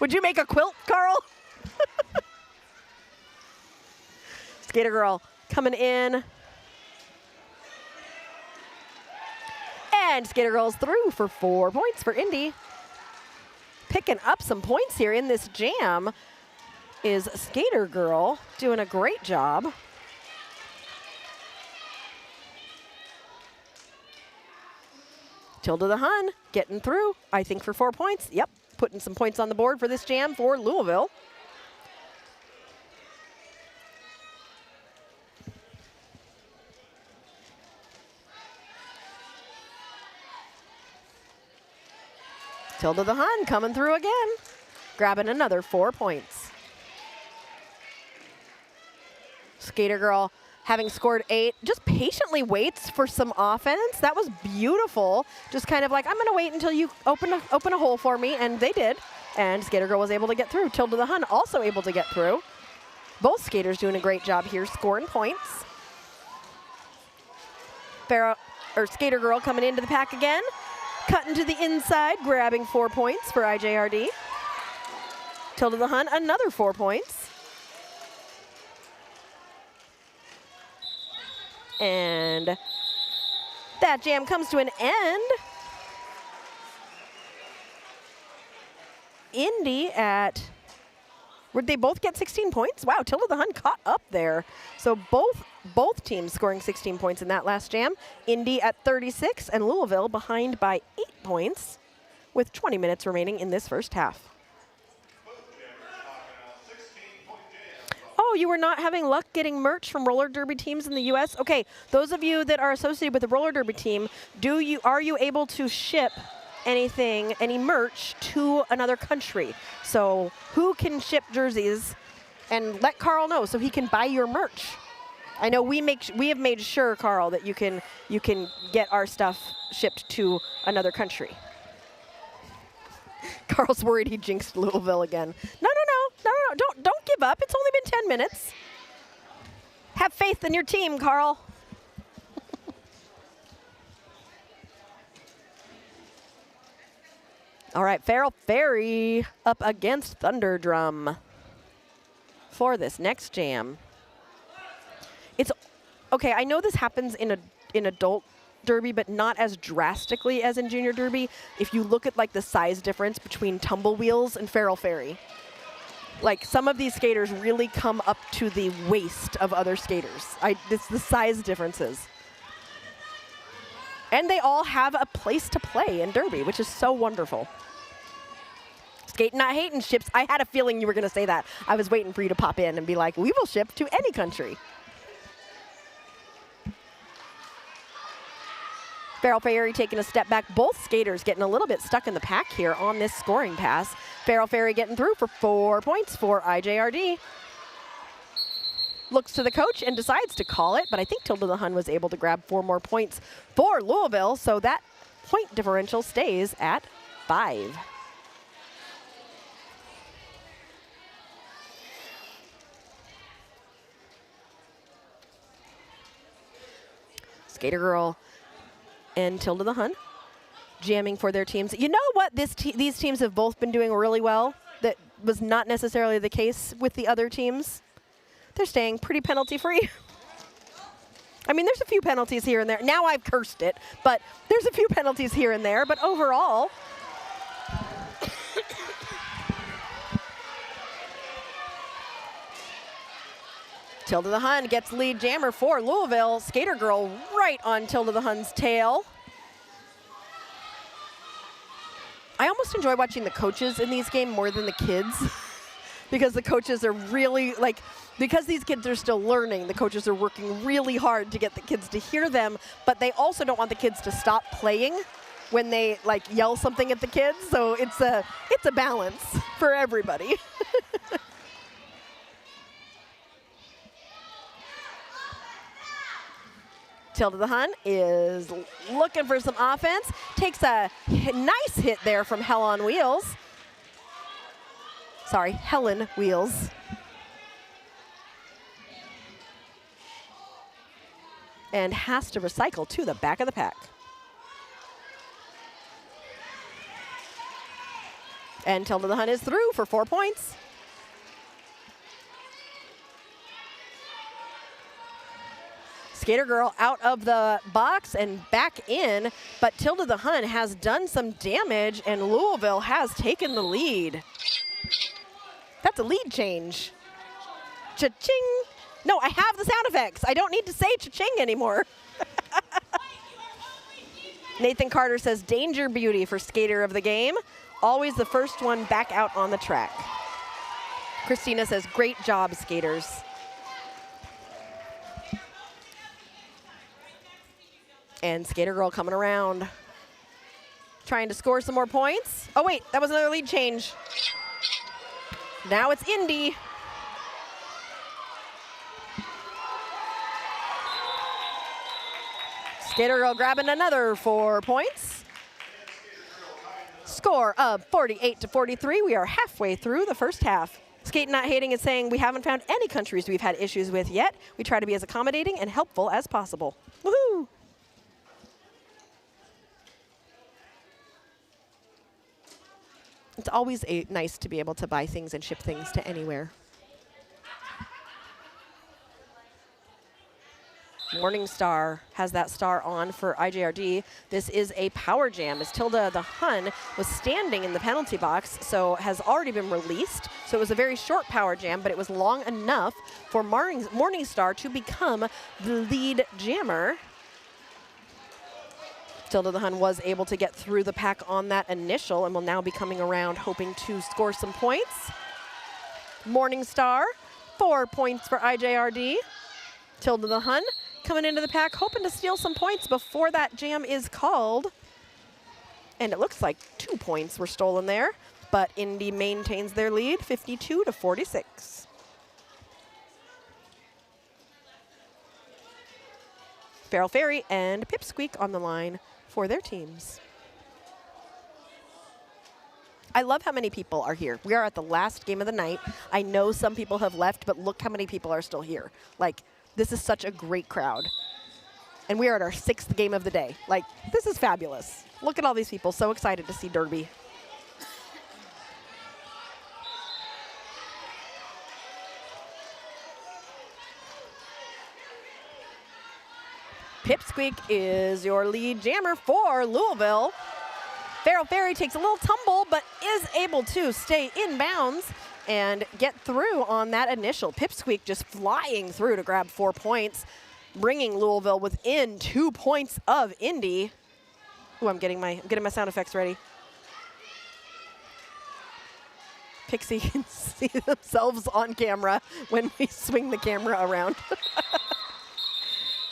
S1: Would you make a quilt, Carl? Skater Girl coming in. And Skater Girl's through for 4 points for Indy. Picking up some points here in this jam is Skater Girl doing a great job. Tilda the Hun getting through, I think, for 4 points. Yep, putting some points on the board for this jam for Louisville. Tilda the Hun coming through again, grabbing another 4 points. Skater Girl, having scored 8, just patiently waits for some offense. That was beautiful. Just kind of like, I'm going to wait until you open a hole for me, and they did. And Skater Girl was able to get through. Tilda the Hun also able to get through. Both skaters doing a great job here, scoring points. Skater Girl coming into the pack again. Cutting to the inside, grabbing 4 points for IJRD. Tilda the Hun, another 4 points. And that jam comes to an end. Indy at, would they both get 16 points? Wow, Tilda the Hun caught up there. So both teams scoring 16 points in that last jam. Indy at 36 and Louisville behind by 8 points with 20 minutes remaining in this first half. Oh, you were not having luck getting merch from roller derby teams in the U.S.? Okay, those of you that are associated with the roller derby team, are you able to ship any merch to another country? So who can ship jerseys? And let Carl know so he can buy your merch. I know we have made sure, Carl, that you can get our stuff shipped to another country. Carl's worried he jinxed Louisville again. No. Don't give up. It's only been 10 minutes. Have faith in your team, Carl. All right, Feral Fairy up against Thunderdrum for this next jam. It's okay. I know this happens in adult derby, but not as drastically as in junior derby. If you look at like the size difference between Tumble Wheels and Feral Fairy, like some of these skaters really come up to the waist of other skaters. It's the size differences. And they all have a place to play in derby, which is so wonderful. Skatin Not Hatin ships. I had a feeling you were going to say that. I was waiting for you to pop in and be like, we will ship to any country. Feral Fairy taking a step back. Both skaters getting a little bit stuck in the pack here on this scoring pass. Feral Fairy getting through for 4 points for IJRD. Looks to the coach and decides to call it, but I think Tilda the Hun was able to grab 4 more points for Louisville, so that point differential stays at 5. Skater Girl and Tilda the Hun jamming for their teams. You know what these teams have both been doing really well that was not necessarily the case with the other teams? They're staying pretty penalty free. I mean, there's a few penalties here and there. Now I've cursed it, but there's a few penalties here and there, but overall, Tilda the Hun gets lead jammer for Louisville. Skater Girl right on Tilda the Hun's tail. I almost enjoy watching the coaches in these games more than the kids because the coaches are really, like, because these kids are still learning, the coaches are working really hard to get the kids to hear them, but they also don't want the kids to stop playing when they, like, yell something at the kids. So it's a balance for everybody. Tilda the Hun is looking for some offense. Takes a nice hit there from Hell on Wheels. Sorry, Helen Wheels. And has to recycle to the back of the pack. And Tilda the Hun is through for 4 points. Skater Girl out of the box and back in, but Tilda the Hun has done some damage and Louisville has taken the lead. That's a lead change. Cha-ching. No, I have the sound effects. I don't need to say cha-ching anymore. Nathan Carter says, danger beauty for skater of the game. Always the first one back out on the track. Christina says, great job, skaters. And Skater Girl coming around, trying to score some more points. Oh wait, that was another lead change. Now it's Indy. Skater Girl grabbing another 4 points. Score of 48-43. We are halfway through the first half. Skatin Not Hatin is saying we haven't found any countries we've had issues with yet. We try to be as accommodating and helpful as possible. Woohoo! It's always nice to be able to buy things and ship things to anywhere. Morningstar has that star on for IJRD. This is a power jam as Tilda the Hun was standing in the penalty box, so has already been released. So it was a very short power jam, but it was long enough for Morningstar to become the lead jammer. Tilda the Hun was able to get through the pack on that initial and will now be coming around hoping to score some points. Morningstar, 4 points for IJRD. Tilda the Hun coming into the pack hoping to steal some points before that jam is called. And it looks like 2 points were stolen there, but Indy maintains their lead, 52-46. Feral Fairy and Pipsqueak on the line for their teams. I love how many people are here. We are at the last game of the night. I know some people have left, but look how many people are still here. Like, this is such a great crowd. And we are at our 6th game of the day. Like, this is fabulous. Look at all these people, so excited to see Derby. Pipsqueak is your lead jammer for Louisville. Farrell Ferry takes a little tumble, but is able to stay in bounds and get through on that initial. Pipsqueak just flying through to grab 4 points, bringing Louisville within 2 points of Indy. Ooh, I'm getting my sound effects ready. Pixie can see themselves on camera when we swing the camera around.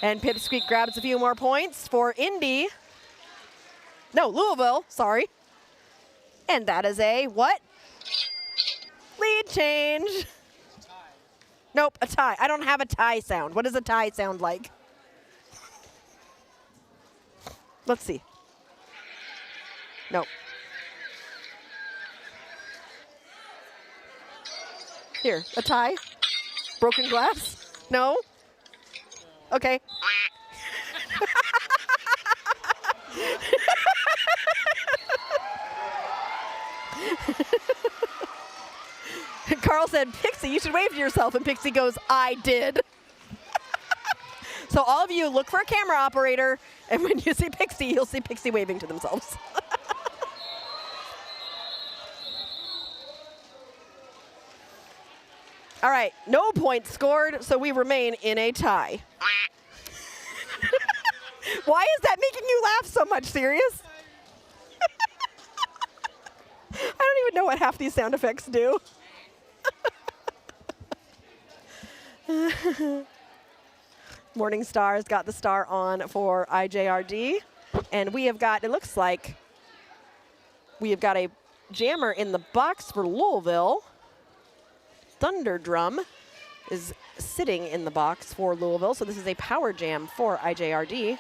S1: And Pipsqueak grabs a few more points for Indy. No, Louisville, sorry. And that is a what? Lead change.
S2: Tie.
S1: Nope, a tie. I don't have a tie sound. What does a tie sound like? Let's see. Nope. Here, a tie. Broken glass? No? Okay. Carl said, Pixie, you should wave to yourself. And Pixie goes, I did. So all of you look for a camera operator, and when you see Pixie, you'll see Pixie waving to themselves. All right, no points scored, so we remain in a tie. Why is that making you laugh so much, Sirius? I don't even know what half these sound effects do. Morningstar's got the star on for IJRD. And we have got, it looks like, we have got a jammer in the box for Louisville. Thunder Drum is sitting in the box for Louisville. So this is a power jam for IJRD.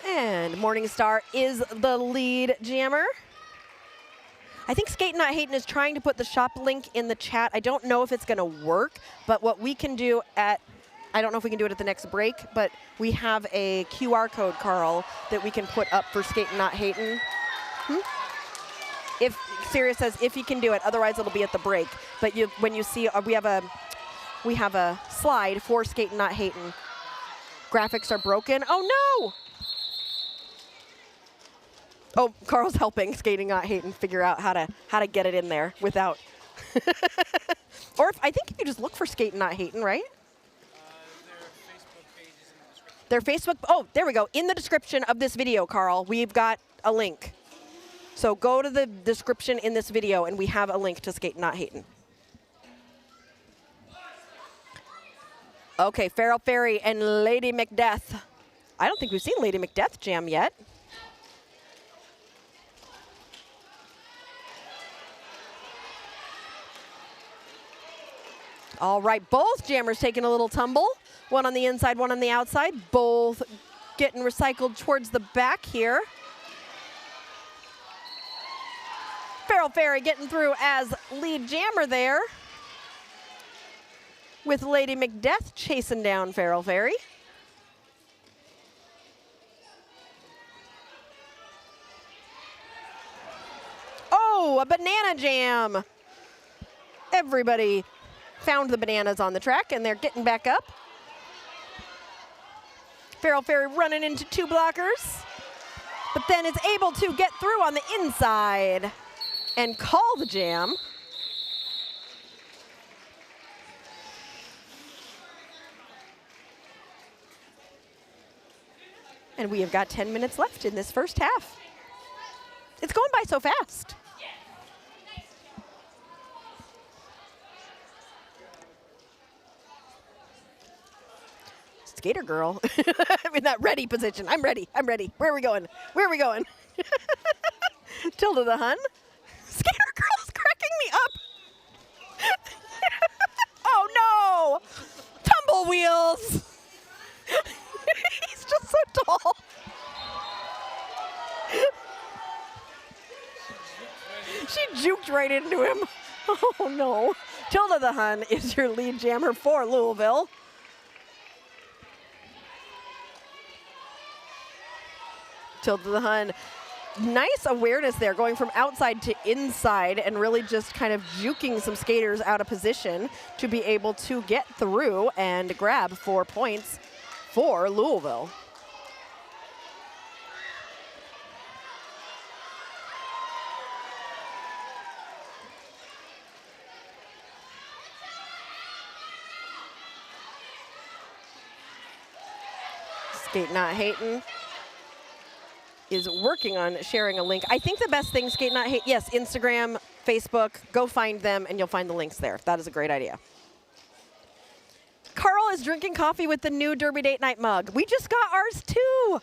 S1: And Morningstar is the lead jammer. I think Skatin Not Hatin is trying to put the shop link in the chat. I don't know if it's going to work, but what we can do at, I don't know if we can do it at the next break, but we have a QR code, Carl, that we can put up for Skatin Not Hatin. If Sirius says if you can do it, otherwise it'll be at the break. But you, when you see, we have a slide for Skatin Not Hatin. Graphics are broken. Oh no! Oh, Carl's helping Skatin Not Hatin figure out how to get it in there without. Or I think if you just look for Skatin Not Hatin, right?
S2: Their Facebook page is in the description.
S1: Their Facebook. Oh, there we go. In the description of this video, Carl, we've got a link. So go to the description in this video, and we have a link to Skatin Not Hatin. Okay, Farrell Ferry and Lady Macbeth. I don't think we've seen Lady Macbeth jam yet. All right, both jammers taking a little tumble. One on the inside, one on the outside. Both getting recycled towards the back here. Farrell Ferry getting through as lead jammer there, with Lady Macbeth chasing down Farrell Ferry. Oh, a banana jam. Everybody found the bananas on the track, and they're getting back up. Farrell Ferry running into two blockers, but then is able to get through on the inside and call the jam. And we have got 10 minutes left in this first half. It's going by so fast. Skater girl. I'm in that ready position. I'm ready. I'm ready. Where are we going? Where are we going? Tilda the Hun. Skater girl's cracking me up. right into him. Oh, no. Tilda the Hun is your lead jammer for Louisville. Tilda the Hun. Nice awareness there, going from outside to inside and really just kind of juking some skaters out of position to be able to get through and grab 4 points for Louisville. Skatin Not Hatin is working on sharing a link. I think the best thing, Skatin Not Hatin, yes, Instagram, Facebook, go find them and you'll find the links there. That is a great idea. Carl is drinking coffee with the new Derby Date Night mug. We just got ours too.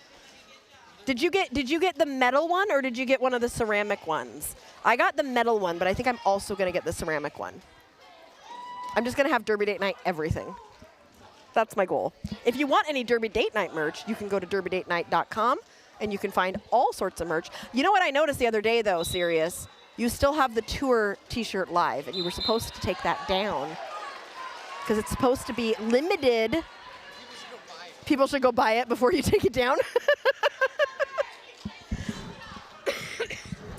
S1: Did you get the metal one or did you get one of the ceramic ones? I got the metal one, but I think I'm also gonna get the ceramic one. I'm just gonna have Derby Date Night everything. That's my goal. If you want any Derby Date Night merch, you can go to derbydatenight.com and you can find all sorts of merch. You know what I noticed the other day though, Sirius? You still have the tour t-shirt live and you were supposed to take that down because it's supposed to be limited. People should go buy it before you take it down.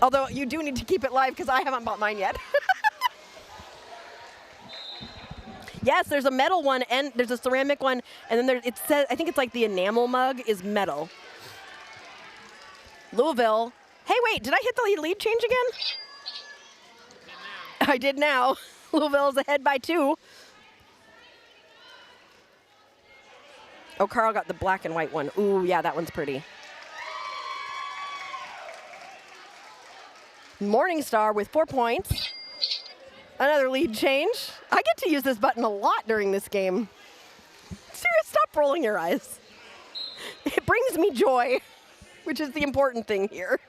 S1: Although you do need to keep it live because I haven't bought mine yet. Yes, there's a metal one and there's a ceramic one, and then it says, I think it's like the enamel mug is metal. Louisville. Hey, wait, did I hit the lead change again? I did now. Louisville's ahead by 2. Oh, Carl got the black and white one. Ooh, yeah, that one's pretty. Morningstar with 4 points. Another lead change. I get to use this button a lot during this game. Serious, stop rolling your eyes. It brings me joy, which is the important thing here.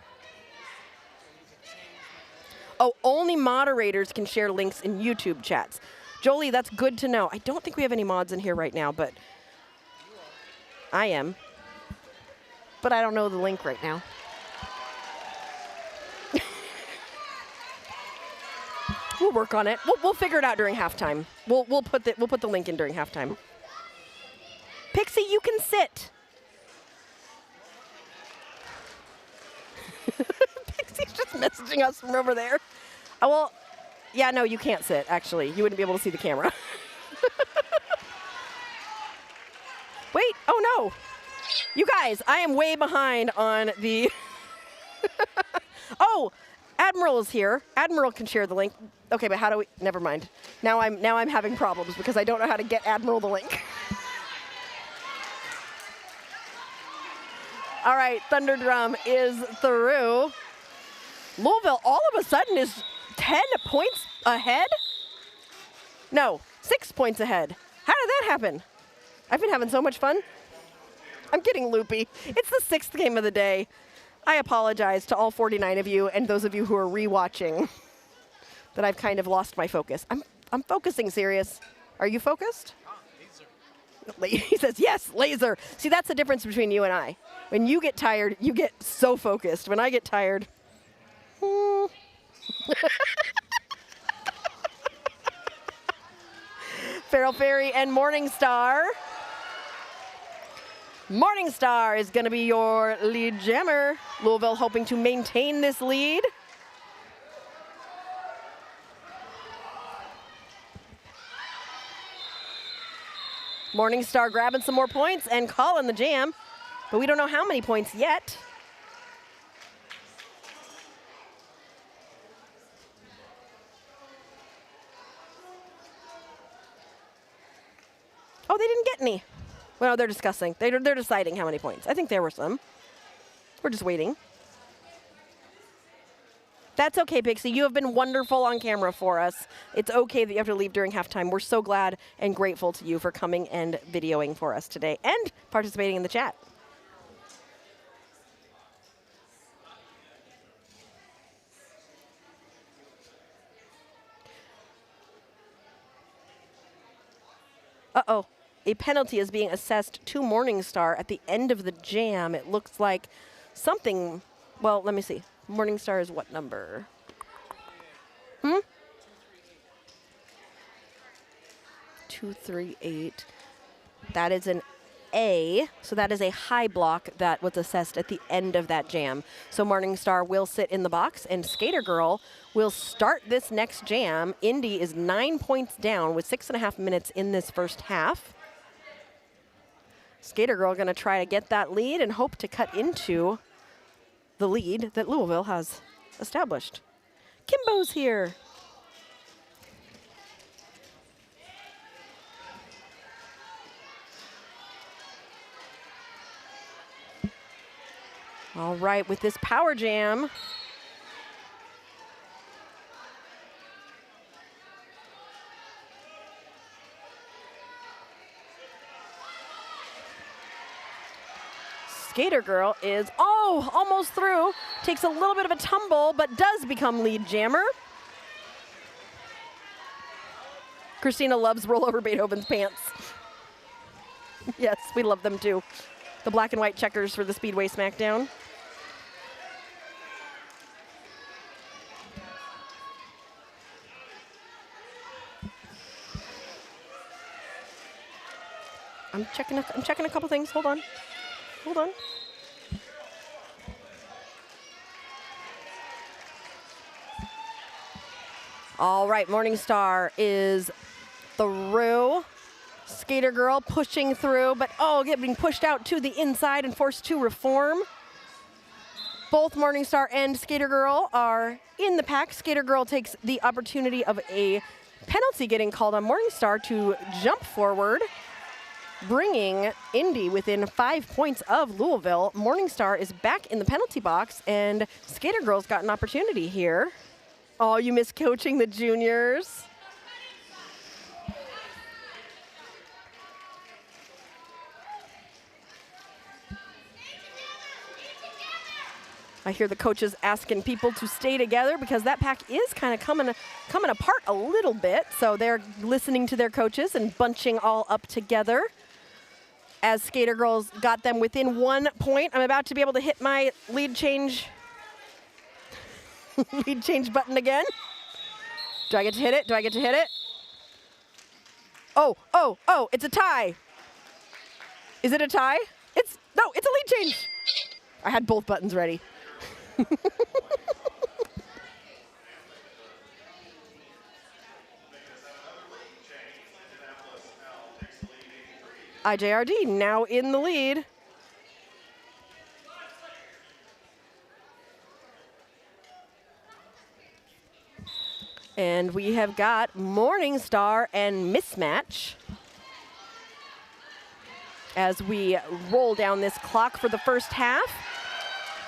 S1: Oh, only moderators can share links in YouTube chats. Jolie, that's good to know. I don't think we have any mods in here right now, but I am. But I don't know the link right now. We'll work on it. We'll figure it out during halftime. We'll put the link in during halftime. Pixie, you can sit. Pixie's just messaging us from over there. Oh, well, yeah, no, you can't sit, actually. You wouldn't be able to see the camera. Wait, oh no. You guys, I am way behind on the... Oh, Admiral is here. Admiral can share the link. Okay, but how do we? Never mind. Now I'm having problems because I don't know how to get Admiral the link. All right, Thunder Drum is through. Louisville all of a sudden is 10 points ahead. No, 6 points ahead. How did that happen? I've been having so much fun. I'm getting loopy. It's the 6th game of the day. I apologize to all 49 of you and those of you who are rewatching that I've kind of lost my focus. I'm focusing, Sirius. Are you focused? Laser. He says, yes, laser. See, that's the difference between you and I. When you get tired, you get so focused. When I get tired, Feral Fairy and Morningstar. Morningstar is going to be your lead jammer. Louisville hoping to maintain this lead. Morningstar grabbing some more points and calling the jam, but we don't know how many points yet. Oh, they didn't get any. Well, they're discussing. They're deciding how many points. I think there were some. We're just waiting. That's okay, Pixie. You have been wonderful on camera for us. It's okay that you have to leave during halftime. We're so glad and grateful to you for coming and videoing for us today and participating in the chat. Uh-oh. A penalty is being assessed to Morningstar at the end of the jam. It looks like something, well, let me see. Morningstar is what number? 238. That is an A, so that is a high block that was assessed at the end of that jam. So Morningstar will sit in the box, and Skater Girl will start this next jam. Indy is 9 points down with 6.5 minutes in this first half. Skater Girl going to try to get that lead and hope to cut into the lead that Louisville has established. Kimbo's here. All right, with this power jam, Skater Girl is, almost through. Takes a little bit of a tumble, but does become lead jammer. Christina loves roll over Beethoven's pants. Yes, we love them too. The black and white checkers for the Speedway Smackdown. I'm checking a couple things. Hold on. All right, Morningstar is through. Skater Girl pushing through, but getting pushed out to the inside and forced to reform. Both Morningstar and Skater Girl are in the pack. Skater Girl takes the opportunity of a penalty getting called on Morningstar to jump forward, bringing Indy within 5 points of Louisville. Morningstar is back in the penalty box, and Skater Girl's got an opportunity here. Oh, you miss coaching the juniors. I hear the coaches asking people to stay together because that pack is kind of coming apart a little bit. So they're listening to their coaches and bunching all up together. As Skater Girls got them within 1 point, I'm about to be able to hit my lead change button again. Do I get to hit it? Oh, it's a tie. Is it a tie? No, it's a lead change. I had both buttons ready. IJRD now in the lead. And we have got Morningstar and Mismatch as we roll down this clock for the first half.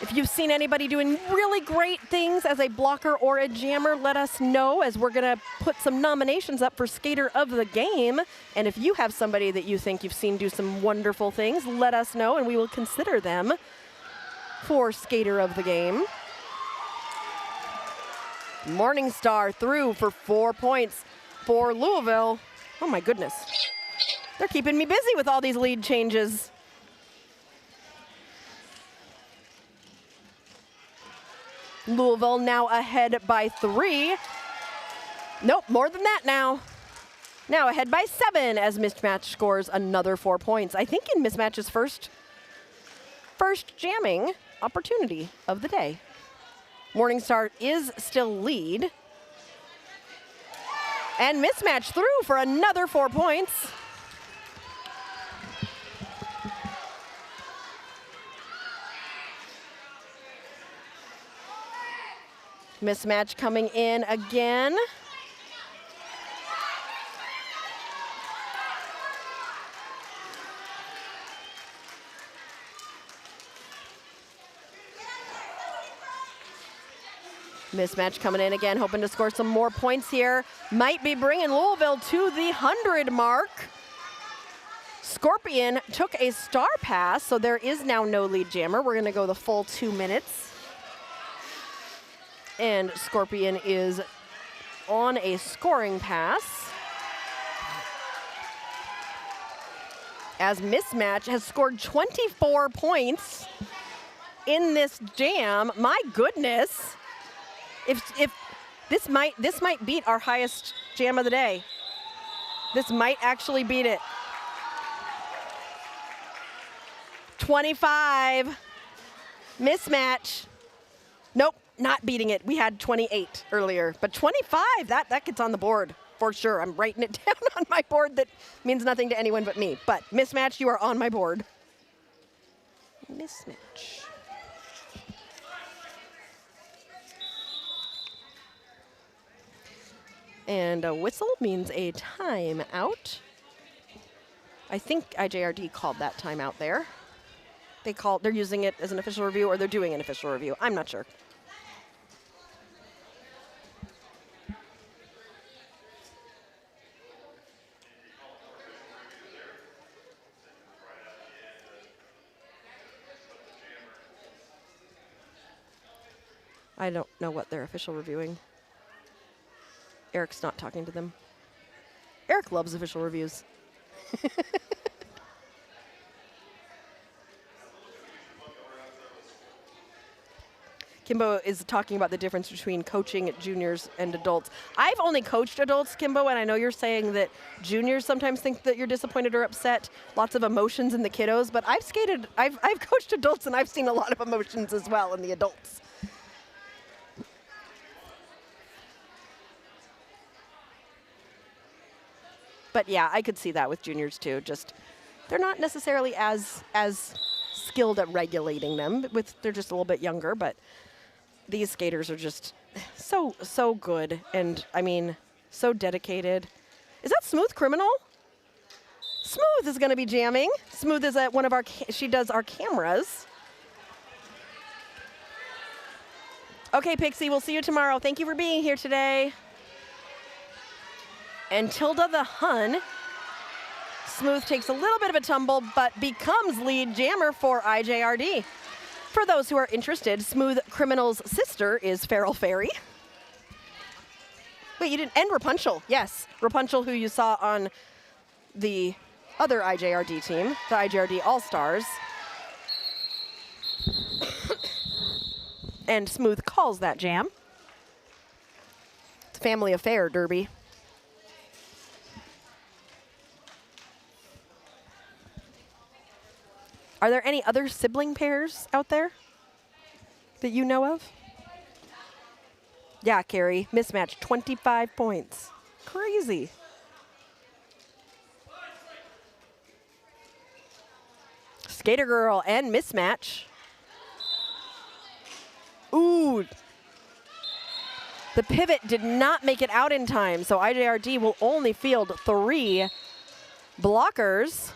S1: If you've seen anybody doing really great things as a blocker or a jammer, let us know, as we're going to put some nominations up for Skater of the Game. And if you have somebody that you think you've seen do some wonderful things, let us know, and we will consider them for Skater of the Game. Morningstar through for 4 points for Louisville. Oh my goodness. They're keeping me busy with all these lead changes. Louisville now ahead by 3. Nope, more than that now. Now ahead by 7 as Mismatch scores another 4 points. I think in Mismatch's first jamming opportunity of the day. Morningstar is still lead. And Mismatch through for another 4 points. Mismatch coming in again. Mismatch coming in again, hoping to score some more points here. Might be bringing Louisville to the 100 mark. Scorpion took a star pass, so there is now no lead jammer. We're going to go the full 2 minutes. And Scorpion is on a scoring pass. As Mismatch has scored 24 points in this jam. My goodness. If This might beat our highest jam of the day. This might actually beat it. 25. Mismatch. Nope, not beating it. We had 28 earlier, but 25, that gets on the board for sure. I'm writing it down on my board. That means nothing to anyone but me. But mismatch, you are on my board. Mismatch. And a whistle means a timeout. I think IJRD called that timeout there. They're using it as an official review, or they're doing an official review. I'm not sure. I don't know what they're official reviewing. Eric's not talking to them. Eric loves official reviews. Kimbo is talking about the difference between coaching juniors and adults. I've only coached adults, Kimbo, and I know you're saying that juniors sometimes think that you're disappointed or upset. Lots of emotions in the kiddos, but I've coached adults, and I've seen a lot of emotions as well in the adults. But yeah, I could see that with juniors too. Just they're not necessarily as skilled at regulating them. They're just a little bit younger, but these skaters are just so good, and I mean so dedicated. Is that Smooth Criminal? Smooth is going to be jamming. Smooth is at one of our she does our cameras. Okay, Pixie, we'll see you tomorrow. Thank you for being here today. And Tilda the Hun. Smooth takes a little bit of a tumble, but becomes lead jammer for IJRD. For those who are interested, Smooth Criminal's sister is Feral Fairy. Wait, you didn't? And Rapunzel, yes. Rapunzel, who you saw on the other IJRD team, the IJRD All-Stars. And Smooth calls that jam. It's a family affair, Derby. Are there any other sibling pairs out there that you know of? Yeah, Carrie, mismatch, 25 points. Crazy. Skater Girl and mismatch. Ooh. The pivot did not make it out in time, so IJRD will only field 3 blockers.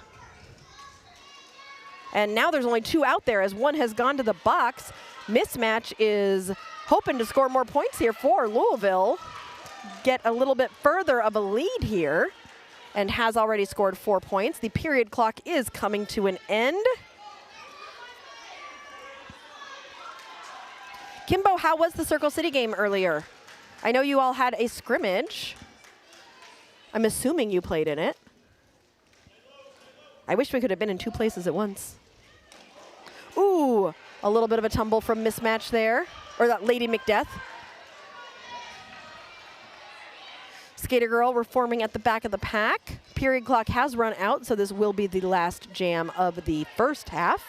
S1: And now there's only 2 out there as one has gone to the box. Mismatch is hoping to score more points here for Louisville. Get a little bit further of a lead here, and has already scored 4 points. The period clock is coming to an end. Kimbo, how was the Circle City game earlier? I know you all had a scrimmage. I'm assuming you played in it. I wish we could have been in 2 places at once. Ooh, a little bit of a tumble from mismatch there, or that Lady Macbeth. Skater Girl reforming at the back of the pack. Period clock has run out, so this will be the last jam of the first half.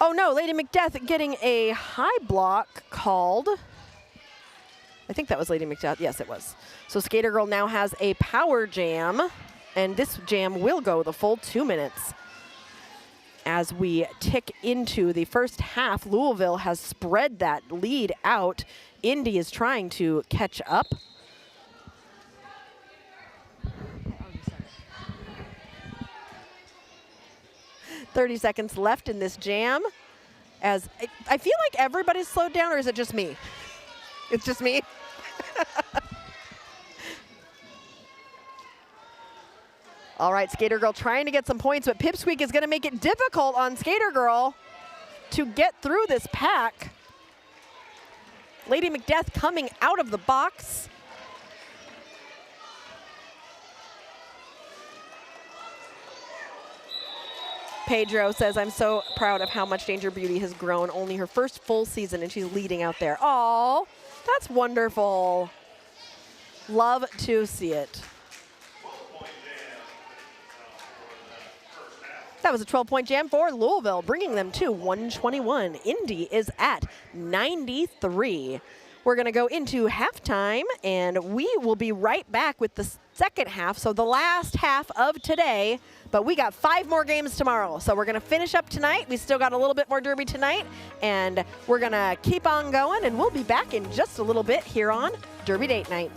S1: Oh no, Lady Macbeth getting a high block called. I think that was Lady Macbeth. Yes, it was. So Skater Girl now has a power jam, and this jam will go the full 2 minutes. As we tick into the first half, Louisville has spread that lead out. Indy is trying to catch up. "30 seconds left in this jam. As I feel like everybody's slowed down, or is it just me? It's just me. All right, Skater Girl trying to get some points, but Pipsqueak is going to make it difficult on Skater Girl to get through this pack. Lady Macbeth coming out of the box. Pedro says, I'm so proud of how much Danger Beauty has grown. Only her first full season, and she's leading out there. Aw, that's wonderful. Love to see it. That was a 12-point jam for Louisville, bringing them to 121. Indy is at 93. We're going to go into halftime, and we will be right back with the second half, so the last half of today. But we got 5 more games tomorrow, so we're going to finish up tonight. We still got a little bit more Derby tonight, and we're going to keep on going, and we'll be back in just a little bit here on Derby Date Night.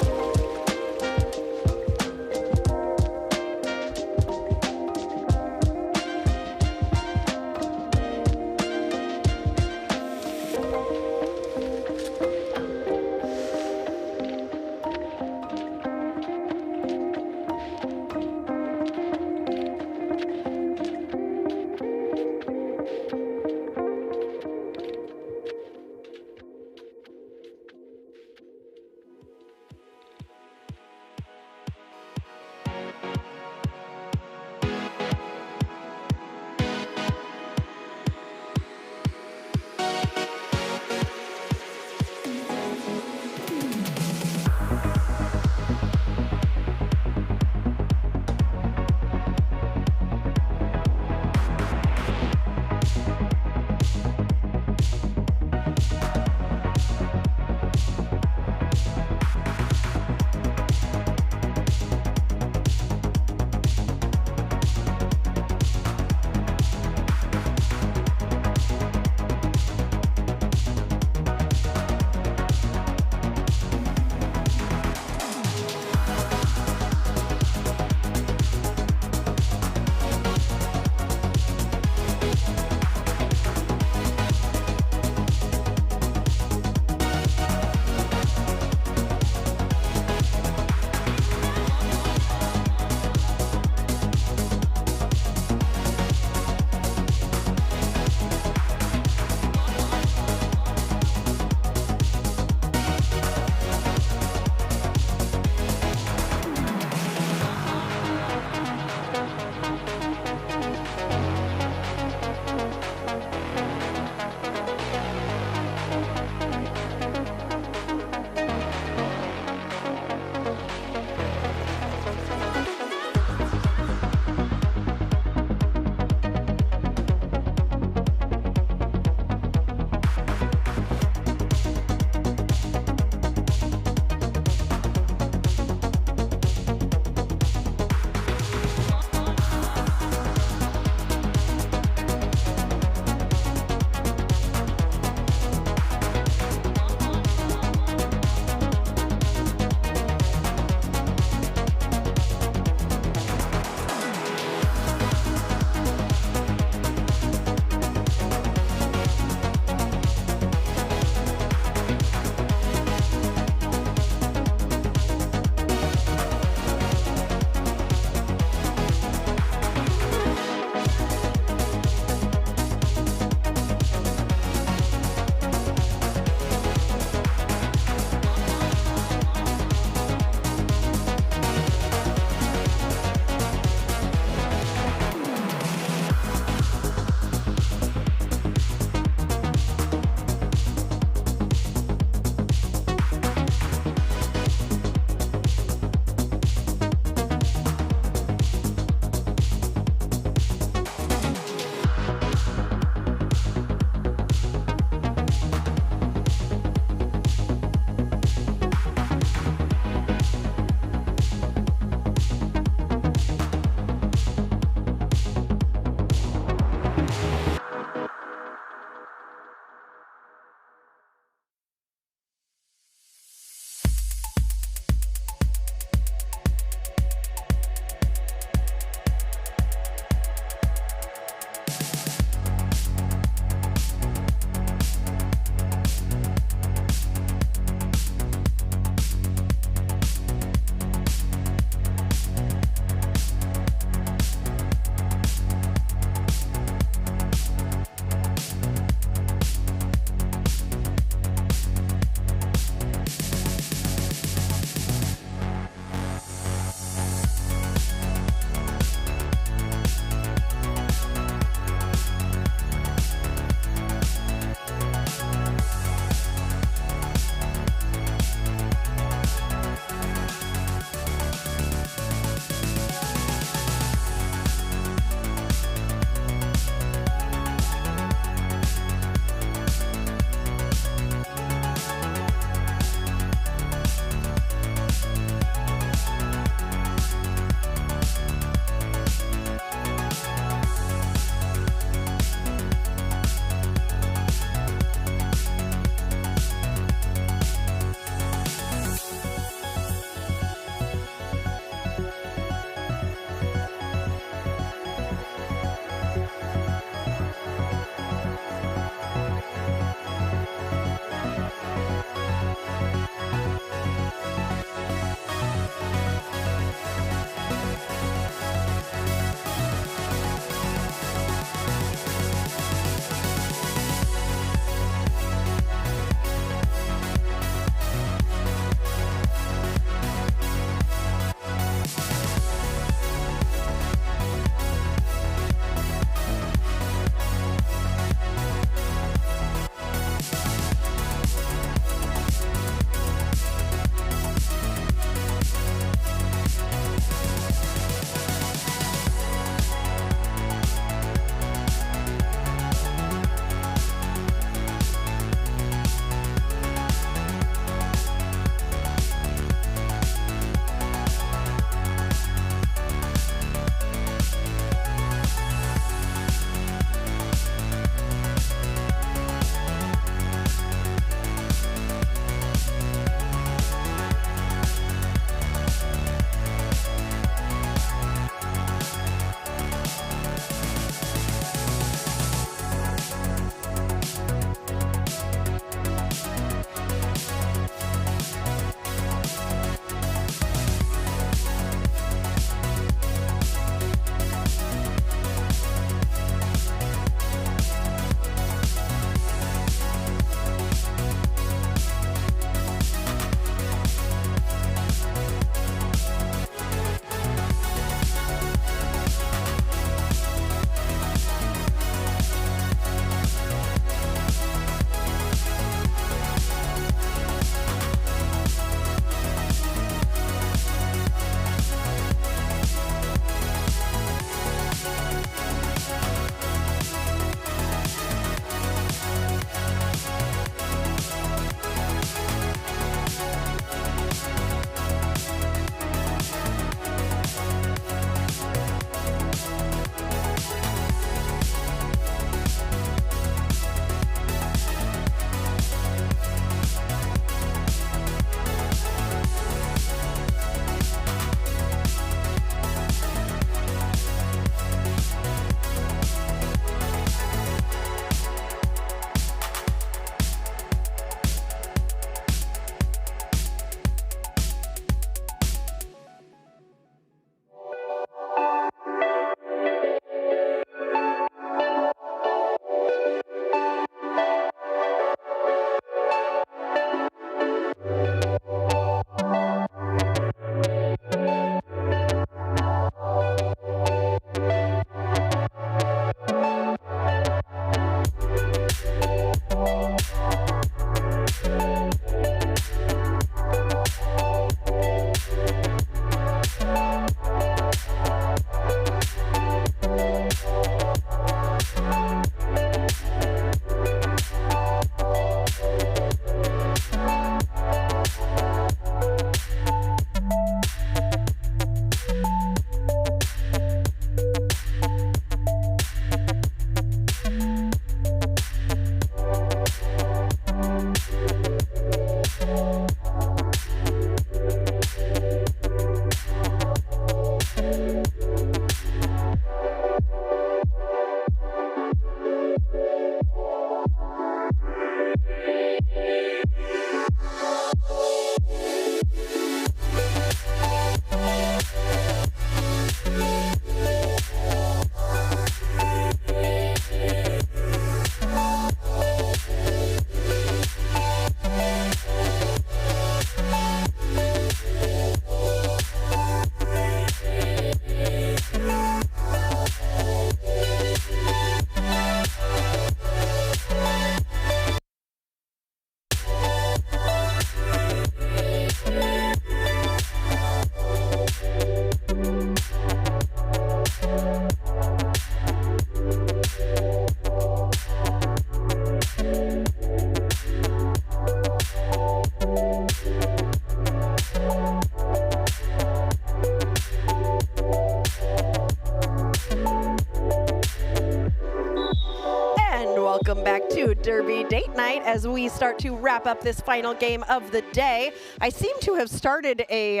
S1: back to Derby Date Night as we start to wrap up this final game of the day. I seem to have started a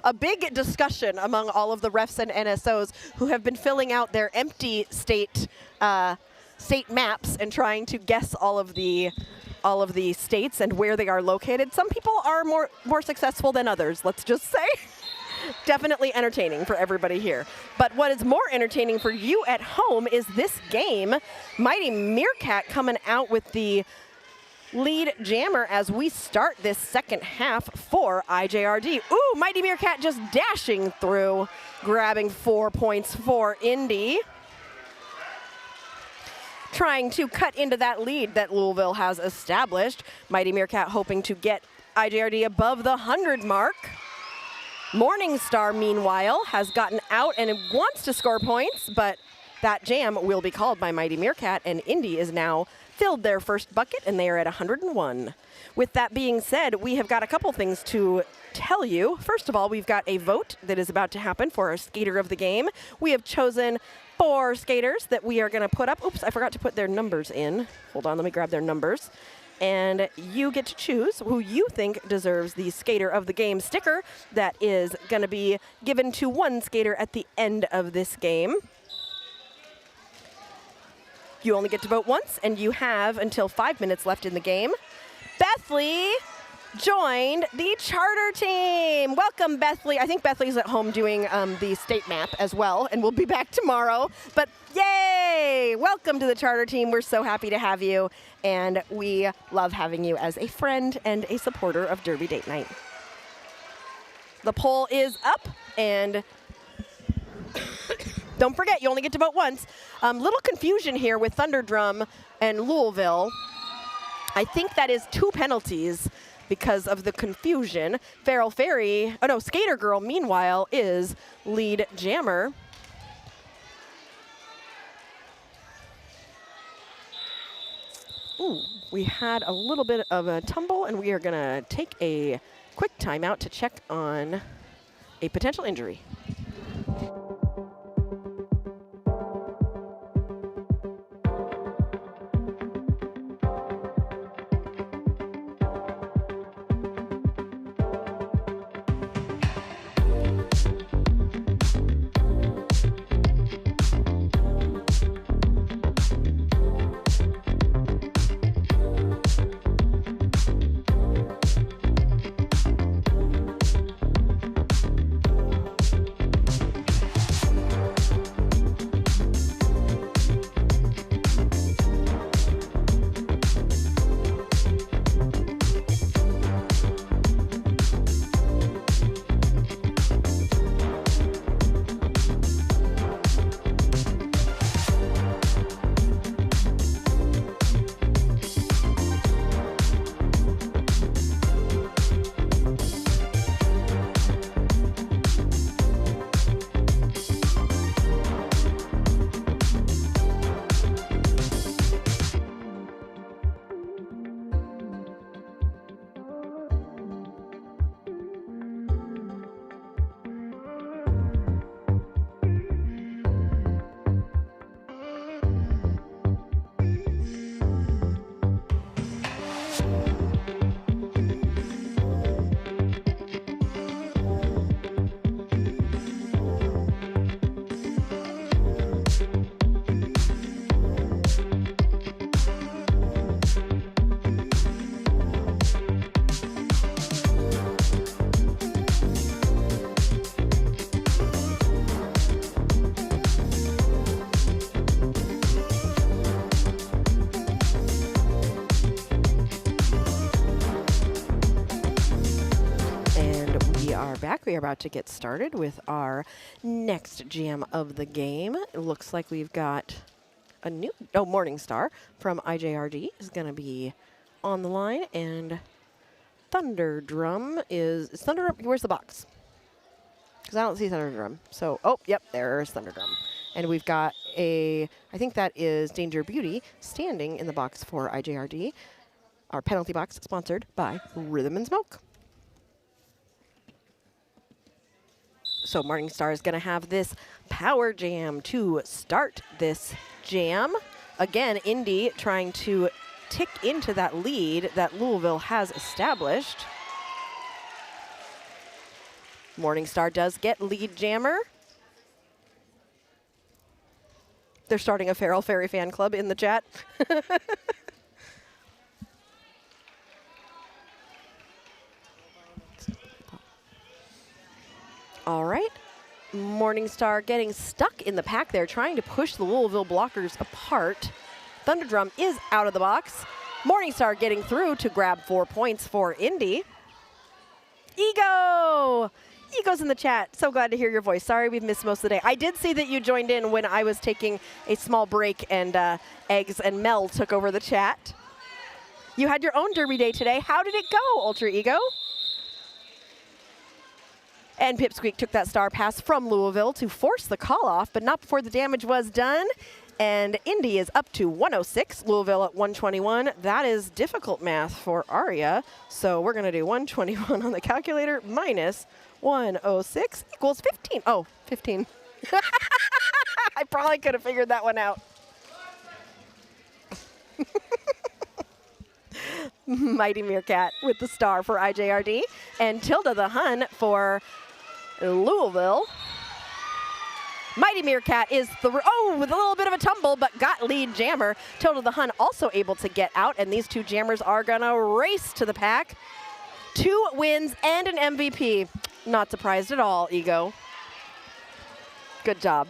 S1: a big discussion among all of the refs and NSOs who have been filling out their empty state maps and trying to guess all of the states and where they are located. Some people are more successful than others, let's just say. Definitely entertaining for everybody here. But what is more entertaining for you at home is this game. Mighty Meerkat coming out with the lead jammer as we start this second half for IJRD. Ooh, Mighty Meerkat just dashing through, grabbing 4 points for Indy. Trying to cut into that lead that Louisville has established. Mighty Meerkat hoping to get IJRD above the 100 mark. Morningstar, meanwhile, has gotten out and wants to score points, but that jam will be called by Mighty Meerkat, and Indy is now filled their first bucket, and they are at 101. With that being said, we have got a couple things to tell you. First of all, we've got a vote that is about to happen for our skater of the game. We have chosen 4 skaters that we are going to put up. Oops, I forgot to put their numbers in. Hold on, let me grab their numbers. And you get to choose who you think deserves the Skater of the Game sticker that is going to be given to one skater at the end of this game. You only get to vote once, and you have until 5 minutes left in the game. Bethley joined the charter team. Welcome, Bethley. I think Bethley's at home doing the state map as well, and we'll be back tomorrow. But yay! Welcome to the charter team. We're so happy to have you, and we love having you as a friend and a supporter of Derby Date Night. The poll is up, and don't forget, you only get to vote once. Little confusion here with Thunderdrum and Louisville. I think that is 2 penalties because of the confusion. Skater Girl, meanwhile, is lead jammer. Ooh, we had a little bit of a tumble, and we are going to take a quick timeout to check on a potential injury. Back. We are about to get started with our next jam of the game. It looks like we've got a new Morningstar from IJRD is going to be on the line, and Thunderdrum is Thunderdrum. Where's the box? Because I don't see Thunderdrum. So, oh, yep, there's Thunderdrum. And we've got I think that is Danger Beauty standing in the box for IJRD. Our penalty box sponsored by Rhythm and Smoke. So Morningstar is going to have this power jam to start this jam. Again, Indy trying to tick into that lead that Louisville has established. Morningstar does get lead jammer. They're starting a Feral Fairy fan club in the chat. All right. Morningstar getting stuck in the pack there, trying to push the Louisville blockers apart. Thunderdrum is out of the box. Morningstar getting through to grab 4 points for Indy. Ego! Ego's in the chat. So glad to hear your voice. Sorry we've missed most of the day. I did see that you joined in when I was taking a small break and Eggs and Mel took over the chat. You had your own Derby day today. How did it go, Ultra Ego? And Pipsqueak took that star pass from Louisville to force the call off, but not before the damage was done. And Indy is up to 106, Louisville at 121. That is difficult math for Aria. So we're going to do 121 on the calculator minus 106 equals 15. Oh, 15. I probably could have figured that one out. Mighty Meerkat with the star for IJRD. And Tilda the Hun for Louisville. Mighty Meerkat is with a little bit of a tumble, but got lead jammer. Tilda the Hun also able to get out, and these two jammers are gonna race to the pack. 2 wins and an MVP. Not surprised at all, Ego. Good job.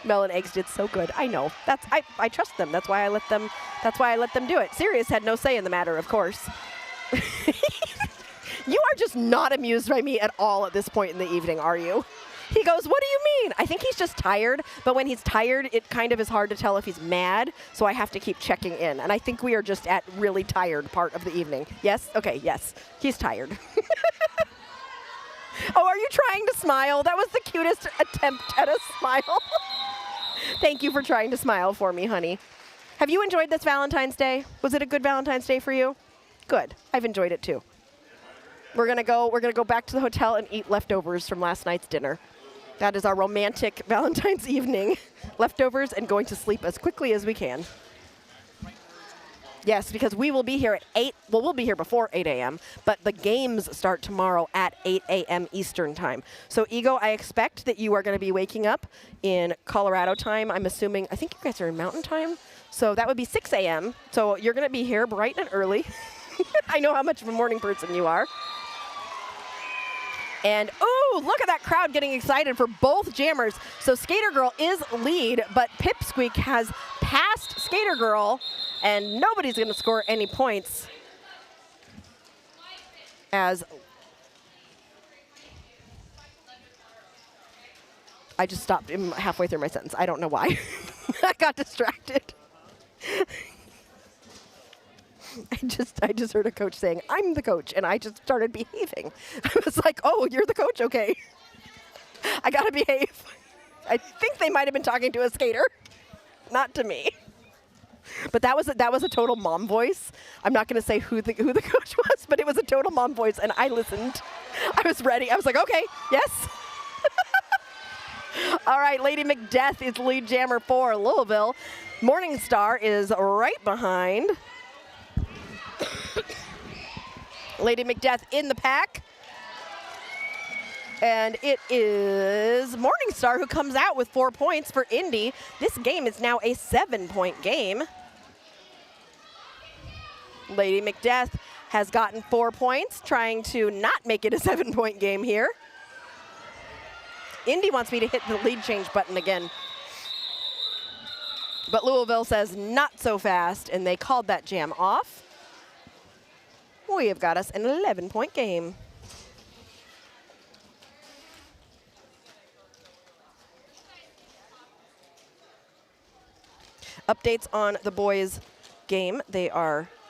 S1: Mel and Eggs did so good. I know. I trust them. That's why I let them do it. Sirius had no say in the matter, of course. You are just not amused by me at all at this point in the evening, are you? He goes, what do you mean? I think he's just tired, but when he's tired, it kind of is hard to tell if he's mad, so I have to keep checking in. And I think we are just at really tired part of the evening. Yes? Okay, yes. He's tired. Oh, are you trying to smile? That was the cutest attempt at a smile. Thank you for trying to smile for me, honey. Have you enjoyed this Valentine's Day? Was it a good Valentine's Day for you? Good. I've enjoyed it too. We're gonna go back to the hotel and eat leftovers from last night's dinner. That is our romantic Valentine's evening. Leftovers and going to sleep as quickly as we can. Yes, because we will be here at 8. Well, we'll be here before 8 a.m., but the games start tomorrow at 8 a.m. Eastern time. So, Ego, I expect that you are going to be waking up in Colorado time. I'm assuming, I think you guys are in Mountain time. So that would be 6 a.m. So you're going to be here bright and early. I know how much of a morning person you are. And, ooh, look at that crowd getting excited for both jammers. So Skater Girl is lead, but Pipsqueak has passed Skater Girl, and nobody's going to score any points. As I just stopped halfway through my sentence. I don't know why. I got distracted. I just heard a coach saying, I'm the coach, and I just started behaving. I was like, oh, you're the coach? Okay. I got to behave. I think they might have been talking to a skater, not to me. But that was a total mom voice. I'm not going to say who the coach was, but it was a total mom voice, and I listened. I was ready. I was like, okay, yes. All right, Lady Macbeth is lead jammer for Louisville. Morningstar is right behind. Lady Macbeth in the pack. And it is Morningstar who comes out with 4 points for Indy. This game is now a 7-point game. Lady Macbeth has gotten 4 points, trying to not make it a 7-point game here. Indy wants me to hit the lead change button again. But Louisville says not so fast, and they called that jam off. We have got us an 11-point game. Updates on the boys' game.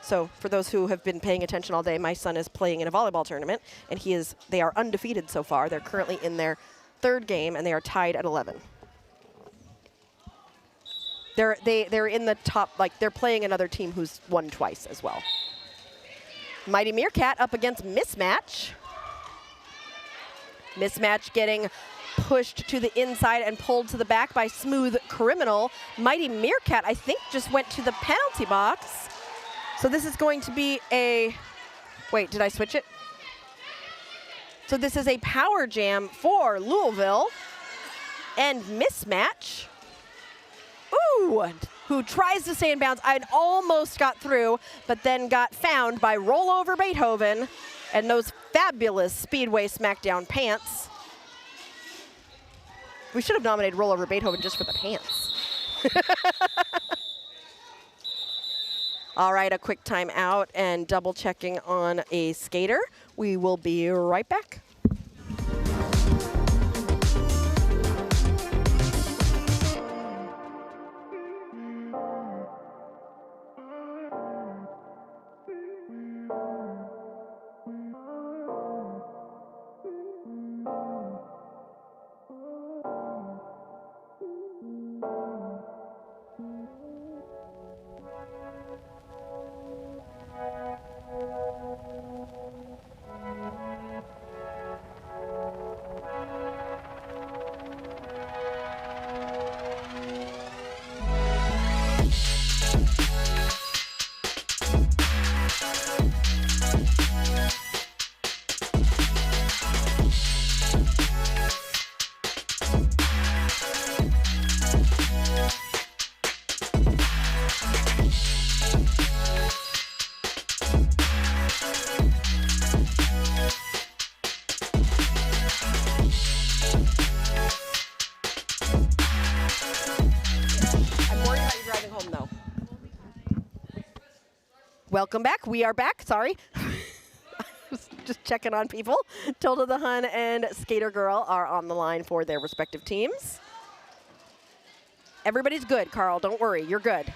S1: So for those who have been paying attention all day, my son is playing in a volleyball tournament, and they are undefeated so far. They're currently in their 3rd game, and they are tied at 11. They're in the top, they're playing another team who's won twice as well. Mighty Meerkat up against Mismatch. Mismatch getting pushed to the inside and pulled to the back by Smooth Criminal. Mighty Meerkat, I think, just went to the penalty box. So this is going to be a, wait, did I switch it? So this is a power jam for Louisville. And mismatch. Ooh, who tries to stay in bounds. I almost got through, but then got found by Rollover Beethoven and those fabulous Speedway Smackdown pants. We should have nominated Rollover Beethoven just for the pants. All right, a quick timeout and double checking on a skater. We will be right back. Welcome back. We are back. Sorry. I was just checking on people. Tilda the Hun and Skater Girl are on the line for their respective teams. Everybody's good, Carl. Don't worry. You're good.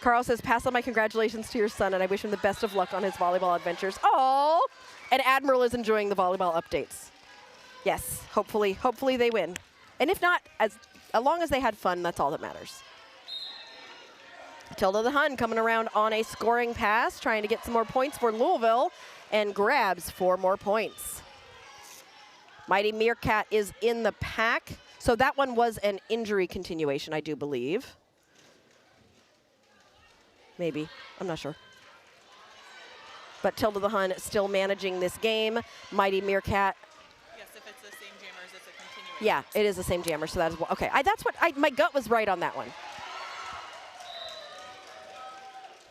S1: Carl says, pass on my congratulations to your son, and I wish him the best of luck on his volleyball adventures. Oh, and Admiral is enjoying the volleyball updates. Yes, hopefully they win. And if not, as long as they had fun, that's all that matters. Tilda the Hun coming around on a scoring pass, trying to get some more points for Louisville, and grabs 4 more points. Mighty Meerkat is in the pack. So that one was an injury continuation, I do believe. Maybe, I'm not sure. But Tilda the Hun still managing this game. Mighty Meerkat.
S3: Yes, if it's the same jammers, it's a continuation.
S1: Yeah, it is the same jammer, so that is, okay. That's what, my gut was right on that one.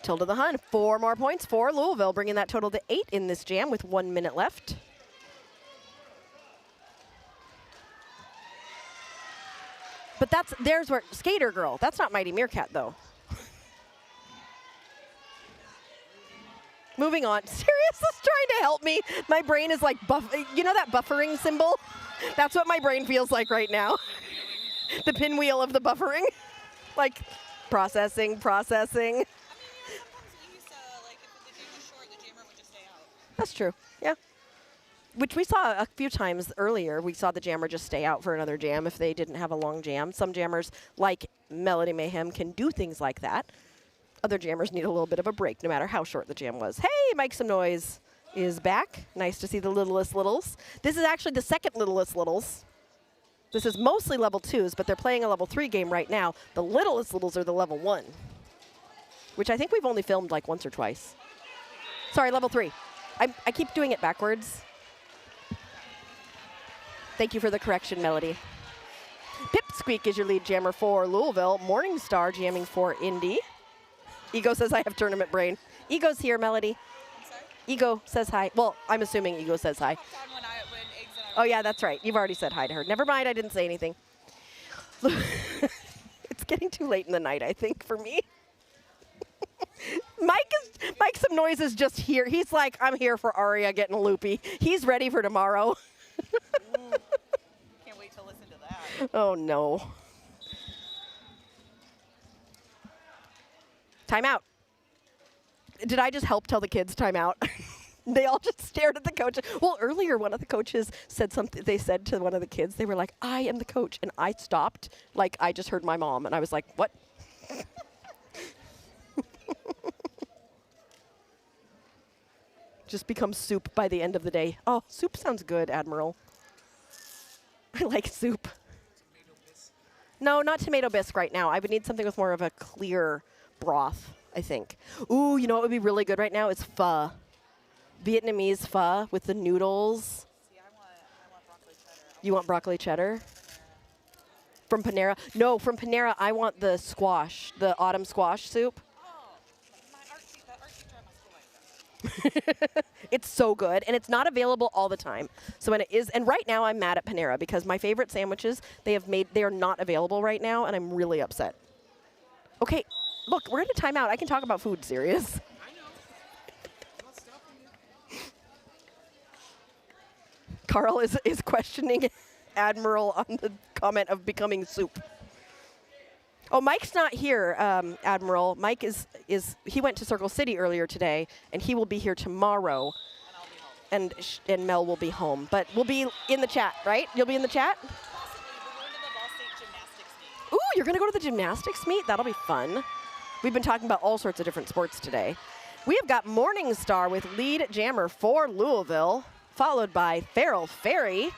S1: Tilda the Hun, 4 more points for Louisville, bringing that total to 8 in this jam with 1 minute left. But there's where, Skater Girl, that's not Mighty Meerkat though. Moving on, Sirius is trying to help me. My brain is like, you know that buffering symbol? That's what my brain feels like right now. The pinwheel of the buffering. Like, processing. That's true, yeah. Which we saw a few times earlier. We saw the jammer just stay out for another jam if they didn't have a long jam. Some jammers, like Melody Mayhem, can do things like that. Other jammers need a little bit of a break, no matter how short the jam was. Hey, Make Some Noise is back. Nice to see the Littlest Littles. This is actually the second Littlest Littles. This is mostly level 2s, but they're playing a level 3 game right now. The Littlest Littles are the level 1, which I think we've only filmed like once or twice. Sorry, level 3. I keep doing it backwards. Thank you for the correction, Melody. Pipsqueak is your lead jammer for Louisville. Morningstar jamming for Indy. Ego says I have tournament brain. Ego's here, Melody.
S3: I'm sorry?
S1: Ego says hi. Well, I'm assuming Ego says hi. Oh, yeah, that's right. You've already said hi to her. Never mind, I didn't say anything. It's getting too late in the night, I think, for me. Mike Some Noise is just here. He's like, I'm here for Aria getting loopy. He's ready for tomorrow.
S3: Can't wait to listen to that.
S1: Oh, no. Timeout. Did I just help tell the kids timeout? They all just stared at the coach. Well, earlier, one of the coaches said something. They said to one of the kids, they were like, I am the coach. And I stopped. Like, I just heard my mom. And I was like, what? Just become soup by the end of the day. Oh, soup sounds good, Admiral. I like soup. No, not tomato bisque right now. I would need something with more of a clear broth, I think. Ooh, you know what would be really good right now? It's pho. Vietnamese pho with the noodles.
S3: See, I want broccoli cheddar.
S1: You want broccoli cheddar? From Panera? No, from Panera, I want the squash, the autumn squash soup.
S3: Oh, the art teacher at my school likes that.
S1: It's so good, and it's not available all the time. So when it is, and right now I'm mad at Panera because my favorite sandwiches they are not available right now, and I'm really upset. Okay, look, we're at a timeout. I can talk about food, serious.
S2: I know. I'm not stopping you.
S1: Carl is questioning Admiral on the comment of becoming soup. Oh, Mike's not here, Admiral. Mike he went to Circle City earlier today, and he will be here tomorrow.
S3: And I'll be home.
S1: And Mel will be home, but we'll be in the chat, right? You'll be in the chat?
S3: Possibly. We're going to the Ball State gymnastics meet.
S1: Ooh, you're going to go to the gymnastics meet? That'll be fun. We've been talking about all sorts of different sports today. We have got Morningstar with lead jammer for Louisville, followed by Farrell Ferry,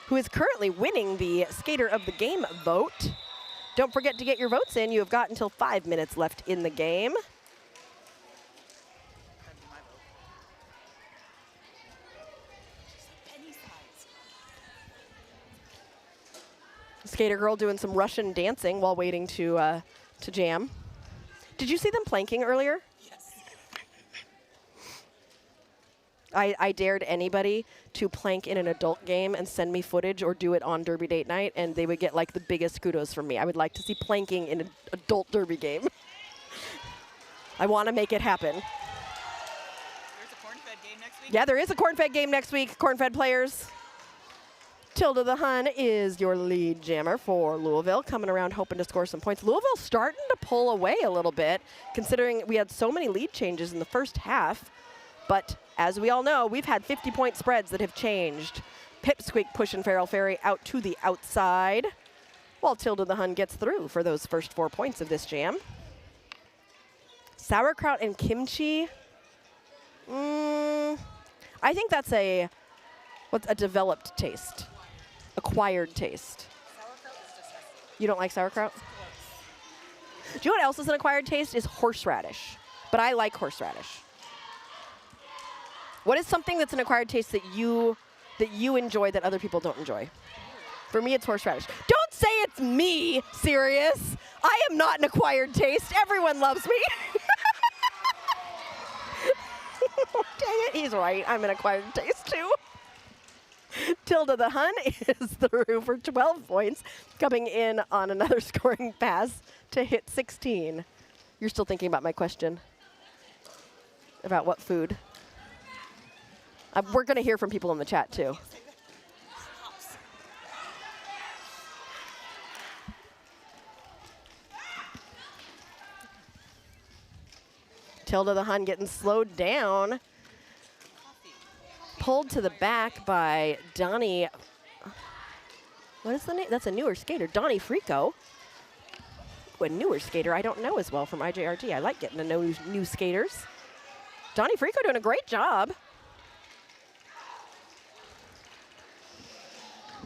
S1: who is currently winning the Skater of the Game vote. Don't forget to get your votes in. You have got until 5 minutes left in the game.
S3: That'd be my vote. She's a penny size.
S1: Skater girl doing some Russian dancing while waiting to jam. Did you see them planking earlier?
S3: Yes.
S1: I dared anybody to plank in an adult game and send me footage or do it on Derby Date Night, and they would get like the biggest kudos from me. I would like to see planking in an adult Derby game. I want to make it happen.
S3: There's a corn-fed game next week.
S1: Yeah, there is a corn-fed game next week, corn-fed players. Tilda the Hun is your lead jammer for Louisville, coming around hoping to score some points. Louisville starting to pull away a little bit, considering we had so many lead changes in the first half. But as we all know, we've had 50-point spreads that have changed. Pipsqueak pushing Farrell Ferry out to the outside, while Tilda the Hun gets through for those first 4 points of this jam. Sauerkraut and kimchi. I think that's a developed taste, acquired taste.
S3: Sauerkraut is disgusting.
S1: You don't like sauerkraut?
S3: Gross.
S1: Do you know what else is an acquired taste? Is horseradish. But I like horseradish. What is something that's an acquired taste that you enjoy that other people don't enjoy? For me, it's horseradish. Don't say it's me, serious. I am not an acquired taste. Everyone loves me. Dang it, he's right. I'm an acquired taste too. Tilda the Hun is through for 12 points, coming in on another scoring pass to hit 16. You're still thinking about my question about what food? We're going to hear from people in the chat too. Tilda the Hun getting slowed down. Pulled to the back by Donnie. What is the name? That's a newer skater. Donnie Frico. A newer skater I don't know as well from IJRD. I like getting to know new skaters. Donnie Frico doing a great job.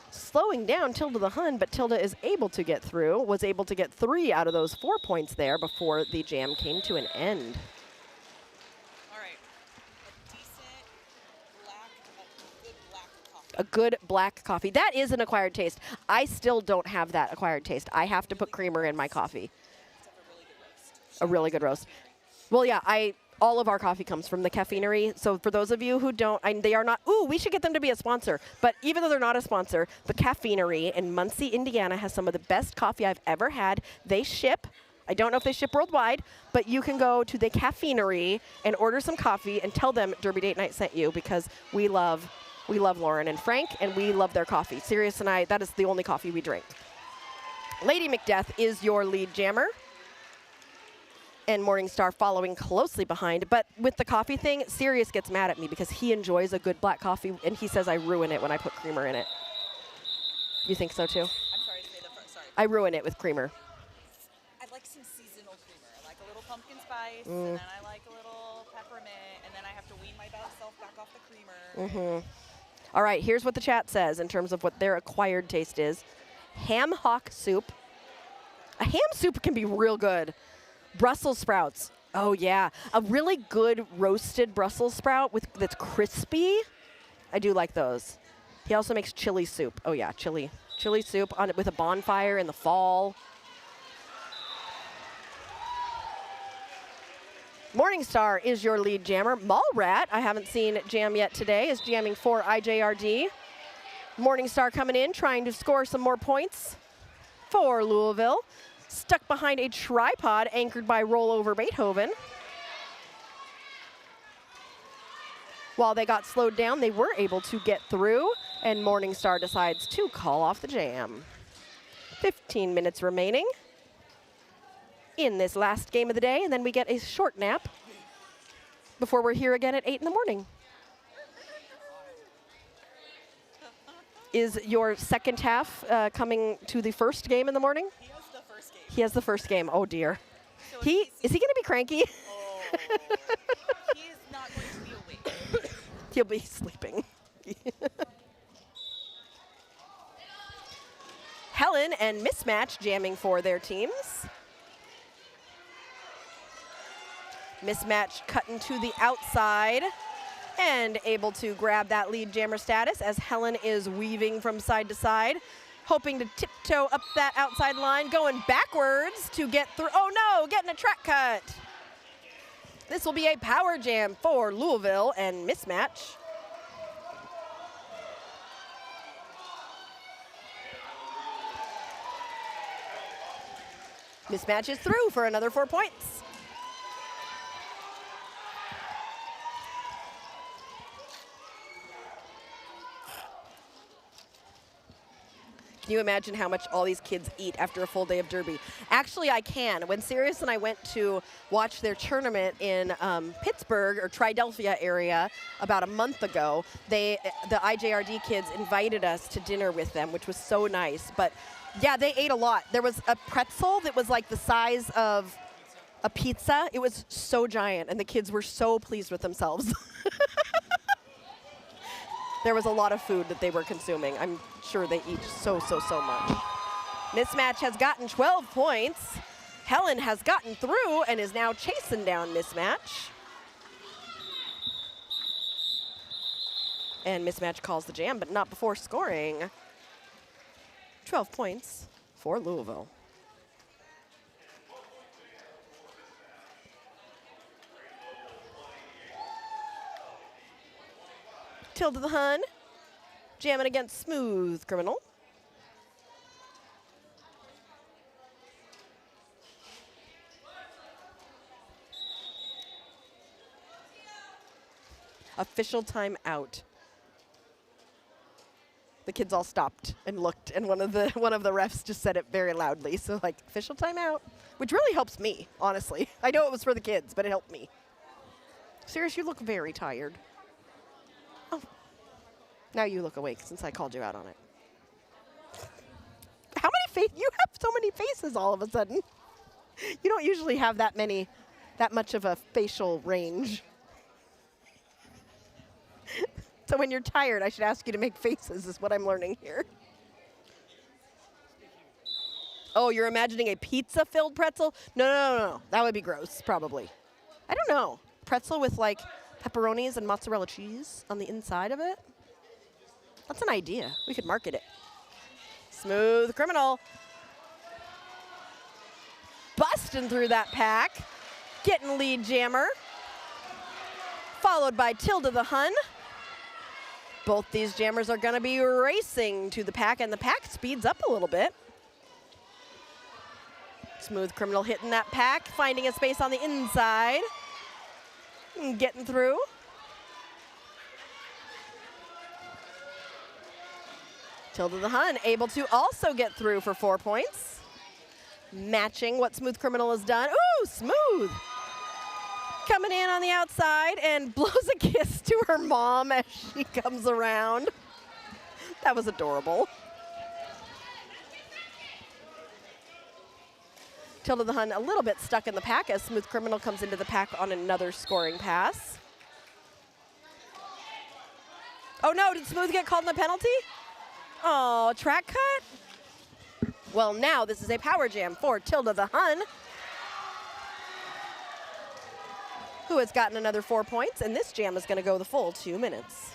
S1: Slowing down Tilda the Hun, but Tilda is able to get through. Was able to get 3 out of those 4 points there before the jam came to an end.
S3: All right. A good black coffee.
S1: A good black coffee. That is an acquired taste. I still don't have that acquired taste. I have to put creamer in my coffee.
S3: Let's have a really good roast.
S1: A really good roast. Well, yeah, all of our coffee comes from the Caffeinery. So for those of you who don't, they are not, we should get them to be a sponsor. But even though they're not a sponsor, the Caffeinery in Muncie, Indiana has some of the best coffee I've ever had. They ship. I don't know if they ship worldwide, but you can go to the Caffeinery and order some coffee and tell them Derby Date Night sent you, because we love Lauren and Frank, and we love their coffee. Sirius and I, that is the only coffee we drink. Lady Macbeth is your lead jammer, and Morningstar following closely behind. But with the coffee thing, Sirius gets mad at me because he enjoys a good black coffee, and he says I ruin it when I put creamer in it. You think so too?
S3: I'm sorry to say the first. Sorry.
S1: I ruin it with creamer.
S3: I like some seasonal creamer. I like a little pumpkin spice, and then I like a little peppermint, and then I have to wean myself back off the creamer.
S1: All right, here's what the chat says in terms of what their acquired taste is. Ham hock soup. A ham soup can be real good. Brussels sprouts. Oh, yeah. A really good roasted Brussels sprout that's crispy. I do like those. He also makes chili soup. Oh, yeah, chili soup on it with a bonfire in the fall. Morningstar is your lead jammer. Mallrat, I haven't seen jam yet today, is jamming for IJRD. Morningstar coming in, trying to score some more points for Louisville. Stuck behind a tripod anchored by rollover Beethoven. While they got slowed down, they were able to get through, and Morningstar decides to call off the jam. 15 minutes remaining in this last game of the day, and then we get a short nap before we're here again at 8 in the morning. Is your second half coming to the first game in the morning?
S3: He has the first game.
S1: He has the first game. Oh, dear.
S3: So
S1: Is he going to be cranky?
S3: Oh. He is not going to be awake.
S1: He'll be sleeping. Helen and Mismatch jamming for their teams. Mismatch cutting to the outside and able to grab that lead jammer status as Helen is weaving from side to side, hoping to tiptoe up that outside line, going backwards to get through. Oh no, getting a track cut. This will be a power jam for Louisville and Mismatch. Mismatch is through for another 4 points. Can you imagine how much all these kids eat after a full day of Derby? Actually, I can. When Sirius and I went to watch their tournament in Pittsburgh or Triadelphia area about a month ago, the IJRD kids invited us to dinner with them, which was so nice. But yeah, they ate a lot. There was a pretzel that was like the size of a pizza. It was so giant, and the kids were so pleased with themselves. There was a lot of food that they were consuming. I'm sure they eat so much. Mismatch has gotten 12 points. Helen has gotten through and is now chasing down Mismatch. And Mismatch calls the jam, but not before scoring 12 points for Louisville. Tilda the Hun, jamming against Smooth Criminal. Official timeout. The kids all stopped and looked, and one of the refs just said it very loudly. So like, official timeout, which really helps me, honestly. I know it was for the kids, but it helped me. Sirius, you look very tired. Oh, now you look awake since I called you out on it. How many faces? You have so many faces all of a sudden. You don't usually have that much of a facial range. So when you're tired, I should ask you to make faces, is what I'm learning here. Oh, you're imagining a pizza-filled pretzel? No. That would be gross, probably. I don't know. Pretzel with, like, pepperonis and mozzarella cheese on the inside of it? That's an idea. We could market it. Smooth Criminal. Busting through that pack. Getting lead jammer. Followed by Tilda the Hun. Both these jammers are going to be racing to the pack, and the pack speeds up a little bit. Smooth Criminal hitting that pack, finding a space on the inside. And getting through. Tilda the Hun able to also get through for 4 points. Matching what Smooth Criminal has done. Ooh, Smooth! Coming in on the outside and blows a kiss to her mom as she comes around. That was adorable. Tilda the Hun a little bit stuck in the pack as Smooth Criminal comes into the pack on another scoring pass. Oh no, did Smooth get called in a penalty? Oh, track cut? Well, now this is a power jam for Tilda the Hun, who has gotten another 4 points, and this jam is going to go the full 2 minutes.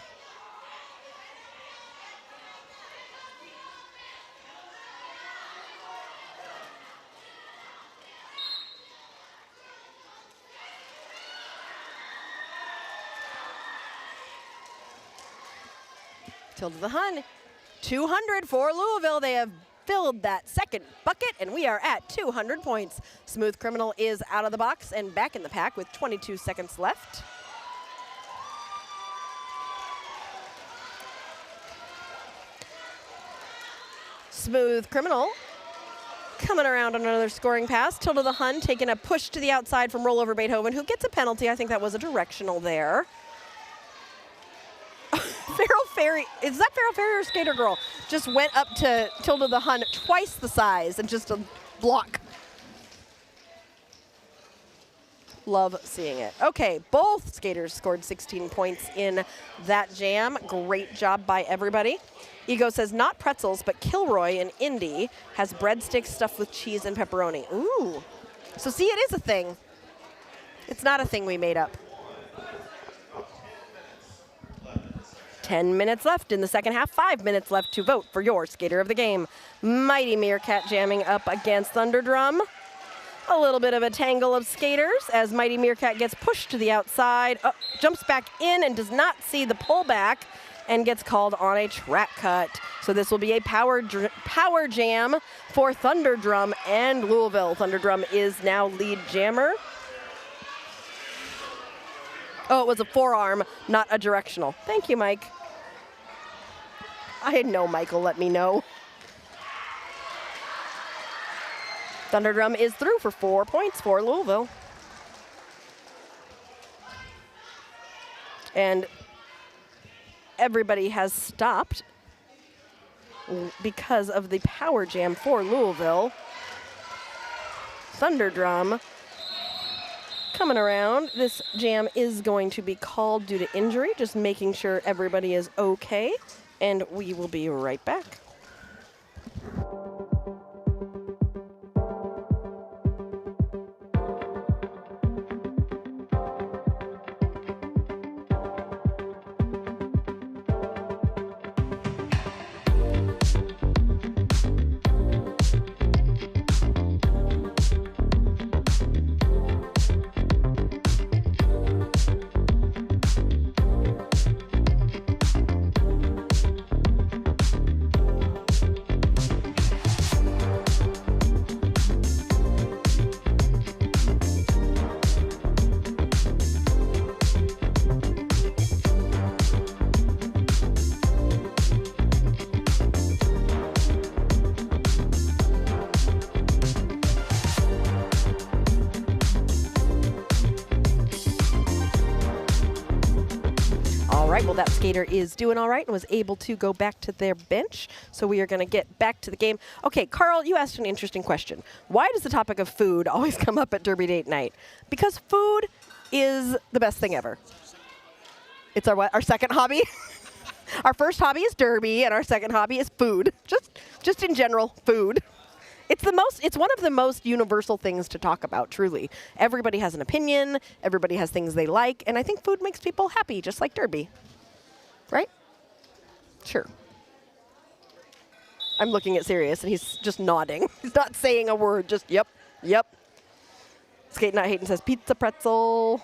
S1: Tilda the Hun, 200 for Louisville. They have filled that second bucket, and we are at 200 points. Smooth Criminal is out of the box and back in the pack with 22 seconds left. Smooth Criminal coming around on another scoring pass. Tilda the Hun taking a push to the outside from Rollover Beethoven, who gets a penalty. I think that was a directional there. Farrell Ferry, is that Farrell Ferry or Skater Girl? Just went up to Tilda the Hun twice the size and just a block. Love seeing it. Okay, both skaters scored 16 points in that jam. Great job by everybody. Ego says not pretzels, but Kilroy in Indy has breadsticks stuffed with cheese and pepperoni. Ooh. So see, it is a thing. It's not a thing we made up. 10 minutes left in the second half, 5 minutes left to vote for your skater of the game. Mighty Meerkat jamming up against Thunderdrum. A little bit of a tangle of skaters as Mighty Meerkat gets pushed to the outside, jumps back in and does not see the pullback and gets called on a track cut. So this will be a power jam for Thunderdrum and Louisville. Thunderdrum is now lead jammer. Oh, it was a forearm, not a directional. Thank you, Mike. I know Mike will let me know. Thunderdrum is through for 4 points for Louisville. And everybody has stopped because of the power jam for Louisville. Thunderdrum coming around. This jam is going to be called due to injury, just making sure everybody is okay. And we will be right back. Well, that skater is doing all right and was able to go back to their bench. So we are going to get back to the game. Okay, Carl, you asked an interesting question. Why does the topic of food always come up at Derby Date Night? Because food is the best thing ever. It's our what? Our second hobby? Our first hobby is Derby, and our second hobby is food. Just in general, food. It's one of the most universal things to talk about, truly. Everybody has an opinion, everybody has things they like, and I think food makes people happy, just like Derby. Right? Sure. I'm looking at Sirius, and he's just nodding. He's not saying a word, just yep, yep. Skatin Not Hatin says pizza pretzel.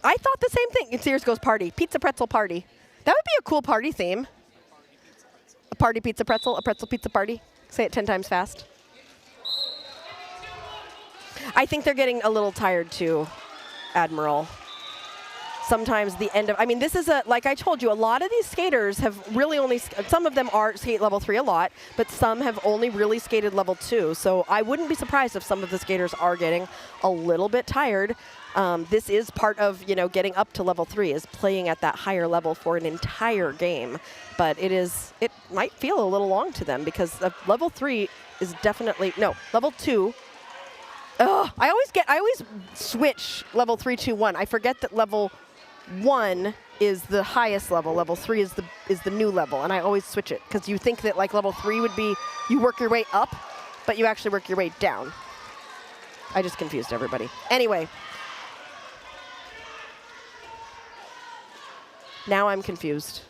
S1: I thought the same thing. And Sirius goes party. Pizza pretzel party. That would be a cool party theme. A party pizza pretzel, a pretzel pizza party. Say it 10 times fast. I think they're getting a little tired too, Admiral. Sometimes the end of, I mean, this is like I told you, a lot of these skaters have really only, some of them are skate level 3 a lot, but some have only really skated level 2. So I wouldn't be surprised if some of the skaters are getting a little bit tired. This is part of, getting up to level 3 is playing at that higher level for an entire game. But it might feel a little long to them because level 3 is definitely, no, level 2. Oh, I always switch level 3, 2, 1. I forget that level 1 is the highest level. Level 3 is the new level, and I always switch it because you think that like level 3 would be you work your way up, but you actually work your way down. I just confused everybody. Anyway, now I'm confused.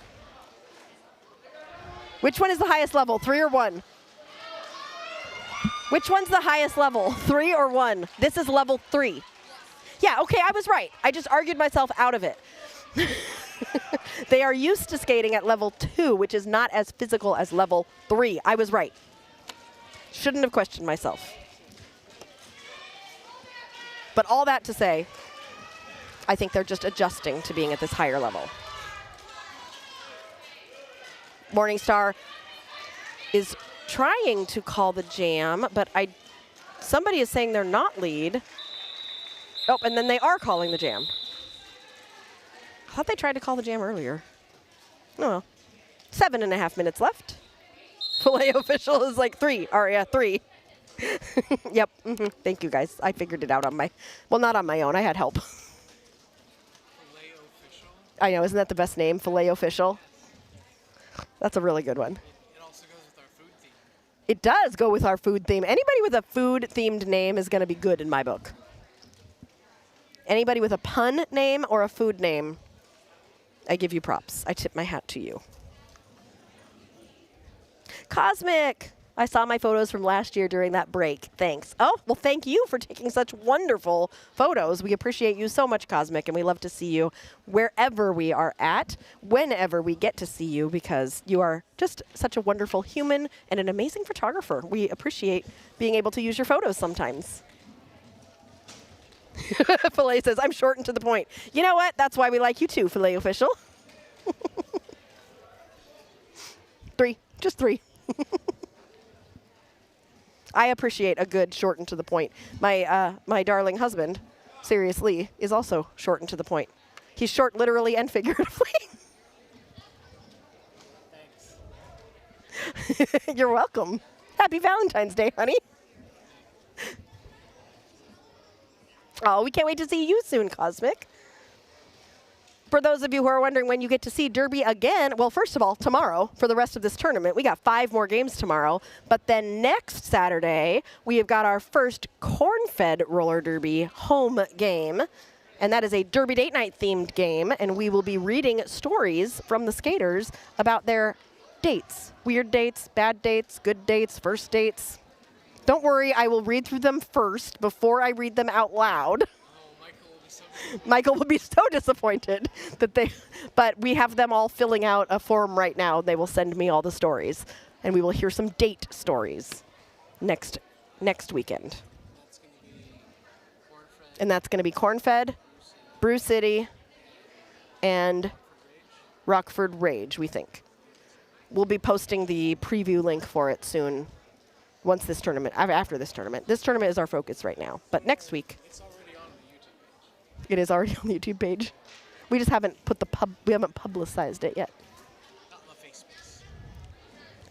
S1: Which one is the highest level, 3 or 1? Which one's the highest level, 3 or 1? This is level 3. Yeah, okay, I was right. I just argued myself out of it. They are used to skating at level 2, which is not as physical as level 3. I was right. Shouldn't have questioned myself. But all that to say, I think they're just adjusting to being at this higher level. Morningstar is trying to call the jam, but somebody is saying they're not lead. Oh, and then they are calling the jam. I thought they tried to call the jam earlier. Oh well. 7.5 minutes left. Filet official is like 3. Aria, 3. Yep. Thank you, guys. I figured it out on my, well, not on my own. I had help.
S2: Filet official.
S1: I know. Isn't that the best name? Filet official. That's a really good one.
S2: It also goes with our food theme.
S1: It does go with our food theme. Anybody with a food-themed name is going to be good in my book. Anybody with a pun name or a food name, I give you props. I tip my hat to you. Cosmic. I saw my photos from last year during that break. Thanks. Oh, well, thank you for taking such wonderful photos. We appreciate you so much, Cosmic, and we love to see you wherever we are at, whenever we get to see you, because you are just such a wonderful human and an amazing photographer. We appreciate being able to use your photos sometimes. Filet says, I'm short and to the point. You know what? That's why we like you too, Filet official. 3. Just 3. I appreciate a good short and to the point. My darling husband, seriously, is also short and to the point. He's short literally and figuratively. Thanks. You're welcome. Happy Valentine's Day, honey. Oh, we can't wait to see you soon, Cosmic. For those of you who are wondering when you get to see Derby again, well, first of all, tomorrow for the rest of this tournament. We got 5 more games tomorrow. But then next Saturday, we have got our first corn-fed roller derby home game. And that is a Derby Date Night themed game. And we will be reading stories from the skaters about their dates. Weird dates, bad dates, good dates, first dates. Don't worry, I will read through them first before I read them out loud. Michael will be so disappointed that but we have them all filling out a form right now. They will send me all the stories, and we will hear some date stories next weekend. And that's going to be corn-fed, Brew City, and Rockford Rage, we think. We'll be posting the preview link for it soon. After this tournament. This tournament is our focus right now. But next week.
S2: It's already on the YouTube page.
S1: It is already on the YouTube page. We just haven't we haven't publicized it yet.
S2: Not the face space.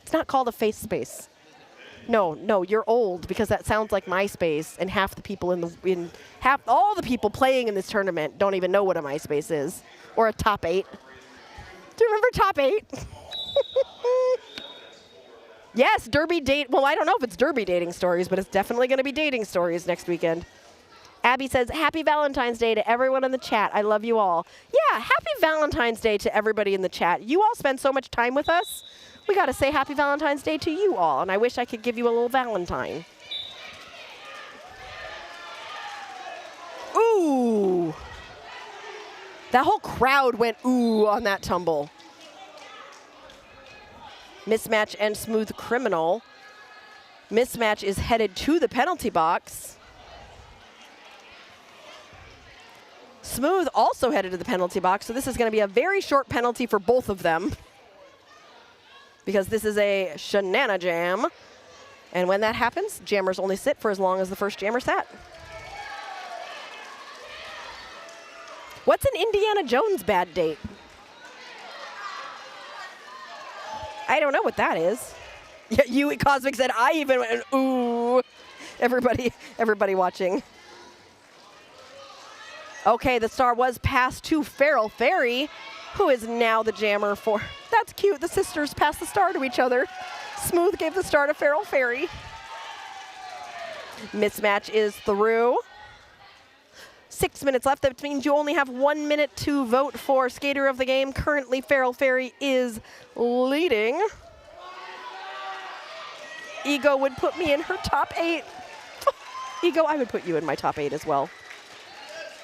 S1: It's not called a face space. No, you're old because that sounds like MySpace, and half the people all the people playing in this tournament don't even know what a MySpace is or a top 8. Do you remember top 8? Yes, Derby date. Well, I don't know if it's Derby dating stories, but it's definitely going to be dating stories next weekend. Abby says, Happy Valentine's Day to everyone in the chat. I love you all. Yeah, Happy Valentine's Day to everybody in the chat. You all spend so much time with us. We got to say Happy Valentine's Day to you all, and I wish I could give you a little Valentine. Ooh. That whole crowd went ooh on that tumble. Mismatch and Smooth Criminal. Mismatch is headed to the penalty box. Smooth also headed to the penalty box, so this is going to be a very short penalty for both of them because this is a shenana jam. And when that happens, jammers only sit for as long as the first jammer sat. What's an Indiana Jones bad date? I don't know what that is. Yeah, you, Cosmic said, I even went, ooh. Everybody watching. Okay, the star was passed to Feral Fairy, who is now the jammer for. That's cute. The sisters pass the star to each other. Smooth gave the star to Feral Fairy. Mismatch is through. 6 minutes left. That means you only have 1 minute to vote for Skater of the Game. Currently, Feral Fairy is leading. Ego would put me in her top 8. Ego, I would put you in my top 8 as well.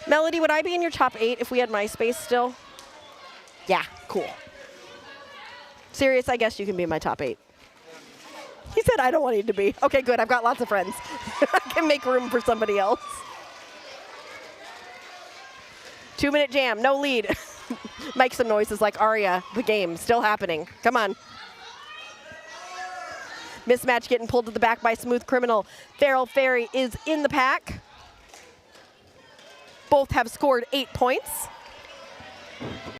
S1: Melody, would I be in your top 8 if we had MySpace still? Yeah, cool. Sirius, I guess you can be in my top 8. He said I don't want you to be. Okay, good. I've got lots of friends. I can make room for somebody else. 2-minute jam, no lead. Make some noises like Aria. The game still happening. Come on. Mismatch getting pulled to the back by Smooth Criminal. Feral Fairy is in the pack. Both have scored 8 points.